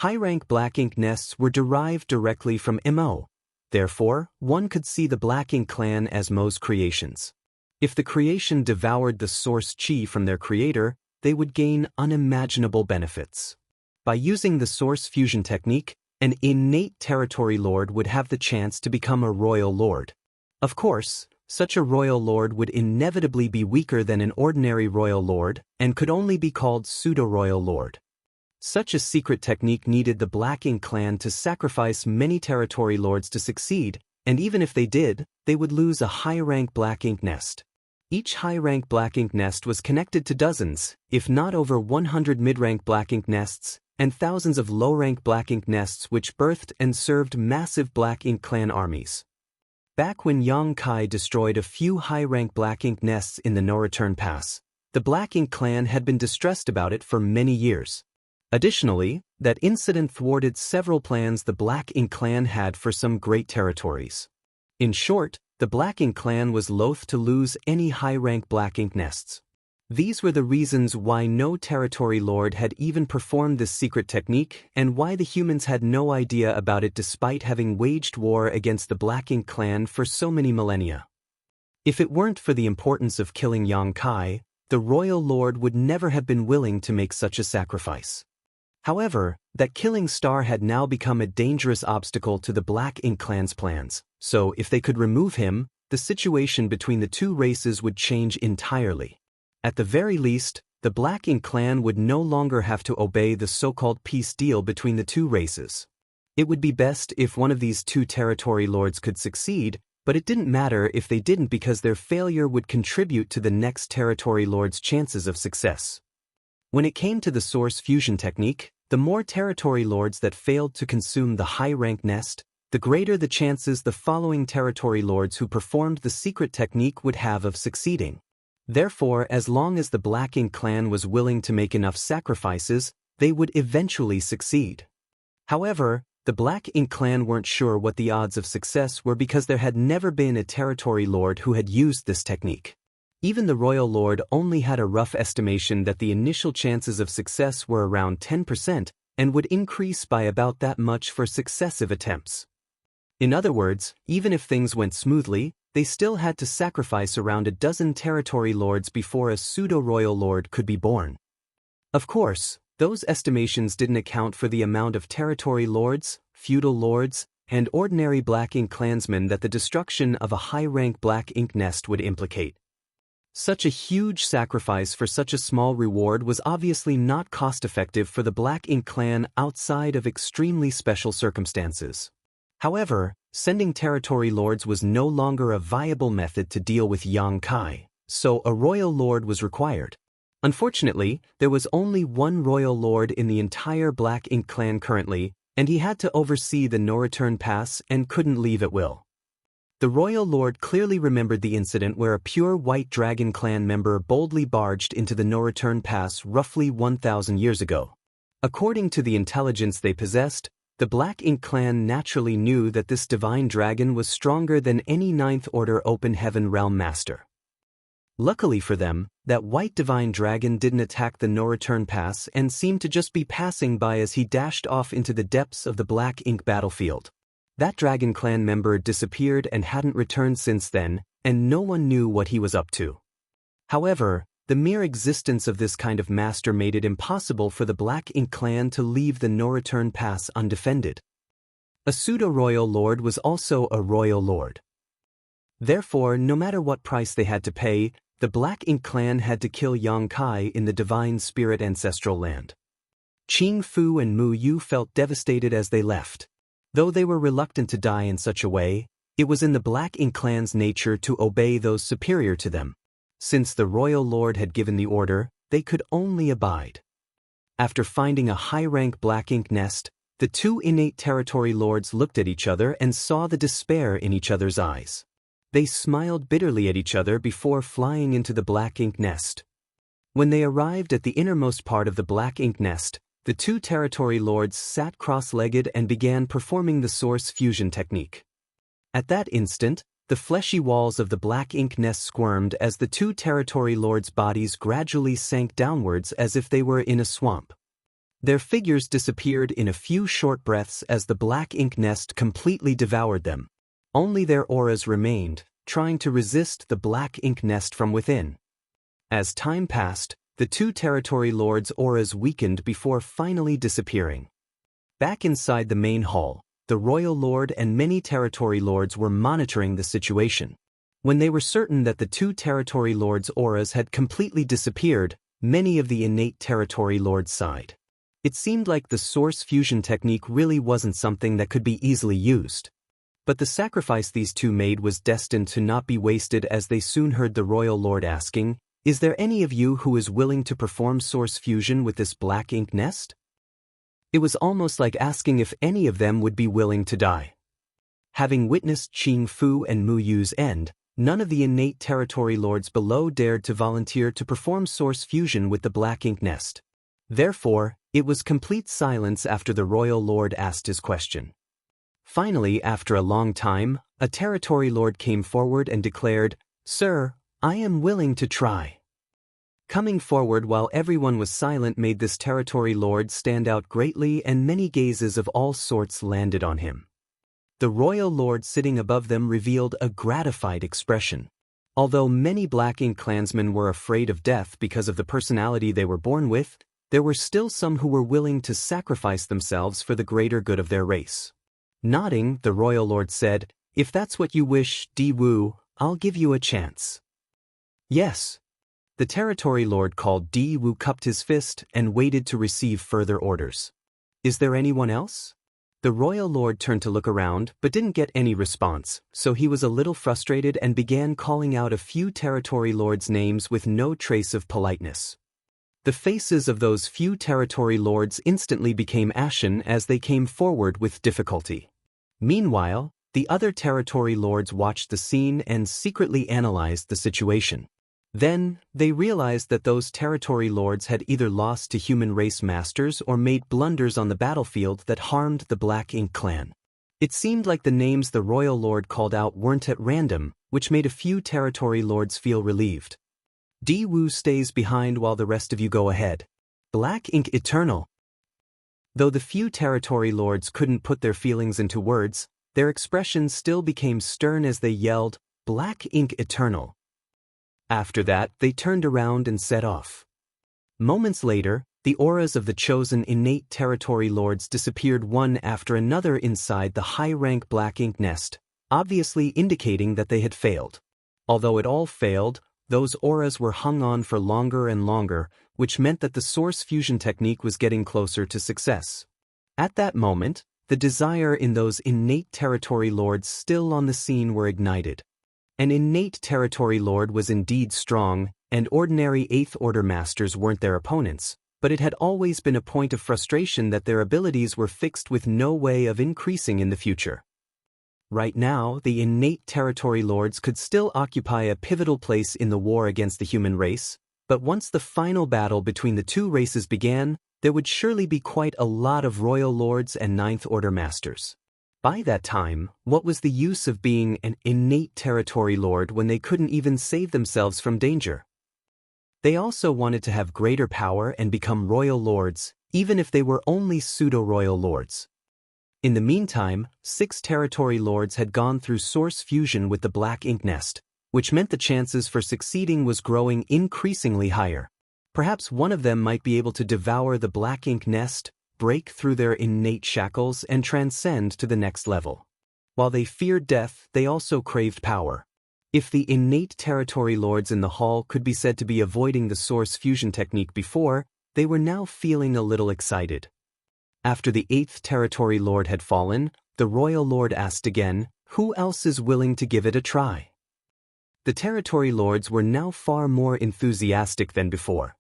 High-rank Black Ink nests were derived directly from Mo. Therefore, one could see the Black Ink clan as Mo's creations. If the creation devoured the source chi from their creator, they would gain unimaginable benefits. By using the Source Fusion technique, an innate Territory Lord would have the chance to become a Royal Lord. Of course, such a Royal Lord would inevitably be weaker than an ordinary Royal Lord and could only be called Pseudo-Royal Lord. Such a secret technique needed the Black Ink clan to sacrifice many Territory Lords to succeed, and even if they did, they would lose a high-rank Black Ink nest. Each high-rank Black Ink nest was connected to dozens, if not over 100 mid-rank Black Ink nests, and thousands of low-rank Black Ink nests which birthed and served massive Black Ink clan armies. Back when Yang Kai destroyed a few high-rank Black Ink nests in the No Return Pass, the Black Ink clan had been distressed about it for many years. Additionally, that incident thwarted several plans the Black Ink clan had for some great territories. In short, the Black Ink clan was loath to lose any high-rank Black Ink nests. These were the reasons why no Territory Lord had even performed this secret technique and why the humans had no idea about it despite having waged war against the Black Ink clan for so many millennia. If it weren't for the importance of killing Yang Kai, the Royal Lord would never have been willing to make such a sacrifice. However, that killing Star had now become a dangerous obstacle to the Black Ink clan's plans, so if they could remove him, the situation between the two races would change entirely. At the very least, the Black Ink clan would no longer have to obey the so-called peace deal between the two races. It would be best if one of these two Territory Lords could succeed, but it didn't matter if they didn't because their failure would contribute to the next Territory Lord's chances of success. When it came to the Source Fusion technique, the more Territory Lords that failed to consume the high-rank nest, the greater the chances the following Territory Lords who performed the secret technique would have of succeeding. Therefore, as long as the Black Ink clan was willing to make enough sacrifices, they would eventually succeed. However, the Black Ink clan weren't sure what the odds of success were because there had never been a Territory Lord who had used this technique. Even the Royal Lord only had a rough estimation that the initial chances of success were around 10% and would increase by about that much for successive attempts. In other words, even if things went smoothly, they still had to sacrifice around a dozen Territory Lords before a pseudo-Royal Lord could be born. Of course, those estimations didn't account for the amount of Territory Lords, Feudal Lords, and ordinary Black Ink clansmen that the destruction of a high-rank Black Ink nest would implicate. Such a huge sacrifice for such a small reward was obviously not cost-effective for the Black Ink clan outside of extremely special circumstances. However, sending Territory Lords was no longer a viable method to deal with Yang Kai, so a Royal Lord was required. Unfortunately, there was only one Royal Lord in the entire Black Ink clan currently, and he had to oversee the No-Return Pass and couldn't leave at will. The Royal Lord clearly remembered the incident where a pure White Dragon clan member boldly barged into the No-Return Pass roughly 1,000 years ago. According to the intelligence they possessed, the Black Ink clan naturally knew that this divine dragon was stronger than any Ninth Order Open Heaven Realm Master. Luckily for them, that White Divine Dragon didn't attack the No-Return Pass and seemed to just be passing by as he dashed off into the depths of the Black Ink battlefield. That Dragon Clan member disappeared and hadn't returned since then, and no one knew what he was up to. However, the mere existence of this kind of master made it impossible for the Black Ink clan to leave the no-return pass undefended. A pseudo-royal lord was also a royal lord. Therefore, no matter what price they had to pay, the Black Ink clan had to kill Yang Kai in the Divine Spirit ancestral land. Qing Fu and Mu Yu felt devastated as they left. Though they were reluctant to die in such a way, it was in the Black Ink clan's nature to obey those superior to them. Since the royal lord had given the order, they could only abide. After finding a high-rank Black Ink nest, the two innate territory lords looked at each other and saw the despair in each other's eyes. They smiled bitterly at each other before flying into the Black Ink nest. When they arrived at the innermost part of the Black Ink nest, the two territory lords sat cross-legged and began performing the source fusion technique. At that instant, the fleshy walls of the Black Ink nest squirmed as the two territory lords' bodies gradually sank downwards as if they were in a swamp. Their figures disappeared in a few short breaths as the Black Ink nest completely devoured them. Only their auras remained, trying to resist the Black Ink nest from within. As time passed, the two territory lords' auras weakened before finally disappearing. Back inside the main hall, the royal lord and many territory lords were monitoring the situation. When they were certain that the two territory lords' auras had completely disappeared, many of the innate territory lords sighed. It seemed like the source fusion technique really wasn't something that could be easily used. But the sacrifice these two made was destined to not be wasted, as they soon heard the royal lord asking, "Is there any of you who is willing to perform source fusion with this Black Ink nest?" It was almost like asking if any of them would be willing to die. Having witnessed Qing Fu and Mu Yu's end, none of the innate territory lords below dared to volunteer to perform source fusion with the Black Ink nest. Therefore, it was complete silence after the royal lord asked his question. Finally, after a long time, a territory lord came forward and declared, "Sir, I am willing to try." Coming forward while everyone was silent made this territory lord stand out greatly, and many gazes of all sorts landed on him. The royal lord sitting above them revealed a gratified expression. Although many Black Ink clansmen were afraid of death because of the personality they were born with, there were still some who were willing to sacrifice themselves for the greater good of their race. Nodding, the royal lord said, "If that's what you wish, Di Wu, I'll give you a chance." "Yes." The territory lord called Di Wu cupped his fist and waited to receive further orders. "Is there anyone else?" The royal lord turned to look around but didn't get any response, so he was a little frustrated and began calling out a few territory lords' names with no trace of politeness. The faces of those few territory lords instantly became ashen as they came forward with difficulty. Meanwhile, the other territory lords watched the scene and secretly analyzed the situation. Then, they realized that those territory lords had either lost to human race masters or made blunders on the battlefield that harmed the Black Ink clan. It seemed like the names the royal lord called out weren't at random, which made a few territory lords feel relieved. "Di Wu stays behind while the rest of you go ahead. Black Ink Eternal." Though the few territory lords couldn't put their feelings into words, their expressions still became stern as they yelled, "Black Ink Eternal." After that, they turned around and set off. Moments later, the auras of the chosen innate territory lords disappeared one after another inside the high-rank Black Ink nest, obviously indicating that they had failed. Although it all failed, those auras were hung on for longer and longer, which meant that the source fusion technique was getting closer to success. At that moment, the desire in those innate territory lords still on the scene were ignited. An innate territory lord was indeed strong, and ordinary 8th Order masters weren't their opponents, but it had always been a point of frustration that their abilities were fixed with no way of increasing in the future. Right now, the innate territory lords could still occupy a pivotal place in the war against the human race, but once the final battle between the two races began, there would surely be quite a lot of royal lords and 9th Order masters. By that time, what was the use of being an innate territory lord when they couldn't even save themselves from danger? They also wanted to have greater power and become royal lords, even if they were only pseudo-royal lords. In the meantime, 6 territory lords had gone through source fusion with the Black Ink nest, which meant the chances for succeeding was growing increasingly higher. Perhaps one of them might be able to devour the black ink nest, break through their innate shackles, and transcend to the next level. While they feared death, they also craved power. If the innate territory lords in the hall could be said to be avoiding the source fusion technique before, they were now feeling a little excited. After the 8th territory lord had fallen, the royal lord asked again, "Who else is willing to give it a try?" The territory lords were now far more enthusiastic than before.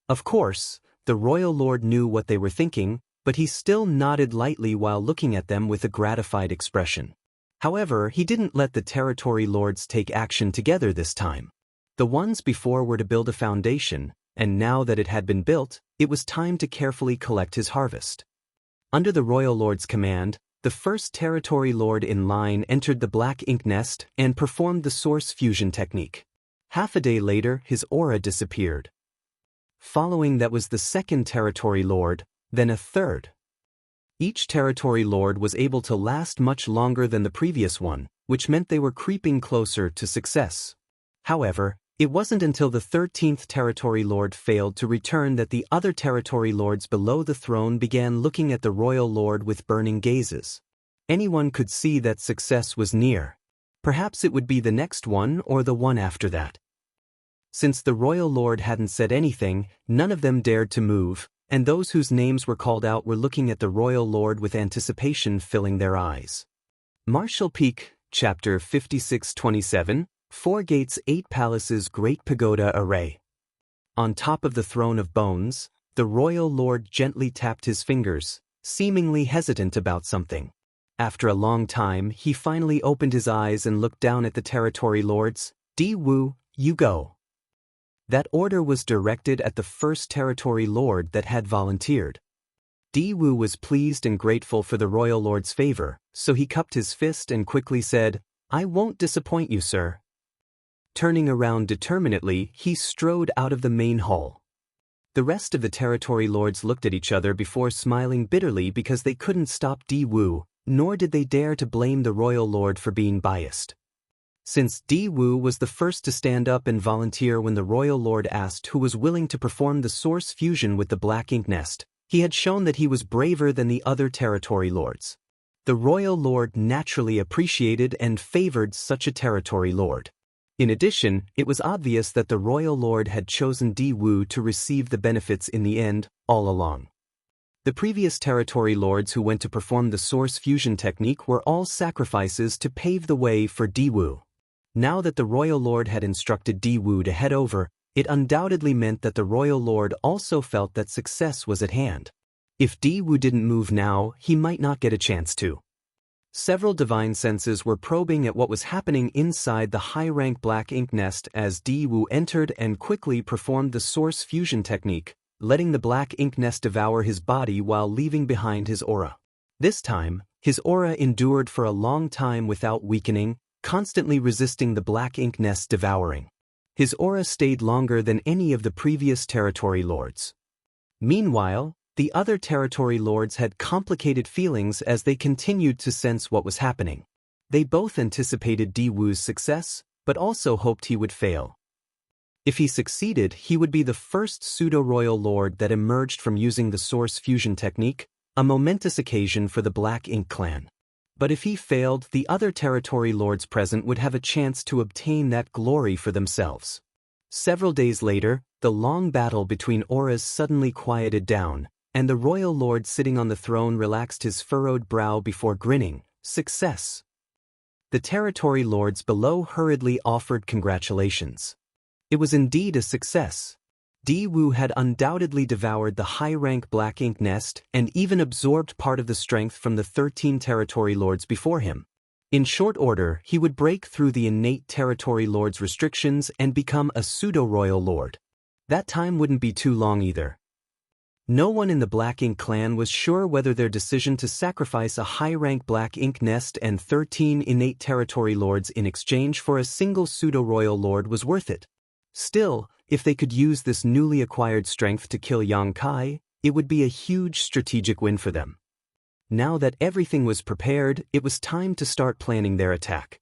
Of course, the royal lord knew what they were thinking, but he still nodded lightly while looking at them with a gratified expression. However, he didn't let the territory lords take action together this time. The ones before were to build a foundation, and now that it had been built, it was time to carefully collect his harvest. Under the royal lord's command, the first territory lord in line entered the black ink nest and performed the source fusion technique. Half a day later, his aura disappeared. Following that was the second territory lord, then a third. Each territory lord was able to last much longer than the previous one, which meant they were creeping closer to success. However, it wasn't until the 13th territory lord failed to return that the other territory lords below the throne began looking at the royal lord with burning gazes. Anyone could see that success was near. Perhaps it would be the next one or the one after that. Since the royal lord hadn't said anything, none of them dared to move, and those whose names were called out were looking at the royal lord with anticipation filling their eyes. Martial Peak, Chapter 5627, 4 Gates 8 Palaces Great Pagoda Array. On top of the throne of bones, the royal lord gently tapped his fingers, seemingly hesitant about something. After a long time, he finally opened his eyes and looked down at the territory lords. "Di-Wu, you go." That order was directed at the first territory lord that had volunteered. Di-Wu was pleased and grateful for the royal lord's favor, so he cupped his fist and quickly said, "I won't disappoint you, sir." Turning around determinedly, he strode out of the main hall. The rest of the territory lords looked at each other before smiling bitterly because they couldn't stop Di-Wu, nor did they dare to blame the royal lord for being biased. Since Di-Wu was the first to stand up and volunteer when the royal lord asked who was willing to perform the source fusion with the black ink nest, he had shown that he was braver than the other territory lords. The royal lord naturally appreciated and favored such a territory lord. In addition, it was obvious that the royal lord had chosen Di-Wu to receive the benefits in the end, all along. The previous territory lords who went to perform the source fusion technique were all sacrifices to pave the way for Di-Wu. Now that the royal lord had instructed Di-Wu to head over, it undoubtedly meant that the royal lord also felt that success was at hand. If Di-Wu didn't move now, he might not get a chance to. Several divine senses were probing at what was happening inside the high-rank black ink nest as Di-Wu entered and quickly performed the source fusion technique, letting the black ink nest devour his body while leaving behind his aura. This time, his aura endured for a long time without weakening, constantly resisting the black ink nest's devouring. His aura stayed longer than any of the previous territory lords. Meanwhile, the other territory lords had complicated feelings as they continued to sense what was happening. They both anticipated Di-Wu's success, but also hoped he would fail. If he succeeded, he would be the first pseudo-royal lord that emerged from using the source fusion technique, a momentous occasion for the Black Ink clan. But if he failed, the other territory lords present would have a chance to obtain that glory for themselves. Several days later, the long battle between auras suddenly quieted down, and the royal lord sitting on the throne relaxed his furrowed brow before grinning. Success! The territory lords below hurriedly offered congratulations. It was indeed a success. Di-Wu had undoubtedly devoured the high-rank black ink nest and even absorbed part of the strength from the 13 territory lords before him. In short order, he would break through the innate territory lords' restrictions and become a pseudo-royal lord. That time wouldn't be too long either. No one in the Black Ink clan was sure whether their decision to sacrifice a high-rank black ink nest and 13 innate territory lords in exchange for a single pseudo-royal lord was worth it. Still, if they could use this newly acquired strength to kill Yang Kai, it would be a huge strategic win for them. Now that everything was prepared, it was time to start planning their attack.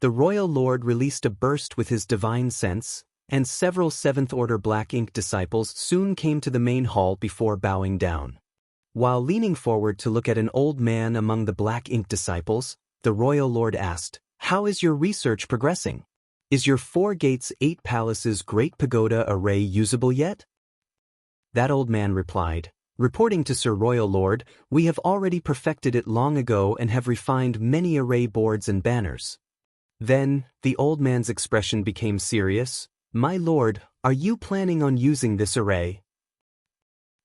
The royal lord released a burst with his divine sense, and several 7th Order Black Ink disciples soon came to the main hall before bowing down. While leaning forward to look at an old man among the Black Ink disciples, the royal lord asked, "How is your research progressing? Is your 4 gates 8 palaces Great Pagoda array usable yet?" That old man replied, "Reporting to Sir Royal Lord, we have already perfected it long ago and have refined many array boards and banners." Then, the old man's expression became serious. "My lord, are you planning on using this array?"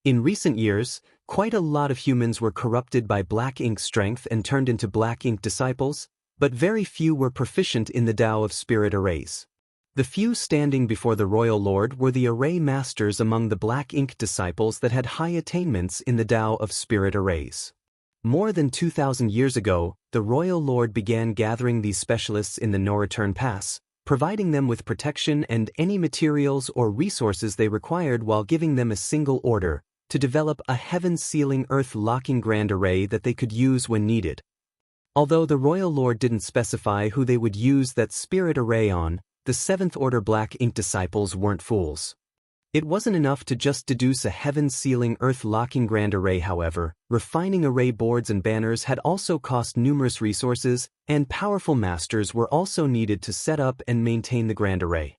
In recent years, quite a lot of humans were corrupted by Black Ink strength and turned into Black Ink disciples, but very few were proficient in the Tao of Spirit arrays. The few standing before the Royal Lord were the array masters among the Black Ink disciples that had high attainments in the Tao of Spirit arrays. More than 2,000 years ago, the Royal Lord began gathering these specialists in the No-Return Pass, providing them with protection and any materials or resources they required while giving them a single order to develop a heaven-sealing earth-locking grand array that they could use when needed. Although the Royal Lord didn't specify who they would use that spirit array on, the 7th Order Black Ink disciples weren't fools. It wasn't enough to just deduce a heaven-sealing earth-locking grand array, however. Refining array boards and banners had also cost numerous resources, and powerful masters were also needed to set up and maintain the grand array.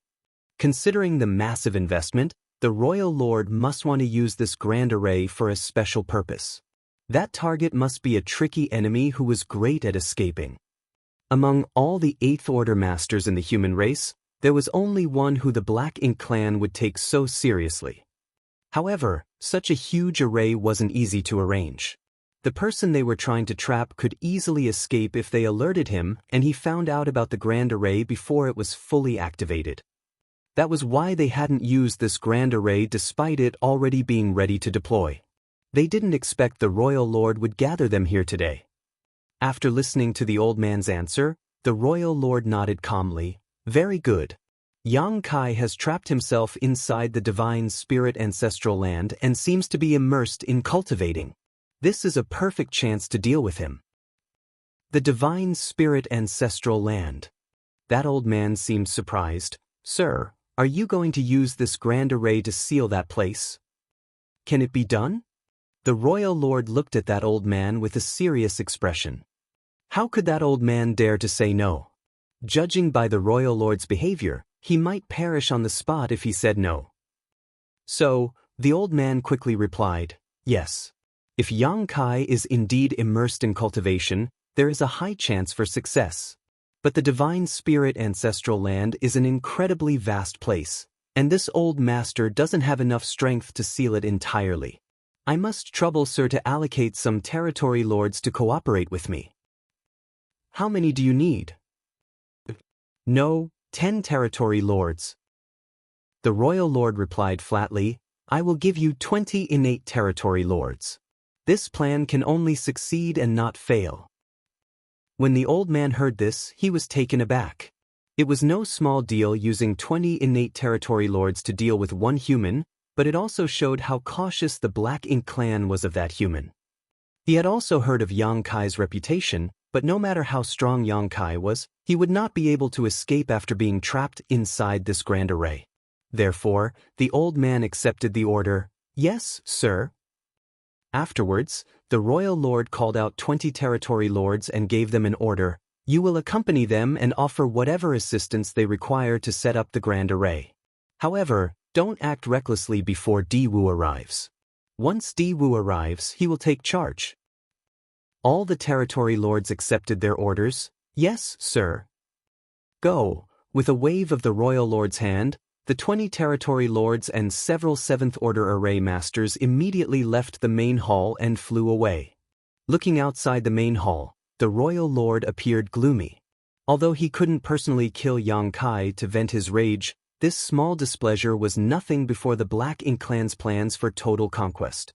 Considering the massive investment, the Royal Lord must want to use this grand array for a special purpose. That target must be a tricky enemy who was great at escaping. Among all the 8th Order masters in the human race, there was only one who the Black Ink clan would take so seriously. However, such a huge array wasn't easy to arrange. The person they were trying to trap could easily escape if they alerted him, and he found out about the grand array before it was fully activated. That was why they hadn't used this grand array despite it already being ready to deploy. They didn't expect the Royal Lord would gather them here today. After listening to the old man's answer, the Royal Lord nodded calmly. "Very good. Yang Kai has trapped himself inside the Divine Spirit Ancestral Land and seems to be immersed in cultivating. This is a perfect chance to deal with him." The Divine Spirit Ancestral Land. That old man seemed surprised. "Sir, are you going to use this grand array to seal that place? Can it be done?" The Royal Lord looked at that old man with a serious expression. How could that old man dare to say no? Judging by the Royal Lord's behavior, he might perish on the spot if he said no. So, the old man quickly replied, "Yes. If Yang Kai is indeed immersed in cultivation, there is a high chance for success. But the Divine Spirit Ancestral Land is an incredibly vast place, and this old master doesn't have enough strength to seal it entirely. I must trouble Sir to allocate some territory lords to cooperate with me." "How many do you need?" "No, 10 territory lords." The Royal Lord replied flatly, "I will give you 20 innate territory lords. This plan can only succeed and not fail." When the old man heard this, he was taken aback. It was no small deal using 20 innate territory lords to deal with one human, but it also showed how cautious the Black Ink clan was of that human. He had also heard of Yang Kai's reputation, but no matter how strong Yang Kai was, he would not be able to escape after being trapped inside this grand array. Therefore, the old man accepted the order. "Yes, sir." Afterwards, the Royal Lord called out 20 territory lords and gave them an order. "You will accompany them and offer whatever assistance they require to set up the grand array. However, don't act recklessly before Diwu arrives. Once Diwu arrives, he will take charge." All the territory lords accepted their orders. "Yes, sir." "Go." With a wave of the Royal Lord's hand, the 20 territory lords and several 7th Order array masters immediately left the main hall and flew away. Looking outside the main hall, the Royal Lord appeared gloomy. Although he couldn't personally kill Yang Kai to vent his rage, this small displeasure was nothing before the Black Ink clan's plans for total conquest.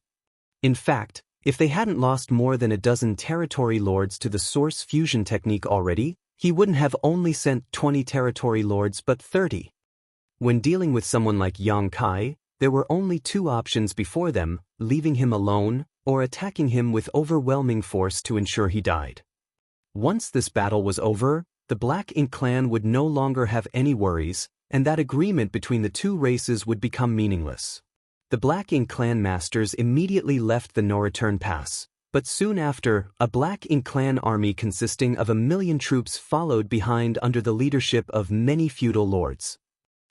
In fact, if they hadn't lost more than a dozen territory lords to the Source Fusion technique already, he wouldn't have only sent 20 territory lords but 30. When dealing with someone like Yang Kai, there were only 2 options before them: leaving him alone or attacking him with overwhelming force to ensure he died. Once this battle was over, the Black Ink clan would no longer have any worries, and that agreement between the two races would become meaningless. The Black Ink clan masters immediately left the no-return pass, but soon after, a Black Ink clan army consisting of 1,000,000 troops followed behind under the leadership of many feudal lords.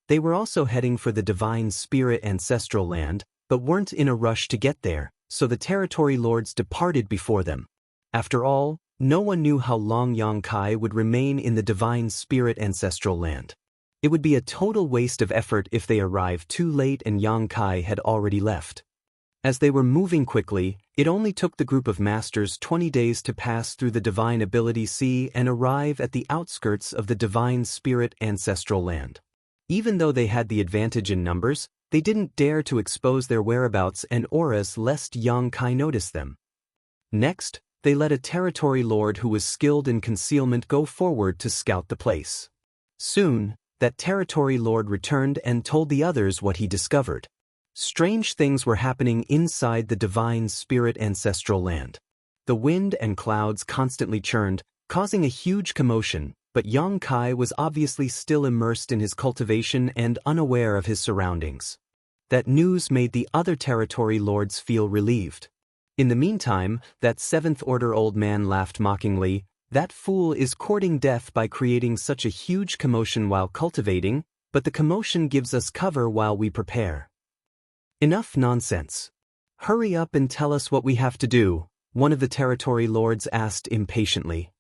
They were also heading for the Divine Spirit ancestral land, but weren't in a rush to get there, so the territory lords departed before them. After all, no one knew how long Yang Kai would remain in the Divine Spirit ancestral land. It would be a total waste of effort if they arrived too late and Yang Kai had already left. As they were moving quickly, it only took the group of masters 20 days to pass through the Divine Ability Sea and arrive at the outskirts of the Divine Spirit ancestral land. Even though they had the advantage in numbers, they didn't dare to expose their whereabouts and auras lest Yang Kai notice them. Next, they let a territory lord who was skilled in concealment go forward to scout the place. Soon, that territory lord returned and told the others what he discovered. Strange things were happening inside the Divine Spirit ancestral land. The wind and clouds constantly churned, causing a huge commotion, but Yang Kai was obviously still immersed in his cultivation and unaware of his surroundings. That news made the other territory lords feel relieved. In the meantime, that seventh-order old man laughed mockingly. That fool is courting death by creating such a huge commotion while cultivating, but the commotion gives us cover while we prepare. Enough nonsense. Hurry up and tell us what we have to do, one of the territory lords asked impatiently.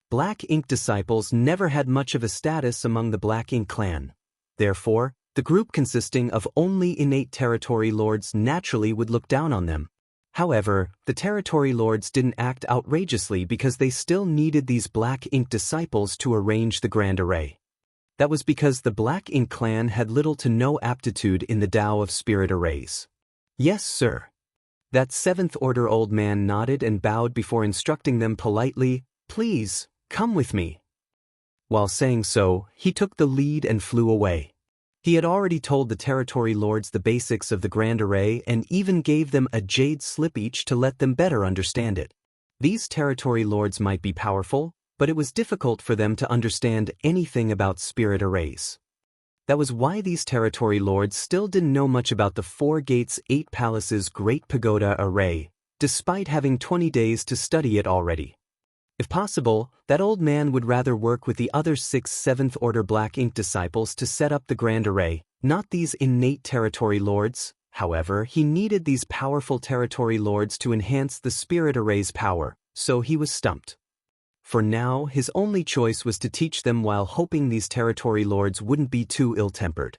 Black Ink disciples never had much of a status among the Black Ink clan. Therefore, the group consisting of only innate territory lords naturally would look down on them. However, the territory lords didn't act outrageously because they still needed these Black Ink disciples to arrange the grand array. That was because the Black Ink clan had little to no aptitude in the Tao of spirit arrays. Yes, sir. That seventh-order old man nodded and bowed before instructing them politely, "Please, come with me." While saying so, he took the lead and flew away. He had already told the territory lords the basics of the grand array and even gave them a jade slip each to let them better understand it. These territory lords might be powerful, but it was difficult for them to understand anything about spirit arrays. That was why these territory lords still didn't know much about the 4 Gates 8 Palaces Great Pagoda array, despite having 20 days to study it already. If possible, that old man would rather work with the other 6 7th-order Black Ink disciples to set up the grand array, not these innate territory lords. However, he needed these powerful territory lords to enhance the spirit array's power, so he was stumped. For now, his only choice was to teach them while hoping these territory lords wouldn't be too ill-tempered.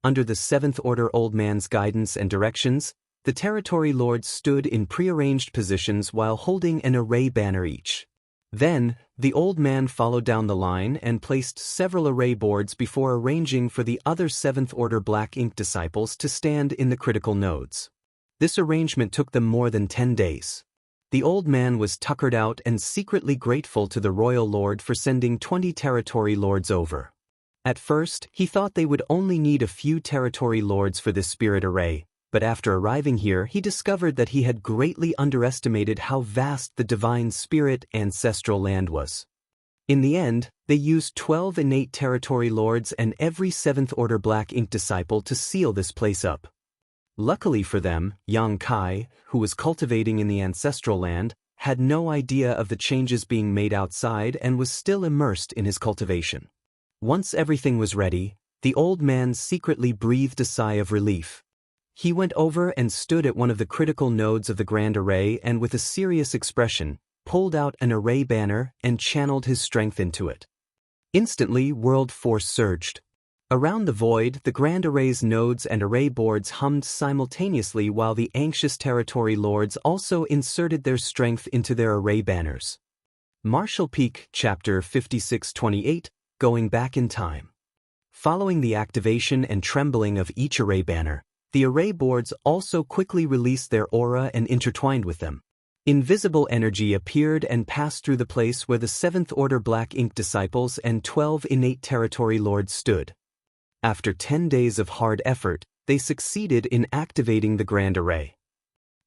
Under the 7th-order old man's guidance and directions, the territory lords stood in prearranged positions while holding an array banner each. Then, the old man followed down the line and placed several array boards before arranging for the other 7th-order Black Ink disciples to stand in the critical nodes. This arrangement took them more than 10 days. The old man was tuckered out and secretly grateful to the royal lord for sending 20 territory lords over. At first, he thought they would only need a few territory lords for this spirit array, but after arriving here he discovered that he had greatly underestimated how vast the Divine Spirit ancestral land was. In the end, they used 12 innate territory lords and every 7th-order Black Ink disciple to seal this place up. Luckily for them, Yang Kai, who was cultivating in the ancestral land, had no idea of the changes being made outside and was still immersed in his cultivation. Once everything was ready, the old man secretly breathed a sigh of relief. He went over and stood at one of the critical nodes of the grand array and with a serious expression, pulled out an array banner and channeled his strength into it. Instantly, world force surged. Around the void, the grand array's nodes and array boards hummed simultaneously while the anxious territory lords also inserted their strength into their array banners. Martial Peak, Chapter 5628, Going Back in Time. Following the activation and trembling of each array banner, the array boards also quickly released their aura and intertwined with them. Invisible energy appeared and passed through the place where the 7th-order Black Ink disciples and 12 innate territory lords stood. After 10 days of hard effort, they succeeded in activating the grand array.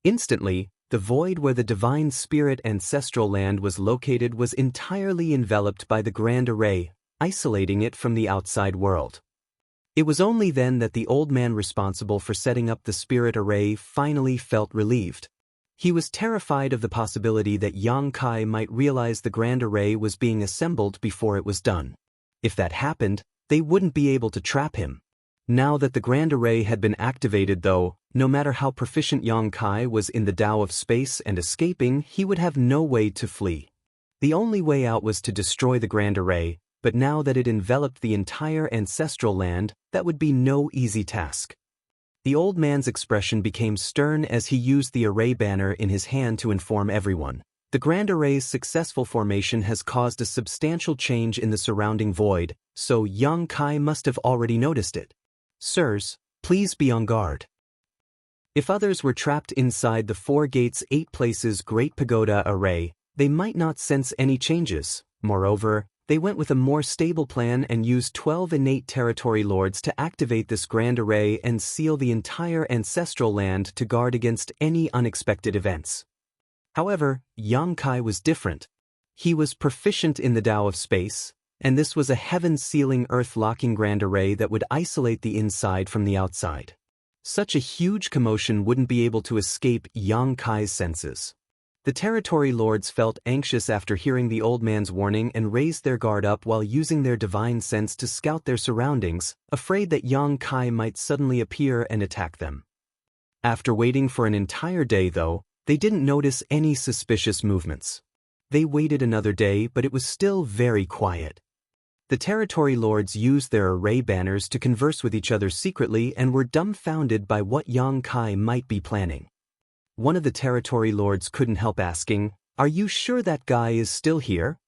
Instantly, the void where the divine spirit ancestral land was located was entirely enveloped by the Grand Array, isolating it from the outside world. It was only then that the old man responsible for setting up the spirit array finally felt relieved. He was terrified of the possibility that Yang Kai might realize the Grand Array was being assembled before it was done. If that happened, they wouldn't be able to trap him. Now that the Grand Array had been activated though, no matter how proficient Yang Kai was in the Tao of space and escaping, he would have no way to flee. The only way out was to destroy the Grand Array, but now that it enveloped the entire ancestral land, that would be no easy task. The old man's expression became stern as he used the array banner in his hand to inform everyone. The Grand Array's successful formation has caused a substantial change in the surrounding void, so Yang Kai must have already noticed it. Sirs, please be on guard. If others were trapped inside the 4 gates 8 places Great Pagoda Array, they might not sense any changes. Moreover, they went with a more stable plan and used 12 innate territory lords to activate this Grand Array and seal the entire ancestral land to guard against any unexpected events. However, Yang Kai was different. He was proficient in the Tao of space, and this was a heaven-sealing earth-locking Grand Array that would isolate the inside from the outside. Such a huge commotion wouldn't be able to escape Yang Kai's senses. The territory lords felt anxious after hearing the old man's warning and raised their guard up while using their divine sense to scout their surroundings, afraid that Yang Kai might suddenly appear and attack them. After waiting for an entire day though, they didn't notice any suspicious movements. They waited another day, but it was still very quiet. The territory lords used their array banners to converse with each other secretly and were dumbfounded by what Yang Kai might be planning. One of the territory lords couldn't help asking, "Are you sure that guy is still here?"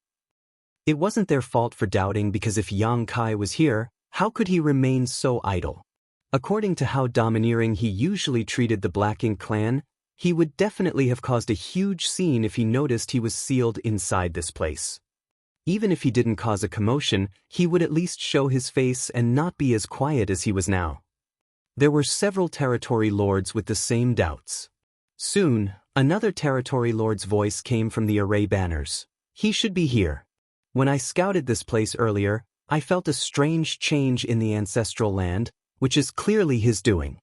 It wasn't their fault for doubting, because if Yang Kai was here, how could he remain so idle? According to how domineering he usually treated the Black Ink clan, he would definitely have caused a huge scene if he noticed he was sealed inside this place. Even if he didn't cause a commotion, he would at least show his face and not be as quiet as he was now. There were several territory lords with the same doubts. Soon, another territory lord's voice came from the array banners. "He should be here. When I scouted this place earlier, I felt a strange change in the ancestral land, which is clearly his doing."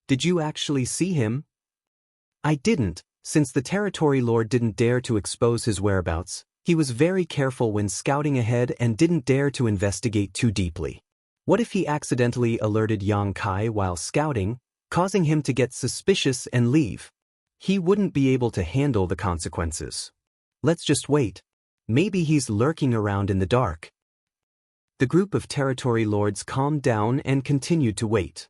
"Did you actually see him?" "I didn't, since the territory lord didn't dare to expose his whereabouts. He was very careful when scouting ahead and didn't dare to investigate too deeply. What if he accidentally alerted Yang Kai while scouting, causing him to get suspicious and leave? He wouldn't be able to handle the consequences. Let's just wait. Maybe he's lurking around in the dark." The group of territory lords calmed down and continued to wait.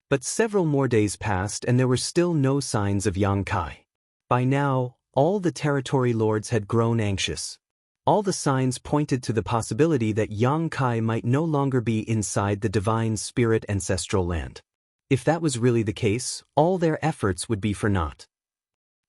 But several more days passed and there were still no signs of Yang Kai. By now, all the territory lords had grown anxious. All the signs pointed to the possibility that Yang Kai might no longer be inside the divine spirit ancestral land. If that was really the case, all their efforts would be for naught.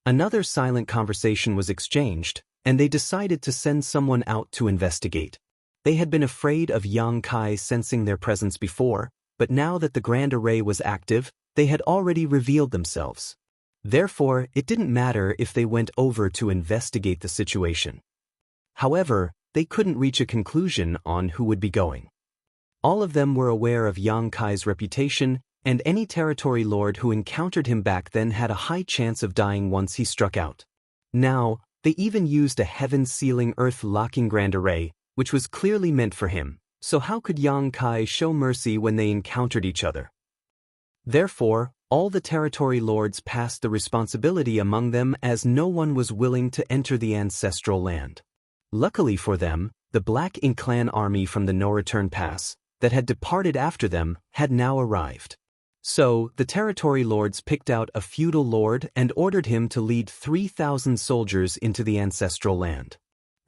Another silent conversation was exchanged, and they decided to send someone out to investigate. They had been afraid of Yang Kai sensing their presence before, but now that the Grand Array was active, they had already revealed themselves. Therefore, it didn't matter if they went over to investigate the situation. However, they couldn't reach a conclusion on who would be going. All of them were aware of Yang Kai's reputation, and any territory lord who encountered him back then had a high chance of dying once he struck out. Now, they even used a heaven-sealing earth-locking Grand Array, which was clearly meant for him, so how could Yang Kai show mercy when they encountered each other? Therefore, all the territory lords passed the responsibility among them as no one was willing to enter the ancestral land. Luckily for them, the Black Ink clan army from the No-Return Pass, that had departed after them, had now arrived. So, the territory lords picked out a feudal lord and ordered him to lead 3,000 soldiers into the ancestral land.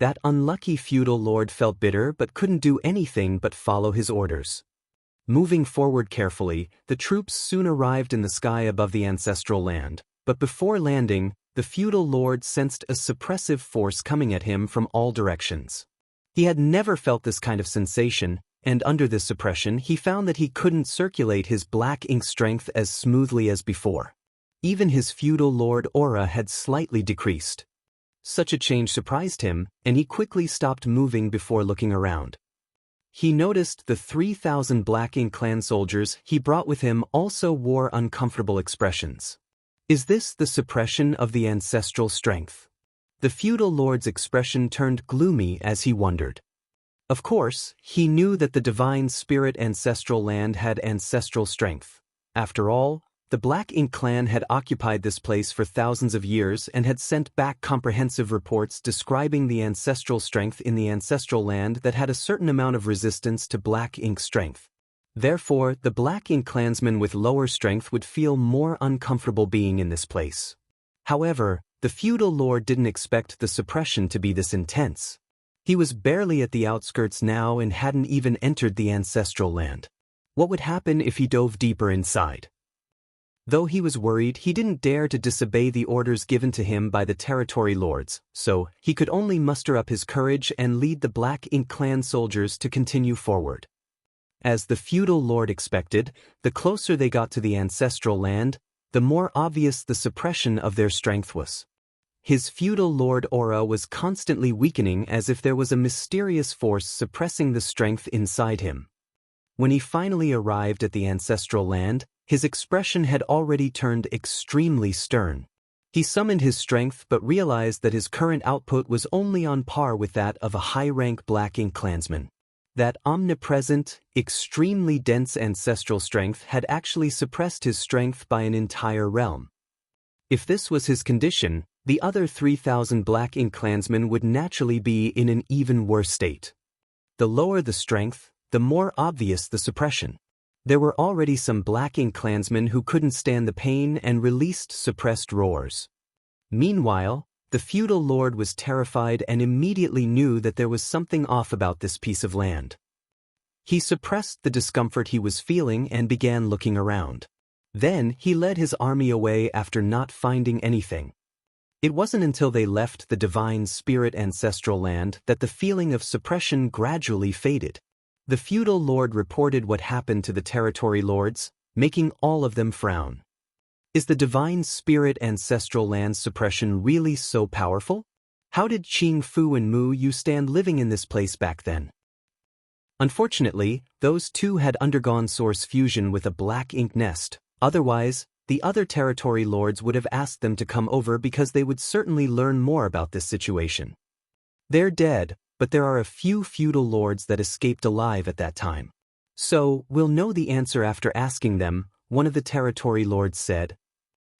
That unlucky feudal lord felt bitter but couldn't do anything but follow his orders. Moving forward carefully, the troops soon arrived in the sky above the ancestral land, but before landing, the feudal lord sensed a suppressive force coming at him from all directions. He had never felt this kind of sensation, and under this suppression he found that he couldn't circulate his Black Ink strength as smoothly as before. Even his feudal lord aura had slightly decreased. Such a change surprised him, and he quickly stopped moving before looking around. He noticed the 3,000 Black Ink clan soldiers he brought with him also wore uncomfortable expressions. Is this the suppression of the ancestral strength? The feudal lord's expression turned gloomy as he wondered. Of course, he knew that the divine spirit ancestral land had ancestral strength. After all, the Black Ink clan had occupied this place for thousands of years and had sent back comprehensive reports describing the ancestral strength in the ancestral land that had a certain amount of resistance to Black Ink strength. Therefore, the Black Ink clansmen with lower strength would feel more uncomfortable being in this place. However, the feudal lord didn't expect the suppression to be this intense. He was barely at the outskirts now and hadn't even entered the ancestral land. What would happen if he dove deeper inside? Though he was worried, he didn't dare to disobey the orders given to him by the territory lords, so he could only muster up his courage and lead the Black Ink clan soldiers to continue forward. As the feudal lord expected, the closer they got to the ancestral land, the more obvious the suppression of their strength was. His feudal lord aura was constantly weakening as if there was a mysterious force suppressing the strength inside him. When he finally arrived at the ancestral land, his expression had already turned extremely stern. He summoned his strength but realized that his current output was only on par with that of a high-rank Black Ink clansman. That omnipresent, extremely dense ancestral strength had actually suppressed his strength by an entire realm. If this was his condition, the other 3,000 Black Ink clansmen would naturally be in an even worse state. The lower the strength, the more obvious the suppression. There were already some Black Ink clansmen who couldn't stand the pain and released suppressed roars. Meanwhile, the feudal lord was terrified and immediately knew that there was something off about this piece of land. He suppressed the discomfort he was feeling and began looking around. Then he led his army away after not finding anything. It wasn't until they left the divine spirit ancestral land that the feeling of suppression gradually faded. The feudal lord reported what happened to the territory lords, making all of them frown. Is the divine spirit ancestral land suppression really so powerful? How did Jianghu and Mu Yu stand living in this place back then? Unfortunately, those two had undergone source fusion with a Black Ink nest. Otherwise, the other territory lords would have asked them to come over because they would certainly learn more about this situation. They're dead, but there are a few feudal lords that escaped alive at that time. So, we'll know the answer after asking them, one of the territory lords said.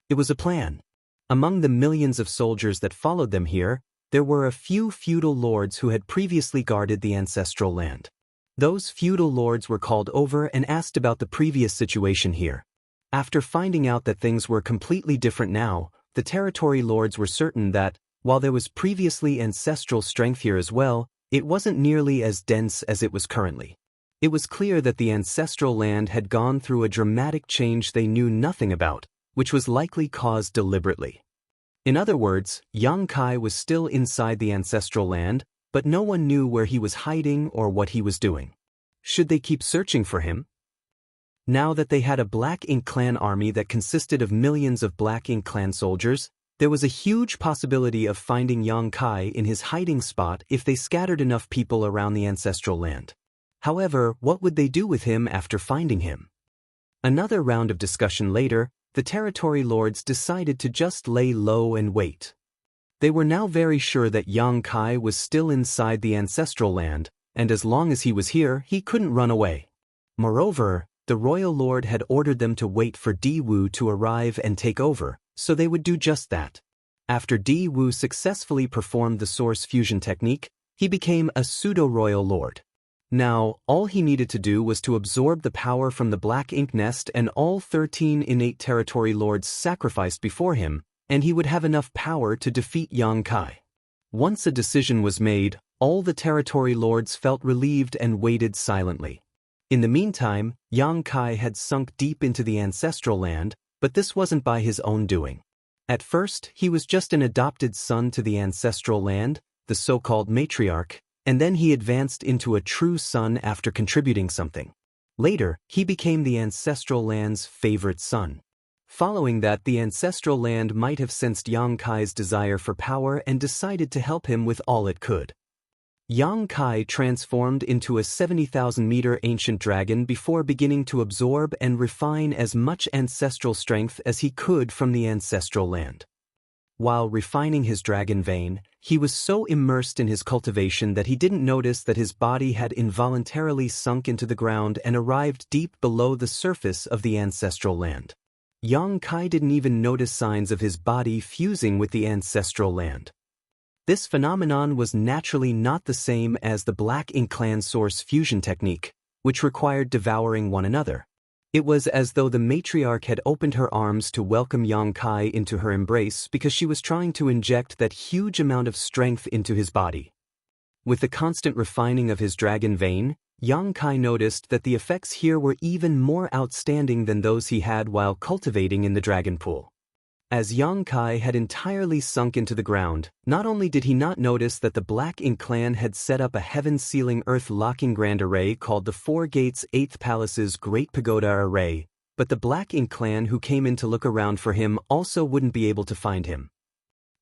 It was a plan. Among the millions of soldiers that followed them here, there were a few feudal lords who had previously guarded the ancestral land. Those feudal lords were called over and asked about the previous situation here. After finding out that things were completely different now, the territory lords were certain that, while there was previously ancestral strength here as well, it wasn't nearly as dense as it was currently. It was clear that the ancestral land had gone through a dramatic change they knew nothing about, which was likely caused deliberately. In other words, Yang Kai was still inside the ancestral land, but no one knew where he was hiding or what he was doing. Should they keep searching for him? Now that they had a Black Ink clan army that consisted of millions of Black Ink clan soldiers, there was a huge possibility of finding Yang Kai in his hiding spot if they scattered enough people around the ancestral land. However, what would they do with him after finding him? Another round of discussion later, the territory lords decided to just lay low and wait. They were now very sure that Yang Kai was still inside the ancestral land, and as long as he was here, he couldn't run away. Moreover, the royal lord had ordered them to wait for Di Wu to arrive and take over, so they would do just that. After Di Wu successfully performed the source fusion technique, he became a pseudo-royal lord. Now, all he needed to do was to absorb the power from the Black Ink nest, and all 13 innate territory lords sacrificed before him, and he would have enough power to defeat Yang Kai. Once a decision was made, all the territory lords felt relieved and waited silently. In the meantime, Yang Kai had sunk deep into the ancestral land, but this wasn't by his own doing. At first, he was just an adopted son to the ancestral land, the so-called matriarch, and then he advanced into a true son after contributing something. Later, he became the ancestral land's favorite son. Following that, the ancestral land might have sensed Yang Kai's desire for power and decided to help him with all it could. Yang Kai transformed into a 70,000-meter ancient dragon before beginning to absorb and refine as much ancestral strength as he could from the ancestral land. While refining his dragon vein, he was so immersed in his cultivation that he didn't notice that his body had involuntarily sunk into the ground and arrived deep below the surface of the ancestral land. Yang Kai didn't even notice signs of his body fusing with the ancestral land. This phenomenon was naturally not the same as the Black Ink Clan source fusion technique, which required devouring one another. It was as though the matriarch had opened her arms to welcome Yang Kai into her embrace because she was trying to inject that huge amount of strength into his body. With the constant refining of his dragon vein, Yang Kai noticed that the effects here were even more outstanding than those he had while cultivating in the dragon pool. As Yang Kai had entirely sunk into the ground, not only did he not notice that the Black Ink Clan had set up a heaven-sealing earth-locking grand array called the Four Gates 8th Palace's Great Pagoda Array, but the Black Ink Clan who came in to look around for him also wouldn't be able to find him.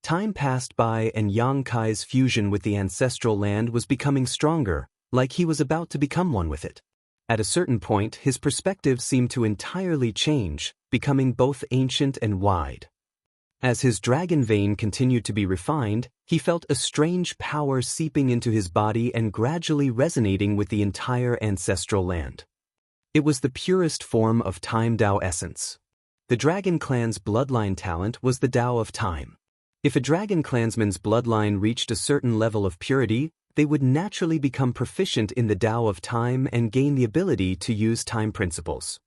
Time passed by and Yang Kai's fusion with the ancestral land was becoming stronger, like he was about to become one with it. At a certain point, his perspective seemed to entirely change, becoming both ancient and wide. As his dragon vein continued to be refined, he felt a strange power seeping into his body and gradually resonating with the entire ancestral land. It was the purest form of Time Dao essence. The Dragon Clan's bloodline talent was the Dao of Time. If a Dragon Clansman's bloodline reached a certain level of purity, they would naturally become proficient in the Dao of Time and gain the ability to use time principles.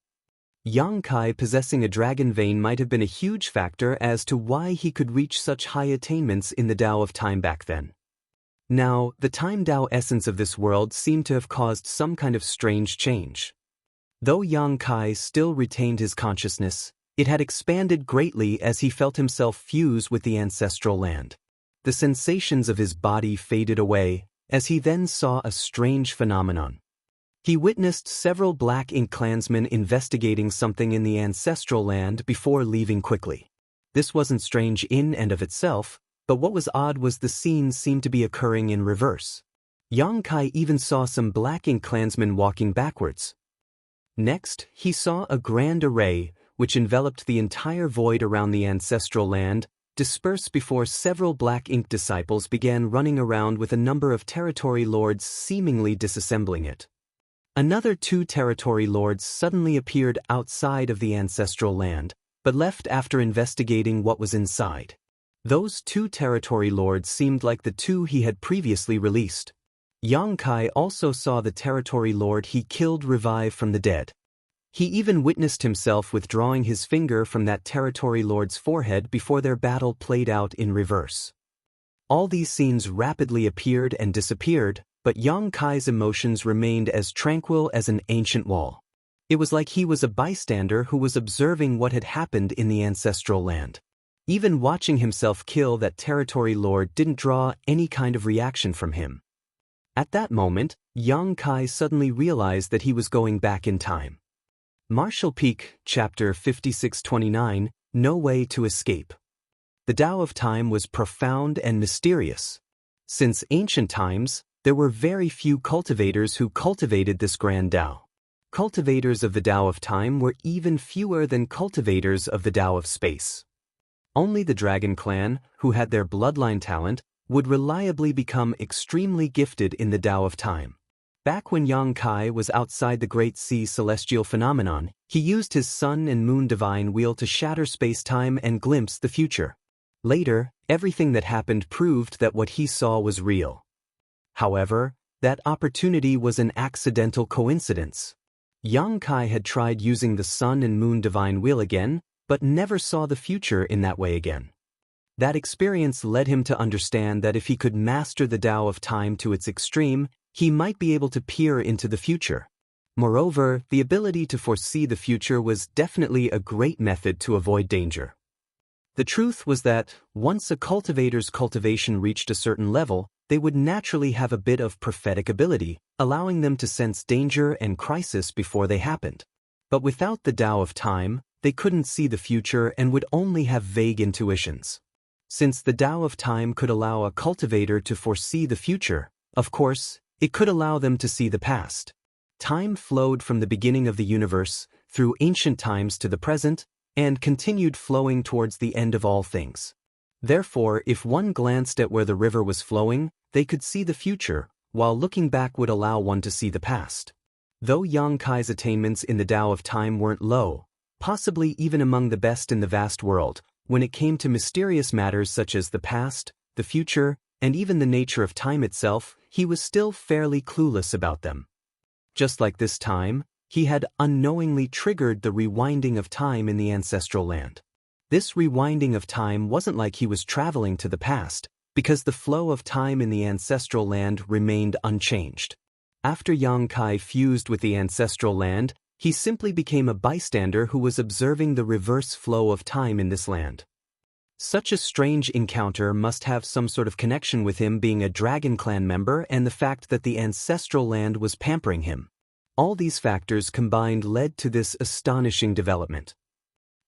Yang Kai possessing a dragon vein might have been a huge factor as to why he could reach such high attainments in the Dao of Time back then. Now, the Time Dao essence of this world seemed to have caused some kind of strange change. Though Yang Kai still retained his consciousness, it had expanded greatly as he felt himself fuse with the ancestral land. The sensations of his body faded away, as he then saw a strange phenomenon. He witnessed several Black Ink Clansmen investigating something in the ancestral land before leaving quickly. This wasn't strange in and of itself, but what was odd was the scenes seemed to be occurring in reverse. Yang Kai even saw some Black Ink Clansmen walking backwards. Next, he saw a grand array, which enveloped the entire void around the ancestral land, disperse before several Black Ink disciples began running around with a number of territory lords seemingly disassembling it. Another 2 territory lords suddenly appeared outside of the ancestral land, but left after investigating what was inside. Those 2 territory lords seemed like the 2 he had previously released. Yang Kai also saw the territory lord he killed revive from the dead. He even witnessed himself withdrawing his finger from that territory lord's forehead before their battle played out in reverse. All these scenes rapidly appeared and disappeared, but Yang Kai's emotions remained as tranquil as an ancient wall. It was like he was a bystander who was observing what had happened in the ancestral land. Even watching himself kill that territory lord didn't draw any kind of reaction from him. At that moment, Yang Kai suddenly realized that he was going back in time. Martial Peak, Chapter 5629, No Way to Escape. The Tao of Time was profound and mysterious. Since ancient times, there were very few cultivators who cultivated this grand Tao. Cultivators of the Tao of Time were even fewer than cultivators of the Tao of Space. Only the Dragon Clan, who had their bloodline talent, would reliably become extremely gifted in the Tao of Time. Back when Yang Kai was outside the Great Sea Celestial Phenomenon, he used his Sun and Moon Divine Wheel to shatter space-time and glimpse the future. Later, everything that happened proved that what he saw was real. However, that opportunity was an accidental coincidence. Yang Kai had tried using the Sun and Moon Divine Wheel again, but never saw the future in that way again. That experience led him to understand that if he could master the Tao of Time to its extreme, he might be able to peer into the future. Moreover, the ability to foresee the future was definitely a great method to avoid danger. The truth was that, once a cultivator's cultivation reached a certain level, they would naturally have a bit of prophetic ability, allowing them to sense danger and crisis before they happened. But without the Tao of Time, they couldn't see the future and would only have vague intuitions. Since the Tao of Time could allow a cultivator to foresee the future, of course, it could allow them to see the past. Time flowed from the beginning of the universe, through ancient times to the present, and continued flowing towards the end of all things. Therefore, if one glanced at where the river was flowing, they could see the future, while looking back would allow one to see the past. Though Yang Kai's attainments in the Tao of Time weren't low, possibly even among the best in the vast world, when it came to mysterious matters such as the past, the future, and even the nature of time itself, he was still fairly clueless about them. Just like this time, he had unknowingly triggered the rewinding of time in the ancestral land. This rewinding of time wasn't like he was traveling to the past, because the flow of time in the ancestral land remained unchanged. After Yang Kai fused with the ancestral land, he simply became a bystander who was observing the reverse flow of time in this land. Such a strange encounter must have some sort of connection with him being a Dragon Clan member and the fact that the ancestral land was pampering him. All these factors combined led to this astonishing development.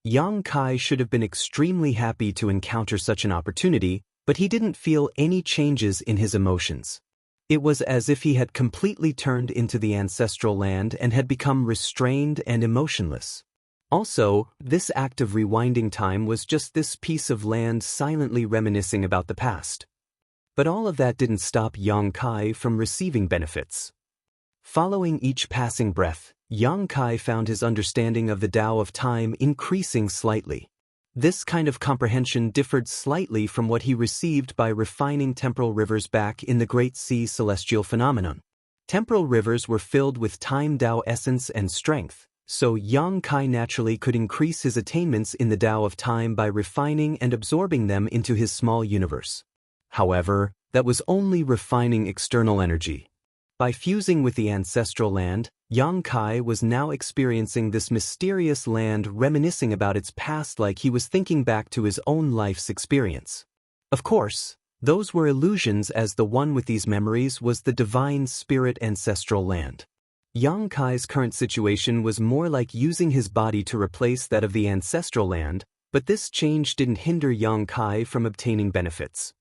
Yang Kai should have been extremely happy to encounter such an opportunity, but he didn't feel any changes in his emotions. It was as if he had completely turned into the ancestral land and had become restrained and emotionless. Also, this act of rewinding time was just this piece of land silently reminiscing about the past. But all of that didn't stop Yang Kai from receiving benefits. Following each passing breath, Yang Kai found his understanding of the Tao of Time increasing slightly. This kind of comprehension differed slightly from what he received by refining temporal rivers back in the Great Sea celestial phenomenon. Temporal rivers were filled with time Tao essence and strength, so Yang Kai naturally could increase his attainments in the Tao of Time by refining and absorbing them into his small universe. However, that was only refining external energy. By fusing with the ancestral land, Yang Kai was now experiencing this mysterious land reminiscing about its past like he was thinking back to his own life's experience. Of course, those were illusions as the one with these memories was the divine spirit ancestral land. Yang Kai's current situation was more like using his body to replace that of the ancestral land, but this change didn't hinder Yang Kai from obtaining benefits.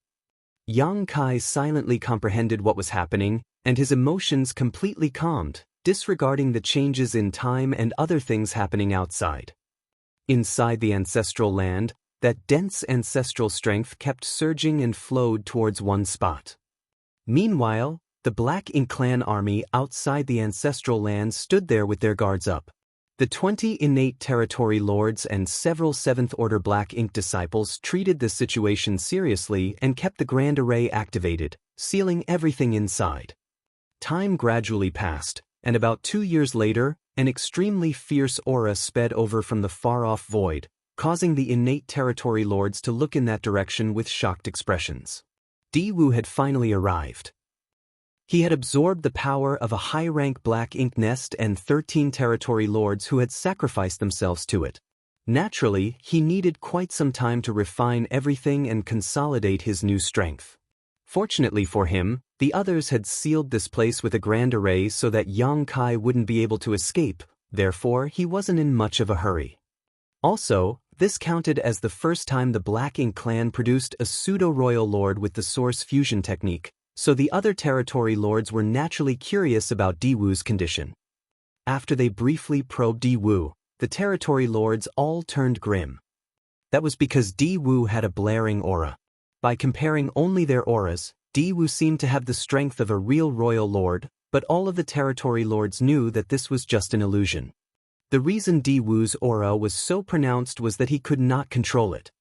Yang Kai silently comprehended what was happening, and his emotions completely calmed, disregarding the changes in time and other things happening outside. Inside the ancestral land, that dense ancestral strength kept surging and flowed towards one spot. Meanwhile, the Black Ink clan army outside the ancestral land stood there with their guards up. The 20 innate territory lords and several 7th Order Black Ink disciples treated the situation seriously and kept the Grand Array activated, sealing everything inside. Time gradually passed, and about 2 years later, an extremely fierce aura sped over from the far-off void, causing the innate territory lords to look in that direction with shocked expressions. Diwu had finally arrived. He had absorbed the power of a high-rank Black Ink nest and 13 territory lords who had sacrificed themselves to it. Naturally, he needed quite some time to refine everything and consolidate his new strength. Fortunately for him, the others had sealed this place with a Grand Array so that Yang Kai wouldn't be able to escape, therefore he wasn't in much of a hurry. Also, this counted as the first time the Black Ink clan produced a pseudo-royal lord with the Source fusion technique, so the other territory lords were naturally curious about Diwu's condition. After they briefly probed Diwu, the territory lords all turned grim. That was because Diwu had a blaring aura. By comparing only their auras, Diwu seemed to have the strength of a real royal lord, but all of the territory lords knew that this was just an illusion. The reason Diwu's aura was so pronounced was that he could not control it.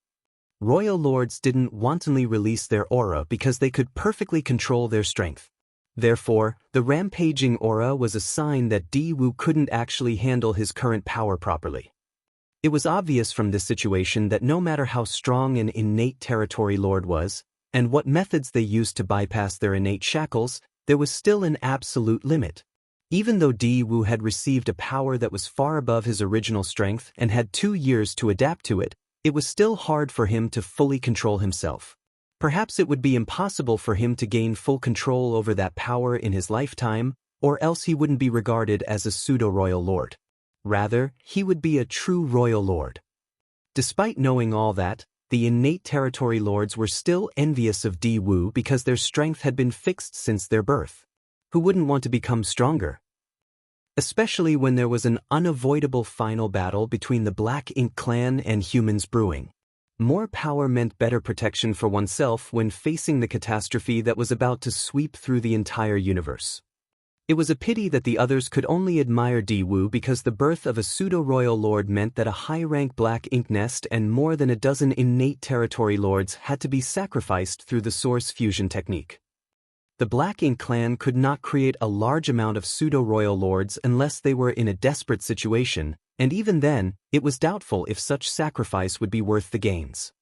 Royal lords didn't wantonly release their aura because they could perfectly control their strength. Therefore, the rampaging aura was a sign that Diwu couldn't actually handle his current power properly. It was obvious from this situation that no matter how strong an innate territory lord was, and what methods they used to bypass their innate shackles, there was still an absolute limit. Even though Diwu had received a power that was far above his original strength and had 2 years to adapt to it, it was still hard for him to fully control himself. Perhaps it would be impossible for him to gain full control over that power in his lifetime, or else he wouldn't be regarded as a pseudo-royal lord. Rather, he would be a true royal lord. Despite knowing all that, the innate territory lords were still envious of Di Wu because their strength had been fixed since their birth. Who wouldn't want to become stronger? Especially when there was an unavoidable final battle between the Black Ink clan and humans brewing. More power meant better protection for oneself when facing the catastrophe that was about to sweep through the entire universe. It was a pity that the others could only admire Di Wu because the birth of a pseudo-royal lord meant that a high-rank Black Ink nest and more than a dozen innate territory lords had to be sacrificed through the source fusion technique. The Black Ink clan could not create a large amount of pseudo-royal lords unless they were in a desperate situation, and even then, it was doubtful if such sacrifice would be worth the gains.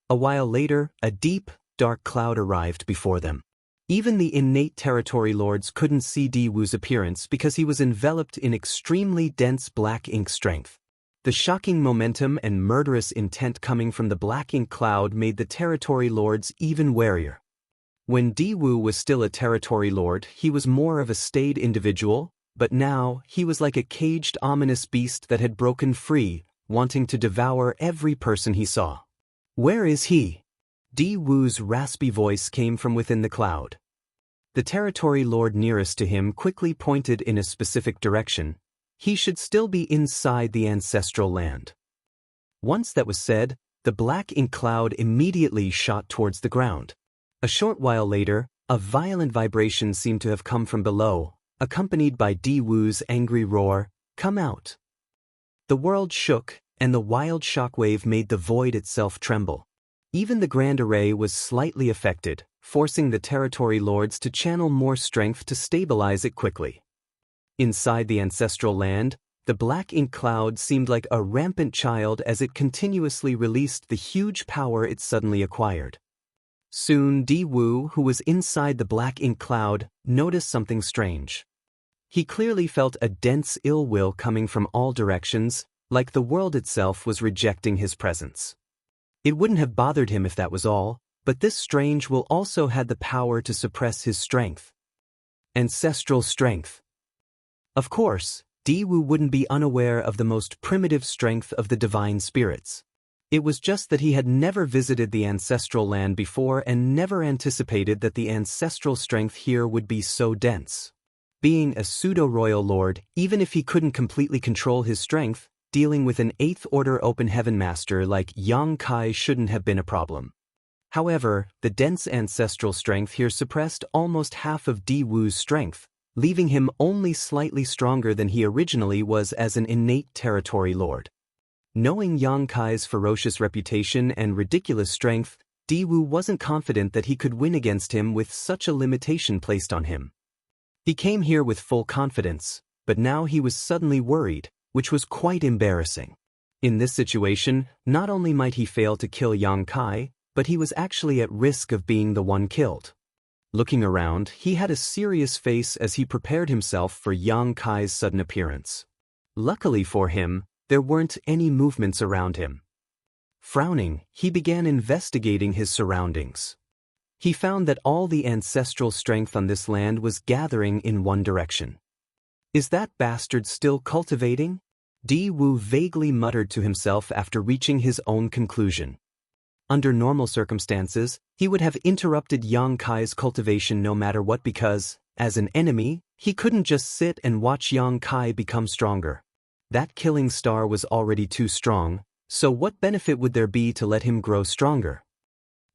A while later, a deep, dark cloud arrived before them. Even the innate territory lords couldn't see Di Wu's appearance because he was enveloped in extremely dense Black Ink strength. The shocking momentum and murderous intent coming from the Black Ink cloud made the territory lords even warier. When Di Wu was still a territory lord, he was more of a staid individual, but now he was like a caged, ominous beast that had broken free, wanting to devour every person he saw. "Where is he?" Di Wu's raspy voice came from within the cloud. The territory lord nearest to him quickly pointed in a specific direction. He should still be inside the ancestral land. Once that was said, the Black Ink cloud immediately shot towards the ground. A short while later, a violent vibration seemed to have come from below, accompanied by Di Wu's angry roar, "Come out!" The world shook, and the wild shockwave made the void itself tremble. Even the Grand Array was slightly affected, forcing the territory lords to channel more strength to stabilize it quickly. Inside the ancestral land, the Black Ink cloud seemed like a rampant child as it continuously released the huge power it suddenly acquired. Soon Di Wu, who was inside the Black Ink cloud, noticed something strange. He clearly felt a dense ill will coming from all directions, like the world itself was rejecting his presence. It wouldn't have bothered him if that was all, but this strange will also had the power to suppress his strength. Ancestral strength. Of course, Di Wu wouldn't be unaware of the most primitive strength of the divine spirits. It was just that he had never visited the ancestral land before and never anticipated that the ancestral strength here would be so dense. Being a pseudo-royal lord, even if he couldn't completely control his strength, dealing with an 8th Order Open Heaven Master like Yang Kai shouldn't have been a problem. However, the dense ancestral strength here suppressed almost half of Di Wu's strength, leaving him only slightly stronger than he originally was as an innate territory lord. Knowing Yang Kai's ferocious reputation and ridiculous strength, Di Wu wasn't confident that he could win against him with such a limitation placed on him. He came here with full confidence, but now he was suddenly worried, which was quite embarrassing. In this situation, not only might he fail to kill Yang Kai, but he was actually at risk of being the one killed. Looking around, he had a serious face as he prepared himself for Yang Kai's sudden appearance. Luckily for him, there weren't any movements around him. Frowning, he began investigating his surroundings. He found that all the ancestral strength on this land was gathering in one direction. "Is that bastard still cultivating?" Di Wu vaguely muttered to himself after reaching his own conclusion. Under normal circumstances, he would have interrupted Yang Kai's cultivation no matter what because, as an enemy, he couldn't just sit and watch Yang Kai become stronger. That killing star was already too strong, so what benefit would there be to let him grow stronger?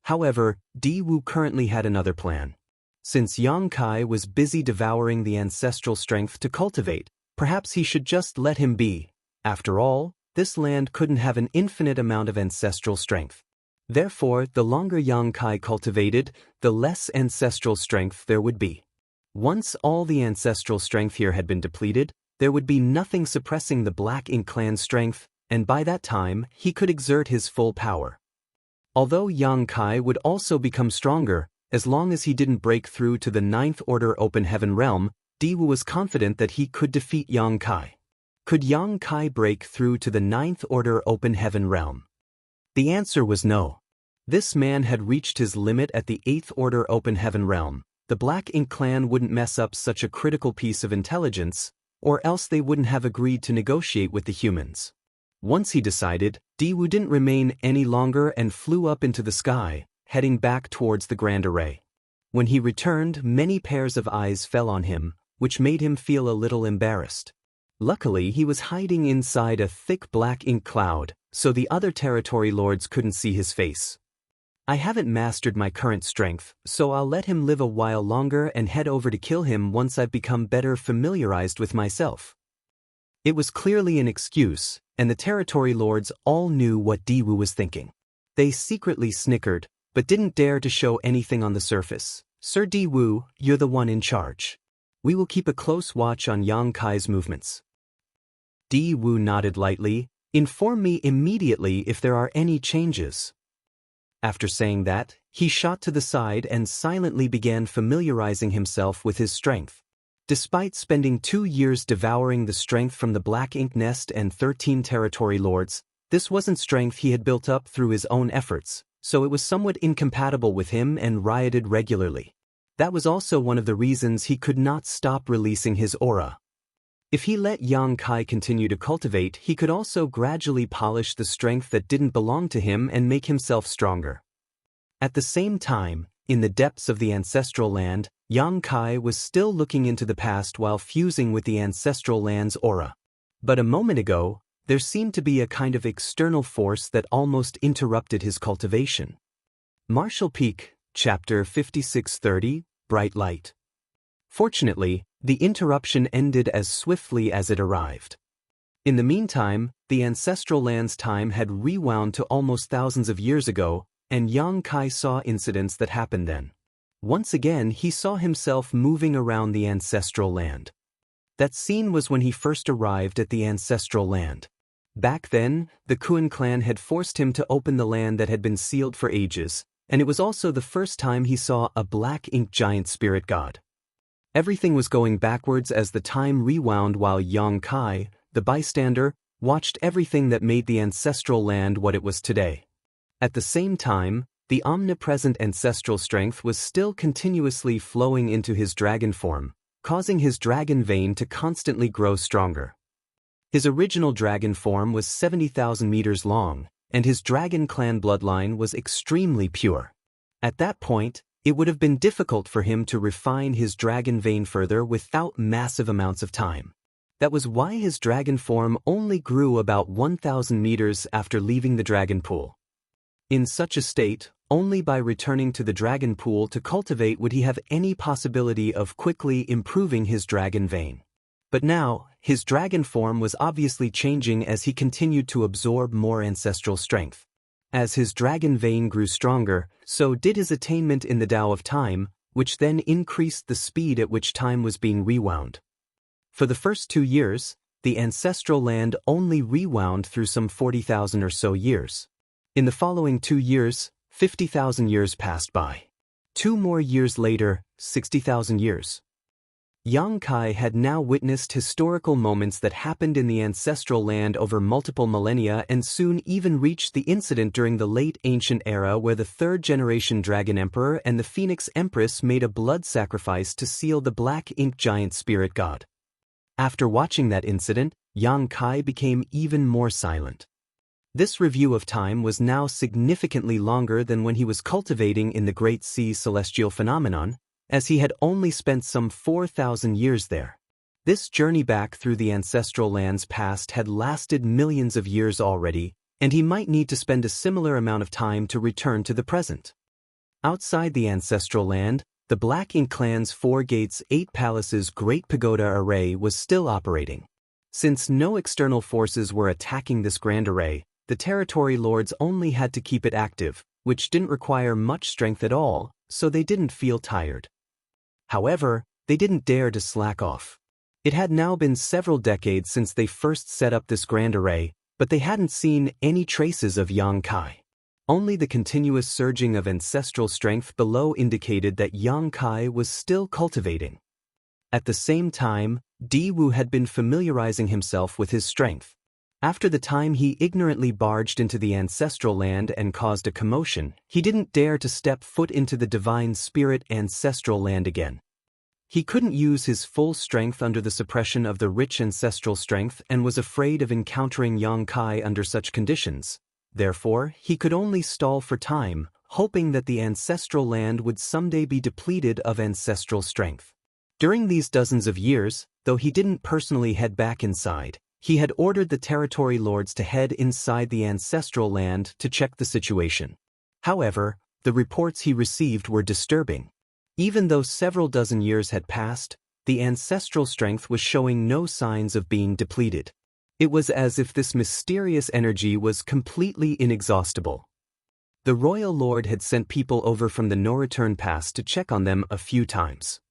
However, Di Wu currently had another plan. Since Yang Kai was busy devouring the ancestral strength to cultivate, perhaps he should just let him be. After all, this land couldn't have an infinite amount of ancestral strength. Therefore, the longer Yang Kai cultivated, the less ancestral strength there would be. Once all the ancestral strength here had been depleted, there would be nothing suppressing the Black Ink clan's strength, and by that time, he could exert his full power. Although Yang Kai would also become stronger, as long as he didn't break through to the 9th Order Open Heaven realm, Di Wu was confident that he could defeat Yang Kai. Could Yang Kai break through to the 9th Order Open Heaven realm? The answer was no. This man had reached his limit at the 8th Order Open Heaven realm. The Black Ink clan wouldn't mess up such a critical piece of intelligence, or else they wouldn't have agreed to negotiate with the humans. Once he decided, Diwu didn't remain any longer and flew up into the sky, heading back towards the Grand Array. When he returned, many pairs of eyes fell on him, which made him feel a little embarrassed. Luckily, he was hiding inside a thick black ink cloud, so the other territory lords couldn't see his face. I haven't mastered my current strength, so I'll let him live a while longer and head over to kill him once I've become better familiarized with myself. It was clearly an excuse, and the territory lords all knew what Diwu was thinking. They secretly snickered, but didn't dare to show anything on the surface. Sir Diwu, you're the one in charge. We will keep a close watch on Yang Kai's movements. Diwu nodded lightly. Inform me immediately if there are any changes. After saying that, he shot to the side and silently began familiarizing himself with his strength. Despite spending 2 years devouring the strength from the Black Ink Nest and 13 territory lords, this wasn't strength he had built up through his own efforts, so it was somewhat incompatible with him and rioted regularly. That was also one of the reasons he could not stop releasing his aura. If he let Yang Kai continue to cultivate, he could also gradually polish the strength that didn't belong to him and make himself stronger. At the same time, in the depths of the ancestral land, Yang Kai was still looking into the past while fusing with the ancestral land's aura. But a moment ago, there seemed to be a kind of external force that almost interrupted his cultivation. Martial Peak, Chapter 5630, Bright Light. Fortunately, the interruption ended as swiftly as it arrived. In the meantime, the ancestral land's time had rewound to almost thousands of years ago, and Yang Kai saw incidents that happened then. Once again, he saw himself moving around the ancestral land. That scene was when he first arrived at the ancestral land. Back then, the Kuan clan had forced him to open the land that had been sealed for ages, and it was also the first time he saw a black ink giant spirit god. Everything was going backwards as the time rewound while Yang Kai, the bystander, watched everything that made the ancestral land what it was today. At the same time, the omnipresent ancestral strength was still continuously flowing into his dragon form, causing his dragon vein to constantly grow stronger. His original dragon form was 70,000 meters long, and his dragon clan bloodline was extremely pure. At that point, it would have been difficult for him to refine his dragon vein further without massive amounts of time. That was why his dragon form only grew about 1,000 meters after leaving the dragon pool. In such a state, only by returning to the dragon pool to cultivate would he have any possibility of quickly improving his dragon vein. But now, his dragon form was obviously changing as he continued to absorb more ancestral strength. As his dragon vein grew stronger, so did his attainment in the Tao of Time, which then increased the speed at which time was being rewound. For the first 2 years, the ancestral land only rewound through some 40,000 or so years. In the following 2 years, 50,000 years passed by. 2 more years later, 60,000 years. Yang Kai had now witnessed historical moments that happened in the ancestral land over multiple millennia and soon even reached the incident during the late ancient era where the 3rd-generation Dragon Emperor and the Phoenix Empress made a blood sacrifice to seal the Black Ink Giant Spirit God. After watching that incident, Yang Kai became even more silent. This review of time was now significantly longer than when he was cultivating in the Great Sea Celestial Phenomenon, as he had only spent some 4,000 years there. This journey back through the ancestral land's past had lasted millions of years already, and he might need to spend a similar amount of time to return to the present. Outside the ancestral land, the Black Ink clan's 4 gates 8 palaces Great Pagoda Array was still operating. Since no external forces were attacking this grand array, the territory lords only had to keep it active, which didn't require much strength at all, so they didn't feel tired. However, they didn't dare to slack off. It had now been several decades since they first set up this grand array, but they hadn't seen any traces of Yang Kai. Only the continuous surging of ancestral strength below indicated that Yang Kai was still cultivating. At the same time, Diwu had been familiarizing himself with his strength. After the time he ignorantly barged into the ancestral land and caused a commotion, he didn't dare to step foot into the divine spirit ancestral land again. He couldn't use his full strength under the suppression of the rich ancestral strength and was afraid of encountering Yang Kai under such conditions. Therefore, he could only stall for time, hoping that the ancestral land would someday be depleted of ancestral strength. During these dozens of years, though he didn't personally head back inside, he had ordered the territory lords to head inside the ancestral land to check the situation. However, the reports he received were disturbing. Even though several dozen years had passed, the ancestral strength was showing no signs of being depleted. It was as if this mysterious energy was completely inexhaustible. The royal lord had sent people over from the no-return pass to check on them a few times.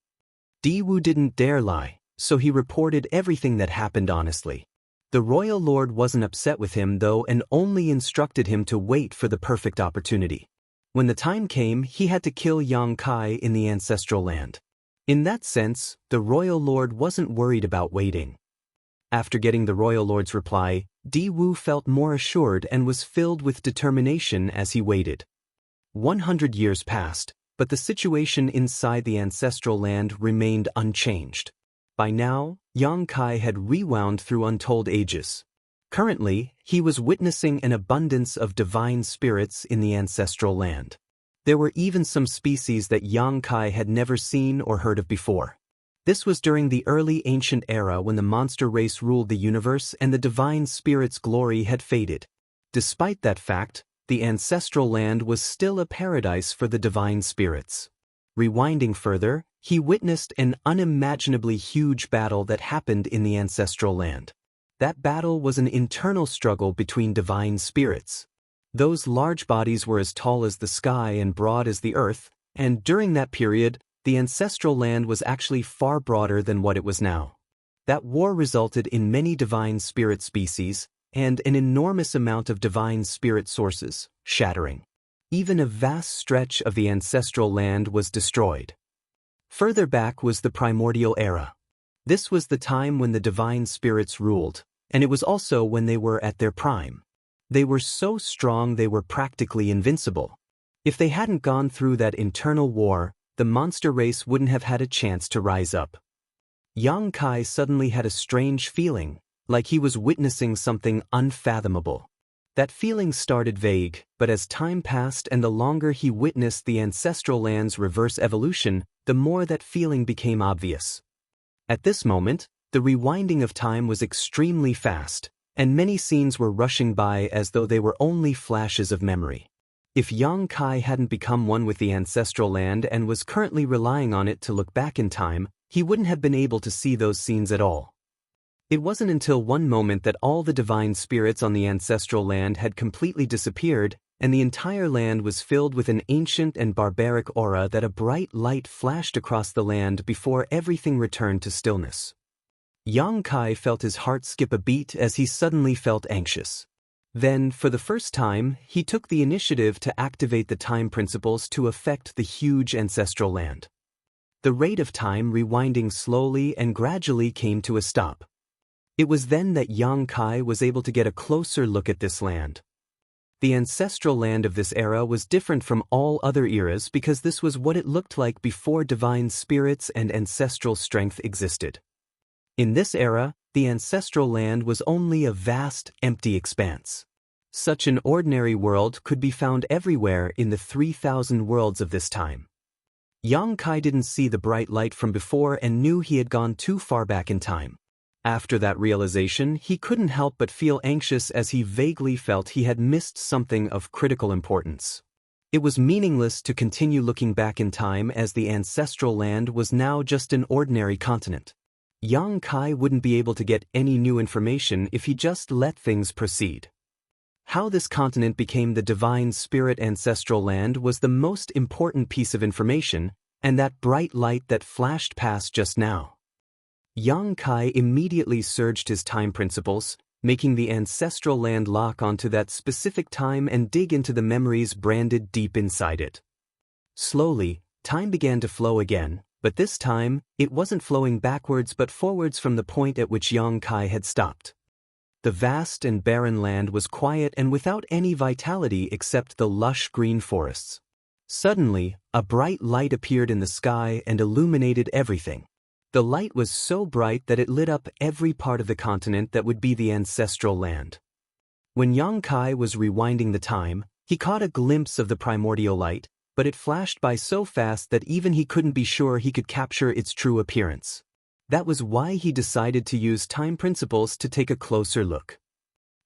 Diwu didn't dare lie, so he reported everything that happened honestly. The royal lord wasn't upset with him though and only instructed him to wait for the perfect opportunity. When the time came, he had to kill Yang Kai in the ancestral land. In that sense, the royal lord wasn't worried about waiting. After getting the royal lord's reply, Diwu felt more assured and was filled with determination as he waited. 100 years passed, but the situation inside the ancestral land remained unchanged. By now, Yang Kai had rewound through untold ages. Currently, he was witnessing an abundance of divine spirits in the ancestral land. There were even some species that Yang Kai had never seen or heard of before. This was during the early ancient era when the monster race ruled the universe and the divine spirits' glory had faded. Despite that fact, the ancestral land was still a paradise for the divine spirits. Rewinding further, he witnessed an unimaginably huge battle that happened in the ancestral land. That battle was an internal struggle between divine spirits. Those large bodies were as tall as the sky and broad as the earth, and during that period, the ancestral land was actually far broader than what it was now. That war resulted in many divine spirit species, and an enormous amount of divine spirit sources, shattering. Even a vast stretch of the ancestral land was destroyed. Further back was the primordial era. This was the time when the divine spirits ruled, and it was also when they were at their prime. They were so strong they were practically invincible. If they hadn't gone through that internal war, the monster race wouldn't have had a chance to rise up. Yang Kai suddenly had a strange feeling, like he was witnessing something unfathomable. That feeling started vague, but as time passed and the longer he witnessed the ancestral land's reverse evolution, the more that feeling became obvious. At this moment, the rewinding of time was extremely fast, and many scenes were rushing by as though they were only flashes of memory. If Yang Kai hadn't become one with the ancestral land and was currently relying on it to look back in time, he wouldn't have been able to see those scenes at all. It wasn't until one moment that all the divine spirits on the ancestral land had completely disappeared, and the entire land was filled with an ancient and barbaric aura that a bright light flashed across the land before everything returned to stillness. Yang Kai felt his heart skip a beat as he suddenly felt anxious. Then, for the first time, he took the initiative to activate the time principles to affect the huge ancestral land. The rate of time rewinding slowly and gradually came to a stop. It was then that Yang Kai was able to get a closer look at this land. The ancestral land of this era was different from all other eras because this was what it looked like before divine spirits and ancestral strength existed. In this era, the ancestral land was only a vast, empty expanse. Such an ordinary world could be found everywhere in the 3,000 worlds of this time. Yang Kai didn't see the bright light from before and knew he had gone too far back in time. After that realization, he couldn't help but feel anxious as he vaguely felt he had missed something of critical importance. It was meaningless to continue looking back in time as the ancestral land was now just an ordinary continent. Yang Kai wouldn't be able to get any new information if he just let things proceed. How this continent became the divine spirit ancestral land was the most important piece of information, and that bright light that flashed past just now. Yang Kai immediately surged his time principles, making the ancestral land lock onto that specific time and dig into the memories branded deep inside it. Slowly, time began to flow again, but this time, it wasn't flowing backwards but forwards from the point at which Yang Kai had stopped. The vast and barren land was quiet and without any vitality except the lush green forests. Suddenly, a bright light appeared in the sky and illuminated everything. The light was so bright that it lit up every part of the continent that would be the ancestral land. When Yang Kai was rewinding the time, he caught a glimpse of the primordial light, but it flashed by so fast that even he couldn't be sure he could capture its true appearance. That was why he decided to use time principles to take a closer look.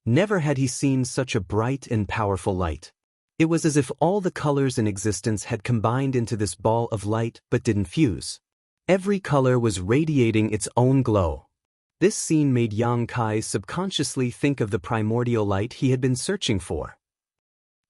Never had he seen such a bright and powerful light. It was as if all the colors in existence had combined into this ball of light but didn't fuse. Every color was radiating its own glow. This scene made Yang Kai subconsciously think of the primordial light he had been searching for.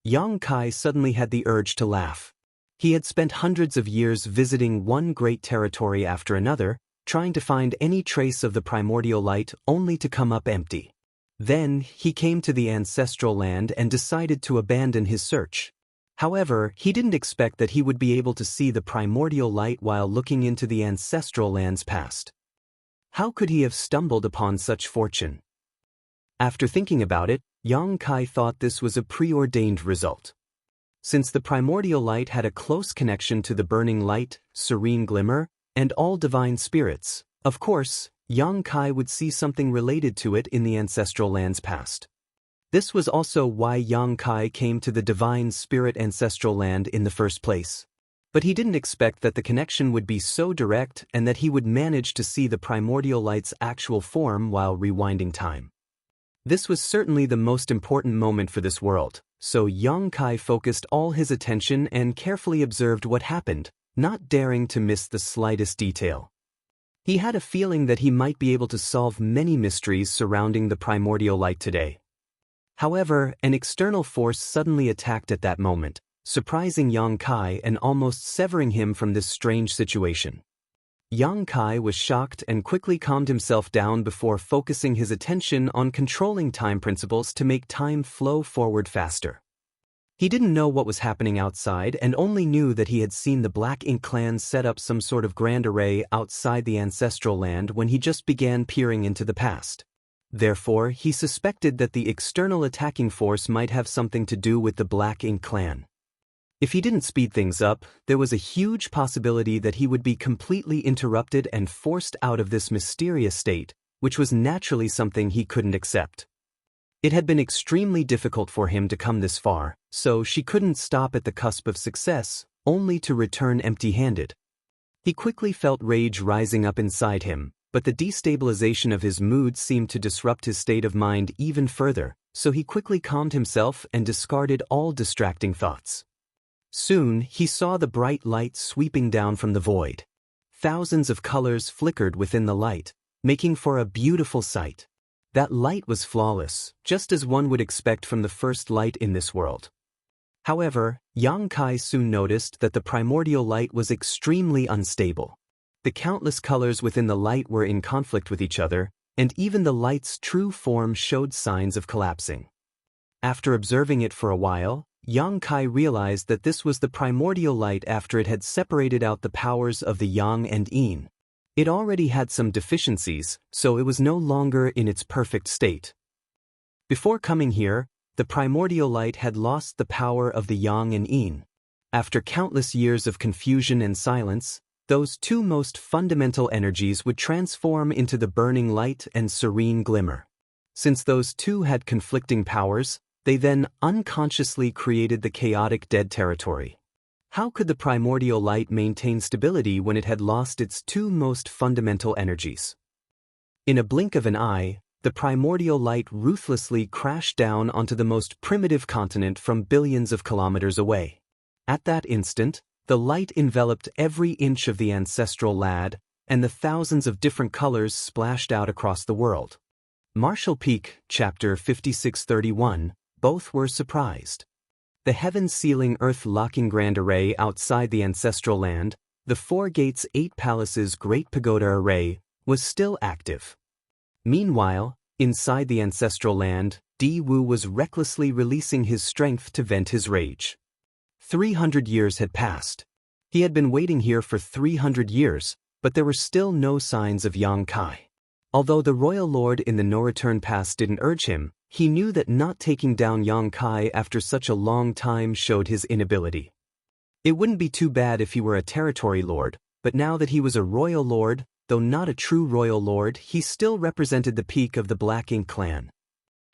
Yang Kai suddenly had the urge to laugh. He had spent hundreds of years visiting one great territory after another, trying to find any trace of the primordial light only to come up empty. Then, he came to the ancestral land and decided to abandon his search. However, he didn't expect that he would be able to see the primordial light while looking into the ancestral land's past. How could he have stumbled upon such fortune? After thinking about it, Yang Kai thought this was a preordained result. Since the primordial light had a close connection to the burning light, serene glimmer, and all divine spirits, of course, Yang Kai would see something related to it in the ancestral land's past. This was also why Yang Kai came to the divine spirit ancestral land in the first place. But he didn't expect that the connection would be so direct and that he would manage to see the primordial light's actual form while rewinding time. This was certainly the most important moment for this world, so Yang Kai focused all his attention and carefully observed what happened, not daring to miss the slightest detail. He had a feeling that he might be able to solve many mysteries surrounding the primordial light today. However, an external force suddenly attacked at that moment, surprising Yang Kai and almost severing him from this strange situation. Yang Kai was shocked and quickly calmed himself down before focusing his attention on controlling time principles to make time flow forward faster. He didn't know what was happening outside and only knew that he had seen the Black Ink clan set up some sort of grand array outside the ancestral land when he just began peering into the past. Therefore, he suspected that the external attacking force might have something to do with the Black Ink clan. If he didn't speed things up, there was a huge possibility that he would be completely interrupted and forced out of this mysterious state, which was naturally something he couldn't accept. It had been extremely difficult for him to come this far, so she couldn't stop at the cusp of success, only to return empty-handed. He quickly felt rage rising up inside him, but the destabilization of his mood seemed to disrupt his state of mind even further, so he quickly calmed himself and discarded all distracting thoughts. Soon, he saw the bright light sweeping down from the void. Thousands of colors flickered within the light, making for a beautiful sight. That light was flawless, just as one would expect from the first light in this world. However, Yang Kai soon noticed that the primordial light was extremely unstable. The countless colors within the light were in conflict with each other, and even the light's true form showed signs of collapsing. After observing it for a while, Yang Kai realized that this was the primordial light after it had separated out the powers of the Yang and Yin. It already had some deficiencies, so it was no longer in its perfect state. Before coming here, the primordial light had lost the power of the Yang and Yin. After countless years of confusion and silence, those two most fundamental energies would transform into the burning light and serene glimmer. Since those two had conflicting powers, they then unconsciously created the chaotic dead territory. How could the primordial light maintain stability when it had lost its two most fundamental energies? In a blink of an eye, the primordial light ruthlessly crashed down onto the most primitive continent from billions of kilometers away. At that instant, the light enveloped every inch of the ancestral land, and the thousands of different colors splashed out across the world. Marshall Peak, Chapter 5631, both were surprised. The heaven-sealing earth-locking grand array outside the ancestral land, the Four Gates Eight Palaces Great Pagoda Array, was still active. Meanwhile, inside the ancestral land, Di Wu was recklessly releasing his strength to vent his rage. 300 years had passed. He had been waiting here for 300 years, but there were still no signs of Yang Kai. Although the royal lord in the no-return pass didn't urge him, he knew that not taking down Yang Kai after such a long time showed his inability. It wouldn't be too bad if he were a territory lord, but now that he was a royal lord, though not a true royal lord, he still represented the peak of the Black Ink clan.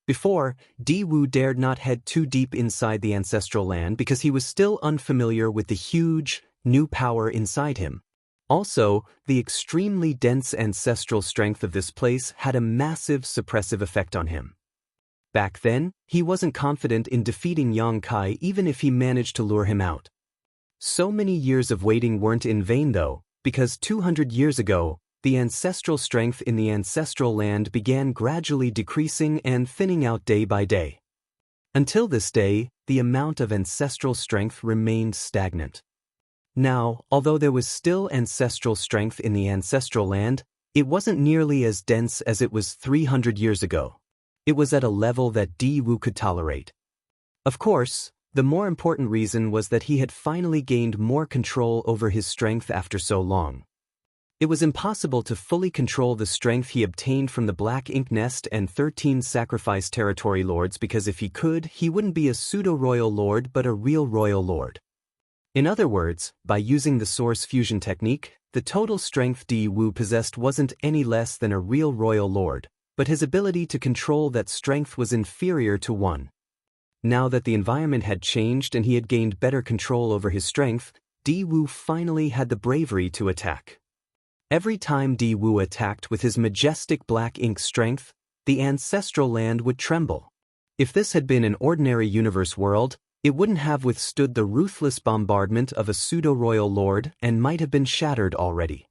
Before, Di-Wu dared not head too deep inside the ancestral land because he was still unfamiliar with the huge, new power inside him. Also, the extremely dense ancestral strength of this place had a massive suppressive effect on him. Back then, he wasn't confident in defeating Yang Kai even if he managed to lure him out. So many years of waiting weren't in vain though, because 200 years ago, the ancestral strength in the ancestral land began gradually decreasing and thinning out day by day. Until this day, the amount of ancestral strength remained stagnant. Now, although there was still ancestral strength in the ancestral land, it wasn't nearly as dense as it was 300 years ago. It was at a level that Di-Wu could tolerate. Of course, the more important reason was that he had finally gained more control over his strength after so long. It was impossible to fully control the strength he obtained from the Black Ink Nest and 13 sacrifice territory lords because if he could, he wouldn't be a pseudo-royal lord but a real royal lord. In other words, by using the Source Fusion technique, the total strength Di-Wu possessed wasn't any less than a real royal lord, but his ability to control that strength was inferior to one. Now that the environment had changed and he had gained better control over his strength, Di-Wu finally had the bravery to attack. Every time Di-Wu attacked with his majestic black ink strength, the ancestral land would tremble. If this had been an ordinary universe world, it wouldn't have withstood the ruthless bombardment of a pseudo-royal lord and might have been shattered already.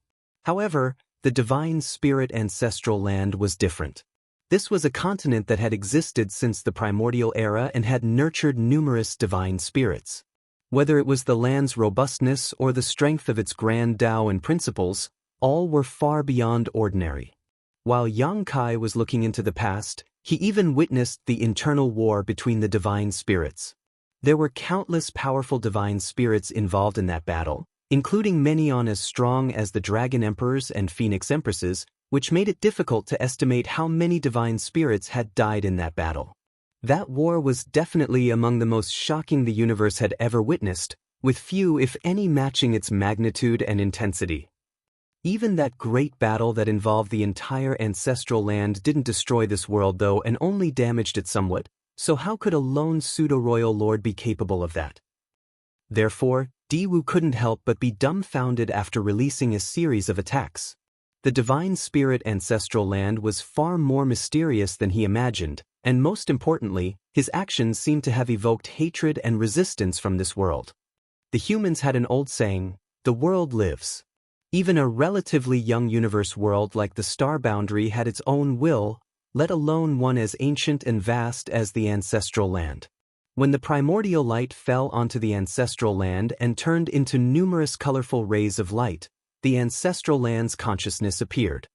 However, the divine spirit ancestral land was different. This was a continent that had existed since the primordial era and had nurtured numerous divine spirits. Whether it was the land's robustness or the strength of its grand Tao and principles, all were far beyond ordinary. While Yang Kai was looking into the past, he even witnessed the internal war between the divine spirits. There were countless powerful divine spirits involved in that battle, including many as strong as the Dragon Emperors and Phoenix Empresses, which made it difficult to estimate how many divine spirits had died in that battle. That war was definitely among the most shocking the universe had ever witnessed, with few if any matching its magnitude and intensity. Even that great battle that involved the entire ancestral land didn't destroy this world though and only damaged it somewhat, so how could a lone pseudo-royal lord be capable of that? Therefore, Di-Wu couldn't help but be dumbfounded after releasing a series of attacks. The divine spirit ancestral land was far more mysterious than he imagined, and most importantly, his actions seemed to have evoked hatred and resistance from this world. The humans had an old saying, "The world lives." Even a relatively young universe world like the star boundary had its own will, let alone one as ancient and vast as the ancestral land. When the primordial light fell onto the ancestral land and turned into numerous colorful rays of light, the ancestral land's consciousness appeared.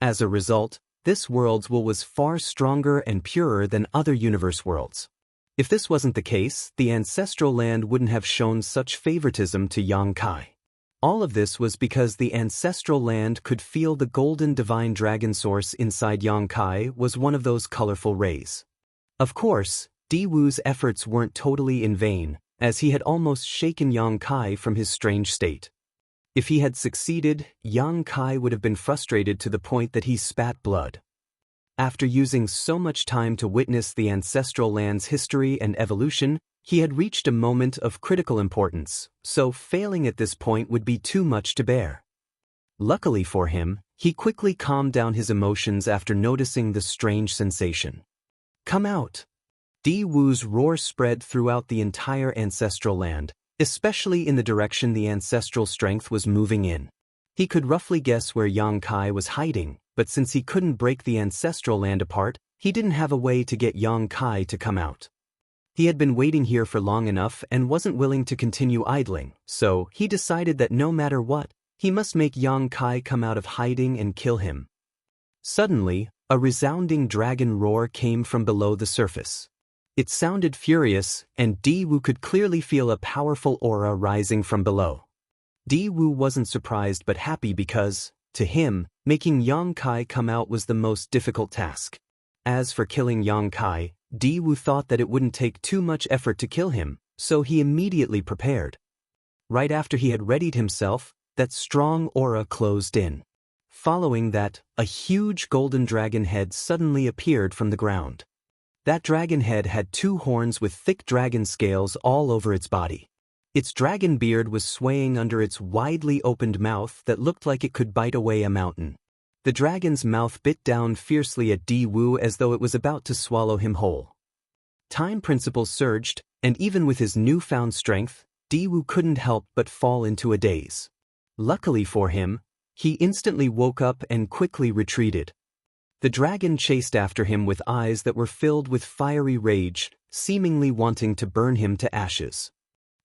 As a result, this world's will was far stronger and purer than other universe worlds. If this wasn't the case, the ancestral land wouldn't have shown such favoritism to Yang Kai. All of this was because the ancestral land could feel the golden divine dragon source inside Yang Kai was one of those colorful rays. Of course, Di-Wu's efforts weren't totally in vain, as he had almost shaken Yang Kai from his strange state. If he had succeeded, Yang Kai would have been frustrated to the point that he spat blood. After using so much time to witness the ancestral land's history and evolution, he had reached a moment of critical importance, so failing at this point would be too much to bear. Luckily for him, he quickly calmed down his emotions after noticing the strange sensation. "Come out!" Di-Wu's roar spread throughout the entire ancestral land, especially in the direction the ancestral strength was moving in. He could roughly guess where Yang Kai was hiding, but since he couldn't break the ancestral land apart, he didn't have a way to get Yang Kai to come out. He had been waiting here for long enough and wasn't willing to continue idling, so he decided that no matter what, he must make Yang Kai come out of hiding and kill him. Suddenly, a resounding dragon roar came from below the surface. It sounded furious, and Di-Wu could clearly feel a powerful aura rising from below. Di-Wu wasn't surprised but happy because, to him, making Yang Kai come out was the most difficult task. As for killing Yang Kai, Di-Wu thought that it wouldn't take too much effort to kill him, so he immediately prepared. Right after he had readied himself, that strong aura closed in. Following that, a huge golden dragon head suddenly appeared from the ground. That dragon head had 2 horns with thick dragon scales all over its body. Its dragon beard was swaying under its widely opened mouth that looked like it could bite away a mountain. The dragon's mouth bit down fiercely at Di Wu as though it was about to swallow him whole. Time principles surged, and even with his newfound strength, Di Wu couldn't help but fall into a daze. Luckily for him, he instantly woke up and quickly retreated. The dragon chased after him with eyes that were filled with fiery rage, seemingly wanting to burn him to ashes.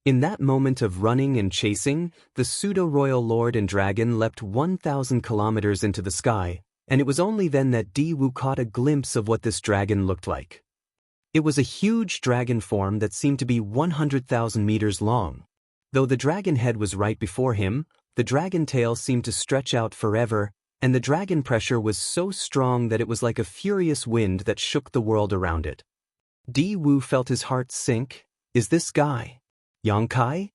In that moment of running and chasing, the pseudo-royal lord and dragon leapt 1,000 kilometers into the sky, and it was only then that Di Wu caught a glimpse of what this dragon looked like. It was a huge dragon form that seemed to be 100,000 meters long. Though the dragon head was right before him, the dragon tail seemed to stretch out forever, and the dragon pressure was so strong that it was like a furious wind that shook the world around it. Di Wu felt his heart sink. Is this guy Yang Kai?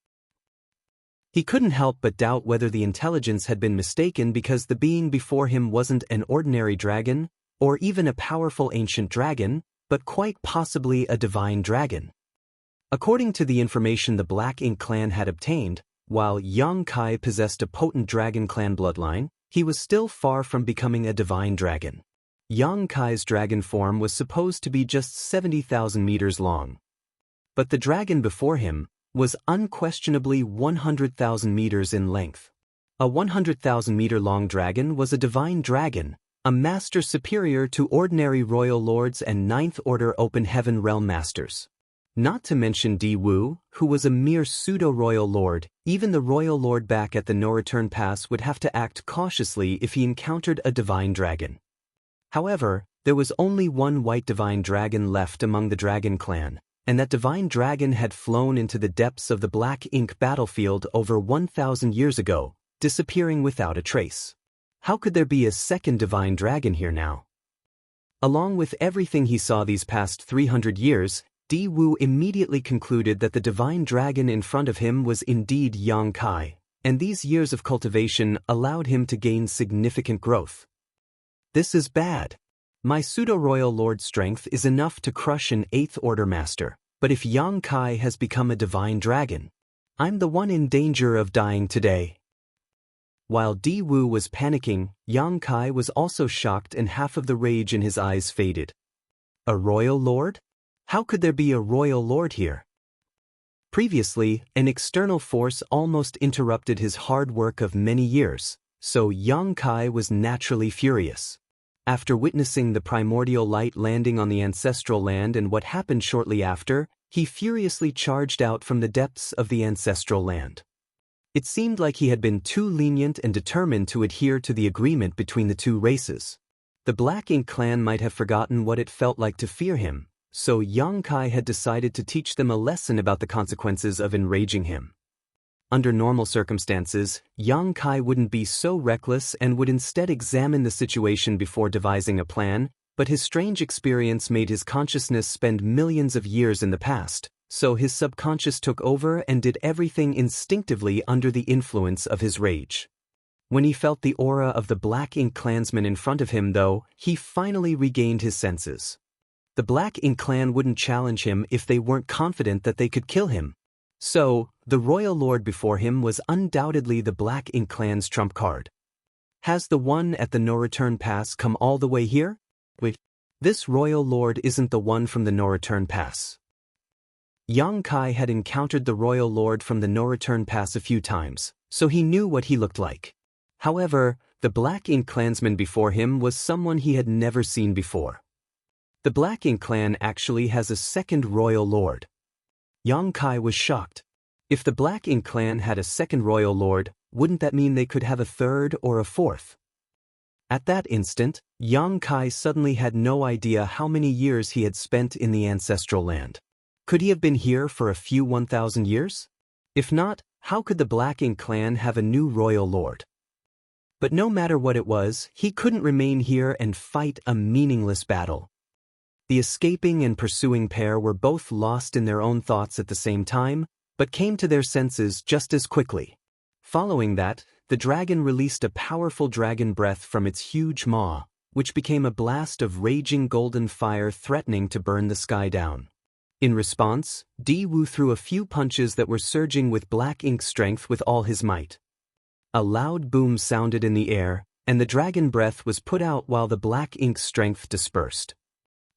He couldn't help but doubt whether the intelligence had been mistaken because the being before him wasn't an ordinary dragon, or even a powerful ancient dragon, but quite possibly a divine dragon. According to the information the Black Ink clan had obtained, while Yang Kai possessed a potent dragon clan bloodline, he was still far from becoming a divine dragon. Yang Kai's dragon form was supposed to be just 70,000 meters long. But the dragon before him was unquestionably 100,000 meters in length. A 100,000-meter-long dragon was a divine dragon, a master superior to ordinary royal lords and Ninth Order Open Heaven Realm masters. Not to mention Di Wu, who was a mere pseudo-royal lord. Even the royal lord back at the no-return pass would have to act cautiously if he encountered a divine dragon. However, there was only one white divine dragon left among the dragon clan, and that divine dragon had flown into the depths of the Black Ink battlefield over 1,000 years ago, disappearing without a trace. How could there be a second divine dragon here now? Along with everything he saw these past 300 years, Di Wu immediately concluded that the divine dragon in front of him was indeed Yang Kai, and these years of cultivation allowed him to gain significant growth. This is bad. My pseudo-royal lord strength is enough to crush an 8th Order master, but if Yang Kai has become a divine dragon, I'm the one in danger of dying today. While Di Wu was panicking, Yang Kai was also shocked and half of the rage in his eyes faded. A royal lord? How could there be a royal lord here? Previously, an external force almost interrupted his hard work of many years, so Yang Kai was naturally furious. After witnessing the primordial light landing on the ancestral land and what happened shortly after, he furiously charged out from the depths of the ancestral land. It seemed like he had been too lenient and determined to adhere to the agreement between the two races. The Black Ink clan might have forgotten what it felt like to fear him, so Yang Kai had decided to teach them a lesson about the consequences of enraging him. Under normal circumstances, Yang Kai wouldn't be so reckless and would instead examine the situation before devising a plan, but his strange experience made his consciousness spend millions of years in the past, so his subconscious took over and did everything instinctively under the influence of his rage. When he felt the aura of the Black Ink clansman in front of him, though, he finally regained his senses. The Black Ink clan wouldn't challenge him if they weren't confident that they could kill him. So, the royal lord before him was undoubtedly the Black Ink clan's trump card. Has the one at the no-return pass come all the way here? Wait, this royal lord isn't the one from the no-return pass. Yang Kai had encountered the royal lord from the no-return pass a few times, so he knew what he looked like. However, the Black Ink clansman before him was someone he had never seen before. The Black Ink clan actually has a second royal lord. Yang Kai was shocked. If the Black Ink clan had a second royal lord, wouldn't that mean they could have a third or a fourth? At that instant, Yang Kai suddenly had no idea how many years he had spent in the ancestral land. Could he have been here for a few 1,000 years? If not, how could the Black Ink clan have a new royal lord? But no matter what it was, he couldn't remain here and fight a meaningless battle. The escaping and pursuing pair were both lost in their own thoughts at the same time, but came to their senses just as quickly. Following that, the dragon released a powerful dragon breath from its huge maw, which became a blast of raging golden fire threatening to burn the sky down. In response, Jianghu threw a few punches that were surging with black ink strength with all his might. A loud boom sounded in the air, and the dragon breath was put out while the black ink strength dispersed.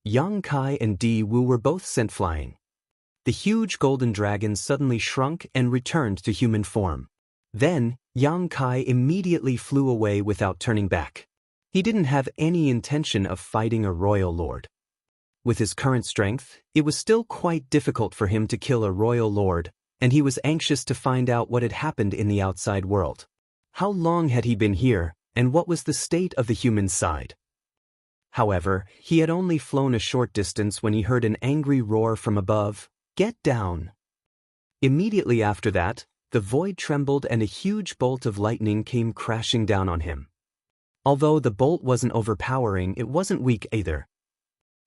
Yang Kai and Jianghu were both sent flying. The huge golden dragon suddenly shrunk and returned to human form. Then, Yang Kai immediately flew away without turning back. He didn't have any intention of fighting a royal lord. With his current strength, it was still quite difficult for him to kill a royal lord, and he was anxious to find out what had happened in the outside world. How long had he been here, and what was the state of the human side? However, he had only flown a short distance when he heard an angry roar from above, "Get down!" Immediately after that, the void trembled and a huge bolt of lightning came crashing down on him. Although the bolt wasn't overpowering, it wasn't weak either.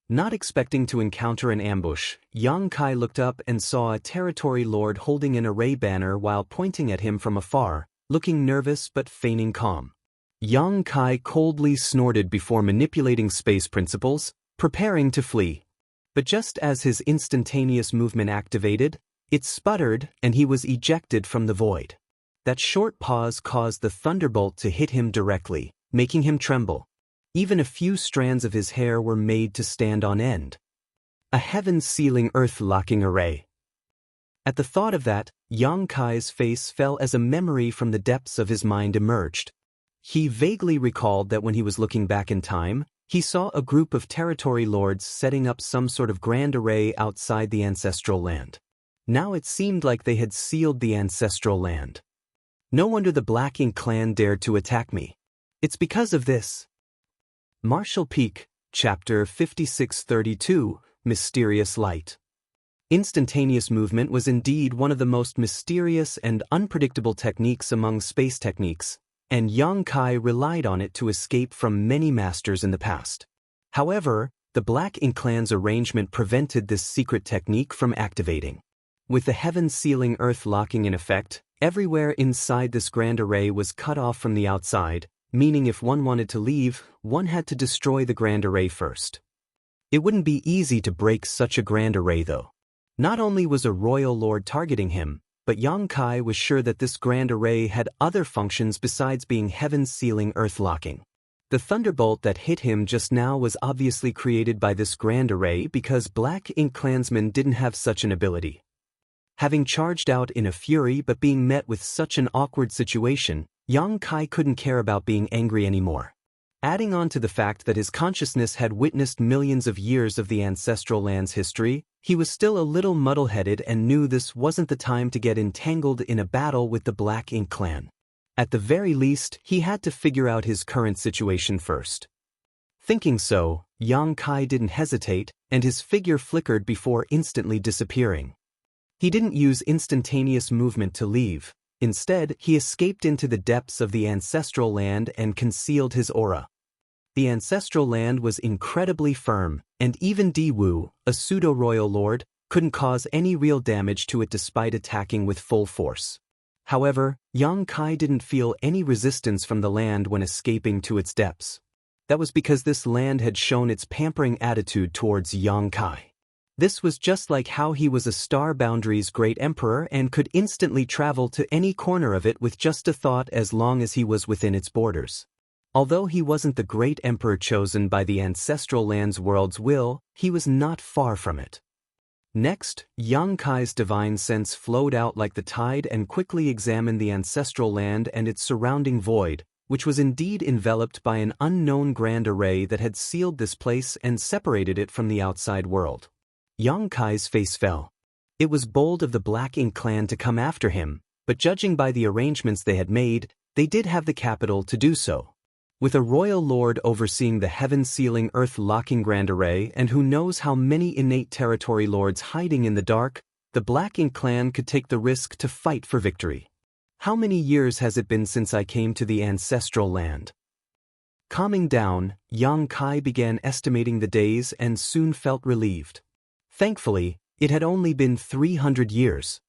Not expecting to encounter an ambush, Yang Kai looked up and saw a territory lord holding an array banner while pointing at him from afar, looking nervous but feigning calm. Yang Kai coldly snorted before manipulating space principles, preparing to flee. But just as his instantaneous movement activated, it sputtered and he was ejected from the void. That short pause caused the thunderbolt to hit him directly, making him tremble. Even a few strands of his hair were made to stand on end. A heaven-sealing earth-locking array. At the thought of that, Yang Kai's face fell as a memory from the depths of his mind emerged. He vaguely recalled that when he was looking back in time, he saw a group of territory lords setting up some sort of grand array outside the ancestral land. Now it seemed like they had sealed the ancestral land. No wonder the Black Ink clan dared to attack me. It's because of this. Martial Peak, Chapter 5632, Mysterious Light. Instantaneous movement was indeed one of the most mysterious and unpredictable techniques among space techniques, and Yang Kai relied on it to escape from many masters in the past. However, the Black Ink clan's arrangement prevented this secret technique from activating. With the heaven-sealing earth locking in effect, everywhere inside this grand array was cut off from the outside, meaning if one wanted to leave, one had to destroy the grand array first. It wouldn't be easy to break such a grand array though. Not only was a royal lord targeting him, but Yang Kai was sure that this grand array had other functions besides being heaven-sealing earth-locking. The thunderbolt that hit him just now was obviously created by this grand array because Black Ink clansmen didn't have such an ability. Having charged out in a fury but being met with such an awkward situation, Yang Kai couldn't care about being angry anymore. Adding on to the fact that his consciousness had witnessed millions of years of the ancestral land's history, he was still a little muddle-headed and knew this wasn't the time to get entangled in a battle with the Black Ink clan. At the very least, he had to figure out his current situation first. Thinking so, Yang Kai didn't hesitate, and his figure flickered before instantly disappearing. He didn't use instantaneous movement to leave. Instead, he escaped into the depths of the ancestral land and concealed his aura. The ancestral land was incredibly firm, and even Jianghu, a pseudo-royal lord, couldn't cause any real damage to it despite attacking with full force. However, Yang Kai didn't feel any resistance from the land when escaping to its depths. That was because this land had shown its pampering attitude towards Yang Kai. This was just like how he was a Star Boundary's great emperor and could instantly travel to any corner of it with just a thought as long as he was within its borders. Although he wasn't the great emperor chosen by the ancestral land's world's will, he was not far from it. Next, Yang Kai's divine sense flowed out like the tide and quickly examined the ancestral land and its surrounding void, which was indeed enveloped by an unknown grand array that had sealed this place and separated it from the outside world. Yang Kai's face fell. It was bold of the Black Ink clan to come after him, but judging by the arrangements they had made, they did have the capital to do so. With a royal lord overseeing the heaven-sealing earth-locking grand array and who knows how many innate territory lords hiding in the dark, the Black Ink clan could take the risk to fight for victory. How many years has it been since I came to the ancestral land? Calming down, Yang Kai began estimating the days and soon felt relieved. Thankfully, it had only been 300 years.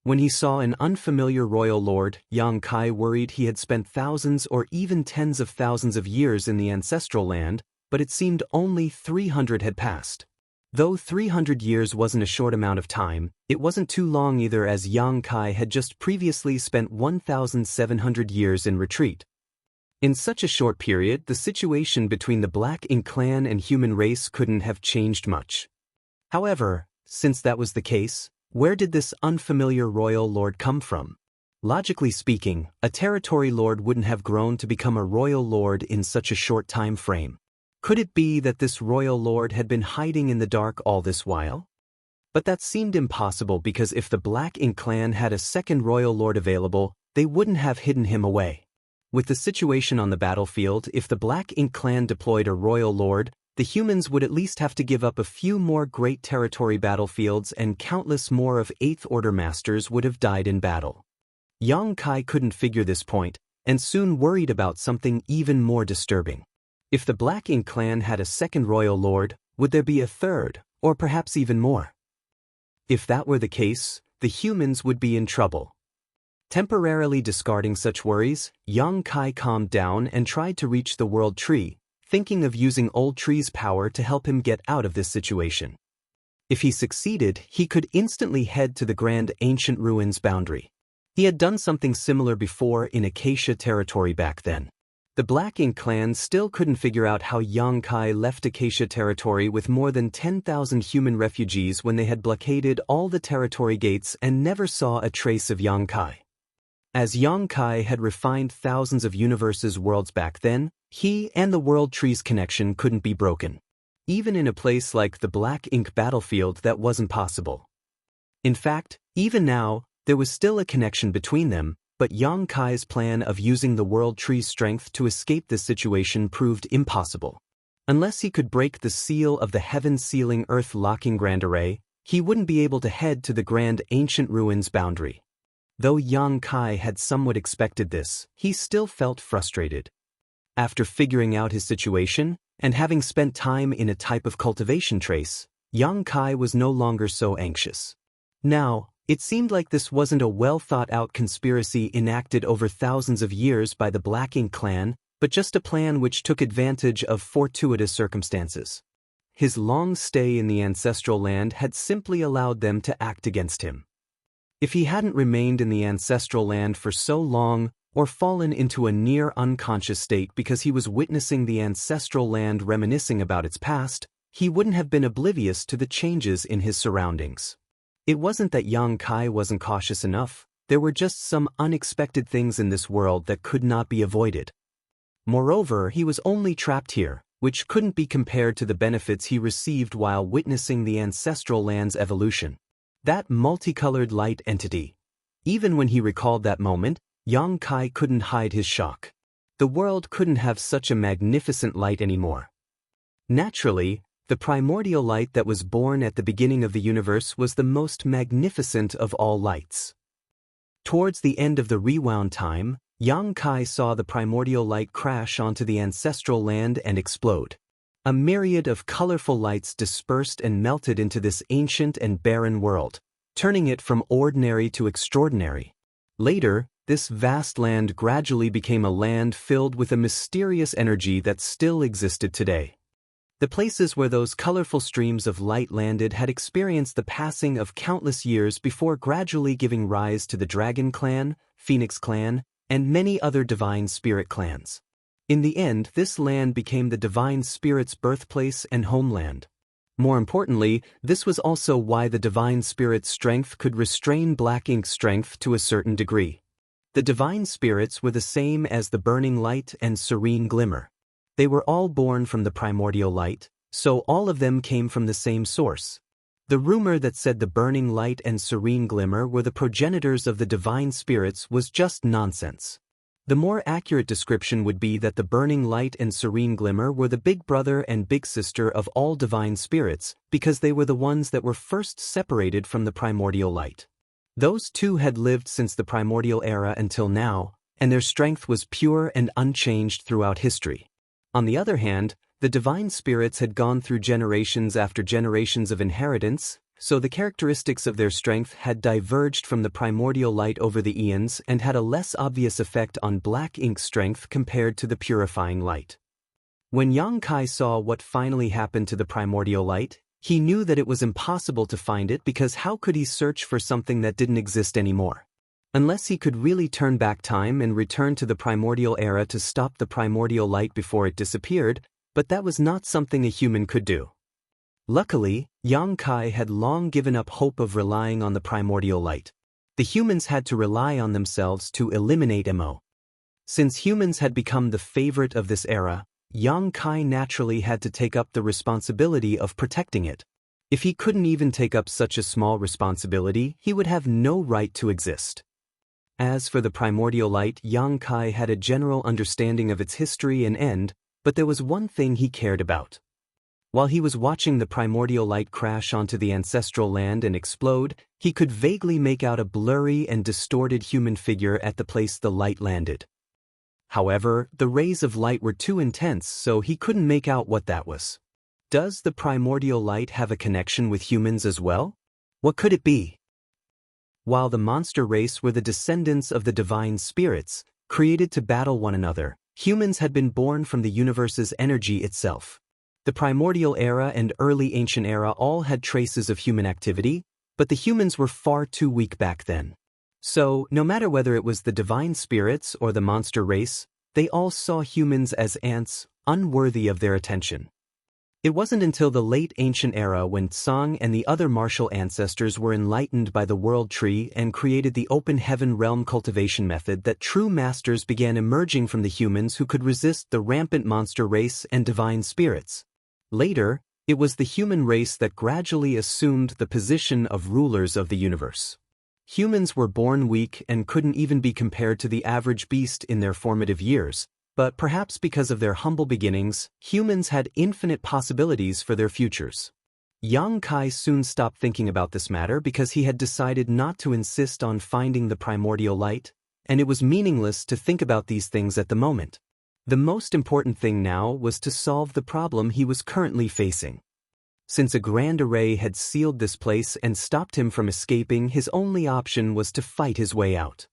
When he saw an unfamiliar royal lord, Yang Kai worried he had spent thousands or even tens of thousands of years in the ancestral land, but it seemed only 300 had passed. Though 300 years wasn't a short amount of time, it wasn't too long either, as Yang Kai had just previously spent 1,700 years in retreat. In such a short period, the situation between the Black Ink clan and human race couldn't have changed much. However, since that was the case, where did this unfamiliar royal lord come from? Logically speaking, a territory lord wouldn't have grown to become a royal lord in such a short time frame. Could it be that this royal lord had been hiding in the dark all this while? But that seemed impossible, because if the Black Ink clan had a second royal lord available, they wouldn't have hidden him away. With the situation on the battlefield, if the Black Ink clan deployed a royal lord, the humans would at least have to give up a few more great territory battlefields, and countless more of 8th Order masters would have died in battle. Yang Kai couldn't figure this point, and soon worried about something even more disturbing. If the Black Ink clan had a second royal lord, would there be a third, or perhaps even more? If that were the case, the humans would be in trouble. Temporarily discarding such worries, Yang Kai calmed down and tried to reach the World Tree, thinking of using Old Tree's power to help him get out of this situation. If he succeeded, he could instantly head to the Grand Ancient Ruins boundary. He had done something similar before in Acacia territory back then. The Black Ink clan still couldn't figure out how Yang Kai left Acacia territory with more than 10,000 human refugees when they had blockaded all the territory gates and never saw a trace of Yang Kai. As Yang Kai had refined thousands of universes' worlds back then, he and the World Tree's connection couldn't be broken. Even in a place like the Black Ink battlefield, that wasn't possible. In fact, even now, there was still a connection between them, but Yang Kai's plan of using the World Tree's strength to escape this situation proved impossible. Unless he could break the seal of the heaven-sealing earth-locking Grand Array, he wouldn't be able to head to the Grand Ancient Ruins boundary. Though Yang Kai had somewhat expected this, he still felt frustrated. After figuring out his situation, and having spent time in a type of cultivation trace, Yang Kai was no longer so anxious. Now, it seemed like this wasn't a well-thought-out conspiracy enacted over thousands of years by the Black Ink clan, but just a plan which took advantage of fortuitous circumstances. His long stay in the ancestral land had simply allowed them to act against him. If he hadn't remained in the ancestral land for so long, or fallen into a near unconscious state because he was witnessing the ancestral land reminiscing about its past, he wouldn't have been oblivious to the changes in his surroundings. It wasn't that Yang Kai wasn't cautious enough, there were just some unexpected things in this world that could not be avoided. Moreover, he was only trapped here, which couldn't be compared to the benefits he received while witnessing the ancestral land's evolution. That multicolored light entity. Even when he recalled that moment, Yang Kai couldn't hide his shock. The world couldn't have such a magnificent light anymore. Naturally, the primordial light that was born at the beginning of the universe was the most magnificent of all lights. Towards the end of the rewound time, Yang Kai saw the primordial light crash onto the ancestral land and explode. A myriad of colorful lights dispersed and melted into this ancient and barren world, turning it from ordinary to extraordinary. Later, this vast land gradually became a land filled with a mysterious energy that still existed today. The places where those colorful streams of light landed had experienced the passing of countless years before gradually giving rise to the Dragon Clan, Phoenix Clan, and many other Divine Spirit clans. In the end, this land became the Divine Spirit's birthplace and homeland. More importantly, this was also why the Divine Spirit's strength could restrain Black Ink's strength to a certain degree. The Divine Spirits were the same as the Burning Light and Serene Glimmer. They were all born from the primordial light, so all of them came from the same source. The rumor that said the Burning Light and Serene Glimmer were the progenitors of the Divine Spirits was just nonsense. The more accurate description would be that the Burning Light and Serene Glimmer were the big brother and big sister of all Divine Spirits, because they were the ones that were first separated from the primordial light. Those two had lived since the primordial era until now, and their strength was pure and unchanged throughout history. On the other hand, the Divine Spirits had gone through generations after generations of inheritance, So the characteristics of their strength had diverged from the primordial light over the eons and had a less obvious effect on black ink's strength compared to the purifying light. When Yang Kai saw what finally happened to the primordial light, he knew that it was impossible to find it because how could he search for something that didn't exist anymore? Unless he could really turn back time and return to the primordial era to stop the primordial light before it disappeared, but that was not something a human could do. Luckily, Yang Kai had long given up hope of relying on the primordial light. The humans had to rely on themselves to eliminate MO. Since humans had become the favorite of this era, Yang Kai naturally had to take up the responsibility of protecting it. If he couldn't even take up such a small responsibility, he would have no right to exist. As for the primordial light, Yang Kai had a general understanding of its history and end, but there was one thing he cared about. While he was watching the primordial light crash onto the ancestral land and explode, he could vaguely make out a blurry and distorted human figure at the place the light landed. However, the rays of light were too intense, so he couldn't make out what that was. Does the primordial light have a connection with humans as well? What could it be? While the monster race were the descendants of the divine spirits, created to battle one another, humans had been born from the universe's energy itself. The primordial era and early ancient era all had traces of human activity, but the humans were far too weak back then. So, no matter whether it was the divine spirits or the monster race, they all saw humans as ants, unworthy of their attention. It wasn't until the late ancient era when Tsang and the other martial ancestors were enlightened by the world tree and created the open heaven realm cultivation method that true masters began emerging from the humans who could resist the rampant monster race and divine spirits. Later, it was the human race that gradually assumed the position of rulers of the universe. Humans were born weak and couldn't even be compared to the average beast in their formative years, but perhaps because of their humble beginnings, humans had infinite possibilities for their futures. Yang Kai soon stopped thinking about this matter because he had decided not to insist on finding the primordial light, and it was meaningless to think about these things at the moment. The most important thing now was to solve the problem he was currently facing. Since a grand array had sealed this place and stopped him from escaping, his only option was to fight his way out.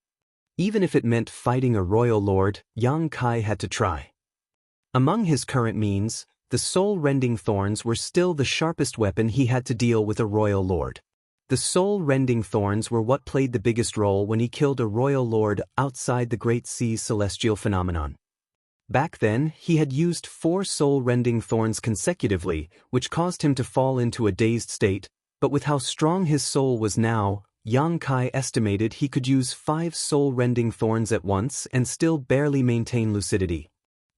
Even if it meant fighting a royal lord, Yang Kai had to try. Among his current means, the soul-rending thorns were still the sharpest weapon he had to deal with a royal lord. The soul-rending thorns were what played the biggest role when he killed a royal lord outside the Great Sea's celestial phenomenon. Back then, he had used 4 soul-rending thorns consecutively, which caused him to fall into a dazed state, but with how strong his soul was now, Yang Kai estimated he could use 5 soul-rending thorns at once and still barely maintain lucidity.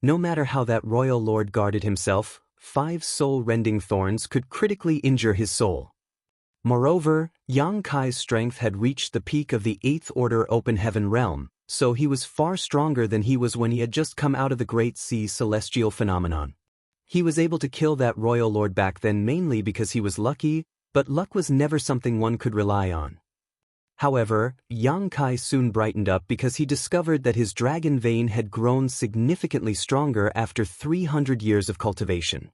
No matter how that royal lord guarded himself, 5 soul-rending thorns could critically injure his soul. Moreover, Yang Kai's strength had reached the peak of the 8th order open heaven realm, so he was far stronger than he was when he had just come out of the Great Sea's celestial phenomenon. He was able to kill that royal lord back then mainly because he was lucky, but luck was never something one could rely on. However, Yang Kai soon brightened up because he discovered that his dragon vein had grown significantly stronger after 300 years of cultivation.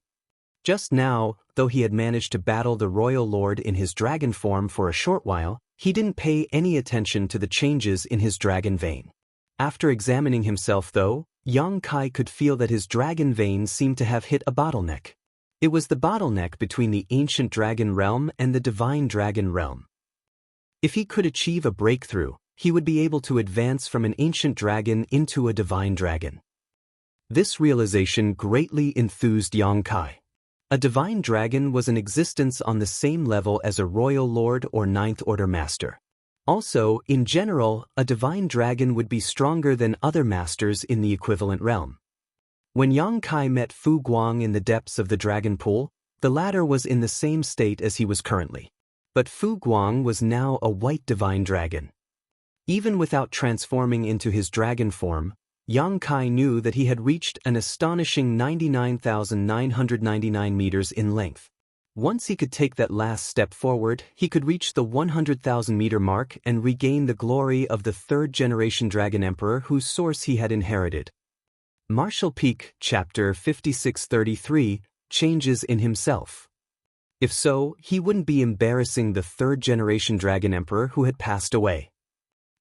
Just now, though he had managed to battle the royal lord in his dragon form for a short while, he didn't pay any attention to the changes in his dragon vein. After examining himself though, Yang Kai could feel that his dragon vein seemed to have hit a bottleneck. It was the bottleneck between the ancient dragon realm and the divine dragon realm. If he could achieve a breakthrough, he would be able to advance from an ancient dragon into a divine dragon. This realization greatly enthused Yang Kai. A divine dragon was in existence on the same level as a royal lord or 9th order master. Also, in general, a divine dragon would be stronger than other masters in the equivalent realm. When Yang Kai met Fu Guang in the depths of the dragon pool, the latter was in the same state as he was currently. But Fu Guang was now a white divine dragon. Even without transforming into his dragon form, Yang Kai knew that he had reached an astonishing 99,999 meters in length. Once he could take that last step forward, he could reach the 100,000-meter mark and regain the glory of the 3rd-generation Dragon Emperor whose source he had inherited. Martial Peak, Chapter 5633, Changes in Himself. If so, he wouldn't be embarrassing the third-generation Dragon Emperor who had passed away.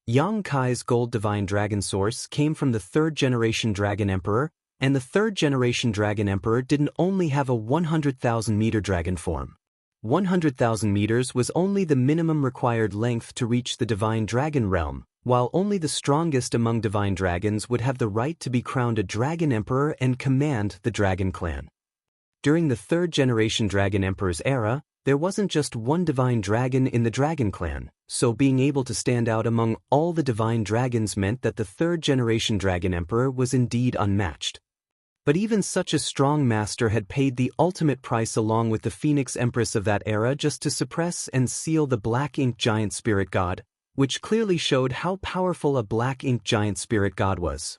Yang Kai's gold divine dragon source came from the third-generation Dragon Emperor, and the third-generation Dragon Emperor didn't only have a 100,000-meter dragon form. 100,000 meters was only the minimum required length to reach the divine dragon realm, while only the strongest among divine dragons would have the right to be crowned a Dragon Emperor and command the Dragon Clan. During the third-generation Dragon Emperor's era, there wasn't just one divine dragon in the Dragon Clan, so being able to stand out among all the divine dragons meant that the third-generation Dragon Emperor was indeed unmatched. But even such a strong master had paid the ultimate price along with the Phoenix Empress of that era just to suppress and seal the Black Ink Giant Spirit God, which clearly showed how powerful a Black Ink Giant Spirit God was.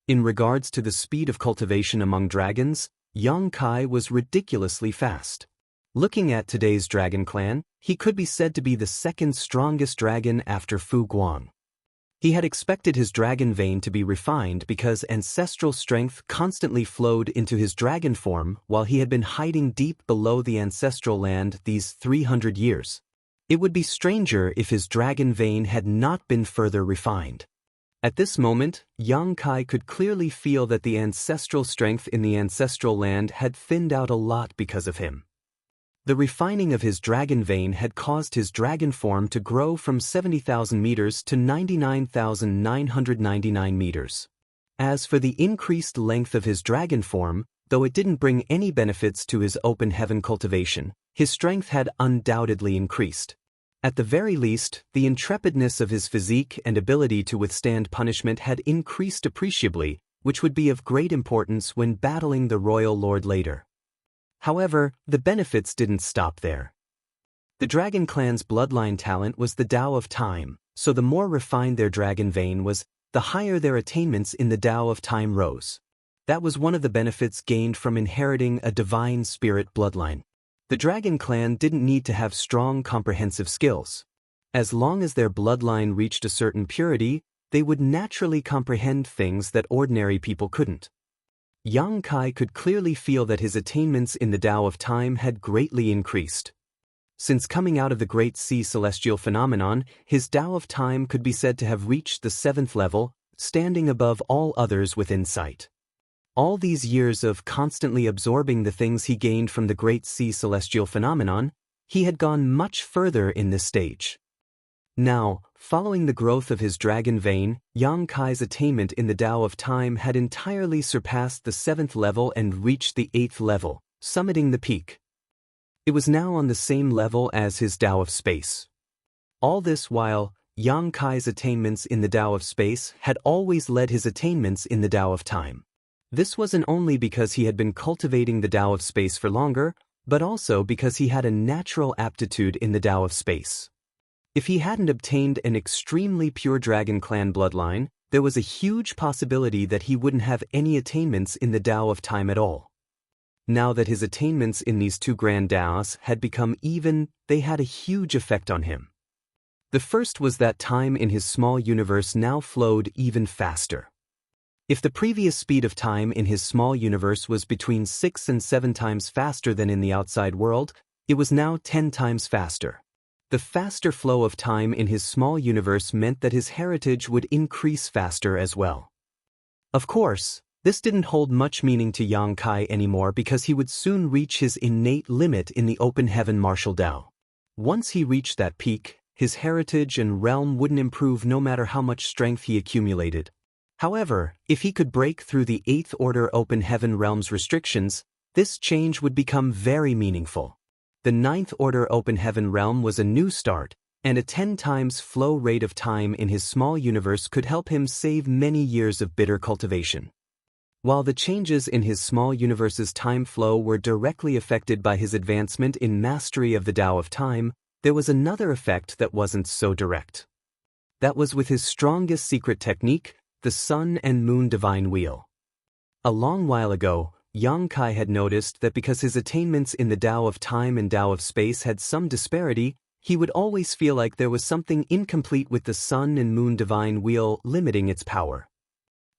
In regards to the speed of cultivation among dragons, Yang Kai was ridiculously fast. Looking at today's Dragon Clan, he could be said to be the second strongest dragon after Fu Guang. He had expected his dragon vein to be refined because ancestral strength constantly flowed into his dragon form while he had been hiding deep below the ancestral land these 300 years. It would be stranger if his dragon vein had not been further refined. At this moment, Yang Kai could clearly feel that the ancestral strength in the ancestral land had thinned out a lot because of him. The refining of his dragon vein had caused his dragon form to grow from 70,000 meters to 99,999 meters. As for the increased length of his dragon form, though it didn't bring any benefits to his open heaven cultivation, his strength had undoubtedly increased. At the very least, the intrepidness of his physique and ability to withstand punishment had increased appreciably, which would be of great importance when battling the Royal Lord later. However, the benefits didn't stop there. The Dragon Clan's bloodline talent was the Tao of Time, so the more refined their dragon vein was, the higher their attainments in the Tao of Time rose. That was one of the benefits gained from inheriting a divine spirit bloodline. The Dragon Clan didn't need to have strong comprehensive skills. As long as their bloodline reached a certain purity, they would naturally comprehend things that ordinary people couldn't. Yang Kai could clearly feel that his attainments in the Tao of Time had greatly increased. Since coming out of the Great Sea Celestial phenomenon, his Tao of Time could be said to have reached the 7th level, standing above all others within sight. All these years of constantly absorbing the things he gained from the Great Sea Celestial phenomenon, he had gone much further in this stage. Now, following the growth of his dragon vein, Yang Kai's attainment in the Tao of Time had entirely surpassed the 7th level and reached the 8th level, summiting the peak. It was now on the same level as his Tao of Space. All this while, Yang Kai's attainments in the Tao of Space had always led his attainments in the Tao of Time. This wasn't only because he had been cultivating the Tao of Space for longer, but also because he had a natural aptitude in the Tao of Space. If he hadn't obtained an extremely pure Dragon Clan bloodline, there was a huge possibility that he wouldn't have any attainments in the Tao of Time at all. Now that his attainments in these two grand Taos had become even, they had a huge effect on him. The first was that time in his small universe now flowed even faster. If the previous speed of time in his small universe was between 6 and 7 times faster than in the outside world, it was now 10 times faster. The faster flow of time in his small universe meant that his heritage would increase faster as well. Of course, this didn't hold much meaning to Yang Kai anymore because he would soon reach his innate limit in the open heaven martial Tao. Once he reached that peak, his heritage and realm wouldn't improve no matter how much strength he accumulated. However, if he could break through the 8th order open heaven realm's restrictions, this change would become very meaningful. The 9th order open heaven realm was a new start, and a 10 times flow rate of time in his small universe could help him save many years of bitter cultivation. While the changes in his small universe's time flow were directly affected by his advancement in mastery of the Tao of Time, there was another effect that wasn't so direct. That was with his strongest secret technique, the Sun and Moon Divine Wheel. A long while ago, Yang Kai had noticed that because his attainments in the Tao of Time and Tao of Space had some disparity, he would always feel like there was something incomplete with the Sun and Moon Divine Wheel limiting its power.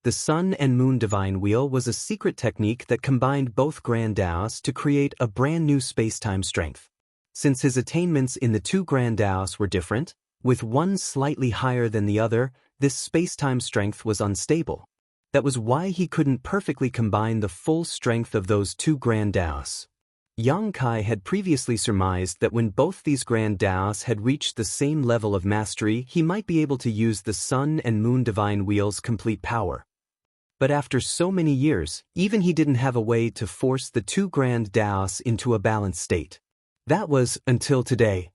The Sun and Moon Divine Wheel was a secret technique that combined both grand Taos to create a brand new space-time strength. Since his attainments in the two grand Daos were different, with one slightly higher than the other, this space-time strength was unstable. That was why he couldn't perfectly combine the full strength of those two grand Daos. Yang Kai had previously surmised that when both these grand Daos had reached the same level of mastery, he might be able to use the Sun and Moon Divine Wheel's complete power. But after so many years, even he didn't have a way to force the two grand Daos into a balanced state. That was until today.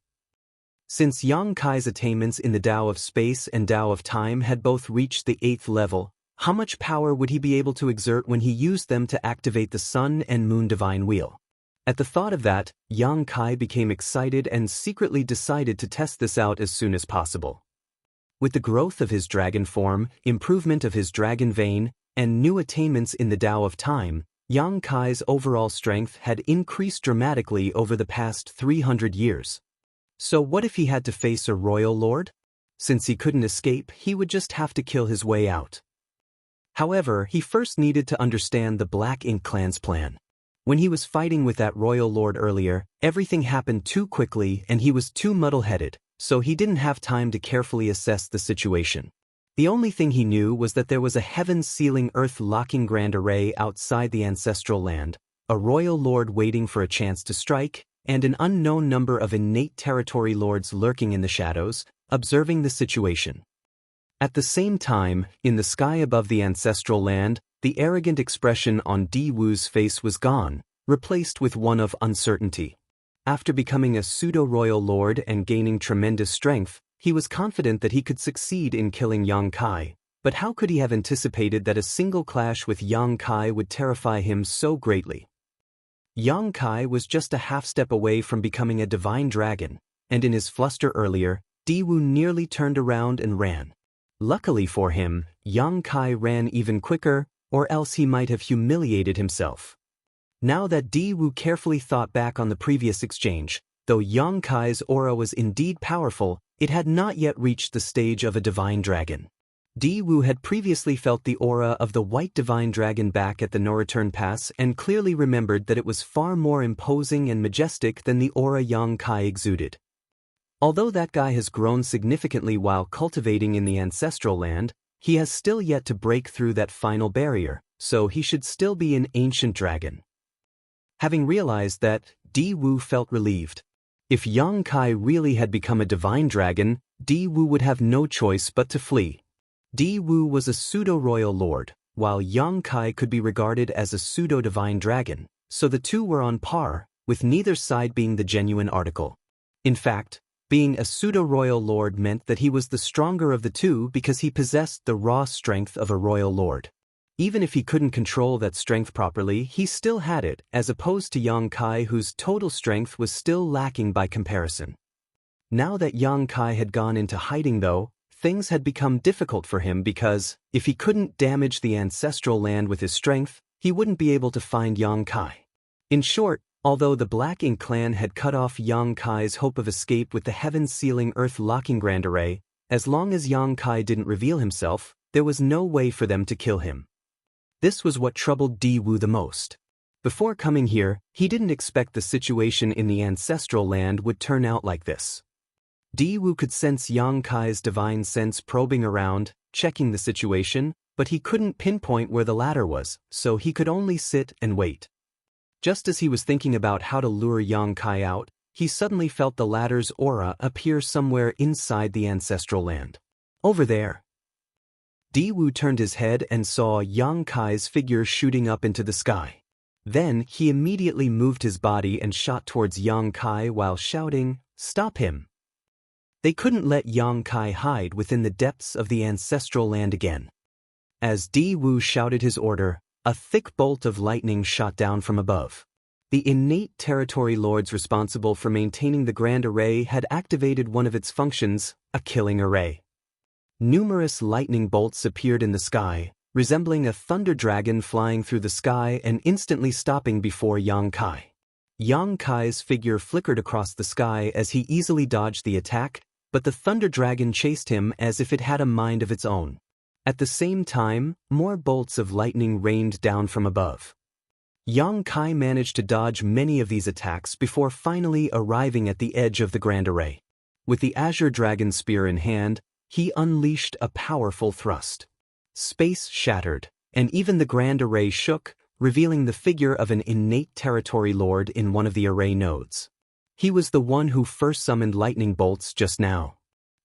Since Yang Kai's attainments in the Tao of Space and Tao of Time had both reached the 8th level, how much power would he be able to exert when he used them to activate the Sun and Moon Divine Wheel? At the thought of that, Yang Kai became excited and secretly decided to test this out as soon as possible. With the growth of his dragon form, improvement of his dragon vein, and new attainments in the Tao of Time, Yang Kai's overall strength had increased dramatically over the past 300 years. So what if he had to face a royal lord? Since he couldn't escape, he would just have to kill his way out. However, he first needed to understand the Black Ink clan's plan. When he was fighting with that royal lord earlier, everything happened too quickly and he was too muddle-headed, so he didn't have time to carefully assess the situation. The only thing he knew was that there was a heaven-sealing earth-locking grand array outside the ancestral land, a royal lord waiting for a chance to strike, and an unknown number of innate territory lords lurking in the shadows, observing the situation. At the same time, in the sky above the ancestral land, the arrogant expression on Di Wu's face was gone, replaced with one of uncertainty. After becoming a pseudo-royal lord and gaining tremendous strength, he was confident that he could succeed in killing Yang Kai, but how could he have anticipated that a single clash with Yang Kai would terrify him so greatly? Yang Kai was just a half-step away from becoming a divine dragon, and in his fluster earlier, Di Wu nearly turned around and ran. Luckily for him, Yang Kai ran even quicker, or else he might have humiliated himself. Now that Di Wu carefully thought back on the previous exchange, though Yang Kai's aura was indeed powerful, it had not yet reached the stage of a divine dragon. Di Wu had previously felt the aura of the white divine dragon back at the No-Return Pass and clearly remembered that it was far more imposing and majestic than the aura Yang Kai exuded. Although that guy has grown significantly while cultivating in the ancestral land, he has still yet to break through that final barrier, so he should still be an ancient dragon. Having realized that, Di Wu felt relieved. If Yang Kai really had become a divine dragon, Di Wu would have no choice but to flee. Di Wu was a pseudo-royal lord, while Yang Kai could be regarded as a pseudo-divine dragon, so the two were on par, with neither side being the genuine article. In fact, being a pseudo-royal lord meant that he was the stronger of the two because he possessed the raw strength of a royal lord. Even if he couldn't control that strength properly, he still had it, as opposed to Yang Kai, whose total strength was still lacking by comparison. Now that Yang Kai had gone into hiding though, things had become difficult for him because, if he couldn't damage the ancestral land with his strength, he wouldn't be able to find Yang Kai. In short, although the Black Ink clan had cut off Yang Kai's hope of escape with the heaven-sealing earth-locking grand array, as long as Yang Kai didn't reveal himself, there was no way for them to kill him. This was what troubled Di Wu the most. Before coming here, he didn't expect the situation in the ancestral land would turn out like this. Di Wu could sense Yang Kai's divine sense probing around, checking the situation, but he couldn't pinpoint where the ladder was, so he could only sit and wait. Just as he was thinking about how to lure Yang Kai out, he suddenly felt the ladder's aura appear somewhere inside the ancestral land. Over there. Di Wu turned his head and saw Yang Kai's figure shooting up into the sky. Then he immediately moved his body and shot towards Yang Kai while shouting, "Stop him!" They couldn't let Yang Kai hide within the depths of the ancestral land again. As Di Wu shouted his order, a thick bolt of lightning shot down from above. The innate territory lords responsible for maintaining the Grand Array had activated one of its functions, a killing array. Numerous lightning bolts appeared in the sky, resembling a thunder dragon flying through the sky and instantly stopping before Yang Kai. Yang Kai's figure flickered across the sky as he easily dodged the attack, but the thunder dragon chased him as if it had a mind of its own. At the same time, more bolts of lightning rained down from above. Yang Kai managed to dodge many of these attacks before finally arriving at the edge of the Grand Array. With the Azure Dragon Spear in hand, he unleashed a powerful thrust. Space shattered, and even the Grand Array shook, revealing the figure of an innate territory lord in one of the array nodes. He was the one who first summoned lightning bolts just now.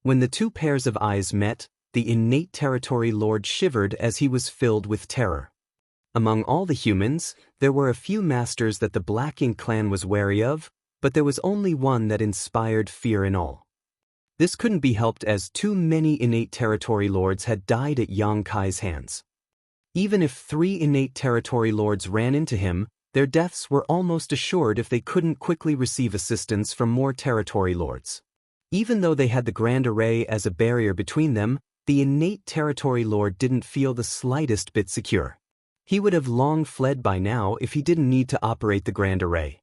When the two pairs of eyes met, the innate territory lord shivered as he was filled with terror. Among all the humans, there were a few masters that the Black Ink clan was wary of, but there was only one that inspired fear in all. This couldn't be helped as too many innate territory lords had died at Yang Kai's hands. Even if 3 innate territory lords ran into him, their deaths were almost assured if they couldn't quickly receive assistance from more territory lords. Even though they had the Grand Array as a barrier between them, the innate territory lord didn't feel the slightest bit secure. He would have long fled by now if he didn't need to operate the Grand Array.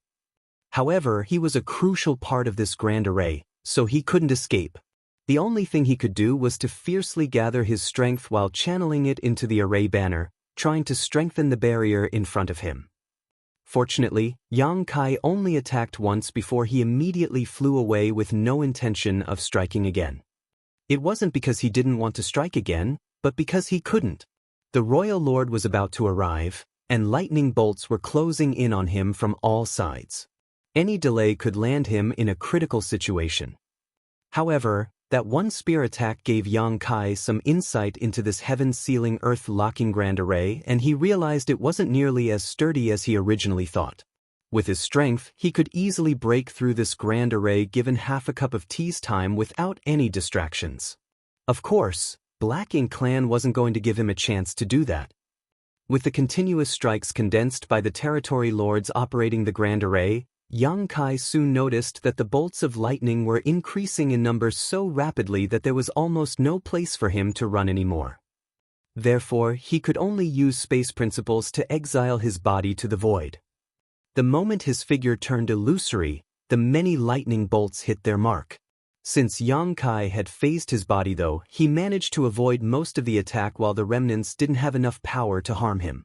However, he was a crucial part of this Grand Array, so he couldn't escape. The only thing he could do was to fiercely gather his strength while channeling it into the array banner, trying to strengthen the barrier in front of him. Fortunately, Yang Kai only attacked once before he immediately flew away with no intention of striking again. It wasn't because he didn't want to strike again, but because he couldn't. The royal lord was about to arrive, and lightning bolts were closing in on him from all sides. Any delay could land him in a critical situation. However, that one spear attack gave Yang Kai some insight into this heaven-sealing earth-locking Grand Array, and he realized it wasn't nearly as sturdy as he originally thought. With his strength, he could easily break through this Grand Array given half a cup of tea's time without any distractions. Of course, Black Ink Clan wasn't going to give him a chance to do that. With the continuous strikes condensed by the territory lords operating the Grand Array, Yang Kai soon noticed that the bolts of lightning were increasing in number so rapidly that there was almost no place for him to run anymore. Therefore, he could only use space principles to exile his body to the void. The moment his figure turned illusory, the many lightning bolts hit their mark. Since Yang Kai had phased his body though, he managed to avoid most of the attack while the remnants didn't have enough power to harm him.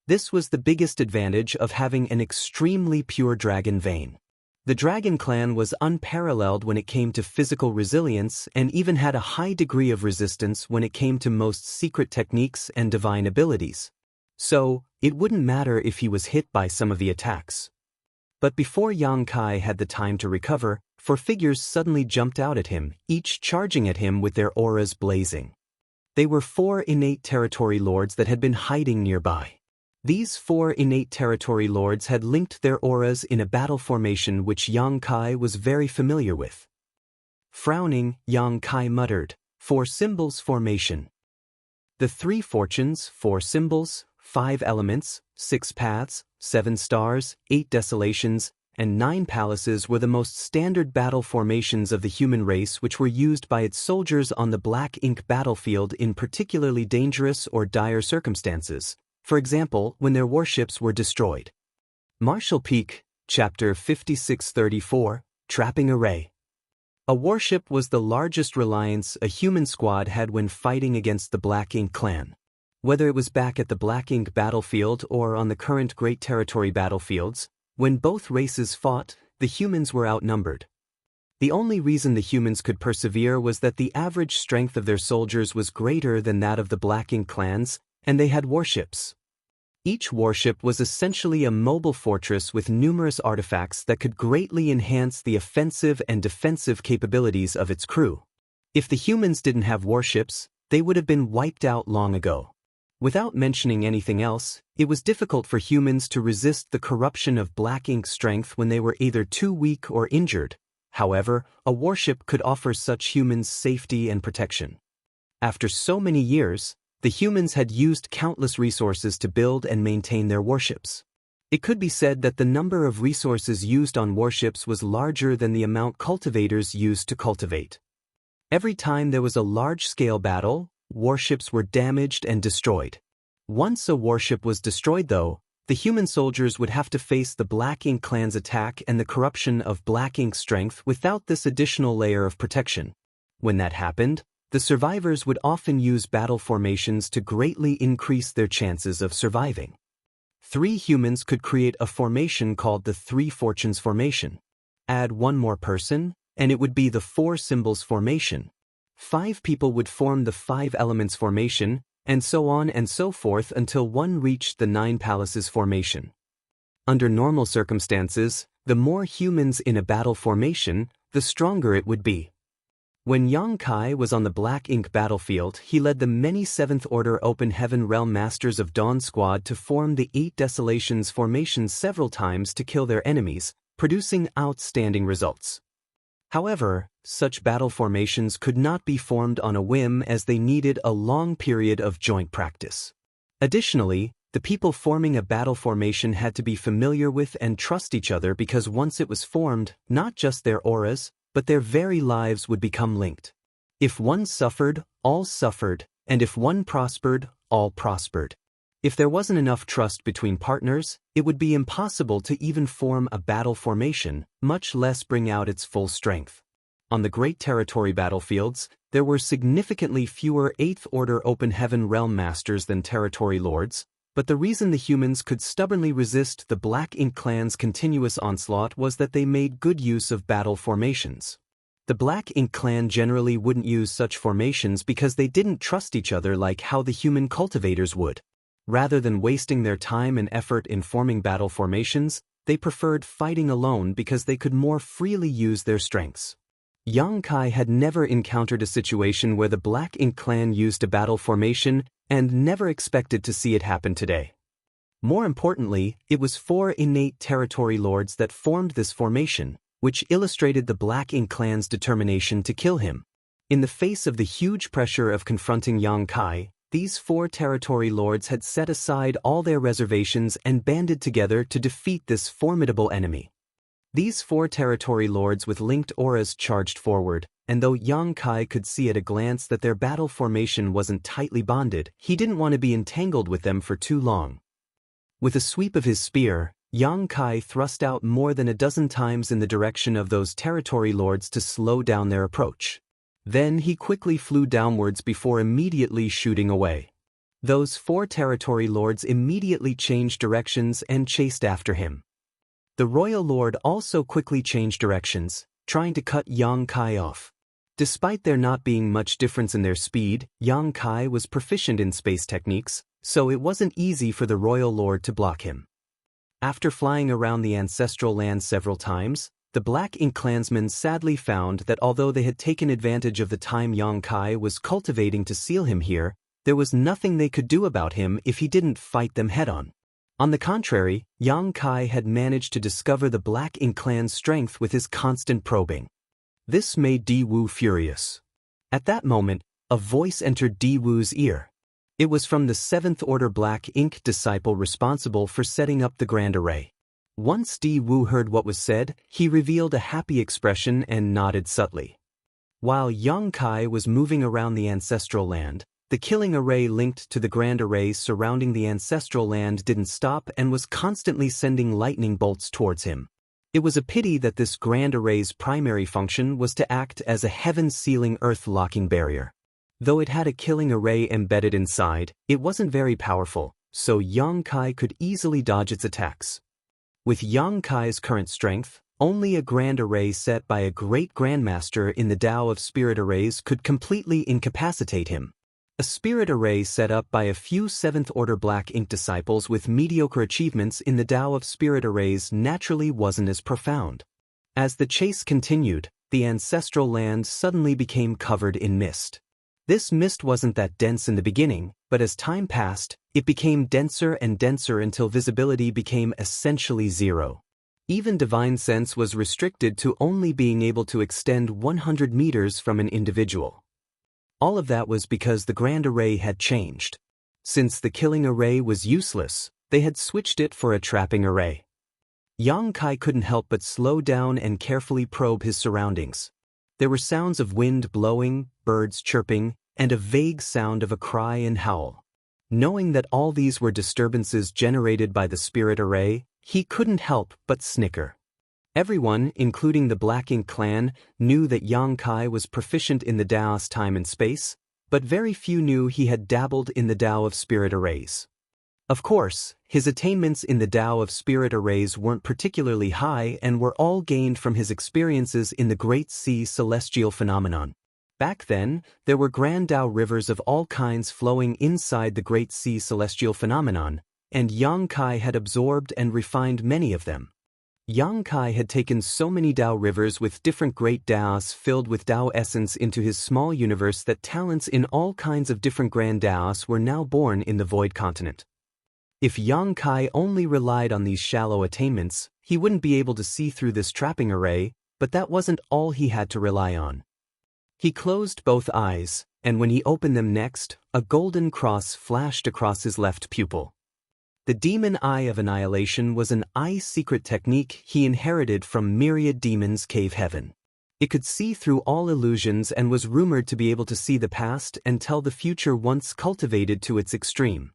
This was the biggest advantage of having an extremely pure dragon vein. The Dragon Clan was unparalleled when it came to physical resilience and even had a high degree of resistance when it came to most secret techniques and divine abilities. So, it wouldn't matter if he was hit by some of the attacks. But before Yang Kai had the time to recover, 4 figures suddenly jumped out at him, each charging at him with their auras blazing. They were 4 innate territory lords that had been hiding nearby. These 4 innate territory lords had linked their auras in a battle formation which Yang Kai was very familiar with. Frowning, Yang Kai muttered, 4 symbols formation. The 3 fortunes, 4 symbols, 5 elements, 6 paths, 7 stars, 8 desolations, and 9 palaces were the most standard battle formations of the human race which were used by its soldiers on the Black Ink battlefield in particularly dangerous or dire circumstances. For example, when their warships were destroyed. Martial Peak, Chapter 5634, Trapping Array. A warship was the largest reliance a human squad had when fighting against the Black Ink clan. Whether it was back at the Black Ink battlefield or on the current Great Territory battlefields, when both races fought, the humans were outnumbered. The only reason the humans could persevere was that the average strength of their soldiers was greater than that of the Black Ink clans, and they had warships. Each warship was essentially a mobile fortress with numerous artifacts that could greatly enhance the offensive and defensive capabilities of its crew. If the humans didn't have warships, they would have been wiped out long ago. Without mentioning anything else, it was difficult for humans to resist the corruption of Black Ink's strength when they were either too weak or injured. However, a warship could offer such humans safety and protection. After so many years, the humans had used countless resources to build and maintain their warships. It could be said that the number of resources used on warships was larger than the amount cultivators used to cultivate. Every time there was a large-scale battle, warships were damaged and destroyed. Once a warship was destroyed though, the human soldiers would have to face the Black Ink clan's attack and the corruption of Black Ink's strength without this additional layer of protection. When that happened, the survivors would often use battle formations to greatly increase their chances of surviving. 3 humans could create a formation called the 3 Fortunes Formation. Add 1 more person, and it would be the 4 Symbols Formation. 5 people would form the 5 Elements Formation, and so on and so forth until one reached the 9 Palaces Formation. Under normal circumstances, the more humans in a battle formation, the stronger it would be. When Yang Kai was on the Black Ink battlefield, he led the many 7th Order Open Heaven Realm Masters of Dawn Squad to form the 8 Desolations Formation several times to kill their enemies, producing outstanding results. However, such battle formations could not be formed on a whim as they needed a long period of joint practice. Additionally, the people forming a battle formation had to be familiar with and trust each other because once it was formed, not just their auras, but their very lives would become linked. If one suffered, all suffered, and if one prospered, all prospered. If there wasn't enough trust between partners, it would be impossible to even form a battle formation, much less bring out its full strength. On the Great Territory battlefields, there were significantly fewer 8th Order Open Heaven Realm Masters than Territory Lords, but the reason the humans could stubbornly resist the Black Ink clan's continuous onslaught was that they made good use of battle formations. The Black Ink clan generally wouldn't use such formations because they didn't trust each other like how the human cultivators would. Rather than wasting their time and effort in forming battle formations, they preferred fighting alone because they could more freely use their strengths. Yang Kai had never encountered a situation where the Black Ink clan used a battle formation and never expected to see it happen today. More importantly, it was 4 innate territory lords that formed this formation, which illustrated the Black Ink clan's determination to kill him. In the face of the huge pressure of confronting Yang Kai, these 4 territory lords had set aside all their reservations and banded together to defeat this formidable enemy. These 4 territory lords with linked auras charged forward, and though Yang Kai could see at a glance that their battle formation wasn't tightly bonded, he didn't want to be entangled with them for too long. With a sweep of his spear, Yang Kai thrust out more than a dozen times in the direction of those territory lords to slow down their approach. Then he quickly flew downwards before immediately shooting away. Those 4 territory lords immediately changed directions and chased after him. The royal lord also quickly changed directions, trying to cut Yang Kai off. Despite there not being much difference in their speed, Yang Kai was proficient in space techniques, so it wasn't easy for the royal lord to block him. After flying around the ancestral land several times, the Black Ink clansmen sadly found that although they had taken advantage of the time Yang Kai was cultivating to seal him here, there was nothing they could do about him if he didn't fight them head-on. On the contrary, Yang Kai had managed to discover the Black Ink clan's strength with his constant probing. This made Di Wu furious. At that moment, a voice entered Di Wu's ear. It was from the 7th Order Black Ink disciple responsible for setting up the Grand Array. Once Di Wu heard what was said, he revealed a happy expression and nodded subtly. While Yang Kai was moving around the ancestral land, the killing array linked to the Grand Array surrounding the ancestral land didn't stop and was constantly sending lightning bolts towards him. It was a pity that this Grand Array's primary function was to act as a heaven-sealing earth-locking barrier. Though it had a killing array embedded inside, it wasn't very powerful, so Yang Kai could easily dodge its attacks. With Yang Kai's current strength, only a Grand Array set by a great Grandmaster in the Tao of Spirit Arrays could completely incapacitate him. A spirit array set up by a few 7th Order Black Ink disciples with mediocre achievements in the Tao of Spirit Arrays naturally wasn't as profound. As the chase continued, the ancestral land suddenly became covered in mist. This mist wasn't that dense in the beginning, but as time passed, it became denser and denser until visibility became essentially zero. Even divine sense was restricted to only being able to extend 100 meters from an individual. All of that was because the Grand Array had changed. Since the killing array was useless, they had switched it for a trapping array. Yang Kai couldn't help but slow down and carefully probe his surroundings. There were sounds of wind blowing, birds chirping, and a vague sound of a cry and howl. Knowing that all these were disturbances generated by the spirit array, he couldn't help but snicker. Everyone, including the Black Ink clan, knew that Yang Kai was proficient in the Tao's time and space, but very few knew he had dabbled in the Tao of Spirit Arrays. Of course, his attainments in the Tao of Spirit Arrays weren't particularly high and were all gained from his experiences in the Great Sea Celestial Phenomenon. Back then, there were Grand Tao rivers of all kinds flowing inside the Great Sea Celestial Phenomenon, and Yang Kai had absorbed and refined many of them. Yang Kai had taken so many Tao rivers with different great Taos filled with Tao essence into his small universe that talents in all kinds of different Grand Taos were now born in the Void Continent. If Yang Kai only relied on these shallow attainments, he wouldn't be able to see through this trapping array, but that wasn't all he had to rely on. He closed both eyes, and when he opened them next, a golden cross flashed across his left pupil. The Demon Eye of Annihilation was an eye secret technique he inherited from Myriad Demons Cave Heaven. It could see through all illusions and was rumored to be able to see the past and tell the future once cultivated to its extreme.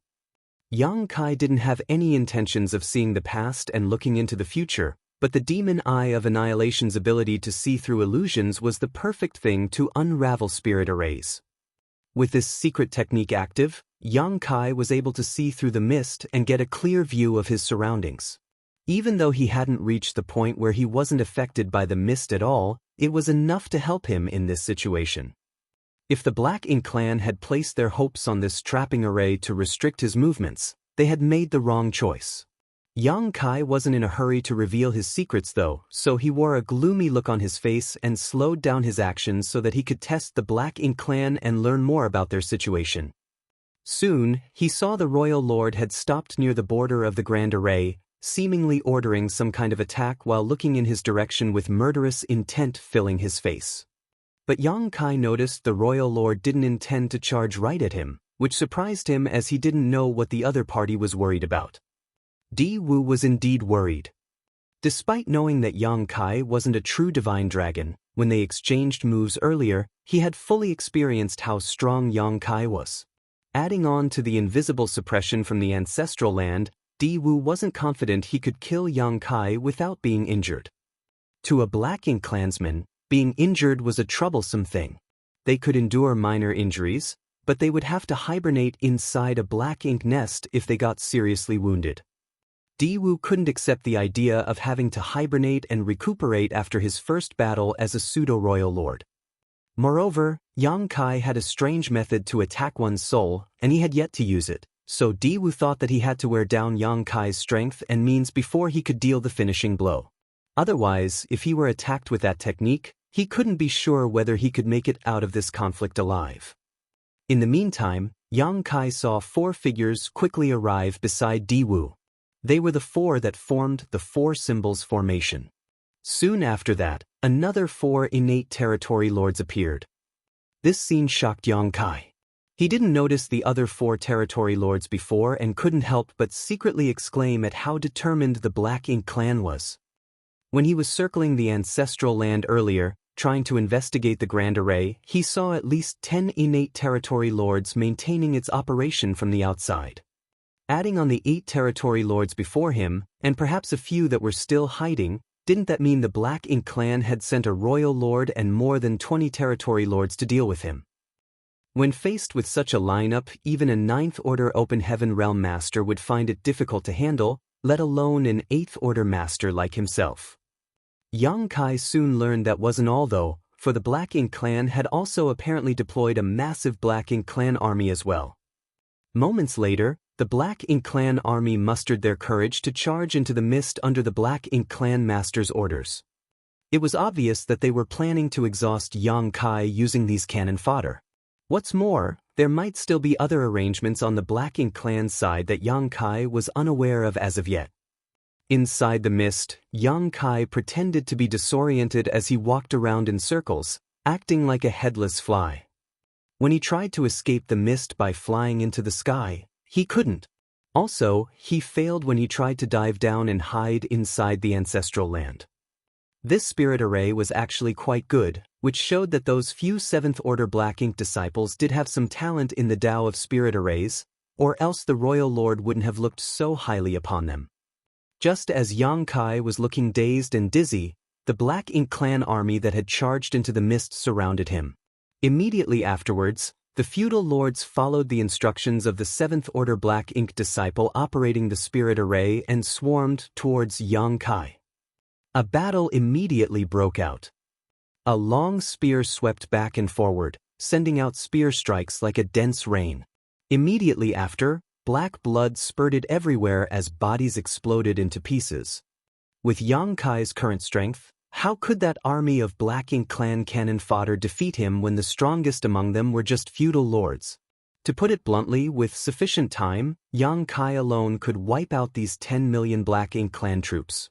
Yang Kai didn't have any intentions of seeing the past and looking into the future, but the Demon Eye of Annihilation's ability to see through illusions was the perfect thing to unravel spirit arrays. With this secret technique active, Yang Kai was able to see through the mist and get a clear view of his surroundings. Even though he hadn't reached the point where he wasn't affected by the mist at all, it was enough to help him in this situation. If the Black Ink clan had placed their hopes on this trapping array to restrict his movements, they had made the wrong choice. Yang Kai wasn't in a hurry to reveal his secrets though, so he wore a gloomy look on his face and slowed down his actions so that he could test the Black Ink clan and learn more about their situation. Soon, he saw the Royal Lord had stopped near the border of the Grand Array, seemingly ordering some kind of attack while looking in his direction with murderous intent filling his face. But Yang Kai noticed the Royal Lord didn't intend to charge right at him, which surprised him as he didn't know what the other party was worried about. Di Wu was indeed worried. Despite knowing that Yang Kai wasn't a true divine dragon, when they exchanged moves earlier, he had fully experienced how strong Yang Kai was. Adding on to the invisible suppression from the ancestral land, Di Wu wasn't confident he could kill Yang Kai without being injured. To a Black Ink clansman, being injured was a troublesome thing. They could endure minor injuries, but they would have to hibernate inside a Black Ink nest if they got seriously wounded. Di Wu couldn't accept the idea of having to hibernate and recuperate after his first battle as a pseudo-royal lord. Moreover, Yang Kai had a strange method to attack one's soul, and he had yet to use it, so Di Wu thought that he had to wear down Yang Kai's strength and means before he could deal the finishing blow. Otherwise, if he were attacked with that technique, he couldn't be sure whether he could make it out of this conflict alive. In the meantime, Yang Kai saw 4 figures quickly arrive beside Di Wu. They were the 4 that formed the 4 symbols formation. Soon after that, another 4 innate territory lords appeared. This scene shocked Yang Kai. He didn't notice the other 4 territory lords before and couldn't help but secretly exclaim at how determined the Black Ink clan was. When he was circling the ancestral land earlier, trying to investigate the Grand Array, he saw at least 10 innate territory lords maintaining its operation from the outside. Adding on the 8 territory lords before him, and perhaps a few that were still hiding, didn't that mean the Black Ink clan had sent a royal lord and more than 20 territory lords to deal with him? When faced with such a lineup, even a 9th Order Open Heaven Realm Master would find it difficult to handle, let alone an 8th Order Master like himself. Yang Kai soon learned that wasn't all though, for the Black Ink clan had also apparently deployed a massive Black Ink clan army as well. Moments later, the Black Ink clan army mustered their courage to charge into the mist under the Black Ink clan master's orders. It was obvious that they were planning to exhaust Yang Kai using these cannon fodder. What's more, there might still be other arrangements on the Black Ink clan side that Yang Kai was unaware of as of yet. Inside the mist, Yang Kai pretended to be disoriented as he walked around in circles, acting like a headless fly. When he tried to escape the mist by flying into the sky, he couldn't. Also, he failed when he tried to dive down and hide inside the ancestral land. This spirit array was actually quite good, which showed that those few 7th Order Black Ink disciples did have some talent in the Tao of spirit arrays, or else the Royal Lord wouldn't have looked so highly upon them. Just as Yang Kai was looking dazed and dizzy, the Black Ink clan army that had charged into the mist surrounded him. Immediately afterwards, The feudal lords followed the instructions of the 7th Order Black Ink disciple operating the spirit array and swarmed towards Yang Kai. A battle immediately broke out. A long spear swept back and forward, sending out spear strikes like a dense rain. Immediately after, black blood spurted everywhere as bodies exploded into pieces. With Yang Kai's current strength, how could that army of Black Ink clan cannon fodder defeat him when the strongest among them were just feudal lords? To put it bluntly, with sufficient time, Yang Kai alone could wipe out these 10 million Black Ink clan troops.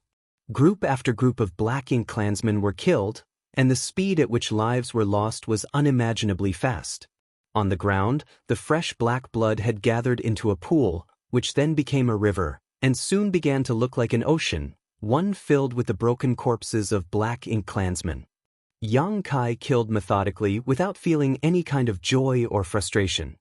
Group after group of Black Ink clansmen were killed, and the speed at which lives were lost was unimaginably fast. On the ground, the fresh black blood had gathered into a pool, which then became a river, and soon began to look like an ocean, one filled with the broken corpses of Black Ink clansmen. Yang Kai killed methodically without feeling any kind of joy or frustration.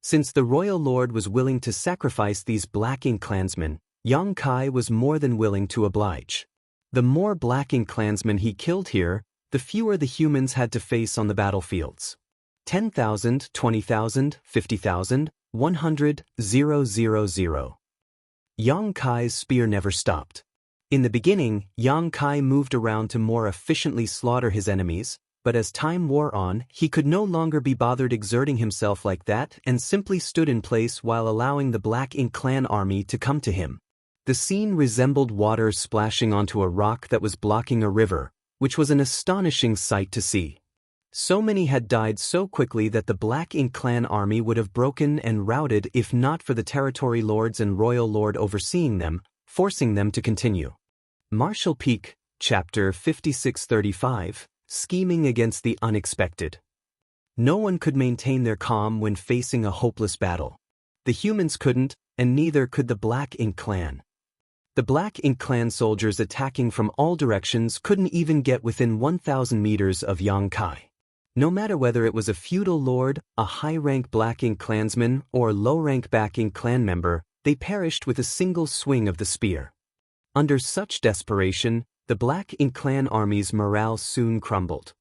Since the royal lord was willing to sacrifice these Black Ink clansmen, Yang Kai was more than willing to oblige. The more Black Ink clansmen he killed here, the fewer the humans had to face on the battlefields. 10,000, 20,000, 50,000, 100, 000. Yang Kai's spear never stopped. In the beginning, Yang Kai moved around to more efficiently slaughter his enemies, but as time wore on, he could no longer be bothered exerting himself like that and simply stood in place while allowing the Black Ink clan army to come to him. The scene resembled water splashing onto a rock that was blocking a river, which was an astonishing sight to see. So many had died so quickly that the Black Ink clan army would have broken and routed if not for the territory lords and royal lord overseeing them, forcing them to continue. Martial Peak, Chapter 5635, Scheming Against the Unexpected. No one could maintain their calm when facing a hopeless battle. The humans couldn't, and neither could the Black Ink clan. The Black Ink clan soldiers attacking from all directions couldn't even get within 1,000 meters of Yang Kai. No matter whether it was a feudal lord, a high-rank Black Ink clansman, or low-rank Black Ink clan member, they perished with a single swing of the spear. Under such desperation, the Black Ink clan army's morale soon crumbled.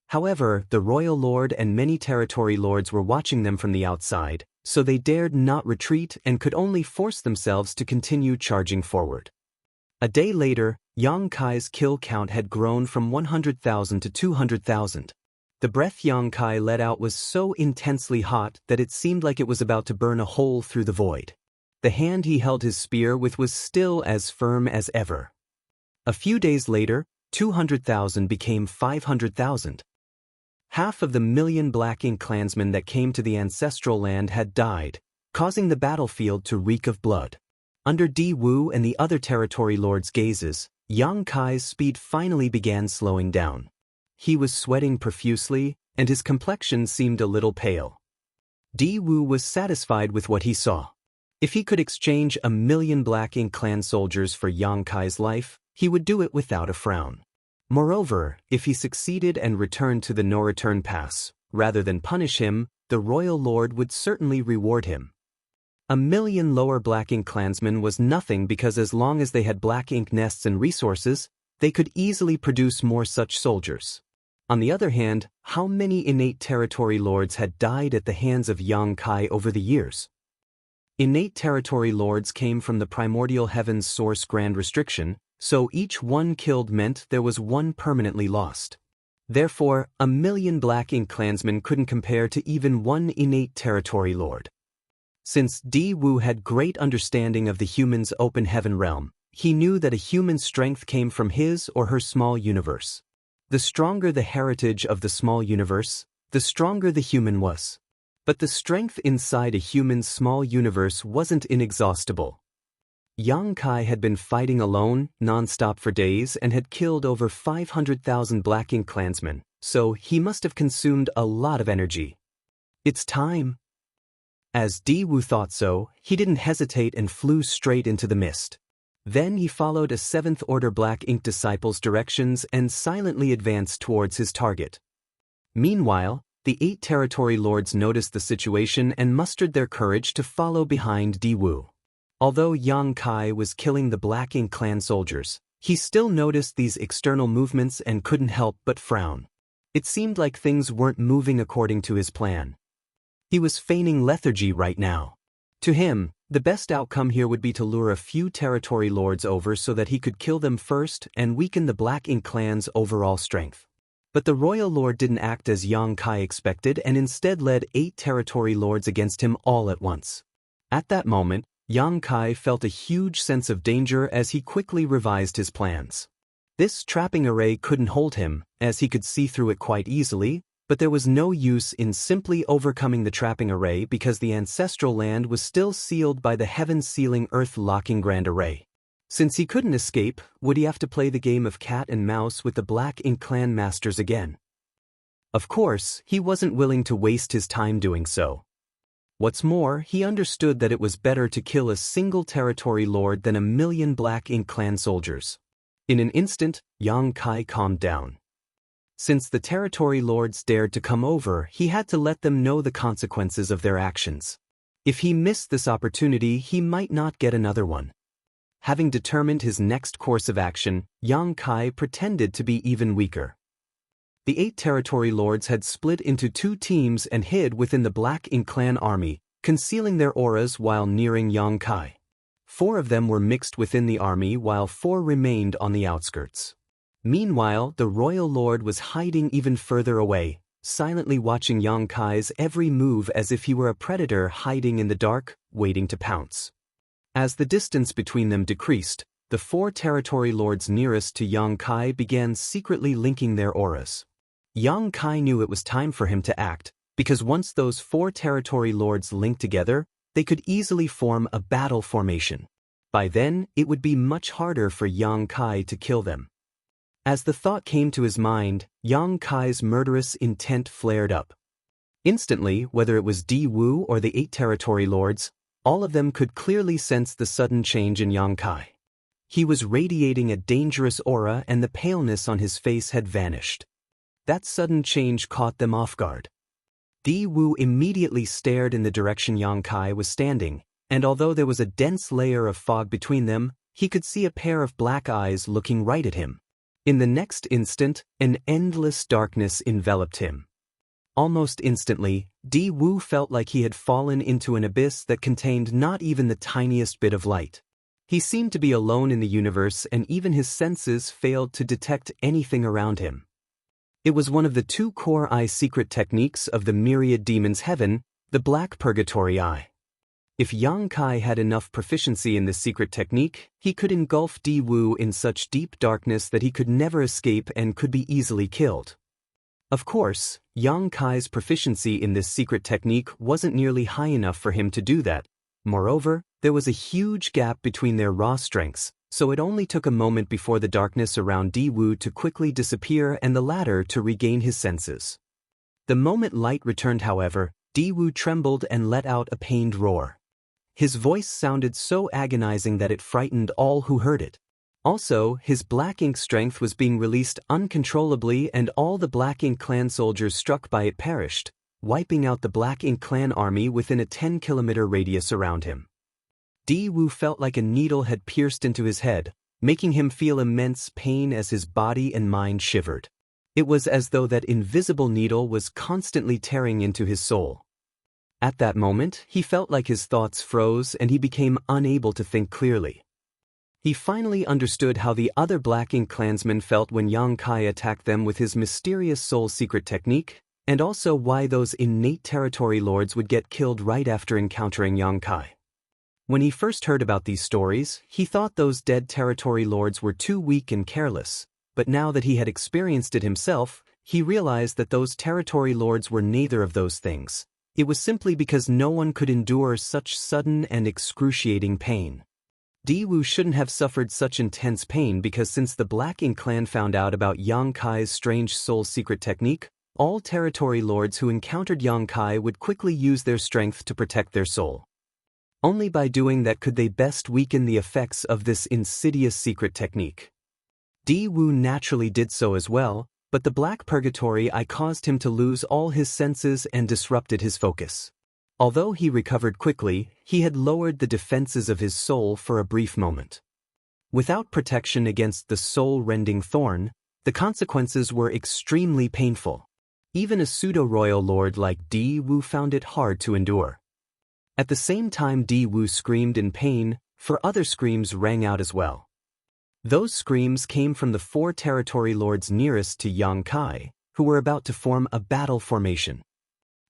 However, the royal lord and many territory lords were watching them from the outside, so they dared not retreat and could only force themselves to continue charging forward. A day later, Yang Kai's kill count had grown from 100,000 to 200,000. The breath Yang Kai let out was so intensely hot that it seemed like it was about to burn a hole through the void. The hand he held his spear with was still as firm as ever. A few days later, 200,000 became 500,000. Half of the million Black Ink clansmen that came to the ancestral land had died, causing the battlefield to reek of blood. Under Di Wu and the other territory lords' gazes, Yang Kai's speed finally began slowing down. He was sweating profusely, and his complexion seemed a little pale. Di Wu was satisfied with what he saw. If he could exchange 1 million Black Ink clan soldiers for Yang Kai's life, he would do it without a frown. Moreover, if he succeeded and returned to the no-return pass, rather than punish him, the royal lord would certainly reward him. 1 million lower Black Ink clansmen was nothing because as long as they had Black Ink nests and resources, they could easily produce more such soldiers. On the other hand, how many innate territory lords had died at the hands of Yang Kai over the years? Innate territory lords came from the primordial heaven's source grand restriction, so each one killed meant there was one permanently lost. Therefore, 1 million Black Ink clansmen couldn't compare to even one innate territory lord. Since Di Wu had great understanding of the human's open heaven realm, he knew that a human's strength came from his or her small universe. The stronger the heritage of the small universe, the stronger the human was. But the strength inside a human's small universe wasn't inexhaustible. Yang Kai had been fighting alone, non-stop for days and had killed over 500,000 Black Ink clansmen, so he must have consumed a lot of energy. It's time. As Di Wu thought so, he didn't hesitate and flew straight into the mist. Then he followed a 7th Order Black Ink disciple's directions and silently advanced towards his target. Meanwhile, the 8 territory lords noticed the situation and mustered their courage to follow behind Di Wu. Although Yang Kai was killing the Black Ink clan soldiers, he still noticed these external movements and couldn't help but frown. It seemed like things weren't moving according to his plan. He was feigning lethargy right now. To him, the best outcome here would be to lure a few territory lords over so that he could kill them first and weaken the Black Ink clan's overall strength. But the royal lord didn't act as Yang Kai expected and instead led 8 territory lords against him all at once. At that moment, Yang Kai felt a huge sense of danger as he quickly revised his plans. This trapping array couldn't hold him, as he could see through it quite easily, but there was no use in simply overcoming the trapping array because the ancestral land was still sealed by the heaven-sealing earth-locking grand array. Since he couldn't escape, would he have to play the game of cat and mouse with the Black Ink clan masters again? Of course, he wasn't willing to waste his time doing so. What's more, he understood that it was better to kill a single territory lord than a million Black Ink clan soldiers. In an instant, Yang Kai calmed down. Since the territory lords dared to come over, he had to let them know the consequences of their actions. If he missed this opportunity, he might not get another one. Having determined his next course of action, Yang Kai pretended to be even weaker. The 8 territory lords had split into 2 teams and hid within the Black Ink clan army, concealing their auras while nearing Yang Kai. 4 of them were mixed within the army while 4 remained on the outskirts. Meanwhile, the royal lord was hiding even further away, silently watching Yang Kai's every move as if he were a predator hiding in the dark, waiting to pounce. As the distance between them decreased, the 4 territory lords nearest to Yang Kai began secretly linking their auras. Yang Kai knew it was time for him to act, because once those 4 territory lords linked together, they could easily form a battle formation. By then, it would be much harder for Yang Kai to kill them. As the thought came to his mind, Yang Kai's murderous intent flared up. Instantly, whether it was Di Wu or the 8 territory lords, all of them could clearly sense the sudden change in Yang Kai. He was radiating a dangerous aura and the paleness on his face had vanished. That sudden change caught them off guard. Di Wu immediately stared in the direction Yang Kai was standing, and although there was a dense layer of fog between them, he could see a pair of black eyes looking right at him. In the next instant, an endless darkness enveloped him. Almost instantly, Di Wu felt like he had fallen into an abyss that contained not even the tiniest bit of light. He seemed to be alone in the universe and even his senses failed to detect anything around him. It was one of the 2 core eye secret techniques of the myriad demons' heaven, the Black Purgatory Eye. If Yang Kai had enough proficiency in this secret technique, he could engulf Di Wu in such deep darkness that he could never escape and could be easily killed. Of course, Yang Kai's proficiency in this secret technique wasn't nearly high enough for him to do that. Moreover, there was a huge gap between their raw strengths, so it only took a moment before the darkness around Di Wu to quickly disappear and the latter to regain his senses. The moment light returned, however, Di Wu trembled and let out a pained roar. His voice sounded so agonizing that it frightened all who heard it. Also, his Black Ink strength was being released uncontrollably and all the Black Ink clan soldiers struck by it perished, wiping out the Black Ink clan army within a 10-kilometer radius around him. Di Wu felt like a needle had pierced into his head, making him feel immense pain as his body and mind shivered. It was as though that invisible needle was constantly tearing into his soul. At that moment, he felt like his thoughts froze and he became unable to think clearly. He finally understood how the other Black Ink clansmen felt when Yang Kai attacked them with his mysterious soul secret technique, and also why those innate territory lords would get killed right after encountering Yang Kai. When he first heard about these stories, he thought those dead territory lords were too weak and careless, but now that he had experienced it himself, he realized that those territory lords were neither of those things. It was simply because no one could endure such sudden and excruciating pain. Di Wu shouldn't have suffered such intense pain because since the Black Ink clan found out about Yang Kai's strange soul secret technique, all territory lords who encountered Yang Kai would quickly use their strength to protect their soul. Only by doing that could they best weaken the effects of this insidious secret technique. Di Wu naturally did so as well, but the Black Purgatory Eye caused him to lose all his senses and disrupted his focus. Although he recovered quickly, he had lowered the defenses of his soul for a brief moment. Without protection against the soul-rending thorn, the consequences were extremely painful. Even a pseudo-royal lord like Di Wu found it hard to endure. At the same time Di Wu screamed in pain, four other screams rang out as well. Those screams came from the 4 territory lords nearest to Yang Kai, who were about to form a battle formation.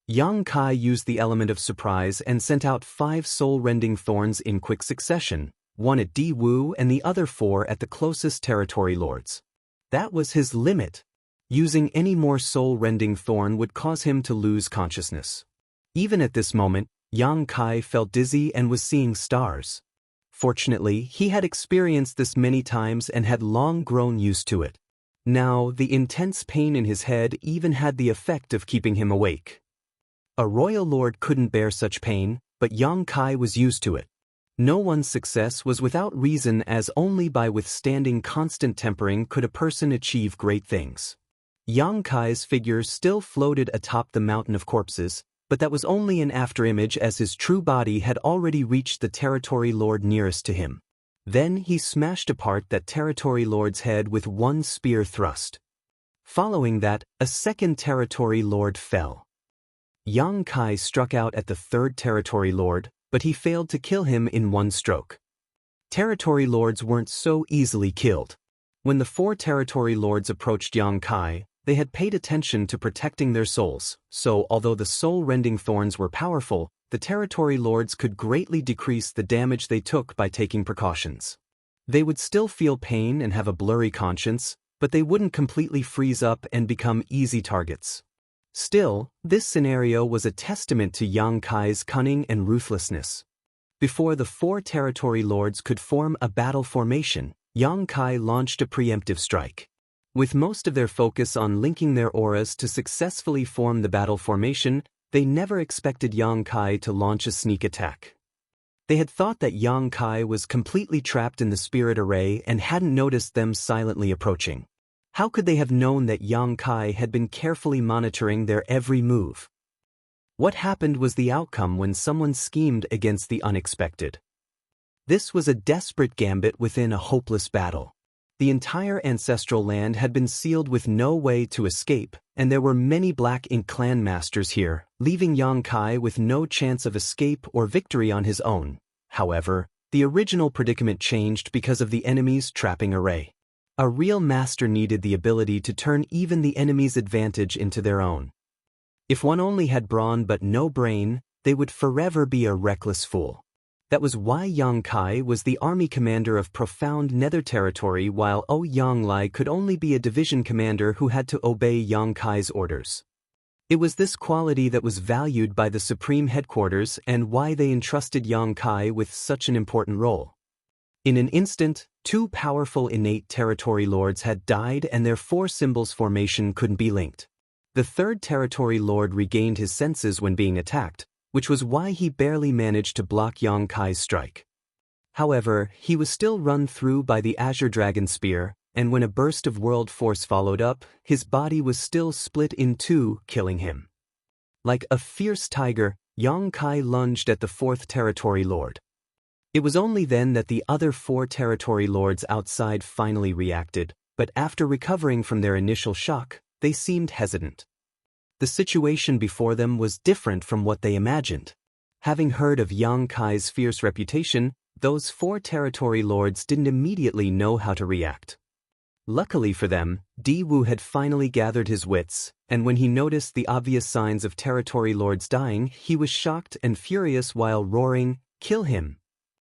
Yang Kai used the element of surprise and sent out 5 soul-rending thorns in quick succession, one at Di Wu and the other 4 at the closest territory lords. That was his limit. Using any more soul-rending thorn would cause him to lose consciousness. Even at this moment, Yang Kai felt dizzy and was seeing stars. Fortunately, he had experienced this many times and had long grown used to it. Now, the intense pain in his head even had the effect of keeping him awake. A royal lord couldn't bear such pain, but Yang Kai was used to it. No one's success was without reason, as only by withstanding constant tempering could a person achieve great things. Yang Kai's figure still floated atop the mountain of corpses, but that was only an afterimage, as his true body had already reached the territory lord nearest to him. Then he smashed apart that territory lord's head with one spear thrust. Following that, a second territory lord fell. Yang Kai struck out at the 3rd territory lord, but he failed to kill him in one stroke. Territory lords weren't so easily killed. When the 4 territory lords approached Yang Kai, they had paid attention to protecting their souls, so although the soul-rending thorns were powerful, the territory lords could greatly decrease the damage they took by taking precautions. They would still feel pain and have a blurry conscience, but they wouldn't completely freeze up and become easy targets. Still, this scenario was a testament to Yang Kai's cunning and ruthlessness. Before the 4 territory lords could form a battle formation, Yang Kai launched a preemptive strike. With most of their focus on linking their auras to successfully form the battle formation, they never expected Yang Kai to launch a sneak attack. They had thought that Yang Kai was completely trapped in the spirit array and hadn't noticed them silently approaching. How could they have known that Yang Kai had been carefully monitoring their every move? What happened was the outcome when someone schemed against the unexpected. This was a desperate gambit within a hopeless battle. The entire ancestral land had been sealed with no way to escape, and there were many Black Ink clan masters here, leaving Yang Kai with no chance of escape or victory on his own. However, the original predicament changed because of the enemy's trapping array. A real master needed the ability to turn even the enemy's advantage into their own. If one only had brawn but no brain, they would forever be a reckless fool. That was why Yang Kai was the army commander of profound nether territory, while Yang Lai could only be a division commander who had to obey Yang Kai's orders. It was this quality that was valued by the Supreme Headquarters and why they entrusted Yang Kai with such an important role. In an instant, 2 powerful innate territory lords had died and their 4 symbols formation couldn't be linked. The 3rd territory lord regained his senses when being attacked, which was why he barely managed to block Yang Kai's strike. However, he was still run through by the Azure Dragon Spear, and when a burst of world force followed up, his body was still split in 2, killing him. Like a fierce tiger, Yang Kai lunged at the 4th territory lord. It was only then that the other 4 territory lords outside finally reacted, but after recovering from their initial shock, they seemed hesitant. The situation before them was different from what they imagined. Having heard of Yang Kai's fierce reputation, those 4 territory lords didn't immediately know how to react. Luckily for them, Di Wu had finally gathered his wits, and when he noticed the obvious signs of territory lords dying, he was shocked and furious while roaring, "Kill him!